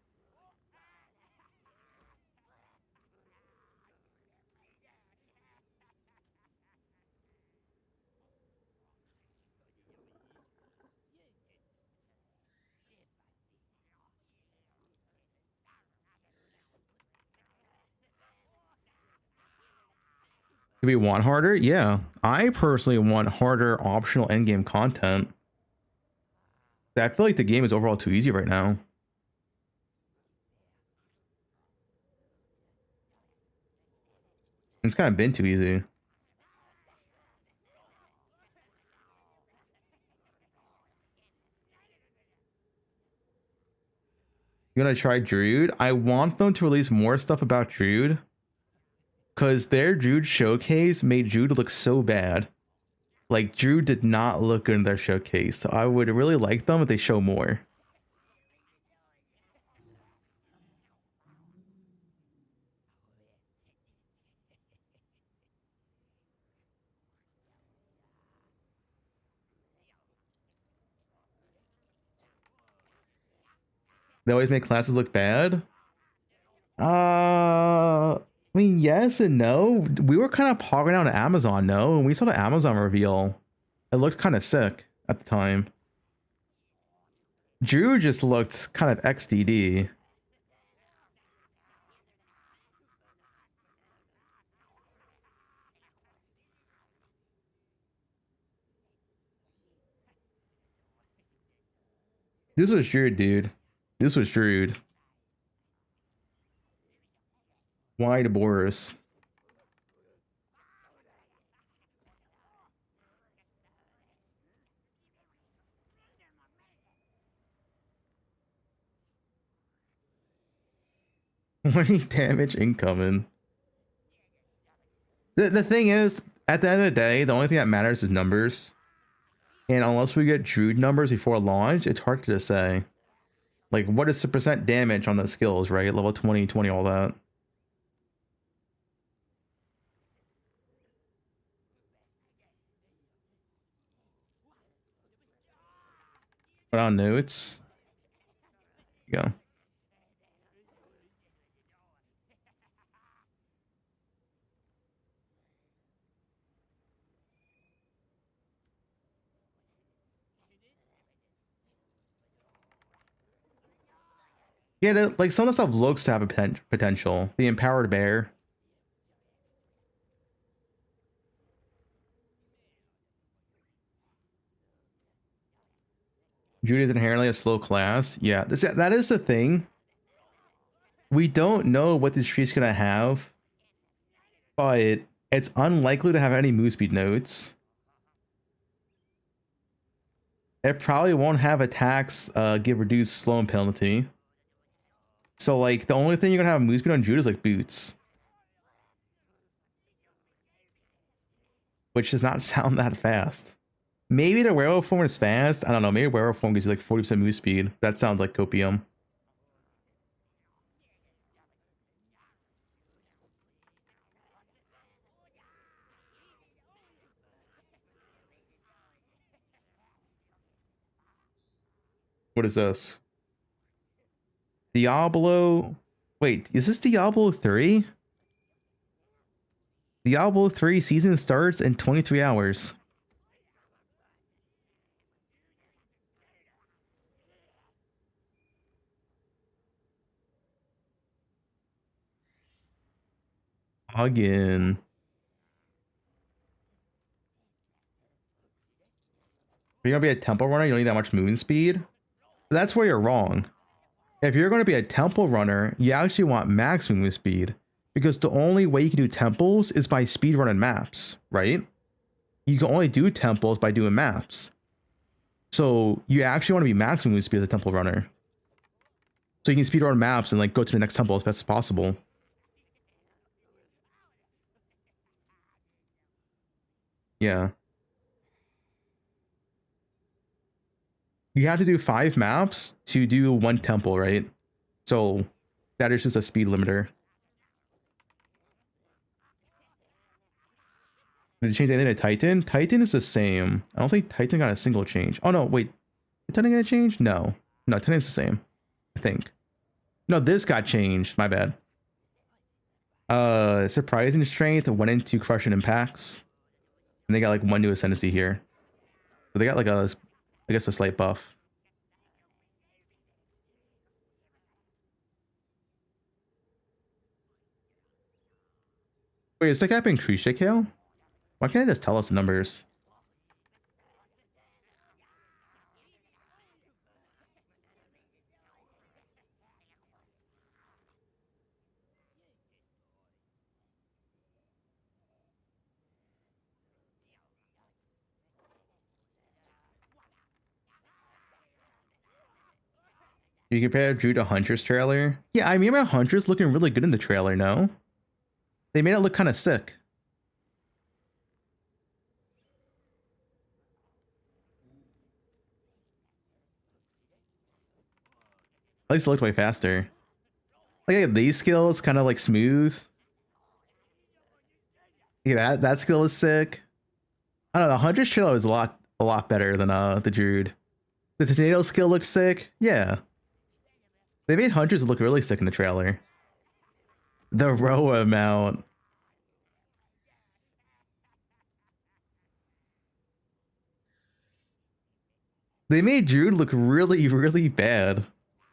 Do we want harder? Yeah. I personally want harder optional endgame content. I feel like the game is overall too easy right now. It's kind of been too easy. You gonna try Druid? I want them to release more stuff about Druid, because their Druid showcase made Druid look so bad. Like, Druid did not look good in their showcase, so I would really like them if they show more. They always make classes look bad. I mean, yes and no. We were kind of pogging out on Amazon, no? And we saw the Amazon reveal. It looked kind of sick at the time. Drew just looked kind of XDD. This was Druid, dude. This was Druid. Wide Boris. Twenty damage incoming. The thing is, at the end of the day, the only thing that matters is numbers. And unless we get Druid numbers before launch, it's hard to say. Like, what is the percent damage on the skills, right? Level 20, 20, all that. But on notes. Here you go. Yeah, like some of the stuff looks to have a potential. The empowered bear. Judy is inherently a slow class. Yeah, that is the thing. We don't know what this tree's gonna have, but it's unlikely to have any move speed nodes. It probably won't have attacks give reduced slow penalty. So like the only thing you're gonna have move speed on Jude is like boots, which does not sound that fast. Maybe the werewolf form is fast. I don't know. Maybe werewolf form gives you like 40% move speed. That sounds like copium. What is this? Diablo. Wait, is this Diablo 3? Diablo 3 season starts in 23 hours. Again. If you're gonna be a temple runner, you don't need that much movement speed. But that's where you're wrong. If you're going to be a temple runner, you actually want max movement speed. because the only way you can do temples is by speedrunning maps, right? You can only do temples by doing maps. So you actually want to be maximum speed as a temple runner. So you can speedrun maps and like go to the next temple as fast as possible. Yeah. You have to do 5 maps to do 1 temple, right? So that is just a speed limiter. Did it change anything to Titan? Titan is the same. I don't think Titan got a single change. Oh no, wait. Did Titan get a change? No. No, Titan's the same. I think. No, this got changed. My bad. Surprising strength went into crushing impacts. And they got like 1 new ascendancy here. So they got like a, I guess, a slight buff. Wait, is that guy being increased, Hail? Why can't they just tell us the numbers? You compare Drew to Huntress trailer? Yeah, I remember Huntress looking really good in the trailer, no? They made it look kind of sick. At least it looked way faster. Like these skills kind of like smooth. Yeah, that skill was sick. I don't know, the Huntress trailer was a lot better than the Druid. The tornado skill looks sick. Yeah. They made Huntress look really sick in the trailer. The Roa mount. They made Druid look really, really bad.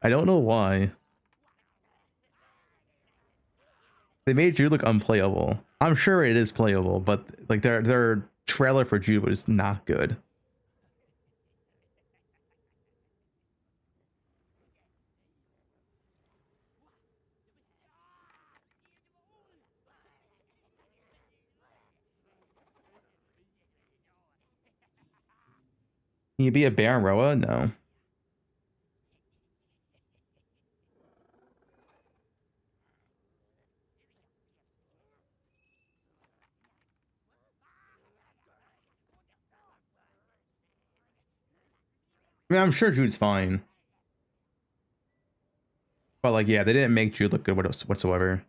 I don't know why. They made Druid look unplayable. I'm sure it is playable, but like their trailer for Druid was not good. Can you be a Baron Roa? No. I mean, I'm sure Druid's fine. But like, yeah, they didn't make Druid look good whatsoever.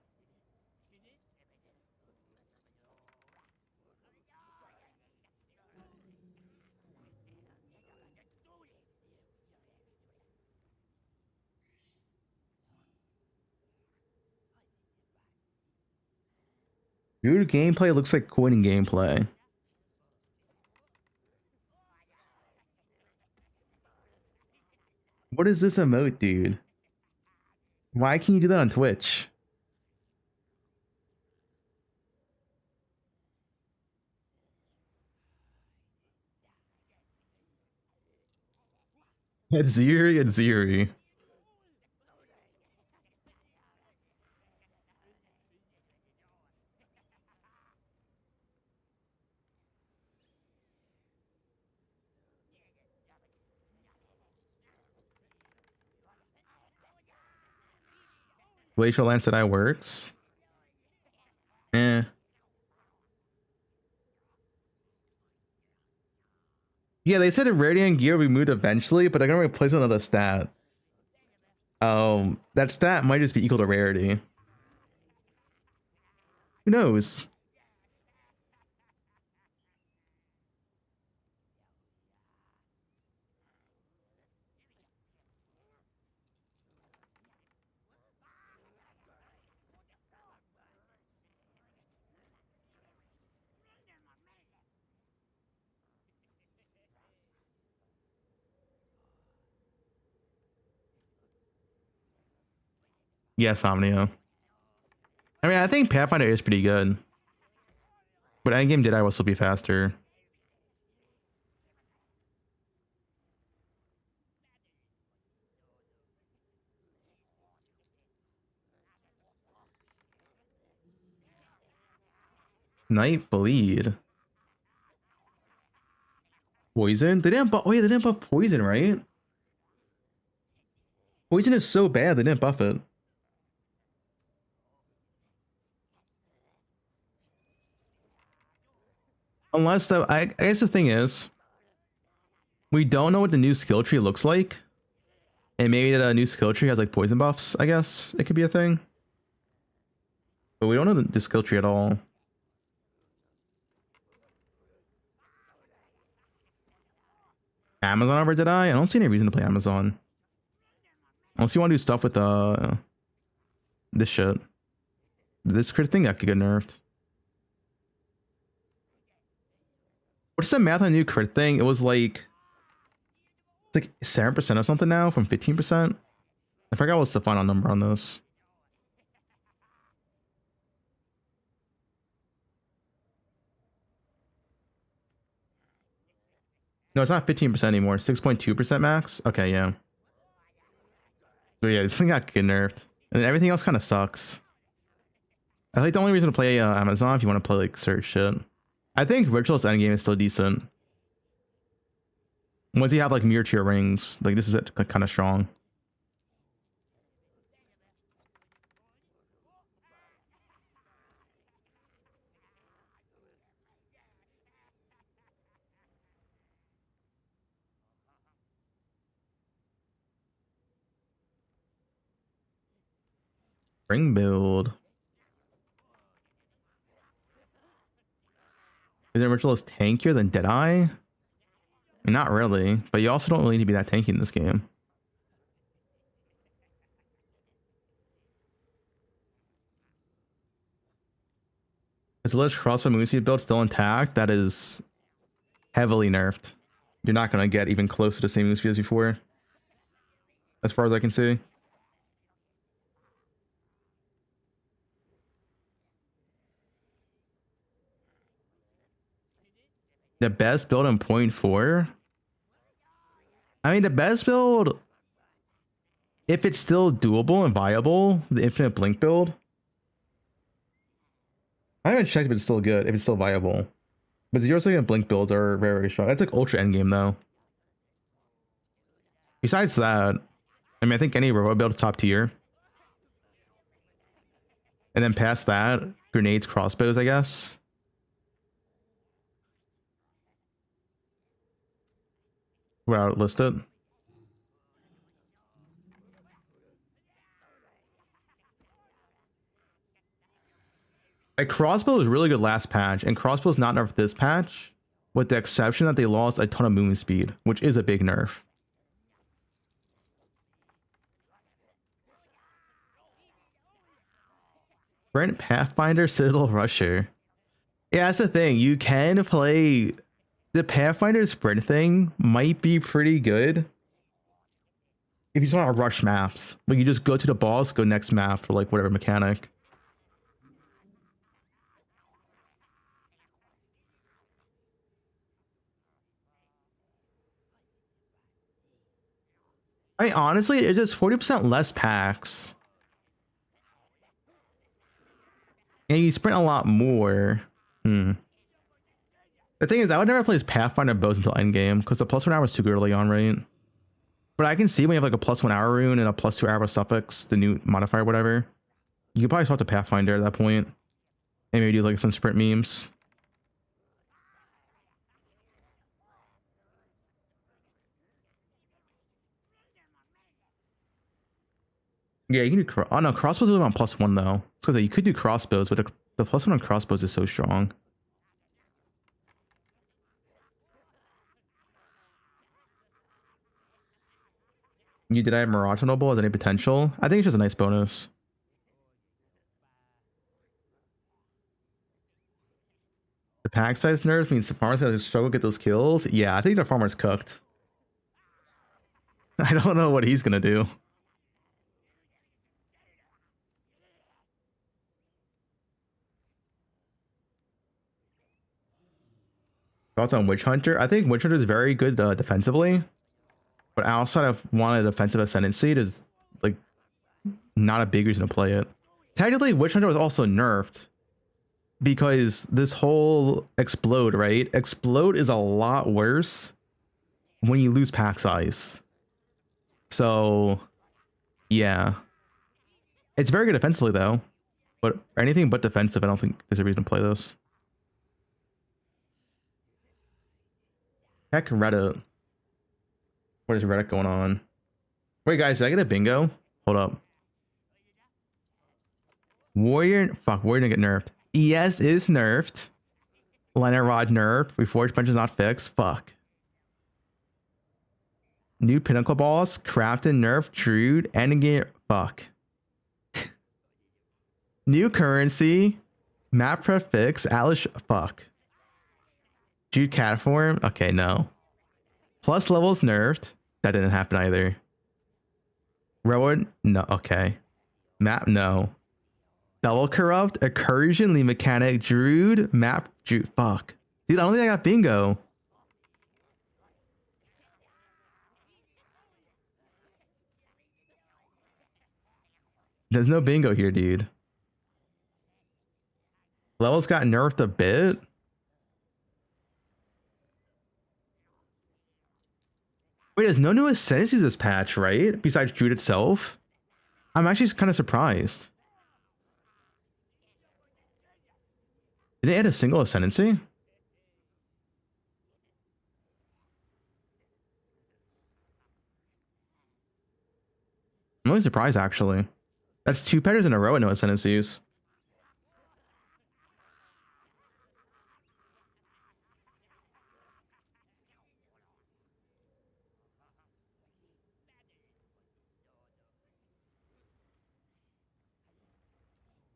Druid gameplay looks like Coin gameplay. What is this emote, dude? Why can you do that on Twitch? It's Ziri and Ziri. Glacial Lance that I works. Eh. Yeah, they said a Radiant gear will be moved eventually, but they're gonna replace it with another stat. That stat might just be equal to rarity. Who knows? Yes, Omnio. I mean, I think Pathfinder is pretty good. But Endgame did I will still be faster. Night Bleed. Poison? They didn't buff. Wait, they didn't buff poison, right? Poison is so bad they didn't buff it. Unless though, I guess the thing is, we don't know what the new skill tree looks like, and maybe the new skill tree has like poison buffs. I guess it could be a thing, but we don't know the skill tree at all. Amazon over did I? I don't see any reason to play Amazon. Unless you want to do stuff with this shit. This crit thing that could get nerfed. What's the math on the new crit thing? It was like it's like 7% or something now from 15%. I forgot what's the final number on this. No, it's not 15% anymore. 6.2% max. Okay, yeah. But yeah, this thing got get nerfed, and everything else kind of sucks. I think the only reason to play Amazon if you want to play like search shit. I think Ritual's endgame is still decent. Once you have like mirror tier rings, like this is it, like, kind of strong. Ring build. Is the Ritual is tankier than Deadeye? I mean, not really, but you also don't really need to be that tanky in this game. Is the Lich Crossbow Moosey build still intact? That is heavily nerfed. You're not going to get even close to the same move speed as before, as far as I can see. The best build in 0.4? I mean, the best build, if it's still doable and viable, the Infinite Blink build. I haven't checked if it's still good, if it's still viable. But 0-second Blink builds are very, very strong. That's like ultra endgame though. Besides that, I mean, I think any robot build is top tier. And then past that, grenades, crossbows, I guess. We're outlisted. A crossbow is really good last patch, and crossbow's not nerfed this patch, with the exception that they lost a ton of movement speed, which is a big nerf. Brent Pathfinder Citadel Rusher. Yeah, that's the thing. You can play the Pathfinder sprint thing might be pretty good if you just want to rush maps. Like you just go to the boss, go next map for like whatever mechanic. I mean, honestly, it's just 40% less packs. And you sprint a lot more. The thing is, I would never play as Pathfinder bows until endgame, because the +1 hour is too early on, right? But I can see when you have like a +1 hour rune and a +2 hour suffix, the new modifier, whatever. You could probably swap to Pathfinder at that point. And maybe do like some sprint memes. Yeah, you can do oh no, crossbows are on +1 though. So you could do crossbows, but the +1 on crossbows is so strong. Did I have Mirage Noble as any potential? I think it's just a nice bonus. The pack size nerfs means the farmers have to struggle to get those kills. Yeah, I think the farmer's cooked. I don't know what he's gonna do. Thoughts on Witch Hunter? I think Witch Hunter is very good defensively, but outside of one defensive ascendancy, there's like not a big reason to play it. Technically, Witch Hunter was also nerfed because this whole explode, right? Explode is a lot worse when you lose pack size. So yeah, it's very good defensively though, but anything but defensive, I don't think there's a reason to play this. Heck, Reddit. What is Reddit going on? Wait, guys, did I get a bingo? Hold up. Warrior, fuck, Warrior didn't get nerfed. ES is nerfed. Liner Rod nerfed. Reforged Bench is not fixed. Fuck. New Pinnacle Boss, Crafted nerfed, Druid, Endgame, fuck. New currency, map prep fix, Alish, fuck. Jude Catform, okay, no. Plus levels nerfed, that didn't happen either. Railroad, no, okay. Map, no. Double Corrupt, Incursion, Lead Mechanic, Druid, map, Druid, fuck. Dude, I don't think I got bingo. There's no bingo here, dude. Levels got nerfed a bit. Wait, there's no new ascendancies this patch, right? Besides Druid itself? I'm actually kind of surprised. Did they add a single ascendancy? I'm really surprised, actually. That's 2 patches in a row with no ascendancies.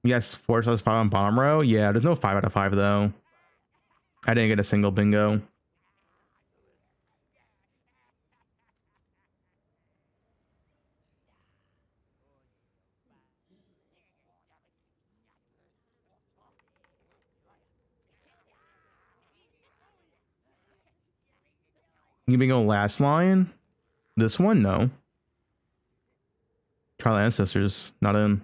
Yes, 4/5 on bottom row. Yeah, there's no 5 out of 5 though. I didn't get a single bingo. You bingo last line? This one? No. Trial Ancestors, not in.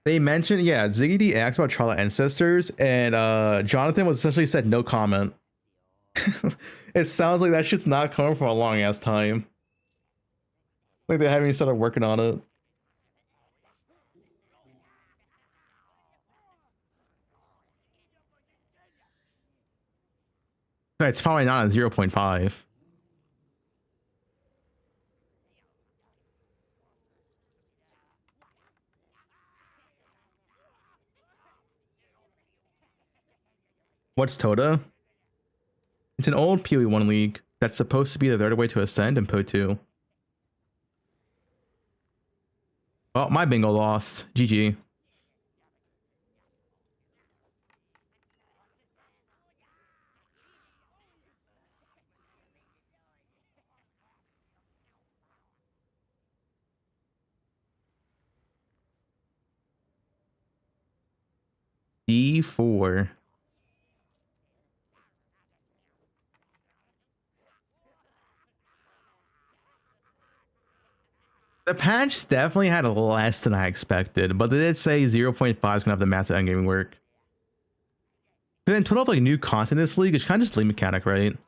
They mentioned, yeah, Ziggy D asked about Trial Ancestors, and Jonathan was essentially said no comment. It sounds like that shit's not coming for a long ass time. Like they haven't even started working on it. It's probably not on 0.5. What's Toda? It's an old PoE1 league that's supposed to be the third way to ascend in PoE2. Well, my bingo lost. GG. D4. The patch definitely had less than I expected, but they did say 0.5 is gonna have the massive endgame work. But then 12 like new content in this league, it's kind of just league mechanic, right?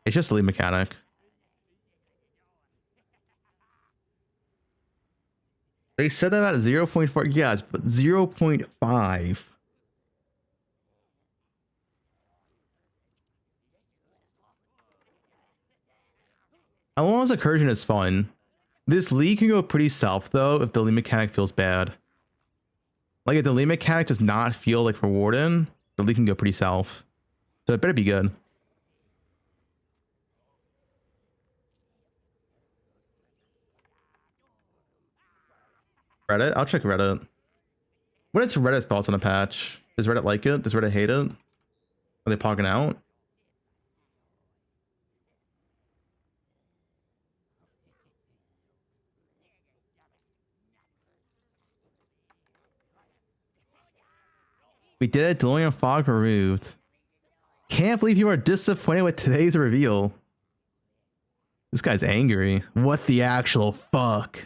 It's just a league mechanic. They said that about 0.4, yes, but 0.5. As long as Incursion is fun. This league can go pretty south though if the league mechanic feels bad. Like if the league mechanic does not feel like rewarding, the league can go pretty south. So it better be good. Reddit? I'll check Reddit. What is Reddit's thoughts on a patch? Does Reddit like it? Does Reddit hate it? Are they pogging out? We did it. Delorean fog removed. Can't believe you are disappointed with today's reveal. This guy's angry. What the actual fuck?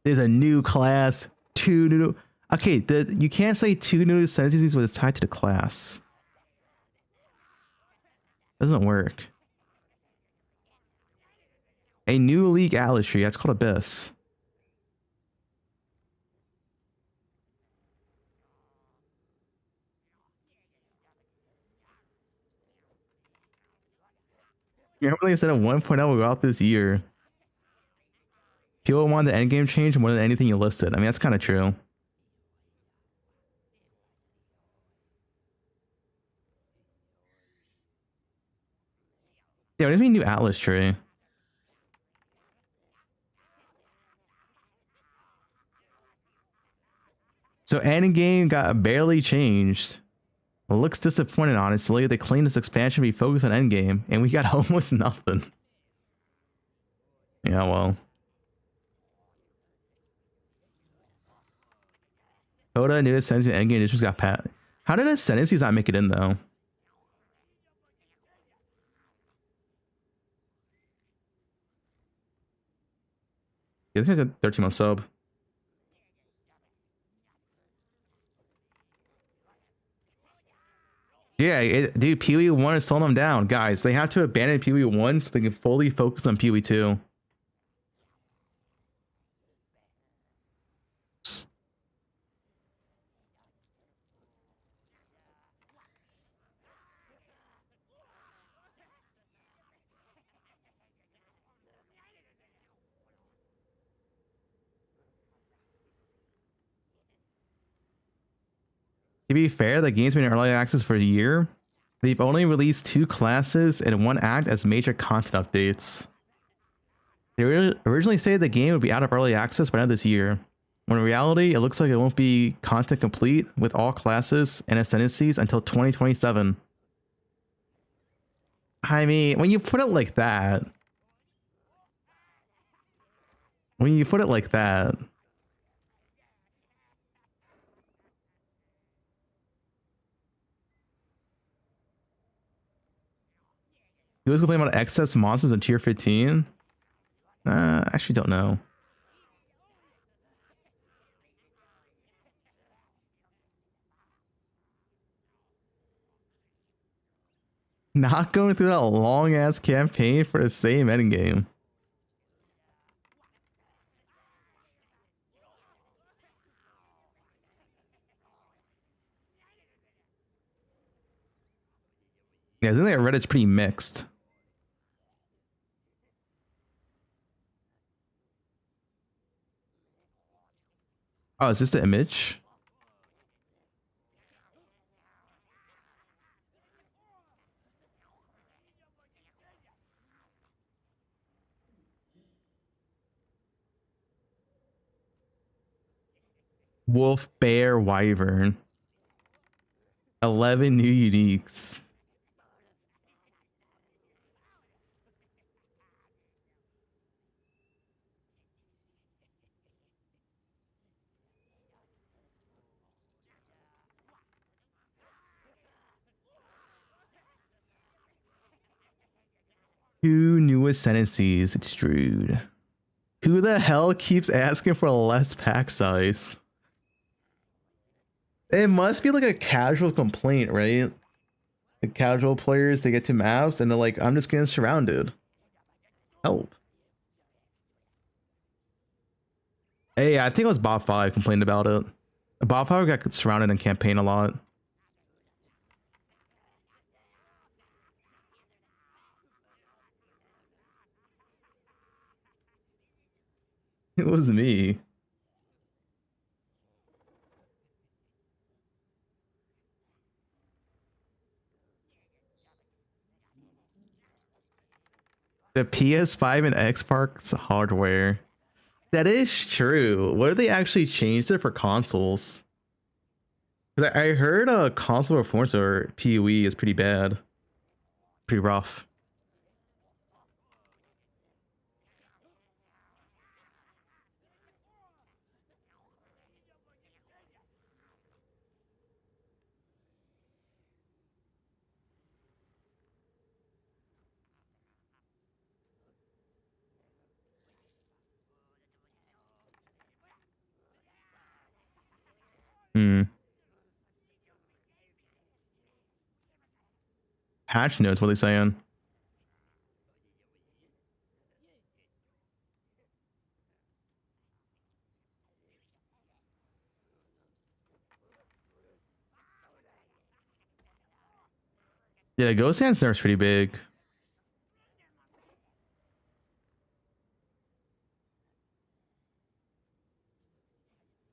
There's a new class, 2 new... Okay, you can't say 2 new sentences when it's tied to the class. Doesn't work. A new league atlas tree. That's called Abyss. You remember they said a 1.0 will go out this year. People want the endgame change more than anything you listed. I mean, that's kind of true. Yeah, what do you mean new atlas tree? So endgame got barely changed. Looks disappointed, honestly. They claimed this expansion would be focused on endgame, and we got almost nothing. Yeah, well. Coda new Ascendancy endgame just got pat. How did Ascendancies not make it in, though? Yeah, this guy's a 13-month sub. Yeah, dude, PoE 1 is slowing them down. Guys, they have to abandon PoE 1 so they can fully focus on PoE 2. To be fair, the game's been in early access for a year. They've only released 2 classes and 1 act as major content updates. They originally said the game would be out of early access by the end of this year, when in reality, it looks like it won't be content complete with all classes and ascendancies until 2027. I mean, when you put it like that, you was complaining about excess monsters in tier 15? Actually don't know. Not going through that long ass campaign for the same endgame. Yeah, I think that Reddit's pretty mixed. Oh, is this the image? Wolf, bear, wyvern. 11 new uniques. Two new ascendancies. It's Druid. Who the hell keeps asking for less pack size? It must be like a casual complaint, right? The casual players, they get to maps and they're like, I'm just getting surrounded. Help. Hey, I think it was Bob 5 complained about it. Bob 5 got surrounded in campaign a lot. It was me. The PS5 and Xbox hardware. That is true. What if they actually changed it for consoles? Because I heard console performance or PoE is pretty bad. Pretty rough. Patch notes, what are they saying? Yeah, Ghost Hand's nerf's pretty big.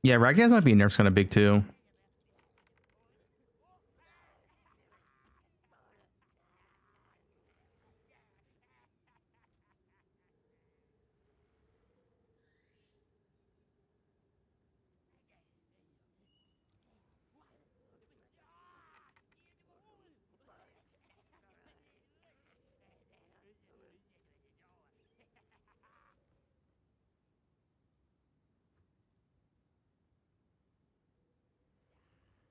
Yeah, Ragcast might be nerf's kind of big too.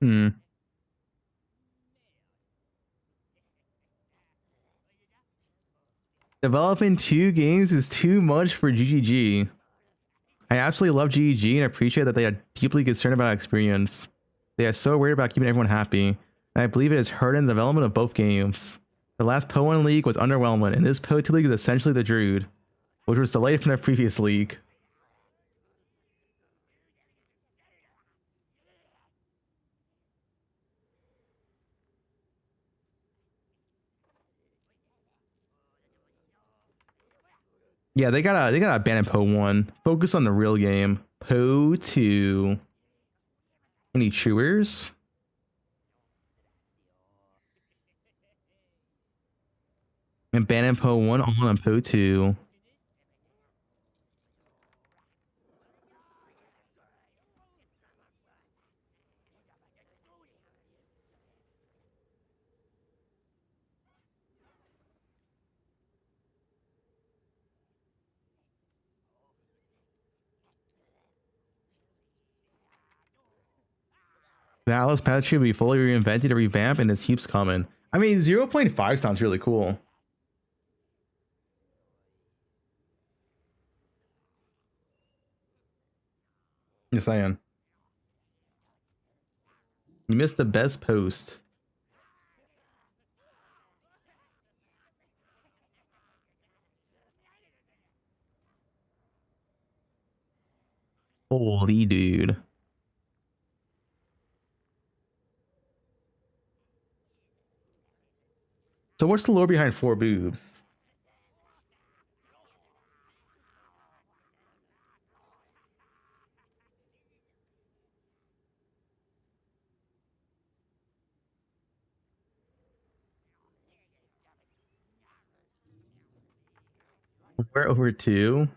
Hmm. Developing 2 games is too much for GGG. I absolutely love GGG and appreciate that they are deeply concerned about experience. They are so worried about keeping everyone happy, and I believe it has hurted the development of both games. The last Po1 League was underwhelming, and this Po2 League is essentially the Druid, which was delayed from the previous league. Yeah, they gotta abandon Po1. Focus on the real game. Po2. Any chewers? Abandon Po1, all on Po2. The Atlas patch should be fully reinvented or revamped, and this keeps coming. I mean, 0.5 sounds really cool. Just saying. You missed the best post. Holy dude. So what's the lore behind 4 boobs? We're over 2.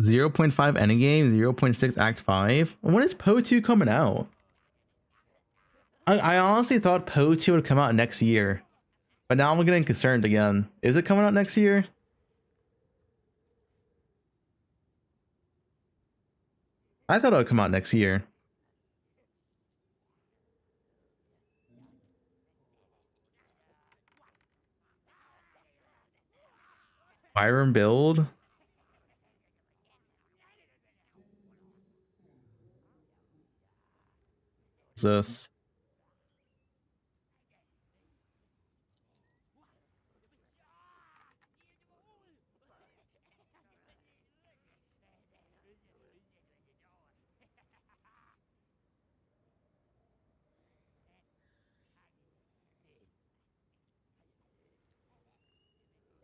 .5 endgame, 0.6 act 5. When is Po2 coming out? I honestly thought Po2 would come out next year. But now I'm getting concerned again. Is it coming out next year? I thought it would come out next year. Byron build? What's this?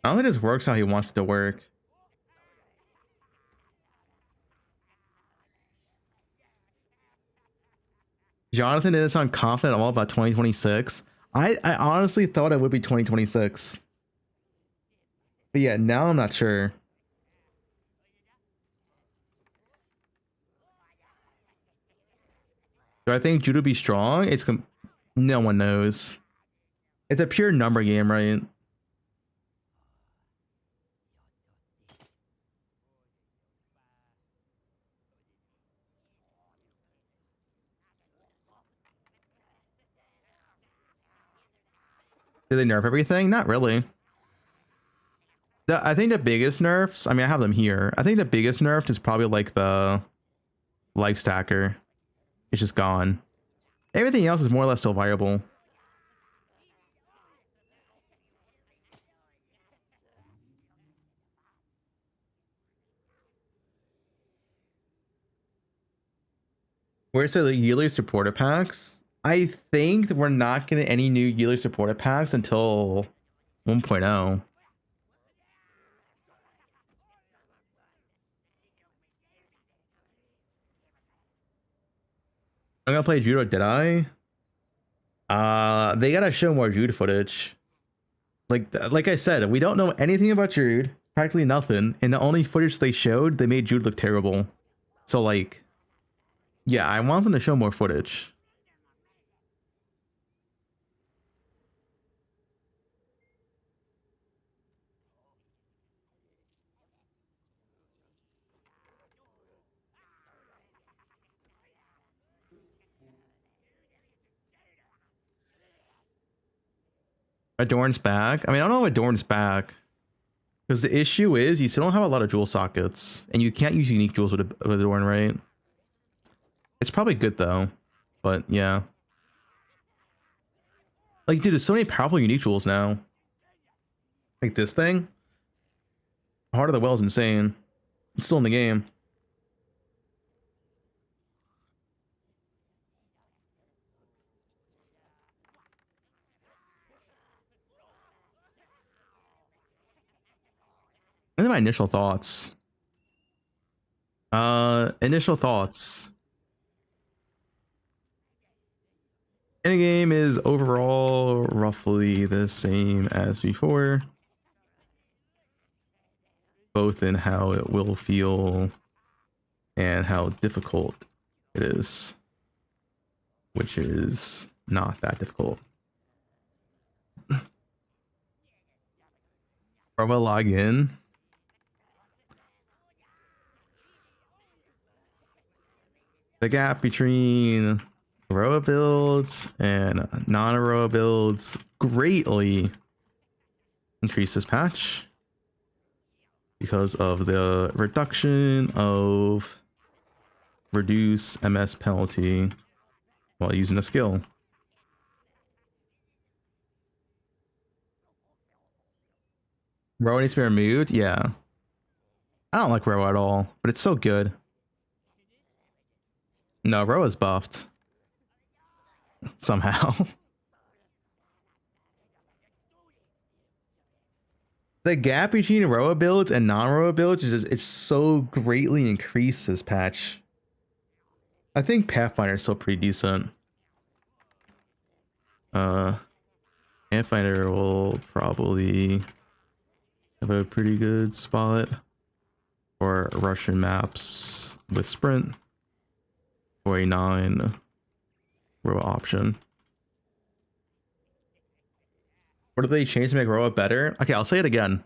I don't think this works how he wants it to work. Jonathan didn't sound confident at all about 2026. I honestly thought it would be 2026. But yeah, now I'm not sure. Do I think Jude will be strong? No one knows. It's a pure number game, right? Did they nerf everything? Not really. I think the biggest nerfs, I mean, I have them here. I think the biggest nerf is probably like the life stacker. It's just gone. Everything else is more or less still viable. Where's the yearly supporter packs? I think we're not getting any new yearly supporter packs until 1.0. I'm gonna play Judo, did I? They gotta show more Jude footage. Like I said, we don't know anything about Jude, practically nothing, and the only footage they showed, they made Jude look terrible. So like, yeah, I want them to show more footage. Adorn's back. I mean, I don't know if Adorn's back. Because the issue is you still don't have a lot of jewel sockets. And you can't use unique jewels with Adorn, right? It's probably good though. But yeah. Like, dude, there's so many powerful unique jewels now. Like this thing. Heart of the Well is insane. It's still in the game. What are my initial thoughts? Initial thoughts. Endgame is overall roughly the same as before. Both in how it will feel and how difficult it is. Which is not that difficult. Or we'll log in. The gap between Aroa builds and non-Aroa builds greatly increased this patch because of the reduction of reduce MS penalty while using a skill. Roa needs to be removed? Yeah. I don't like Roa at all, but it's so good. No, Roa's buffed. Somehow. The gap between Roa builds and non-Roa builds is just, it's so greatly increased this patch. I think Pathfinder is still pretty decent. Pathfinder will probably have a pretty good spot for Russian maps with sprint. 49 Roa option. What did they change to make Roa better? Okay, I'll say it again.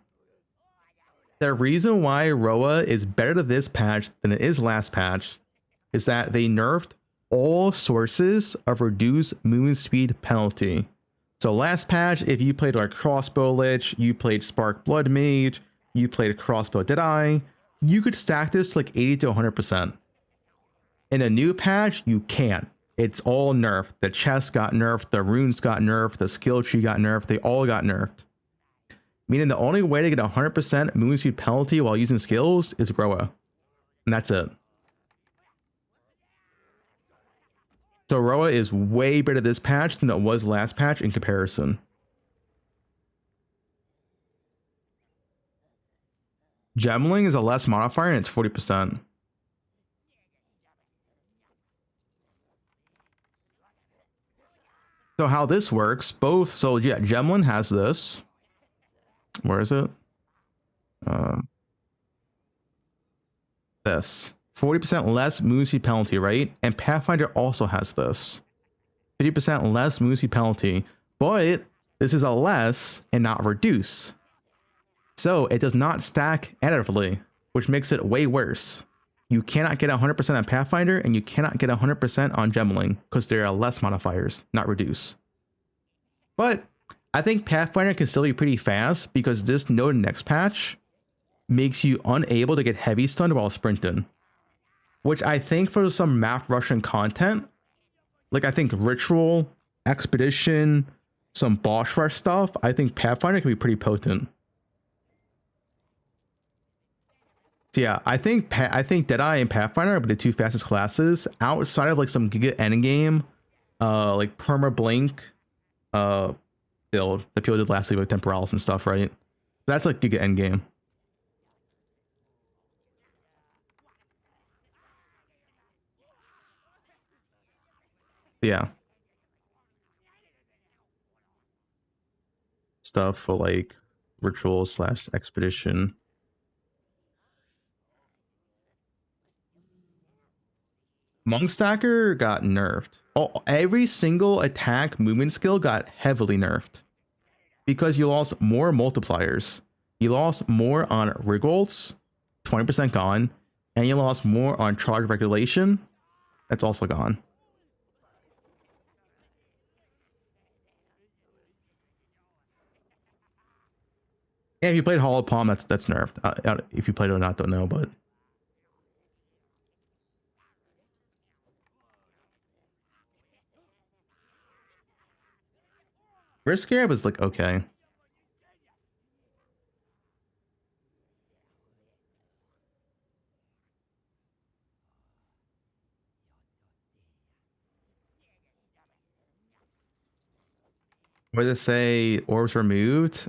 The reason why Roa is better to this patch than it is last patch is that they nerfed all sources of reduced movement speed penalty. So last patch, if you played like Crossbow Lich, you played Spark Blood Mage, you played Crossbow Deadeye, you could stack this to like 80 to 100%. In a new patch, you can't. It's all nerfed. The chest got nerfed, the runes got nerfed, the skill tree got nerfed, they all got nerfed. Meaning the only way to get 100% movement speed penalty while using skills is Roa. And that's it. So Roa is way better this patch than it was last patch in comparison. Gemling is a less modifier and it's 40%. So how this works, both, so yeah, Gemlin has this. Where is it? This. 40% less movement speed penalty, right? And Pathfinder also has this. 50% less movement speed penalty, but this is a less and not reduce. So it does not stack additively, which makes it way worse. You cannot get 100% on Pathfinder, and you cannot get 100% on Gemling, because there are less modifiers, not reduce. But I think Pathfinder can still be pretty fast because this node next patch makes you unable to get heavy stunned while sprinting. Which I think for some map Russian content, like I think Ritual, Expedition, some boss rush stuff, I think Pathfinder can be pretty potent. So yeah, I think Deadeye and Pathfinder are the two fastest classes outside of like some Giga Endgame, like Perma Blink, build that people did last week with Temporalis and stuff, right? That's like Giga Endgame. Yeah. Stuff for like Ritual / Expedition. Monk Stacker got nerfed. Oh, every single attack movement skill got heavily nerfed because you lost more multipliers. You lost more on Rigolts, 20% gone, and you lost more on charge regulation. That's also gone. Yeah, if you played Hollow Palm, that's nerfed. If you played it or not, don't know, but Risk Arab was like okay. Where they say orbs removed,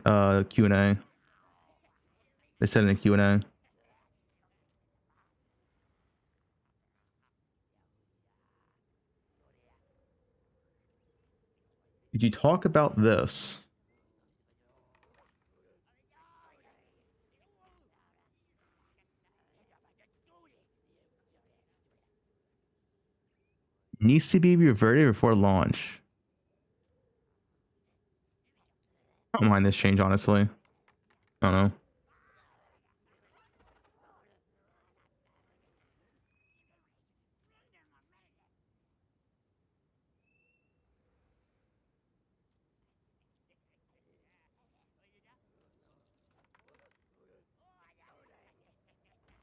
Q&A. They said in a Q&A. Did you talk about this? Needs to be reverted before launch. I don't mind this change, honestly. I don't know.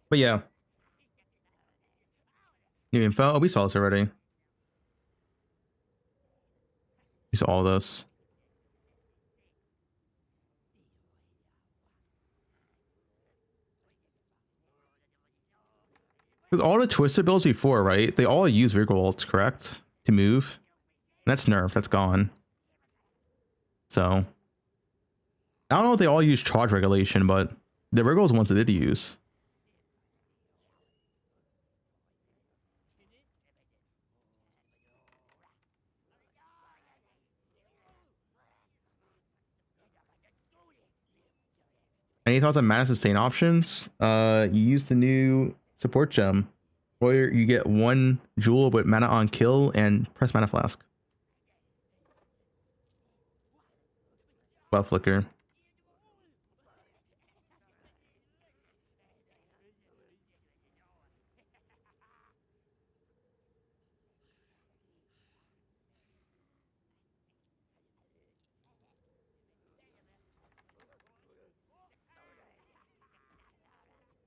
But yeah. New info. Oh, we saw this already. We saw all this. With all the twisted builds before, right? They all use Rigolts, correct? To move. And that's nerfed. That's gone. So I don't know if they all use charge regulation, but the Rigolts ones they did use. Any thoughts on mana sustain options? You use the new support gem, where you get 1 jewel with mana on kill and press mana flask. Buff flicker.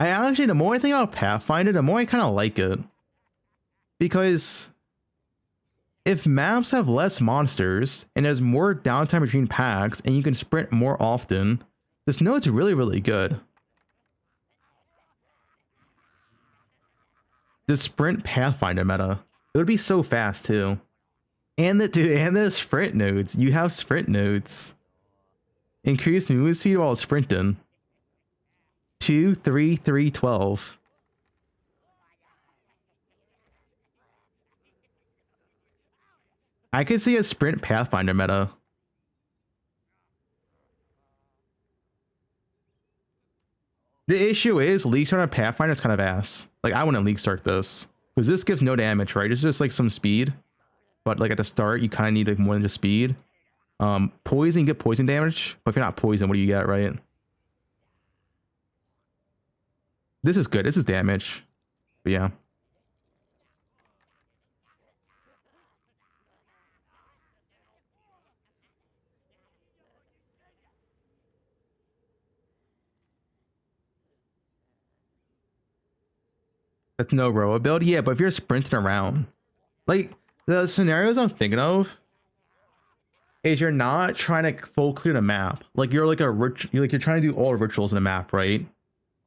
I actually, the more I think about Pathfinder, the more I kind of like it. Because if maps have less monsters and there's more downtime between packs and you can sprint more often, this node's really, really good. The sprint Pathfinder meta. It would be so fast too. And the sprint nodes. You have sprint nodes. Increase movement speed while sprinting. 2, 3, 3, 12. I could see a sprint Pathfinder meta. The issue is League Start on Pathfinder is kind of ass. Like I wouldn't League Start this. Because this gives no damage, right? It's just like some speed. But like at the start, you kind of need like more than just speed. Poison, you get poison damage. But if you're not poison, what do you get, right? This is good. This is damage. But yeah. That's no row build. Yeah, but if you're sprinting around, like the scenarios I'm thinking of is you're not trying to full clear the map. Like you're like you're trying to do all the rituals in the map, right?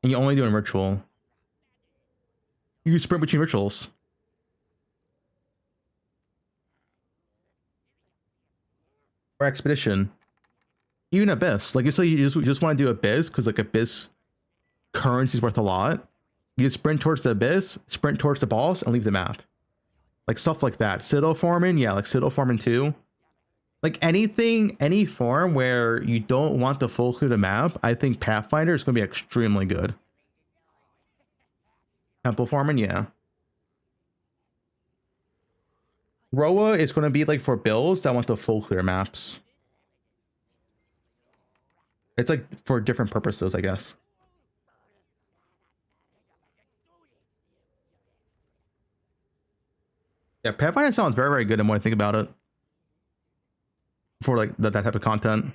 And you're only doing ritual. You sprint between rituals. Or expedition. Even abyss. Like you say, you just want to do abyss because like abyss currency is worth a lot. You just sprint towards the abyss, sprint towards the boss, and leave the map. Like stuff like that. Citadel farming, yeah, like Citadel farming 2. Like anything, any farm where you don't want the full clear the map, I think Pathfinder is going to be extremely good. Temple farming, yeah. Roa is going to be like for builds that want the full clear maps. It's like for different purposes, I guess. Yeah, Pathfinder sounds very, very good and when I think about it. For like that type of content.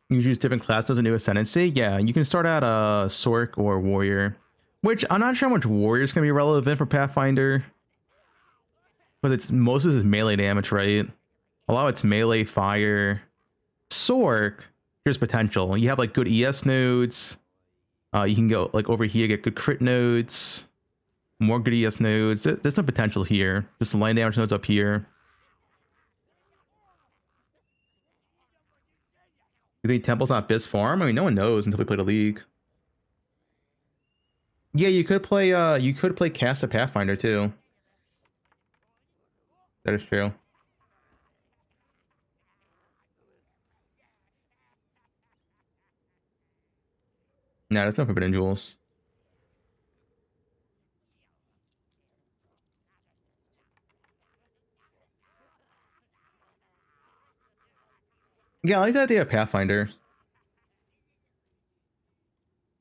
You use different classes and new ascendancy. Yeah, you can start out a Sork or Warrior, which I'm not sure how much Warrior is gonna be relevant for Pathfinder. But it's most of this is melee damage, right? A lot of it's melee fire. Sork, here's potential. You have like good ES nodes. You can go like over here, get good crit nodes, more good ES nodes. There's some potential here. Just some line damage nodes up here. You think Temple's not Biz farm? I mean, no one knows until we play the league. Yeah, you could play Cast a Pathfinder too. That is true. Nah, there's no forbidden jewels. Yeah, I like the idea of Pathfinder.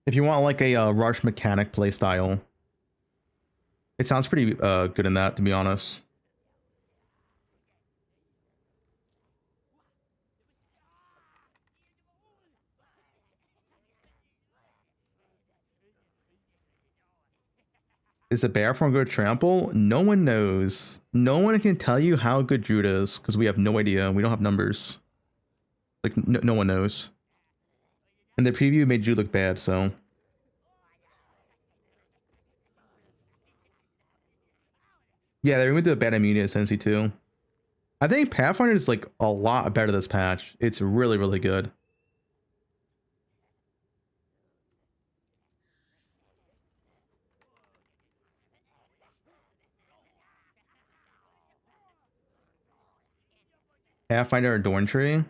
If you want like a rush mechanic playstyle, it sounds pretty good in that, to be honest. Is a bear farm good trample? No one knows. No one can tell you how good Druid is because we have no idea. We don't have numbers. Like no one knows. And the preview made Druid look bad, so. Yeah, they removed the bad immunity ascendancy too. I think Pathfinder is like a lot better this patch. It's really, really good. Pathfinder Adorn Tree?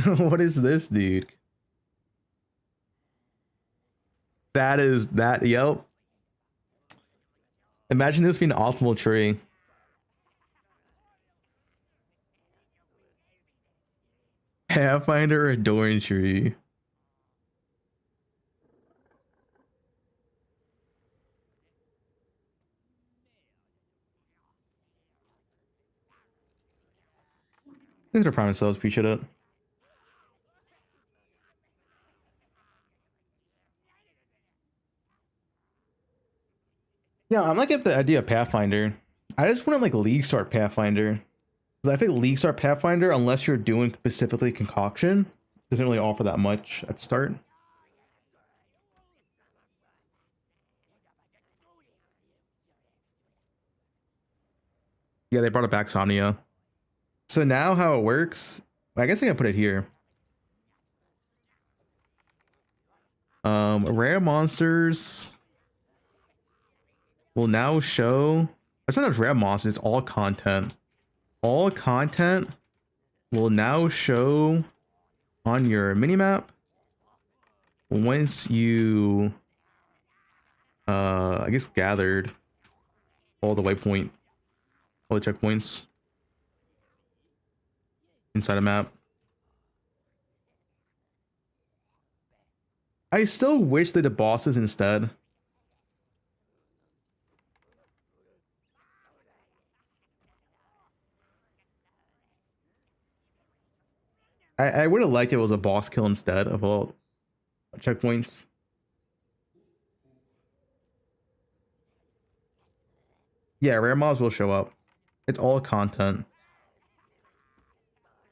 What is this, dude? Yep. Imagine this being an optimal tree. Pathfinder Adorn Tree. Thanks for prime subs, appreciate it. Yeah, I'm like at the idea of Pathfinder. I just want to like League Start Pathfinder. Because I think League Start Pathfinder, unless you're doing specifically Concoction, doesn't really offer that much at the start. Yeah, they brought it back, Somnia. So now how it works, I guess I can put it here. Rare monsters will now show. It's not rare monsters, it's all content. All content will now show on your minimap once you I guess gathered all the waypoint, all the checkpoints inside a map. I still wish they did bosses instead. I would have liked it was a boss kill instead of all checkpoints. Yeah, rare mobs will show up. It's all content.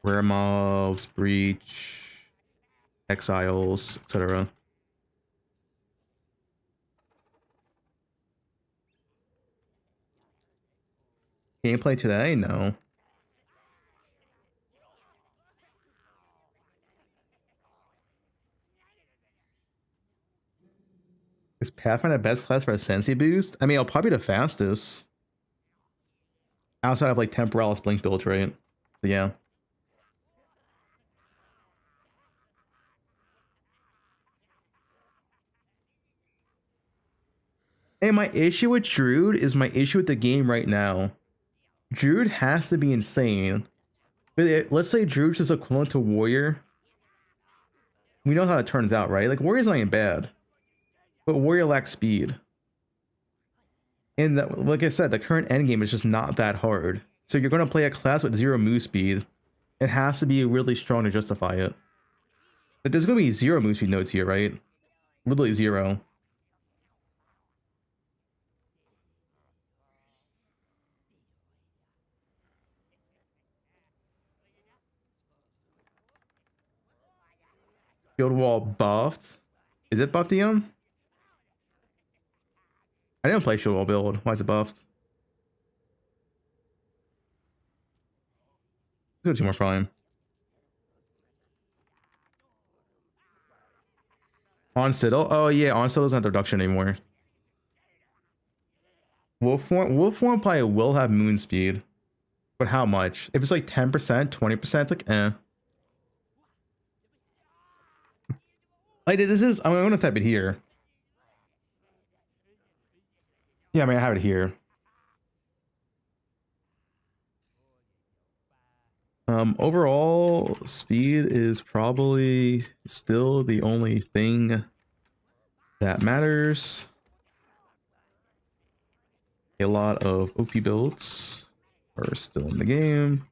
Rare mobs, breach, exiles, etc. Gameplay today? No. Is Pathfinder the best class for a Sensi boost? I mean, it'll probably be the fastest. Outside of like Temporalis Blink build, right? So yeah. And my issue with Druid is my issue with the game right now. Druid has to be insane. Let's say Druid's is equivalent to Warrior. We know how that turns out, right? Like, Warrior's not even bad. But Warrior lacks speed. And that, like I said, the current endgame is just not that hard. So you're going to play a class with 0 move speed. It has to be really strong to justify it. But there's going to be 0 move speed nodes here, right? Literally 0. Field wall buffed. Is it buffed, DM? I didn't play shield wall build. Why is it buffed? Let's go 2 more prime. On Citadel? Oh yeah, on Citadel doesn't have reduction anymore. Wolf form probably will have moon speed. But how much? If it's like 10%, 20%, it's like eh. Like this is, I'm gonna type it here. Yeah, I mean I have it here. Overall, speed is probably still the only thing that matters. A lot of OP builds are still in the game,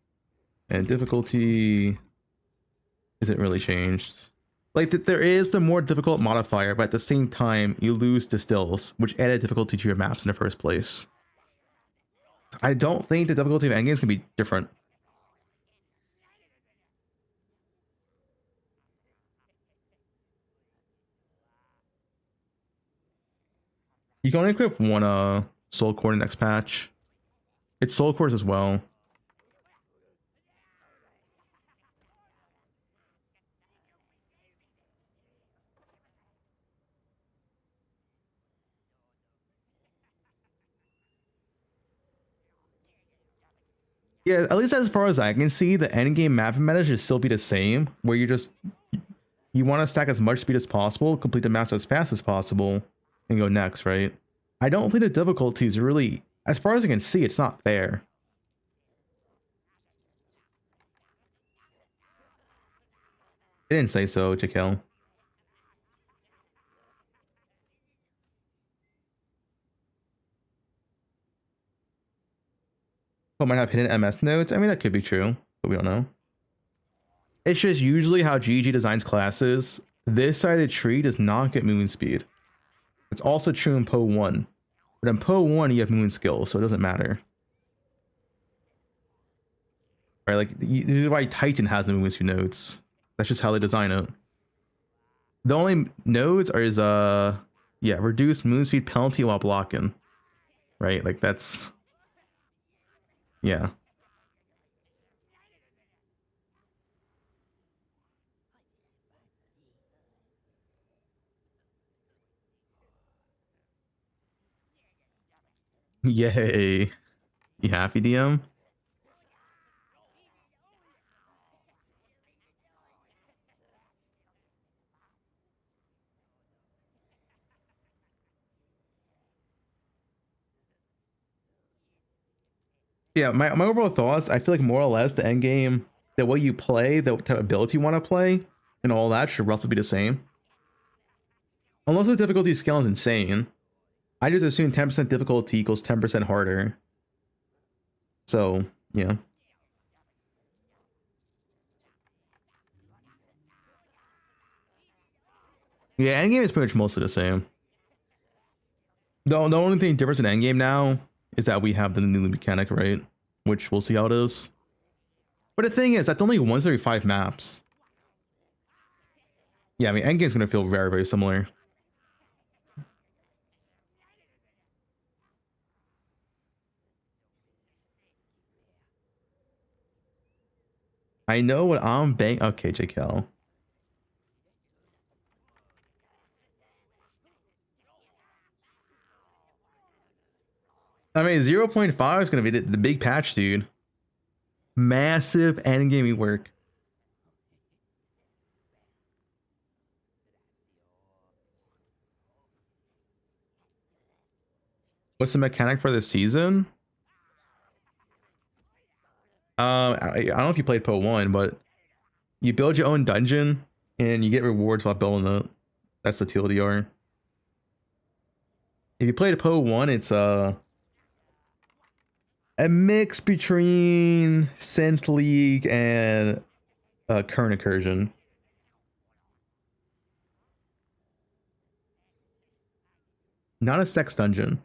and difficulty isn't really changed. Like there is the more difficult modifier, but at the same time, you lose distills, which added difficulty to your maps in the first place. I don't think the difficulty of endgames can be different. You can only equip one soul core in the next patch. It's soul cores as well. Yeah, at least as far as I can see, the endgame map meta should still be the same, where you want to stack as much speed as possible, complete the maps as fast as possible, and go next, right? I don't think the difficulty is really, as far as I can see, it's not there. It didn't say so, Jaquel. Oh, might have hidden MS nodes. I mean, that could be true, but we don't know. It's just usually how GG designs classes. This side of the tree does not get moon speed. It's also true in Po 1. But in Po 1, you have moon skills, so it doesn't matter. Right, like, this is why Titan has the moon speed nodes. That's just how they design it. The only nodes is, yeah, reduce moon speed penalty while blocking. Right, like, that's... Yeah. Yay. You happy, DM? Yeah, my overall thoughts, I feel like more or less the end game, the way you play, the type of ability you want to play, and all that should roughly be the same. Unless the difficulty scale is insane. I just assume 10% difficulty equals 10% harder. So, yeah. Yeah, Endgame is pretty much mostly the same. The only thing difference in Endgame now is that we have the new mechanic, right? Which we'll see how it is. But the thing is, that's only once every 5 maps. Yeah, I mean, Endgame's gonna feel very, very similar. I know what I'm bang. Okay, JKL. I mean, 0.5 is gonna be the big patch, dude. Massive endgame work. What's the mechanic for this season? I don't know if you played Po 1, but you build your own dungeon and you get rewards while building it. That's the TLDR. If you played Po 1, it's a mix between Synth League and current incursion. Not a sex dungeon.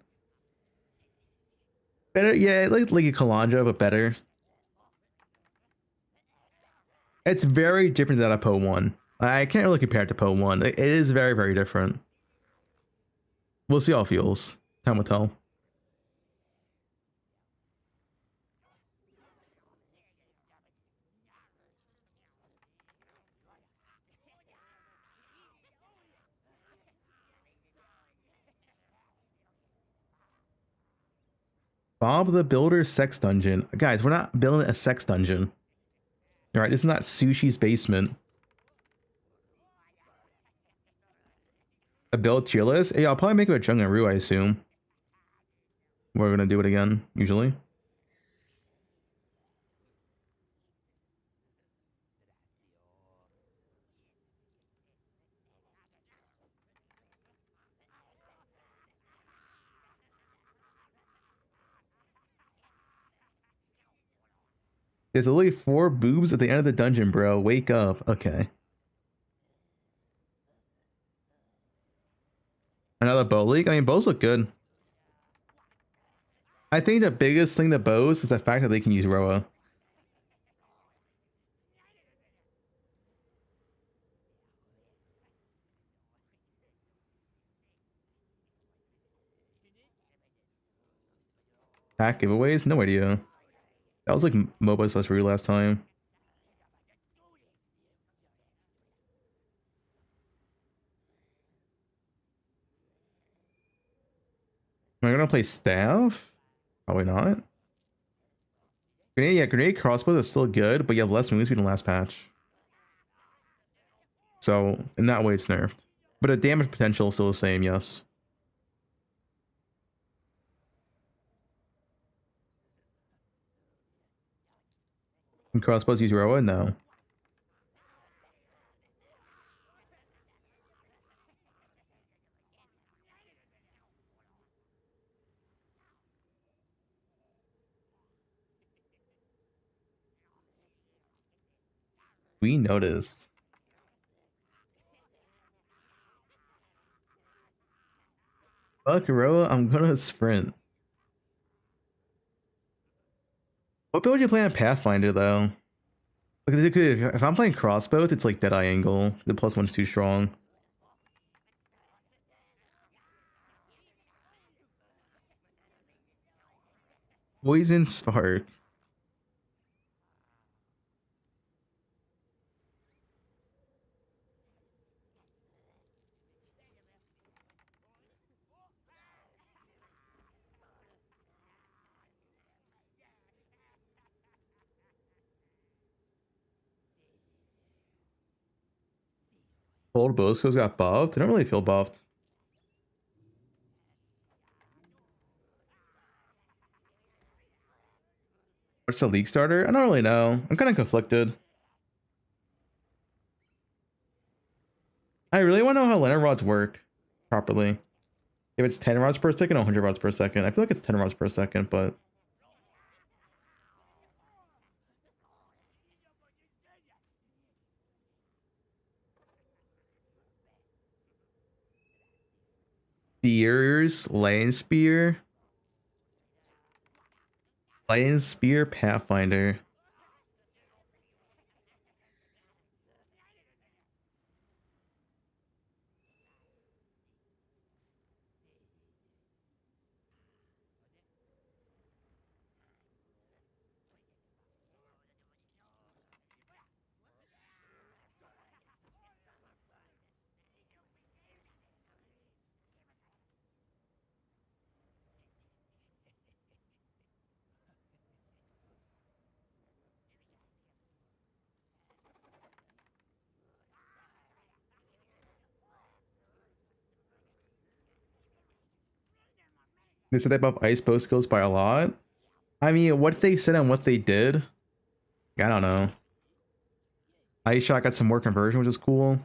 Better, yeah, like a Kalandra, but better. It's very different than a Po 1. I can't really compare it to Po 1. It is very, very different. We'll see how it feels. Time will tell. Bob the Builder sex dungeon. Guys, we're not building a sex dungeon. All right, this is not Sushi's basement. A build tier list? Yeah, I'll probably make it with Jung and Rue, I assume. We're gonna do it again, usually. There's literally 4 boobs at the end of the dungeon, bro. Wake up. Okay. Another bow league? I mean, bows look good. I think the biggest thing to bows is the fact that they can use Roa. Pack giveaways? No idea. That was like MOBA slash Rue last time. Am I gonna play staff? Probably not. Grenade, yeah, grenade crossbow is still good, but you have less move speed than last patch. So in that way, it's nerfed. But the damage potential is still the same, yes. Can crossbows use Roa? No. We noticed. Fuck Roa, I'm gonna sprint. What build would you play on Pathfinder though? Like, if I'm playing crossbows, it's like Deadeye Angle. The +1's too strong. Poison Spark. Old Bosco's got buffed. I don't really feel buffed. What's the league starter? I don't really know. I'm kind of conflicted. I really want to know how Leonard rods work properly. If it's 10 rods per second or 100 rods per second. I feel like it's 10 rods per second, but Spears, Lion Spear. Lion Spear, Pathfinder. They said they buff ice bow skills by a lot. I mean, what they said and what they did, I don't know. Ice shot got some more conversion, which is cool,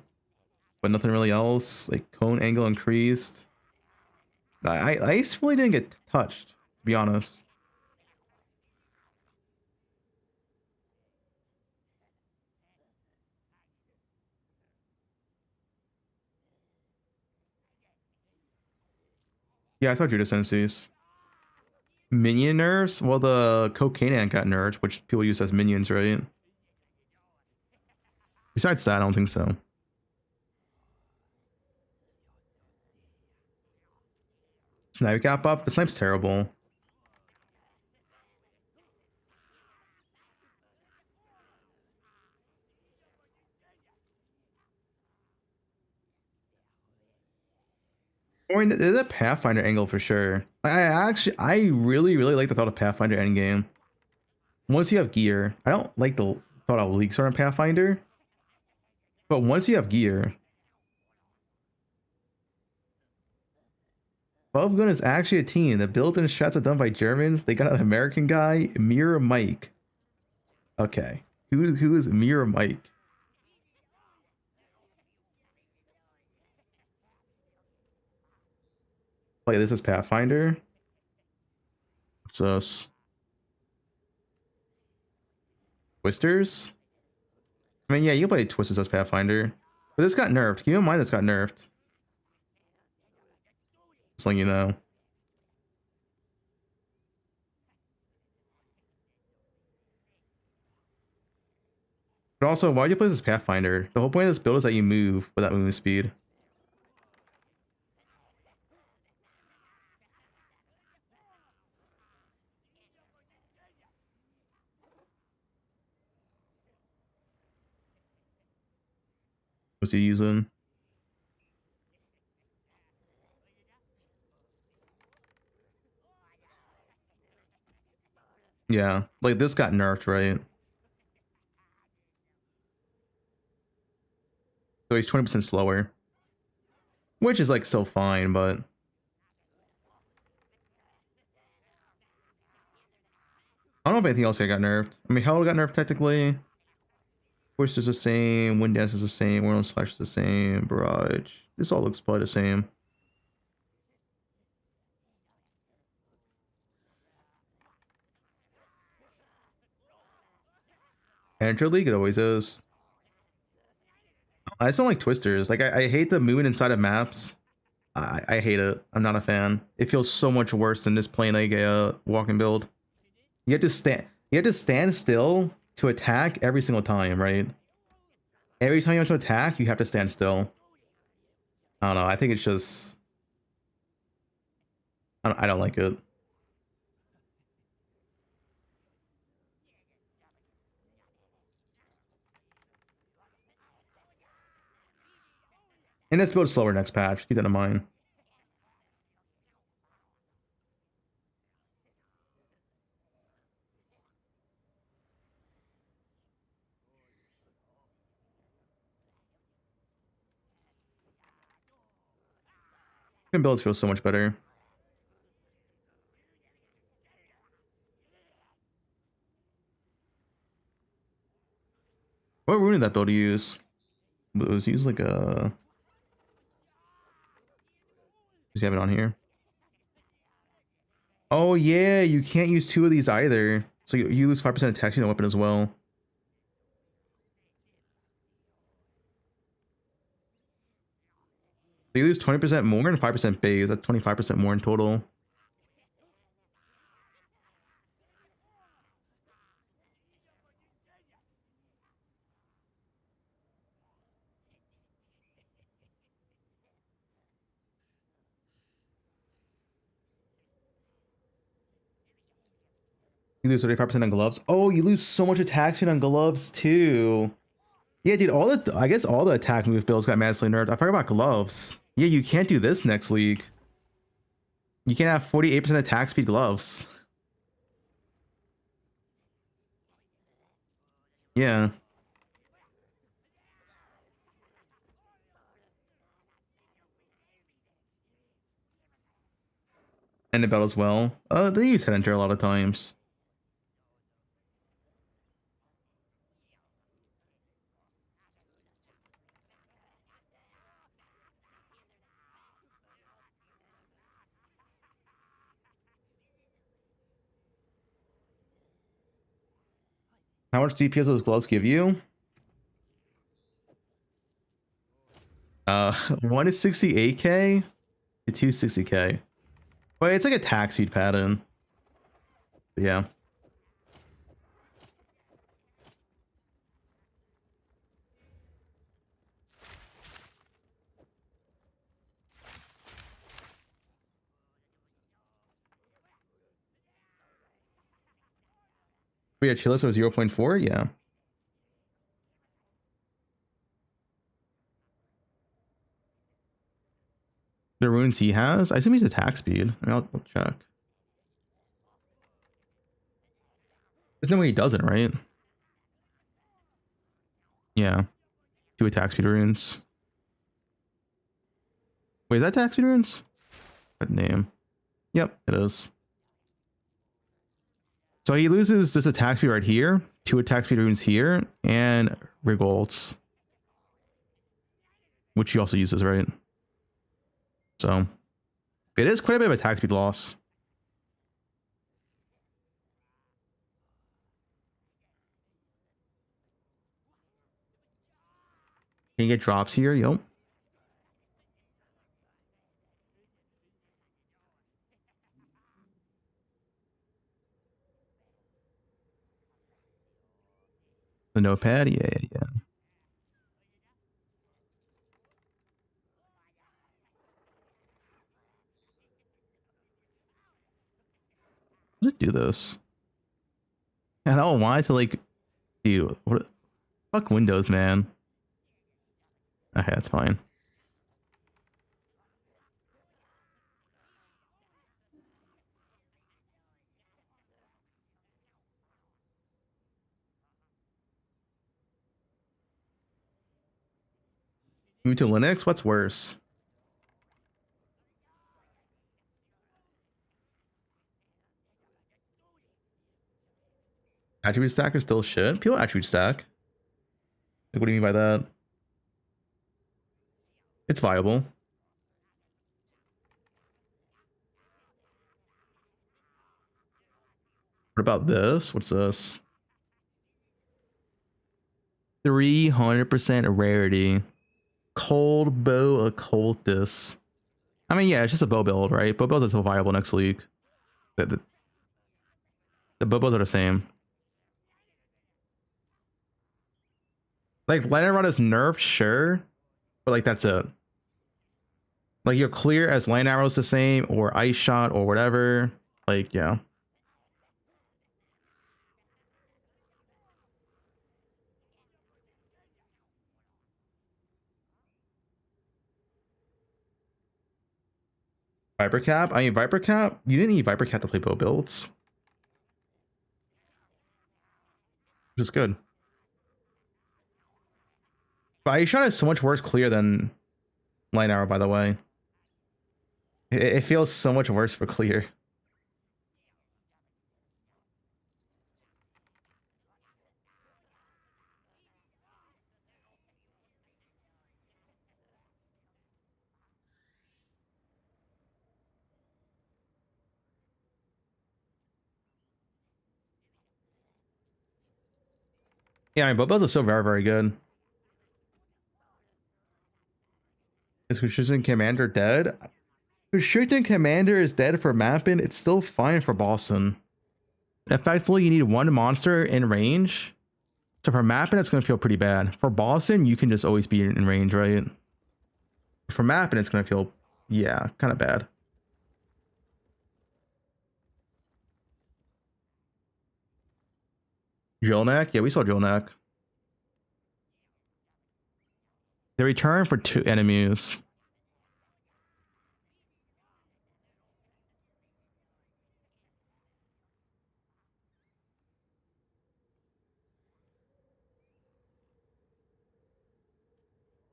but nothing really else. Like cone angle increased. Ice really didn't get touched, to be honest. Yeah, I saw Judas Senses. Minion nerfs? Well, the cocaine ant got nerfed, which people use as minions, right? Besides that, I don't think so. Snipe got buffed. The snipe's terrible. I mean, there's a Pathfinder angle for sure. I really like the thought of Pathfinder endgame. Once you have gear, I don't like the thought of League Sword in Pathfinder, but once you have gear, Fubgun is actually a team. The builds and strats are done by Germans. They got an American guy, Mirror Mike. Okay, who is Mirror Mike? Like this is Pathfinder. What's this? Twisters? I mean, yeah, you can play Twisters as Pathfinder. But this got nerfed. Keep in mind this got nerfed. Just letting you know. But also, why'd you play this as Pathfinder? The whole point of this build is that you move without moving speed. What's he using? Yeah, like this got nerfed, right? So he's 20% slower. Which is like so fine, but I don't know if anything else got nerfed. I mean, Hell got nerfed technically. Push is the same, Wind Dance is the same, World Slash is the same, Barrage. This all looks probably the same. Enter League, it always is. I just don't like Twisters. Like I hate the movement inside of maps. I hate it. I'm not a fan. It feels so much worse than just playing like a walking build. You have to stand still to attack every single time, right? Every time you want to attack, you have to stand still. I don't know. I think it's just I don't like it. And this build's slower next patch. Keep that in mind. Builds feel so much better. What rune did that build use? It was used like a. Does he have it on here? Oh yeah, you can't use two of these either. So you lose 5% attack to the weapon as well. You lose 20% more and 5% base. That's 25% more in total. You lose 35% on gloves. Oh, you lose so much attack speed on gloves too. Yeah, dude, I guess all the attack move builds got massively nerfed. I forgot about gloves. Yeah, you can't do this next league. You can't have 48% attack speed gloves. Yeah. And the belt as well. They use head enter a lot of times. How much DPS those gloves give you? 1 is 68k to 260k. But it's like a attack speed pattern. But yeah. We had Chili's was 0.4, yeah. The runes he has? I assume he's attack speed. I mean, I'll check. There's no way he doesn't, right? Yeah. 2 attack speed runes. Wait, is that attack speed runes? What name? Yep, it is. So he loses this attack speed right here, 2 attack speed runes here, and Rigolts, which he also uses, right? So it is quite a bit of attack speed loss. Can you get drops here? Yup. The notepad? Yeah. Does it do this? And I don't want it to like, dude, what? Fuck Windows, man. Okay, that's fine. Move to Linux? What's worse? Attribute stack is still shit. People attribute stack. Like, what do you mean by that? It's viable. What about this? What's this? 300% rarity. Cold bow occultist. I mean, yeah, it's just a bow build, right? Bow builds are still viable next league. The bow builds are the same. Like, Lightning Rod is nerfed, sure, but like that's it. Like, you're clear as Light Arrow's the same, or Ice Shot, or whatever. Like, yeah. Viper Cap? I mean, Viper Cap? You didn't need Viper Cap to play bow builds. Which is good. But Ice Shot is so much worse clear than Light Arrow, by the way. It feels so much worse for clear. Yeah, I mean, bow builds are still very, very good. Is Restricting Commander dead? Restricting Commander is dead for mapping. It's still fine for bossing. Effectively, you need one monster in range. So for mapping, it's going to feel pretty bad. For bossing, you can just always be in range, right? For mapping, it's going to feel, yeah, kind of bad. Drillneck? Yeah, we saw Drillneck. They return for 2 enemies.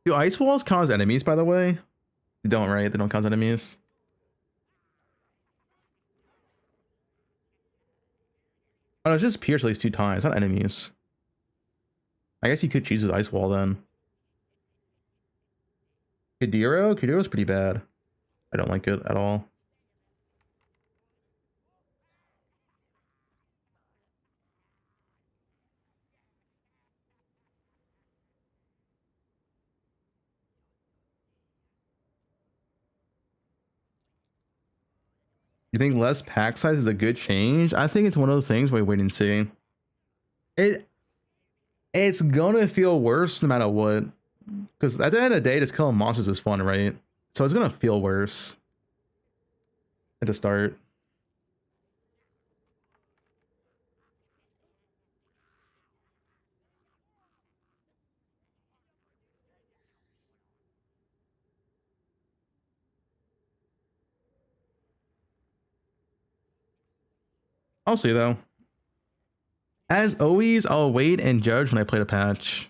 Do ice walls count as enemies, by the way? They don't, right? They don't count as enemies. Oh, no, it's just pierce at least 2 times, not enemies. I guess you could choose his ice wall then. Kadiro? Kadiro's pretty bad. I don't like it at all. You think less pack size is a good change? I think it's one of those things where we wait and see. It's gonna feel worse no matter what. Because at the end of the day, just killing monsters is fun, right? So it's gonna feel worse at the start. I'll see though. As always, I'll wait and judge when I play the patch.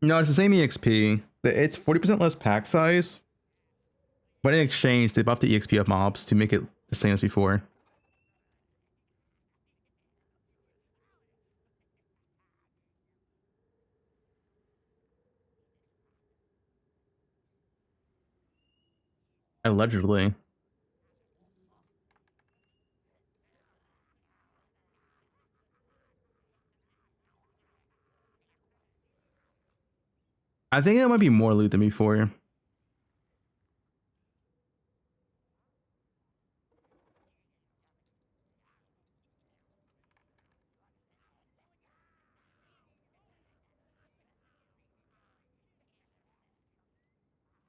No, it's the same EXP. It's 40% less pack size. But in exchange, they buffed the EXP of mobs to make it the same as before. Allegedly. I think it might be more loot than before.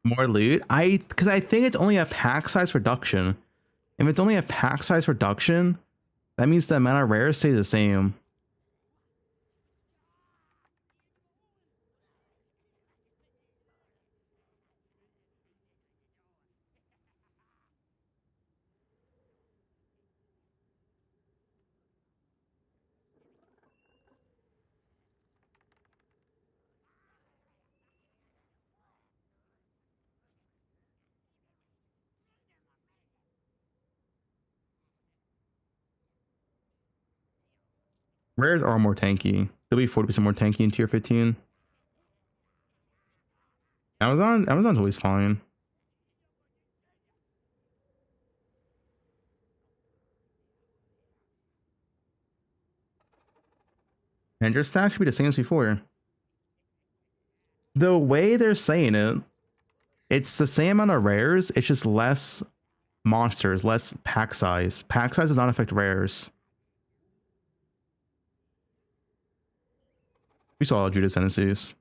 More loot? Because I think it's only a pack size reduction. If it's only a pack size reduction, that means the amount of rares stay the same. Rares are more tanky. They'll be 40% more tanky in tier 15. Amazon's always fine. And your stack should be the same as before. The way they're saying it, it's the same amount of rares, it's just less monsters, less pack size. Pack size does not affect rares. We saw Judas tendencies.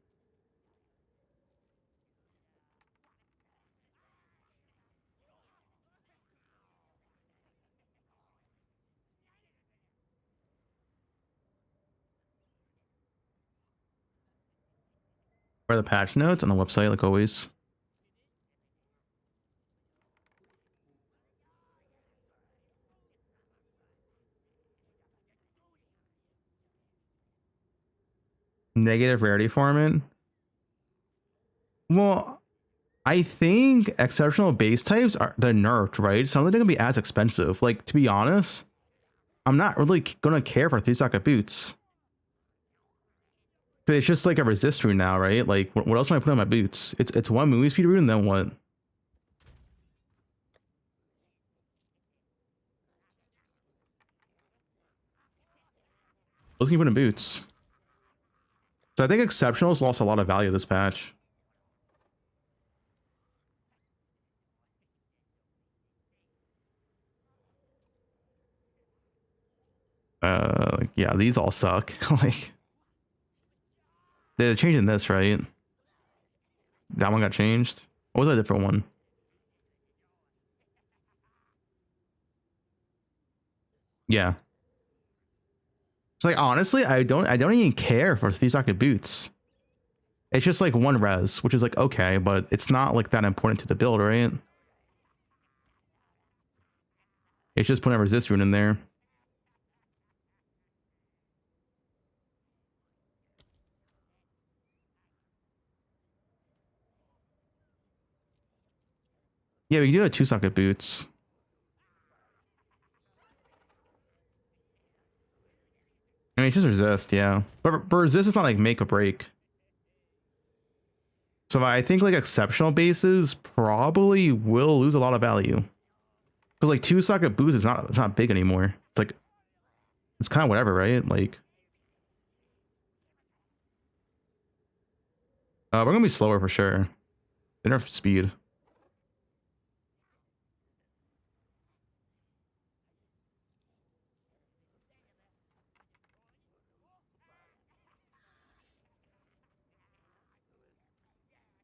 Where are the patch notes on the website, like always. Negative rarity farming. Well, I think exceptional base types are they're nerfed, right? So they're gonna be as expensive. Like, to be honest, I'm not really gonna care for 3 socket boots. But it's just like a resist rune now, right? Like, what else am I putting on my boots? It's one movie speed rune and then what? Those can put in boots. So I think exceptionals lost a lot of value this patch. Yeah, these all suck. Like, they're changing this, right? That one got changed. What was a different one? Yeah. It's like, honestly, I don't even care for 3-socket boots. It's just like one res, which is like okay, but it's not like that important to the build, right? It's just putting a resist rune in there. Yeah, we can do a 2-socket boots. I mean, it's just resist, yeah. But resist is not like make or break. So I think like exceptional bases probably will lose a lot of value. Because like 2-socket boots is not big anymore. It's like it's kind of whatever, right? Like we're gonna be slower for sure. They nerf speed.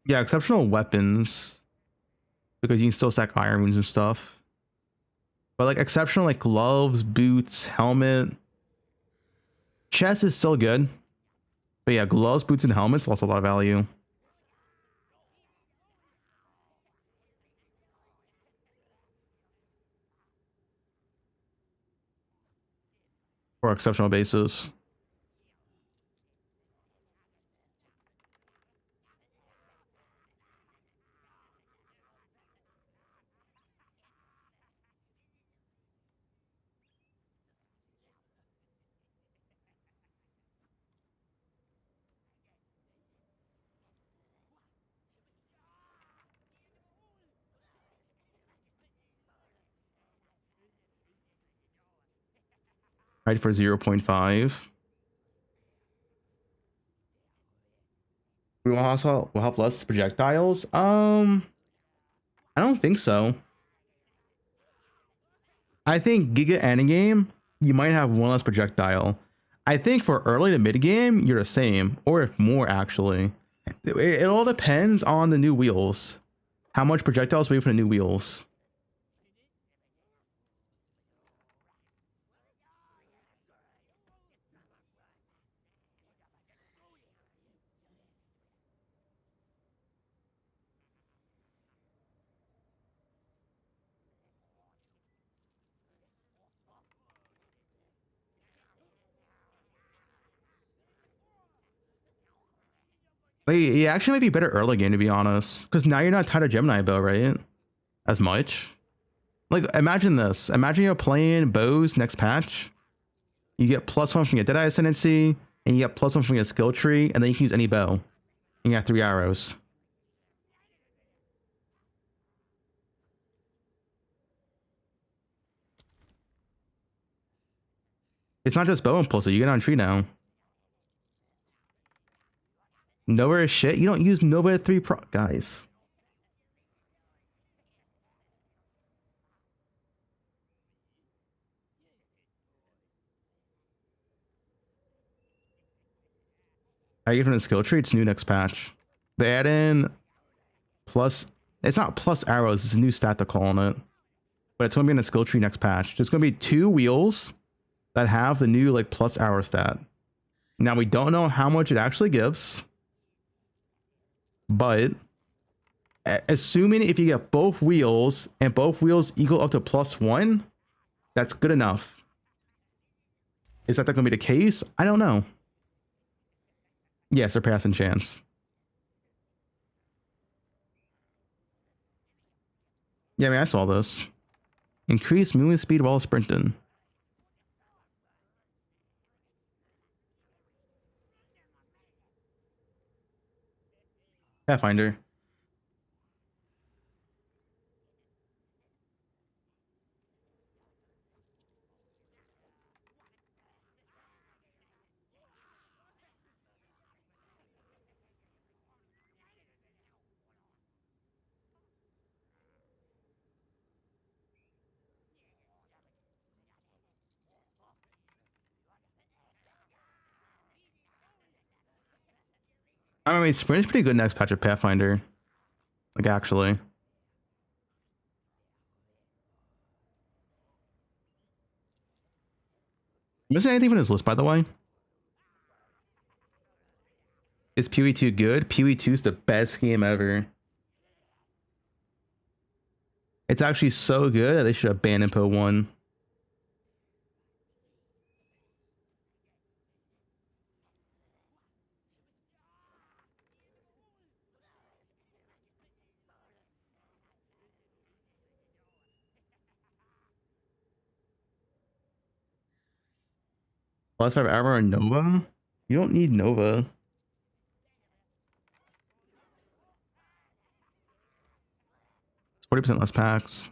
Yeah, exceptional weapons. Because you can still stack iron runes and stuff. But like exceptional like gloves, boots, helmet. Chest is still good. But yeah, gloves, boots, and helmets lost a lot of value. For exceptional bases. Right for 0.5. We will also will help less projectiles. I don't think so. I think Giga Endgame, you might have one less projectile. I think for early to mid game, you're the same, or if more actually. It all depends on the new wheels. How much projectiles we have for the new wheels. Like, it actually might be better early game to be honest, because now you're not tied to Gemini bow, right? As much. Like imagine this. Imagine you're playing bows next patch. You get +1 from your Deadeye Ascendancy, and you get +1 from your skill tree, and then you can use any bow. You got 3 arrows. It's not just bow impulse, you get on tree now. Nowhere is shit. You don't use Nova 3 Pro, guys. I get from the skill tree, it's new next patch. They add in plus, it's not plus arrows, it's a new stat to call on it. But it's gonna be in the skill tree next patch. There's gonna be 2 wheels that have the new like plus arrow stat. Now we don't know how much it actually gives, but assuming if you get both wheels and both wheels equal up to +1, that's good enough. Is that going to be the case? I don't know. Yeah, surpassing chance. Yeah, I mean, I saw this. Increase movement speed while sprinting. Pathfinder. I mean, Sprint's pretty good next patch of Pathfinder. Like, actually. Missing anything from this list, by the way? Is PoE2 good? PoE2 is the best game ever. It's actually so good that they should have banned Impo 1. Plus 5 armor and Nova? You don't need Nova. It's 40% less packs.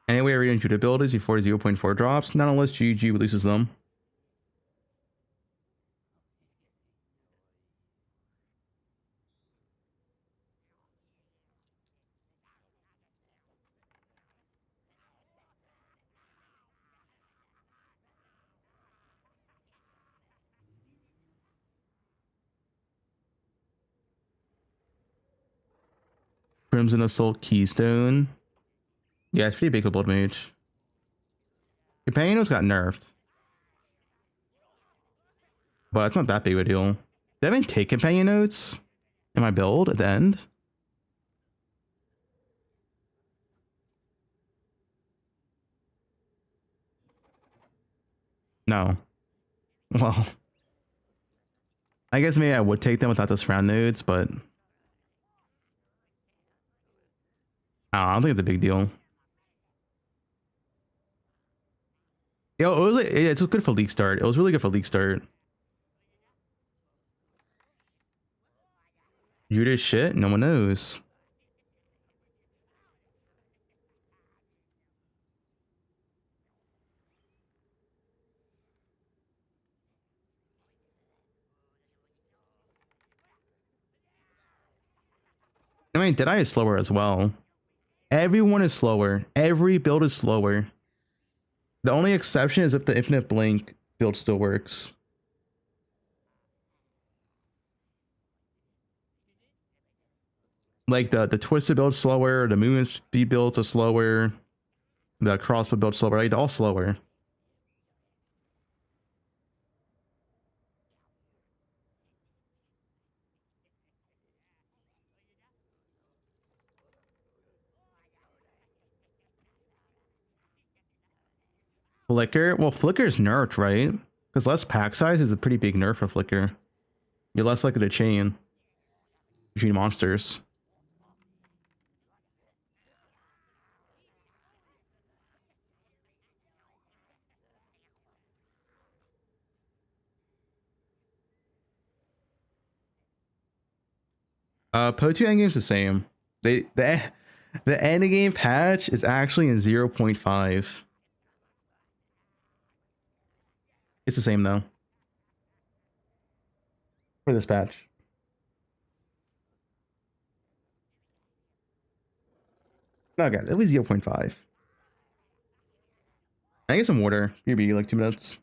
Anyway, reading Druid abilities before 0.4 drops, not unless GG releases them. Crimson Assault Keystone. Yeah, it's pretty big for Blood Mage. Companions got nerfed. But it's not that big of a deal. Did I even take companion notes in my build at the end? No. Well, I guess maybe I would take them without the surround nodes, but I don't think it's a big deal. Yeah, it's good for league start. It was really good for league start. Judas shit, no one knows. I mean, Deadeye is slower as well. Everyone is slower. Every build is slower. The only exception is if the Infinite Blink build still works. Like the Twisted build slower, the Movement Speed builds are slower, the Crossbow build slower, like all slower. Flicker? Well, Flicker's nerfed, right? Because less pack size is a pretty big nerf for Flicker. You're less likely to chain between monsters. Po2 endgame's the same. The endgame patch is actually in 0.5. It's the same though. For this patch. Okay, at least 0.5. I get some water. Maybe like 2 minutes.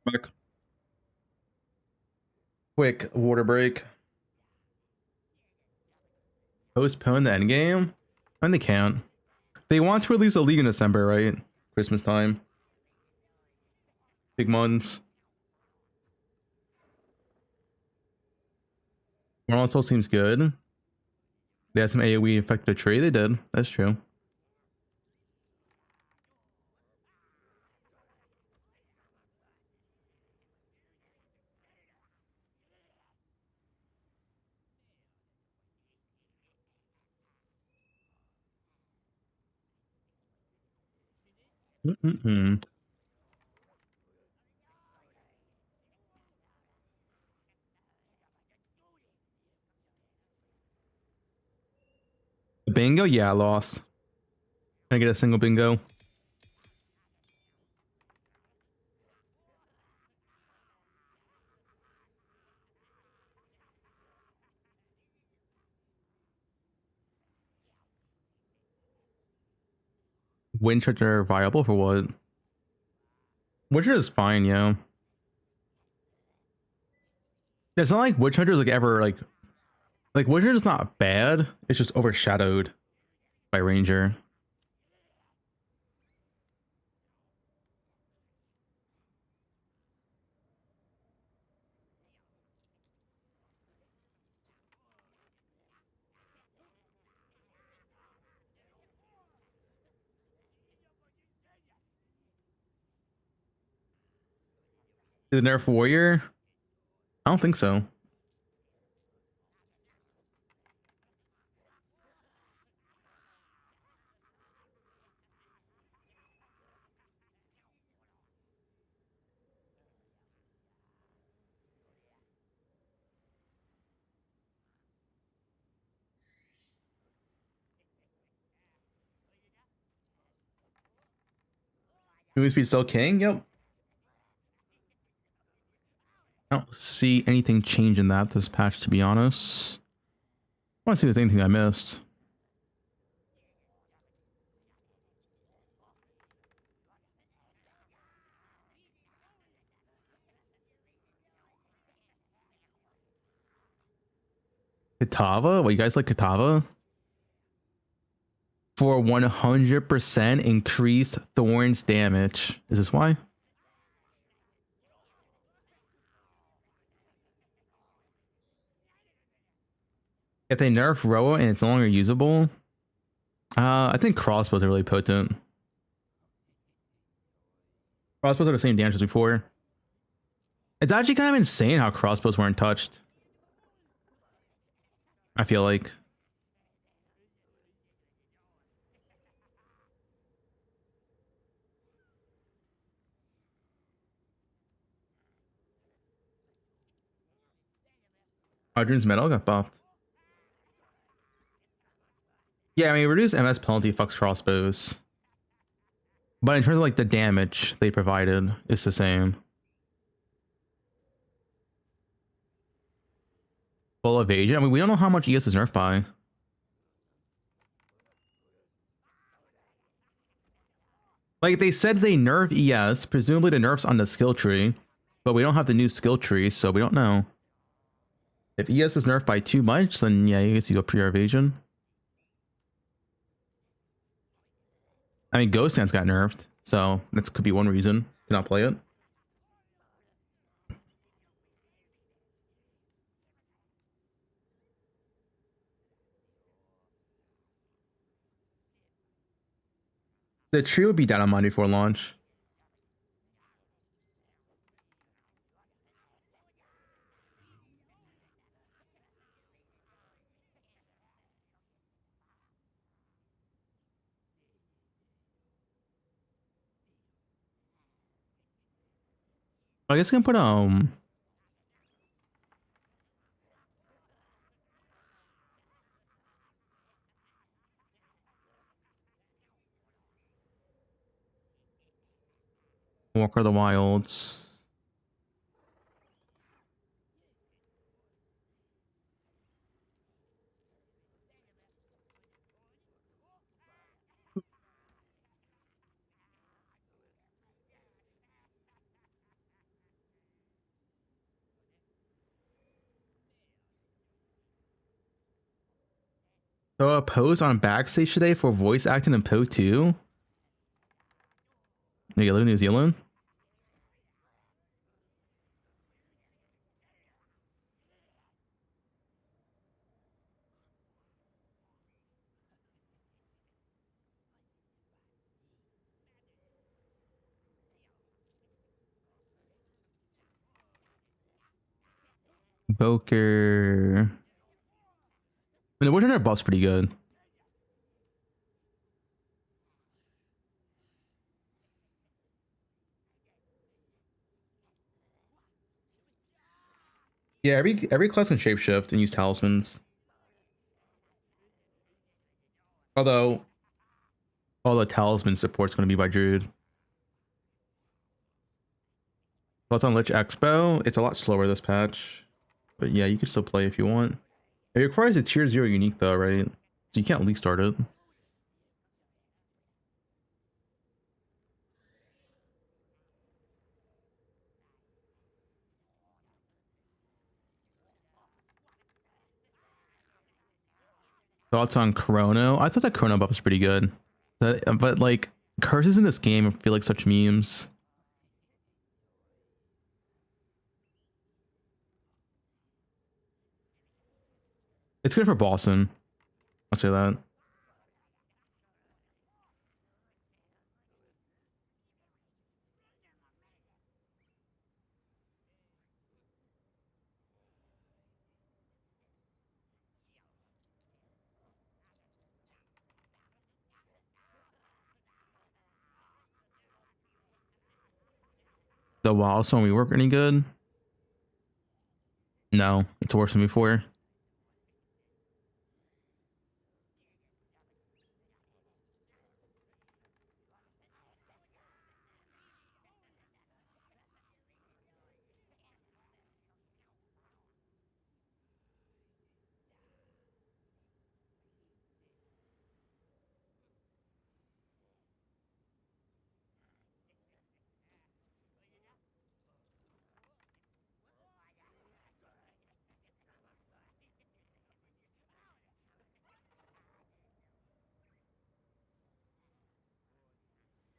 Back. Quick water break. Postpone the endgame? And they can't. They want to release a league in December, right? Christmas time. Big months. One also seems good. They had some AoE affect the trade. They did. That's true. Mm-mm-mm. Bingo? Yeah, I lost. Can I get a single bingo? Wind charger viable for what? Witcher is fine, yeah. It's not like Witch Hunter is like ever like Witcher is not bad. It's just overshadowed by Ranger. The nerf warrior? I don't think so. Movie speed still king? Yep. I don't see anything change in that this patch, to be honest. I want to see if there's anything I missed. Katava? What, you guys like Katava? For 100% increased Thorns damage. Is this why? If they nerf Roa and it's no longer usable, I think crossbows are really potent. Crossbows are the same damage as before. It's actually kind of insane how crossbows weren't touched. I feel like. Arjun's medal got buffed. Yeah, I mean, reduced MS penalty fucks crossbows. But in terms of like the damage they provided, it's the same. Full evasion? I mean, we don't know how much ES is nerfed by. Like, they said they nerf ES, presumably the nerf's on the skill tree, but we don't have the new skill tree, so we don't know. If ES is nerfed by too much, then yeah, you guess you go pre evasion. I mean, Ghost Dance got nerfed, so that could be one reason to not play it. The tree would be down on Monday before launch. I guess I can put Walker of the Wilds. So a post on Backstage today for voice acting in Po 2. New Zealand. Boker. I mean, the Warrior buff's pretty good. Yeah, every class can shapeshift and use talismans. Although all the talisman support's going to be by Druid. Plus on Lich Expo, it's a lot slower this patch. But yeah, you can still play if you want. It requires a tier 0 unique though, right? So you can't league start it. Thoughts on Chrono? I thought that Chrono buff was pretty good. But like, curses in this game feel like such memes. It's good for Boston. I'll say that. The Wild Storm we work any good? No, it's worse than before.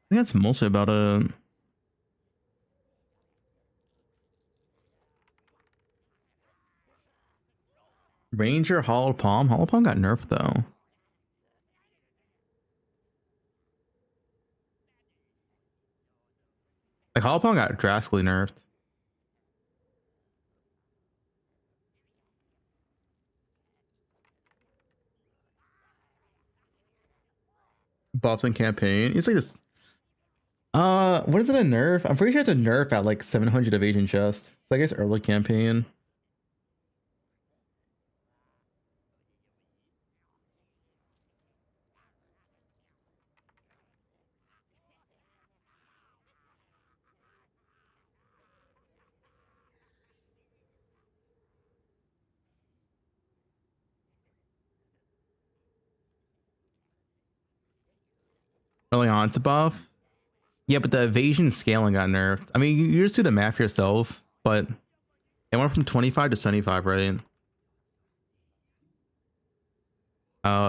I think that's mostly about it. Ranger Hollow Palm. Hollow Palm got nerfed though. Like Hollow Palm got drastically nerfed. Buffs and campaign. It's like this. What is it a nerf? I'm pretty sure it's a nerf at like 700 evasion chest. So I guess early campaign. Early on to buff. Yeah, but the evasion scaling got nerfed. I mean, you just do the math yourself, but it went from 25 to 75, right?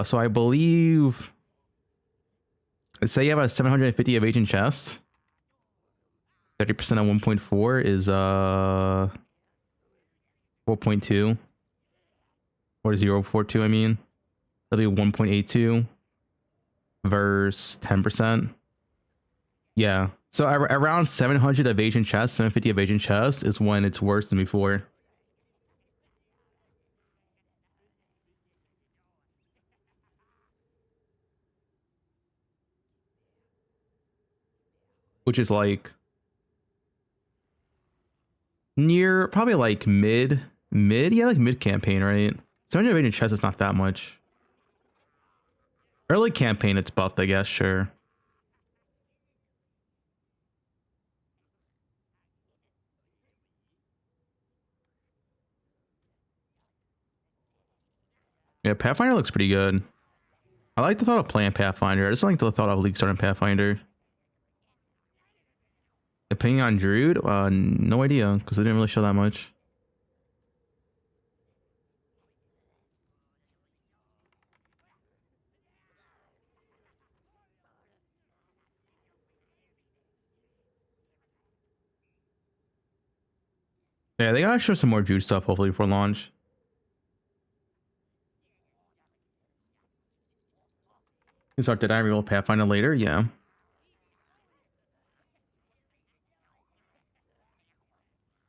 So I believe, say you have a 750 evasion chest, 30% of 1.4 is 4.2 or 0.42. I mean, that'll be 1.82 versus 10%. Yeah. So around 700 evasion chests, 750 evasion chests is when it's worse than before. Which is like near, probably like mid, yeah, like mid campaign, right? 700 evasion chests is not that much. Early campaign, it's buffed, I guess, sure. Yeah, Pathfinder looks pretty good. I like the thought of playing Pathfinder. I just like the thought of league starting Pathfinder. Opinion on Druid? No idea, because they didn't really show that much. Yeah, they gotta show some more Jude stuff hopefully before launch. Is our did I reroll Pathfinder later? Yeah.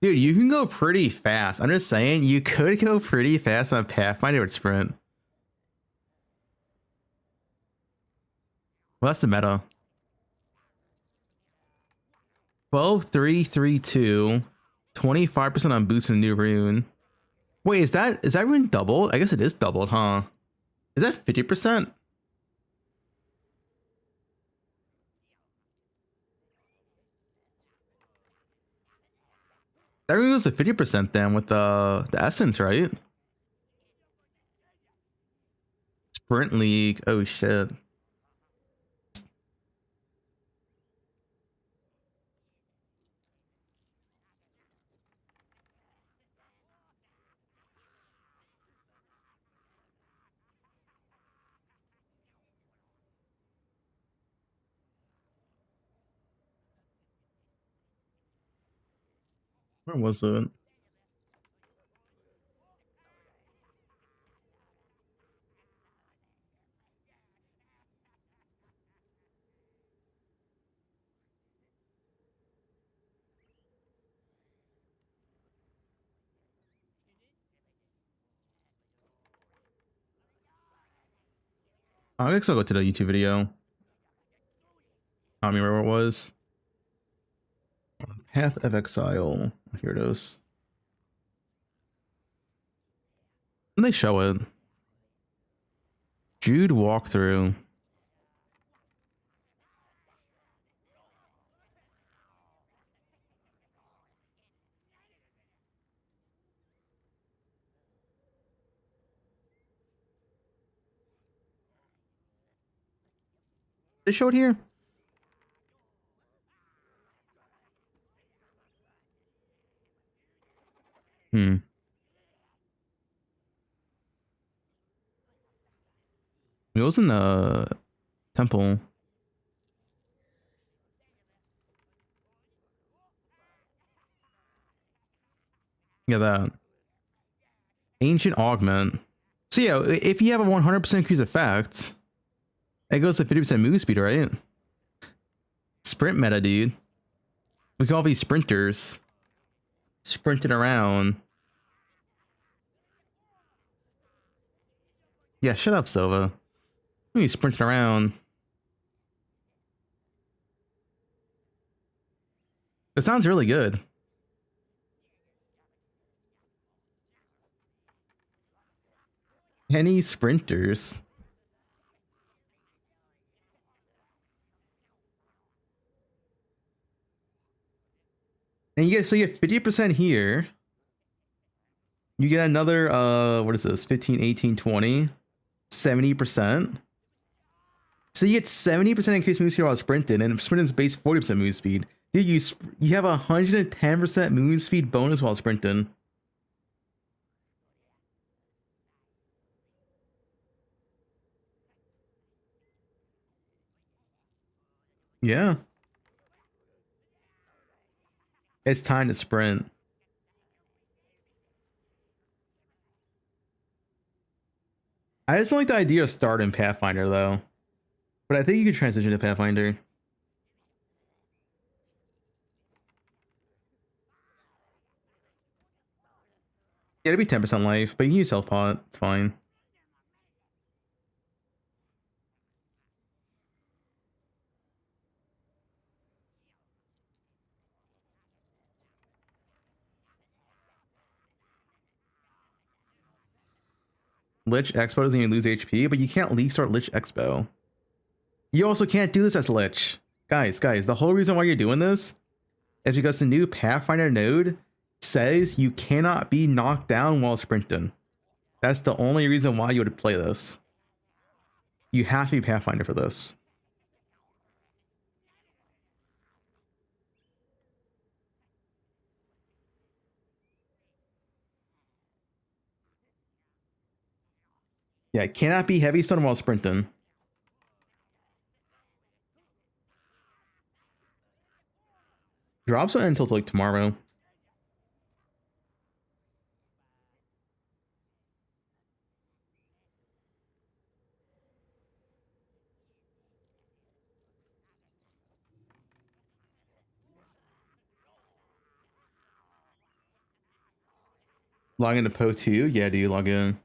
Dude, you can go pretty fast. I'm just saying, you could go pretty fast on Pathfinder with Sprint. Well, that's the meta. 12-3-3-2, 25% on boost in a new rune. Wait, is that rune doubled? I guess it is doubled, huh? Is that 50%? That rune was a 50% then with the essence, right? Sprint League. Oh shit. Where was it? I guess I'll go to the YouTube video. I don't remember where it was. Path of Exile. Here it is. And they show it. Jude walkthrough. They show it here? Hmm. It was in the temple. Yeah, that. Ancient Augment. So yeah, if you have a 100% increase effect, it goes to 50% move speed, right? Sprint meta, dude. We can all be sprinters. Sprinting around. Yeah, shut up, Silva. We be sprinting around. That sounds really good. Any sprinters. And you get, so you get 50% here. You get another, what is this? 15, 18, 20, 70%. So you get 70% increased move speed while sprinting, and sprinting is base 40% move speed. Dude, you have 110% move speed bonus while sprinting. Yeah. It's time to sprint. I just don't like the idea of starting Pathfinder though. But I think you can transition to Pathfinder. Yeah, it'd be 10% life, but you can use self pot. It's fine. Lich Expo doesn't even lose HP, but you can't league start Lich Expo. You also can't do this as Lich. Guys, the whole reason why you're doing this is because the new Pathfinder node says you cannot be knocked down while sprinting. That's the only reason why you would play this. You have to be Pathfinder for this. Yeah, it cannot be heavy stone while sprinting. Drops are until like tomorrow. Log into Po2? Yeah, dude, log in.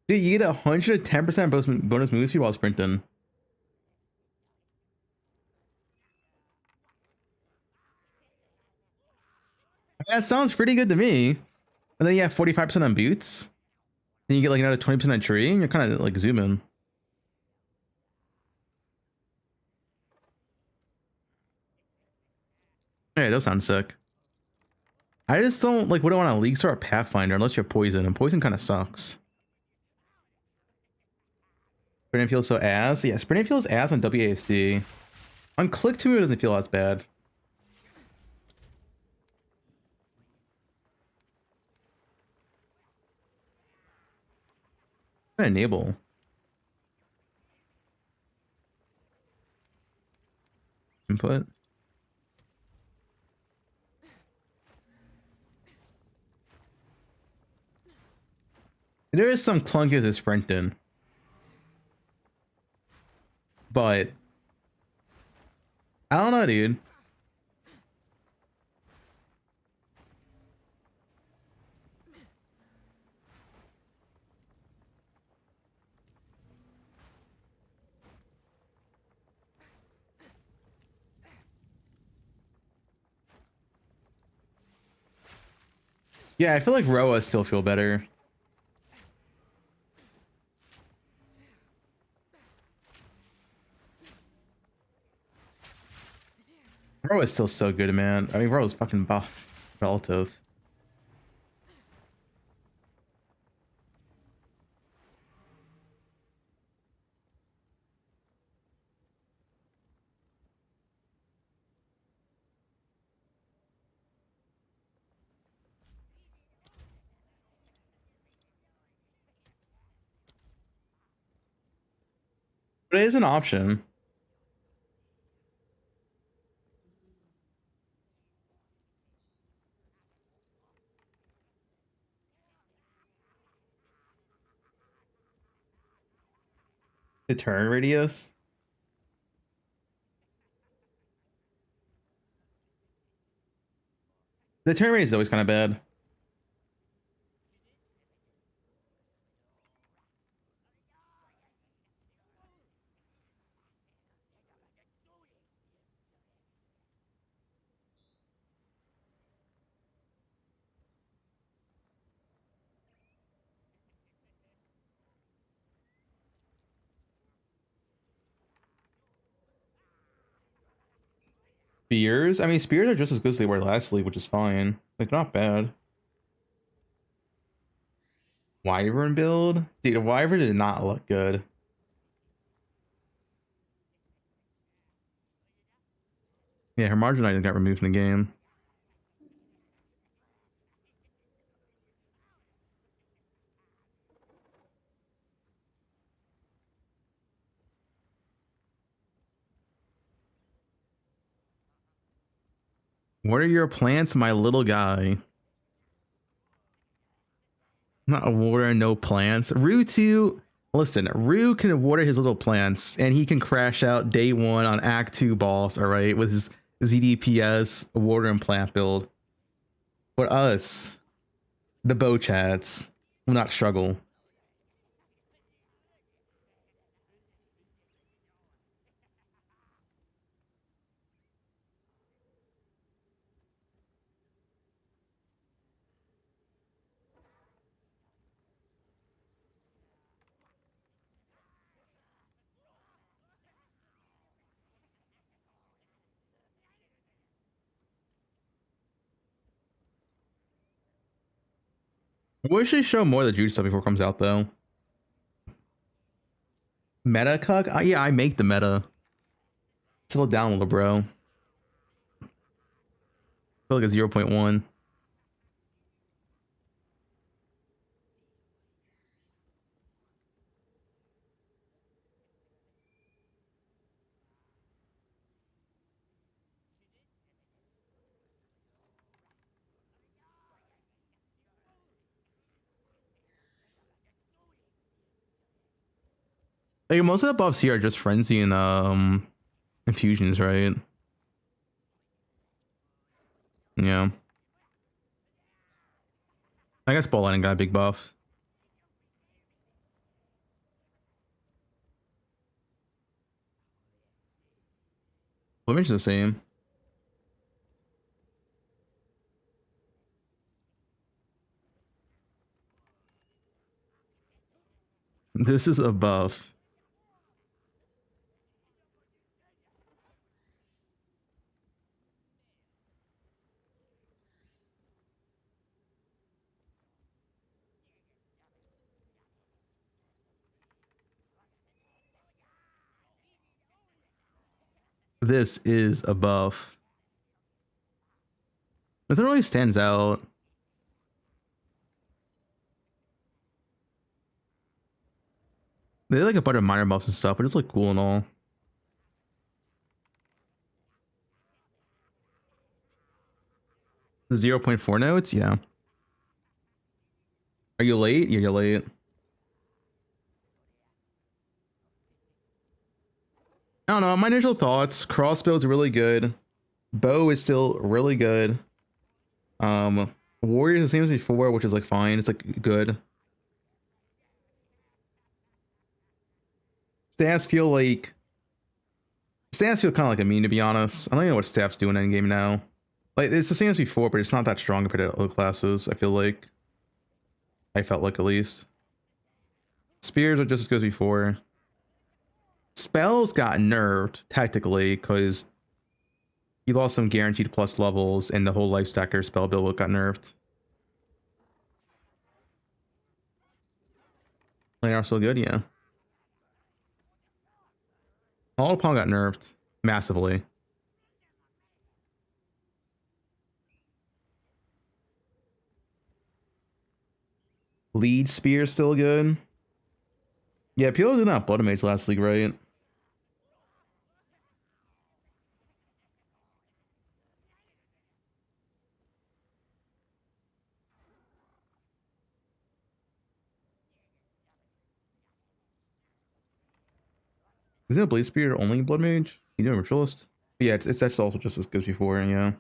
Dude, you get 110% bonus move speed while sprinting. That sounds pretty good to me. And then you have 45% on boots. And you get like another 20% on tree, and you're kind of like zooming. Yeah, it does sound sick. I just don't like wouldn't want a League Star or Pathfinder unless you're poison, and poison kind of sucks. Sprinting feels so ass. Yeah, sprinting feels ass on WASD. On click 2 it doesn't feel as bad. Enable. Input. There is some clunkiness to sprinting. But I don't know, dude. Yeah, I feel like Roa still feel better. Roa is still so good, man. I mean, Roa's fucking buff relative. But it is an option. The turn radius. The turn radius is always kind of bad. Spears? I mean, spears are just as good as they were last league, which is fine. Like, they're not bad. Wyvern build? Dude, Wyvern did not look good. Yeah, her margin item got removed from the game. What are your plants, my little guy? Not a water, no plants. Rue 2, listen, Rue can water his little plants, and he can crash out day 1 on Act 2 boss, alright, with his ZDPS water and plant build. But us, the bow chats, will not struggle. We should show more of the Druid stuff before it comes out, though. Meta cuck? Yeah, I make the meta. Settle down a little, bro. I feel like a 0.1. Like, most of the buffs here are just frenzy and infusions, right? Yeah. I guess ball lightning got a big buff. Blood mage is the same. This is a buff. This is a buff. Nothing really stands out. They did like a bunch of minor buffs and stuff, but it's like cool and all. The 0.4 notes, yeah. Are you late? Yeah, you're late. I don't know. My initial thoughts: crossbow's really good. Bow is still really good. Warrior is the same as before, which is like fine. It's like good. Staffs feel kind of like a meme, to be honest. I don't even know what staffs do in endgame now. Like it's the same as before, but it's not that strong compared to other classes. I feel like. I felt like at least. Spears are just as good as before. Spells got nerfed technically because you lost some guaranteed plus levels, and the whole life stacker spell build got nerfed. They are still good, yeah. All upon got nerfed massively. Lead spear still good. Yeah, people did not blood mage last league, right? Isn't a blade spear only blood mage? You know, ritualist. But yeah, it's actually also just as good as before. Yeah.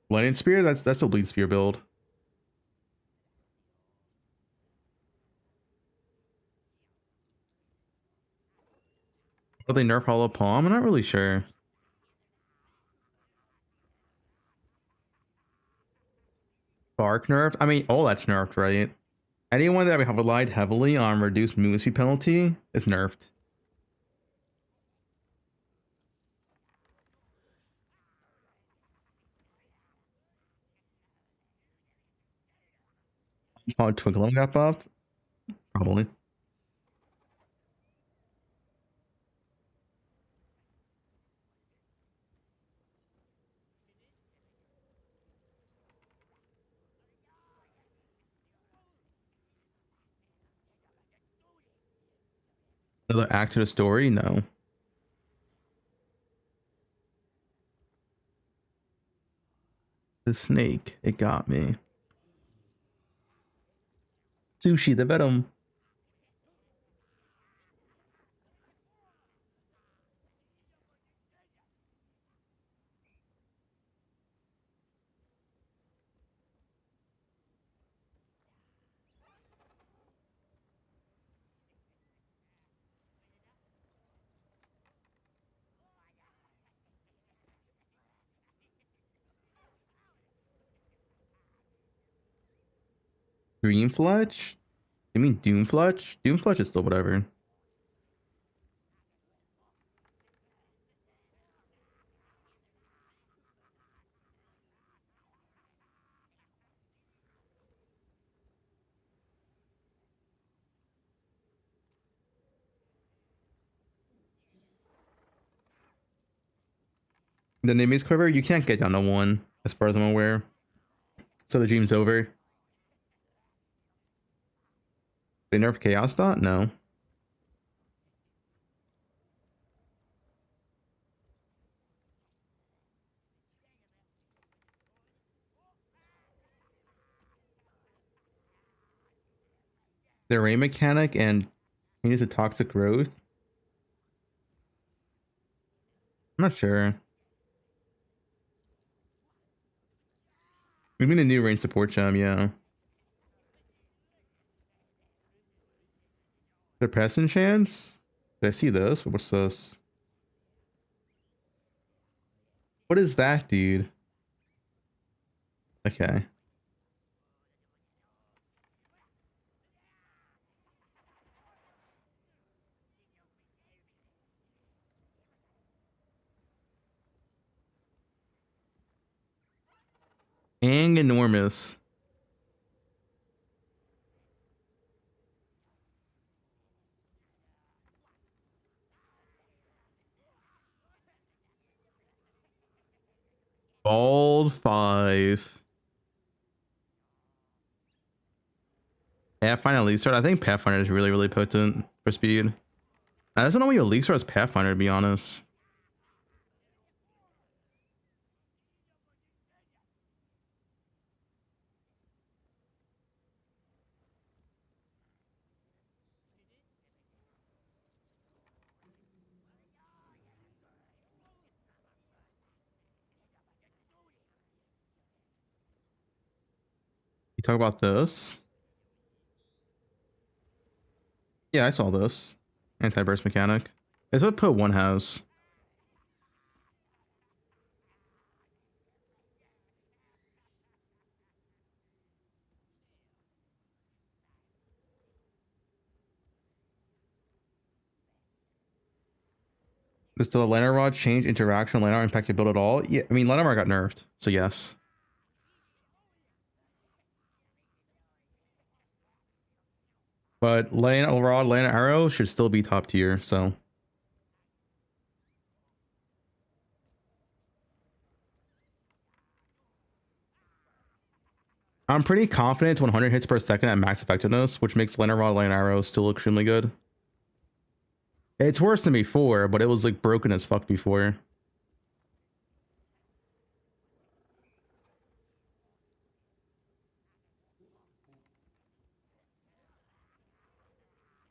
Lightning spear. That's a bleed spear build. Will they nerf hollow palm? I'm not really sure. Bark nerfed. I mean, all that's nerfed, right? Anyone that have relied heavily on reduced movement speed penalty is nerfed. Oh, Twinkle got buffed? Probably. Another act to the story? No. The snake. It got me. Sushi, the venom. Green Fletch? You mean Doom Fletch? Doom Fletch is still whatever. The name is Quiver, you can't get down to 1, as far as I'm aware. So the dream's over. They nerf Chaos Dot? No. The rain mechanic and changes to toxic growth? I'm not sure. We mean a new range support gem, yeah. Their passing chance? Did I see this? What's this? What is that, dude? Okay. And enormous. Bald 5. Pathfinder Elite Sword. I think Pathfinder is really, really potent for speed. I just don't know what your Elite Sword is Pathfinder, to be honest. You talk about this? Yeah, I saw this. Anti-burst mechanic. It's what put one has. Does the Lantern Rod change interaction? Lantern impact your build at all? Yeah, I mean, Lantern Rod got nerfed, so yes. But Lantern Rod, Lantern Arrow should still be top tier, so. I'm pretty confident it's 100 hits per second at max effectiveness, which makes Lantern Rod, Lantern Arrow still extremely good. It's worse than before, but it was like broken as fuck before.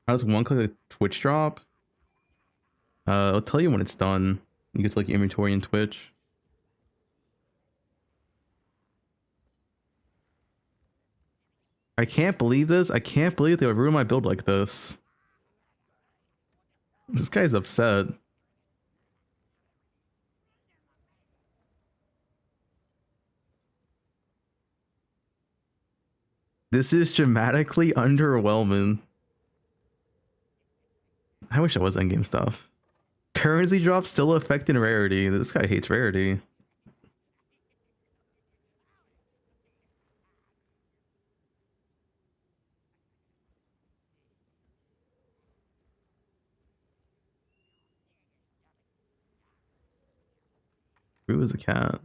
How does one click a Twitch drop? I'll tell you when it's done. You get to like inventory in Twitch. I can't believe this. I can't believe they would ruin my build like this. This guy's upset. This is dramatically underwhelming. I wish I was endgame stuff. Currency drops still affecting rarity. This guy hates rarity. Who was a cat?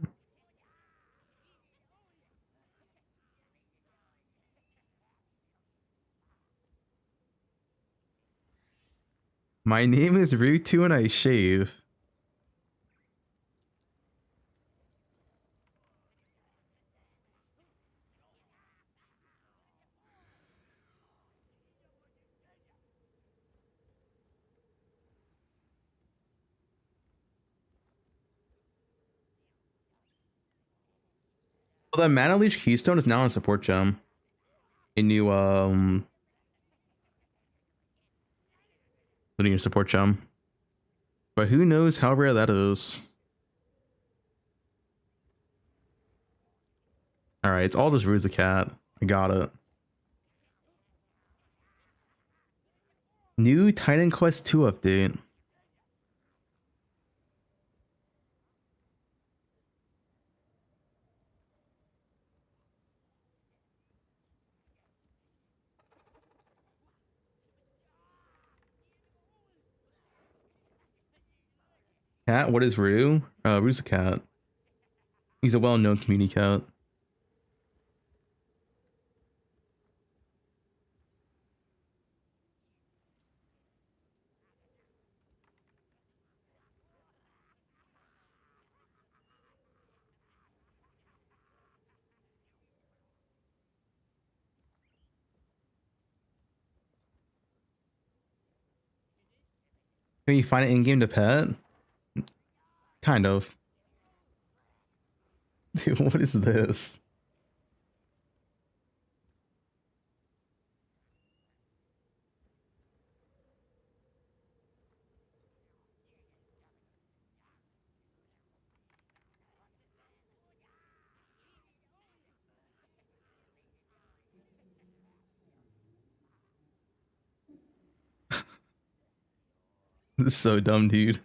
My name is Rutu and I shave. Well, the Mana Leech Keystone is now on support gem. A new the new support gem. But who knows how rare that is. Alright, it's all just Ruse the Cat. I got it. New Titan Quest 2 update. Cat, what is Rue? Rue's a cat. He's a well-known community cat. Can you find it in-game to pet? Kind of. Dude, what is this? This is so dumb, dude.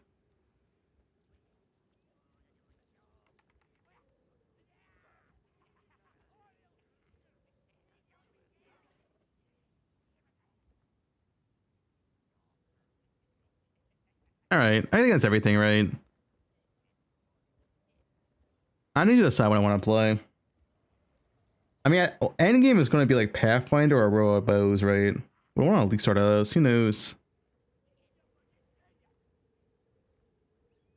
All right, I think that's everything, right? I need to decide what I want to play. I mean, Endgame is going to be like Pathfinder or Row of Bows, right? We don't want to at least start those. Who knows?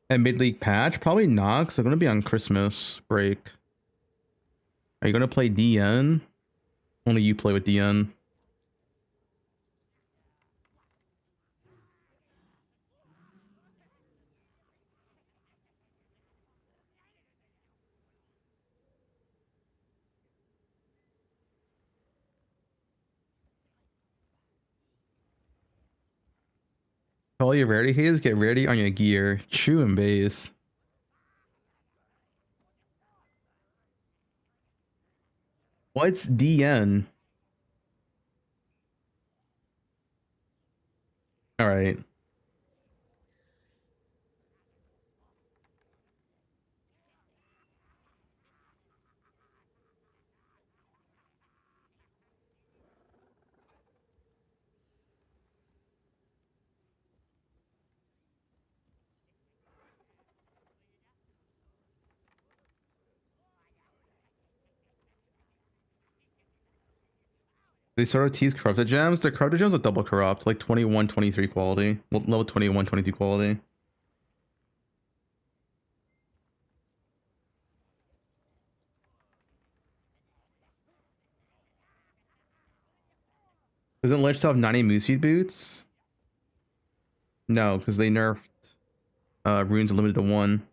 And mid-league patch? Probably not, because they're going to be on Christmas break. Are you going to play DN? Only you play with DN. All your rarity haters get rarity on your gear. True and base. What's DN? All right. They sort of tease corrupted gems. The corrupted gems are double corrupt, like 21, 23 quality. Well, level 21, 22 quality. Doesn't Lich still have 90 Moosefeed boots? No, because they nerfed runes limited to 1.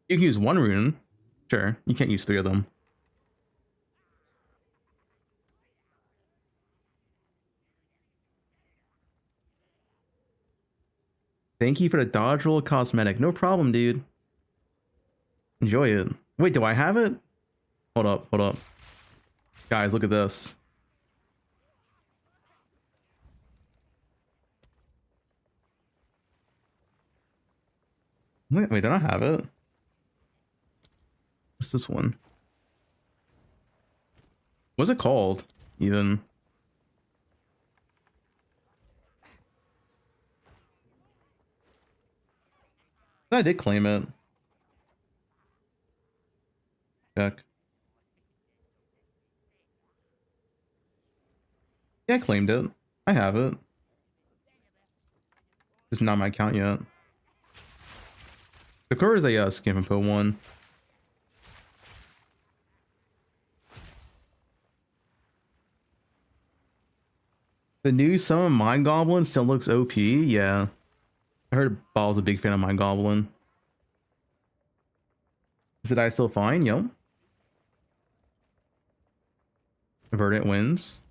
You can use 1 rune. Sure, you can't use 3 of them. Thank you for the dodge roll cosmetic. No problem, dude. Enjoy it. Wait, do I have it? Hold up, hold up. Guys, look at this. Wait, don't I have it? What's this one? What's it called, even? I did claim it. Check. Yeah, I claimed it. I have it. It's not my account yet. The core is a Scamp and Poe one. The new Summon Mind Goblin still looks OP. Yeah. I heard Baal's a big fan of Mind Goblin. Is it I still fine? Yo. Verdant wins.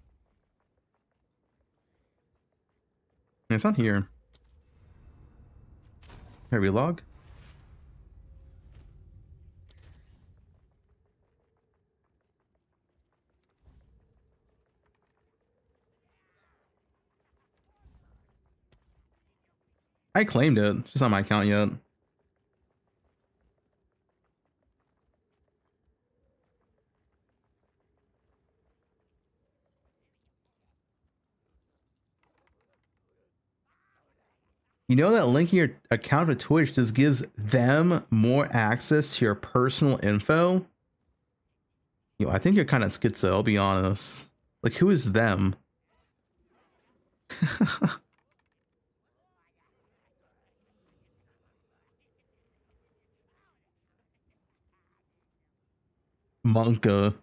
It's not here. Here, relog. I claimed it. It's just not my account yet. You know that linking your account to Twitch just gives them more access to your personal info? Yo, I think you're kind of schizo, I'll be honest. Like, who is them? Monka.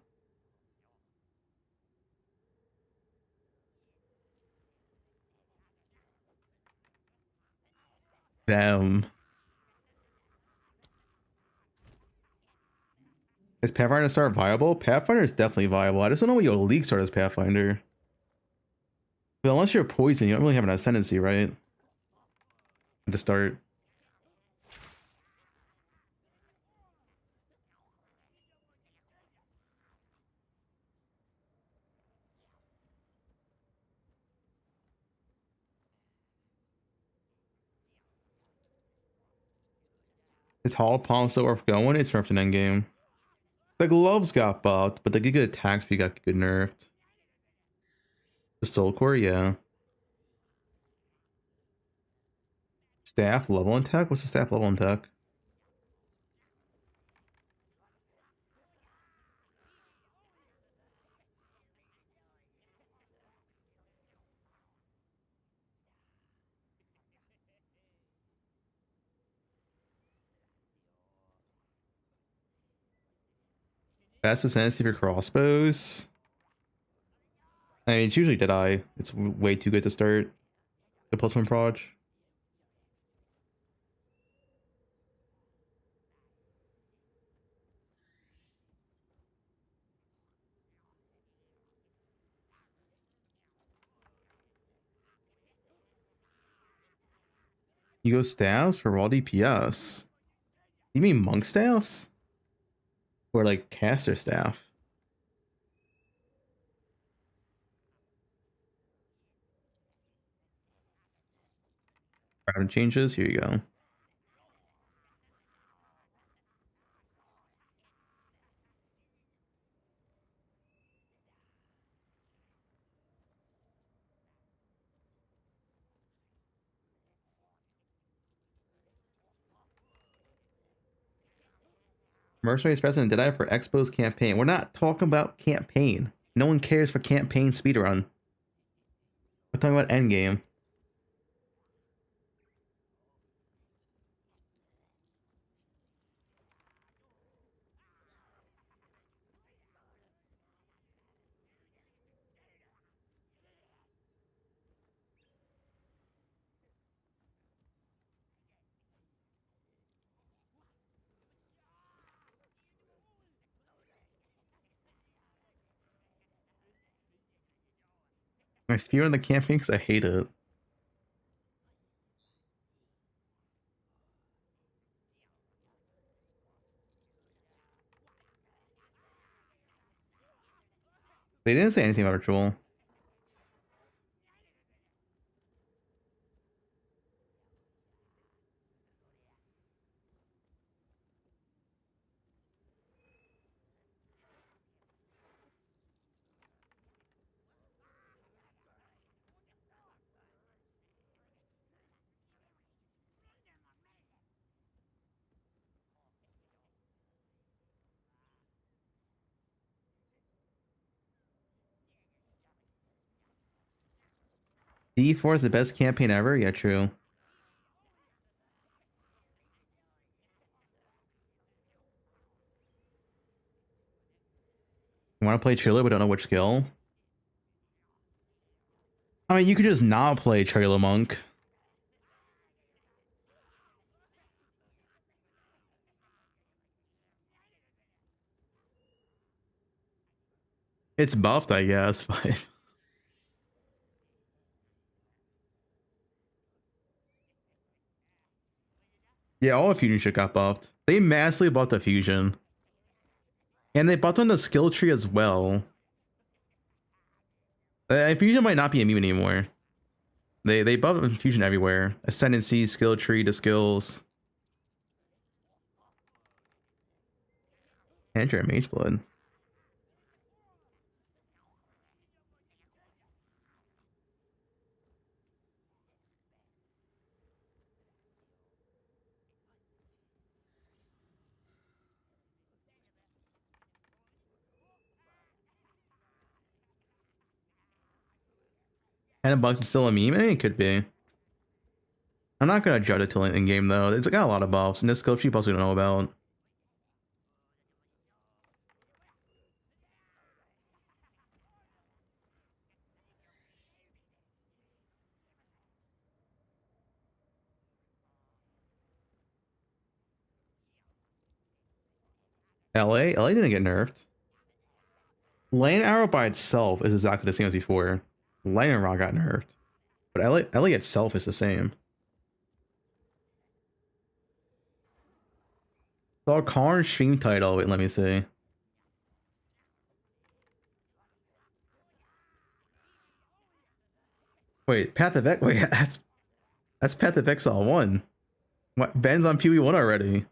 Them. Is Pathfinder start viable? Pathfinder is definitely viable. I just don't know what your league start as Pathfinder. But unless you're poison, you don't really have an ascendancy, right? To start. Is Hall Palm still worth going? It's nerfed in Endgame. The gloves got buffed, but the Giga attack speed got good nerfed. The Soul Core, yeah. Staff level in tech? What's the staff level in tech? Fastest fantasy for crossbows? I mean, it's usually Deadeye. It's way too good to start the +1 proj. You go staffs for raw DPS? You mean monk staffs? Or like caster staff? Pattern changes, here you go. Mercenaries President Deadeye for Expo's campaign. We're not talking about campaign. No one cares for campaign speedrun. We're talking about endgame. I speedrun the campaign because I hate it. They didn't say anything about ritual. D4 is the best campaign ever? Yeah, true. You want to play Trilo but don't know which skill? I mean, you could just not play Trilo Monk. It's buffed, I guess, but... Yeah, all of Fusion shit got buffed. They massively buffed the Fusion. And they buffed on the skill tree as well. Fusion might not be a meme anymore. They buffed Fusion everywhere. Ascendancy, skill tree, the skills. And you're a Mage Blood. $10 is still a meme? It could be. I'm not gonna judge it till in game though. It's got a lot of buffs, and this skill tree also don't know about. LA didn't get nerfed. Lane Arrow by itself is exactly the same as before. Lightning Rod got nerfed. But LA itself is the same. Saw Karn stream title. Wait, let me see. Wait, Path of X. Wait, that's Path of Exile 1. What? Ben's on PoE 1 already.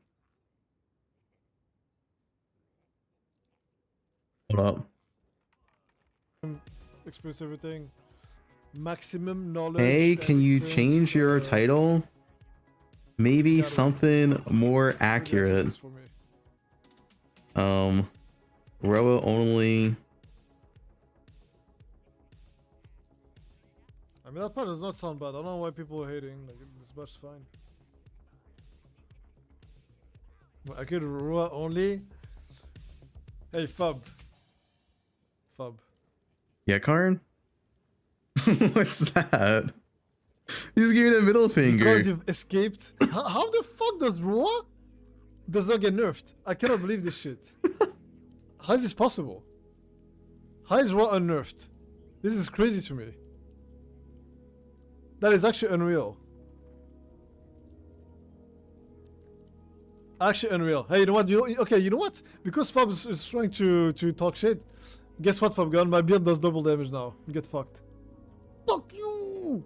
What up? Experience everything. Maximum knowledge. Hey, and can you experience, change your title? Maybe something more accurate. for me. Roa only. I mean, that part does not sound bad. I don't know why people are hating. Like, this much fine. I could Roa only. Hey, Fub. Fub. Yeah, Karn? What's that? You just gave me the middle finger. Because you've escaped. How the fuck does Roa does not get nerfed? I cannot believe this shit. How is this possible? How is Roa unnerfed? This is crazy to me. That is actually unreal. Actually unreal. Hey, you know what? You know what? Because Fab is trying to talk shit. Guess what, Fubgun? My build does double damage now. Get fucked. Fuck you!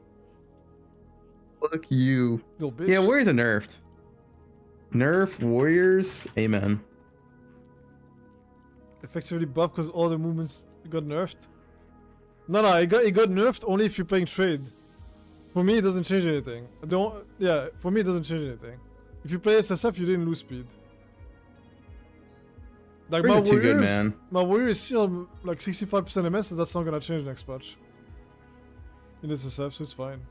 Fuck you. Little bitch. Yeah, warriors are nerfed. Nerf warriors. Amen. Effectively buffed because all the movements got nerfed. No, it got nerfed only if you're playing trade. For me, it doesn't change anything. For me, it doesn't change anything. If you play SSF, you didn't lose speed. Like Warriors are too good, man. My warrior is still like 65% MS, and that's not gonna change next patch. In SSF, so it's fine.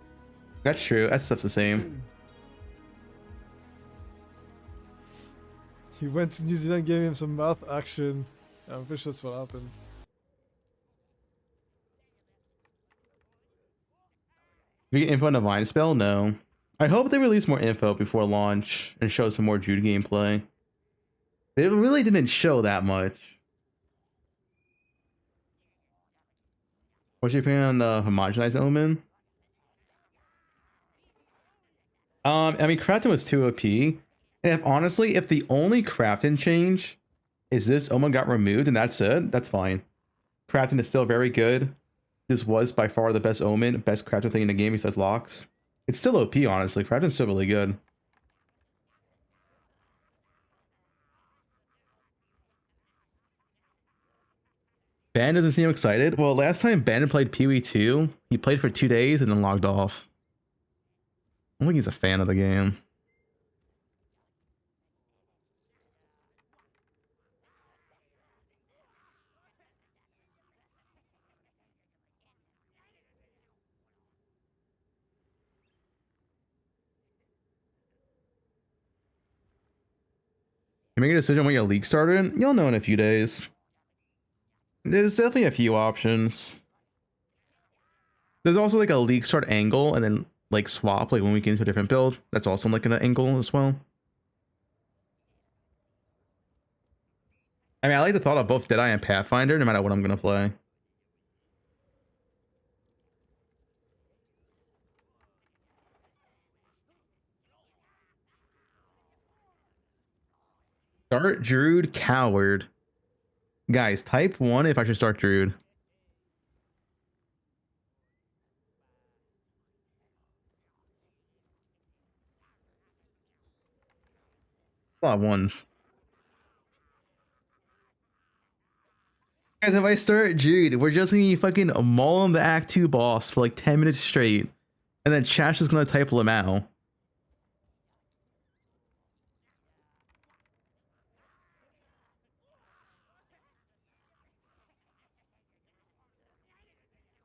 That's true. That stuff's the same. He went to New Zealand, gave him some mouth action. Yeah, I'm pretty sure that's what happened. We get info on the Vine spell? No. I hope they release more info before launch and show some more Druid gameplay. They really didn't show that much. What's your opinion on the homogenized omen? I mean, Crafton was 2 OP. And honestly, if the only Crafton change is this omen got removed and that's it, that's fine. Crafton is still very good. This was by far the best omen, best Crafton thing in the game besides locks. It's still OP, honestly. Crafton's still really good. Ben doesn't seem excited. Well, last time Ben played Pee-wee 2, he played for 2 days and then logged off. I don't think he's a fan of the game. You make a decision when your league started? You'll know in a few days. There's definitely a few options. There's also like a league start angle and then like swap like when we get into a different build. That's also like an angle as well. I mean, I like the thought of both Deadeye and Pathfinder no matter what I'm gonna play. Start Druid Coward. Guys, type 1 if I should start Druid. A lot of ones. Guys, if I start Druid, we're just gonna be fucking mauling the Act 2 boss for like 10 minutes straight. And then Chash is gonna type Lamau.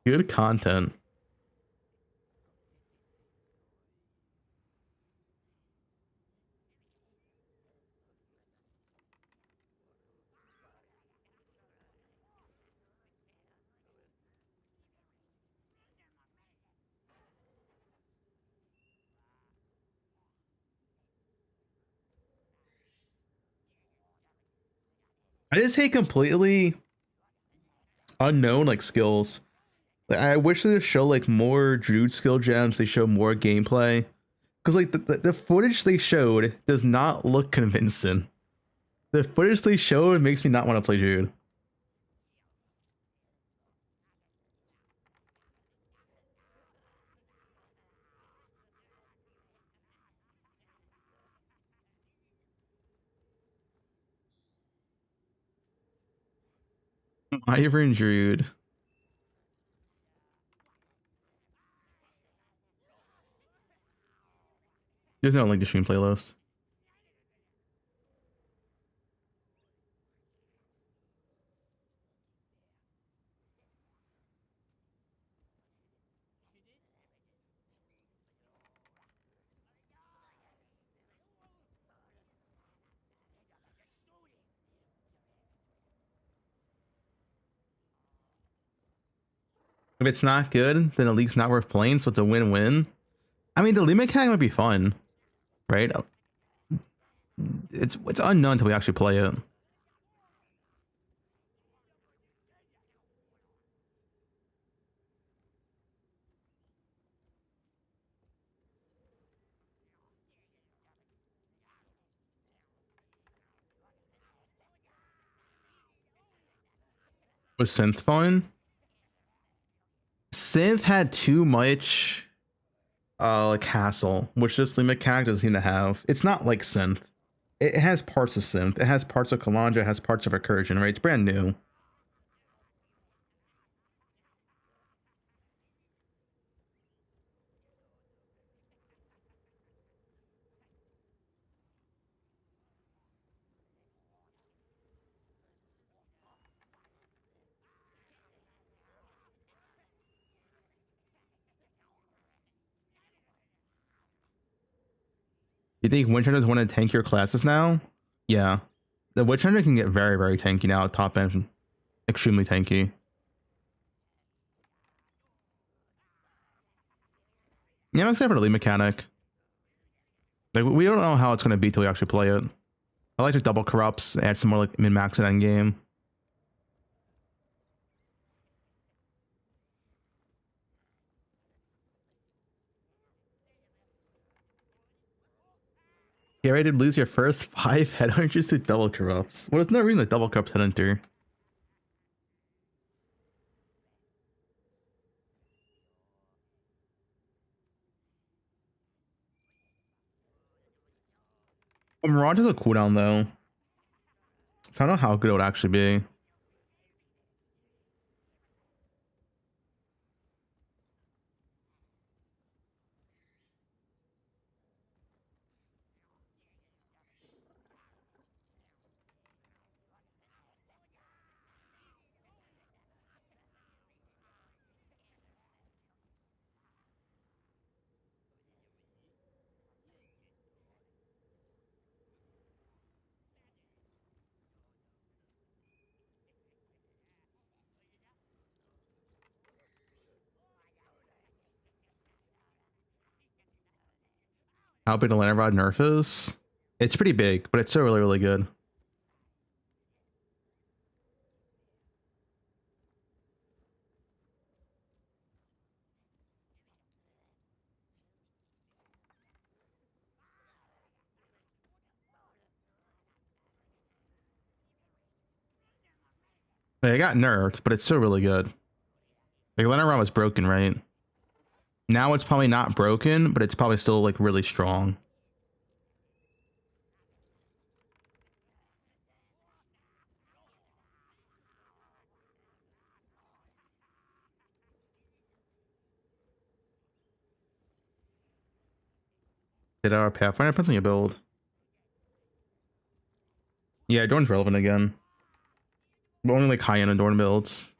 Good content. I just hate completely unknown like skills. Like, I wish they show like more Druid skill gems. They show more gameplay, because like the footage they showed does not look convincing. The footage they showed makes me not want to play Druid. Wyvern Druid. There's no link to stream playlist. If it's not good, then the league's not worth playing, so it's a win-win. I mean, the league mechanic might be fun, right? It's unknown until we actually play it. Was synth fun? Synth had too much like hassle, which this league mechanic doesn't seem to have. It's not like synth. It has parts of synth. It has parts of Kalandra. It has parts of recursion, right? It's brand new. You think Witch Hunters want to tank your classes now? Yeah. The Witch Hunter can get very, very tanky now at top end. Extremely tanky. Yeah, I'm excited for the lead mechanic. Like, we don't know how it's going to be till we actually play it. I like to double corrupts, add some more like min-max at endgame. Get ready to lose your first 5 headhunters to double corrupts. Well, there's no reason to double corrupt headhunter. Mirage has a cooldown though, so I don't know how good it would actually be. How big the Land Rod nerf is? It's pretty big, but it's still really, really good. It got nerfed, but it's still really good. Like Land Rod was broken, right? Now it's probably not broken, but it's probably still like really strong. Did our Pathfinder depends on your build? Yeah, Adorn's relevant again. But only like high-end Adorn builds.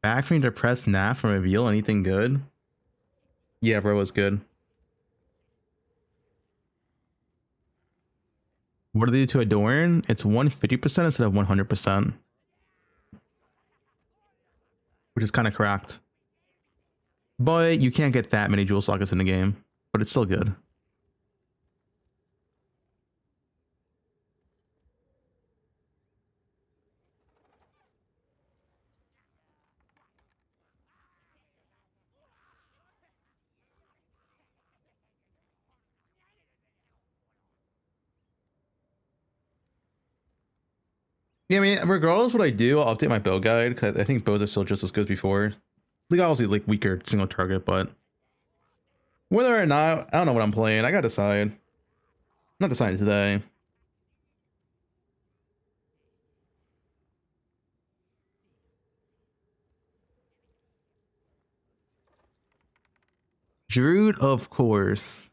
Factoring depressed nap from reveal anything good? Yeah, bro was good. What do they do to Adorn? It's 150% instead of 100%. Which is kind of cracked. But you can't get that many Jewel Sockets in the game. But it's still good. Yeah, I mean, regardless what I do, I'll update my build guide because I think bows are still just as good as before. Like obviously like weaker single target, but whether or not, I don't know what I'm playing. I gotta decide. I'm not deciding today. Druid, of course.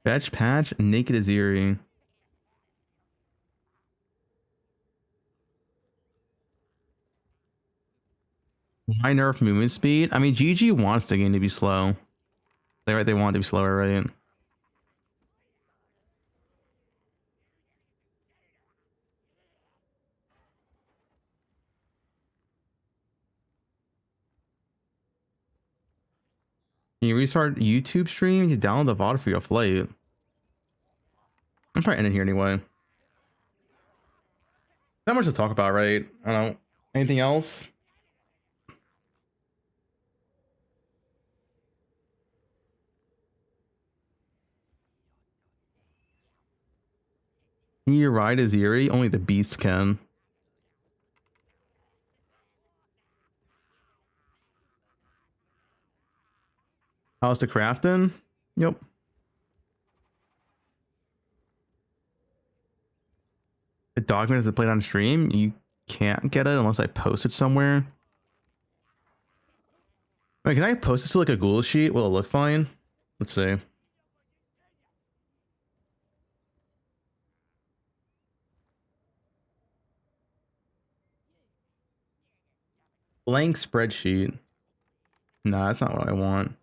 Fetch patch, naked Aziri. Why nerf movement speed? I mean, GG wants the game to be slow. They want it to be slower, right? Can you restart YouTube stream? You download the VOD for your flight. I'm probably ending here anyway. Not much to talk about, right? I don't know. Anything else? Can you ride Aziri? Only the beast can. How's the crafting? Yep. The document is played on stream. You can't get it unless I post it somewhere. Wait, can I post this to like a Google sheet? Will it look fine? Let's see. Blank spreadsheet. Nah, that's not what I want.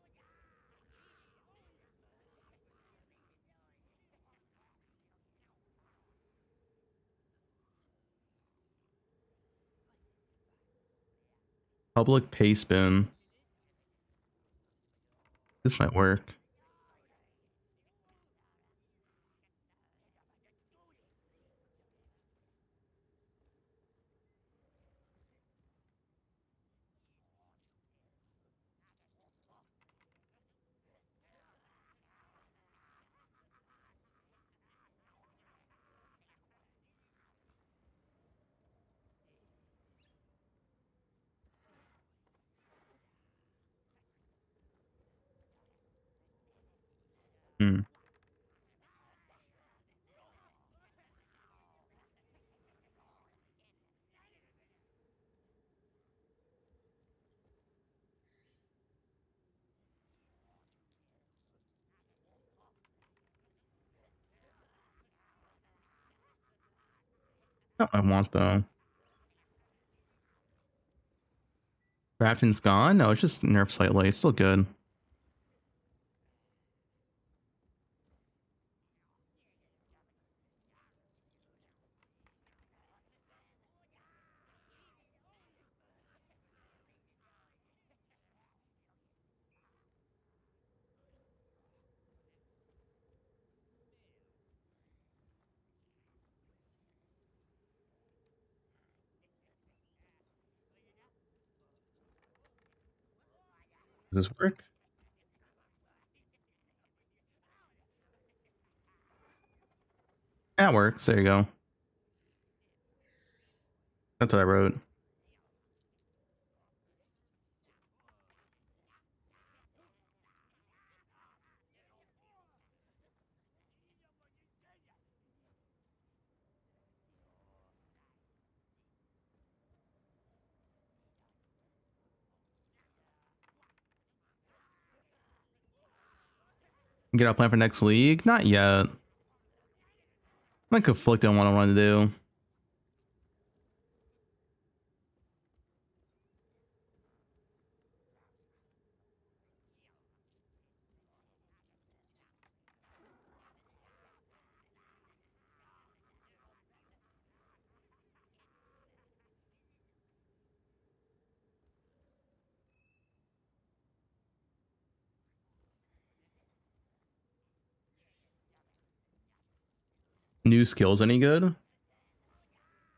Public paste bin. This might work. Hmm. Not what I want though. Crafting's gone? No, it's just nerfed slightly. It's still good. Does this work? That works. There you go. That's what I wrote. Get a plan for next league? Not yet. I'm conflicted on what I want to do. new skills any good?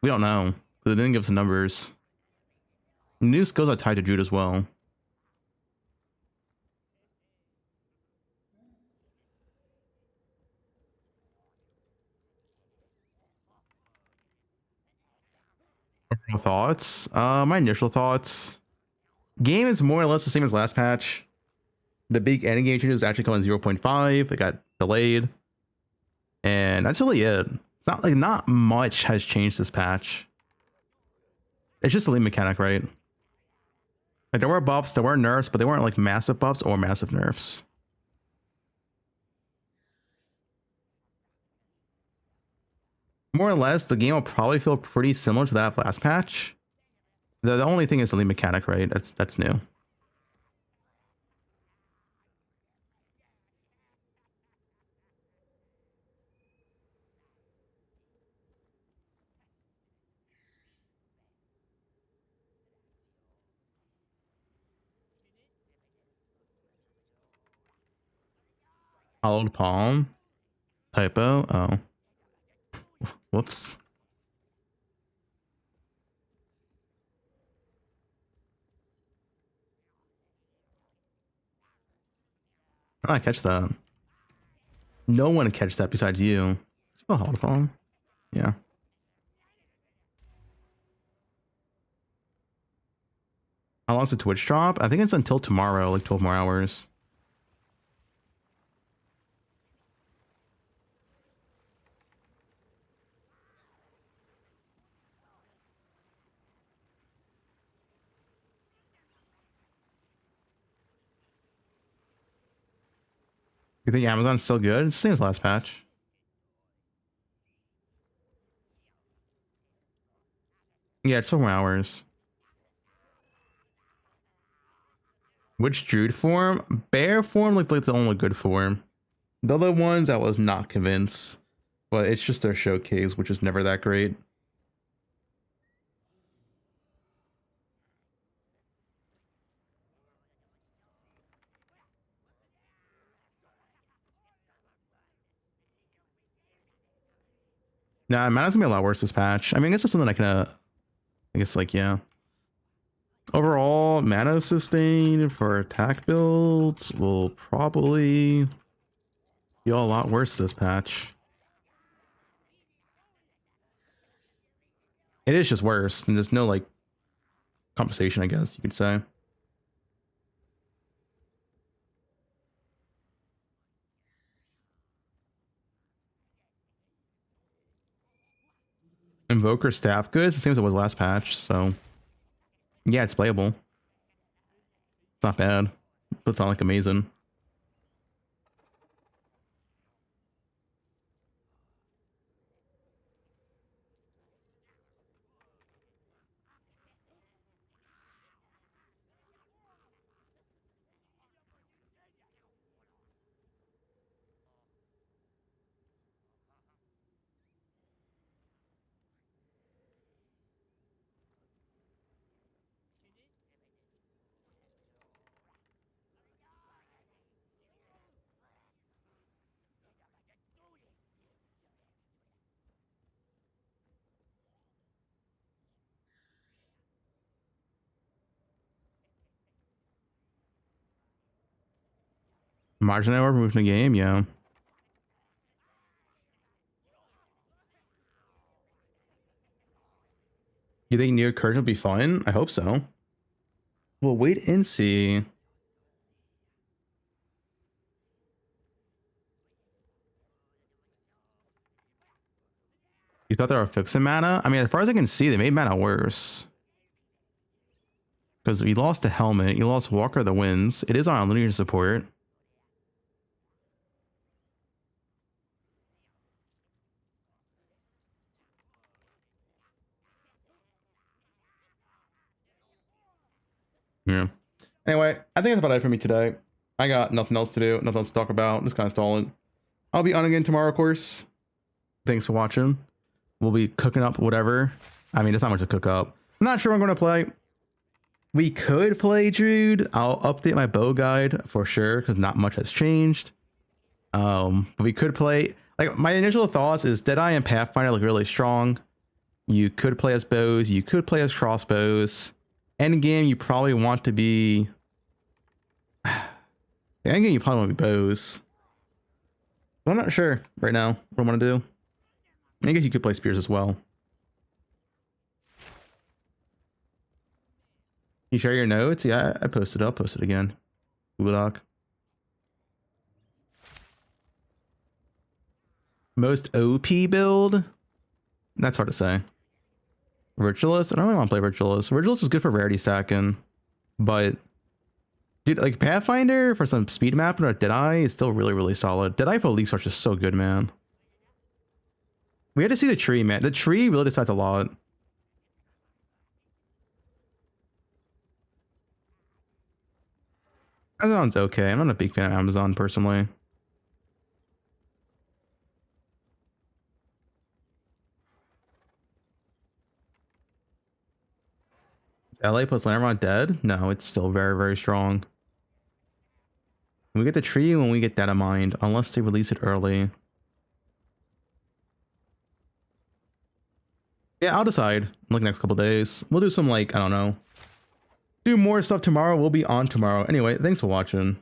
We don't know. They didn't give us the numbers. New skills are tied to Druid as well. Thoughts? My initial thoughts. Game is more or less the same as last patch. The big endgame changes actually come in 0.5. It got delayed. And that's really it. It's not like not much has changed this patch. It's just a lead mechanic, right? Like there were buffs, there were nerfs, but they weren't like massive buffs or massive nerfs. More or less, the game will probably feel pretty similar to that last patch. The only thing is the lead mechanic, right? That's new. Hollowed palm. Typo. Oh. Whoops. How did I catch that? No one catch that besides you. Oh, hold on. Yeah. How long's the Twitch drop? I think it's until tomorrow, like 12 more hours. You think Amazon's still good? It's the same as last patch. Yeah, it's 12 more hours. Which Druid form? Bear form looked like the only good form. The other ones I was not convinced. But it's just their showcase, which is never that great. Nah, mana's gonna be a lot worse this patch. I mean, I guess that's something I can, I guess, like, yeah. Overall, mana sustain for attack builds will probably be a lot worse this patch. It is just worse, and there's no, like, compensation, I guess you could say. Invoker staff goods, the same as it was last patch, so yeah, it's playable. It's not bad, but it's not like amazing. Margin hour removed from the game, yeah. You think Near Curtain will be fun? I hope so. We'll wait and see. You thought they were fixing mana? I mean, as far as I can see, they made mana worse. Because you lost the helmet, you lost Walker of the Winds. It is on linear support. Yeah. Anyway, I think that's about it for me today. I got nothing else to do, nothing else to talk about. Just kind of stalling. I'll be on again tomorrow, of course. Thanks for watching. We'll be cooking up whatever. I mean, there's not much to cook up. I'm not sure what I'm going to play. We could play Druid. I'll update my bow guide for sure because not much has changed. But we could play, like, my initial thoughts is Deadeye and Pathfinder look really strong. You could play as bows, you could play as crossbows. Endgame, you probably want to be... Endgame, you probably want to be bows. But I'm not sure right now what I want to do. I guess you could play spears as well. You share your notes? Yeah, I posted it. I'll post it again. Google Doc. Most OP build? That's hard to say. Virtualist? I don't really want to play Virtualist. Virtualist is good for rarity stacking. But, dude, like Pathfinder for some speed mapping or Deadeye is still really, really solid. Deadeye for Elite Search is so good, man. We had to see the tree, man. The tree really decides a lot. Amazon's okay. I'm not a big fan of Amazon personally. LA plus Landermont dead? No, it's still very, very strong. We get the tree when we get Data Mined, unless they release it early. Yeah, I'll decide in like the next couple days. We'll do some, like, I don't know. Do more stuff tomorrow. We'll be on tomorrow. Anyway, thanks for watching.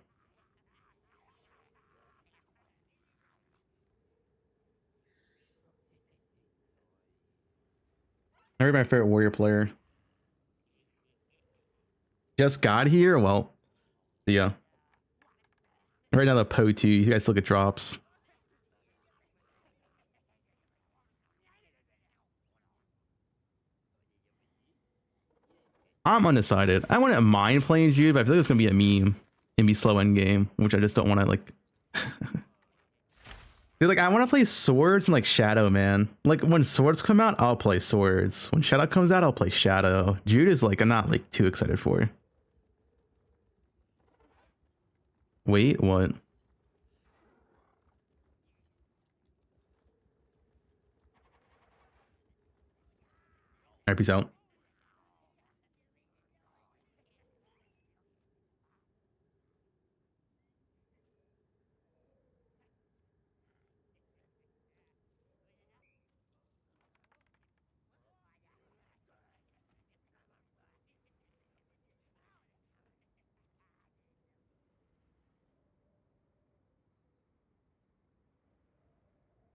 I read my favorite warrior player. Just got here? Well, yeah. Right now the Poe 2, you guys still get drops. I'm undecided. I wouldn't mind playing Jude, but I feel like it's gonna be a meme and be slow end game, which I just don't want to like. Dude, like I want to play swords and like Shadow, man. Like when swords come out, I'll play swords. When Shadow comes out, I'll play Shadow. Jude is like I'm not like too excited for. Wait, what? Alright, peace out.